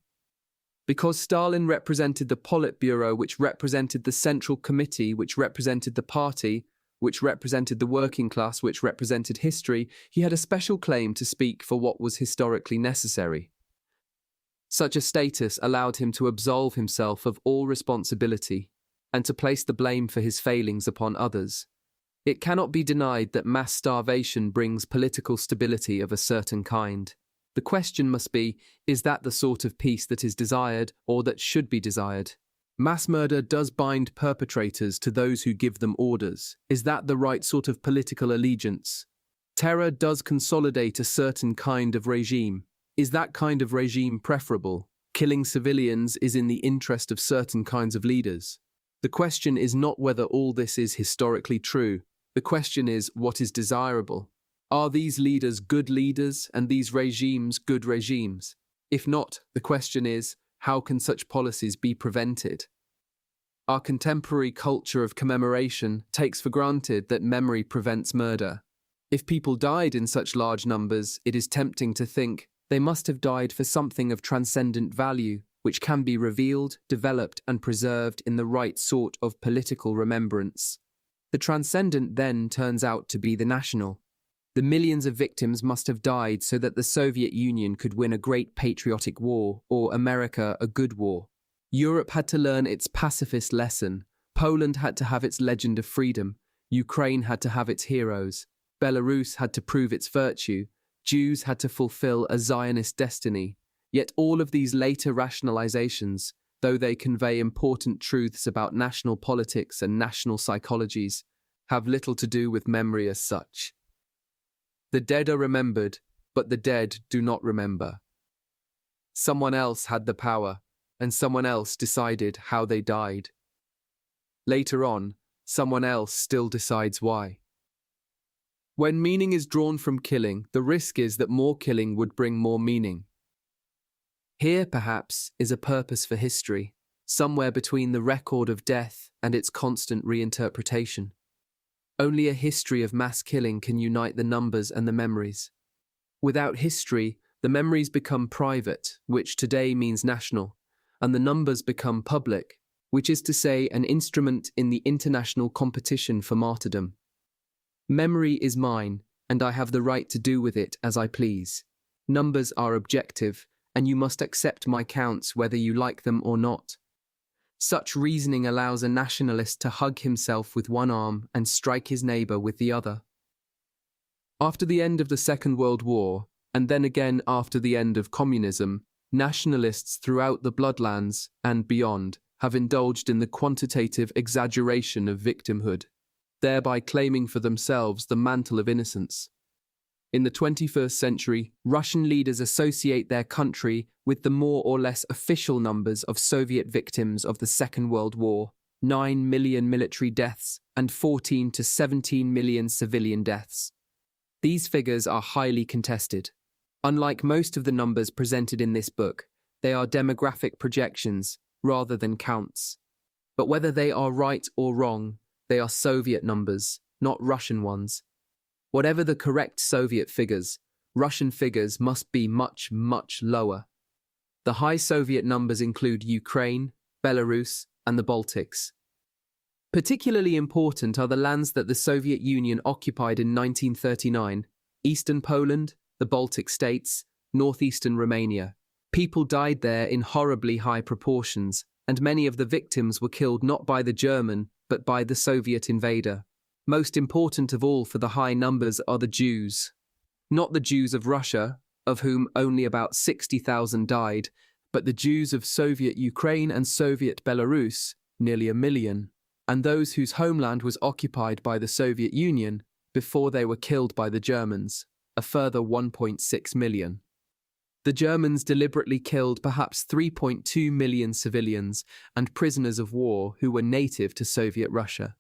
Because Stalin represented the Politburo, which represented the Central Committee, which represented the party, which represented the working class, which represented history, he had a special claim to speak for what was historically necessary. Such a status allowed him to absolve himself of all responsibility and to place the blame for his failings upon others. It cannot be denied that mass starvation brings political stability of a certain kind. The question must be, is that the sort of peace that is desired or that should be desired? Mass murder does bind perpetrators to those who give them orders. Is that the right sort of political allegiance? Terror does consolidate a certain kind of regime. Is that kind of regime preferable? Killing civilians is in the interest of certain kinds of leaders. The question is not whether all this is historically true. The question is what is desirable. Are these leaders good leaders and these regimes good regimes? If not, the question is, how can such policies be prevented? Our contemporary culture of commemoration takes for granted that memory prevents murder. If people died in such large numbers, it is tempting to think they must have died for something of transcendent value, which can be revealed, developed, and preserved in the right sort of political remembrance. The transcendent then turns out to be the national. The millions of victims must have died so that the Soviet Union could win a great patriotic war, or America a good war. Europe had to learn its pacifist lesson. Poland had to have its legend of freedom. Ukraine had to have its heroes. Belarus had to prove its virtue. Jews had to fulfill a Zionist destiny. Yet all of these later rationalizations, though they convey important truths about national politics and national psychologies, have little to do with memory as such. The dead are remembered, but the dead do not remember. Someone else had the power, and someone else decided how they died. Later on, someone else still decides why. When meaning is drawn from killing, the risk is that more killing would bring more meaning. Here, perhaps, is a purpose for history, somewhere between the record of death and its constant reinterpretation. Only a history of mass killing can unite the numbers and the memories. Without history, the memories become private, which today means national, and the numbers become public, which is to say an instrument in the international competition for martyrdom. Memory is mine, and I have the right to do with it as I please. Numbers are objective, and you must accept my counts whether you like them or not. Such reasoning allows a nationalist to hug himself with one arm and strike his neighbour with the other. After the end of the Second World War, and then again after the end of communism, nationalists throughout the Bloodlands and beyond have indulged in the quantitative exaggeration of victimhood, thereby claiming for themselves the mantle of innocence. In the 21st century, Russian leaders associate their country with the more or less official numbers of Soviet victims of the Second World War, 9 million military deaths and 14 to 17 million civilian deaths. These figures are highly contested. Unlike most of the numbers presented in this book, they are demographic projections rather than counts. But whether they are right or wrong, they are Soviet numbers, not Russian ones. Whatever the correct Soviet figures, Russian figures must be much, much lower. The high Soviet numbers include Ukraine, Belarus, and the Baltics. Particularly important are the lands that the Soviet Union occupied in 1939, eastern Poland, the Baltic states, northeastern Romania. People died there in horribly high proportions, and many of the victims were killed not by the German, but by the Soviet invader. Most important of all for the high numbers are the Jews. Not the Jews of Russia, of whom only about 60,000 died, but the Jews of Soviet Ukraine and Soviet Belarus, nearly 1 million, and those whose homeland was occupied by the Soviet Union before they were killed by the Germans, a further 1.6 million. The Germans deliberately killed perhaps 3.2 million civilians and prisoners of war who were native to Soviet Russia.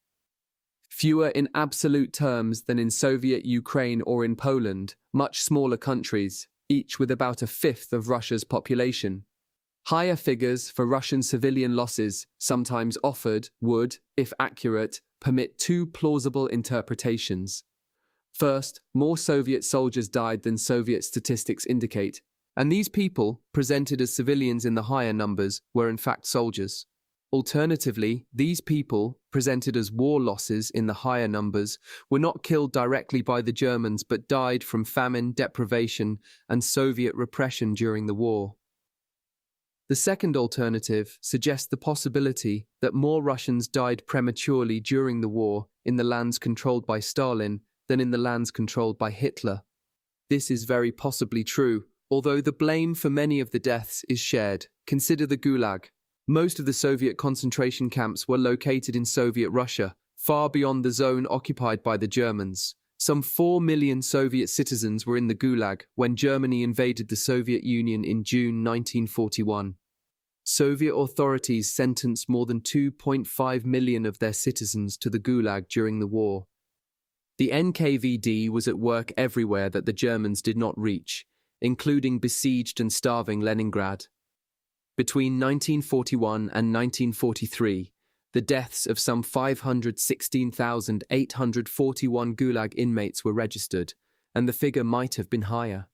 Fewer in absolute terms than in Soviet Ukraine or in Poland, much smaller countries, each with about a fifth of Russia's population. Higher figures for Russian civilian losses, sometimes offered, would, if accurate, permit two plausible interpretations. First, more Soviet soldiers died than Soviet statistics indicate, and these people, presented as civilians in the higher numbers, were in fact soldiers. Alternatively, these people, presented as war losses in the higher numbers, were not killed directly by the Germans but died from famine, deprivation, and Soviet repression during the war. The second alternative suggests the possibility that more Russians died prematurely during the war in the lands controlled by Stalin than in the lands controlled by Hitler. This is very possibly true, although the blame for many of the deaths is shared. Consider the Gulag. Most of the Soviet concentration camps were located in Soviet Russia, far beyond the zone occupied by the Germans. Some 4 million Soviet citizens were in the Gulag when Germany invaded the Soviet Union in June 1941. Soviet authorities sentenced more than 2.5 million of their citizens to the Gulag during the war. The NKVD was at work everywhere that the Germans did not reach, including besieged and starving Leningrad. Between 1941 and 1943, the deaths of some 516,841 Gulag inmates were registered, and the figure might have been higher.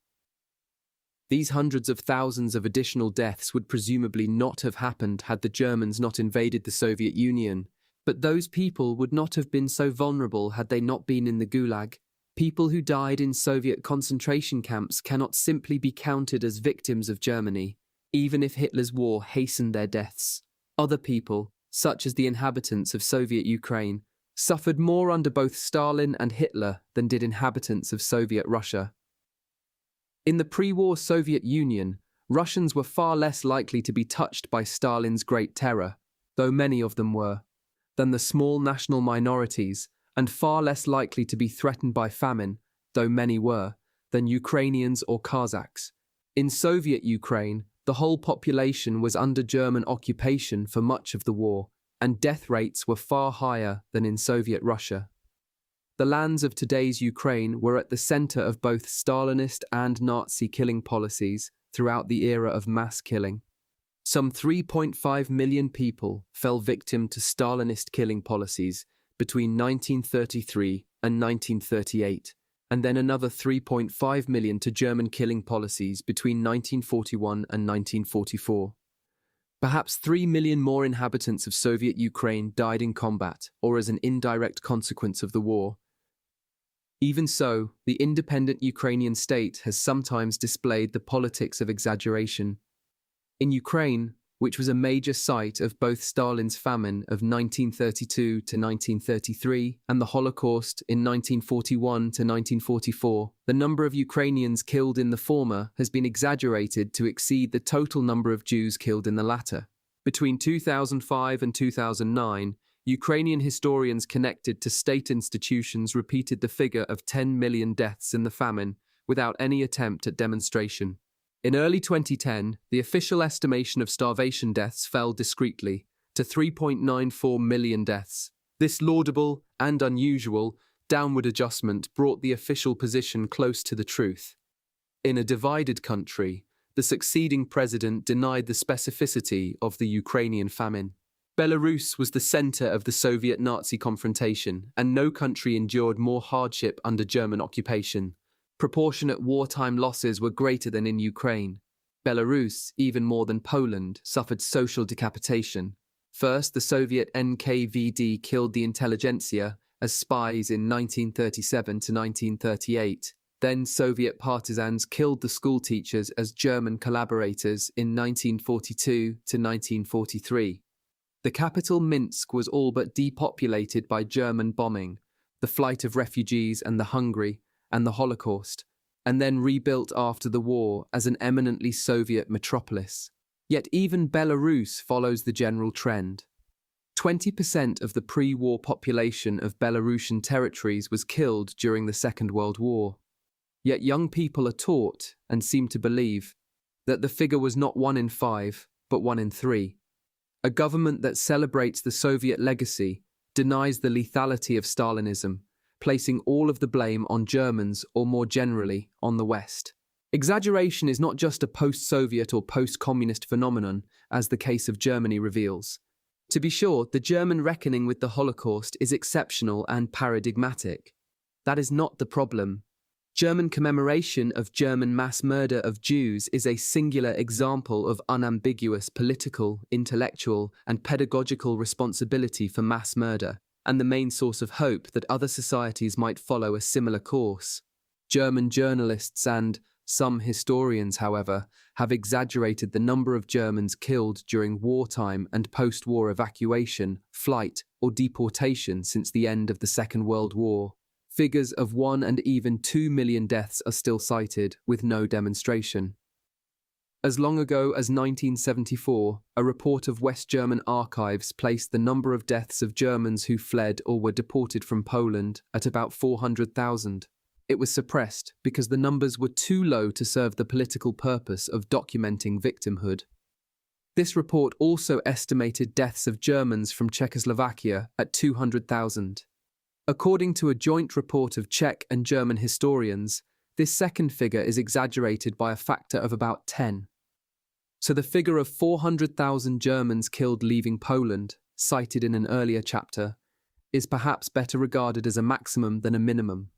These hundreds of thousands of additional deaths would presumably not have happened had the Germans not invaded the Soviet Union, but those people would not have been so vulnerable had they not been in the Gulag. People who died in Soviet concentration camps cannot simply be counted as victims of Germany, even if Hitler's war hastened their deaths. Other people, such as the inhabitants of Soviet Ukraine, suffered more under both Stalin and Hitler than did inhabitants of Soviet Russia. In the pre-war Soviet Union, Russians were far less likely to be touched by Stalin's Great Terror, though many of them were, than the small national minorities, and far less likely to be threatened by famine, though many were, than Ukrainians or Kazakhs. In Soviet Ukraine, the whole population was under German occupation for much of the war, and death rates were far higher than in Soviet Russia. The lands of today's Ukraine were at the center of both Stalinist and Nazi killing policies throughout the era of mass killing. Some 3.5 million people fell victim to Stalinist killing policies between 1933 and 1938, and then another 3.5 million to German killing policies between 1941 and 1944. Perhaps 3 million more inhabitants of Soviet Ukraine died in combat or as an indirect consequence of the war. Even so, the independent Ukrainian state has sometimes displayed the politics of exaggeration. In Ukraine, which was a major site of both Stalin's famine of 1932 to 1933 and the Holocaust in 1941 to 1944, the number of Ukrainians killed in the former has been exaggerated to exceed the total number of Jews killed in the latter. Between 2005 and 2009, Ukrainian historians connected to state institutions repeated the figure of 10 million deaths in the famine without any attempt at demonstration. In early 2010, the official estimation of starvation deaths fell discreetly to 3.94 million deaths. This laudable and unusual downward adjustment brought the official position close to the truth. In a divided country, the succeeding president denied the specificity of the Ukrainian famine. Belarus was the center of the Soviet-Nazi confrontation, and no country endured more hardship under German occupation. Proportionate wartime losses were greater than in Ukraine. Belarus, even more than Poland, suffered social decapitation. First, the Soviet NKVD killed the intelligentsia as spies in 1937 to 1938. Then Soviet partisans killed the schoolteachers as German collaborators in 1942 to 1943. The capital Minsk was all but depopulated by German bombing, the flight of refugees and the hungry, and the Holocaust, and then rebuilt after the war as an eminently Soviet metropolis. Yet even Belarus follows the general trend. 20% of the pre-war population of Belarusian territories was killed during the Second World War. Yet young people are taught, and seem to believe, that the figure was not 1 in 5, but 1 in 3. A government that celebrates the Soviet legacy denies the lethality of Stalinism, placing all of the blame on Germans or more generally on the West. Exaggeration is not just a post-Soviet or post-communist phenomenon, as the case of Germany reveals. To be sure, the German reckoning with the Holocaust is exceptional and paradigmatic. That is not the problem. German commemoration of German mass murder of Jews is a singular example of unambiguous political, intellectual, and pedagogical responsibility for mass murder, and the main source of hope that other societies might follow a similar course. German journalists and some historians, however, have exaggerated the number of Germans killed during wartime and post-war evacuation, flight, or deportation since the end of the Second World War. Figures of 1 and even 2 million deaths are still cited, with no demonstration. As long ago as 1974, a report of West German archives placed the number of deaths of Germans who fled or were deported from Poland at about 400,000. It was suppressed because the numbers were too low to serve the political purpose of documenting victimhood. This report also estimated deaths of Germans from Czechoslovakia at 200,000. According to a joint report of Czech and German historians, this second figure is exaggerated by a factor of about 10. So the figure of 400,000 Germans killed leaving Poland, cited in an earlier chapter, is perhaps better regarded as a maximum than a minimum.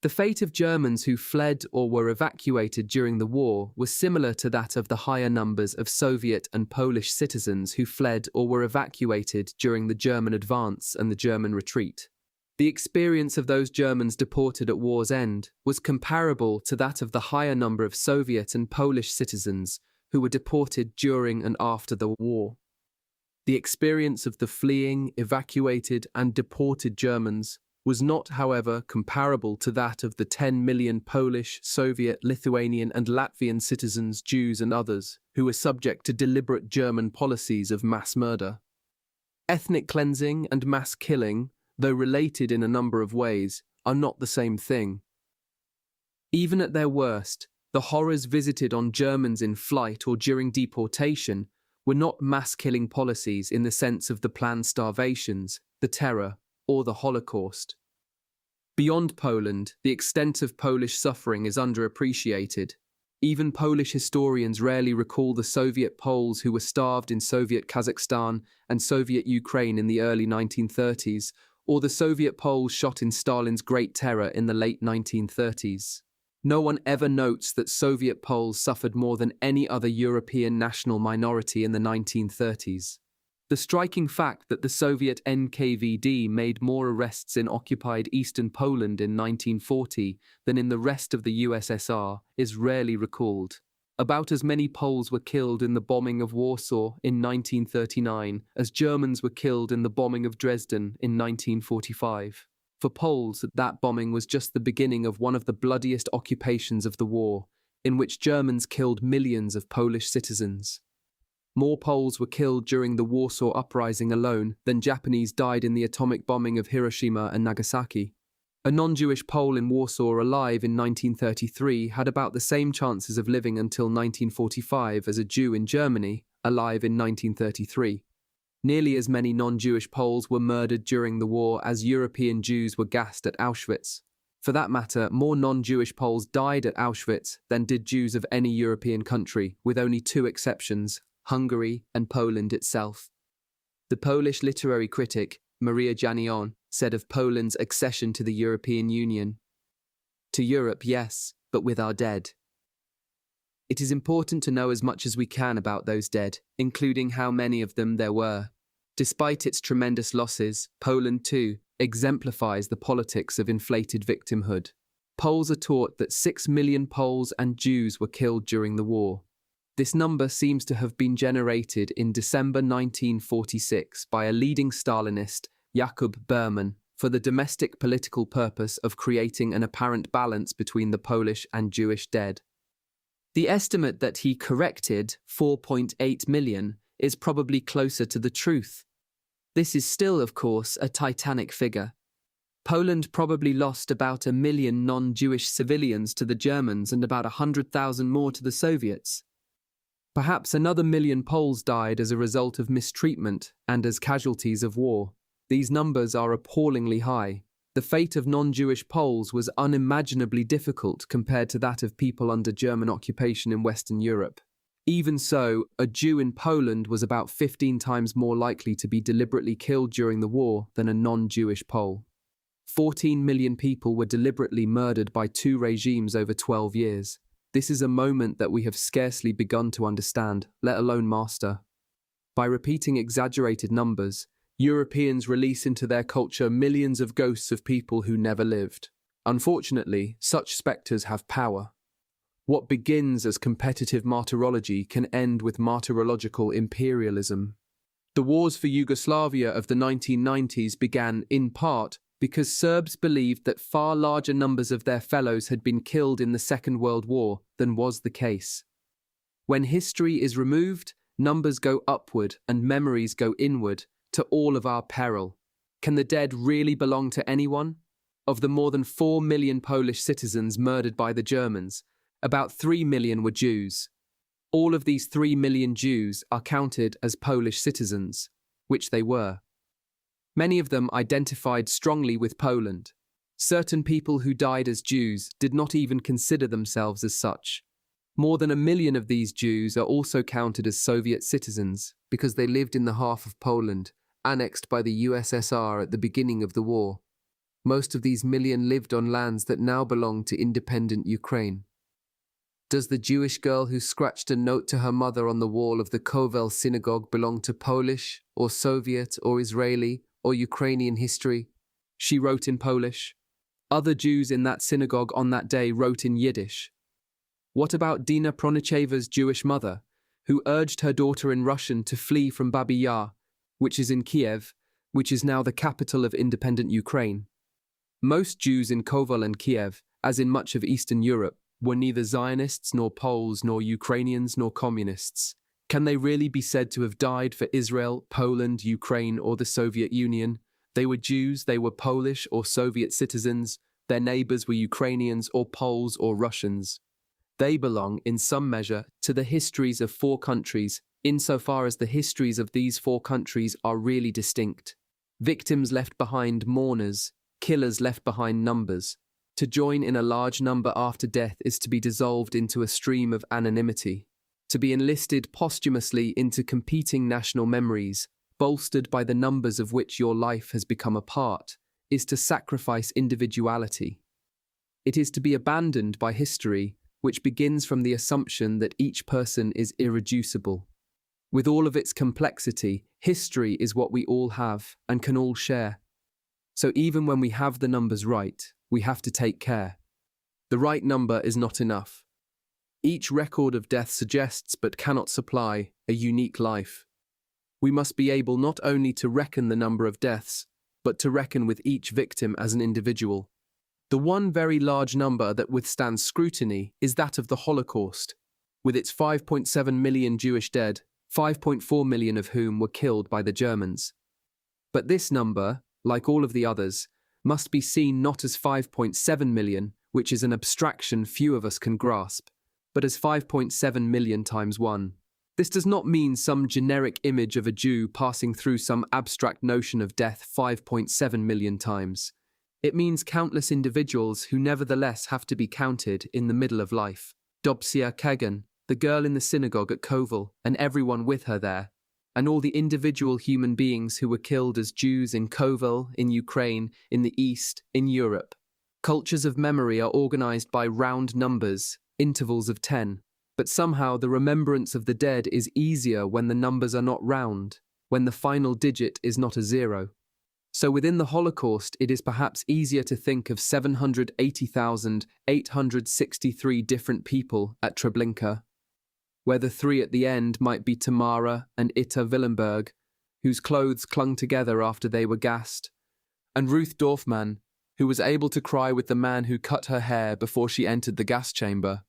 The fate of Germans who fled or were evacuated during the war was similar to that of the higher numbers of Soviet and Polish citizens who fled or were evacuated during the German advance and the German retreat. The experience of those Germans deported at war's end was comparable to that of the higher number of Soviet and Polish citizens who were deported during and after the war. The experience of the fleeing, evacuated, and deported Germans was not, however, comparable to that of the 10 million Polish, Soviet, Lithuanian, and Latvian citizens, Jews, and others who were subject to deliberate German policies of mass murder. Ethnic cleansing and mass killing, though related in a number of ways, are not the same thing. Even at their worst, the horrors visited on Germans in flight or during deportation were not mass-killing policies in the sense of the planned starvations, the terror, or the Holocaust. Beyond Poland, the extent of Polish suffering is underappreciated. Even Polish historians rarely recall the Soviet Poles who were starved in Soviet Kazakhstan and Soviet Ukraine in the early 1930s, or the Soviet Poles shot in Stalin's Great Terror in the late 1930s. No one ever notes that Soviet Poles suffered more than any other European national minority in the 1930s. The striking fact that the Soviet NKVD made more arrests in occupied eastern Poland in 1940 than in the rest of the USSR is rarely recalled. About as many Poles were killed in the bombing of Warsaw in 1939 as Germans were killed in the bombing of Dresden in 1945. For Poles, that bombing was just the beginning of one of the bloodiest occupations of the war, in which Germans killed millions of Polish citizens. More Poles were killed during the Warsaw Uprising alone than Japanese died in the atomic bombing of Hiroshima and Nagasaki. A non-Jewish Pole in Warsaw alive in 1933 had about the same chances of living until 1945 as a Jew in Germany, alive in 1933. Nearly as many non-Jewish Poles were murdered during the war as European Jews were gassed at Auschwitz. For that matter, more non-Jewish Poles died at Auschwitz than did Jews of any European country, with only 2 exceptions: Hungary and Poland itself. The Polish literary critic, Maria Janion, said of Poland's accession to the European Union, "To Europe, yes, but with our dead." It is important to know as much as we can about those dead, including how many of them there were. Despite its tremendous losses, Poland too exemplifies the politics of inflated victimhood. Poles are taught that 6 million Poles and Jews were killed during the war. This number seems to have been generated in December 1946 by a leading Stalinist, Jakub Berman, for the domestic political purpose of creating an apparent balance between the Polish and Jewish dead. The estimate that he corrected, 4.8 million, is probably closer to the truth. This is still, of course, a titanic figure. Poland probably lost about 1 million non-Jewish civilians to the Germans and about 100,000 more to the Soviets. Perhaps another 1 million Poles died as a result of mistreatment and as casualties of war. These numbers are appallingly high. The fate of non-Jewish Poles was unimaginably difficult compared to that of people under German occupation in Western Europe. Even so, a Jew in Poland was about 15 times more likely to be deliberately killed during the war than a non-Jewish Pole. 14 million people were deliberately murdered by two regimes over 12 years. This is a moment that we have scarcely begun to understand, let alone master. By repeating exaggerated numbers, Europeans release into their culture millions of ghosts of people who never lived. Unfortunately, such spectres have power. What begins as competitive martyrology can end with martyrological imperialism. The wars for Yugoslavia of the 1990s began, in part, because Serbs believed that far larger numbers of their fellows had been killed in the Second World War than was the case. When history is removed, numbers go upward and memories go inward, to all of our peril. Can the dead really belong to anyone? Of the more than 4 million Polish citizens murdered by the Germans, about 3 million were Jews. All of these 3 million Jews are counted as Polish citizens, which they were. Many of them identified strongly with Poland. Certain people who died as Jews did not even consider themselves as such. More than 1 million of these Jews are also counted as Soviet citizens because they lived in the half of Poland annexed by the USSR at the beginning of the war. Most of these million lived on lands that now belong to independent Ukraine. Does the Jewish girl who scratched a note to her mother on the wall of the Kovel synagogue belong to Polish, or Soviet, or Israeli, or Ukrainian history? She wrote in Polish. Other Jews in that synagogue on that day wrote in Yiddish. What about Dina Pronicheva's Jewish mother, who urged her daughter in Russian to flee from Babi Yar, which is in Kiev, which is now the capital of independent Ukraine? Most Jews in Kovel and Kiev, as in much of Eastern Europe, were neither Zionists nor Poles nor Ukrainians nor communists. Can they really be said to have died for Israel, Poland, Ukraine, or the Soviet Union? They were Jews, they were Polish or Soviet citizens, their neighbors were Ukrainians or Poles or Russians. They belong, in some measure, to the histories of 4 countries, insofar as the histories of these 4 countries are really distinct. Victims left behind mourners, killers left behind numbers. To join in a large number after death is to be dissolved into a stream of anonymity. To be enlisted posthumously into competing national memories, bolstered by the numbers of which your life has become a part, is to sacrifice individuality. It is to be abandoned by history, which begins from the assumption that each person is irreducible. With all of its complexity, history is what we all have and can all share. So even when we have the numbers right, we have to take care. The right number is not enough. Each record of death suggests but cannot supply a unique life. We must be able not only to reckon the number of deaths, but to reckon with each victim as an individual. The one very large number that withstands scrutiny is that of the Holocaust, with its 5.7 million Jewish dead, 5.4 million of whom were killed by the Germans. But this number, like all of the others, must be seen not as 5.7 million, which is an abstraction few of us can grasp, but as 5.7 million times 1. This does not mean some generic image of a Jew passing through some abstract notion of death 5.7 million times. It means countless individuals who nevertheless have to be counted in the middle of life. Dobsia Kagan, the girl in the synagogue at Kovel, and everyone with her there, and all the individual human beings who were killed as Jews in Kovel, in Ukraine, in the East, in Europe. Cultures of memory are organized by round numbers, intervals of 10. But somehow the remembrance of the dead is easier when the numbers are not round, when the final digit is not a zero. So within the Holocaust, it is perhaps easier to think of 780,863 different people at Treblinka, where the three at the end might be Tamara and Itta Willenberg, whose clothes clung together after they were gassed, and Ruth Dorfman, who was able to cry with the man who cut her hair before she entered the gas chamber.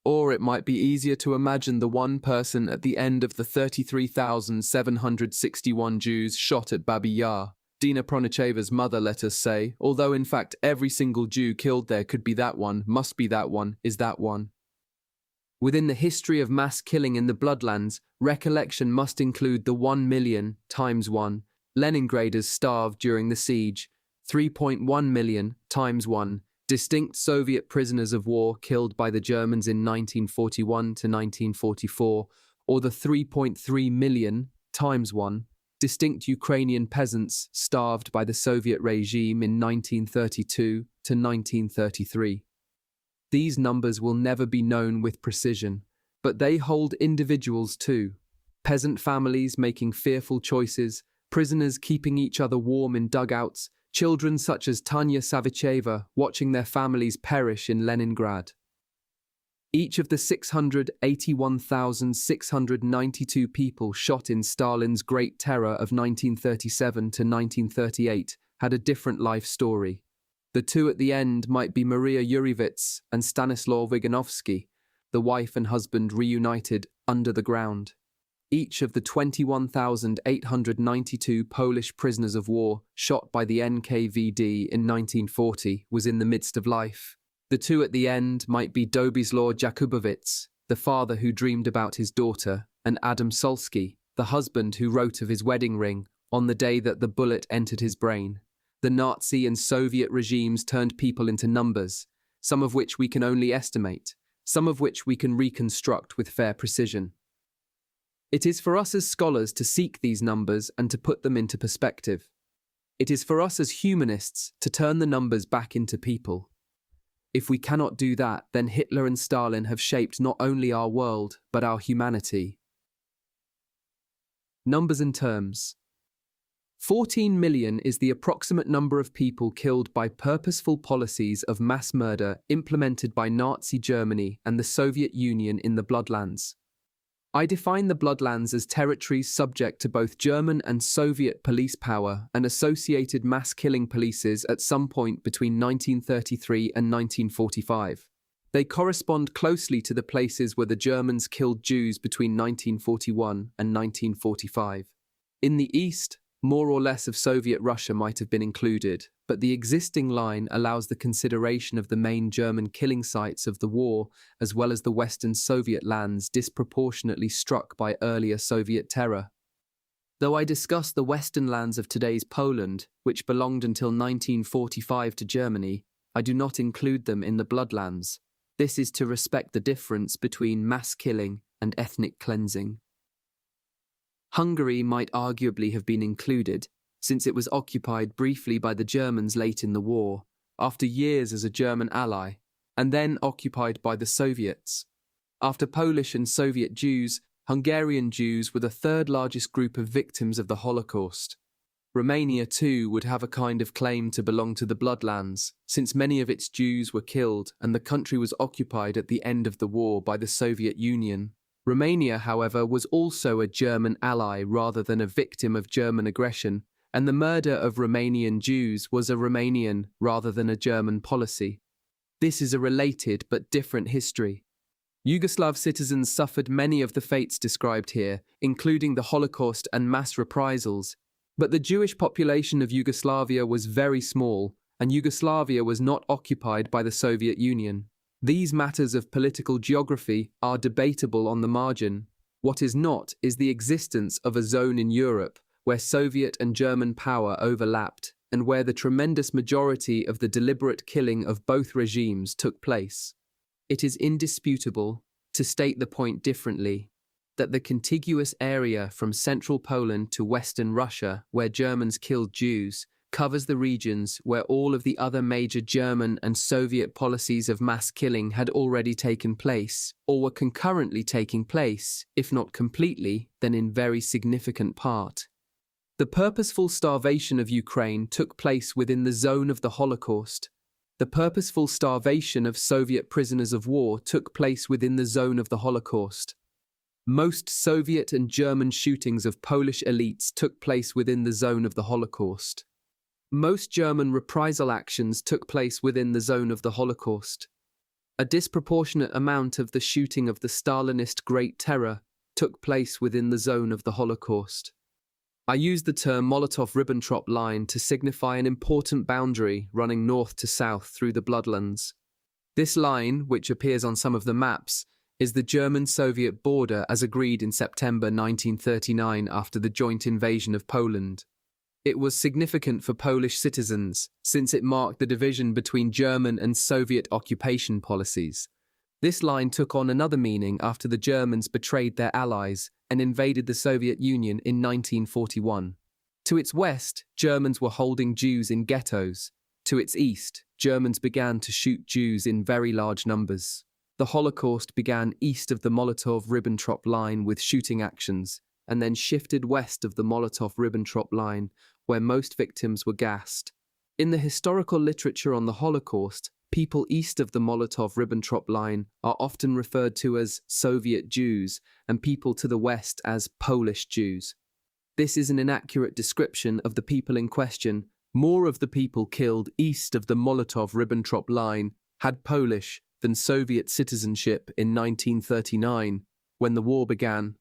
Or it might be easier to imagine the one person at the end of the 33,761 Jews shot at Babi Yar, Dina Pronicheva's mother, let us say, although in fact every single Jew killed there could be that one, must be that one, is that one. Within the history of mass killing in the Bloodlands, recollection must include the 1 million times 1 Leningraders starved during the siege, 3.1 million times 1 distinct Soviet prisoners of war killed by the Germans in 1941 to 1944, or the 3.3 million times 1 distinct Ukrainian peasants starved by the Soviet regime in 1932 to 1933. These numbers will never be known with precision, but they hold individuals too. Peasant families making fearful choices, prisoners keeping each other warm in dugouts, children such as Tanya Savicheva watching their families perish in Leningrad. Each of the 681,692 people shot in Stalin's Great Terror of 1937 to 1938 had a different life story. The two at the end might be Maria Yurievits and Stanislaw Wiganovsky, the wife and husband reunited under the ground. Each of the 21,892 Polish prisoners of war shot by the NKVD in 1940 was in the midst of life. The two at the end might be Dobislaw Jakubowicz, the father who dreamed about his daughter, and Adam Solsky, the husband who wrote of his wedding ring on the day that the bullet entered his brain. The Nazi and Soviet regimes turned people into numbers, some of which we can only estimate, some of which we can reconstruct with fair precision. It is for us as scholars to seek these numbers and to put them into perspective. It is for us as humanists to turn the numbers back into people. If we cannot do that, then Hitler and Stalin have shaped not only our world, but our humanity. Numbers and terms. 14 million is the approximate number of people killed by purposeful policies of mass murder implemented by Nazi Germany and the Soviet Union in the Bloodlands. I define the Bloodlands as territories subject to both German and Soviet police power and associated mass killing policies at some point between 1933 and 1945. They correspond closely to the places where the Germans killed Jews between 1941 and 1945. In the east, more or less of Soviet Russia might have been included, but the existing line allows the consideration of the main German killing sites of the war, as well as the Western Soviet lands disproportionately struck by earlier Soviet terror. Though I discuss the Western lands of today's Poland, which belonged until 1945 to Germany, I do not include them in the Bloodlands. This is to respect the difference between mass killing and ethnic cleansing. Hungary might arguably have been included, since it was occupied briefly by the Germans late in the war, after years as a German ally, and then occupied by the Soviets. After Polish and Soviet Jews, Hungarian Jews were the third largest group of victims of the Holocaust. Romania too would have a kind of claim to belong to the Bloodlands, since many of its Jews were killed and the country was occupied at the end of the war by the Soviet Union. Romania, however, was also a German ally rather than a victim of German aggression, and the murder of Romanian Jews was a Romanian rather than a German policy. This is a related but different history. Yugoslav citizens suffered many of the fates described here, including the Holocaust and mass reprisals, but the Jewish population of Yugoslavia was very small, and Yugoslavia was not occupied by the Soviet Union. These matters of political geography are debatable on the margin. What is not is the existence of a zone in Europe where Soviet and German power overlapped and where the tremendous majority of the deliberate killing of both regimes took place. It is indisputable, to state the point differently, that the contiguous area from central Poland to western Russia where Germans killed Jews covers the regions where all of the other major German and Soviet policies of mass killing had already taken place, or were concurrently taking place, if not completely, then in very significant part. The purposeful starvation of Ukraine took place within the zone of the Holocaust. The purposeful starvation of Soviet prisoners of war took place within the zone of the Holocaust. Most Soviet and German shootings of Polish elites took place within the zone of the Holocaust. Most German reprisal actions took place within the zone of the Holocaust. A disproportionate amount of the shooting of the Stalinist Great Terror took place within the zone of the Holocaust. I use the term Molotov-Ribbentrop line to signify an important boundary running north to south through the Bloodlands. This line, which appears on some of the maps, is the German-Soviet border as agreed in September 1939 after the joint invasion of Poland. It was significant for Polish citizens, since it marked the division between German and Soviet occupation policies. This line took on another meaning after the Germans betrayed their allies and invaded the Soviet Union in 1941. To its west, Germans were holding Jews in ghettos. To its east, Germans began to shoot Jews in very large numbers. The Holocaust began east of the Molotov-Ribbentrop line with shooting actions, and then shifted west of the Molotov-Ribbentrop line, where most victims were gassed. In the historical literature on the Holocaust, people east of the Molotov-Ribbentrop line are often referred to as Soviet Jews, and people to the west as Polish Jews. This is an inaccurate description of the people in question. More of the people killed east of the Molotov-Ribbentrop line had Polish than Soviet citizenship in 1939, when the war began.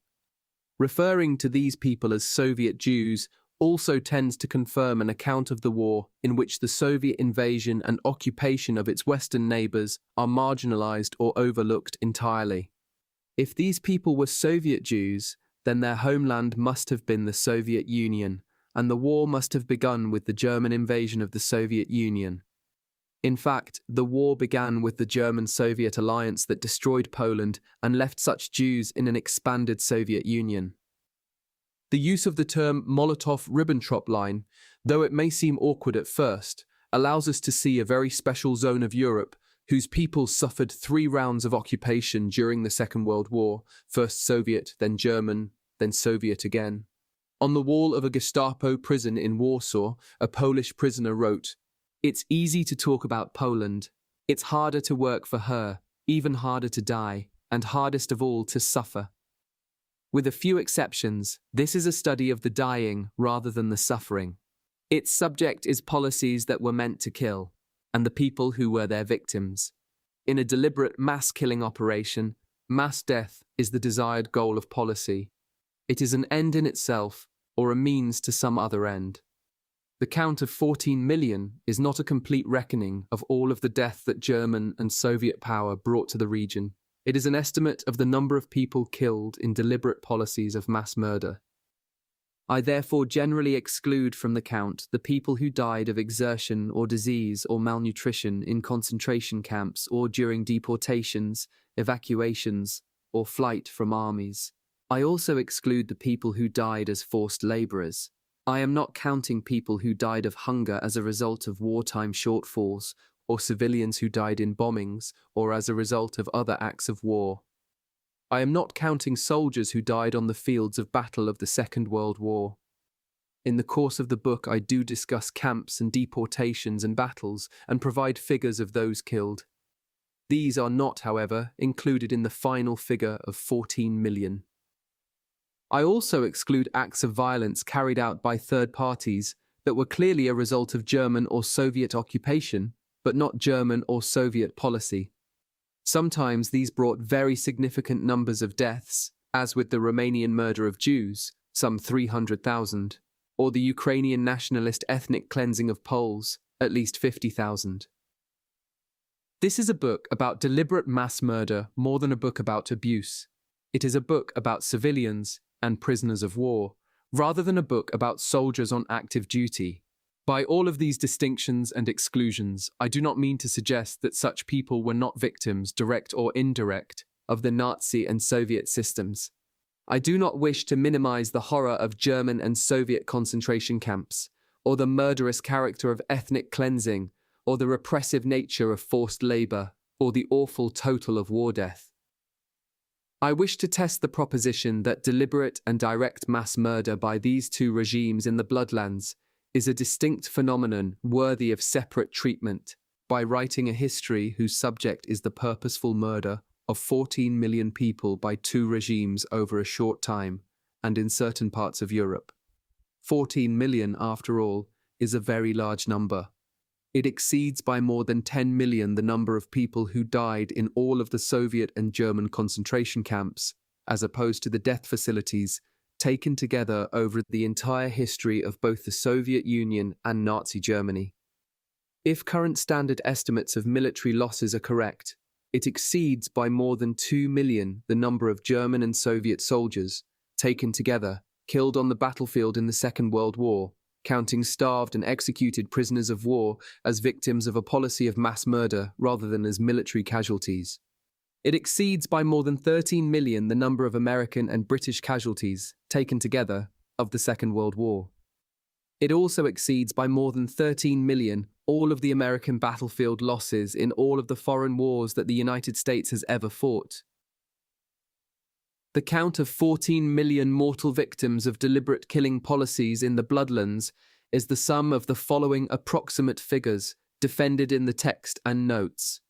Referring to these people as Soviet Jews also tends to confirm an account of the war in which the Soviet invasion and occupation of its Western neighbors are marginalized or overlooked entirely. If these people were Soviet Jews, then their homeland must have been the Soviet Union, and the war must have begun with the German invasion of the Soviet Union. In fact, the war began with the German-Soviet alliance that destroyed Poland and left such Jews in an expanded Soviet Union. The use of the term Molotov-Ribbentrop line, though it may seem awkward at first, allows us to see a very special zone of Europe whose people suffered 3 rounds of occupation during the Second World War, first Soviet, then German, then Soviet again. On the wall of a Gestapo prison in Warsaw, a Polish prisoner wrote, "It's easy to talk about Poland. It's harder to work for her, even harder to die, and hardest of all to suffer." With a few exceptions, this is a study of the dying rather than the suffering. Its subject is policies that were meant to kill, and the people who were their victims. In a deliberate mass-killing operation, mass death is the desired goal of policy. It is an end in itself, or a means to some other end. The count of 14 million is not a complete reckoning of all of the death that German and Soviet power brought to the region. It is an estimate of the number of people killed in deliberate policies of mass murder. I therefore generally exclude from the count the people who died of exertion or disease or malnutrition in concentration camps or during deportations, evacuations, or flight from armies. I also exclude the people who died as forced laborers. I am not counting people who died of hunger as a result of wartime shortfalls, or civilians who died in bombings, or as a result of other acts of war. I am not counting soldiers who died on the fields of battle of the Second World War. In the course of the book, I do discuss camps and deportations and battles, and provide figures of those killed. These are not, however, included in the final figure of 14 million. I also exclude acts of violence carried out by third parties that were clearly a result of German or Soviet occupation, but not German or Soviet policy. Sometimes these brought very significant numbers of deaths, as with the Romanian murder of Jews, some 300,000, or the Ukrainian nationalist ethnic cleansing of Poles, at least 50,000. This is a book about deliberate mass murder more than a book about abuse. It is a book about civilians and prisoners of war, rather than a book about soldiers on active duty. By all of these distinctions and exclusions, I do not mean to suggest that such people were not victims, direct or indirect, of the Nazi and Soviet systems. I do not wish to minimize the horror of German and Soviet concentration camps, or the murderous character of ethnic cleansing, or the repressive nature of forced labor, or the awful total of war death. I wish to test the proposition that deliberate and direct mass murder by these two regimes in the Bloodlands is a distinct phenomenon worthy of separate treatment by writing a history whose subject is the purposeful murder of 14 million people by two regimes over a short time and in certain parts of Europe. 14 million, after all, is a very large number. It exceeds by more than 10 million the number of people who died in all of the Soviet and German concentration camps, as opposed to the death facilities taken together over the entire history of both the Soviet Union and Nazi Germany. If current standard estimates of military losses are correct, it exceeds by more than 2 million the number of German and Soviet soldiers, taken together, killed on the battlefield in the Second World War, counting starved and executed prisoners of war as victims of a policy of mass murder rather than as military casualties. It exceeds by more than 13 million the number of American and British casualties, taken together, of the Second World War. It also exceeds by more than 13 million all of the American battlefield losses in all of the foreign wars that the United States has ever fought. The count of 14 million mortal victims of deliberate killing policies in the Bloodlands is the sum of the following approximate figures defended in the text and notes.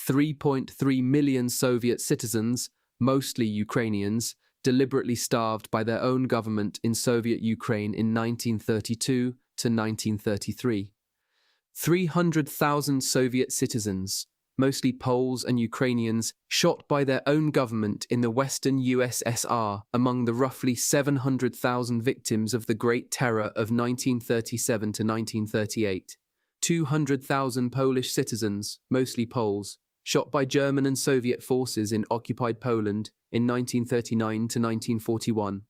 3.3 million Soviet citizens, mostly Ukrainians, deliberately starved by their own government in Soviet Ukraine in 1932 to 1933. 300,000 Soviet citizens, mostly Poles and Ukrainians, shot by their own government in the Western USSR among the roughly 700,000 victims of the Great Terror of 1937 to 1938. 200,000 Polish citizens, mostly Poles, shot by German and Soviet forces in occupied Poland in 1939 to 1941.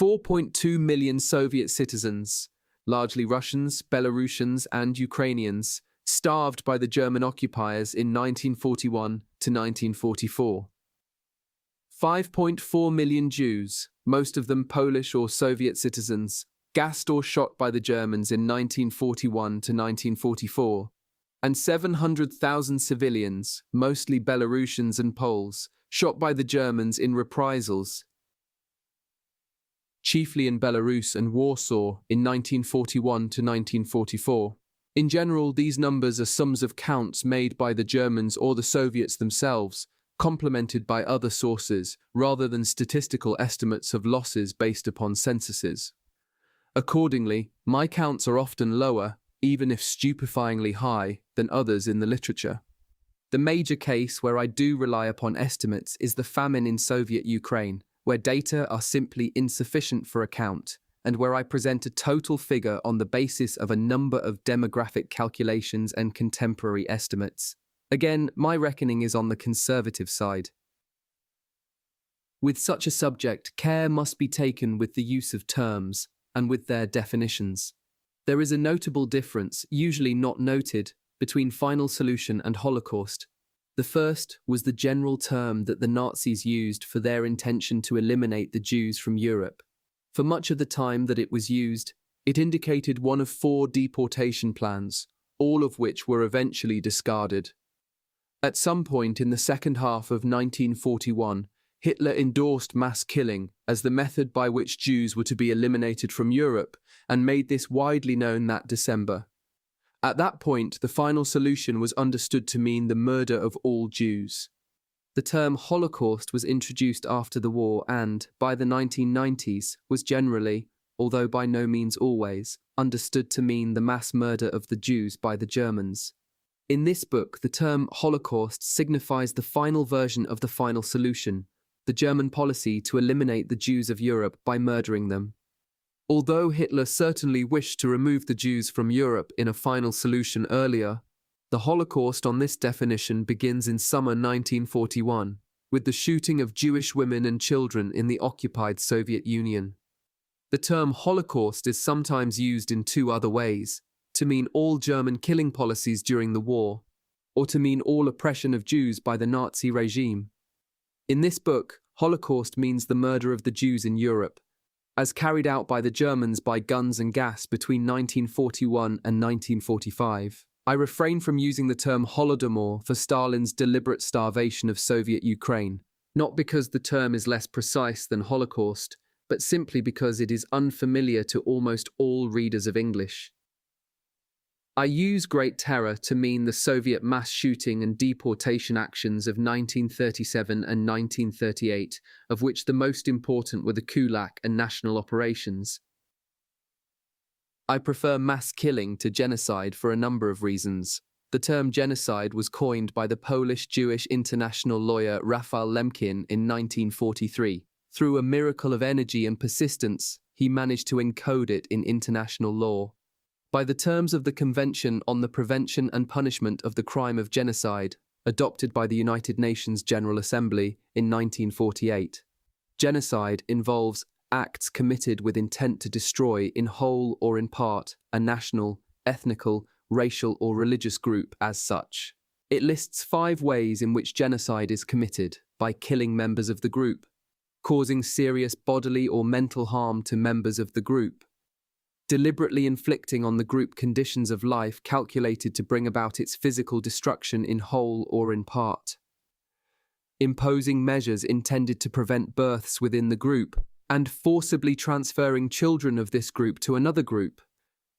4.2 million Soviet citizens, largely Russians, Belarusians, and Ukrainians, starved by the German occupiers in 1941 to 1944. 5.4 million Jews, most of them Polish or Soviet citizens, gassed or shot by the Germans in 1941 to 1944, and 700,000 civilians, mostly Belarusians and Poles, shot by the Germans in reprisals, chiefly in Belarus and Warsaw in 1941 to 1944. In general, these numbers are sums of counts made by the Germans or the Soviets themselves, complemented by other sources, rather than statistical estimates of losses based upon censuses. Accordingly, my counts are often lower, even if stupefyingly high, than others in the literature. The major case where I do rely upon estimates is the famine in Soviet Ukraine, where data are simply insufficient for account, and where I present a total figure on the basis of a number of demographic calculations and contemporary estimates. Again, my reckoning is on the conservative side. With such a subject, care must be taken with the use of terms and with their definitions. There is a notable difference, usually not noted, between final solution and Holocaust. The first was the general term that the Nazis used for their intention to eliminate the Jews from Europe. For much of the time that it was used, it indicated one of 4 deportation plans, all of which were eventually discarded. At some point in the second half of 1941, Hitler endorsed mass killing as the method by which Jews were to be eliminated from Europe and made this widely known that December. At that point, the final solution was understood to mean the murder of all Jews. The term Holocaust was introduced after the war and, by the 1990s, was generally, although by no means always, understood to mean the mass murder of the Jews by the Germans. In this book, the term Holocaust signifies the final version of the final solution, the German policy to eliminate the Jews of Europe by murdering them. Although Hitler certainly wished to remove the Jews from Europe in a final solution earlier, the Holocaust on this definition begins in summer 1941, with the shooting of Jewish women and children in the occupied Soviet Union. The term Holocaust is sometimes used in 2 other ways, to mean all German killing policies during the war, or to mean all oppression of Jews by the Nazi regime. In this book, Holocaust means the murder of the Jews in Europe, as carried out by the Germans by guns and gas between 1941 and 1945. I refrain from using the term Holodomor for Stalin's deliberate starvation of Soviet Ukraine, not because the term is less precise than Holocaust, but simply because it is unfamiliar to almost all readers of English. I use Great Terror to mean the Soviet mass shooting and deportation actions of 1937 and 1938, of which the most important were the Kulak and national operations. I prefer mass killing to genocide for a number of reasons. The term genocide was coined by the Polish Jewish international lawyer Rafał Lemkin in 1943. Through a miracle of energy and persistence, he managed to encode it in international law. By the terms of the Convention on the Prevention and Punishment of the Crime of Genocide, adopted by the United Nations General Assembly in 1948, genocide involves acts committed with intent to destroy, in whole or in part, a national, ethnical, racial or religious group as such. It lists 5 ways in which genocide is committed: by killing members of the group, causing serious bodily or mental harm to members of the group, deliberately inflicting on the group conditions of life calculated to bring about its physical destruction in whole or in part, imposing measures intended to prevent births within the group, and forcibly transferring children of this group to another group.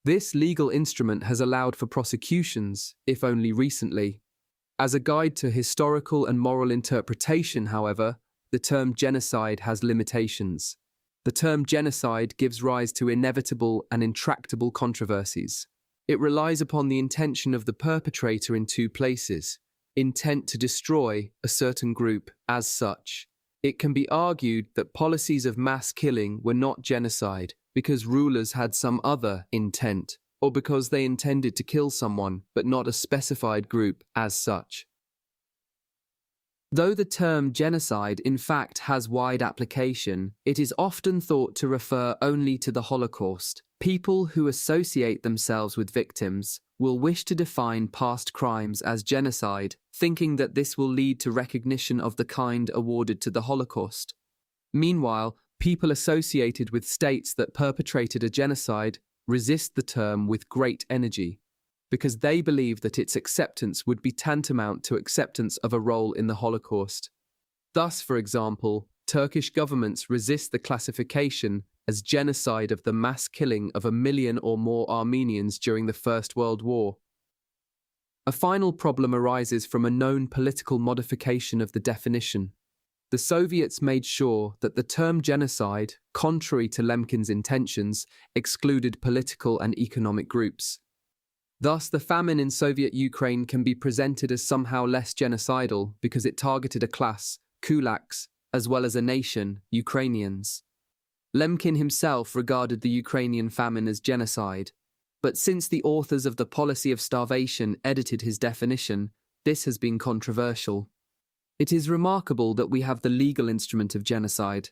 This legal instrument has allowed for prosecutions, if only recently. As a guide to historical and moral interpretation, however, the term genocide has limitations. The term genocide gives rise to inevitable and intractable controversies. It relies upon the intention of the perpetrator in 2 places: intent to destroy a certain group as such. It can be argued that policies of mass killing were not genocide because rulers had some other intent, or because they intended to kill someone but not a specified group as such. Though the term genocide in fact has wide application, it is often thought to refer only to the Holocaust. People who associate themselves with victims will wish to define past crimes as genocide, thinking that this will lead to recognition of the kind awarded to the Holocaust. Meanwhile, people associated with states that perpetrated a genocide resist the term with great energy, because they believe that its acceptance would be tantamount to acceptance of a role in the Holocaust. Thus, for example, Turkish governments resist the classification as genocide of the mass killing of 1 million or more Armenians during the First World War. A final problem arises from a known political modification of the definition. The Soviets made sure that the term genocide, contrary to Lemkin's intentions, excluded political and economic groups. Thus, the famine in Soviet Ukraine can be presented as somehow less genocidal because it targeted a class, kulaks, as well as a nation, Ukrainians. Lemkin himself regarded the Ukrainian famine as genocide, but since the authors of The Policy of Starvation edited his definition, this has been controversial. It is remarkable that we have the legal instrument of genocide.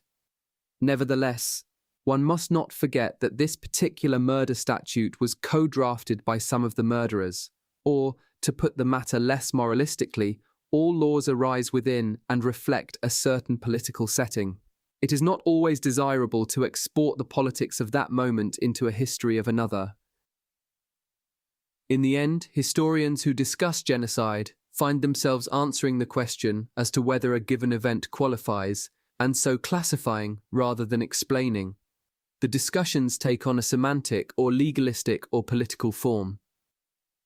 Nevertheless, one must not forget that this particular murder statute was co-drafted by some of the murderers, or, to put the matter less moralistically, all laws arise within and reflect a certain political setting. It is not always desirable to export the politics of that moment into a history of another. In the end, historians who discuss genocide find themselves answering the question as to whether a given event qualifies, and so classifying rather than explaining. The discussions take on a semantic or legalistic or political form.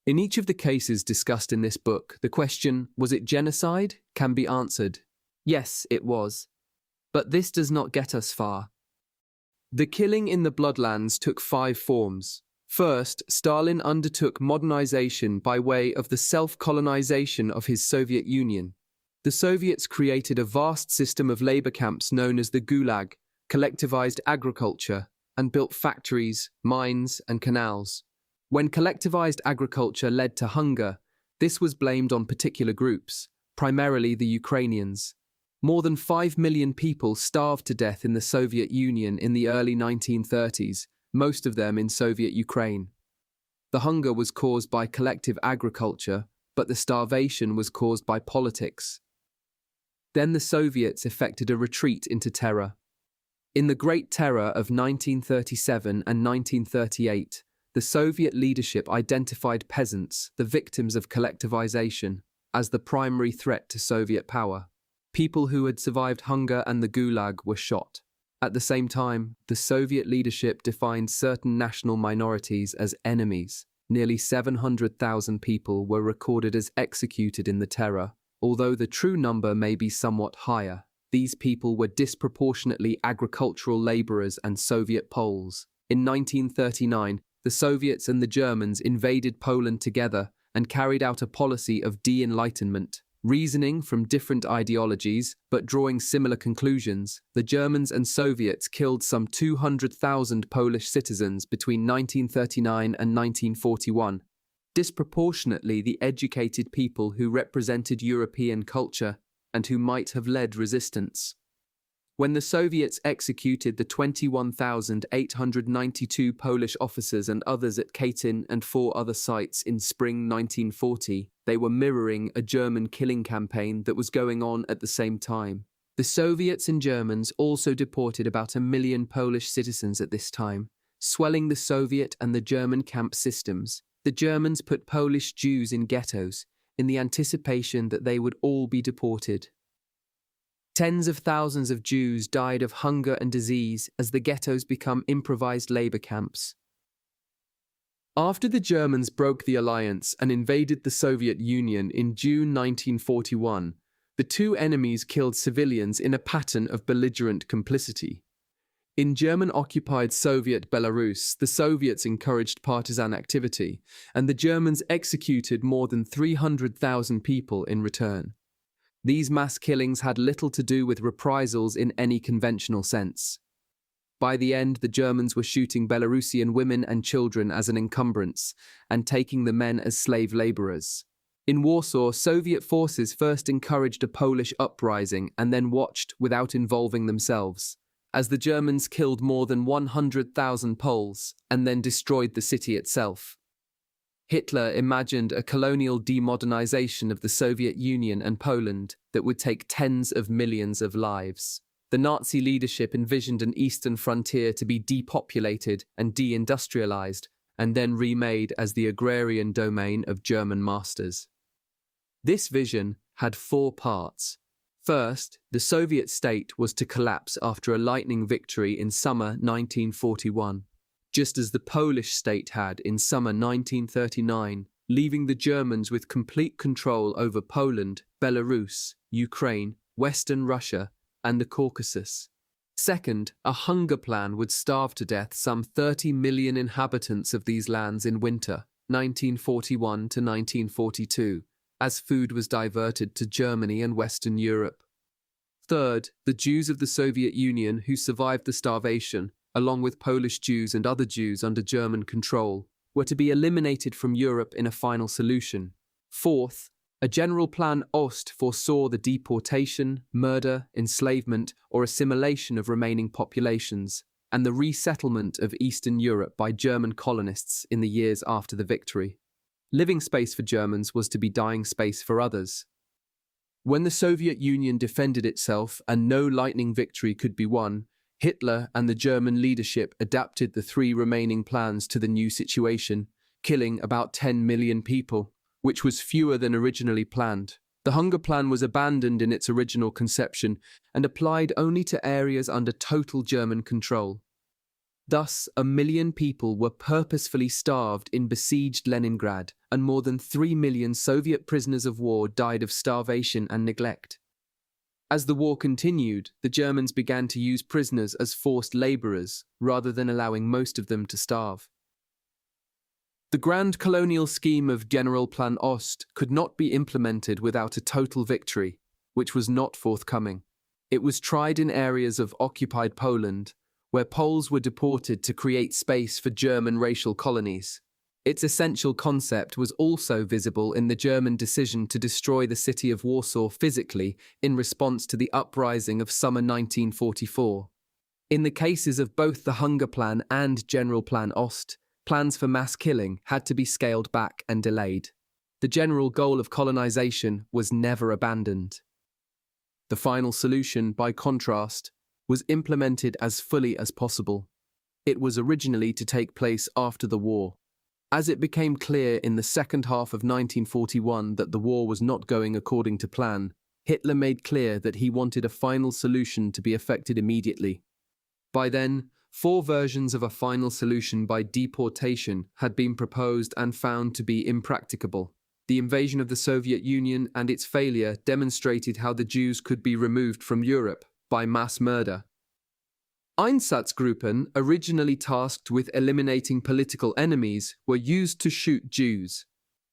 In each of the cases discussed in this book, the question, was it genocide, can be answered. Yes, it was. But this does not get us far. The killing in the Bloodlands took 5 forms. First, Stalin undertook modernization by way of the self-colonization of his Soviet Union. The Soviets created a vast system of labor camps known as the Gulag, collectivized agriculture, and built factories, mines, and canals. When collectivized agriculture led to hunger, this was blamed on particular groups, primarily the Ukrainians. More than 5 million people starved to death in the Soviet Union in the early 1930s, most of them in Soviet Ukraine. The hunger was caused by collective agriculture, but the starvation was caused by politics. Then the Soviets effected a retreat into terror. In the Great Terror of 1937 and 1938, the Soviet leadership identified peasants, the victims of collectivization, as the primary threat to Soviet power. People who had survived hunger and the Gulag were shot. At the same time, the Soviet leadership defined certain national minorities as enemies. Nearly 700,000 people were recorded as executed in the terror, although the true number may be somewhat higher. These people were disproportionately agricultural laborers and Soviet Poles. In 1939, the Soviets and the Germans invaded Poland together and carried out a policy of de-enlightenment. Reasoning from different ideologies, but drawing similar conclusions, the Germans and Soviets killed some 200,000 Polish citizens between 1939 and 1941. Disproportionately the educated people who represented European culture and who might have led resistance. When the Soviets executed the 21,892 Polish officers and others at Katyn and 4 other sites in spring 1940, they were mirroring a German killing campaign that was going on at the same time. The Soviets and Germans also deported about 1 million Polish citizens at this time, swelling the Soviet and the German camp systems. The Germans put Polish Jews in ghettos in the anticipation that they would all be deported. Tens of thousands of Jews died of hunger and disease as the ghettos become improvised labor camps. After the Germans broke the alliance and invaded the Soviet Union in June 1941, the two enemies killed civilians in a pattern of belligerent complicity. In German-occupied Soviet Belarus, the Soviets encouraged partisan activity, and the Germans executed more than 300,000 people in return. These mass killings had little to do with reprisals in any conventional sense. By the end, the Germans were shooting Belarusian women and children as an encumbrance and taking the men as slave laborers. In Warsaw, Soviet forces first encouraged a Polish uprising and then watched without involving themselves, as the Germans killed more than 100,000 Poles and then destroyed the city itself. Hitler imagined a colonial demodernization of the Soviet Union and Poland that would take tens of millions of lives. The Nazi leadership envisioned an eastern frontier to be depopulated and deindustrialized, and then remade as the agrarian domain of German masters. This vision had 4 parts. First, the Soviet state was to collapse after a lightning victory in summer 1941. Just as the Polish state had in summer 1939, leaving the Germans with complete control over Poland, Belarus, Ukraine, Western Russia, and the Caucasus. Second, a hunger plan would starve to death some 30 million inhabitants of these lands in winter, 1941 to 1942, as food was diverted to Germany and Western Europe. Third, the Jews of the Soviet Union who survived the starvation, along with Polish Jews and other Jews under German control, were to be eliminated from Europe in a final solution. Fourth, a general plan Ost foresaw the deportation, murder, enslavement, or assimilation of remaining populations, and the resettlement of Eastern Europe by German colonists in the years after the victory. Living space for Germans was to be dying space for others. When the Soviet Union defended itself and no lightning victory could be won, Hitler and the German leadership adapted the 3 remaining plans to the new situation, killing about 10 million people, which was fewer than originally planned. The hunger plan was abandoned in its original conception and applied only to areas under total German control. Thus, 1 million people were purposefully starved in besieged Leningrad, and more than 3 million Soviet prisoners of war died of starvation and neglect. As the war continued, the Germans began to use prisoners as forced laborers, rather than allowing most of them to starve. The grand colonial scheme of General Plan Ost could not be implemented without a total victory, which was not forthcoming. It was tried in areas of occupied Poland, where Poles were deported to create space for German racial colonies. Its essential concept was also visible in the German decision to destroy the city of Warsaw physically in response to the uprising of summer 1944. In the cases of both the Hunger Plan and General Plan Ost, plans for mass killing had to be scaled back and delayed. The general goal of colonization was never abandoned. The final solution, by contrast, was implemented as fully as possible. It was originally to take place after the war. As it became clear in the second half of 1941 that the war was not going according to plan, Hitler made clear that he wanted a final solution to be effected immediately. By then, 4 versions of a final solution by deportation had been proposed and found to be impracticable. The invasion of the Soviet Union and its failure demonstrated how the Jews could be removed from Europe by mass murder. Einsatzgruppen, originally tasked with eliminating political enemies, were used to shoot Jews.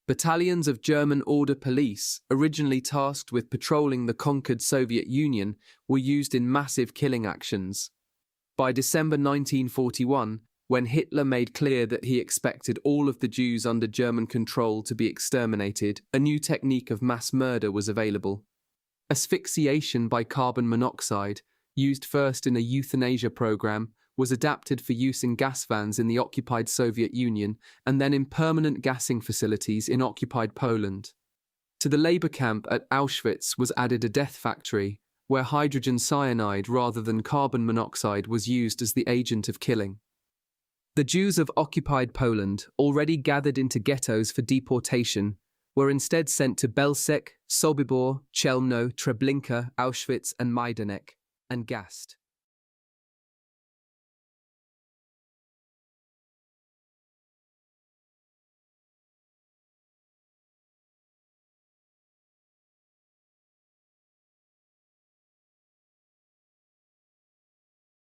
Battalions of German Order Police, originally tasked with patrolling the conquered Soviet Union, were used in massive killing actions. By December 1941, when Hitler made clear that he expected all of the Jews under German control to be exterminated, a new technique of mass murder was available. Asphyxiation by carbon monoxide, used first in a euthanasia program, was adapted for use in gas vans in the occupied Soviet Union and then in permanent gassing facilities in occupied Poland. To the labor camp at Auschwitz was added a death factory, where hydrogen cyanide rather than carbon monoxide was used as the agent of killing. The Jews of occupied Poland, already gathered into ghettos for deportation, were instead sent to Belzec, Sobibor, Chelmno, Treblinka, Auschwitz and Majdanek, and gassed.